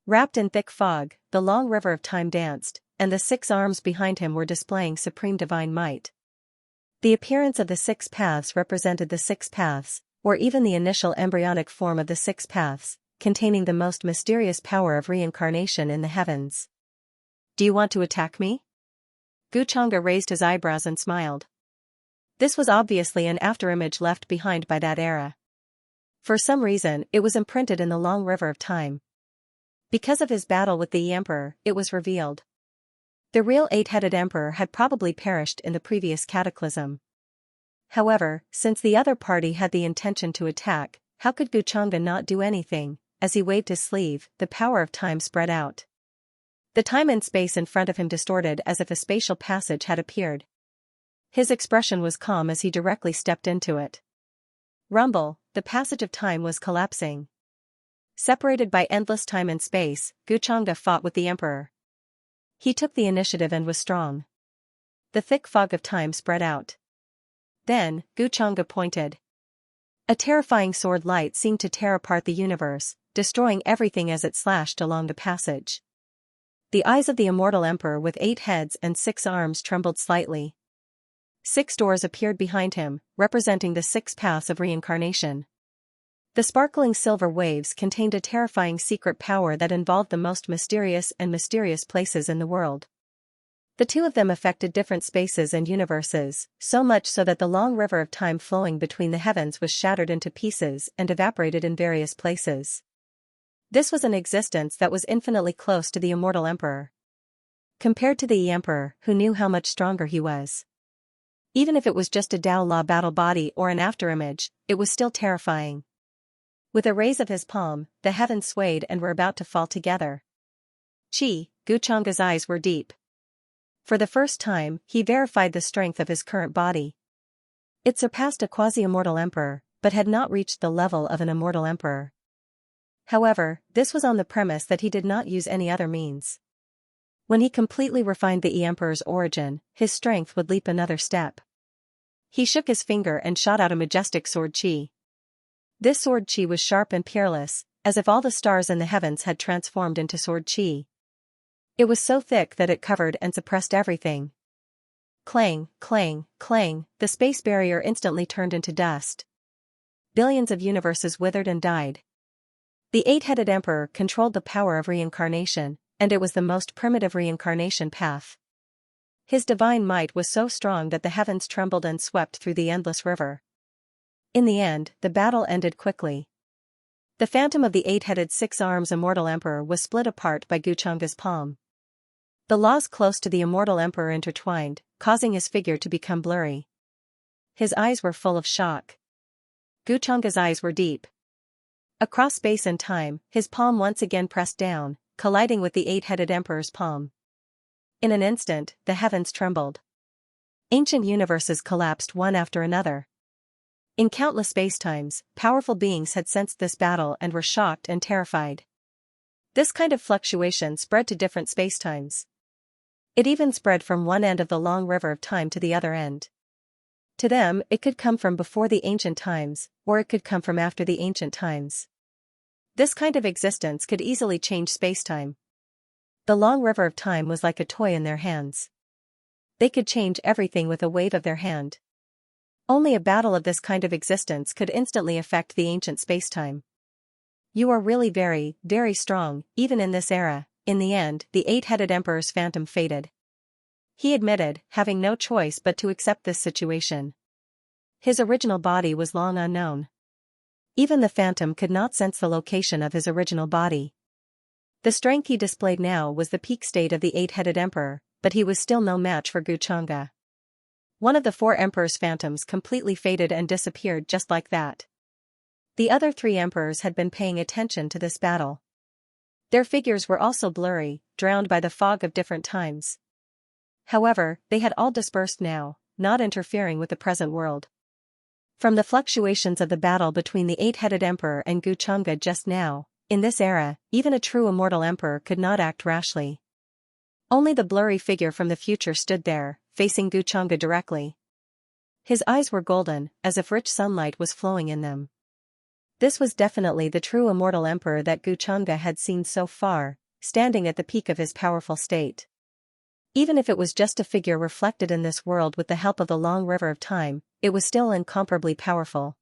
Wrapped in thick fog, the long river of time danced, and the 6 arms behind him were displaying supreme divine might. The appearance of the 6 paths represented the 6 paths, or even the initial embryonic form of the 6 paths, containing the most mysterious power of reincarnation in the heavens. Do you want to attack me? Guchunga raised his eyebrows and smiled. This was obviously an afterimage left behind by that era. For some reason, it was imprinted in the long river of time. Because of his battle with the emperor, it was revealed. The real 8-headed emperor had probably perished in the previous cataclysm. However, since the other party had the intention to attack, how could Guchunga not do anything? As he waved his sleeve, the power of time spread out. The time and space in front of him distorted as if a spatial passage had appeared. His expression was calm as he directly stepped into it. Rumble, the passage of time was collapsing. Separated by endless time and space, Guchunga fought with the emperor. He took the initiative and was strong. The thick fog of time spread out. Then, Guchunga pointed. A terrifying sword light seemed to tear apart the universe, destroying everything as it slashed along the passage. The eyes of the immortal emperor with 8 heads and 6 arms trembled slightly. 6 doors appeared behind him, representing the 6 paths of reincarnation. The sparkling silver waves contained a terrifying secret power that involved the most mysterious places in the world. The 2 of them affected different spaces and universes, so much so that the long river of time flowing between the heavens was shattered into pieces and evaporated in various places. This was an existence that was infinitely close to the immortal emperor. Compared to the emperor, who knew how much stronger he was. Even if it was just a Tao Law battle body or an afterimage, it was still terrifying. With a raise of his palm, the heavens swayed and were about to fall together. Guchunga's eyes were deep. For the first time, he verified the strength of his current body. It surpassed a quasi-immortal emperor, but had not reached the level of an immortal emperor. However, this was on the premise that he did not use any other means. When he completely refined the emperor's origin, his strength would leap another step. He shook his finger and shot out a majestic sword chi. This sword chi was sharp and peerless, as if all the stars in the heavens had transformed into sword chi. It was so thick that it covered and suppressed everything. Clang, clang, clang, the space barrier instantly turned into dust. Billions of universes withered and died. The 8-headed emperor controlled the power of reincarnation, and it was the most primitive reincarnation path. His divine might was so strong that the heavens trembled and swept through the endless river. In the end, the battle ended quickly. The phantom of the 8-headed 6-arms immortal emperor was split apart by Guchunga's palm. The laws close to the immortal emperor intertwined, causing his figure to become blurry. His eyes were full of shock. Guchanga's eyes were deep. Across space and time, his palm once again pressed down, colliding with the eight-headed emperor's palm. In an instant, the heavens trembled. Ancient universes collapsed one after another. In countless spacetimes, powerful beings had sensed this battle and were shocked and terrified. This kind of fluctuation spread to different spacetimes. It even spread from one end of the long river of time to the other end. To them, it could come from before the ancient times, or it could come from after the ancient times. This kind of existence could easily change spacetime. The long river of time was like a toy in their hands. They could change everything with a wave of their hand. Only a battle of this kind of existence could instantly affect the ancient spacetime. You are really very, very strong, even in this era. In the end, the eight-headed emperor's phantom faded. He admitted, having no choice but to accept this situation. His original body was long unknown. Even the phantom could not sense the location of his original body. The strength he displayed now was the peak state of the eight-headed emperor, but he was still no match for Guchanga. One of the four emperor's phantoms completely faded and disappeared just like that. The other three emperors had been paying attention to this battle. Their figures were also blurry, drowned by the fog of different times. However, they had all dispersed now, not interfering with the present world. From the fluctuations of the battle between the eight-headed emperor and Guchanga just now, in this era, even a true immortal emperor could not act rashly. Only the blurry figure from the future stood there, facing Guchanga directly. His eyes were golden, as if rich sunlight was flowing in them. This was definitely the true immortal emperor that Guchanga had seen so far, standing at the peak of his powerful state. Even if it was just a figure reflected in this world with the help of the long river of time, it was still incomparably powerful.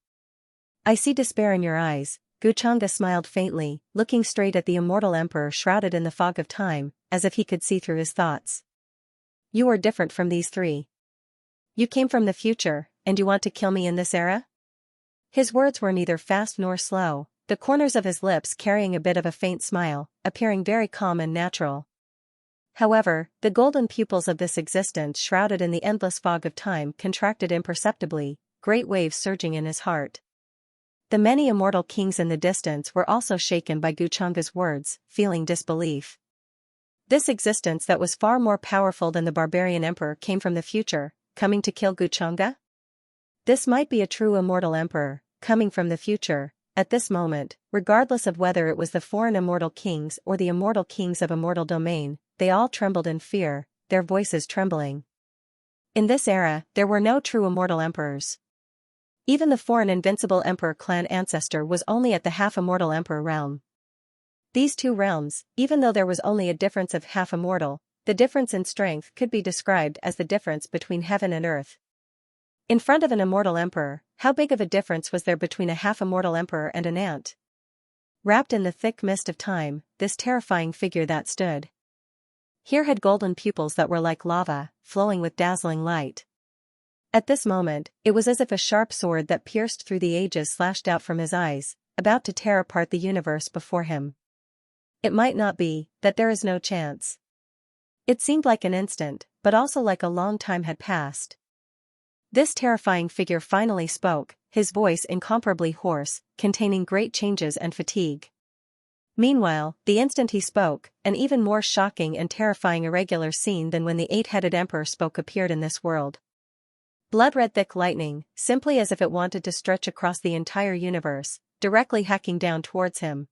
I see despair in your eyes, Guchanga smiled faintly, looking straight at the immortal emperor shrouded in the fog of time, as if he could see through his thoughts. You are different from these three. You came from the future, and you want to kill me in this era? His words were neither fast nor slow, the corners of his lips carrying a bit of a faint smile, appearing very calm and natural. However, the golden pupils of this existence shrouded in the endless fog of time contracted imperceptibly, great waves surging in his heart. The many immortal kings in the distance were also shaken by Guchanga's words, feeling disbelief. This existence that was far more powerful than the barbarian emperor came from the future, coming to kill Guchanga? This might be a true immortal emperor, coming from the future. At this moment, regardless of whether it was the foreign immortal kings or the immortal kings of immortal domain, they all trembled in fear, their voices trembling. In this era, there were no true immortal emperors. Even the foreign invincible emperor clan ancestor was only at the half-immortal emperor realm. These two realms, even though there was only a difference of half-immortal, the difference in strength could be described as the difference between heaven and earth. In front of an immortal emperor, how big of a difference was there between a half-immortal emperor and an ant? Wrapped in the thick mist of time, this terrifying figure that stood here had golden pupils that were like lava, flowing with dazzling light. At this moment, it was as if a sharp sword that pierced through the ages slashed out from his eyes, about to tear apart the universe before him. It might not be, that there is no chance. It seemed like an instant, but also like a long time had passed. This terrifying figure finally spoke, his voice incomparably hoarse, containing great changes and fatigue. Meanwhile, the instant he spoke, an even more shocking and terrifying irregular scene than when the eight-headed emperor spoke appeared in this world. Blood-red thick lightning, simply as if it wanted to stretch across the entire universe, directly hacking down towards him.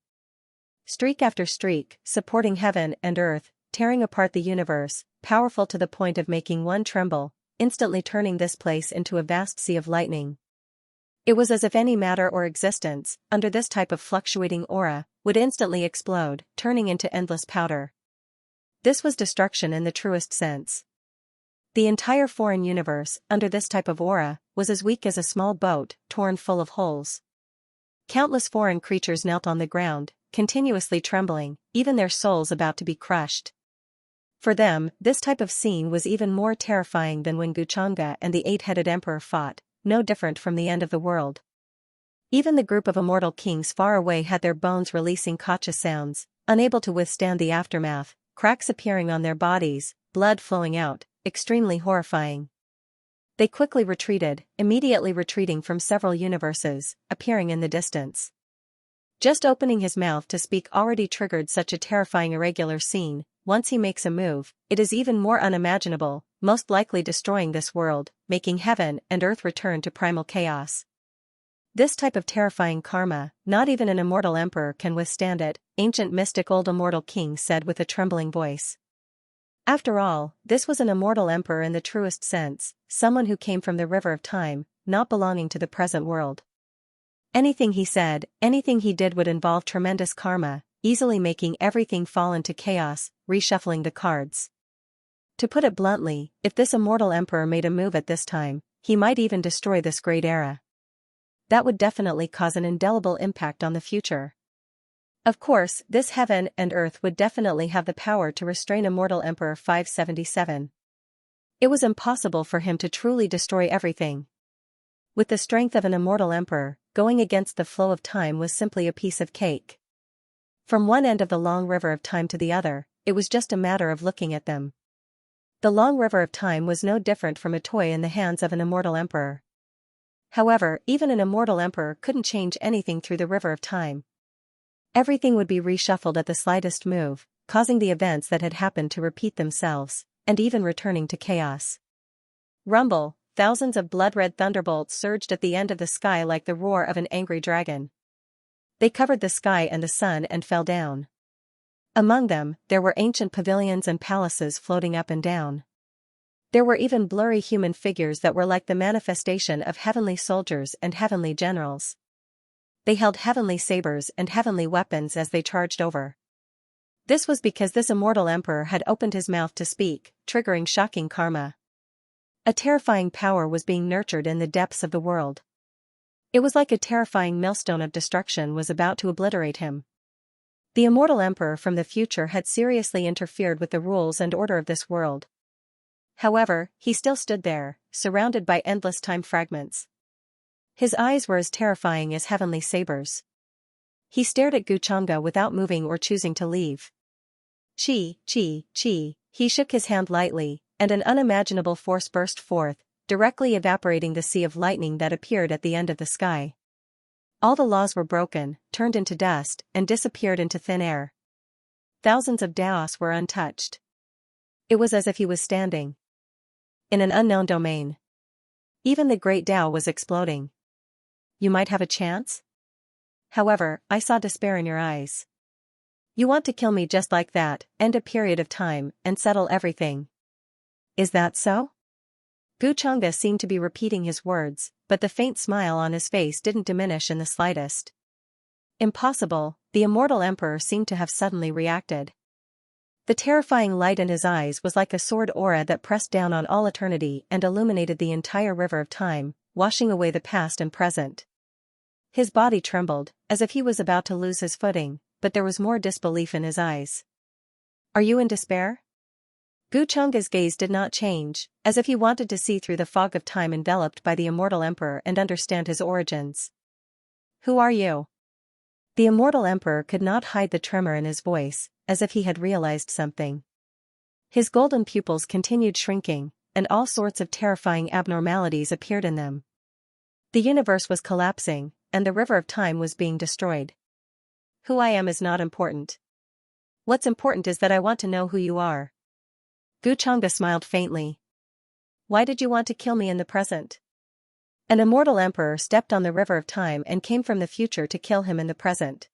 Streak after streak, supporting heaven and earth, tearing apart the universe, powerful to the point of making one tremble, instantly turning this place into a vast sea of lightning. It was as if any matter or existence, under this type of fluctuating aura, would instantly explode, turning into endless powder. This was destruction in the truest sense. The entire foreign universe, under this type of aura, was as weak as a small boat, torn full of holes. Countless foreign creatures knelt on the ground, continuously trembling, even their souls about to be crushed. For them, this type of scene was even more terrifying than when Guchanga and the eight-headed emperor fought, no different from the end of the world. Even the group of immortal kings far away had their bones releasing gotcha sounds, unable to withstand the aftermath, cracks appearing on their bodies, blood flowing out, extremely horrifying. They quickly retreated, immediately retreating from several universes, appearing in the distance. Just opening his mouth to speak already triggered such a terrifying irregular scene. Once he makes a move, it is even more unimaginable, most likely destroying this world, making heaven and earth return to primal chaos. This type of terrifying karma, not even an immortal emperor can withstand it, ancient mystic old immortal king said with a trembling voice. After all, this was an immortal emperor in the truest sense, someone who came from the river of time, not belonging to the present world. Anything he said, anything he did would involve tremendous karma, easily making everything fall into chaos, reshuffling the cards. To put it bluntly, if this immortal emperor made a move at this time, he might even destroy this great era. That would definitely cause an indelible impact on the future. Of course, this heaven and earth would definitely have the power to restrain immortal Emperor 577. It was impossible for him to truly destroy everything. With the strength of an immortal emperor, going against the flow of time was simply a piece of cake. From one end of the long river of time to the other, it was just a matter of looking at them. The long river of time was no different from a toy in the hands of an immortal emperor. However, even an immortal emperor couldn't change anything through the river of time. Everything would be reshuffled at the slightest move, causing the events that had happened to repeat themselves, and even returning to chaos. Rumble, thousands of blood-red thunderbolts surged at the end of the sky like the roar of an angry dragon. They covered the sky and the sun and fell down. Among them, there were ancient pavilions and palaces floating up and down. There were even blurry human figures that were like the manifestation of heavenly soldiers and heavenly generals. They held heavenly sabers and heavenly weapons as they charged over. This was because this immortal emperor had opened his mouth to speak, triggering shocking karma. A terrifying power was being nurtured in the depths of the world. It was like a terrifying millstone of destruction was about to obliterate him. The immortal emperor from the future had seriously interfered with the rules and order of this world. However, he still stood there, surrounded by endless time fragments. His eyes were as terrifying as heavenly sabers. He stared at Xianxia without moving or choosing to leave. Chi. He shook his hand lightly, and an unimaginable force burst forth, directly evaporating the sea of lightning that appeared at the end of the sky. All the laws were broken, turned into dust, and disappeared into thin air. Thousands of Daos were untouched. It was as if he was standing in an unknown domain. Even the great Tao was exploding. You might have a chance? However, I saw despair in your eyes. You want to kill me just like that, end a period of time, and settle everything. Is that so? Xianxia seemed to be repeating his words, but the faint smile on his face didn't diminish in the slightest. Impossible, the immortal emperor seemed to have suddenly reacted. The terrifying light in his eyes was like a sword aura that pressed down on all eternity and illuminated the entire river of time, washing away the past and present. His body trembled, as if he was about to lose his footing, but there was more disbelief in his eyes. Are you in despair? Xianxia's gaze did not change, as if he wanted to see through the fog of time enveloped by the immortal emperor and understand his origins. Who are you? The immortal emperor could not hide the tremor in his voice, as if he had realized something. His golden pupils continued shrinking, and all sorts of terrifying abnormalities appeared in them. The universe was collapsing, and the river of time was being destroyed. Who I am is not important. What's important is that I want to know who you are. Xianxia smiled faintly. Why did you want to kill me in the present? An immortal emperor stepped on the river of time and came from the future to kill him in the present.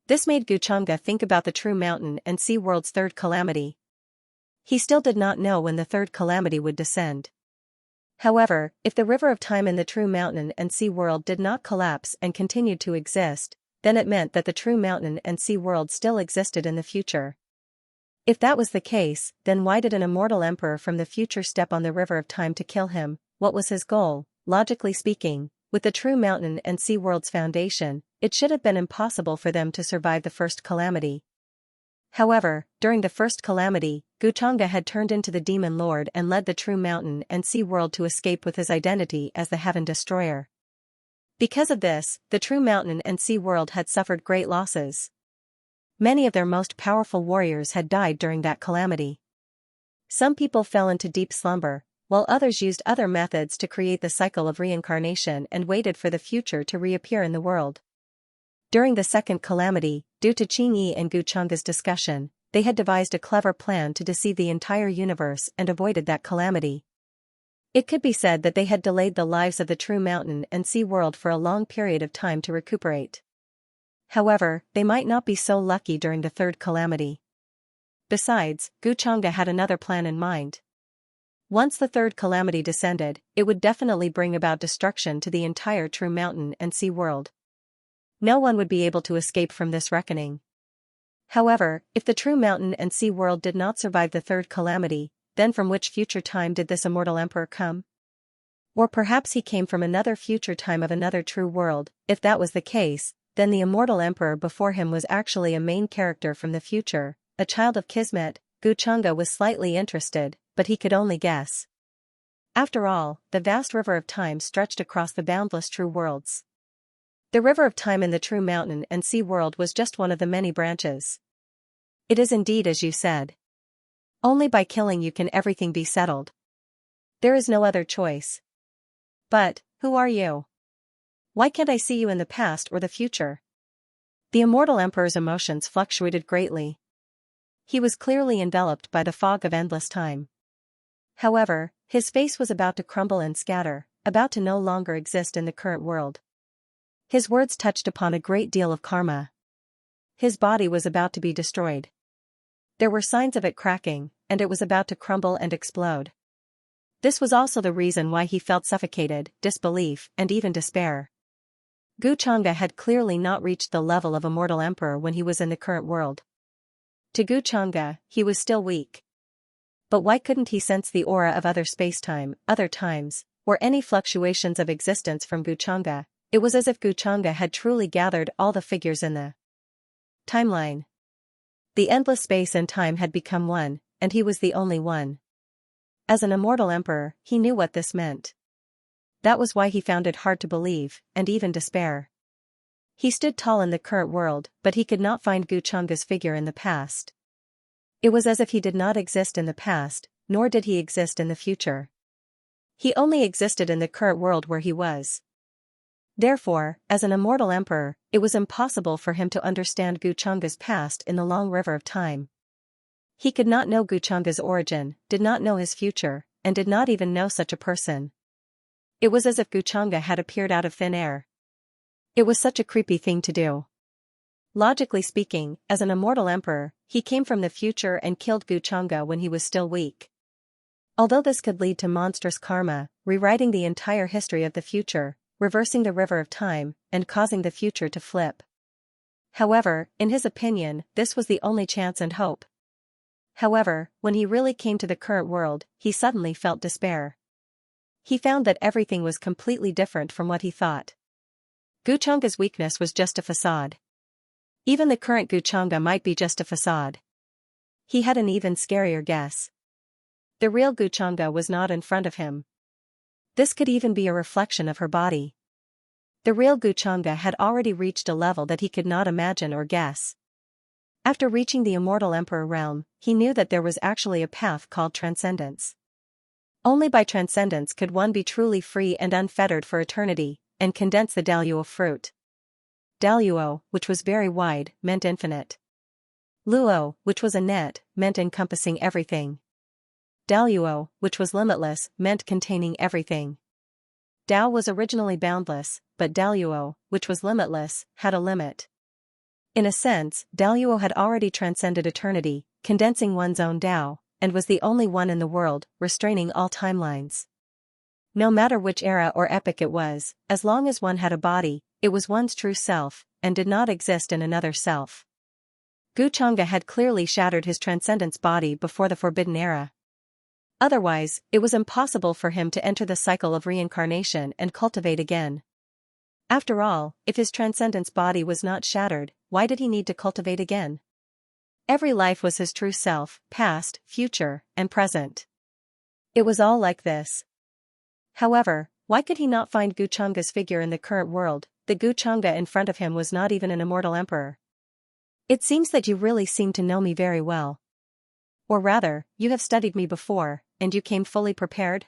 This made Xianxia think about the true mountain and sea world's third calamity. He still did not know when the third calamity would descend. However, if the river of time in the true mountain and sea world did not collapse and continued to exist, then it meant that the true mountain and sea world still existed in the future. If that was the case, then why did an immortal emperor from the future step on the river of time to kill him? What was his goal? Logically speaking, with the true mountain and sea world's foundation, it should have been impossible for them to survive the first calamity. However, during the first calamity, Xianxia had turned into the demon lord and led the true mountain and sea world to escape with his identity as the heaven destroyer. Because of this, the true mountain and sea world had suffered great losses. Many of their most powerful warriors had died during that calamity. Some people fell into deep slumber, while others used other methods to create the cycle of reincarnation and waited for the future to reappear in the world. During the second calamity, due to Qingyi and Guchang's discussion, they had devised a clever plan to deceive the entire universe and avoided that calamity. It could be said that they had delayed the lives of the true mountain and sea world for a long period of time to recuperate. However, they might not be so lucky during the third calamity. Besides, Guchanga had another plan in mind. Once the third calamity descended, it would definitely bring about destruction to the entire true mountain and sea world. No one would be able to escape from this reckoning. However, if the true mountain and sea world did not survive the third calamity, then from which future time did this immortal emperor come? Or perhaps he came from another future time of another true world. If that was the case, then the immortal emperor before him was actually a main character from the future, a child of Kismet. Guchanga was slightly interested, but he could only guess. After all, the vast river of time stretched across the boundless true worlds. The river of time in the true mountain and sea world was just one of the many branches. It is indeed as you said. Only by killing you can everything be settled. There is no other choice. But, who are you? Why can't I see you in the past or the future? The immortal emperor's emotions fluctuated greatly. He was clearly enveloped by the fog of endless time. However, his face was about to crumble and scatter, about to no longer exist in the current world. His words touched upon a great deal of karma. His body was about to be destroyed. There were signs of it cracking, and it was about to crumble and explode. This was also the reason why he felt suffocated, disbelief, and even despair. Guchanga had clearly not reached the level of immortal emperor when he was in the current world. To Guchanga, he was still weak. But why couldn't he sense the aura of other spacetime, other times, or any fluctuations of existence from Guchanga? It was as if Guchanga had truly gathered all the figures in the timeline. The endless space and time had become one, and he was the only one. As an immortal emperor, he knew what this meant. That was why he found it hard to believe, and even despair. He stood tall in the current world, but he could not find Guchanga's figure in the past. It was as if he did not exist in the past, nor did he exist in the future. He only existed in the current world where he was. Therefore, as an immortal emperor, it was impossible for him to understand Guchanga's past in the long river of time. He could not know Guchanga's origin, did not know his future, and did not even know such a person. It was as if Guchanga had appeared out of thin air. It was such a creepy thing to do. Logically speaking, as an immortal emperor, he came from the future and killed Guchanga when he was still weak. Although this could lead to monstrous karma, rewriting the entire history of the future, reversing the river of time, and causing the future to flip. However, in his opinion, this was the only chance and hope. However, when he really came to the current world, he suddenly felt despair. He found that everything was completely different from what he thought. Guchanga's weakness was just a facade. Even the current Guchanga might be just a facade. He had an even scarier guess. The real Guchanga was not in front of him. This could even be a reflection of her body. The real Guchanga had already reached a level that he could not imagine or guess. After reaching the immortal emperor realm, he knew that there was actually a path called transcendence. Only by transcendence could one be truly free and unfettered for eternity, and condense the Daluo fruit. Daluo, which was very wide, meant infinite. Luo, which was a net, meant encompassing everything. Daluo, which was limitless, meant containing everything. Dao was originally boundless, but Daluo, which was limitless, had a limit. In a sense, Daluo had already transcended eternity, condensing one's own Dao, and was the only one in the world, restraining all timelines. No matter which era or epoch it was, as long as one had a body, it was one's true self, and did not exist in another self. Guchanga had clearly shattered his transcendence body before the Forbidden Era. Otherwise, it was impossible for him to enter the cycle of reincarnation and cultivate again. After all, if his transcendence body was not shattered, why did he need to cultivate again? Every life was his true self, past, future, and present. It was all like this. However, why could he not find Guchanga's figure in the current world? The Guchanga in front of him was not even an immortal emperor. It seems that you really seem to know me very well. Or rather, you have studied me before, and you came fully prepared?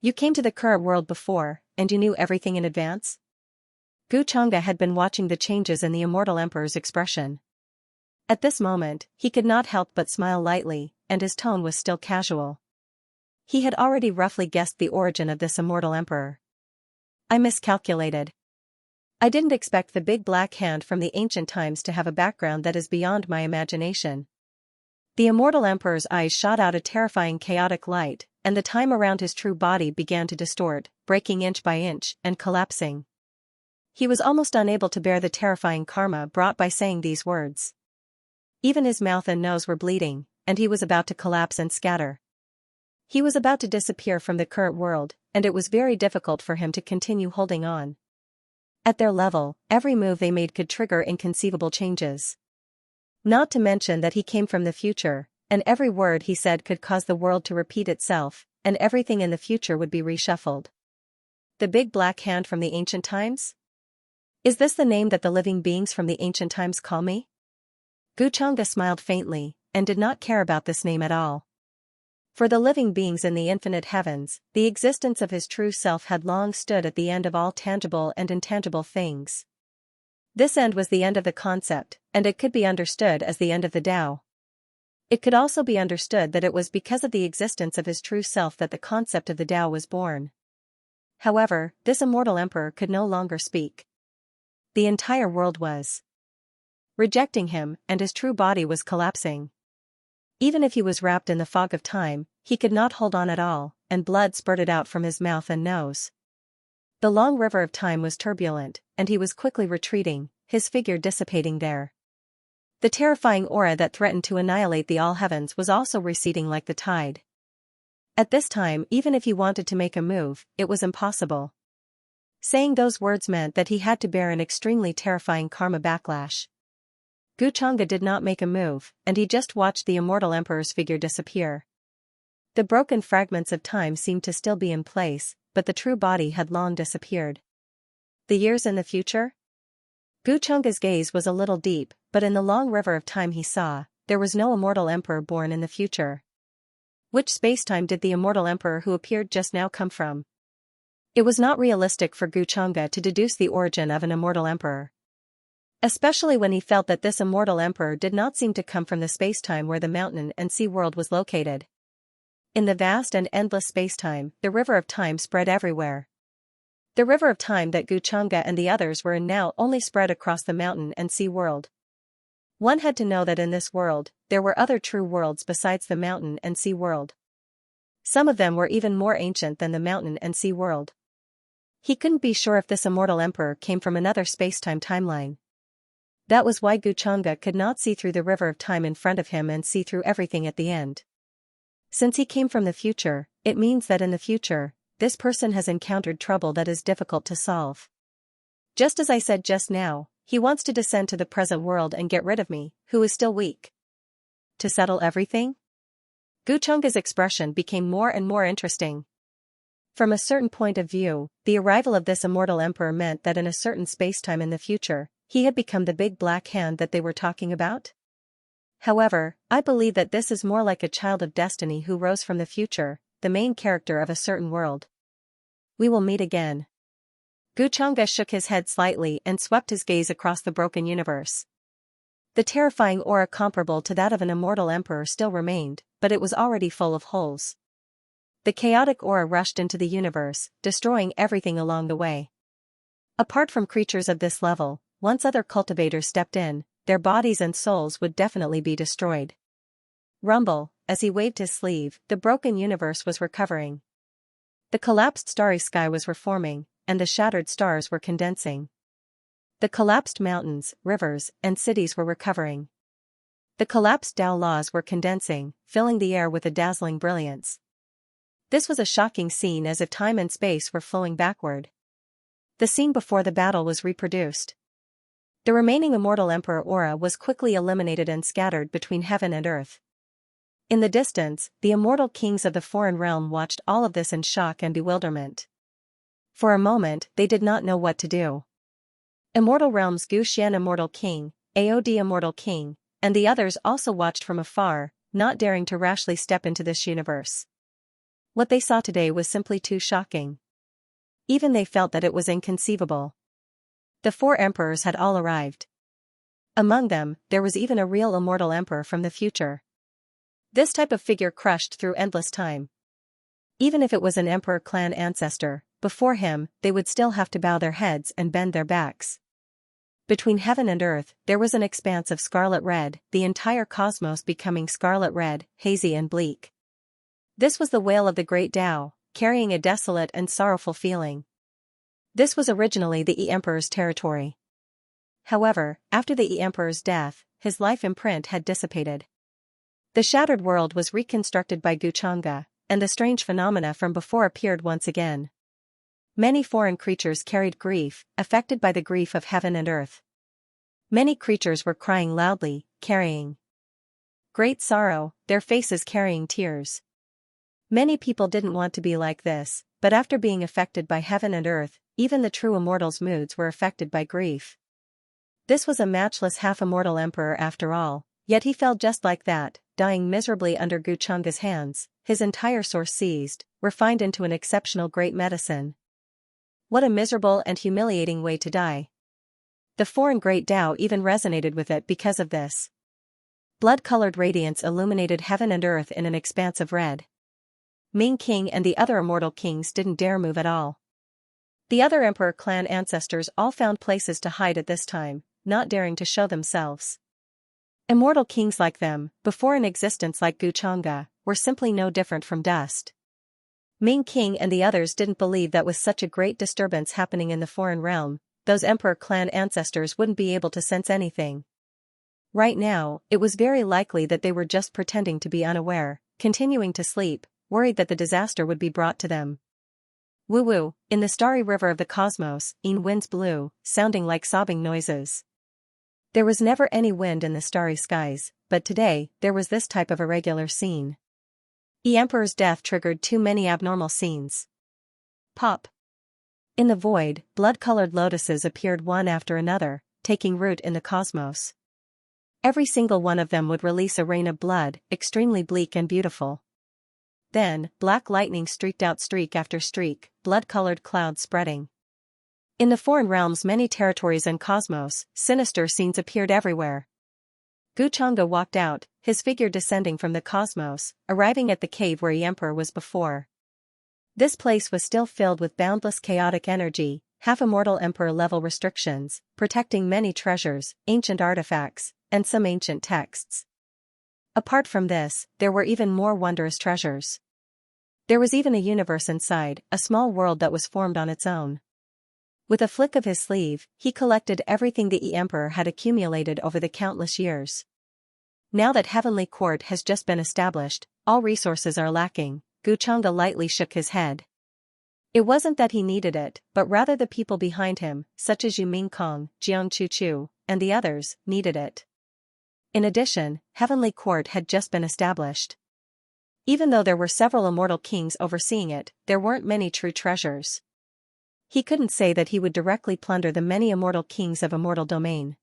You came to the current world before, and you knew everything in advance? Gu Chang'e had been watching the changes in the immortal emperor's expression. At this moment, he could not help but smile lightly, and his tone was still casual. He had already roughly guessed the origin of this immortal emperor. I miscalculated. I didn't expect the big black hand from the ancient times to have a background that is beyond my imagination. The immortal emperor's eyes shot out a terrifying chaotic light, and the time around his true body began to distort, breaking inch by inch, and collapsing. He was almost unable to bear the terrifying karma brought by saying these words. Even his mouth and nose were bleeding, and he was about to collapse and scatter. He was about to disappear from the current world, and it was very difficult for him to continue holding on. At their level, every move they made could trigger inconceivable changes. Not to mention that he came from the future, and every word he said could cause the world to repeat itself, and everything in the future would be reshuffled. The big black hand from the ancient times? Is this the name that the living beings from the ancient times call me? Gu Chang'e smiled faintly, and did not care about this name at all. For the living beings in the infinite heavens, the existence of his true self had long stood at the end of all tangible and intangible things. This end was the end of the concept, and it could be understood as the end of the Tao. It could also be understood that it was because of the existence of his true self that the concept of the Tao was born. However, this immortal emperor could no longer speak. The entire world was rejecting him, and his true body was collapsing. Even if he was wrapped in the fog of time, he could not hold on at all, and blood spurted out from his mouth and nose. The long river of time was turbulent, and he was quickly retreating, his figure dissipating there. The terrifying aura that threatened to annihilate the all heavens was also receding like the tide. At this time, even if he wanted to make a move, it was impossible. Saying those words meant that he had to bear an extremely terrifying karma backlash. Gu Chang'e did not make a move, and he just watched the immortal emperor's figure disappear. The broken fragments of time seemed to still be in place, but the true body had long disappeared. The years in the future? Gu Chang'e's gaze was a little deep, but in the long river of time he saw, there was no immortal emperor born in the future. Which spacetime did the immortal emperor who appeared just now come from? It was not realistic for Gu Chang'e to deduce the origin of an immortal emperor. Especially when he felt that this immortal emperor did not seem to come from the spacetime where the mountain and sea world was located. In the vast and endless spacetime, the river of time spread everywhere. The river of time that Gu Chang'e and the others were in now only spread across the mountain and sea world. One had to know that in this world, there were other true worlds besides the mountain and sea world. Some of them were even more ancient than the mountain and sea world. He couldn't be sure if this immortal emperor came from another spacetime timeline. That was why Gu Chang'e could not see through the river of time in front of him and see through everything at the end. Since he came from the future, it means that in the future, this person has encountered trouble that is difficult to solve. Just as I said just now, he wants to descend to the present world and get rid of me, who is still weak. To settle everything? Gu Chang'e's expression became more and more interesting. From a certain point of view, the arrival of this immortal emperor meant that in a certain spacetime in the future, he had become the big black hand that they were talking about. However, I believe that this is more like a child of destiny who rose from the future, the main character of a certain world. We will meet again. Gu Chang'e shook his head slightly and swept his gaze across the broken universe. The terrifying aura comparable to that of an immortal emperor still remained, but it was already full of holes. The chaotic aura rushed into the universe, destroying everything along the way. Apart from creatures of this level, once other cultivators stepped in, their bodies and souls would definitely be destroyed. Rumble, as he waved his sleeve, the broken universe was recovering. The collapsed starry sky was reforming, and the shattered stars were condensing. The collapsed mountains, rivers, and cities were recovering. The collapsed Tao laws were condensing, filling the air with a dazzling brilliance. This was a shocking scene, as if time and space were flowing backward. The scene before the battle was reproduced. The remaining immortal emperor aura was quickly eliminated and scattered between heaven and earth. In the distance, the immortal kings of the foreign realm watched all of this in shock and bewilderment. For a moment, they did not know what to do. Immortal Realms Gu Xian Immortal King, Aod Immortal King, and the others also watched from afar, not daring to rashly step into this universe. What they saw today was simply too shocking. Even they felt that it was inconceivable. The four emperors had all arrived. Among them, there was even a real immortal emperor from the future. This type of figure crushed through endless time. Even if it was an emperor clan ancestor, before him, they would still have to bow their heads and bend their backs. Between heaven and earth, there was an expanse of scarlet red, the entire cosmos becoming scarlet red, hazy and bleak. This was the wail of the great Tao, carrying a desolate and sorrowful feeling. This was originally the Emperor's territory. However, after the Emperor's death, his life imprint had dissipated. The shattered world was reconstructed by Xianxia, and the strange phenomena from before appeared once again. Many foreign creatures carried grief, affected by the grief of heaven and earth. Many creatures were crying loudly, carrying great sorrow, their faces carrying tears. Many people didn't want to be like this, but after being affected by heaven and earth, even the true immortals' moods were affected by grief. This was a matchless half-immortal emperor after all, yet he fell just like that, dying miserably under Xianxia's hands, his entire source seized, refined into an exceptional great medicine. What a miserable and humiliating way to die. The foreign great Tao even resonated with it because of this. Blood-colored radiance illuminated heaven and earth in an expanse of red. Ming King and the other immortal kings didn't dare move at all. The other emperor clan ancestors all found places to hide at this time, not daring to show themselves. Immortal kings like them, before an existence like Xianxia, were simply no different from dust. Ming King and the others didn't believe that with such a great disturbance happening in the foreign realm, those emperor clan ancestors wouldn't be able to sense anything. Right now, it was very likely that they were just pretending to be unaware, continuing to sleep, worried that the disaster would be brought to them. Woo-woo, in the starry river of the cosmos, winds blew, sounding like sobbing noises. There was never any wind in the starry skies, but today, there was this type of irregular scene. The Emperor's death triggered too many abnormal scenes. Pop. In the void, blood-colored lotuses appeared one after another, taking root in the cosmos. Every single one of them would release a rain of blood, extremely bleak and beautiful. Then, black lightning streaked out streak after streak, blood-colored clouds spreading. In the foreign realms, many territories and cosmos, sinister scenes appeared everywhere. Xianxia walked out, his figure descending from the cosmos, arriving at the cave where the Emperor was before. This place was still filled with boundless chaotic energy, half-immortal emperor-level restrictions, protecting many treasures, ancient artifacts, and some ancient texts. Apart from this, there were even more wondrous treasures. There was even a universe inside, a small world that was formed on its own. With a flick of his sleeve, he collected everything the Emperor had accumulated over the countless years. Now that Heavenly Court has just been established, all resources are lacking. Xianxia lightly shook his head. It wasn't that he needed it, but rather the people behind him, such as Yu Mingkong, Jiang Chuchu, and the others, needed it. In addition, Heavenly Court had just been established. Even though there were several immortal kings overseeing it, there weren't many true treasures. He couldn't say that he would directly plunder the many immortal kings of Immortal Domain.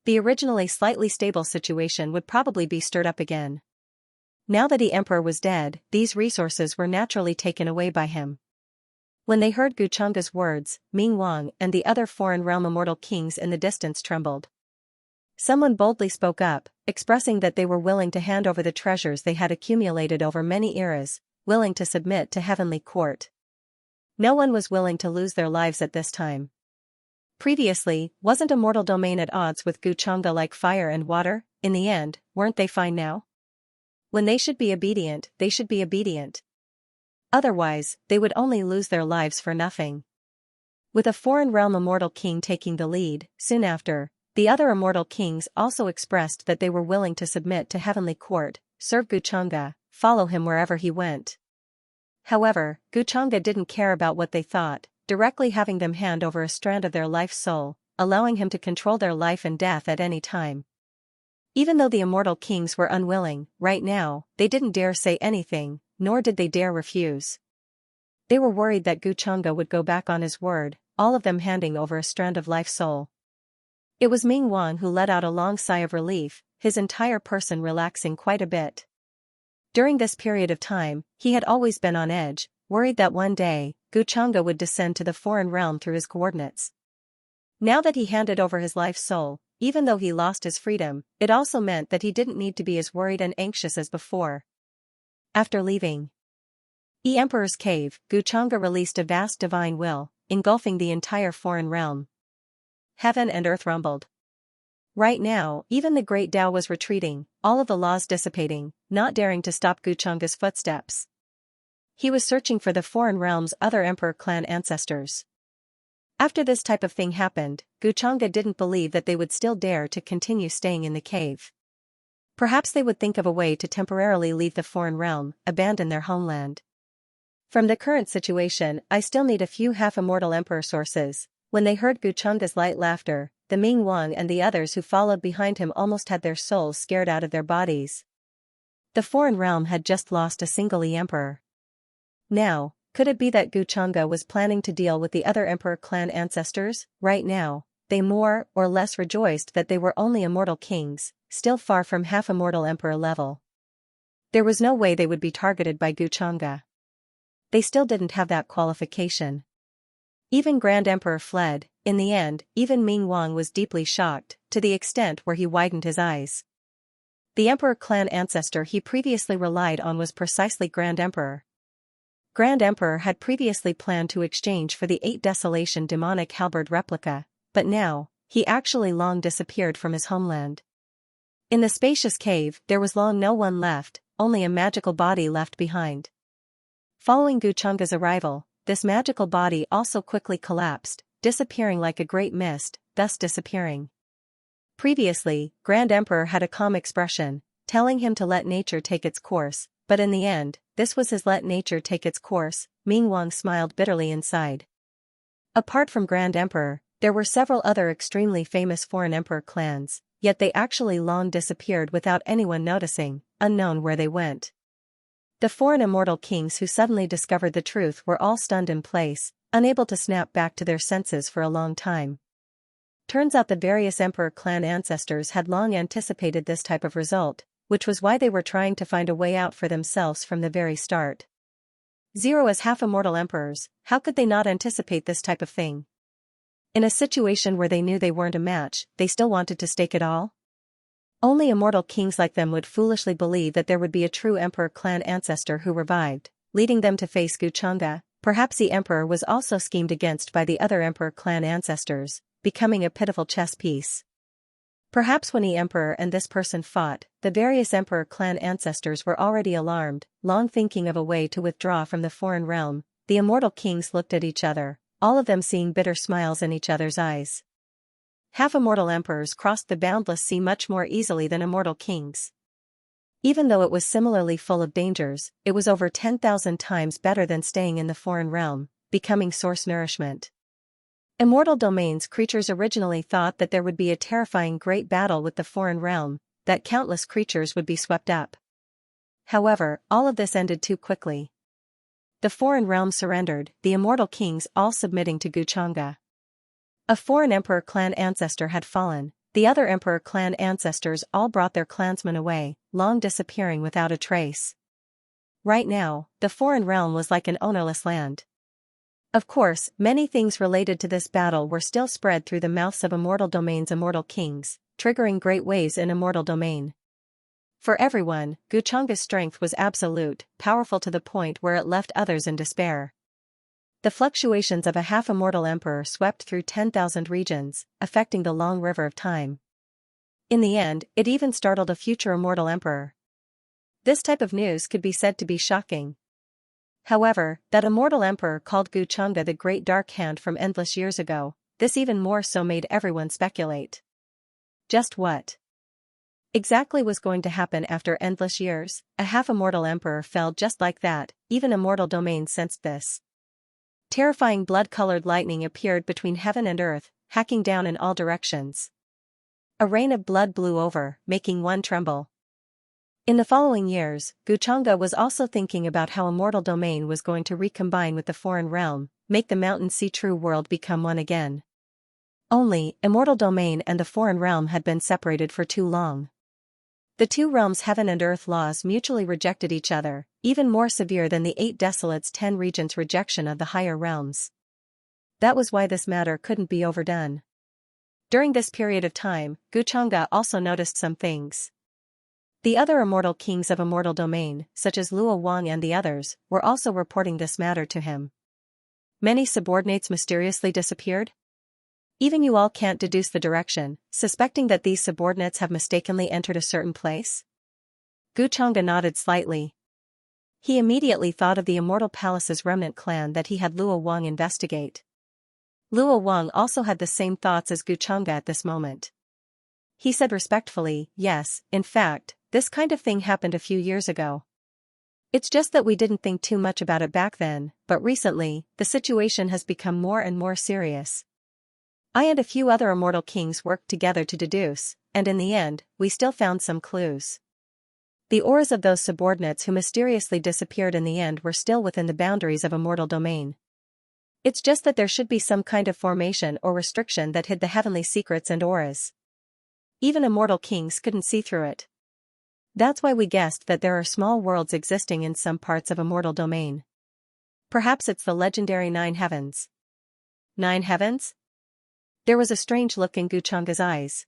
The originally slightly stable situation would probably be stirred up again. Now that the Emperor was dead, these resources were naturally taken away by him. When they heard Xianxia's words, Ming Wang and the other foreign realm immortal kings in the distance trembled. Someone boldly spoke up, expressing that they were willing to hand over the treasures they had accumulated over many eras, willing to submit to Heavenly Court. No one was willing to lose their lives at this time. Previously, wasn't Immortal Domain at odds with Xianxia like fire and water? In the end, weren't they fine now? When they should be obedient, they should be obedient. Otherwise, they would only lose their lives for nothing. With a foreign realm immortal king taking the lead, soon after, the other immortal kings also expressed that they were willing to submit to Heavenly Court, serve Xianxia, follow him wherever he went. However, Xianxia didn't care about what they thought, directly having them hand over a strand of their life soul, allowing him to control their life and death at any time. Even though the immortal kings were unwilling, right now, they didn't dare say anything, nor did they dare refuse. They were worried that Xianxia would go back on his word, all of them handing over a strand of life soul. It was Ming Wang who let out a long sigh of relief, his entire person relaxing quite a bit. During this period of time, he had always been on edge, worried that one day, Xianxia would descend to the foreign realm through his coordinates. Now that he handed over his life's soul, even though he lost his freedom, it also meant that he didn't need to be as worried and anxious as before. After leaving the Emperor's cave, Xianxia released a vast divine will, engulfing the entire foreign realm. Heaven and earth rumbled. Right now, even the great Tao was retreating, all of the laws dissipating, not daring to stop Xianxia's footsteps. He was searching for the foreign realm's other emperor clan ancestors. After this type of thing happened, Xianxia didn't believe that they would still dare to continue staying in the cave. Perhaps they would think of a way to temporarily leave the foreign realm, abandon their homeland. From the current situation, I still need a few half-immortal emperor sources. When they heard Xianxia's light laughter, the Ming Wang and the others who followed behind him almost had their souls scared out of their bodies. The foreign realm had just lost a single emperor. Now, could it be that Xianxia was planning to deal with the other emperor clan ancestors? Right now, they more or less rejoiced that they were only immortal kings, still far from half-immortal emperor level. There was no way they would be targeted by Xianxia. They still didn't have that qualification. Even Grand Emperor fled. In the end, even Ming Wang was deeply shocked, to the extent where he widened his eyes. The emperor clan ancestor he previously relied on was precisely Grand Emperor. Grand Emperor had previously planned to exchange for the 8 Desolation demonic halberd replica, but now, he actually long disappeared from his homeland. In the spacious cave, there was long no one left, only a magical body left behind. Following Xianxia's arrival, this magical body also quickly collapsed, disappearing like a great mist, thus disappearing. Previously, Grand Emperor had a calm expression, telling him to let nature take its course, but in the end, this was his let nature take its course. Ming Wang smiled bitterly inside. Apart from Grand Emperor, there were several other extremely famous foreign emperor clans, yet they actually long disappeared without anyone noticing, unknown where they went. The foreign immortal kings who suddenly discovered the truth were all stunned in place, unable to snap back to their senses for a long time. Turns out the various emperor clan ancestors had long anticipated this type of result, which was why they were trying to find a way out for themselves from the very start. Zero as half-immortal emperors, how could they not anticipate this type of thing? In a situation where they knew they weren't a match, they still wanted to stake it all? Only immortal kings like them would foolishly believe that there would be a true emperor clan ancestor who revived, leading them to face Xianxia. Perhaps the emperor was also schemed against by the other emperor clan ancestors, becoming a pitiful chess piece. Perhaps when the emperor and this person fought, the various emperor clan ancestors were already alarmed, long thinking of a way to withdraw from the foreign realm. The immortal kings looked at each other, all of them seeing bitter smiles in each other's eyes. Half-immortal emperors crossed the boundless sea much more easily than immortal kings. Even though it was similarly full of dangers, it was over 10,000 times better than staying in the foreign realm, becoming source nourishment. Immortal domains creatures originally thought that there would be a terrifying great battle with the foreign realm, that countless creatures would be swept up. However, all of this ended too quickly. The foreign realm surrendered, the immortal kings all submitting to Xianxia. A foreign emperor clan ancestor had fallen, the other emperor clan ancestors all brought their clansmen away, long disappearing without a trace. Right now, the foreign realm was like an ownerless land. Of course, many things related to this battle were still spread through the mouths of immortal domain's immortal kings, triggering great waves in immortal domain. For everyone, Xianxia's strength was absolute, powerful to the point where it left others in despair. The fluctuations of a half-immortal emperor swept through 10,000 regions, affecting the long river of time. In the end, it even startled a future immortal emperor. This type of news could be said to be shocking. However, that immortal emperor called Xianxia the Great Dark Hand from endless years ago, this even more so made everyone speculate. Just what exactly was going to happen after endless years? A half-immortal emperor fell just like that, even immortal domain sensed this. Terrifying blood-colored lightning appeared between heaven and earth, hacking down in all directions. A rain of blood blew over, making one tremble. In the following years, Xianxia was also thinking about how immortal domain was going to recombine with the foreign realm, make the mountain sea true world become one again. Only, immortal domain and the foreign realm had been separated for too long. The two realms' heaven and earth laws mutually rejected each other, even more severe than the 8 Desolates' 10 Regents' rejection of the higher realms. That was why this matter couldn't be overdone. During this period of time, Guchanga also noticed some things. The other immortal kings of Immortal Domain, such as Luo Wang and the others, were also reporting this matter to him. Many subordinates mysteriously disappeared? Even you all can't deduce the direction, suspecting that these subordinates have mistakenly entered a certain place? Guchanga nodded slightly. He immediately thought of the Immortal Palace's remnant clan that he had Luo Wang investigate. Luo Wang also had the same thoughts as Guchanga at this moment. He said respectfully, yes, in fact, this kind of thing happened a few years ago. It's just that we didn't think too much about it back then, but recently, the situation has become more and more serious. I and a few other immortal kings worked together to deduce, and in the end, we still found some clues. The auras of those subordinates who mysteriously disappeared in the end were still within the boundaries of Immortal Domain. It's just that there should be some kind of formation or restriction that hid the heavenly secrets and auras. Even immortal kings couldn't see through it. That's why we guessed that there are small worlds existing in some parts of Immortal Domain. Perhaps it's the legendary 9 heavens. 9 heavens? There was a strange look in Guchanga's eyes.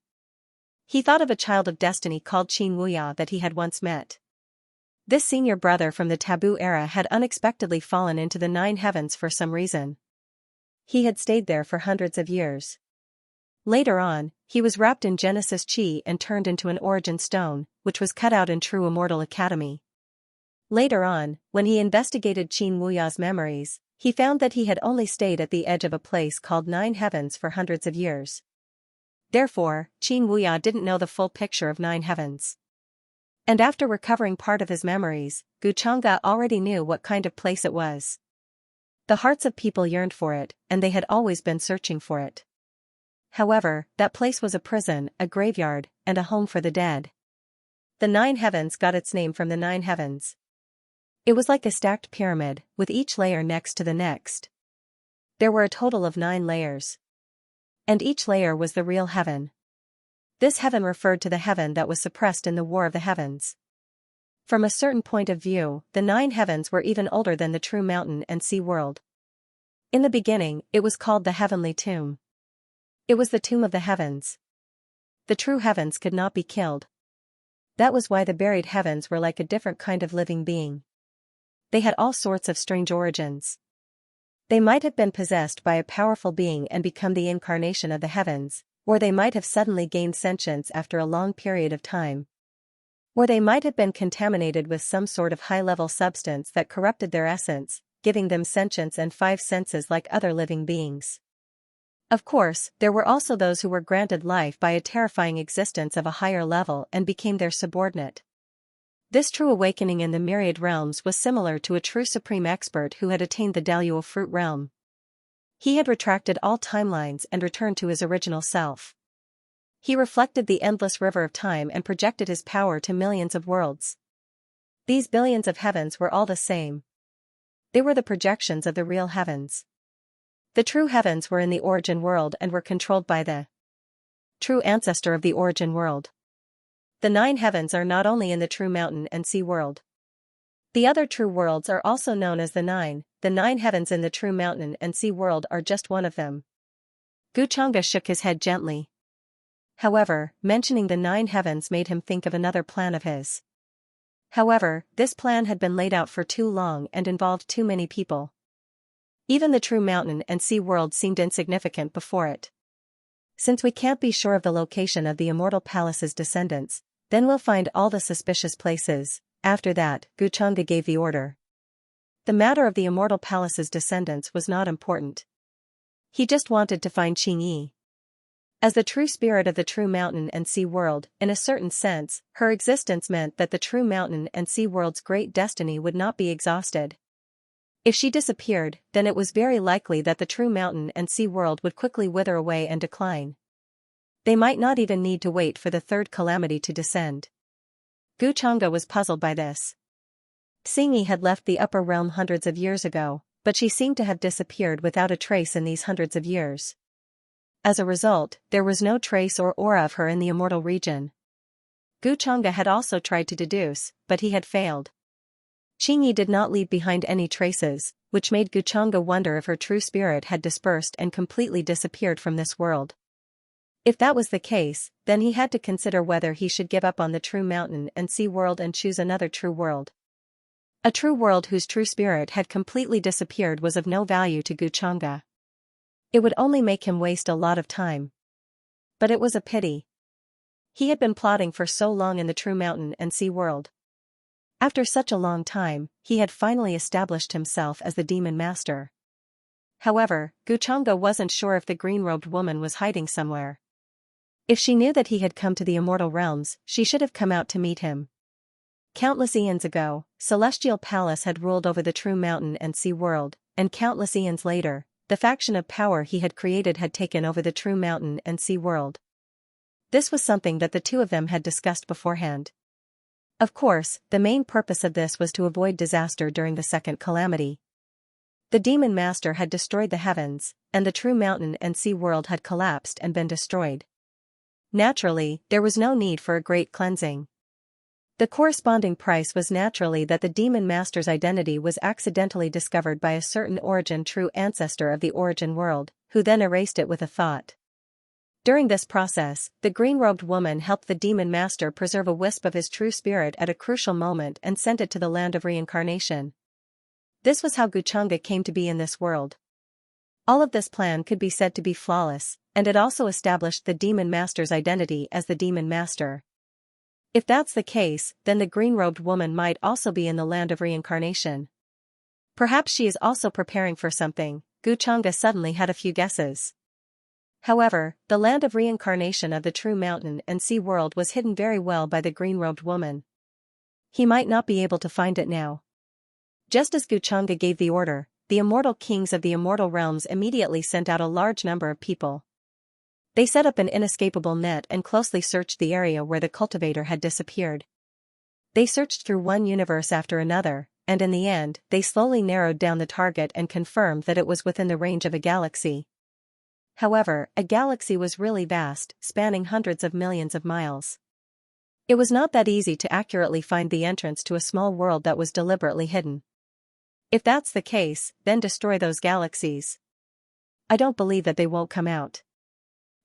He thought of a child of destiny called Qin Wuya that he had once met. This senior brother from the taboo era had unexpectedly fallen into the 9 heavens for some reason. He had stayed there for hundreds of years. Later on, he was wrapped in Genesis Chi and turned into an origin stone, which was cut out in True Immortal Academy. Later on, when he investigated Qin Wuya's memories, he found that he had only stayed at the edge of a place called 9 heavens for hundreds of years. Therefore, Qin Wuya didn't know the full picture of 9 heavens. And after recovering part of his memories, Guchanga already knew what kind of place it was. The hearts of people yearned for it, and they had always been searching for it. However, that place was a prison, a graveyard, and a home for the dead. The 9 heavens got its name from the 9 heavens. It was like a stacked pyramid, with each layer next to the next. There were a total of 9 layers. And each layer was the real heaven. This heaven referred to the heaven that was suppressed in the War of the Heavens. From a certain point of view, the 9 heavens were even older than the true mountain and sea world. In the beginning, it was called the Heavenly Tomb. It was the tomb of the heavens. The true heavens could not be killed. That was why the buried heavens were like a different kind of living being. They had all sorts of strange origins. They might have been possessed by a powerful being and become the incarnation of the heavens, or they might have suddenly gained sentience after a long period of time. Or they might have been contaminated with some sort of high-level substance that corrupted their essence, giving them sentience and 5 senses like other living beings. Of course, there were also those who were granted life by a terrifying existence of a higher level and became their subordinate. This true awakening in the myriad realms was similar to a true supreme expert who had attained the Daluo fruit realm. He had retracted all timelines and returned to his original self. He reflected the endless river of time and projected his power to millions of worlds. These billions of heavens were all the same. They were the projections of the real heavens. The true heavens were in the origin world and were controlled by the true ancestor of the origin world. The 9 heavens are not only in the true mountain and sea world. The other true worlds are also known as the 9 heavens in the true mountain and sea world are just one of them. Guchanga shook his head gently. However, mentioning the 9 heavens made him think of another plan of his. However, this plan had been laid out for too long and involved too many people. Even the true mountain and sea world seemed insignificant before it. Since we can't be sure of the location of the Immortal Palace's descendants, then we'll find all the suspicious places. After that, Guchanga gave the order. The matter of the Immortal Palace's descendants was not important. He just wanted to find Qingyi. As the true spirit of the true mountain and sea world, in a certain sense, her existence meant that the true mountain and sea world's great destiny would not be exhausted. If she disappeared, then it was very likely that the true mountain and sea world would quickly wither away and decline. They might not even need to wait for the 3rd calamity to descend. Guchanga was puzzled by this. Xingyi had left the upper realm hundreds of years ago, but she seemed to have disappeared without a trace in these hundreds of years. As a result, there was no trace or aura of her in the immortal region. Gu Chang'e had also tried to deduce, but he had failed. Qingyi did not leave behind any traces, which made Gu Chang'e wonder if her true spirit had dispersed and completely disappeared from this world. If that was the case, then he had to consider whether he should give up on the true mountain and sea world and choose another true world. A true world whose true spirit had completely disappeared was of no value to Gu Chang'e. It would only make him waste a lot of time. But it was a pity. He had been plotting for so long in the true mountain and sea world. After such a long time, he had finally established himself as the demon master. However, Gu Chang'e wasn't sure if the green-robed woman was hiding somewhere. If she knew that he had come to the immortal realms, she should have come out to meet him. Countless eons ago, Celestial Palace had ruled over the true mountain and sea world, and countless eons later, the faction of power he had created had taken over the true mountain and sea world. This was something that the two of them had discussed beforehand. Of course, the main purpose of this was to avoid disaster during the second calamity. The demon master had destroyed the heavens, and the true mountain and sea world had collapsed and been destroyed. Naturally, there was no need for a great cleansing. The corresponding price was naturally that the demon master's identity was accidentally discovered by a certain origin true ancestor of the origin world, who then erased it with a thought. During this process, the green-robed woman helped the demon master preserve a wisp of his true spirit at a crucial moment and sent it to the land of reincarnation. This was how Gu Chang'e came to be in this world. All of this plan could be said to be flawless, and it also established the demon master's identity as the demon master. If that's the case, then the green-robed woman might also be in the land of reincarnation. Perhaps she is also preparing for something. Gu Chang'e suddenly had a few guesses. However, the land of reincarnation of the true mountain and sea world was hidden very well by the green-robed woman. He might not be able to find it now. Just as Gu Chang'e gave the order, the immortal kings of the immortal realms immediately sent out a large number of people. They set up an inescapable net and closely searched the area where the cultivator had disappeared. They searched through one universe after another, and in the end, they slowly narrowed down the target and confirmed that it was within the range of a galaxy. However, a galaxy was really vast, spanning hundreds of millions of miles. It was not that easy to accurately find the entrance to a small world that was deliberately hidden. If that's the case, then destroy those galaxies. I don't believe that they won't come out.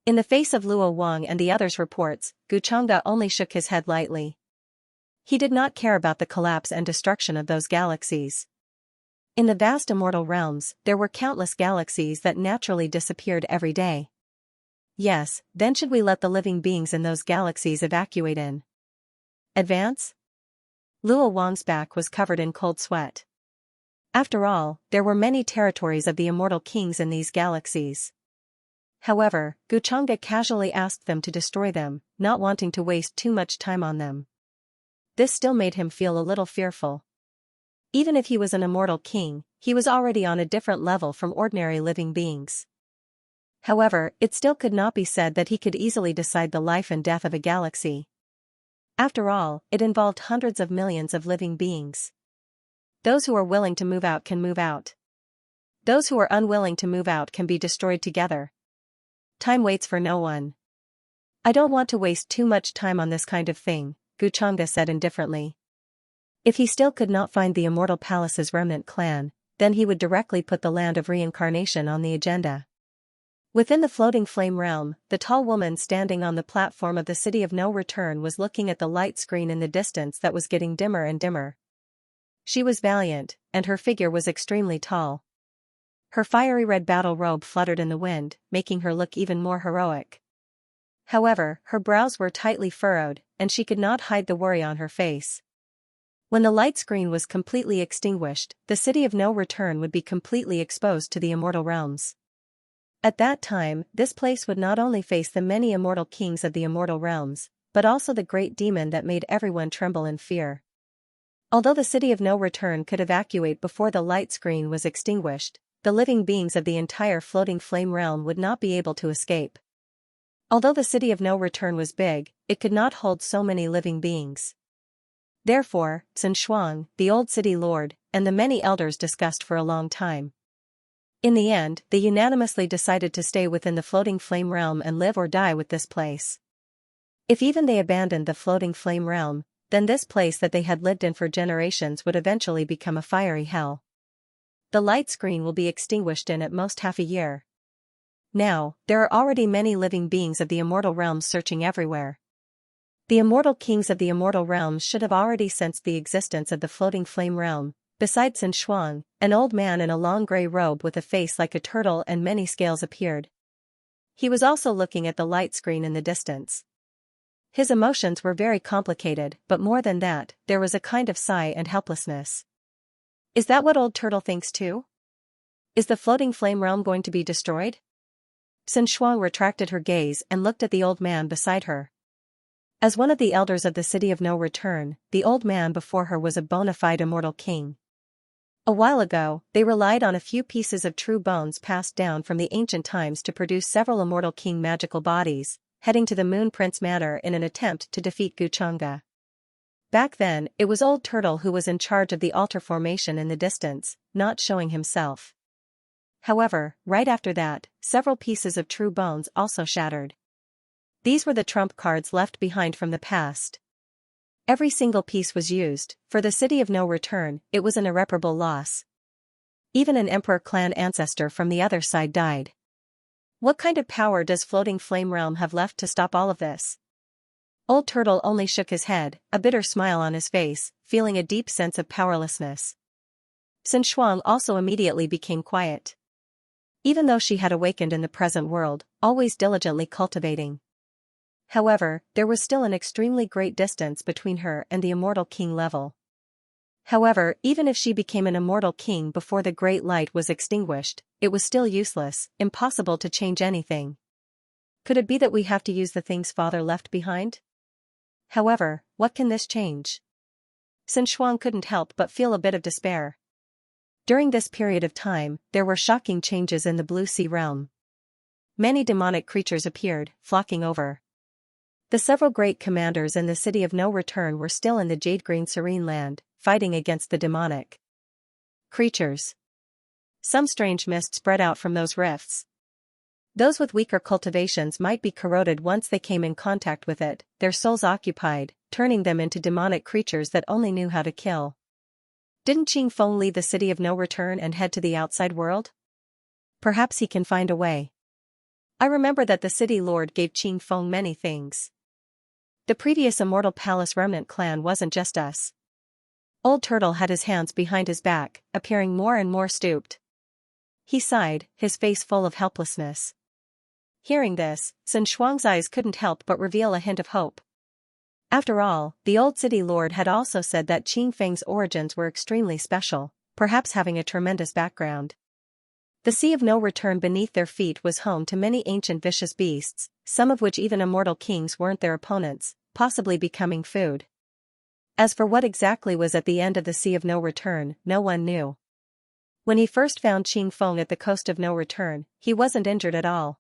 In the face of Luo Wang and the others' reports, Gu Chang'e only shook his head lightly. He did not care about the collapse and destruction of those galaxies. In the vast immortal realms, there were countless galaxies that naturally disappeared every day. Yes, then should we let the living beings in those galaxies evacuate in? Advance? Luo Wang's back was covered in cold sweat. After all, there were many territories of the immortal kings in these galaxies. However, Gu Chang'e casually asked them to destroy them, not wanting to waste too much time on them. This still made him feel a little fearful. Even if he was an immortal king, he was already on a different level from ordinary living beings. However, it still could not be said that he could easily decide the life and death of a galaxy. After all, it involved hundreds of millions of living beings. Those who are willing to move out can move out. Those who are unwilling to move out can be destroyed together. Time waits for no one. I don't want to waste too much time on this kind of thing, Gu Chang'e said indifferently. If he still could not find the Immortal Palace's remnant clan, then he would directly put the land of reincarnation on the agenda. Within the floating flame realm, the tall woman standing on the platform of the City of No Return was looking at the light screen in the distance that was getting dimmer and dimmer. She was valiant, and her figure was extremely tall. Her fiery red battle robe fluttered in the wind, making her look even more heroic. However, her brows were tightly furrowed, and she could not hide the worry on her face. When the light screen was completely extinguished, the City of No Return would be completely exposed to the immortal realms. At that time, this place would not only face the many immortal kings of the immortal realms, but also the great demon that made everyone tremble in fear. Although the City of No Return could evacuate before the light screen was extinguished, the living beings of the entire floating flame realm would not be able to escape. Although the City of No Return was big, it could not hold so many living beings. Therefore, Sun Shuang, the old city lord, and the many elders discussed for a long time. In the end, they unanimously decided to stay within the floating flame realm and live or die with this place. If even they abandoned the floating flame realm, then this place that they had lived in for generations would eventually become a fiery hell. The light screen will be extinguished in at most half a year. Now, there are already many living beings of the immortal realms searching everywhere. The immortal kings of the immortal realms should have already sensed the existence of the floating flame realm. Besides Xianxia, an old man in a long gray robe with a face like a turtle and many scales appeared. He was also looking at the light screen in the distance. His emotions were very complicated, but more than that, there was a kind of sigh and helplessness. Is that what old turtle thinks too? Is the floating flame realm going to be destroyed? Xianxia retracted her gaze and looked at the old man beside her. As one of the elders of the City of No Return, the old man before her was a bona fide immortal king. A while ago, they relied on a few pieces of true bones passed down from the ancient times to produce several immortal king magical bodies, heading to the Moon Prince Manor in an attempt to defeat Xianxia. Back then, it was Old Turtle who was in charge of the altar formation in the distance, not showing himself. However, right after that, several pieces of true bones also shattered. These were the trump cards left behind from the past. Every single piece was used. For the City of No Return, it was an irreparable loss. Even an Emperor clan ancestor from the other side died. What kind of power does Floating Flame Realm have left to stop all of this? Old Turtle only shook his head, a bitter smile on his face, feeling a deep sense of powerlessness. Xianxia also immediately became quiet. Even though she had awakened in the present world, always diligently cultivating. However, there was still an extremely great distance between her and the immortal king level. However, even if she became an immortal king before the great light was extinguished, it was still useless, impossible to change anything. Could it be that we have to use the things father left behind? However, what can this change? Xianxia couldn't help but feel a bit of despair. During this period of time, there were shocking changes in the Blue Sea realm. Many demonic creatures appeared, flocking over. The several great commanders in the City of No Return were still in the Jade Green Serene Land, fighting against the demonic creatures. Some strange mist spread out from those rifts. Those with weaker cultivations might be corroded once they came in contact with it, their souls occupied, turning them into demonic creatures that only knew how to kill. Didn't Qing Feng leave the City of No Return and head to the outside world? Perhaps he can find a way. I remember that the City Lord gave Qing Feng many things. The previous Immortal Palace Remnant clan wasn't just us. Old Turtle had his hands behind his back, appearing more and more stooped. He sighed, his face full of helplessness. Hearing this, Xianxia's eyes couldn't help but reveal a hint of hope. After all, the old City Lord had also said that Qing Feng's origins were extremely special, perhaps having a tremendous background. The Sea of No Return beneath their feet was home to many ancient vicious beasts, some of which even immortal kings weren't their opponents, possibly becoming food. As for what exactly was at the end of the Sea of No Return, no one knew. When he first found Qing Feng at the coast of No Return, he wasn't injured at all.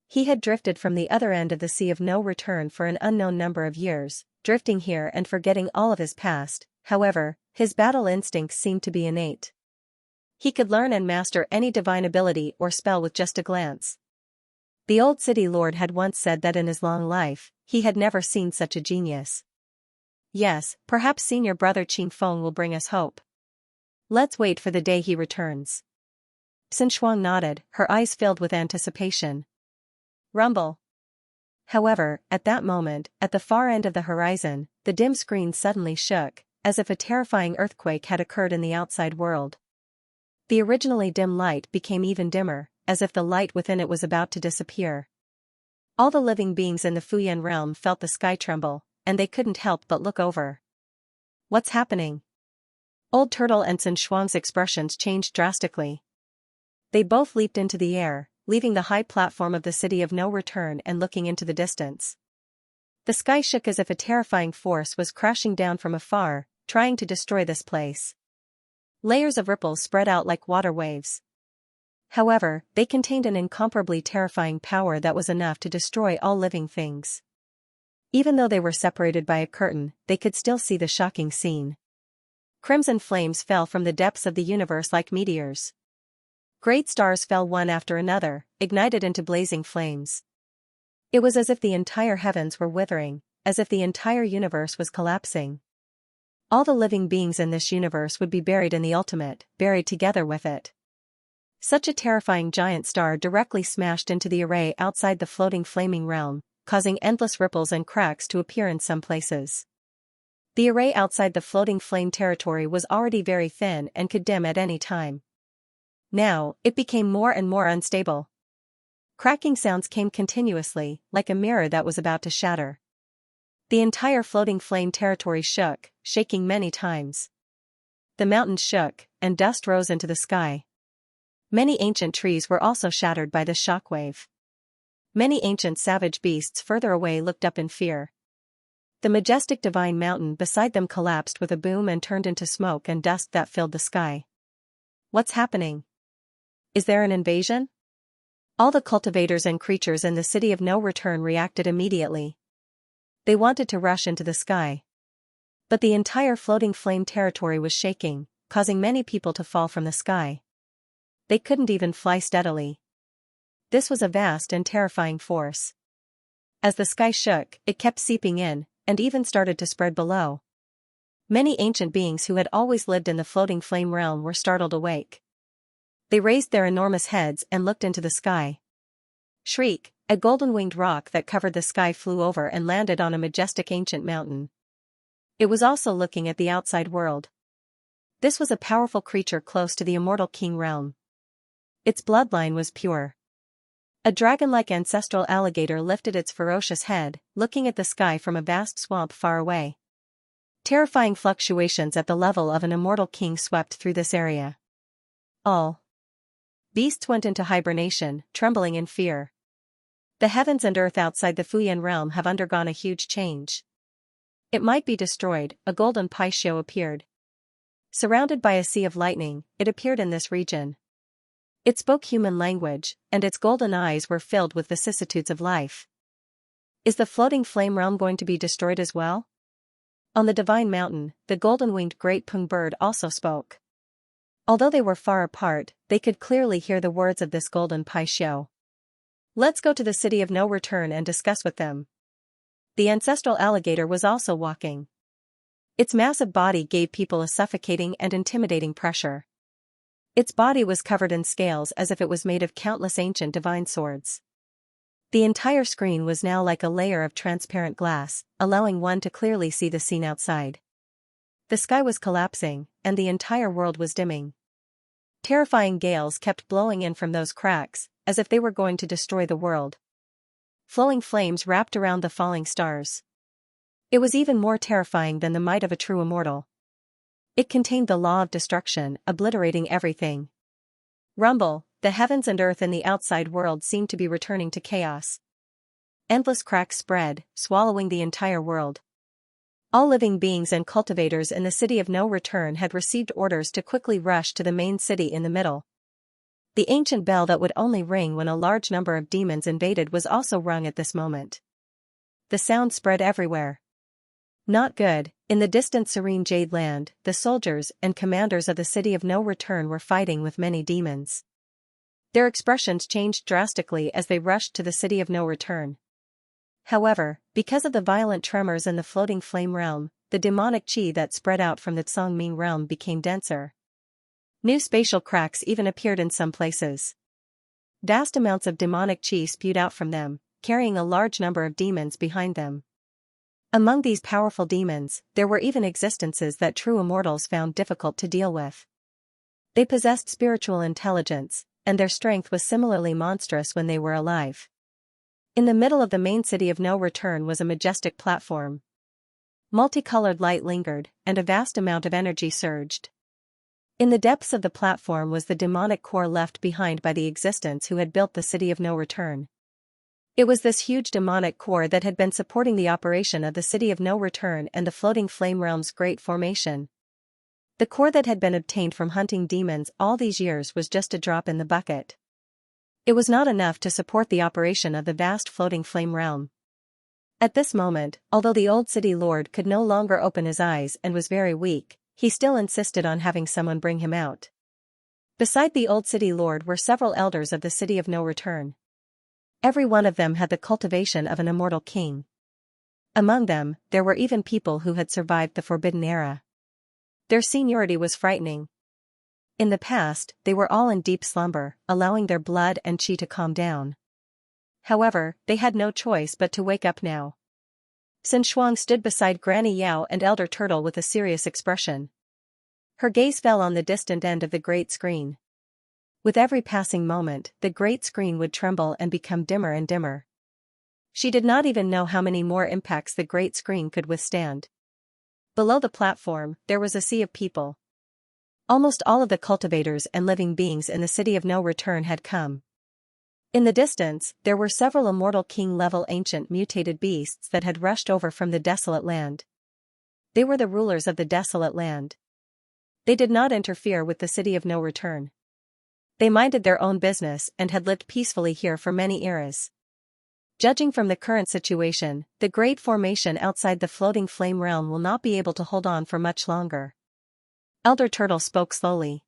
He had drifted from the other end of the Sea of No Return for an unknown number of years, drifting here and forgetting all of his past. However, his battle instincts seemed to be innate. He could learn and master any divine ability or spell with just a glance. The old City Lord had once said that in his long life, he had never seen such a genius. Yes, perhaps senior brother Qing Feng will bring us hope. Let's wait for the day he returns. Xianxia nodded, her eyes filled with anticipation. Rumble. However, at that moment, at the far end of the horizon, the dim screen suddenly shook, as if a terrifying earthquake had occurred in the outside world. The originally dim light became even dimmer, as if the light within it was about to disappear. All the living beings in the Fuyan realm felt the sky tremble, and they couldn't help but look over. What's happening? Old Turtle and Xianxia's expressions changed drastically. They both leaped into the air, leaving the high platform of the City of No Return and looking into the distance. The sky shook as if a terrifying force was crashing down from afar, trying to destroy this place. Layers of ripples spread out like water waves. However, they contained an incomparably terrifying power that was enough to destroy all living things. Even though they were separated by a curtain, they could still see the shocking scene. Crimson flames fell from the depths of the universe like meteors. Great stars fell one after another, ignited into blazing flames. It was as if the entire heavens were withering, as if the entire universe was collapsing. All the living beings in this universe would be buried in the ultimate, buried together with it. Such a terrifying giant star directly smashed into the array outside the floating flaming realm, causing endless ripples and cracks to appear in some places. The array outside the floating flame territory was already very thin and could dim at any time. Now, it became more and more unstable. Cracking sounds came continuously, like a mirror that was about to shatter. The entire floating flame territory shook, shaking many times. The mountains shook, and dust rose into the sky. Many ancient trees were also shattered by this shockwave. Many ancient savage beasts further away looked up in fear. The majestic divine mountain beside them collapsed with a boom and turned into smoke and dust that filled the sky. What's happening? Is there an invasion? All the cultivators and creatures in the city of no return reacted immediately. They wanted to rush into the sky. But the entire floating flame territory was shaking, causing many people to fall from the sky. They couldn't even fly steadily. This was a vast and terrifying force. As the sky shook, it kept seeping in, and even started to spread below. Many ancient beings who had always lived in the floating flame realm were startled awake. They raised their enormous heads and looked into the sky. Shriek, a golden-winged rock that covered the sky flew over and landed on a majestic ancient mountain. It was also looking at the outside world. This was a powerful creature close to the immortal king realm. Its bloodline was pure. A dragon-like ancestral alligator lifted its ferocious head, looking at the sky from a vast swamp far away. Terrifying fluctuations at the level of an immortal king swept through this area. All beasts went into hibernation, trembling in fear. The heavens and earth outside the Fuyan realm have undergone a huge change. It might be destroyed, a golden Paisho appeared. Surrounded by a sea of lightning, it appeared in this region. It spoke human language, and its golden eyes were filled with vicissitudes of life. Is the floating flame realm going to be destroyed as well? On the divine mountain, the golden-winged great Pung bird also spoke. Although they were far apart, they could clearly hear the words of this golden Paisho. Let's go to the city of no return and discuss with them. The ancestral alligator was also walking. Its massive body gave people a suffocating and intimidating pressure. Its body was covered in scales as if it was made of countless ancient divine swords. The entire screen was now like a layer of transparent glass, allowing one to clearly see the scene outside. The sky was collapsing, and the entire world was dimming. Terrifying gales kept blowing in from those cracks, as if they were going to destroy the world. Flowing flames wrapped around the falling stars. It was even more terrifying than the might of a true immortal. It contained the law of destruction, obliterating everything. Rumble, the heavens and earth in the outside world seemed to be returning to chaos. Endless cracks spread, swallowing the entire world. All living beings and cultivators in the city of no return had received orders to quickly rush to the main city in the middle. The ancient bell that would only ring when a large number of demons invaded was also rung at this moment. The sound spread everywhere. Not good. In the distant serene Jade Land, the soldiers and commanders of the city of no return were fighting with many demons. Their expressions changed drastically as they rushed to the city of no return. However, because of the violent tremors in the floating flame realm, the demonic chi that spread out from the Tsongming realm became denser. New spatial cracks even appeared in some places. Vast amounts of demonic chi spewed out from them, carrying a large number of demons behind them. Among these powerful demons, there were even existences that true immortals found difficult to deal with. They possessed spiritual intelligence, and their strength was similarly monstrous when they were alive. In the middle of the main city of no return was a majestic platform. Multicolored light lingered, and a vast amount of energy surged. In the depths of the platform was the demonic core left behind by the existence who had built the city of no return. It was this huge demonic core that had been supporting the operation of the city of no return and the floating flame realm's great formation. The core that had been obtained from hunting demons all these years was just a drop in the bucket. It was not enough to support the operation of the vast floating flame realm. At this moment, although the old city lord could no longer open his eyes and was very weak, he still insisted on having someone bring him out. Beside the old city lord were several elders of the city of no return. Every one of them had the cultivation of an immortal king. Among them, there were even people who had survived the Forbidden Era. Their seniority was frightening. In the past, they were all in deep slumber, allowing their blood and chi to calm down. However, they had no choice but to wake up now. Xianxia stood beside Granny Yao and Elder Turtle with a serious expression. Her gaze fell on the distant end of the great screen. With every passing moment, the great screen would tremble and become dimmer and dimmer. She did not even know how many more impacts the great screen could withstand. Below the platform, there was a sea of people. Almost all of the cultivators and living beings in the City of No Return had come. In the distance, there were several immortal king-level ancient mutated beasts that had rushed over from the desolate land. They were the rulers of the desolate land. They did not interfere with the City of No Return. They minded their own business and had lived peacefully here for many eras. Judging from the current situation, the great formation outside the floating flame realm will not be able to hold on for much longer. Elder Turtle spoke slowly.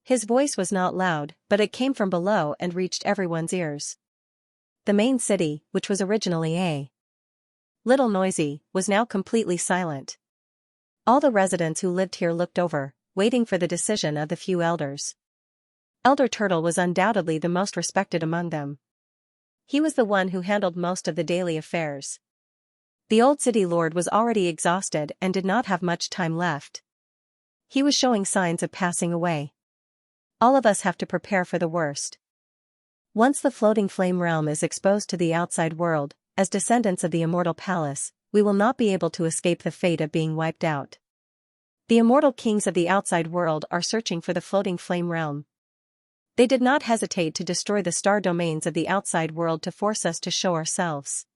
His voice was not loud, but it came from below and reached everyone's ears. The main city, which was originally a little noisy, was now completely silent. All the residents who lived here looked over, waiting for the decision of the few elders. Elder Turtle was undoubtedly the most respected among them. He was the one who handled most of the daily affairs. The old city lord was already exhausted and did not have much time left. He was showing signs of passing away. All of us have to prepare for the worst. Once the floating flame realm is exposed to the outside world, as descendants of the immortal palace, we will not be able to escape the fate of being wiped out. The immortal kings of the outside world are searching for the floating flame realm. They did not hesitate to destroy the star domains of the outside world to force us to show ourselves.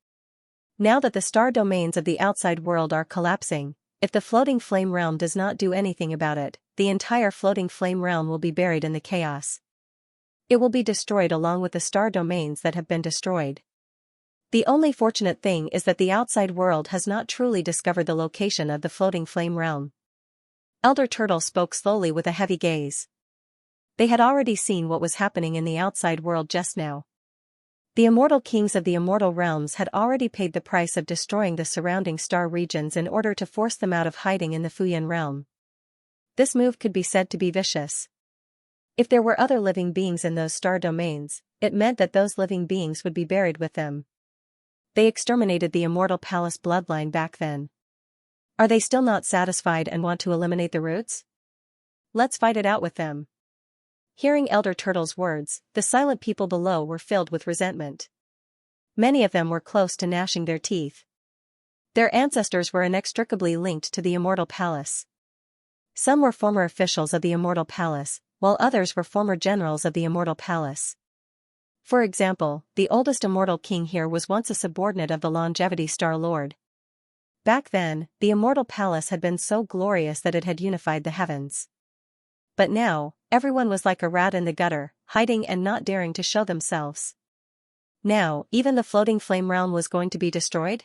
Now that the star domains of the outside world are collapsing, if the floating flame realm does not do anything about it, the entire floating flame realm will be buried in the chaos. It will be destroyed along with the star domains that have been destroyed. The only fortunate thing is that the outside world has not truly discovered the location of the floating flame realm. Elder Turtle spoke slowly with a heavy gaze. They had already seen what was happening in the outside world just now. The immortal kings of the immortal realms had already paid the price of destroying the surrounding star regions in order to force them out of hiding in the Fuyan realm. This move could be said to be vicious. If there were other living beings in those star domains, it meant that those living beings would be buried with them. They exterminated the immortal palace bloodline back then. Are they still not satisfied and want to eliminate the roots? Let's fight it out with them. Hearing Elder Turtle's words, the silent people below were filled with resentment. Many of them were close to gnashing their teeth. Their ancestors were inextricably linked to the immortal palace. Some were former officials of the immortal palace, while others were former generals of the immortal palace. For example, the oldest immortal king here was once a subordinate of the Longevity Star Lord. Back then, the immortal palace had been so glorious that it had unified the heavens. But now, everyone was like a rat in the gutter, hiding and not daring to show themselves. Now, even the floating flame realm was going to be destroyed?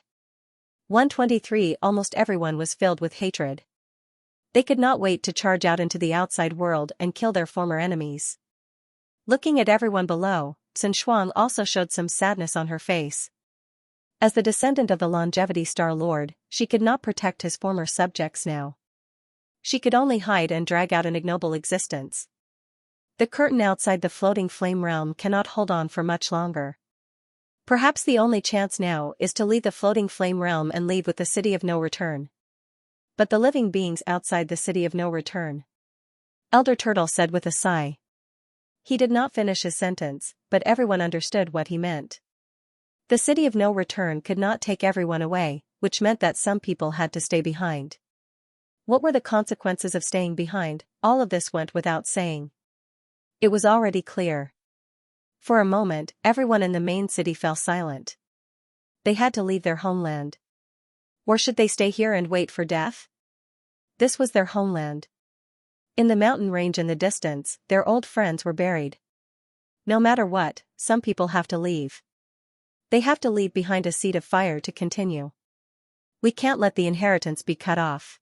123 Almost everyone was filled with hatred. They could not wait to charge out into the outside world and kill their former enemies. Looking at everyone below, Xianxia also showed some sadness on her face. As the descendant of the Longevity Star Lord, she could not protect his former subjects now. She could only hide and drag out an ignoble existence. The curtain outside the floating flame realm cannot hold on for much longer. Perhaps the only chance now is to leave the floating flame realm and leave with the City of No Return. But the living beings outside the City of No Return. Elder Turtle said with a sigh. He did not finish his sentence, but everyone understood what he meant. The City of No Return could not take everyone away, which meant that some people had to stay behind. What were the consequences of staying behind? All of this went without saying. It was already clear. For a moment, everyone in the main city fell silent. They had to leave their homeland. Or should they stay here and wait for death? This was their homeland. In the mountain range in the distance, their old friends were buried. No matter what, some people have to leave. They have to leave behind a seat of fire to continue. We can't let the inheritance be cut off.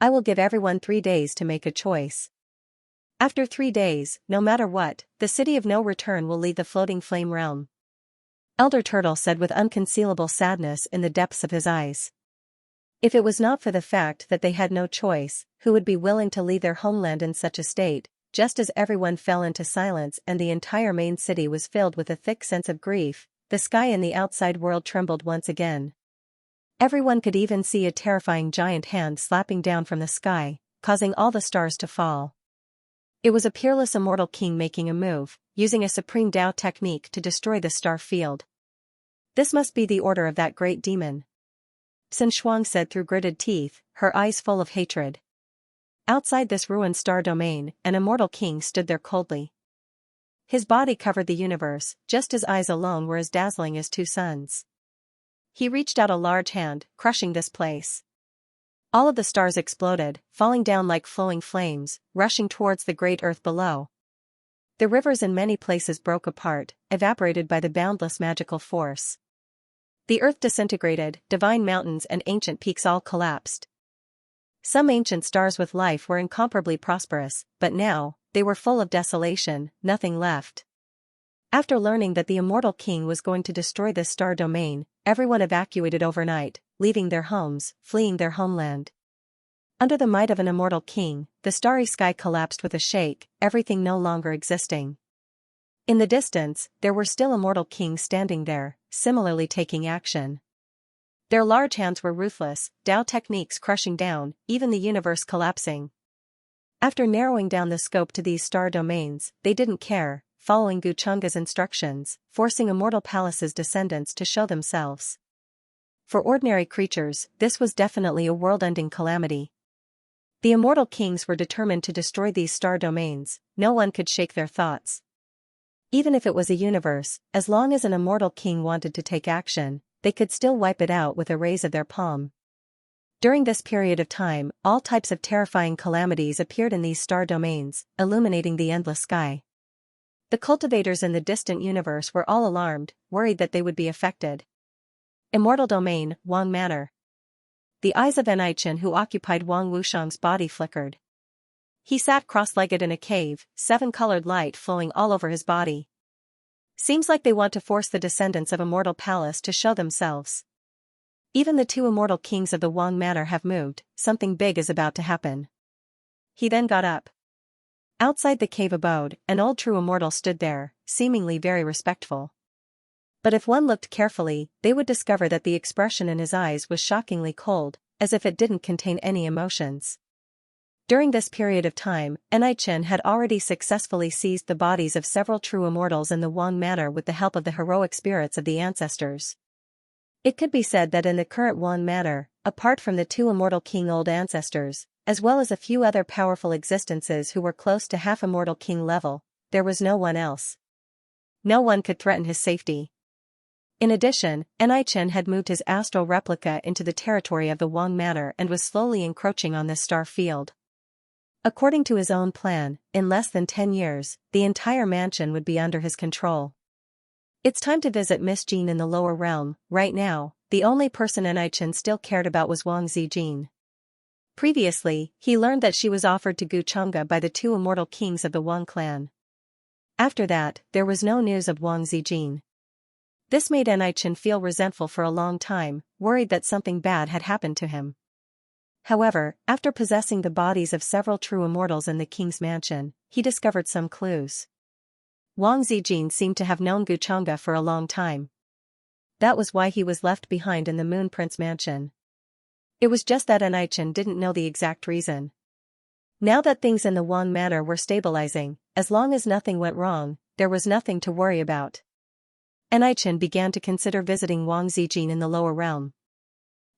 I will give everyone 3 days to make a choice. After 3 days, no matter what, the City of No Return will leave the floating flame realm. Elder Turtle said with unconcealable sadness in the depths of his eyes. If it was not for the fact that they had no choice, who would be willing to leave their homeland in such a state? Just as everyone fell into silence and the entire main city was filled with a thick sense of grief, the sky in the outside world trembled once again. Everyone could even see a terrifying giant hand slapping down from the sky, causing all the stars to fall. It was a peerless immortal king making a move, using a supreme Tao technique to destroy the star field. This must be the order of that great demon, Xianxia said through gritted teeth, her eyes full of hatred. Outside this ruined star domain, an immortal king stood there coldly. His body covered the universe, just his eyes alone were as dazzling as two suns. He reached out a large hand, crushing this place. All of the stars exploded, falling down like flowing flames, rushing towards the great earth below. The rivers in many places broke apart, evaporated by the boundless magical force. The earth disintegrated, divine mountains and ancient peaks all collapsed. Some ancient stars with life were incomparably prosperous, but now, they were full of desolation, nothing left. After learning that the immortal king was going to destroy this star domain, everyone evacuated overnight, leaving their homes, fleeing their homeland. Under the might of an immortal king, the starry sky collapsed with a shake, everything no longer existing. In the distance, there were still immortal kings standing there, similarly taking action. Their large hands were ruthless, Tao techniques crushing down, even the universe collapsing. After narrowing down the scope to these star domains, they didn't care, following Guchunga's instructions, forcing Immortal Palace's descendants to show themselves. For ordinary creatures, this was definitely a world-ending calamity. The immortal kings were determined to destroy these star domains, no one could shake their thoughts. Even if it was a universe, as long as an immortal king wanted to take action, they could still wipe it out with a raise of their palm. During this period of time, all types of terrifying calamities appeared in these star domains, illuminating the endless sky. The cultivators in the distant universe were all alarmed, worried that they would be affected. Immortal Domain, Wang Manor. The eyes of Xianxia who occupied Wang Wushang's body flickered. He sat cross-legged in a cave, seven-colored light flowing all over his body. Seems like they want to force the descendants of Immortal Palace to show themselves. Even the two immortal kings of the Wang Manor have moved, something big is about to happen. He then got up. Outside the cave abode, an old true immortal stood there, seemingly very respectful. But if one looked carefully, they would discover that the expression in his eyes was shockingly cold, as if it didn't contain any emotions. During this period of time, Xianxia had already successfully seized the bodies of several true immortals in the Wang Manor with the help of the heroic spirits of the ancestors. It could be said that in the current Wang Manor, apart from the two immortal king old ancestors, as well as a few other powerful existences who were close to half-immortal king level, there was no one else. No one could threaten his safety. In addition, Xianxia had moved his astral replica into the territory of the Wang Manor and was slowly encroaching on this star field. According to his own plan, in less than 10 years, the entire mansion would be under his control. It's time to visit Miss Jean in the lower realm. Right now, the only person Xianxia still cared about was Wang Zijin. Previously, he learned that she was offered to Guchunga by the two immortal kings of the Wang clan. After that, there was no news of Wang Zijin. This made Xianxia feel resentful for a long time, worried that something bad had happened to him. However, after possessing the bodies of several true immortals in the king's mansion, he discovered some clues. Wang Zijin seemed to have known Guchunga for a long time. That was why he was left behind in the Moon Prince mansion. It was just that Xianxia didn't know the exact reason. Now that things in the Wang Manor were stabilizing, as long as nothing went wrong, there was nothing to worry about. Xianxia began to consider visiting Wang Zijin in the lower realm.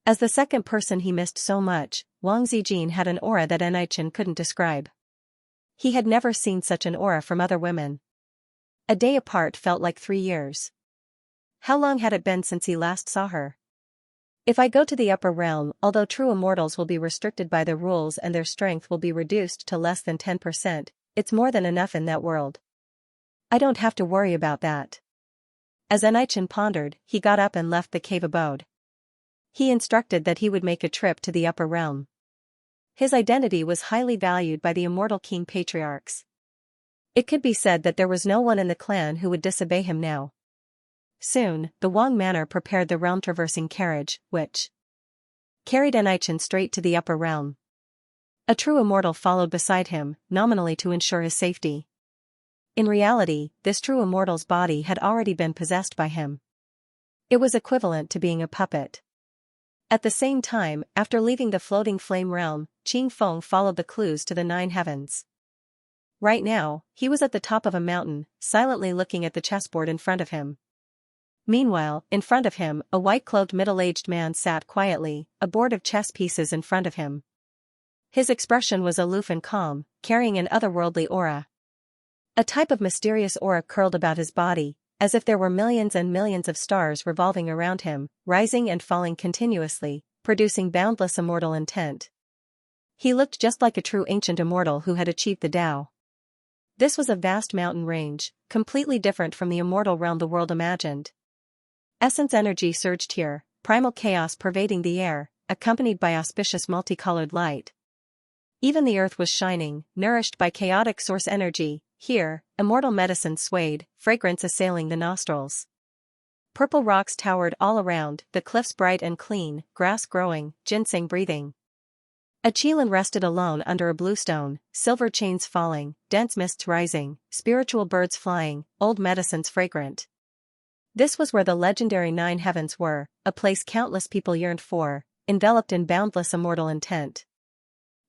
As the second person he missed so much, Wang Zijin had an aura that Xianxia couldn't describe. He had never seen such an aura from other women. A day apart felt like 3 years. How long had it been since he last saw her? If I go to the upper realm, although true immortals will be restricted by the rules and their strength will be reduced to less than 10%, it's more than enough in that world. I don't have to worry about that. As Xianxia pondered, he got up and left the cave abode. He instructed that he would make a trip to the upper realm. His identity was highly valued by the immortal king patriarchs. It could be said that there was no one in the clan who would disobey him now. Soon, the Wang Manor prepared the realm-traversing carriage, which carried Anichen straight to the upper realm. A true immortal followed beside him, nominally to ensure his safety. In reality, this true immortal's body had already been possessed by him. It was equivalent to being a puppet. At the same time, after leaving the floating flame realm, Qing Feng followed the clues to the 9 heavens. Right now, he was at the top of a mountain, silently looking at the chessboard in front of him. Meanwhile, in front of him, a white-clothed middle-aged man sat quietly, a board of chess pieces in front of him. His expression was aloof and calm, carrying an otherworldly aura. A type of mysterious aura curled about his body, as if there were millions and millions of stars revolving around him, rising and falling continuously, producing boundless immortal intent. He looked just like a true ancient immortal who had achieved the Tao. This was a vast mountain range, completely different from the immortal realm the world imagined. Essence energy surged here, primal chaos pervading the air, accompanied by auspicious multicolored light. Even the earth was shining, nourished by chaotic source energy. Here, immortal medicine swayed, fragrance assailing the nostrils. Purple rocks towered all around, the cliffs bright and clean, grass growing, ginseng breathing. A Qilin rested alone under a blue stone, silver chains falling, dense mists rising, spiritual birds flying, old medicines fragrant. This was where the legendary 9 heavens were, a place countless people yearned for, enveloped in boundless immortal intent.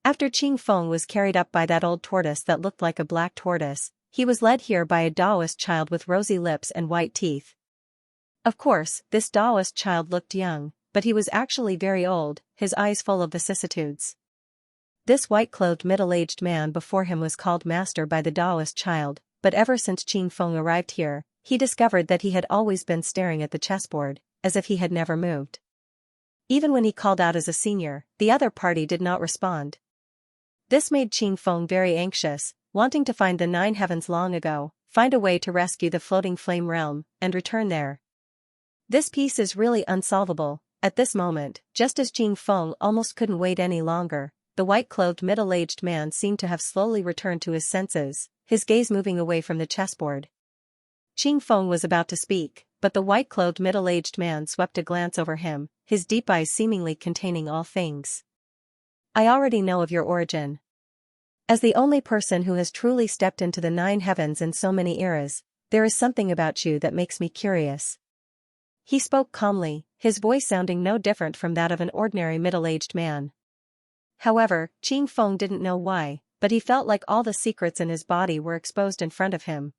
After Qing Feng was carried up by that old tortoise that looked like a black tortoise, he was led here by a Taoist child with rosy lips and white teeth. Of course, this Taoist child looked young, but he was actually very old, his eyes full of vicissitudes. This white-clothed middle-aged man before him was called master by the Taoist child, but ever since Qing Feng arrived here, he discovered that he had always been staring at the chessboard, as if he had never moved. Even when he called out as a senior, the other party did not respond. This made Qing Feng very anxious, wanting to find the 9 heavens long ago, find a way to rescue the floating flame realm, and return there. This piece is really unsolvable. At this moment, just as Qing Feng almost couldn't wait any longer, the white-clothed middle-aged man seemed to have slowly returned to his senses, his gaze moving away from the chessboard. Qing Feng was about to speak, but the white-clothed middle-aged man swept a glance over him, his deep eyes seemingly containing all things. I already know of your origin. As the only person who has truly stepped into the 9 heavens in so many eras, there is something about you that makes me curious. He spoke calmly, his voice sounding no different from that of an ordinary middle-aged man. However, Qing Feng didn't know why, but he felt like all the secrets in his body were exposed in front of him.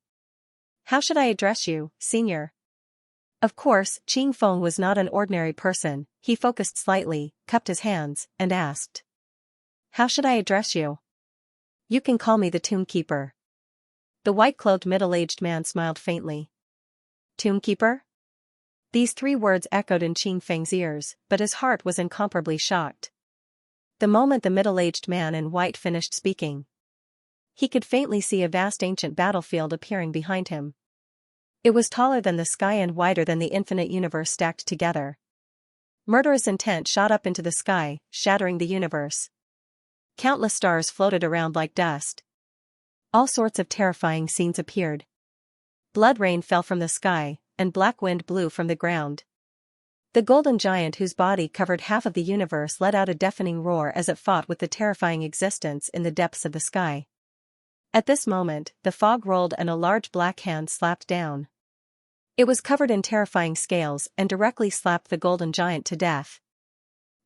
How should I address you, senior? Of course, Qing Feng was not an ordinary person. He focused slightly, cupped his hands, and asked. How should I address you? You can call me the Tombkeeper. The white-clothed middle-aged man smiled faintly. Tombkeeper? These 3 words echoed in Qing Feng's ears, but his heart was incomparably shocked. The moment the middle-aged man in white finished speaking, he could faintly see a vast ancient battlefield appearing behind him. It was taller than the sky and wider than the infinite universe stacked together. Murderous intent shot up into the sky, shattering the universe. Countless stars floated around like dust. All sorts of terrifying scenes appeared. Blood rain fell from the sky, and black wind blew from the ground. The golden giant whose body covered half of the universe let out a deafening roar as it fought with the terrifying existence in the depths of the sky. At this moment, the fog rolled and a large black hand slapped down. It was covered in terrifying scales and directly slapped the golden giant to death.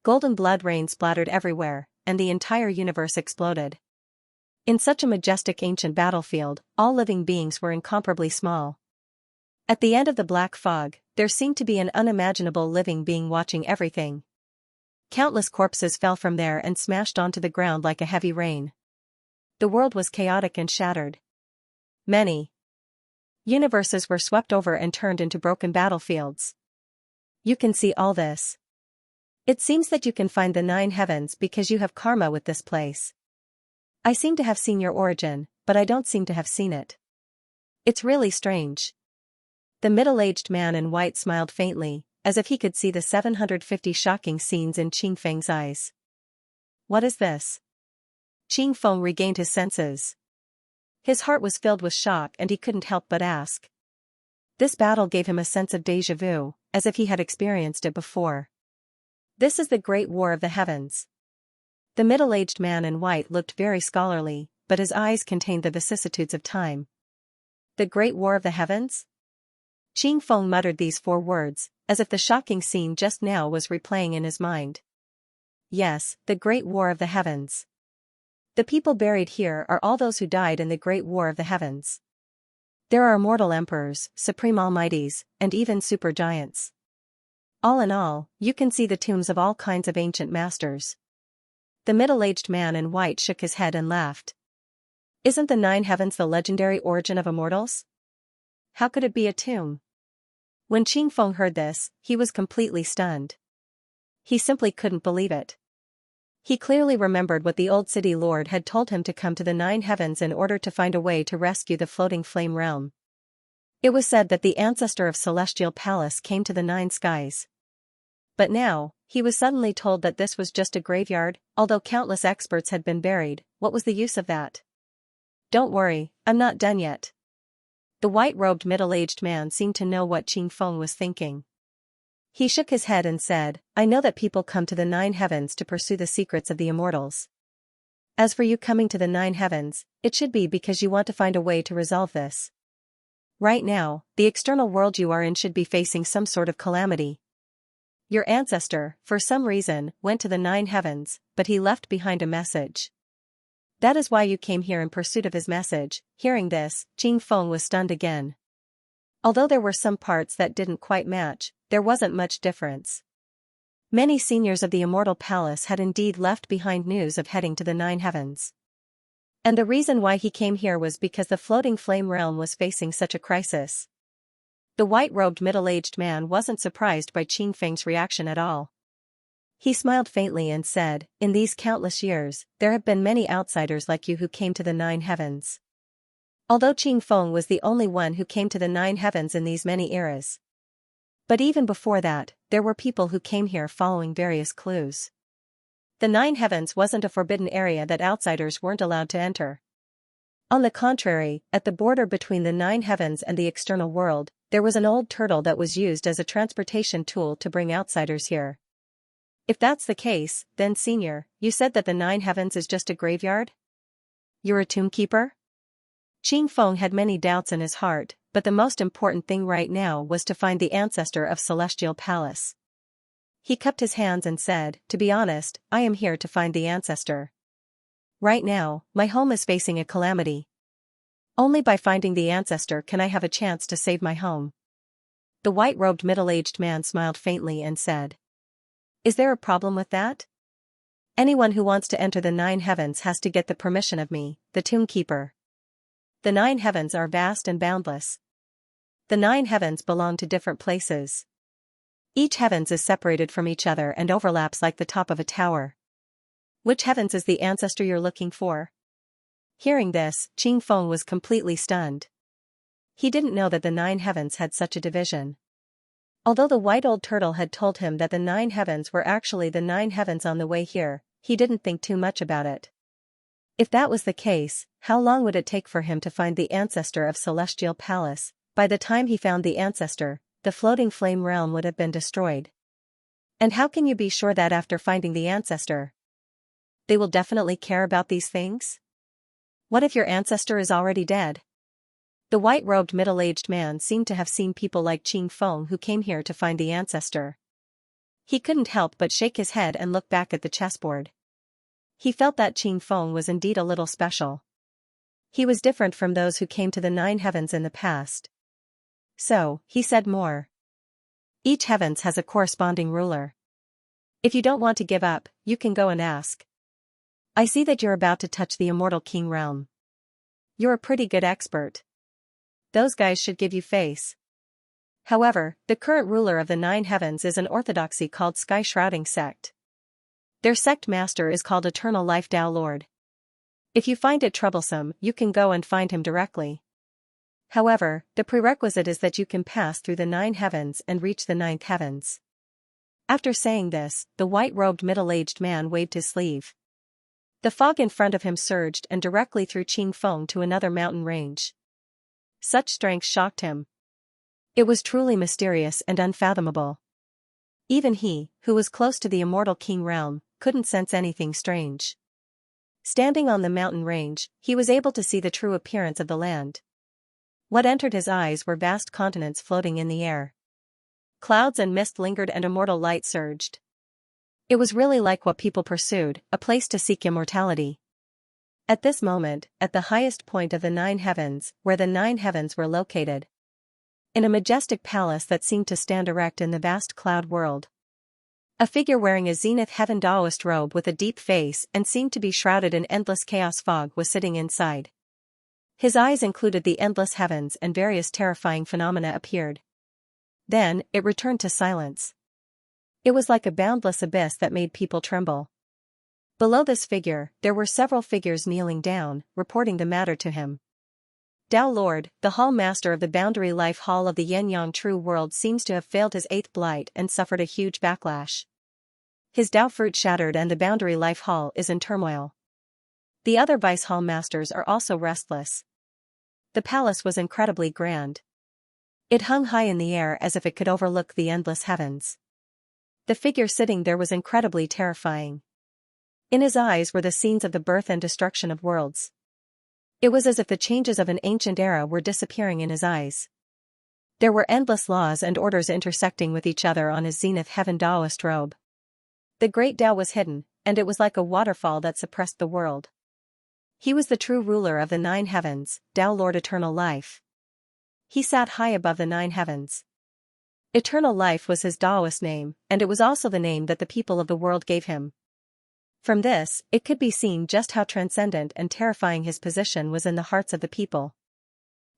Golden blood rain splattered everywhere, and the entire universe exploded. In such a majestic ancient battlefield, all living beings were incomparably small. At the end of the black fog, there seemed to be an unimaginable living being watching everything. Countless corpses fell from there and smashed onto the ground like a heavy rain. The world was chaotic and shattered. Many universes were swept over and turned into broken battlefields. You can see all this. It seems that you can find the 9 heavens because you have karma with this place. I seem to have seen your origin, but I don't seem to have seen it. It's really strange. The middle-aged man in white smiled faintly, as if he could see the 750 shocking scenes in Qing Feng's eyes. What is this? Qing Feng regained his senses. His heart was filled with shock and he couldn't help but ask. This battle gave him a sense of déjà vu, as if he had experienced it before. This is the Great War of the Heavens. The middle-aged man in white looked very scholarly, but his eyes contained the vicissitudes of time. The Great War of the Heavens? Qing Feng muttered these 4 words, as if the shocking scene just now was replaying in his mind. Yes, the Great War of the Heavens. The people buried here are all those who died in the Great War of the Heavens. There are immortal emperors, supreme almighties, and even supergiants. All in all, you can see the tombs of all kinds of ancient masters. The middle-aged man in white shook his head and laughed. Isn't the 9 heavens the legendary origin of immortals? How could it be a tomb? When Qing Feng heard this, he was completely stunned. He simply couldn't believe it. He clearly remembered what the old city lord had told him to come to the 9 heavens in order to find a way to rescue the floating flame realm. It was said that the ancestor of Celestial Palace came to the 9 skies. But now, he was suddenly told that this was just a graveyard. Although countless experts had been buried, what was the use of that? Don't worry, I'm not done yet. The white-robed middle-aged man seemed to know what Qing Feng was thinking. He shook his head and said, I know that people come to the 9 heavens to pursue the secrets of the immortals. As for you coming to the 9 heavens, it should be because you want to find a way to resolve this. Right now, the external world you are in should be facing some sort of calamity. Your ancestor, for some reason, went to the 9 heavens, but he left behind a message. That is why you came here in pursuit of his message. Hearing this, Qing Feng was stunned again. Although there were some parts that didn't quite match, there wasn't much difference. Many seniors of the Immortal Palace had indeed left behind news of heading to the 9 heavens. And the reason why he came here was because the floating flame realm was facing such a crisis. The white-robed middle-aged man wasn't surprised by Qing Feng's reaction at all. He smiled faintly and said, in these countless years, there have been many outsiders like you who came to the 9 heavens. Although Qing Feng was the only one who came to the 9 heavens in these many eras. But even before that, there were people who came here following various clues. The 9 heavens wasn't a forbidden area that outsiders weren't allowed to enter. On the contrary, at the border between the 9 heavens and the external world, there was an old turtle that was used as a transportation tool to bring outsiders here. If that's the case, then Senior, you said that the 9 heavens is just a graveyard? You're a tombkeeper? Qing Feng had many doubts in his heart, but the most important thing right now was to find the ancestor of Celestial Palace. He cupped his hands and said, to be honest, I am here to find the ancestor. Right now, my home is facing a calamity. Only by finding the ancestor can I have a chance to save my home. The white-robed middle-aged man smiled faintly and said, is there a problem with that? Anyone who wants to enter the 9 heavens has to get the permission of me, the tombkeeper. The 9 heavens are vast and boundless. The 9 heavens belong to different places. Each heavens is separated from each other and overlaps like the top of a tower. Which heavens is the ancestor you're looking for? Hearing this, Qing Feng was completely stunned. He didn't know that the 9 heavens had such a division. Although the white old turtle had told him that the 9 heavens were actually the 9 heavens on the way here, he didn't think too much about it. If that was the case, how long would it take for him to find the ancestor of Celestial Palace? By the time he found the ancestor, the floating flame realm would have been destroyed. And how can you be sure that after finding the ancestor, they will definitely care about these things? What if your ancestor is already dead? The white-robed middle-aged man seemed to have seen people like Qing Feng who came here to find the ancestor. He couldn't help but shake his head and look back at the chessboard. He felt that Qing Feng was indeed a little special. He was different from those who came to the 9 heavens in the past. So, he said more. Each heavens has a corresponding ruler. If you don't want to give up, you can go and ask. I see that you're about to touch the immortal king realm. You're a pretty good expert. Those guys should give you face. However, the current ruler of the 9 heavens is an orthodoxy called Sky Shrouding Sect. Their sect master is called Eternal Life Tao Lord. If you find it troublesome, you can go and find him directly. However, the prerequisite is that you can pass through the 9 heavens and reach the 9th heavens. After saying this, the white-robed middle-aged man waved his sleeve. The fog in front of him surged and directly threw Qing Feng to another mountain range. Such strength shocked him. It was truly mysterious and unfathomable. Even he, who was close to the immortal king realm, couldn't sense anything strange. Standing on the mountain range, he was able to see the true appearance of the land. What entered his eyes were vast continents floating in the air. Clouds and mist lingered and immortal light surged. It was really like what people pursued, a place to seek immortality. At this moment, at the highest point of the 9 heavens, where the 9 heavens were located, in a majestic palace that seemed to stand erect in the vast cloud world, a figure wearing a zenith heaven Taoist robe with a deep face and seemed to be shrouded in endless chaos fog was sitting inside. His eyes included the endless heavens and various terrifying phenomena appeared. Then, it returned to silence. It was like a boundless abyss that made people tremble. Below this figure, there were several figures kneeling down, reporting the matter to him. Tao Lord, the Hall Master of the Boundary Life Hall of the Yin-Yang True World, seems to have failed his 8th blight and suffered a huge backlash. His Tao fruit shattered and the Boundary Life Hall is in turmoil. The other Vice Hall Masters are also restless. The palace was incredibly grand. It hung high in the air as if it could overlook the endless heavens. The figure sitting there was incredibly terrifying. In his eyes were the scenes of the birth and destruction of worlds. It was as if the changes of an ancient era were disappearing in his eyes. There were endless laws and orders intersecting with each other on his zenith heaven Taoist robe. The great Tao was hidden, and it was like a waterfall that suppressed the world. He was the true ruler of the 9 heavens, Tao Lord Eternal Life. He sat high above the 9 heavens. Eternal Life was his Taoist name, and it was also the name that the people of the world gave him. From this, it could be seen just how transcendent and terrifying his position was in the hearts of the people.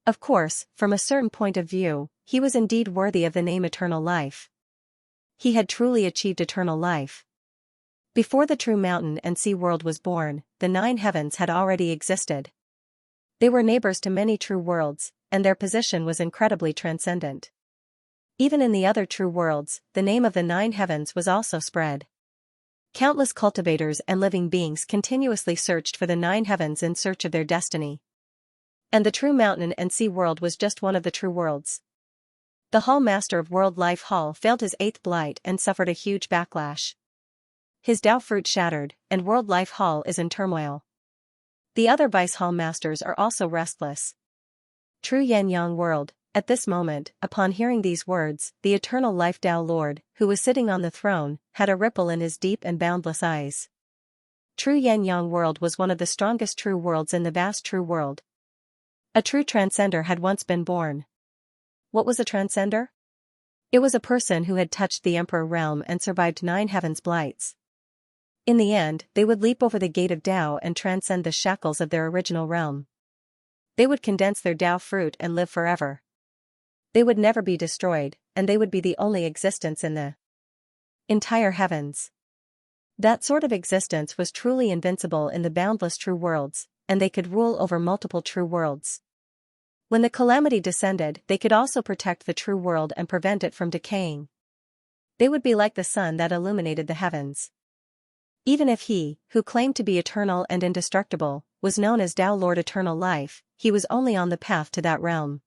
Of course, from a certain point of view, he was indeed worthy of the name Eternal Life. He had truly achieved eternal life. Before the true mountain and sea world was born, the 9 heavens had already existed. They were neighbors to many true worlds, and their position was incredibly transcendent. Even in the other true worlds, the name of the 9 heavens was also spread. Countless cultivators and living beings continuously searched for the 9 heavens in search of their destiny. And the true mountain and sea world was just one of the true worlds. The Hall Master of World Life Hall failed his 8th blight and suffered a huge backlash. His Tao fruit shattered, and World Life Hall is in turmoil. The other Vice Hall Masters are also restless. True Yin-Yang World. At this moment, upon hearing these words, the Eternal Life Tao Lord, who was sitting on the throne, had a ripple in his deep and boundless eyes. True Yin-Yang World was one of the strongest true worlds in the vast true world. A true transcender had once been born. What was a transcender? It was a person who had touched the Emperor realm and survived 9 heavens blights. In the end, they would leap over the gate of Tao and transcend the shackles of their original realm. They would condense their Tao fruit and live forever. They would never be destroyed, and they would be the only existence in the entire heavens. That sort of existence was truly invincible in the boundless true worlds, and they could rule over multiple true worlds. When the calamity descended, they could also protect the true world and prevent it from decaying. They would be like the sun that illuminated the heavens. Even if he, who claimed to be eternal and indestructible, was known as Tao Lord Eternal Life, he was only on the path to that realm.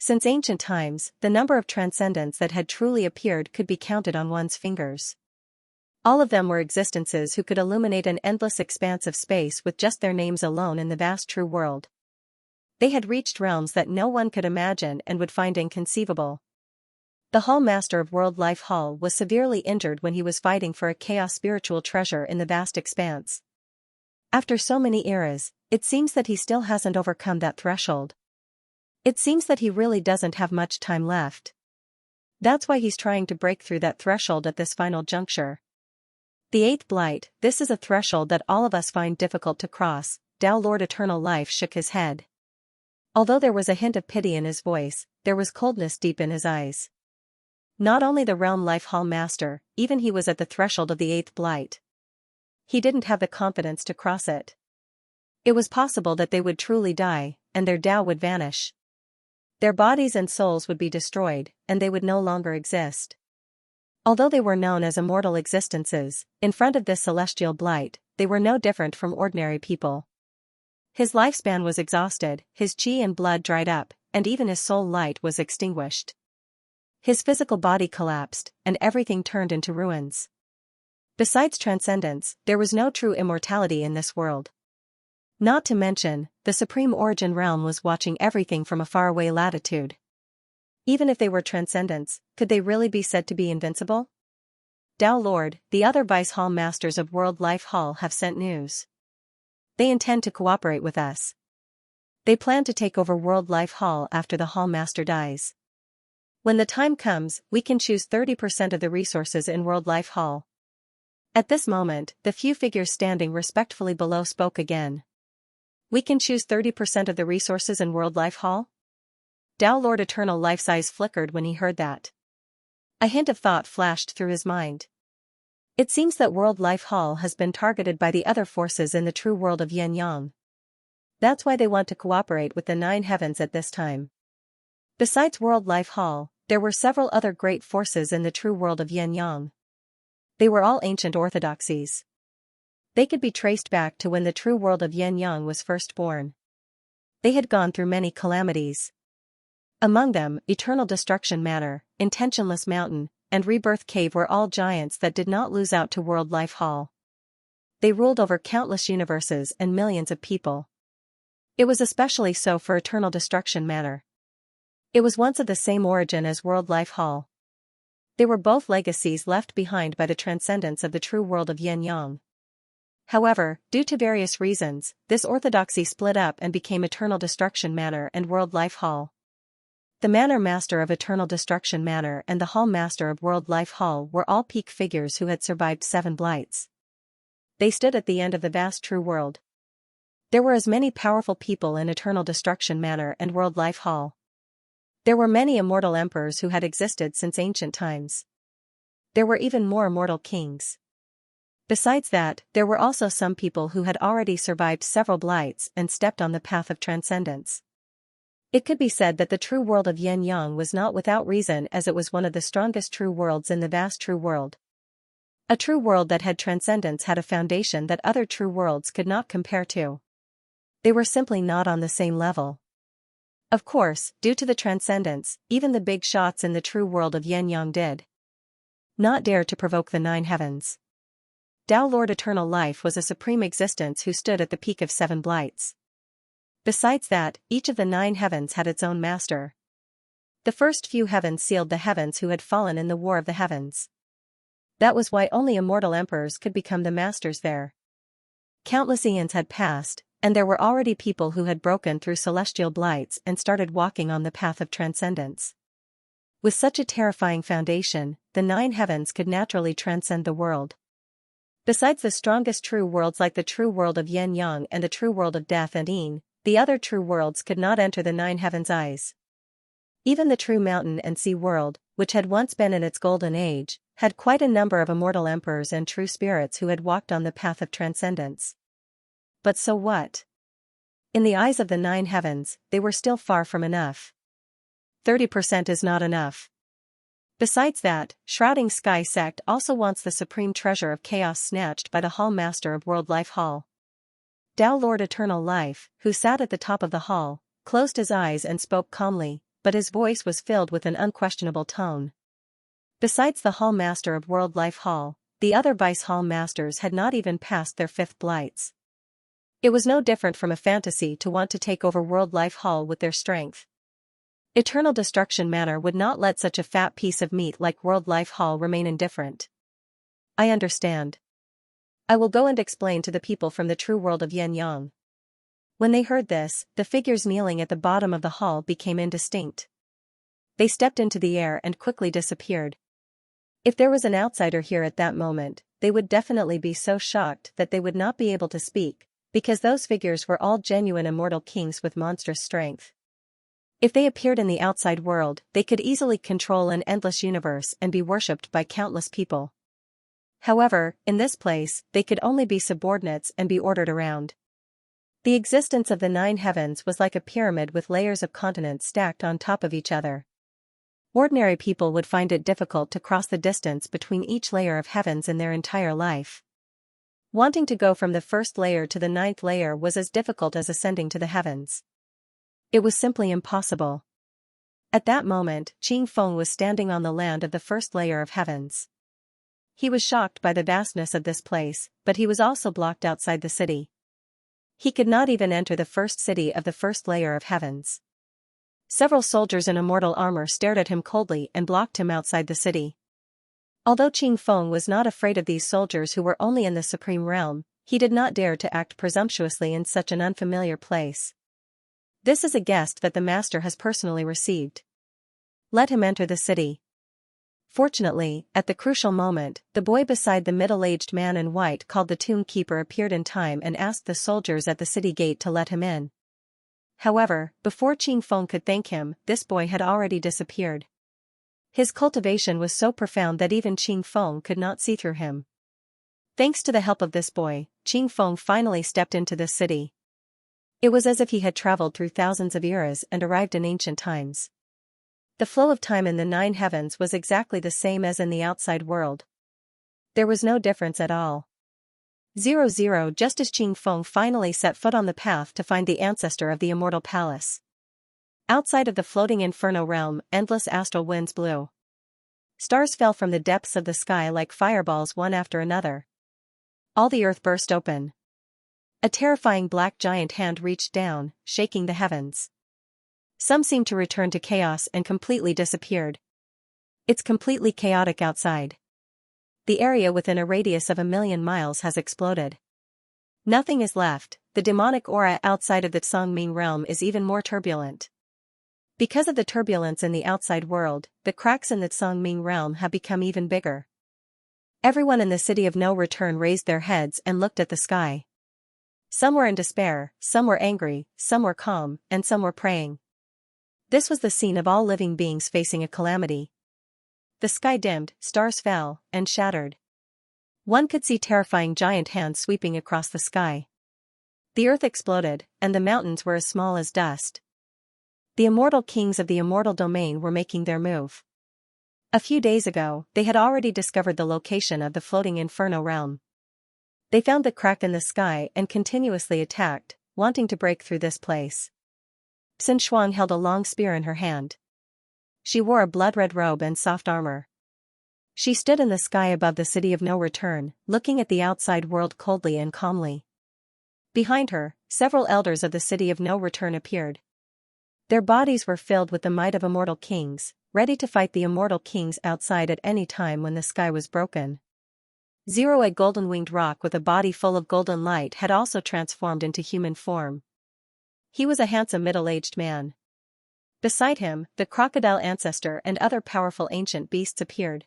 Since ancient times, the number of transcendents that had truly appeared could be counted on one's fingers. All of them were existences who could illuminate an endless expanse of space with just their names alone in the vast true world. They had reached realms that no one could imagine and would find inconceivable. The Hall Master of World Life Hall was severely injured when he was fighting for a chaos spiritual treasure in the vast expanse. After so many eras, it seems that he still hasn't overcome that threshold. It seems that he really doesn't have much time left. That's why he's trying to break through that threshold at this final juncture. The 8th blight, this is a threshold that all of us find difficult to cross. Tao Lord Eternal Life shook his head. Although there was a hint of pity in his voice, there was coldness deep in his eyes. Not only the Realm Life Hall Master, even he was at the threshold of the 8th blight. He didn't have the confidence to cross it. It was possible that they would truly die, and their Tao would vanish. Their bodies and souls would be destroyed, and they would no longer exist. Although they were known as immortal existences, in front of this celestial blight, they were no different from ordinary people. His lifespan was exhausted, his chi and blood dried up, and even his soul light was extinguished. His physical body collapsed, and everything turned into ruins. Besides transcendence, there was no true immortality in this world. Not to mention, the Supreme Origin Realm was watching everything from a faraway latitude. Even if they were transcendents, could they really be said to be invincible? Dao Lord, the other Vice Hall Masters of World Life Hall have sent news. They intend to cooperate with us. They plan to take over World Life Hall after the Hall Master dies. When the time comes, we can choose 30% of the resources in World Life Hall. At this moment, the few figures standing respectfully below spoke again. We can choose 30% of the resources in World Life Hall? Dao Lord Eternal Life's eyes flickered when he heard that. A hint of thought flashed through his mind. It seems that World Life Hall has been targeted by the other forces in the true world of Yin Yang. That's why they want to cooperate with the Nine Heavens at this time. Besides World Life Hall, there were several other great forces in the true world of Yin Yang. They were all ancient orthodoxies. They could be traced back to when the true world of Yin Yang was first born. They had gone through many calamities. Among them, Eternal Destruction Manor, Intentionless Mountain, and Rebirth Cave were all giants that did not lose out to World Life Hall. They ruled over countless universes and millions of people. It was especially so for Eternal Destruction Manor. It was once of the same origin as World Life Hall. They were both legacies left behind by the transcendence of the true world of Yin Yang. However, due to various reasons, this orthodoxy split up and became Eternal Destruction Manor and World Life Hall. The Manor Master of Eternal Destruction Manor and the Hall Master of World Life Hall were all peak figures who had survived 7 blights. They stood at the end of the vast true world. There were as many powerful people in Eternal Destruction Manor and World Life Hall. There were many immortal emperors who had existed since ancient times. There were even more immortal kings. Besides that, there were also some people who had already survived several blights and stepped on the path of transcendence. It could be said that the true world of Yin Yang was not without reason, as it was one of the strongest true worlds in the vast true world. A true world that had transcendence had a foundation that other true worlds could not compare to. They were simply not on the same level. Of course, due to the transcendence, even the big shots in the true world of Yin Yang did not dare to provoke the 9 heavens. Dao Lord Eternal Life was a supreme existence who stood at the peak of 7 blights. Besides that, each of the 9 heavens had its own master. The first few heavens sealed the heavens who had fallen in the War of the Heavens. That was why only immortal emperors could become the masters there. Countless eons had passed, and there were already people who had broken through celestial blights and started walking on the path of transcendence. With such a terrifying foundation, the 9 heavens could naturally transcend the world. Besides the strongest true worlds like the true world of Yin Yang and the true world of Death and Yin, the other true worlds could not enter the 9 heavens' eyes. Even the true mountain and sea world, which had once been in its golden age, had quite a number of immortal emperors and true spirits who had walked on the path of transcendence. But so what? In the eyes of the 9 heavens, they were still far from enough. 30% is not enough. Besides that, Shrouding Sky Sect also wants the supreme treasure of chaos snatched by the Hall Master of World Life Hall. Dao Lord Eternal Life, who sat at the top of the hall, closed his eyes and spoke calmly, but his voice was filled with an unquestionable tone. Besides the Hall Master of World Life Hall, the other Vice Hall Masters had not even passed their 5th blights. It was no different from a fantasy to want to take over World Life Hall with their strength. Eternal Destruction Manor would not let such a fat piece of meat like World Life Hall remain indifferent. I understand. I will go and explain to the people from the true world of Yin Yang. When they heard this, the figures kneeling at the bottom of the hall became indistinct. They stepped into the air and quickly disappeared. If there was an outsider here at that moment, they would definitely be so shocked that they would not be able to speak, because those figures were all genuine immortal kings with monstrous strength. If they appeared in the outside world, they could easily control an endless universe and be worshipped by countless people. However, in this place, they could only be subordinates and be ordered around. The existence of the 9 heavens was like a pyramid with layers of continents stacked on top of each other. Ordinary people would find it difficult to cross the distance between each layer of heavens in their entire life. Wanting to go from the 1st layer to the 9th layer was as difficult as ascending to the heavens. It was simply impossible. At that moment, Qing Feng was standing on the land of the first layer of heavens. He was shocked by the vastness of this place, but he was also blocked outside the city. He could not even enter the first city of the first layer of heavens. Several soldiers in immortal armor stared at him coldly and blocked him outside the city. Although Qing Feng was not afraid of these soldiers who were only in the supreme realm, he did not dare to act presumptuously in such an unfamiliar place. This is a guest that the master has personally received. Let him enter the city. Fortunately, at the crucial moment, the boy beside the middle-aged man in white called the tomb keeper appeared in time and asked the soldiers at the city gate to let him in. However, before Qing Feng could thank him, this boy had already disappeared. His cultivation was so profound that even Qing Feng could not see through him. Thanks to the help of this boy, Qing Feng finally stepped into this city. It was as if he had traveled through thousands of eras and arrived in ancient times. The flow of time in the 9 heavens was exactly the same as in the outside world. There was no difference at all. 00 Just as Qing Feng finally set foot on the path to find the ancestor of the immortal palace. Outside of the floating inferno realm, endless astral winds blew. Stars fell from the depths of the sky like fireballs one after another. All the earth burst open. A terrifying black giant hand reached down, shaking the heavens. Some seemed to return to chaos and completely disappeared. It's completely chaotic outside. The area within a radius of 1,000,000 miles has exploded. Nothing is left. The demonic aura outside of the Tsangming realm is even more turbulent. Because of the turbulence in the outside world, the cracks in the Tsangming realm have become even bigger. Everyone in the city of no return raised their heads and looked at the sky. Some were in despair, some were angry, some were calm, and some were praying. This was the scene of all living beings facing a calamity. The sky dimmed, stars fell, and shattered. One could see terrifying giant hands sweeping across the sky. The earth exploded, and the mountains were as small as dust. The immortal kings of the immortal domain were making their move. A few days ago, they had already discovered the location of the floating inferno realm. They found the crack in the sky and continuously attacked, wanting to break through this place. Sun Shuang held a long spear in her hand. She wore a blood-red robe and soft armor. She stood in the sky above the city of no return, looking at the outside world coldly and calmly. Behind her, several elders of the city of no return appeared. Their bodies were filled with the might of immortal kings, ready to fight the immortal kings outside at any time when the sky was broken. A golden-winged rock with a body full of golden light had also transformed into human form. He was a handsome middle-aged man. Beside him, the crocodile ancestor and other powerful ancient beasts appeared.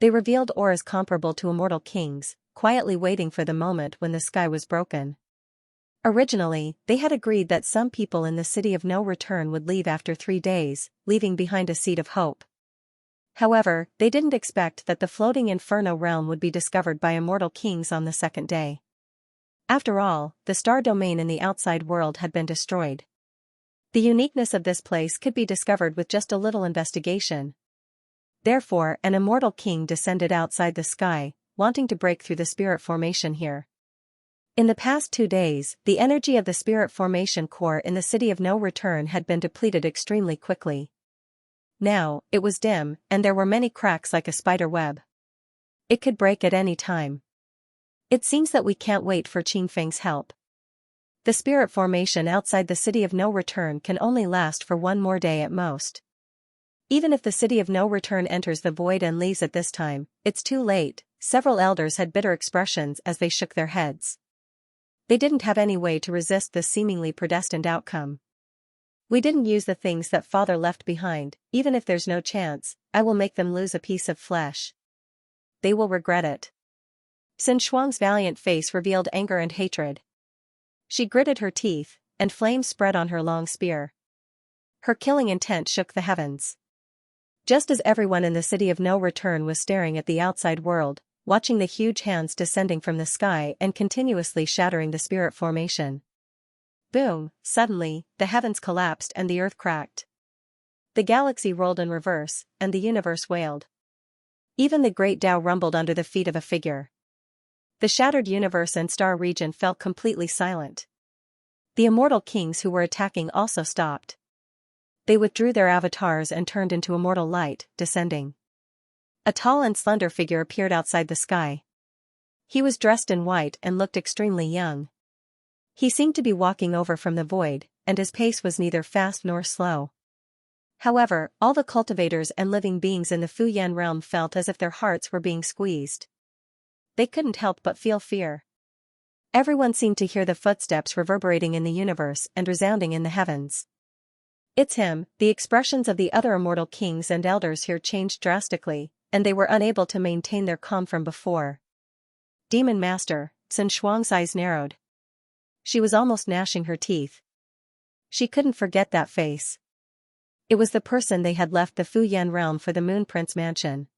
They revealed auras comparable to immortal kings, quietly waiting for the moment when the sky was broken. Originally, they had agreed that some people in the city of no return would leave after 3 days, leaving behind a seed of hope. However, they didn't expect that the floating inferno realm would be discovered by immortal kings on the 2nd day. After all, the star domain in the outside world had been destroyed. The uniqueness of this place could be discovered with just a little investigation. Therefore, an immortal king descended outside the sky, wanting to break through the spirit formation here. In the past 2 days, the energy of the spirit formation core in the city of no return had been depleted extremely quickly. Now, it was dim, and there were many cracks like a spider web. It could break at any time. It seems that we can't wait for Qing Feng's help. The spirit formation outside the city of no return can only last for 1 more day at most. Even if the city of no return enters the void and leaves at this time, it's too late. Several elders had bitter expressions as they shook their heads. They didn't have any way to resist this seemingly predestined outcome. We didn't use the things that Father left behind. Even if there's no chance, I will make them lose a piece of flesh. They will regret it. Sun Shuang's valiant face revealed anger and hatred. She gritted her teeth, and flames spread on her long spear. Her killing intent shook the heavens. Just as everyone in the city of no return was staring at the outside world, watching the huge hands descending from the sky and continuously shattering the spirit formation. Boom! Suddenly, the heavens collapsed and the earth cracked. The galaxy rolled in reverse, and the universe wailed. Even the great Tao rumbled under the feet of a figure. The shattered universe and star region fell completely silent. The immortal kings who were attacking also stopped. They withdrew their avatars and turned into immortal light, descending. A tall and slender figure appeared outside the sky. He was dressed in white and looked extremely young. He seemed to be walking over from the void, and his pace was neither fast nor slow. However, all the cultivators and living beings in the Fuyan realm felt as if their hearts were being squeezed. They couldn't help but feel fear. Everyone seemed to hear the footsteps reverberating in the universe and resounding in the heavens. "It's him." The expressions of the other immortal kings and elders here changed drastically, and they were unable to maintain their calm from before. Demon Master, Sun Shuang's eyes narrowed. She was almost gnashing her teeth. She couldn't forget that face. It was the person they had left the Fuyan realm for the Moon Prince mansion.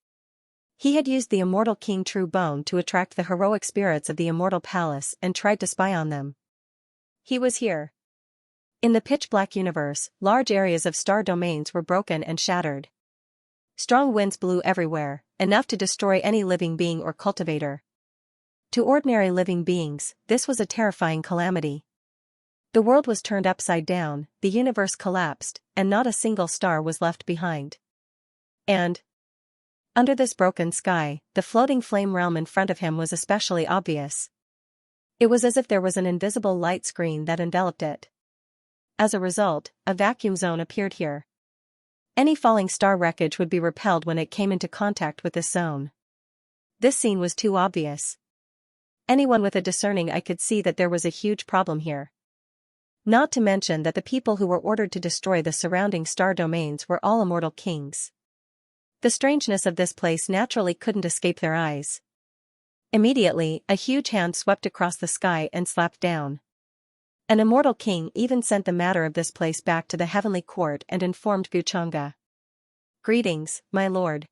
He had used the immortal King True Bone to attract the heroic spirits of the immortal palace and tried to spy on them. He was here. In the pitch-black universe, large areas of star domains were broken and shattered. Strong winds blew everywhere, enough to destroy any living being or cultivator. To ordinary living beings, this was a terrifying calamity. The world was turned upside down, the universe collapsed, and not a single star was left behind. And under this broken sky, the floating flame realm in front of him was especially obvious. It was as if there was an invisible light screen that enveloped it. As a result, a vacuum zone appeared here. Any falling star wreckage would be repelled when it came into contact with this zone. This scene was too obvious. Anyone with a discerning eye could see that there was a huge problem here. Not to mention that the people who were ordered to destroy the surrounding star domains were all immortal kings. The strangeness of this place naturally couldn't escape their eyes. Immediately, a huge hand swept across the sky and slapped down. An immortal king even sent the matter of this place back to the heavenly court and informed Guchanga. "Greetings, my lord."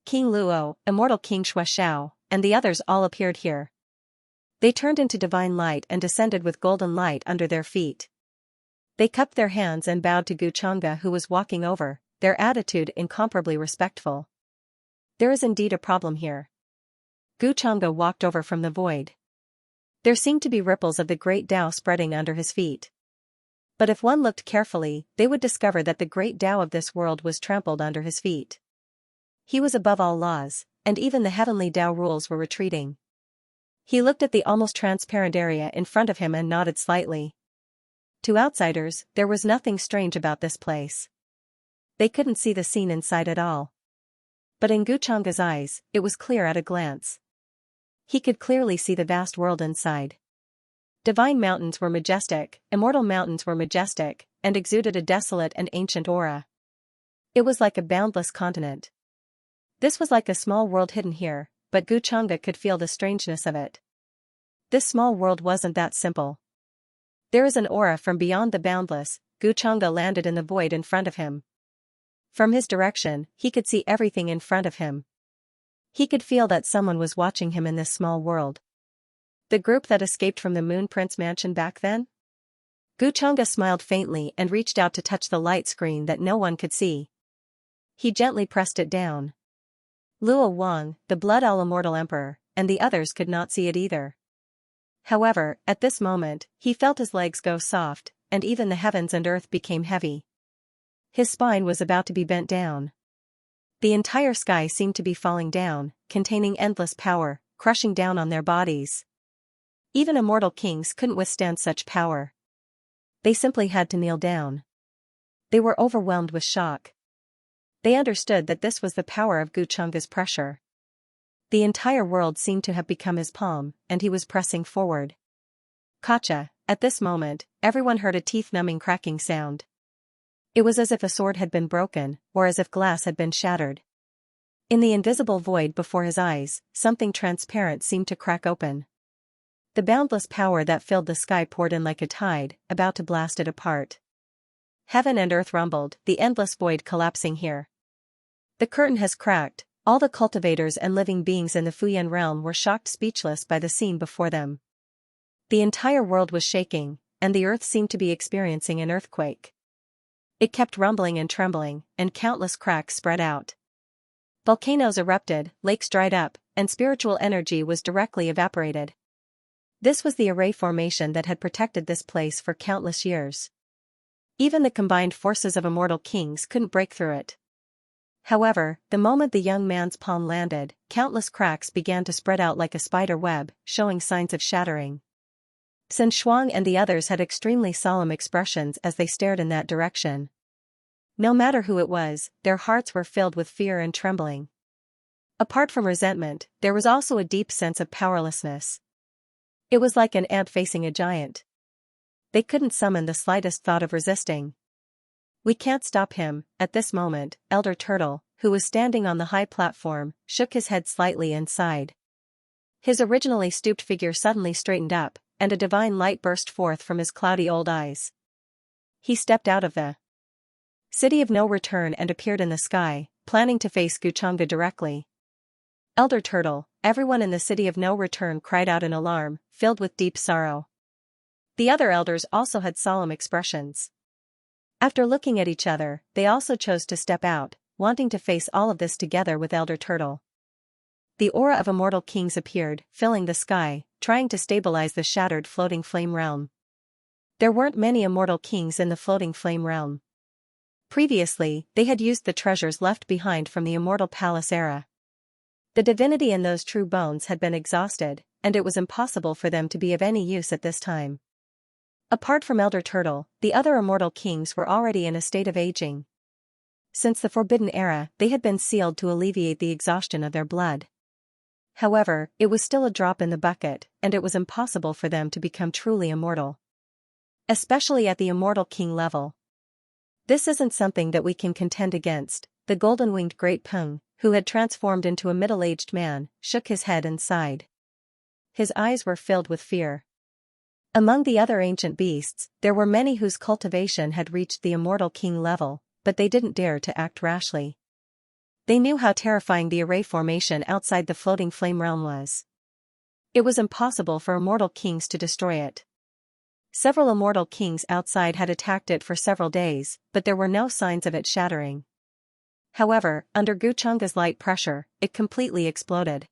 King Luo, immortal King Shueshao, and the others all appeared here. They turned into divine light and descended with golden light under their feet. They cupped their hands and bowed to Guchanga, who was walking over, their attitude incomparably respectful. "There is indeed a problem here." Guchanga walked over from the void. There seemed to be ripples of the great Tao spreading under his feet. But if one looked carefully, they would discover that the great Tao of this world was trampled under his feet. He was above all laws, and even the heavenly Tao rules were retreating. He looked at the almost transparent area in front of him and nodded slightly. To outsiders, there was nothing strange about this place. They couldn't see the scene inside at all. But in Guchanga's eyes, it was clear at a glance. He could clearly see the vast world inside. Divine mountains were majestic, immortal mountains were majestic, and exuded a desolate and ancient aura. It was like a boundless continent. This was like a small world hidden here, but Guchanga could feel the strangeness of it. This small world wasn't that simple. There is an aura from beyond the boundless. Guchanga landed in the void in front of him. From his direction, he could see everything in front of him. He could feel that someone was watching him in this small world. The group that escaped from the Moon Prince mansion back then? Guchanga smiled faintly and reached out to touch the light screen that no one could see. He gently pressed it down. Luo Wang, the Blood All-Immortal Emperor, and the others could not see it either. However, at this moment, he felt his legs go soft, and even the heavens and earth became heavy. His spine was about to be bent down. The entire sky seemed to be falling down, containing endless power, crushing down on their bodies. Even immortal kings couldn't withstand such power. They simply had to kneel down. They were overwhelmed with shock. They understood that this was the power of Guchanga's pressure. The entire world seemed to have become his palm, and he was pressing forward. Kacha, at this moment, everyone heard a teeth-numbing cracking sound. It was as if a sword had been broken, or as if glass had been shattered. In the invisible void before his eyes, something transparent seemed to crack open. The boundless power that filled the sky poured in like a tide, about to blast it apart. Heaven and earth rumbled, the endless void collapsing here. The curtain has cracked. All the cultivators and living beings in the Fuyan realm were shocked speechless by the scene before them. The entire world was shaking, and the earth seemed to be experiencing an earthquake. It kept rumbling and trembling, and countless cracks spread out. Volcanoes erupted, lakes dried up, and spiritual energy was directly evaporated. This was the array formation that had protected this place for countless years. Even the combined forces of immortal kings couldn't break through it. However, the moment the young man's palm landed, countless cracks began to spread out like a spider web, showing signs of shattering. Sun Shuang and the others had extremely solemn expressions as they stared in that direction. No matter who it was, their hearts were filled with fear and trembling. Apart from resentment, there was also a deep sense of powerlessness. It was like an ant facing a giant. They couldn't summon the slightest thought of resisting. "We can't stop him." At this moment, Elder Turtle, who was standing on the high platform, shook his head slightly and sighed. His originally stooped figure suddenly straightened up, and a divine light burst forth from his cloudy old eyes. He stepped out of the city of no return and appeared in the sky, planning to face Guchanga directly. Elder Turtle, everyone in the city of no return cried out in alarm, filled with deep sorrow. The other elders also had solemn expressions. After looking at each other, they also chose to step out, wanting to face all of this together with Elder Turtle. The aura of immortal kings appeared, filling the sky, trying to stabilize the shattered floating flame realm. There weren't many immortal kings in the floating flame realm. Previously, they had used the treasures left behind from the immortal palace era. The divinity in those true bones had been exhausted, and it was impossible for them to be of any use at this time. Apart from Elder Turtle, the other immortal kings were already in a state of aging. Since the Forbidden Era, they had been sealed to alleviate the exhaustion of their blood. However, it was still a drop in the bucket, and it was impossible for them to become truly immortal. Especially at the immortal king level. "This isn't something that we can contend against," the golden-winged Great Pung, who had transformed into a middle-aged man, shook his head and sighed. His eyes were filled with fear. Among the other ancient beasts, there were many whose cultivation had reached the immortal king level, but they didn't dare to act rashly. They knew how terrifying the array formation outside the floating flame realm was. It was impossible for immortal kings to destroy it. Several immortal kings outside had attacked it for several days, but there were no signs of it shattering. However, under Guchanga's light pressure, it completely exploded.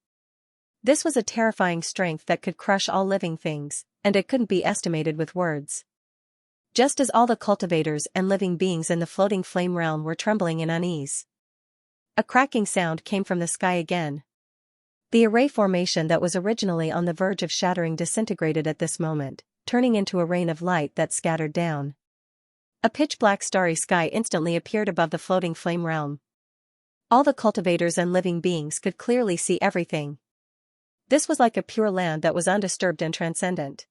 This was a terrifying strength that could crush all living things, and it couldn't be estimated with words. Just as all the cultivators and living beings in the floating flame realm were trembling in unease. A cracking sound came from the sky again. The array formation that was originally on the verge of shattering disintegrated at this moment, turning into a rain of light that scattered down. A pitch-black starry sky instantly appeared above the floating flame realm. All the cultivators and living beings could clearly see everything. This was like a pure land that was undisturbed and transcendent.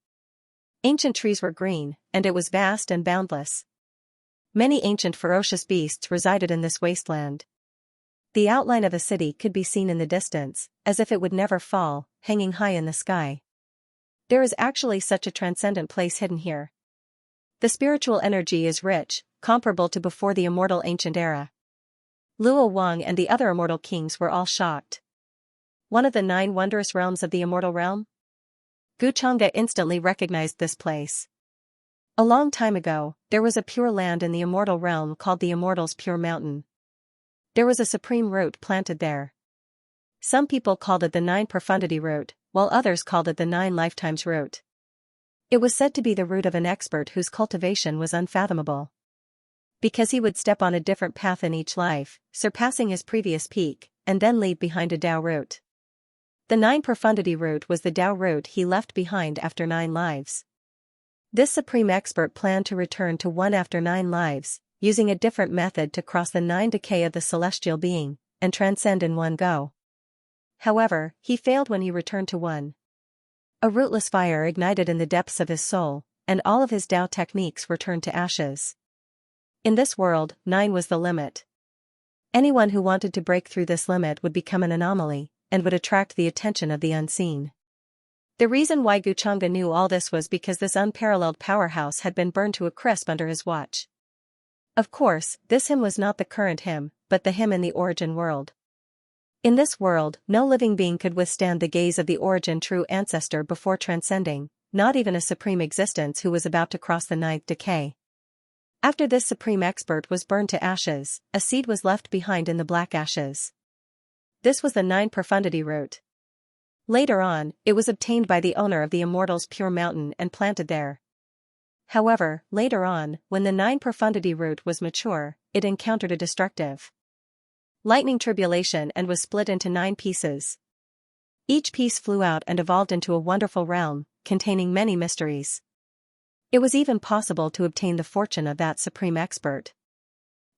Ancient trees were green, and it was vast and boundless. Many ancient ferocious beasts resided in this wasteland. The outline of a city could be seen in the distance, as if it would never fall, hanging high in the sky. There is actually such a transcendent place hidden here. The spiritual energy is rich, comparable to before the immortal ancient era. Luo Wang and the other immortal kings were all shocked. One of the 9 wondrous realms of the immortal realm? Guchanga instantly recognized this place. A long time ago, there was a pure land in the immortal realm called the Immortals' Pure Mountain. There was a supreme root planted there. Some people called it the 9 profundity root, while others called it the 9 lifetimes root. It was said to be the root of an expert whose cultivation was unfathomable. Because he would step on a different path in each life, surpassing his previous peak, and then leave behind a Tao root. The 9 profundity root was the Tao root he left behind after 9 lives. This supreme expert planned to return to 1 after 9 lives, using a different method to cross the 9 decay of the celestial being, and transcend in one go. However, he failed when he returned to 1. A rootless fire ignited in the depths of his soul, and all of his Tao techniques were turned to ashes. In this world, 9 was the limit. Anyone who wanted to break through this limit would become an anomaly, and would attract the attention of the unseen. The reason why Guchanga knew all this was because this unparalleled powerhouse had been burned to a crisp under his watch. Of course, this him was not the current him, but the him in the origin world. In this world, no living being could withstand the gaze of the origin true ancestor before transcending, not even a supreme existence who was about to cross the 9th decay. After this supreme expert was burned to ashes, a seed was left behind in the black ashes. This was the 9 profundity root. Later on, it was obtained by the owner of the Immortals' Pure Mountain and planted there. However, later on, when the 9 profundity root was mature, it encountered a destructive lightning tribulation and was split into 9 pieces. Each piece flew out and evolved into a wonderful realm, containing many mysteries. It was even possible to obtain the fortune of that supreme expert.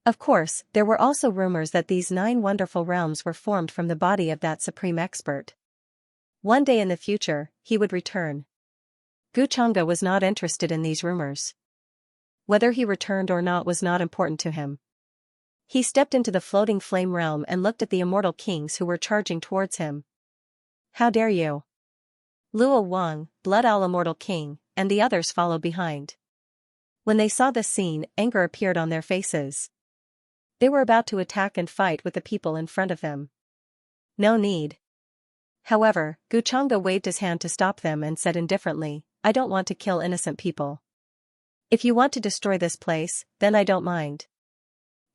Of course, there were also rumors that these 9 wonderful realms were formed from the body of that supreme expert. One day in the future, he would return. Xianxia was not interested in these rumors. Whether he returned or not was not important to him. He stepped into the floating flame realm and looked at the immortal kings who were charging towards him. How dare you? Luo Wang, Blood Owl Immortal King, and the others followed behind. When they saw this scene, anger appeared on their faces. They were about to attack and fight with the people in front of them. No need. However, Xianxia waved his hand to stop them and said indifferently, I don't want to kill innocent people. If you want to destroy this place, then I don't mind.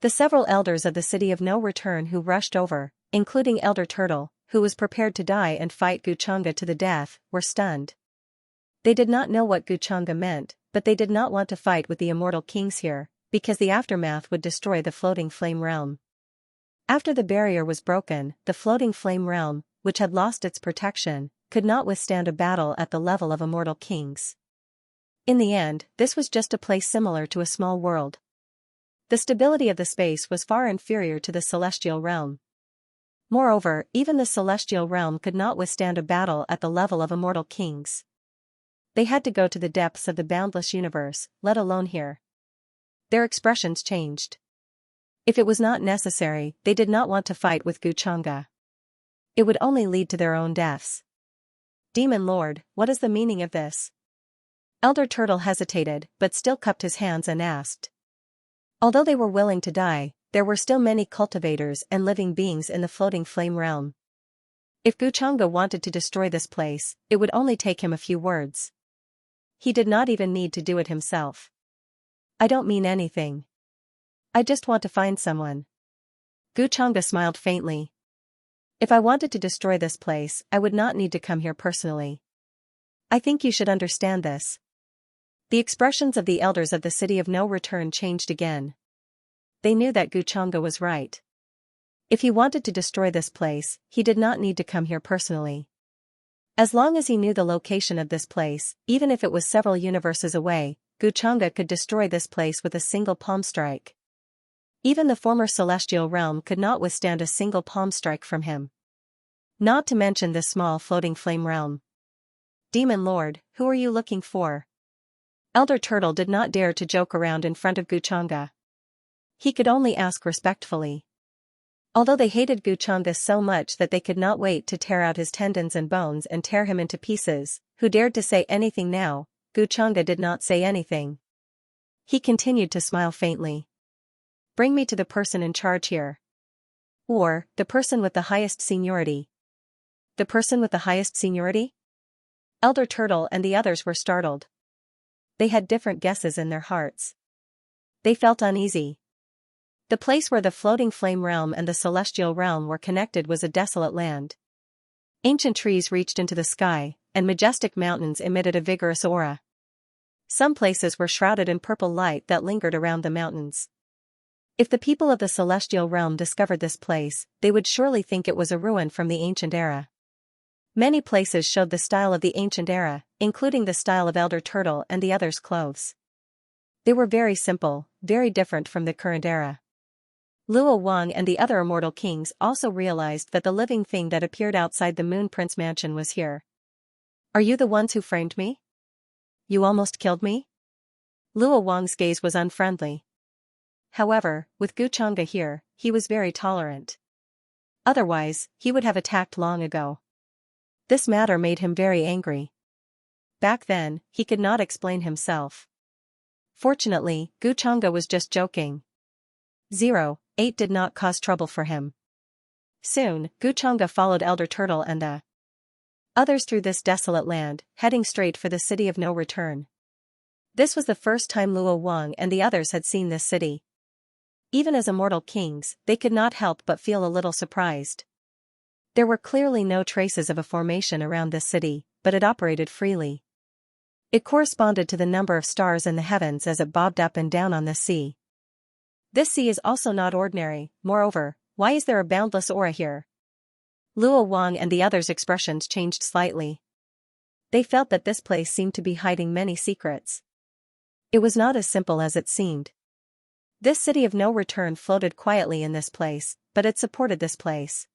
The several elders of the City of No Return who rushed over, including Elder Turtle, who was prepared to die and fight Xianxia to the death, were stunned. They did not know what Xianxia meant, but they did not want to fight with the immortal kings here, because the aftermath would destroy the floating flame realm. After the barrier was broken, the floating flame realm, which had lost its protection, could not withstand a battle at the level of immortal kings. In the end, this was just a place similar to a small world. The stability of the space was far inferior to the celestial realm. Moreover, even the celestial realm could not withstand a battle at the level of immortal kings. They had to go to the depths of the boundless universe, let alone here. Their expressions changed. If it was not necessary, they did not want to fight with Xianxia. It would only lead to their own deaths. Demon Lord, what is the meaning of this? Elder Turtle hesitated, but still cupped his hands and asked. Although they were willing to die, there were still many cultivators and living beings in the floating flame realm. If Xianxia wanted to destroy this place, it would only take him a few words. He did not even need to do it himself. I don't mean anything. I just want to find someone. Xianxia smiled faintly. If I wanted to destroy this place, I would not need to come here personally. I think you should understand this. The expressions of the elders of the City of No Return changed again. They knew that Xianxia was right. If he wanted to destroy this place, he did not need to come here personally. As long as he knew the location of this place, even if it was several universes away, Xianxia could destroy this place with a single palm strike. Even the former celestial realm could not withstand a single palm strike from him. Not to mention this small floating flame realm. Demon Lord, who are you looking for? Elder Turtle did not dare to joke around in front of Xianxia. He could only ask respectfully. Although they hated Xianxia so much that they could not wait to tear out his tendons and bones and tear him into pieces, who dared to say anything now? Xianxia did not say anything. He continued to smile faintly. Bring me to the person in charge here. Or, the person with the highest seniority. The person with the highest seniority? Elder Turtle and the others were startled. They had different guesses in their hearts. They felt uneasy. The place where the floating flame realm and the celestial realm were connected was a desolate land. Ancient trees reached into the sky, and majestic mountains emitted a vigorous aura. Some places were shrouded in purple light that lingered around the mountains. If the people of the celestial realm discovered this place, they would surely think it was a ruin from the ancient era. Many places showed the style of the ancient era, including the style of Elder Turtle and the others' clothes. They were very simple, very different from the current era. Luo Wang and the other immortal kings also realized that the living thing that appeared outside the Moon Prince mansion was here. Are you the ones who framed me? You almost killed me? Luo Wang's gaze was unfriendly. However, with Xianxia here, he was very tolerant. Otherwise, he would have attacked long ago. This matter made him very angry. Back then, he could not explain himself. Fortunately, Xianxia was just joking. 08 did not cause trouble for him. Soon, Xianxia followed Elder Turtle and the others through this desolate land, heading straight for the City of No Return. This was the first time Luo Wang and the others had seen this city. Even as immortal kings, they could not help but feel a little surprised. There were clearly no traces of a formation around this city, but it operated freely. It corresponded to the number of stars in the heavens as it bobbed up and down on the sea. This sea is also not ordinary, moreover, why is there a boundless aura here? Luo Wang and the others' expressions changed slightly. They felt that this place seemed to be hiding many secrets. It was not as simple as it seemed. This city of no return floated quietly in this place, but it supported this place.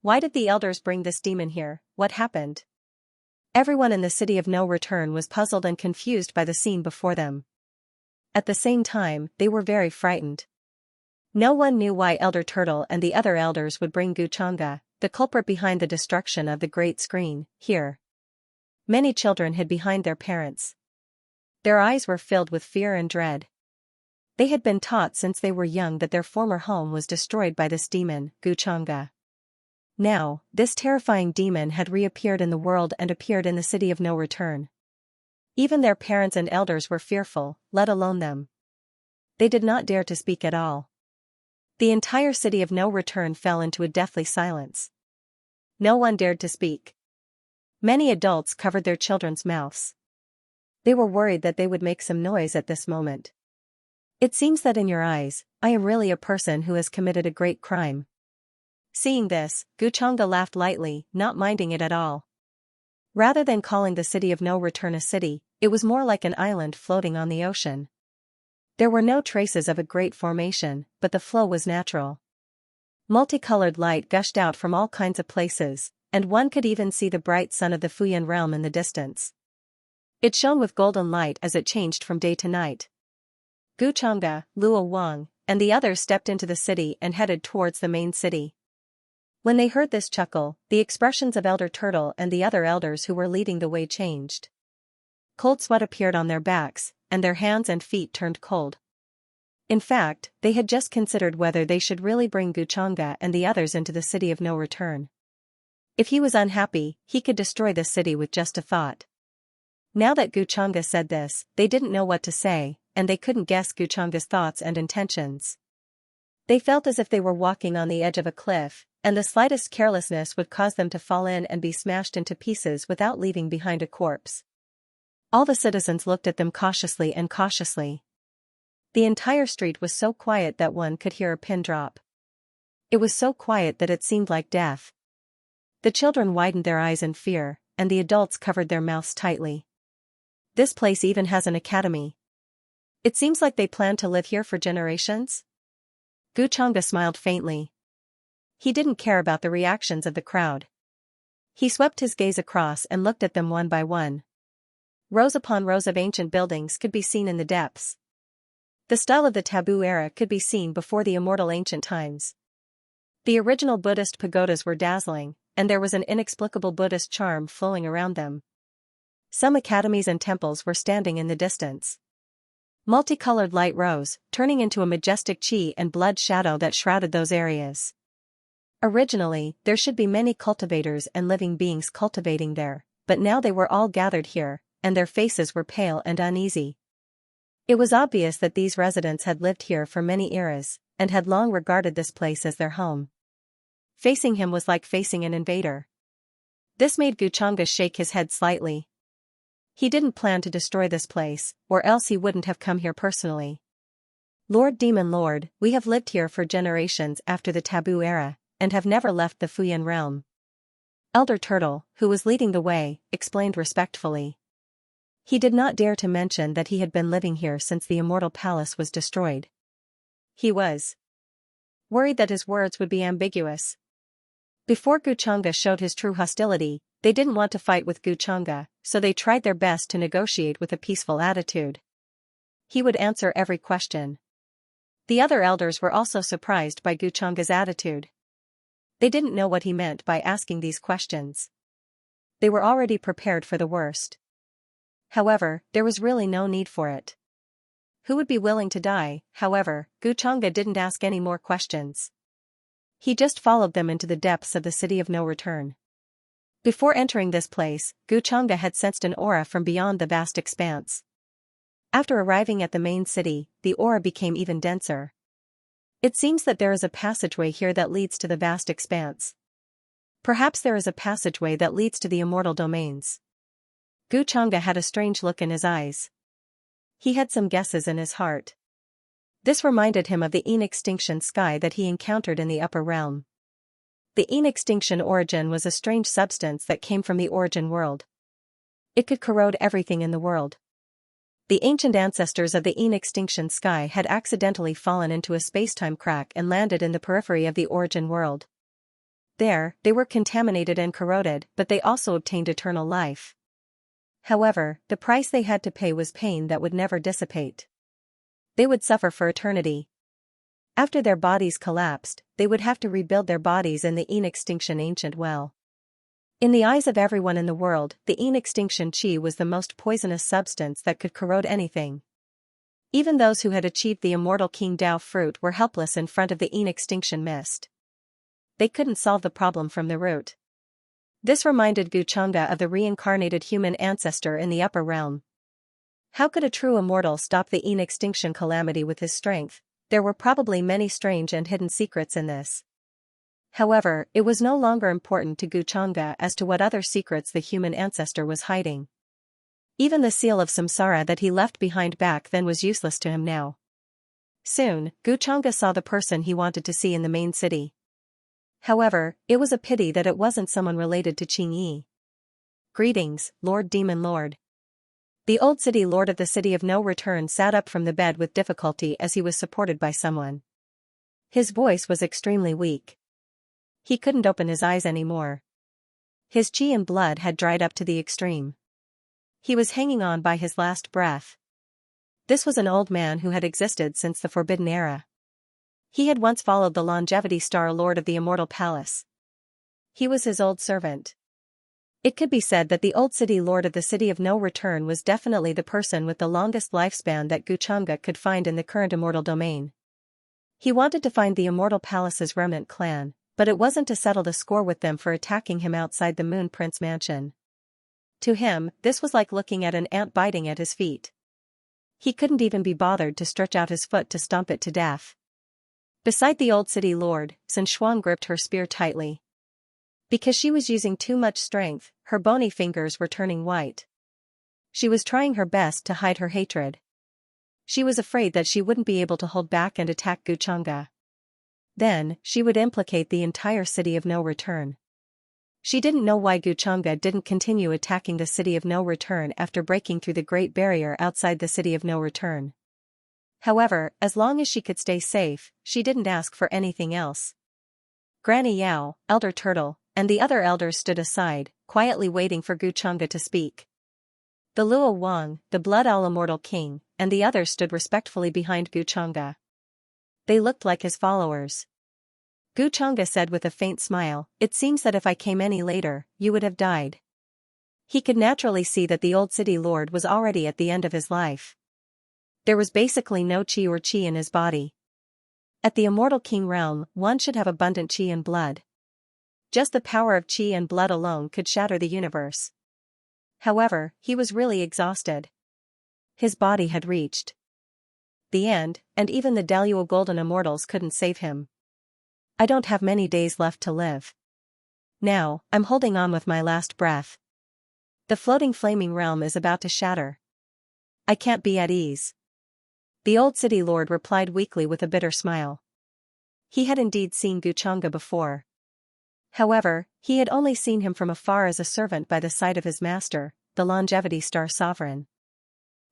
Why did the elders bring this demon here? What happened? Everyone in the city of no return was puzzled and confused by the scene before them. At the same time, they were very frightened. No one knew why Elder Turtle and the other elders would bring Xianxia, the culprit behind the destruction of the great screen, here. Many children hid behind their parents. Their eyes were filled with fear and dread. They had been taught since they were young that their former home was destroyed by this demon, Xianxia. Now, this terrifying demon had reappeared in the world and appeared in the city of no return. Even their parents and elders were fearful, let alone them. They did not dare to speak at all. The entire city of no return fell into a deathly silence. No one dared to speak. Many adults covered their children's mouths. They were worried that they would make some noise at this moment. It seems that in your eyes, I am really a person who has committed a great crime. Seeing this, Xianxia laughed lightly, not minding it at all. Rather than calling the city of no return a city, it was more like an island floating on the ocean. There were no traces of a great formation, but the flow was natural. Multicolored light gushed out from all kinds of places, and one could even see the bright sun of the Fuyan realm in the distance. It shone with golden light as it changed from day to night. Xianxia, Luo Wang, and the others stepped into the city and headed towards the main city. When they heard this chuckle, the expressions of Elder Turtle and the other elders who were leading the way changed. Cold sweat appeared on their backs, and their hands and feet turned cold. In fact, they had just considered whether they should really bring Xianxia and the others into the city of no return. If he was unhappy, he could destroy the city with just a thought. Now that Xianxia said this, they didn't know what to say, and they couldn't guess Xianxia's thoughts and intentions. They felt as if they were walking on the edge of a cliff, and the slightest carelessness would cause them to fall in and be smashed into pieces without leaving behind a corpse. All the citizens looked at them cautiously and cautiously. The entire street was so quiet that one could hear a pin drop. It was so quiet that it seemed like death. The children widened their eyes in fear, and the adults covered their mouths tightly. This place even has an academy. It seems like they plan to live here for generations? Xianxia smiled faintly. He didn't care about the reactions of the crowd. He swept his gaze across and looked at them one by one. Rows upon rows of ancient buildings could be seen in the depths. The style of the taboo era could be seen before the immortal ancient times. The original Buddhist pagodas were dazzling, and there was an inexplicable Buddhist charm flowing around them. Some academies and temples were standing in the distance. Multicolored light rose, turning into a majestic chi and blood shadow that shrouded those areas. Originally, there should be many cultivators and living beings cultivating there, but now they were all gathered here, and their faces were pale and uneasy. It was obvious that these residents had lived here for many eras, and had long regarded this place as their home. Facing him was like facing an invader. This made Xianxia shake his head slightly. He didn't plan to destroy this place, or else he wouldn't have come here personally. Lord Demon Lord, we have lived here for generations after the taboo era, and have never left the Fuyan realm. Elder Turtle, who was leading the way, explained respectfully. He did not dare to mention that he had been living here since the immortal palace was destroyed. He was worried that his words would be ambiguous. Before Xianxia showed his true hostility, they didn't want to fight with Xianxia, so they tried their best to negotiate with a peaceful attitude. He would answer every question. The other elders were also surprised by Xianxia's attitude. They didn't know what he meant by asking these questions. They were already prepared for the worst. However, there was really no need for it. Who would be willing to die? However, Xianxia didn't ask any more questions. He just followed them into the depths of the city of no return. Before entering this place, Xianxia had sensed an aura from beyond the vast expanse. After arriving at the main city, the aura became even denser. It seems that there is a passageway here that leads to the vast expanse. Perhaps there is a passageway that leads to the immortal domains. Gu Chang'e had a strange look in his eyes. He had some guesses in his heart. This reminded him of the in-extinction sky that he encountered in the upper realm. The in-extinction origin was a strange substance that came from the origin world. It could corrode everything in the world. The ancient ancestors of the in-extinction sky had accidentally fallen into a space-time crack and landed in the periphery of the origin world. There, they were contaminated and corroded, but they also obtained eternal life. However, the price they had to pay was pain that would never dissipate. They would suffer for eternity. After their bodies collapsed, they would have to rebuild their bodies in the in-extinction ancient well. In the eyes of everyone in the world, the in-extinction qi was the most poisonous substance that could corrode anything. Even those who had achieved the immortal King Dao fruit were helpless in front of the in-extinction mist. They couldn't solve the problem from the root. This reminded Gu Chang'e of the reincarnated human ancestor in the upper realm. How could a true immortal stop the in-extinction calamity with his strength? There were probably many strange and hidden secrets in this. However, it was no longer important to Gu Chang'e as to what other secrets the human ancestor was hiding. Even the seal of samsara that he left behind back then was useless to him now. Soon, Gu Chang'e saw the person he wanted to see in the main city. However, it was a pity that it wasn't someone related to Qing Yi. Greetings, Lord Demon Lord. The old city lord of the city of no return sat up from the bed with difficulty as he was supported by someone. His voice was extremely weak. He couldn't open his eyes anymore. His qi and blood had dried up to the extreme. He was hanging on by his last breath. This was an old man who had existed since the Forbidden Era. He had once followed the Longevity Star Lord of the Immortal Palace. He was his old servant. It could be said that the old city lord of the city of no return was definitely the person with the longest lifespan that Gu Chang'e could find in the current immortal domain. He wanted to find the Immortal Palace's remnant clan, but it wasn't to settle the score with them for attacking him outside the Moon Prince mansion. To him, this was like looking at an ant biting at his feet. He couldn't even be bothered to stretch out his foot to stomp it to death. Beside the old city lord, Xianxia gripped her spear tightly. Because she was using too much strength, her bony fingers were turning white. She was trying her best to hide her hatred. She was afraid that she wouldn't be able to hold back and attack Gu Chang'e. Then, she would implicate the entire city of no return. She didn't know why Gu Chang'e didn't continue attacking the city of no return after breaking through the Great Barrier outside the city of no return. However, as long as she could stay safe, she didn't ask for anything else. Granny Yao, Elder Turtle, and the other elders stood aside, quietly waiting for Gu Chang'e to speak. The Luo Wang, the Blood Owl Immortal King, and the others stood respectfully behind Gu Chang'e. They looked like his followers. Gu Chang'e said with a faint smile, "It seems that if I came any later, you would have died." He could naturally see that the old city lord was already at the end of his life. There was basically no qi or qi in his body. At the Immortal King realm, one should have abundant qi and blood. Just the power of qi and blood alone could shatter the universe. However, he was really exhausted. His body had reached the end, and even the Deluo Golden Immortals couldn't save him. I don't have many days left to live. Now, I'm holding on with my last breath. The floating flaming realm is about to shatter. I can't be at ease. The old city lord replied weakly with a bitter smile. He had indeed seen Gu Chang'e before. However, he had only seen him from afar as a servant by the side of his master, the Longevity Star Sovereign.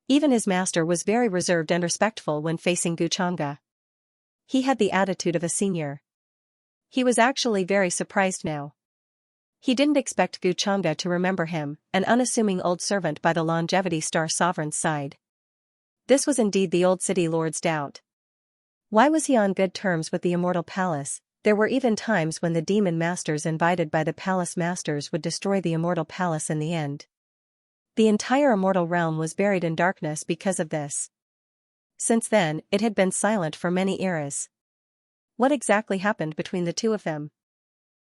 Even his master was very reserved and respectful when facing Gu Chang'e. He had the attitude of a senior. He was actually very surprised now. He didn't expect Gu Chang'e to remember him, an unassuming old servant by the Longevity Star Sovereign's side. This was indeed the old city lord's doubt. Why was he on good terms with the Immortal Palace? There were even times when the demon masters invited by the palace masters would destroy the Immortal Palace in the end. The entire immortal realm was buried in darkness because of this. Since then, it had been silent for many eras. What exactly happened between the two of them?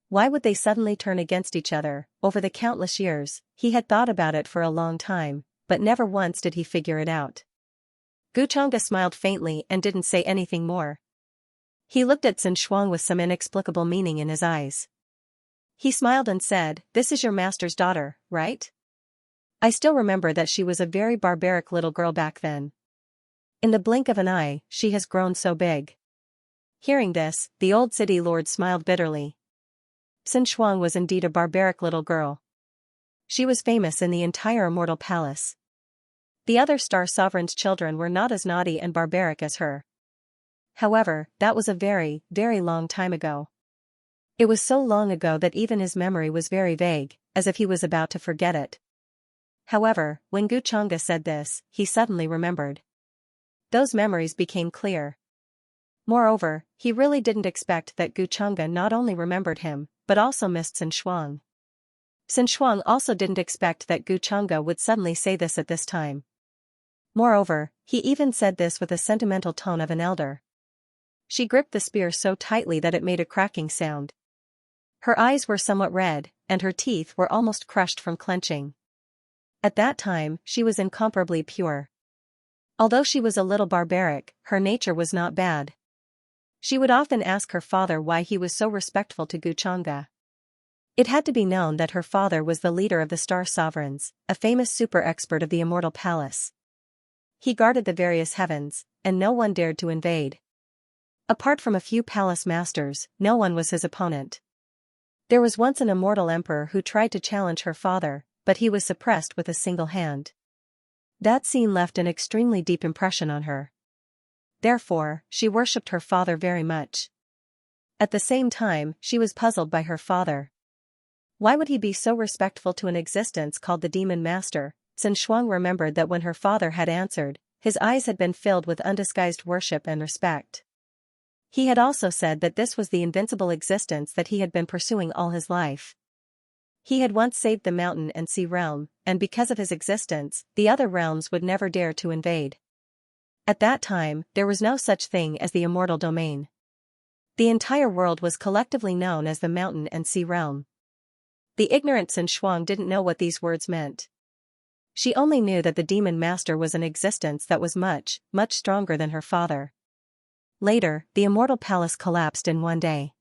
Why would they suddenly turn against each other? Over the countless years, he had thought about it for a long time, but never once did he figure it out. Gu Chang'e smiled faintly and didn't say anything more. He looked at Xianxia with some inexplicable meaning in his eyes. He smiled and said, "This is your master's daughter, right?" I still remember that she was a very barbaric little girl back then. In the blink of an eye, she has grown so big. Hearing this, the old city lord smiled bitterly. Xianxia was indeed a barbaric little girl. She was famous in the entire immortal palace. The other star sovereign's children were not as naughty and barbaric as her. However, that was a very, very long time ago. It was so long ago that even his memory was very vague, as if he was about to forget it. However, when Xianxia said this, he suddenly remembered. Those memories became clear. Moreover, he really didn't expect that Xianxia not only remembered him, but also missed Xianxia. Xianxia also didn't expect that Xianxia would suddenly say this at this time. Moreover, he even said this with a sentimental tone of an elder. She gripped the spear so tightly that it made a cracking sound. Her eyes were somewhat red, and her teeth were almost crushed from clenching. At that time, she was incomparably pure. Although she was a little barbaric, her nature was not bad. She would often ask her father why he was so respectful to Xianxia. It had to be known that her father was the leader of the Star Sovereigns, a famous super-expert of the Immortal Palace. He guarded the various heavens, and no one dared to invade. Apart from a few palace masters, no one was his opponent. There was once an immortal emperor who tried to challenge her father, but he was suppressed with a single hand. That scene left an extremely deep impression on her. Therefore, she worshipped her father very much. At the same time, she was puzzled by her father. Why would he be so respectful to an existence called the Demon Master? Xianxia remembered that when her father had answered, his eyes had been filled with undisguised worship and respect. He had also said that this was the invincible existence that he had been pursuing all his life. He had once saved the mountain and sea realm, and because of his existence, the other realms would never dare to invade. At that time, there was no such thing as the immortal domain. The entire world was collectively known as the mountain and sea realm. The ignorant Xianxia didn't know what these words meant. She only knew that the Demon Master was an existence that was much, much stronger than her father. Later, the immortal palace collapsed in one day.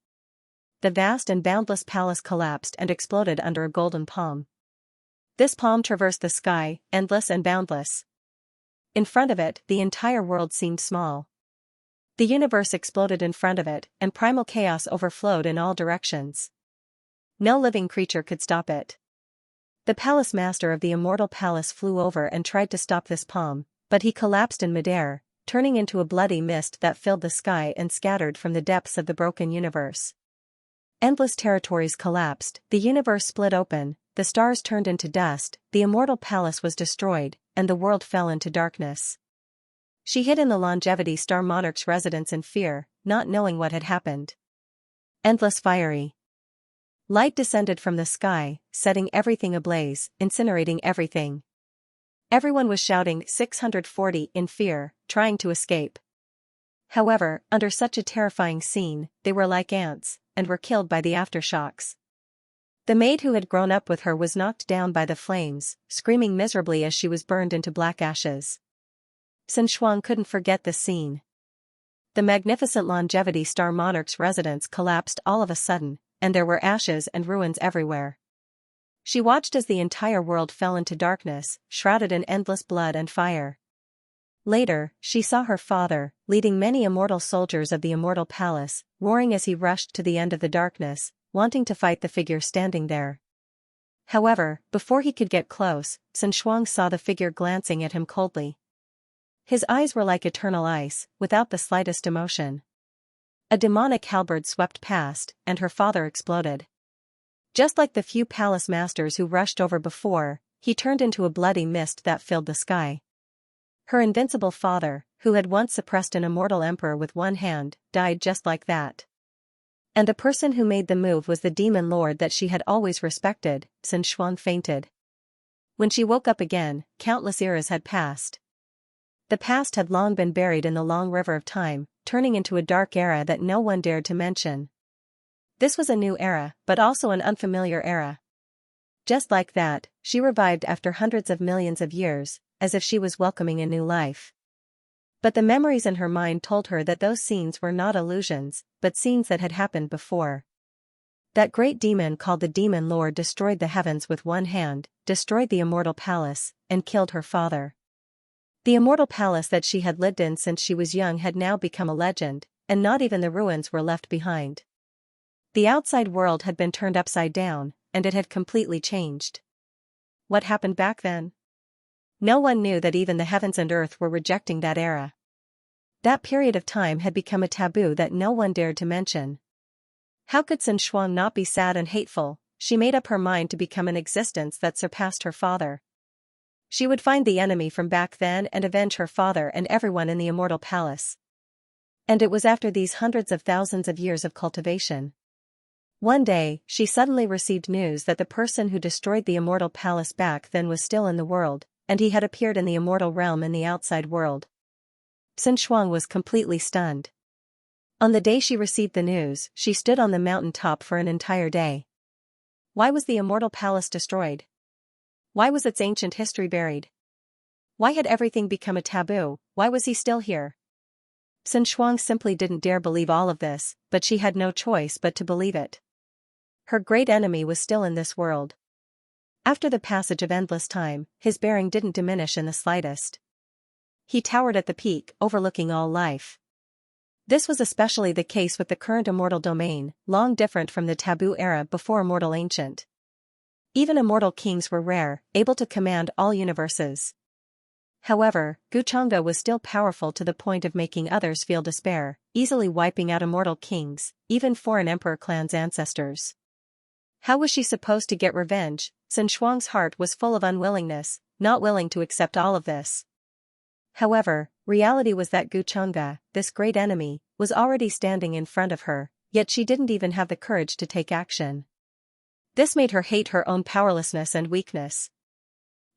The vast and boundless palace collapsed and exploded under a golden palm. This palm traversed the sky, endless and boundless. In front of it, the entire world seemed small. The universe exploded in front of it, and primal chaos overflowed in all directions. No living creature could stop it. The palace master of the immortal palace flew over and tried to stop this palm, but he collapsed in midair, turning into a bloody mist that filled the sky and scattered from the depths of the broken universe. Endless territories collapsed, the universe split open, the stars turned into dust, the immortal palace was destroyed, and the world fell into darkness. She hid in the Longevity Star Monarch's residence in fear, not knowing what had happened. Endless fiery light descended from the sky, setting everything ablaze, incinerating everything. Everyone was shouting 640 in fear, trying to escape. However, under such a terrifying scene, they were like ants, and were killed by the aftershocks. The maid who had grown up with her was knocked down by the flames, screaming miserably as she was burned into black ashes. Xianxia couldn't forget the scene. The magnificent Longevity Star Monarch's residence collapsed all of a sudden, and there were ashes and ruins everywhere. She watched as the entire world fell into darkness, shrouded in endless blood and fire. Later, she saw her father, leading many immortal soldiers of the immortal palace, roaring as he rushed to the end of the darkness, wanting to fight the figure standing there. However, before he could get close, Xianxia saw the figure glancing at him coldly. His eyes were like eternal ice, without the slightest emotion. A demonic halberd swept past, and her father exploded. Just like the few palace masters who rushed over before, he turned into a bloody mist that filled the sky. Her invincible father, who had once suppressed an immortal emperor with one hand, died just like that. And the person who made the move was the demon lord that she had always respected. Xianxia fainted. When she woke up again, countless eras had passed. The past had long been buried in the long river of time, turning into a dark era that no one dared to mention. This was a new era, but also an unfamiliar era. Just like that, she revived after hundreds of millions of years, as if she was welcoming a new life. But the memories in her mind told her that those scenes were not illusions, but scenes that had happened before. That great demon called the Demon Lord destroyed the heavens with one hand, destroyed the immortal palace, and killed her father. The immortal palace that she had lived in since she was young had now become a legend, and not even the ruins were left behind. The outside world had been turned upside down, and it had completely changed. What happened back then? No one knew that even the heavens and earth were rejecting that era. That period of time had become a taboo that no one dared to mention. How could Xianxia not be sad and hateful? She made up her mind to become an existence that surpassed her father. She would find the enemy from back then and avenge her father and everyone in the immortal palace. And it was after these hundreds of thousands of years of cultivation. One day, she suddenly received news that the person who destroyed the immortal palace back then was still in the world, and he had appeared in the immortal realm in the outside world. Xianxia was completely stunned. On the day she received the news, she stood on the mountain top for an entire day. Why was the immortal palace destroyed? Why was its ancient history buried? Why had everything become a taboo? Why was he still here? Xianxia simply didn't dare believe all of this, but she had no choice but to believe it. Her great enemy was still in this world. After the passage of endless time, his bearing didn't diminish in the slightest. He towered at the peak, overlooking all life. This was especially the case with the current immortal domain, long different from the taboo era before immortal ancient. Even immortal kings were rare, able to command all universes. However, Xianxia was still powerful to the point of making others feel despair, easily wiping out immortal kings, even foreign emperor clans' ancestors. How was she supposed to get revenge? Xianxia's heart was full of unwillingness, not willing to accept all of this. However, reality was that Xianxia, this great enemy, was already standing in front of her, yet she didn't even have the courage to take action. This made her hate her own powerlessness and weakness.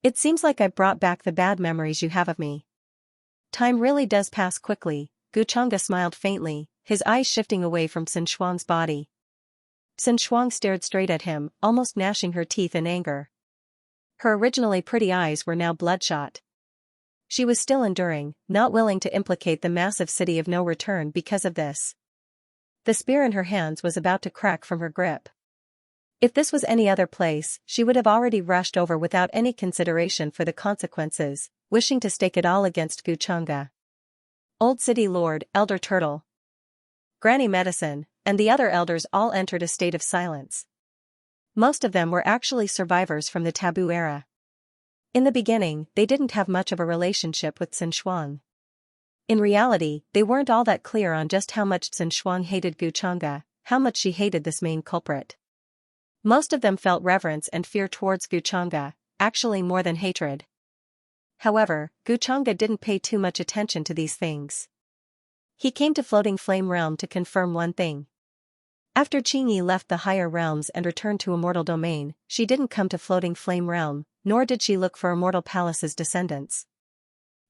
It seems like I brought back the bad memories you have of me. Time really does pass quickly. Xianxia smiled faintly, his eyes shifting away from Xianxuang's body. Xianxuang stared straight at him, almost gnashing her teeth in anger. Her originally pretty eyes were now bloodshot. She was still enduring, not willing to implicate the massive city of no return because of this. The spear in her hands was about to crack from her grip. If this was any other place, she would have already rushed over without any consideration for the consequences, wishing to stake it all against Xianxia. Old City Lord, Elder Turtle, Granny Medicine, and the other elders all entered a state of silence. Most of them were actually survivors from the taboo era. In the beginning, they didn't have much of a relationship with Xianxia. In reality, they weren't all that clear on just how much Xianxia hated Xianxia, how much she hated this main culprit. Most of them felt reverence and fear towards Xianxia, actually more than hatred. However, Xianxia didn't pay too much attention to these things. He came to Floating Flame Realm to confirm one thing. After Qingyi left the higher realms and returned to Immortal Domain, she didn't come to Floating Flame Realm, nor did she look for Immortal Palace's descendants.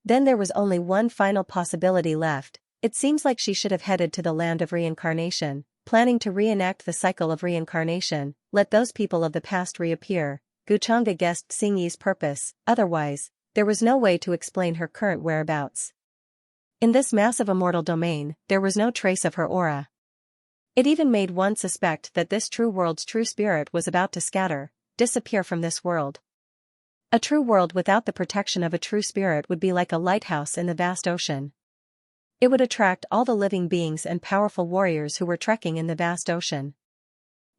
Then there was only one final possibility left. It seems like she should have headed to the land of reincarnation, planning to reenact the cycle of reincarnation, let those people of the past reappear. Xianxia guessed Xingyi's purpose, otherwise, there was no way to explain her current whereabouts. In this massive immortal domain, there was no trace of her aura. It even made one suspect that this true world's true spirit was about to scatter, disappear from this world. A true world without the protection of a true spirit would be like a lighthouse in the vast ocean. It would attract all the living beings and powerful warriors who were trekking in the vast ocean.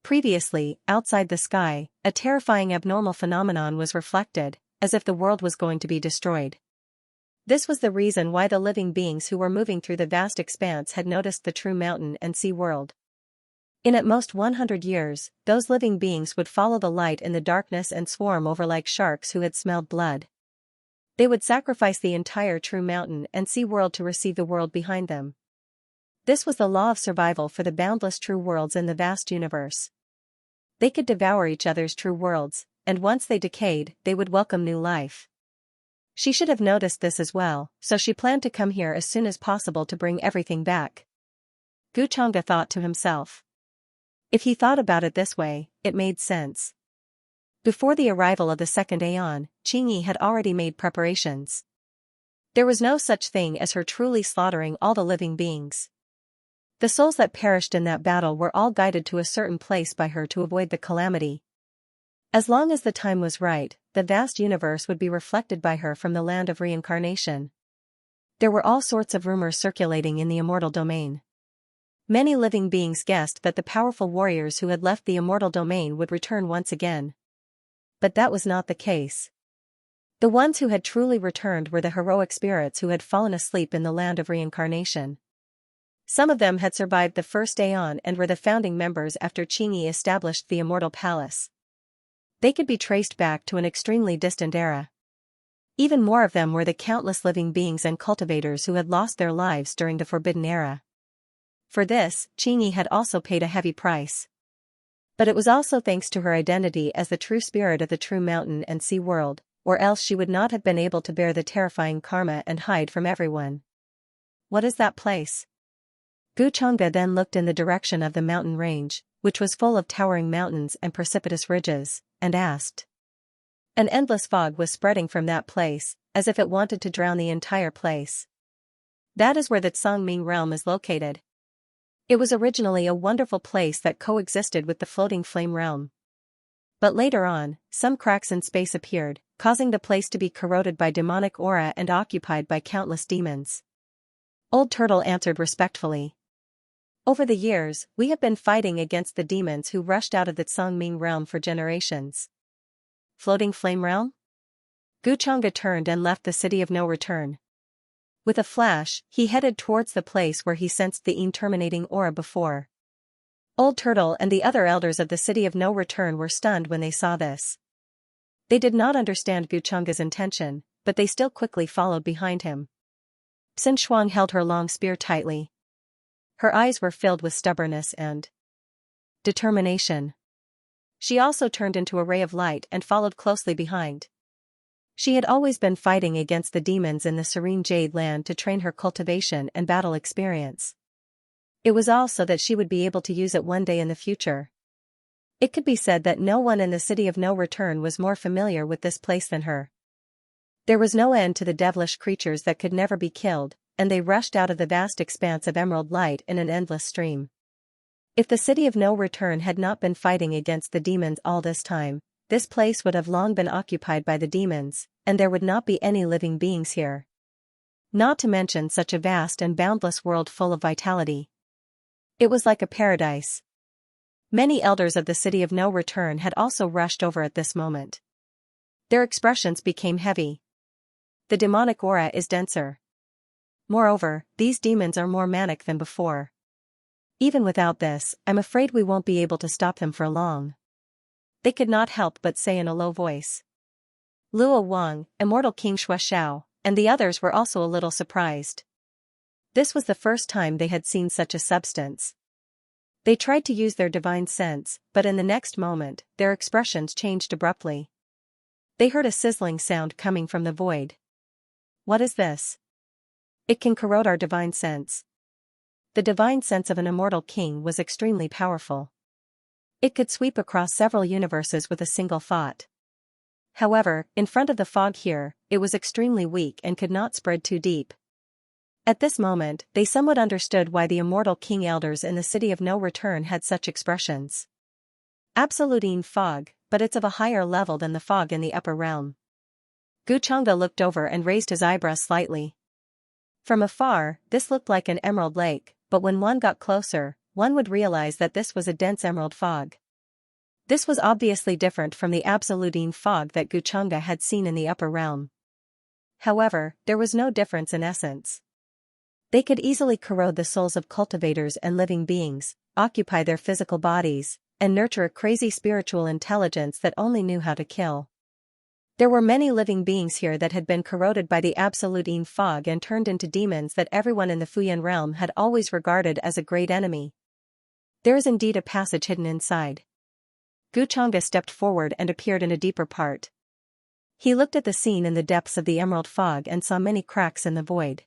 Previously, outside the sky, a terrifying abnormal phenomenon was reflected, as if the world was going to be destroyed. This was the reason why the living beings who were moving through the vast expanse had noticed the true mountain and sea world. In at most 100 years, those living beings would follow the light in the darkness and swarm over like sharks who had smelled blood. They would sacrifice the entire true mountain and sea world to receive the world behind them. This was the law of survival for the boundless true worlds in the vast universe. They could devour each other's true worlds, and once they decayed, they would welcome new life. She should have noticed this as well, so she planned to come here as soon as possible to bring everything back. Xianxia thought to himself. If he thought about it this way, it made sense. Before the arrival of the second Aeon, Qingyi had already made preparations. There was no such thing as her truly slaughtering all the living beings. The souls that perished in that battle were all guided to a certain place by her to avoid the calamity. As long as the time was right, the vast universe would be reflected by her from the land of reincarnation. There were all sorts of rumors circulating in the immortal domain. Many living beings guessed that the powerful warriors who had left the immortal domain would return once again. But that was not the case. The ones who had truly returned were the heroic spirits who had fallen asleep in the land of reincarnation. Some of them had survived the first Aeon and were the founding members after Qingyi established the immortal palace. They could be traced back to an extremely distant era. Even more of them were the countless living beings and cultivators who had lost their lives during the Forbidden Era. For this, Qingyi had also paid a heavy price. But it was also thanks to her identity as the true spirit of the true mountain and sea world, or else she would not have been able to bear the terrifying karma and hide from everyone. What is that place? Xianxia then looked in the direction of the mountain range, which was full of towering mountains and precipitous ridges, and asked. An endless fog was spreading from that place, as if it wanted to drown the entire place. That is where the Tsangming realm is located. It was originally a wonderful place that coexisted with the floating flame realm. But later on, some cracks in space appeared, causing the place to be corroded by demonic aura and occupied by countless demons. Old Turtle answered respectfully. Over the years, we have been fighting against the demons who rushed out of the Tsangming realm for generations. Floating flame realm? Xianxia turned and left the city of no return. With a flash, he headed towards the place where he sensed the interminating aura before. Old Turtle and the other elders of the city of no return were stunned when they saw this. They did not understand Xianxia's intention, but they still quickly followed behind him. Xin Shuang held her long spear tightly. Her eyes were filled with stubbornness and determination. She also turned into a ray of light and followed closely behind. She had always been fighting against the demons in the serene Jade Land to train her cultivation and battle experience. It was all so that she would be able to use it one day in the future. It could be said that no one in the city of no return was more familiar with this place than her. There was no end to the devilish creatures that could never be killed, and they rushed out of the vast expanse of emerald light in an endless stream. If the city of no return had not been fighting against the demons all this time, this place would have long been occupied by the demons, and there would not be any living beings here. Not to mention such a vast and boundless world full of vitality. It was like a paradise. Many elders of the city of no return had also rushed over at this moment. Their expressions became heavy. The demonic aura is denser. Moreover, these demons are more manic than before. Even without this, I'm afraid we won't be able to stop them for long. They could not help but say in a low voice. Luo Wang, Immortal King Shuashao, and the others were also a little surprised. This was the first time they had seen such a substance. They tried to use their divine sense, but in the next moment, their expressions changed abruptly. They heard a sizzling sound coming from the void. What is this? It can corrode our divine sense. The divine sense of an immortal king was extremely powerful. It could sweep across several universes with a single thought. However, in front of the fog here, it was extremely weak and could not spread too deep. At this moment, they somewhat understood why the immortal king elders in the city of no return had such expressions. Absolutine fog, but it's of a higher level than the fog in the upper realm. Xianxia looked over and raised his eyebrows slightly. From afar, this looked like an emerald lake, but when one got closer, one would realize that this was a dense emerald fog. This was obviously different from the absolutine fog that Xianxia had seen in the upper realm. However, there was no difference in essence. They could easily corrode the souls of cultivators and living beings, occupy their physical bodies, and nurture a crazy spiritual intelligence that only knew how to kill. There were many living beings here that had been corroded by the absolutine fog and turned into demons that everyone in the Fuyan realm had always regarded as a great enemy. There is indeed a passage hidden inside. Xianxia stepped forward and appeared in a deeper part. He looked at the scene in the depths of the emerald fog and saw many cracks in the void.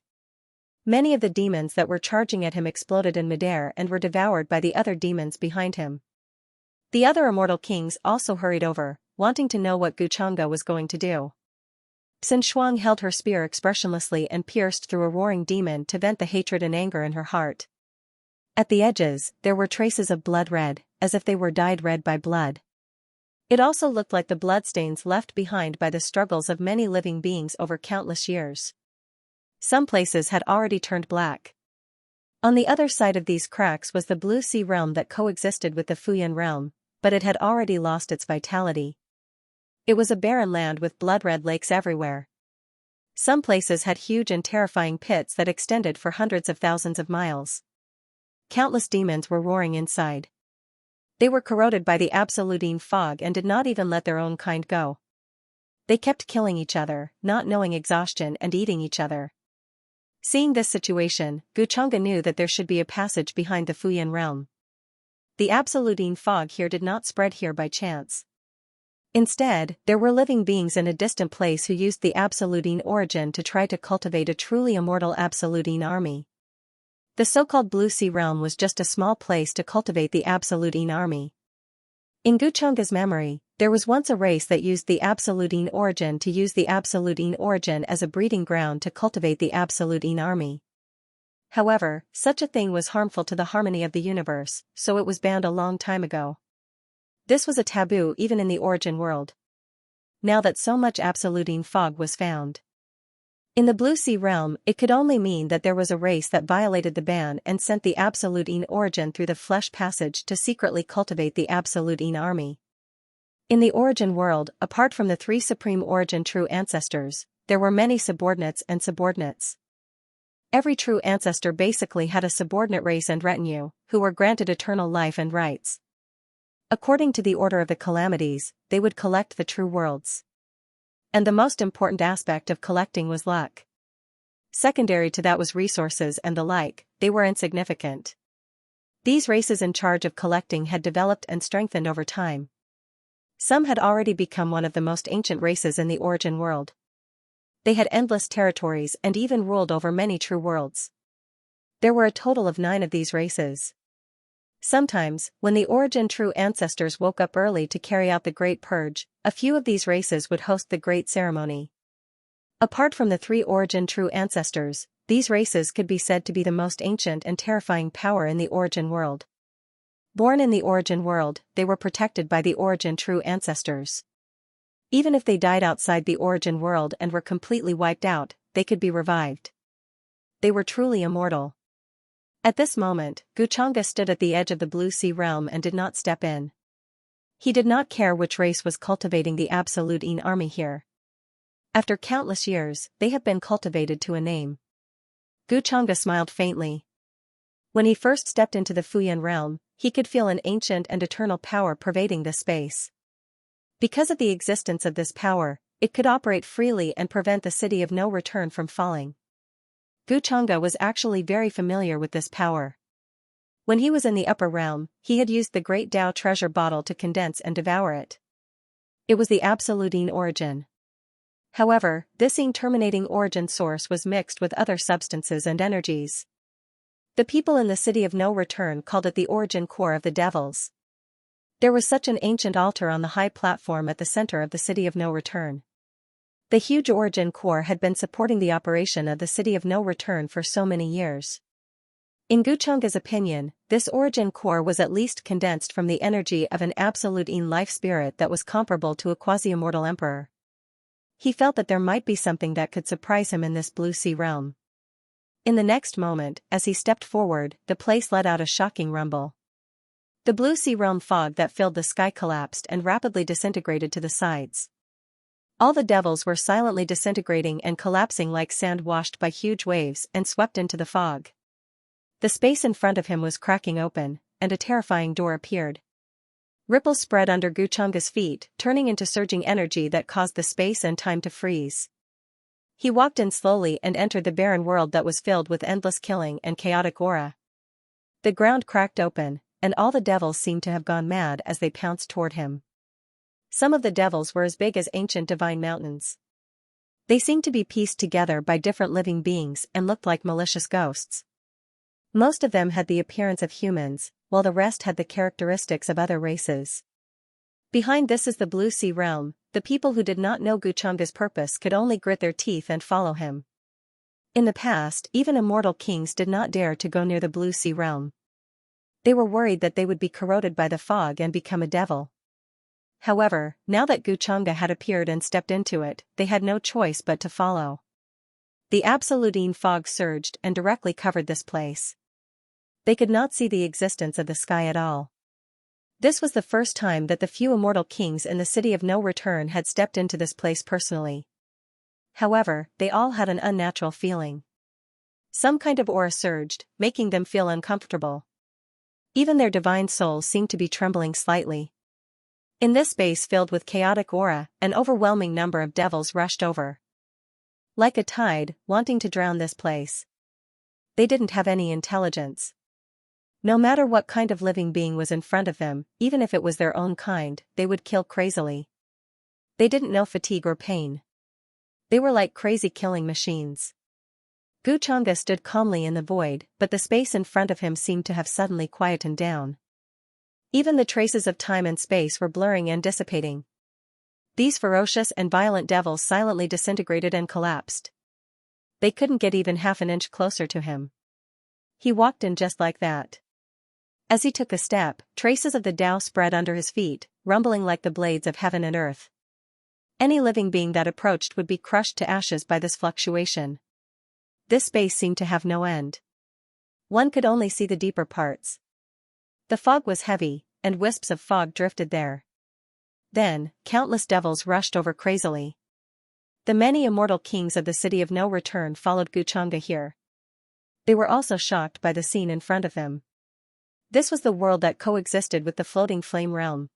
Many of the demons that were charging at him exploded in midair and were devoured by the other demons behind him. The other immortal kings also hurried over, wanting to know what Xianxia was going to do. Xin Shuang held her spear expressionlessly and pierced through a roaring demon to vent the hatred and anger in her heart. At the edges, there were traces of blood red, as if they were dyed red by blood. It also looked like the bloodstains left behind by the struggles of many living beings over countless years. Some places had already turned black. On the other side of these cracks was the Blue Sea realm that coexisted with the Fuyan realm, but it had already lost its vitality. It was a barren land with blood-red lakes everywhere. Some places had huge and terrifying pits that extended for hundreds of thousands of miles. Countless demons were roaring inside. They were corroded by the absolutine fog and did not even let their own kind go. They kept killing each other, not knowing exhaustion, and eating each other. Seeing this situation, Xianxia knew that there should be a passage behind the Fuyan realm. The absolutine fog here did not spread here by chance. Instead, there were living beings in a distant place who used the absolutine origin to try to cultivate a truly immortal absolutine army. The so-called Blue Sea realm was just a small place to cultivate the absolutine army. In Xianxia's memory, there was once a race that used the absolutine origin to use the absolutine origin as a breeding ground to cultivate the absolutine army. However, such a thing was harmful to the harmony of the universe, so it was banned a long time ago. This was a taboo even in the origin world. Now that so much absolutine fog was found in the Blue Sea realm, it could only mean that there was a race that violated the ban and sent the absolutine origin through the flesh passage to secretly cultivate the absolutine army. In the origin world, apart from the three supreme origin true ancestors, there were many subordinates and subordinates. Every true ancestor basically had a subordinate race and retinue, who were granted eternal life and rights. According to the order of the calamities, they would collect the true worlds. And the most important aspect of collecting was luck. Secondary to that was resources and the like, they were insignificant. These races in charge of collecting had developed and strengthened over time. Some had already become one of the most ancient races in the origin world. They had endless territories and even ruled over many true worlds. There were a total of 9 of these races. Sometimes, when the origin true ancestors woke up early to carry out the Great Purge, a few of these races would host the Great Ceremony. Apart from the 3 origin true ancestors, these races could be said to be the most ancient and terrifying power in the origin world. Born in the origin world, they were protected by the origin true ancestors. Even if they died outside the origin world and were completely wiped out, they could be revived. They were truly immortal. At this moment, Xianxia stood at the edge of the Blue Sea realm and did not step in. He did not care which race was cultivating the absolutine army here. After countless years, they have been cultivated to a name. Xianxia smiled faintly. When he first stepped into the Fuyan realm, he could feel an ancient and eternal power pervading this space. Because of the existence of this power, it could operate freely and prevent the city of no return from falling. Xianxia was actually very familiar with this power. When he was in the upper realm, he had used the Great Tao treasure bottle to condense and devour it. It was the absolutine origin. However, this terminating origin source was mixed with other substances and energies. The people in the city of no return called it the origin core of the devils. There was such an ancient altar on the high platform at the center of the city of no return. The huge origin core had been supporting the operation of the city of no return for so many years. In Xianxia's opinion, this origin core was at least condensed from the energy of an absolutine life spirit that was comparable to a quasi-immortal emperor. He felt that there might be something that could surprise him in this Blue Sea realm. In the next moment, as he stepped forward, the place let out a shocking rumble. The Blue Sea realm fog that filled the sky collapsed and rapidly disintegrated to the sides. All the devils were silently disintegrating and collapsing like sand washed by huge waves and swept into the fog. The space in front of him was cracking open, and a terrifying door appeared. Ripples spread under Xianxia's feet, turning into surging energy that caused the space and time to freeze. He walked in slowly and entered the barren world that was filled with endless killing and chaotic aura. The ground cracked open, and all the devils seemed to have gone mad as they pounced toward him. Some of the devils were as big as ancient divine mountains. They seemed to be pieced together by different living beings and looked like malicious ghosts. Most of them had the appearance of humans, while the rest had the characteristics of other races. Behind this is the Blue Sea realm. The people who did not know Xianxia's purpose could only grit their teeth and follow him. In the past, even immortal kings did not dare to go near the Blue Sea realm. They were worried that they would be corroded by the fog and become a devil. However, now that Guchanga had appeared and stepped into it, they had no choice but to follow. The absolutine fog surged and directly covered this place. They could not see the existence of the sky at all. This was the first time that the few immortal kings in the city of no return had stepped into this place personally. However, they all had an unnatural feeling. Some kind of aura surged, making them feel uncomfortable. Even their divine souls seemed to be trembling slightly. In this space filled with chaotic aura, an overwhelming number of devils rushed over. Like a tide, wanting to drown this place. They didn't have any intelligence. No matter what kind of living being was in front of them, even if it was their own kind, they would kill crazily. They didn't know fatigue or pain. They were like crazy killing machines. Guchanga stood calmly in the void, but the space in front of him seemed to have suddenly quietened down. Even the traces of time and space were blurring and dissipating. These ferocious and violent devils silently disintegrated and collapsed. They couldn't get even half an inch closer to him. He walked in just like that. As he took a step, traces of the Tao spread under his feet, rumbling like the blades of heaven and earth. Any living being that approached would be crushed to ashes by this fluctuation. This space seemed to have no end. One could only see the deeper parts. The fog was heavy, and wisps of fog drifted there. Then, countless devils rushed over crazily. The many immortal kings of the city of no return followed Guchanga here. They were also shocked by the scene in front of them. This was the world that coexisted with the floating flame realm.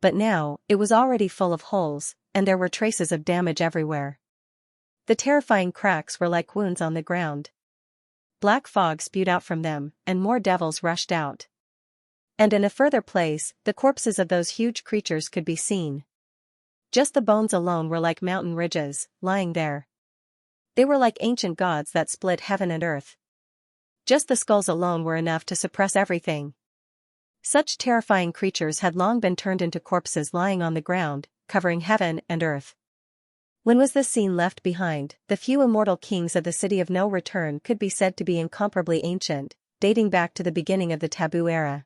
But now, it was already full of holes, and there were traces of damage everywhere. The terrifying cracks were like wounds on the ground. Black fog spewed out from them, and more devils rushed out. And in a further place, the corpses of those huge creatures could be seen. Just the bones alone were like mountain ridges, lying there. They were like ancient gods that split heaven and earth. Just the skulls alone were enough to suppress everything. Such terrifying creatures had long been turned into corpses lying on the ground, covering heaven and earth. When was this scene left behind? The few immortal kings of the city of no return could be said to be incomparably ancient, dating back to the beginning of the taboo era.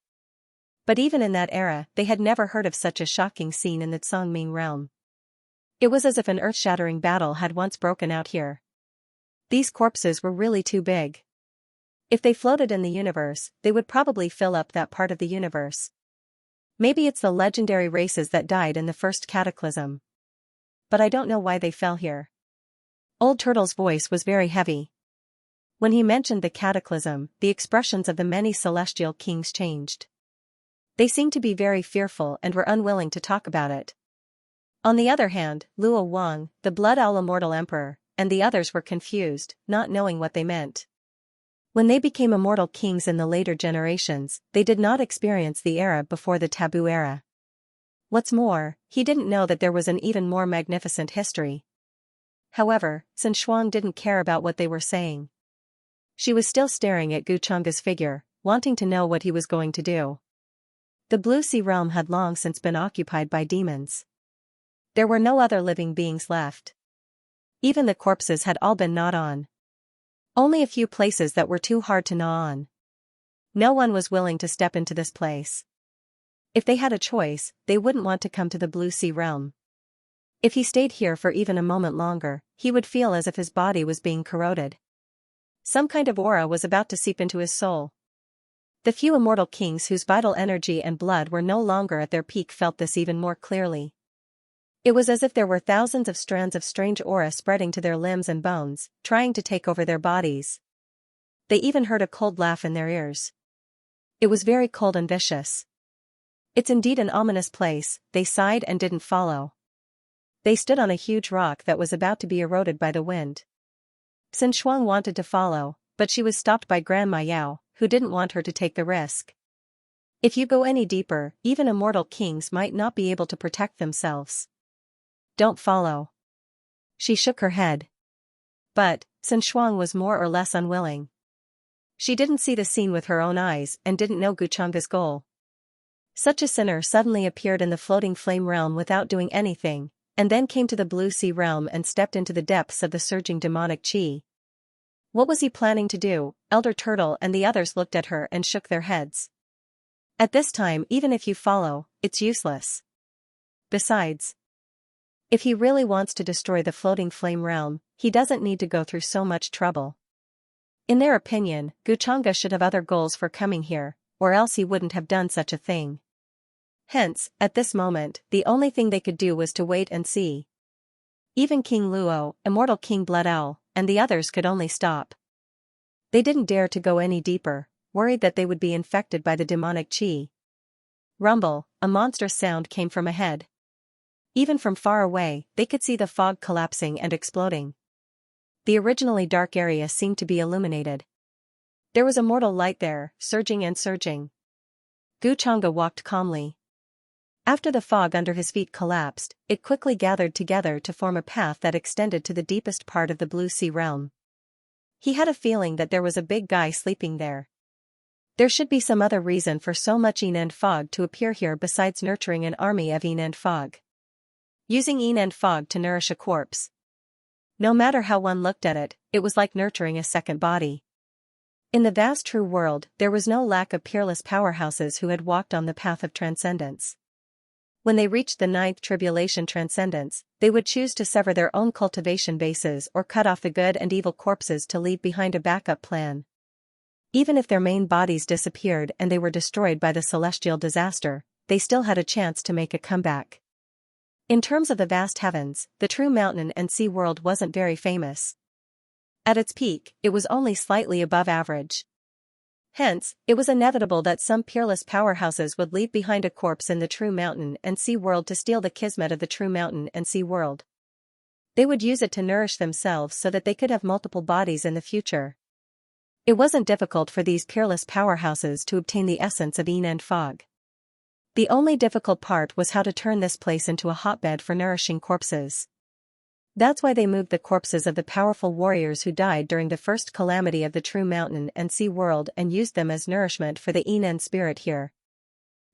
But even in that era, they had never heard of such a shocking scene in the Tsangming realm. It was as if an earth-shattering battle had once broken out here. These corpses were really too big. If they floated in the universe, they would probably fill up that part of the universe. Maybe it's the legendary races that died in the first cataclysm. But I don't know why they fell here. Old Turtle's voice was very heavy. When he mentioned the cataclysm, the expressions of the many celestial kings changed. They seemed to be very fearful and were unwilling to talk about it. On the other hand, Luo Wang, the Blood Owl Immortal Emperor, and the others were confused, not knowing what they meant. When they became immortal kings in the later generations, they did not experience the era before the taboo era. What's more, he didn't know that there was an even more magnificent history. However, Sun Shuang didn't care about what they were saying. She was still staring at Guchanga's figure, wanting to know what he was going to do. The Blue Sea realm had long since been occupied by demons. There were no other living beings left. Even the corpses had all been gnawed on. Only a few places that were too hard to gnaw on. No one was willing to step into this place. If they had a choice, they wouldn't want to come to the Blue Sea realm. If he stayed here for even a moment longer, he would feel as if his body was being corroded. Some kind of aura was about to seep into his soul. The few immortal kings whose vital energy and blood were no longer at their peak felt this even more clearly. It was as if there were thousands of strands of strange aura spreading to their limbs and bones, trying to take over their bodies. They even heard a cold laugh in their ears. It was very cold and vicious. It's indeed an ominous place, they sighed and didn't follow. They stood on a huge rock that was about to be eroded by the wind. Sun Shuang wanted to follow, but she was stopped by Grandma Yao, who didn't want her to take the risk. If you go any deeper, even immortal kings might not be able to protect themselves. Don't follow. She shook her head. But, Sun Shuang was more or less unwilling. She didn't see the scene with her own eyes and didn't know Guchanga's goal. Such a sinner suddenly appeared in the floating flame realm without doing anything, and then came to the Blue Sea realm and stepped into the depths of the surging demonic chi. What was he planning to do? Elder Turtle and the others looked at her and shook their heads. At this time, even if you follow, it's useless. Besides, if he really wants to destroy the floating flame realm, he doesn't need to go through so much trouble. In their opinion, Xianxia should have other goals for coming here, or else he wouldn't have done such a thing. Hence, at this moment, the only thing they could do was to wait and see. Even King Luo, Immortal King Blood Owl, and the others could only stop. They didn't dare to go any deeper, worried that they would be infected by the demonic qi. Rumble, a monstrous sound came from ahead. Even from far away, they could see the fog collapsing and exploding. The originally dark area seemed to be illuminated. There was a mortal light there, surging and surging. Xianxia walked calmly. After the fog under his feet collapsed, it quickly gathered together to form a path that extended to the deepest part of the Blue Sea realm. He had a feeling that there was a big guy sleeping there. There should be some other reason for so much yin and fog to appear here besides nurturing an army of yin and fog. Using yin and fog to nourish a corpse. No matter how one looked at it, it was like nurturing a second body. In the vast true world, there was no lack of peerless powerhouses who had walked on the path of transcendence. When they reached the ninth tribulation transcendence, they would choose to sever their own cultivation bases or cut off the good and evil corpses to leave behind a backup plan. Even if their main bodies disappeared and they were destroyed by the celestial disaster, they still had a chance to make a comeback. In terms of the vast heavens, the true mountain and sea world wasn't very famous. At its peak, it was only slightly above average. Hence, it was inevitable that some peerless powerhouses would leave behind a corpse in the true mountain and sea world to steal the kismet of the true mountain and sea world. They would use it to nourish themselves so that they could have multiple bodies in the future. It wasn't difficult for these peerless powerhouses to obtain the essence of yin and fog. The only difficult part was how to turn this place into a hotbed for nourishing corpses. That's why they moved the corpses of the powerful warriors who died during the first calamity of the true mountain and sea world and used them as nourishment for the yin and spirit here.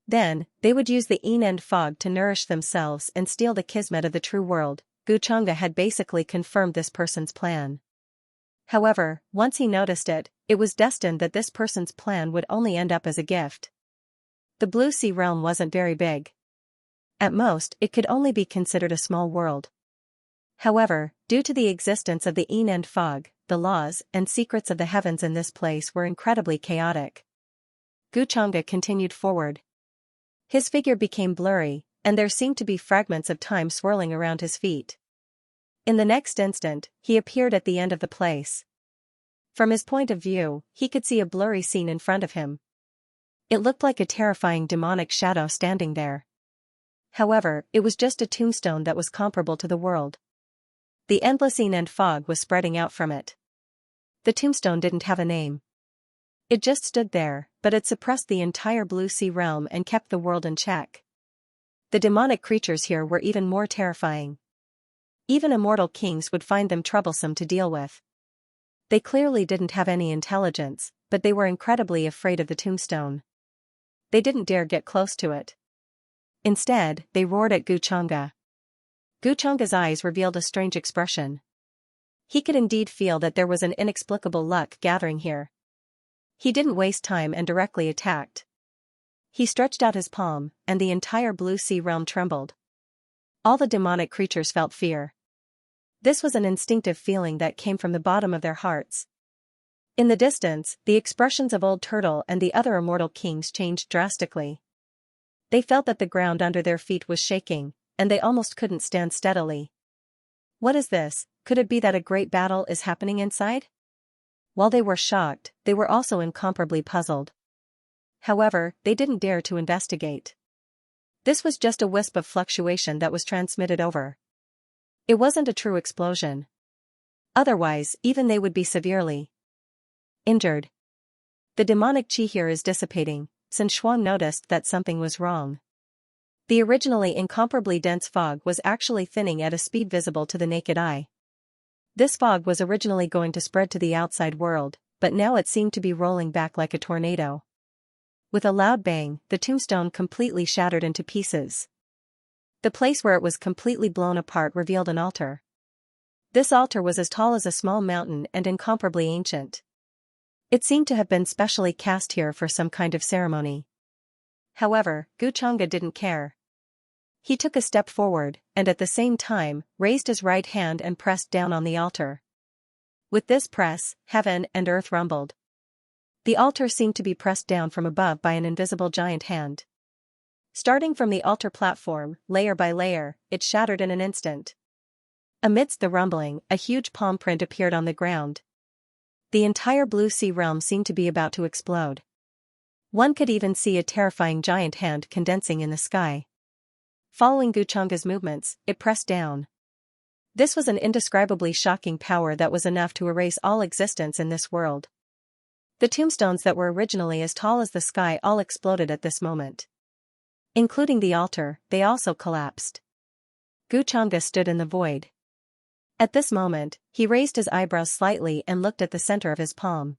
Then, they would use the yin and fog to nourish themselves and steal the kismet of the true world. Xianxia had basically confirmed this person's plan. However, once he noticed it, it was destined that this person's plan would only end up as a gift. The Blue Sea realm wasn't very big. At most, it could only be considered a small world. However, due to the existence of the yin and fog, the laws and secrets of the heavens in this place were incredibly chaotic. Xianxia continued forward. His figure became blurry, and there seemed to be fragments of time swirling around his feet. In the next instant, he appeared at the end of the place. From his point of view, he could see a blurry scene in front of him. It looked like a terrifying demonic shadow standing there. However, it was just a tombstone that was comparable to the world. The endless yin and fog was spreading out from it. The tombstone didn't have a name. It just stood there, but it suppressed the entire Blue Sea realm and kept the world in check. The demonic creatures here were even more terrifying. Even immortal kings would find them troublesome to deal with. They clearly didn't have any intelligence, but they were incredibly afraid of the tombstone. They didn't dare get close to it. Instead, they roared at Xianxia. Xianxia's eyes revealed a strange expression. He could indeed feel that there was an inexplicable luck gathering here. He didn't waste time and directly attacked. He stretched out his palm, and the entire Blue Sea realm trembled. All the demonic creatures felt fear. This was an instinctive feeling that came from the bottom of their hearts. In the distance, the expressions of Old Turtle and the other immortal kings changed drastically. They felt that the ground under their feet was shaking, and they almost couldn't stand steadily. What is this? Could it be that a great battle is happening inside? While they were shocked, they were also incomparably puzzled. However, they didn't dare to investigate. This was just a wisp of fluctuation that was transmitted over. It wasn't a true explosion. Otherwise, even they would be severely injured. The demonic qi here is dissipating. Sun Shuang noticed that something was wrong. The originally incomparably dense fog was actually thinning at a speed visible to the naked eye. This fog was originally going to spread to the outside world, but now it seemed to be rolling back like a tornado. With a loud bang, the tombstone completely shattered into pieces. The place where it was completely blown apart revealed an altar. This altar was as tall as a small mountain and incomparably ancient. It seemed to have been specially cast here for some kind of ceremony. However, Guchanga didn't care. He took a step forward, and at the same time, raised his right hand and pressed down on the altar. With this press, heaven and earth rumbled. The altar seemed to be pressed down from above by an invisible giant hand. Starting from the altar platform, layer by layer, it shattered in an instant. Amidst the rumbling, a huge palm print appeared on the ground. The entire blue sea realm seemed to be about to explode. One could even see a terrifying giant hand condensing in the sky. Following Guchanga's movements, it pressed down. This was an indescribably shocking power that was enough to erase all existence in this world. The tombstones that were originally as tall as the sky all exploded at this moment. Including the altar, they also collapsed. Guchanga stood in the void. At this moment, he raised his eyebrows slightly and looked at the center of his palm.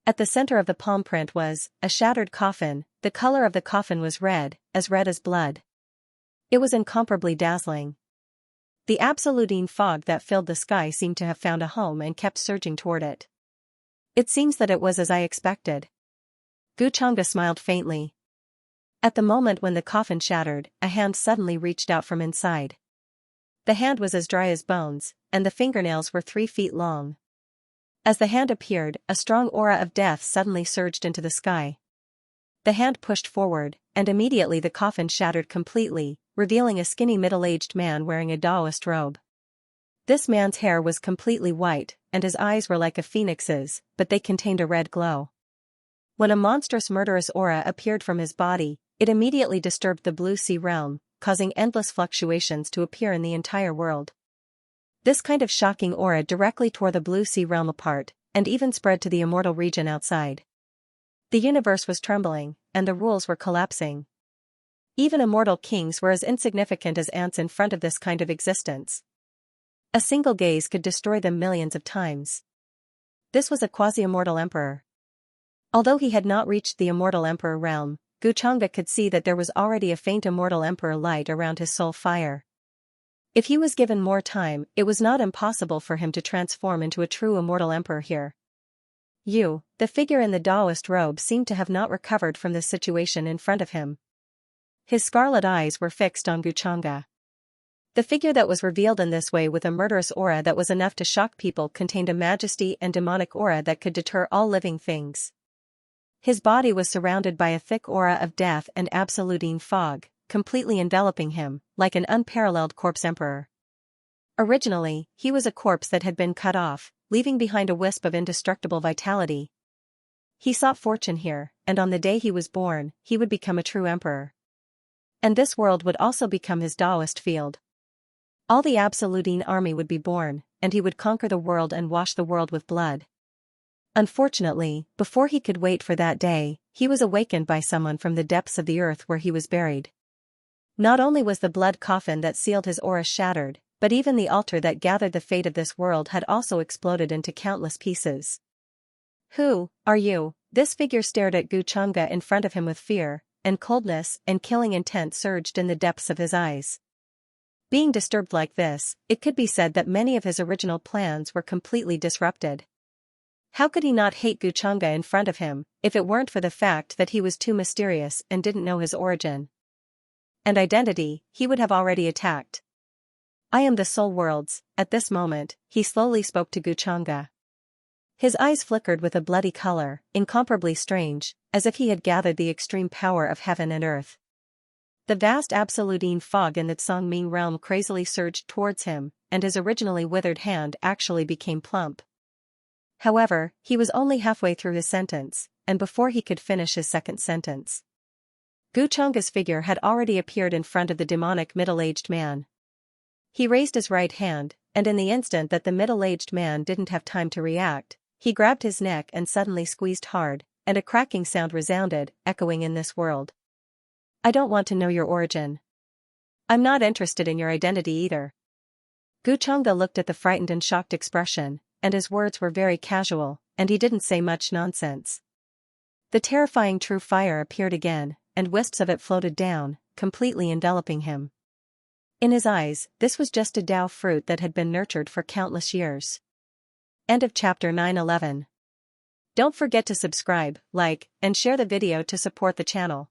At the center of the palm print was a shattered coffin. The color of the coffin was red as blood. It was incomparably dazzling. The absolute fog that filled the sky seemed to have found a home and kept surging toward it. It seems that it was as I expected. Guchanga smiled faintly. At the moment when the coffin shattered, a hand suddenly reached out from inside. The hand was as dry as bones, and the fingernails were 3 feet long. As the hand appeared, a strong aura of death suddenly surged into the sky. The hand pushed forward, and immediately the coffin shattered completely, revealing a skinny middle-aged man wearing a Taoist robe. This man's hair was completely white, and his eyes were like a phoenix's, but they contained a red glow. When a monstrous murderous aura appeared from his body, it immediately disturbed the blue sea realm, causing endless fluctuations to appear in the entire world. This kind of shocking aura directly tore the blue sea realm apart, and even spread to the immortal region outside. The universe was trembling, and the rules were collapsing. Even immortal kings were as insignificant as ants in front of this kind of existence. A single gaze could destroy them millions of times. This was a quasi-immortal emperor. Although he had not reached the immortal emperor realm, Guchanga could see that there was already a faint immortal emperor light around his soul fire. If he was given more time, it was not impossible for him to transform into a true immortal emperor here. The figure in the Taoist robe seemed to have not recovered from the situation in front of him. His scarlet eyes were fixed on Guchanga. The figure that was revealed in this way with a murderous aura that was enough to shock people contained a majesty and demonic aura that could deter all living things. His body was surrounded by a thick aura of death and absolute fog, completely enveloping him, like an unparalleled corpse emperor. Originally, he was a corpse that had been cut off, leaving behind a wisp of indestructible vitality. He sought fortune here, and on the day he was born, he would become a true emperor. And this world would also become his Taoist field. All the Absolute army would be born, and he would conquer the world and wash the world with blood. Unfortunately, before he could wait for that day, he was awakened by someone from the depths of the earth where he was buried. Not only was the blood coffin that sealed his aura shattered, but even the altar that gathered the fate of this world had also exploded into countless pieces. "Who are you?" This figure stared at Guchanga in front of him with fear, and coldness and killing intent surged in the depths of his eyes. Being disturbed like this, it could be said that many of his original plans were completely disrupted. How could he not hate Guchanga in front of him, if it weren't for the fact that he was too mysterious and didn't know his origin and identity? He would have already attacked. "I am the soul world's." At this moment, he slowly spoke to Guchanga. His eyes flickered with a bloody color, incomparably strange, as if he had gathered the extreme power of heaven and earth. The vast absolute fog in the Tsangming realm crazily surged towards him, and his originally withered hand actually became plump. However, he was only halfway through his sentence, and before he could finish his second sentence, Guchanga's figure had already appeared in front of the demonic middle-aged man. He raised his right hand, and in the instant that the middle-aged man didn't have time to react, he grabbed his neck and suddenly squeezed hard, and a cracking sound resounded, echoing in this world. "I don't want to know your origin. I'm not interested in your identity either." Guchanga looked at the frightened and shocked expression, and his words were very casual, and he didn't say much nonsense. The terrifying true fire appeared again, and wisps of it floated down, completely enveloping him. In his eyes, this was just a Tao fruit that had been nurtured for countless years. End of chapter 9:11. Don't forget to subscribe, like, and share the video to support the channel.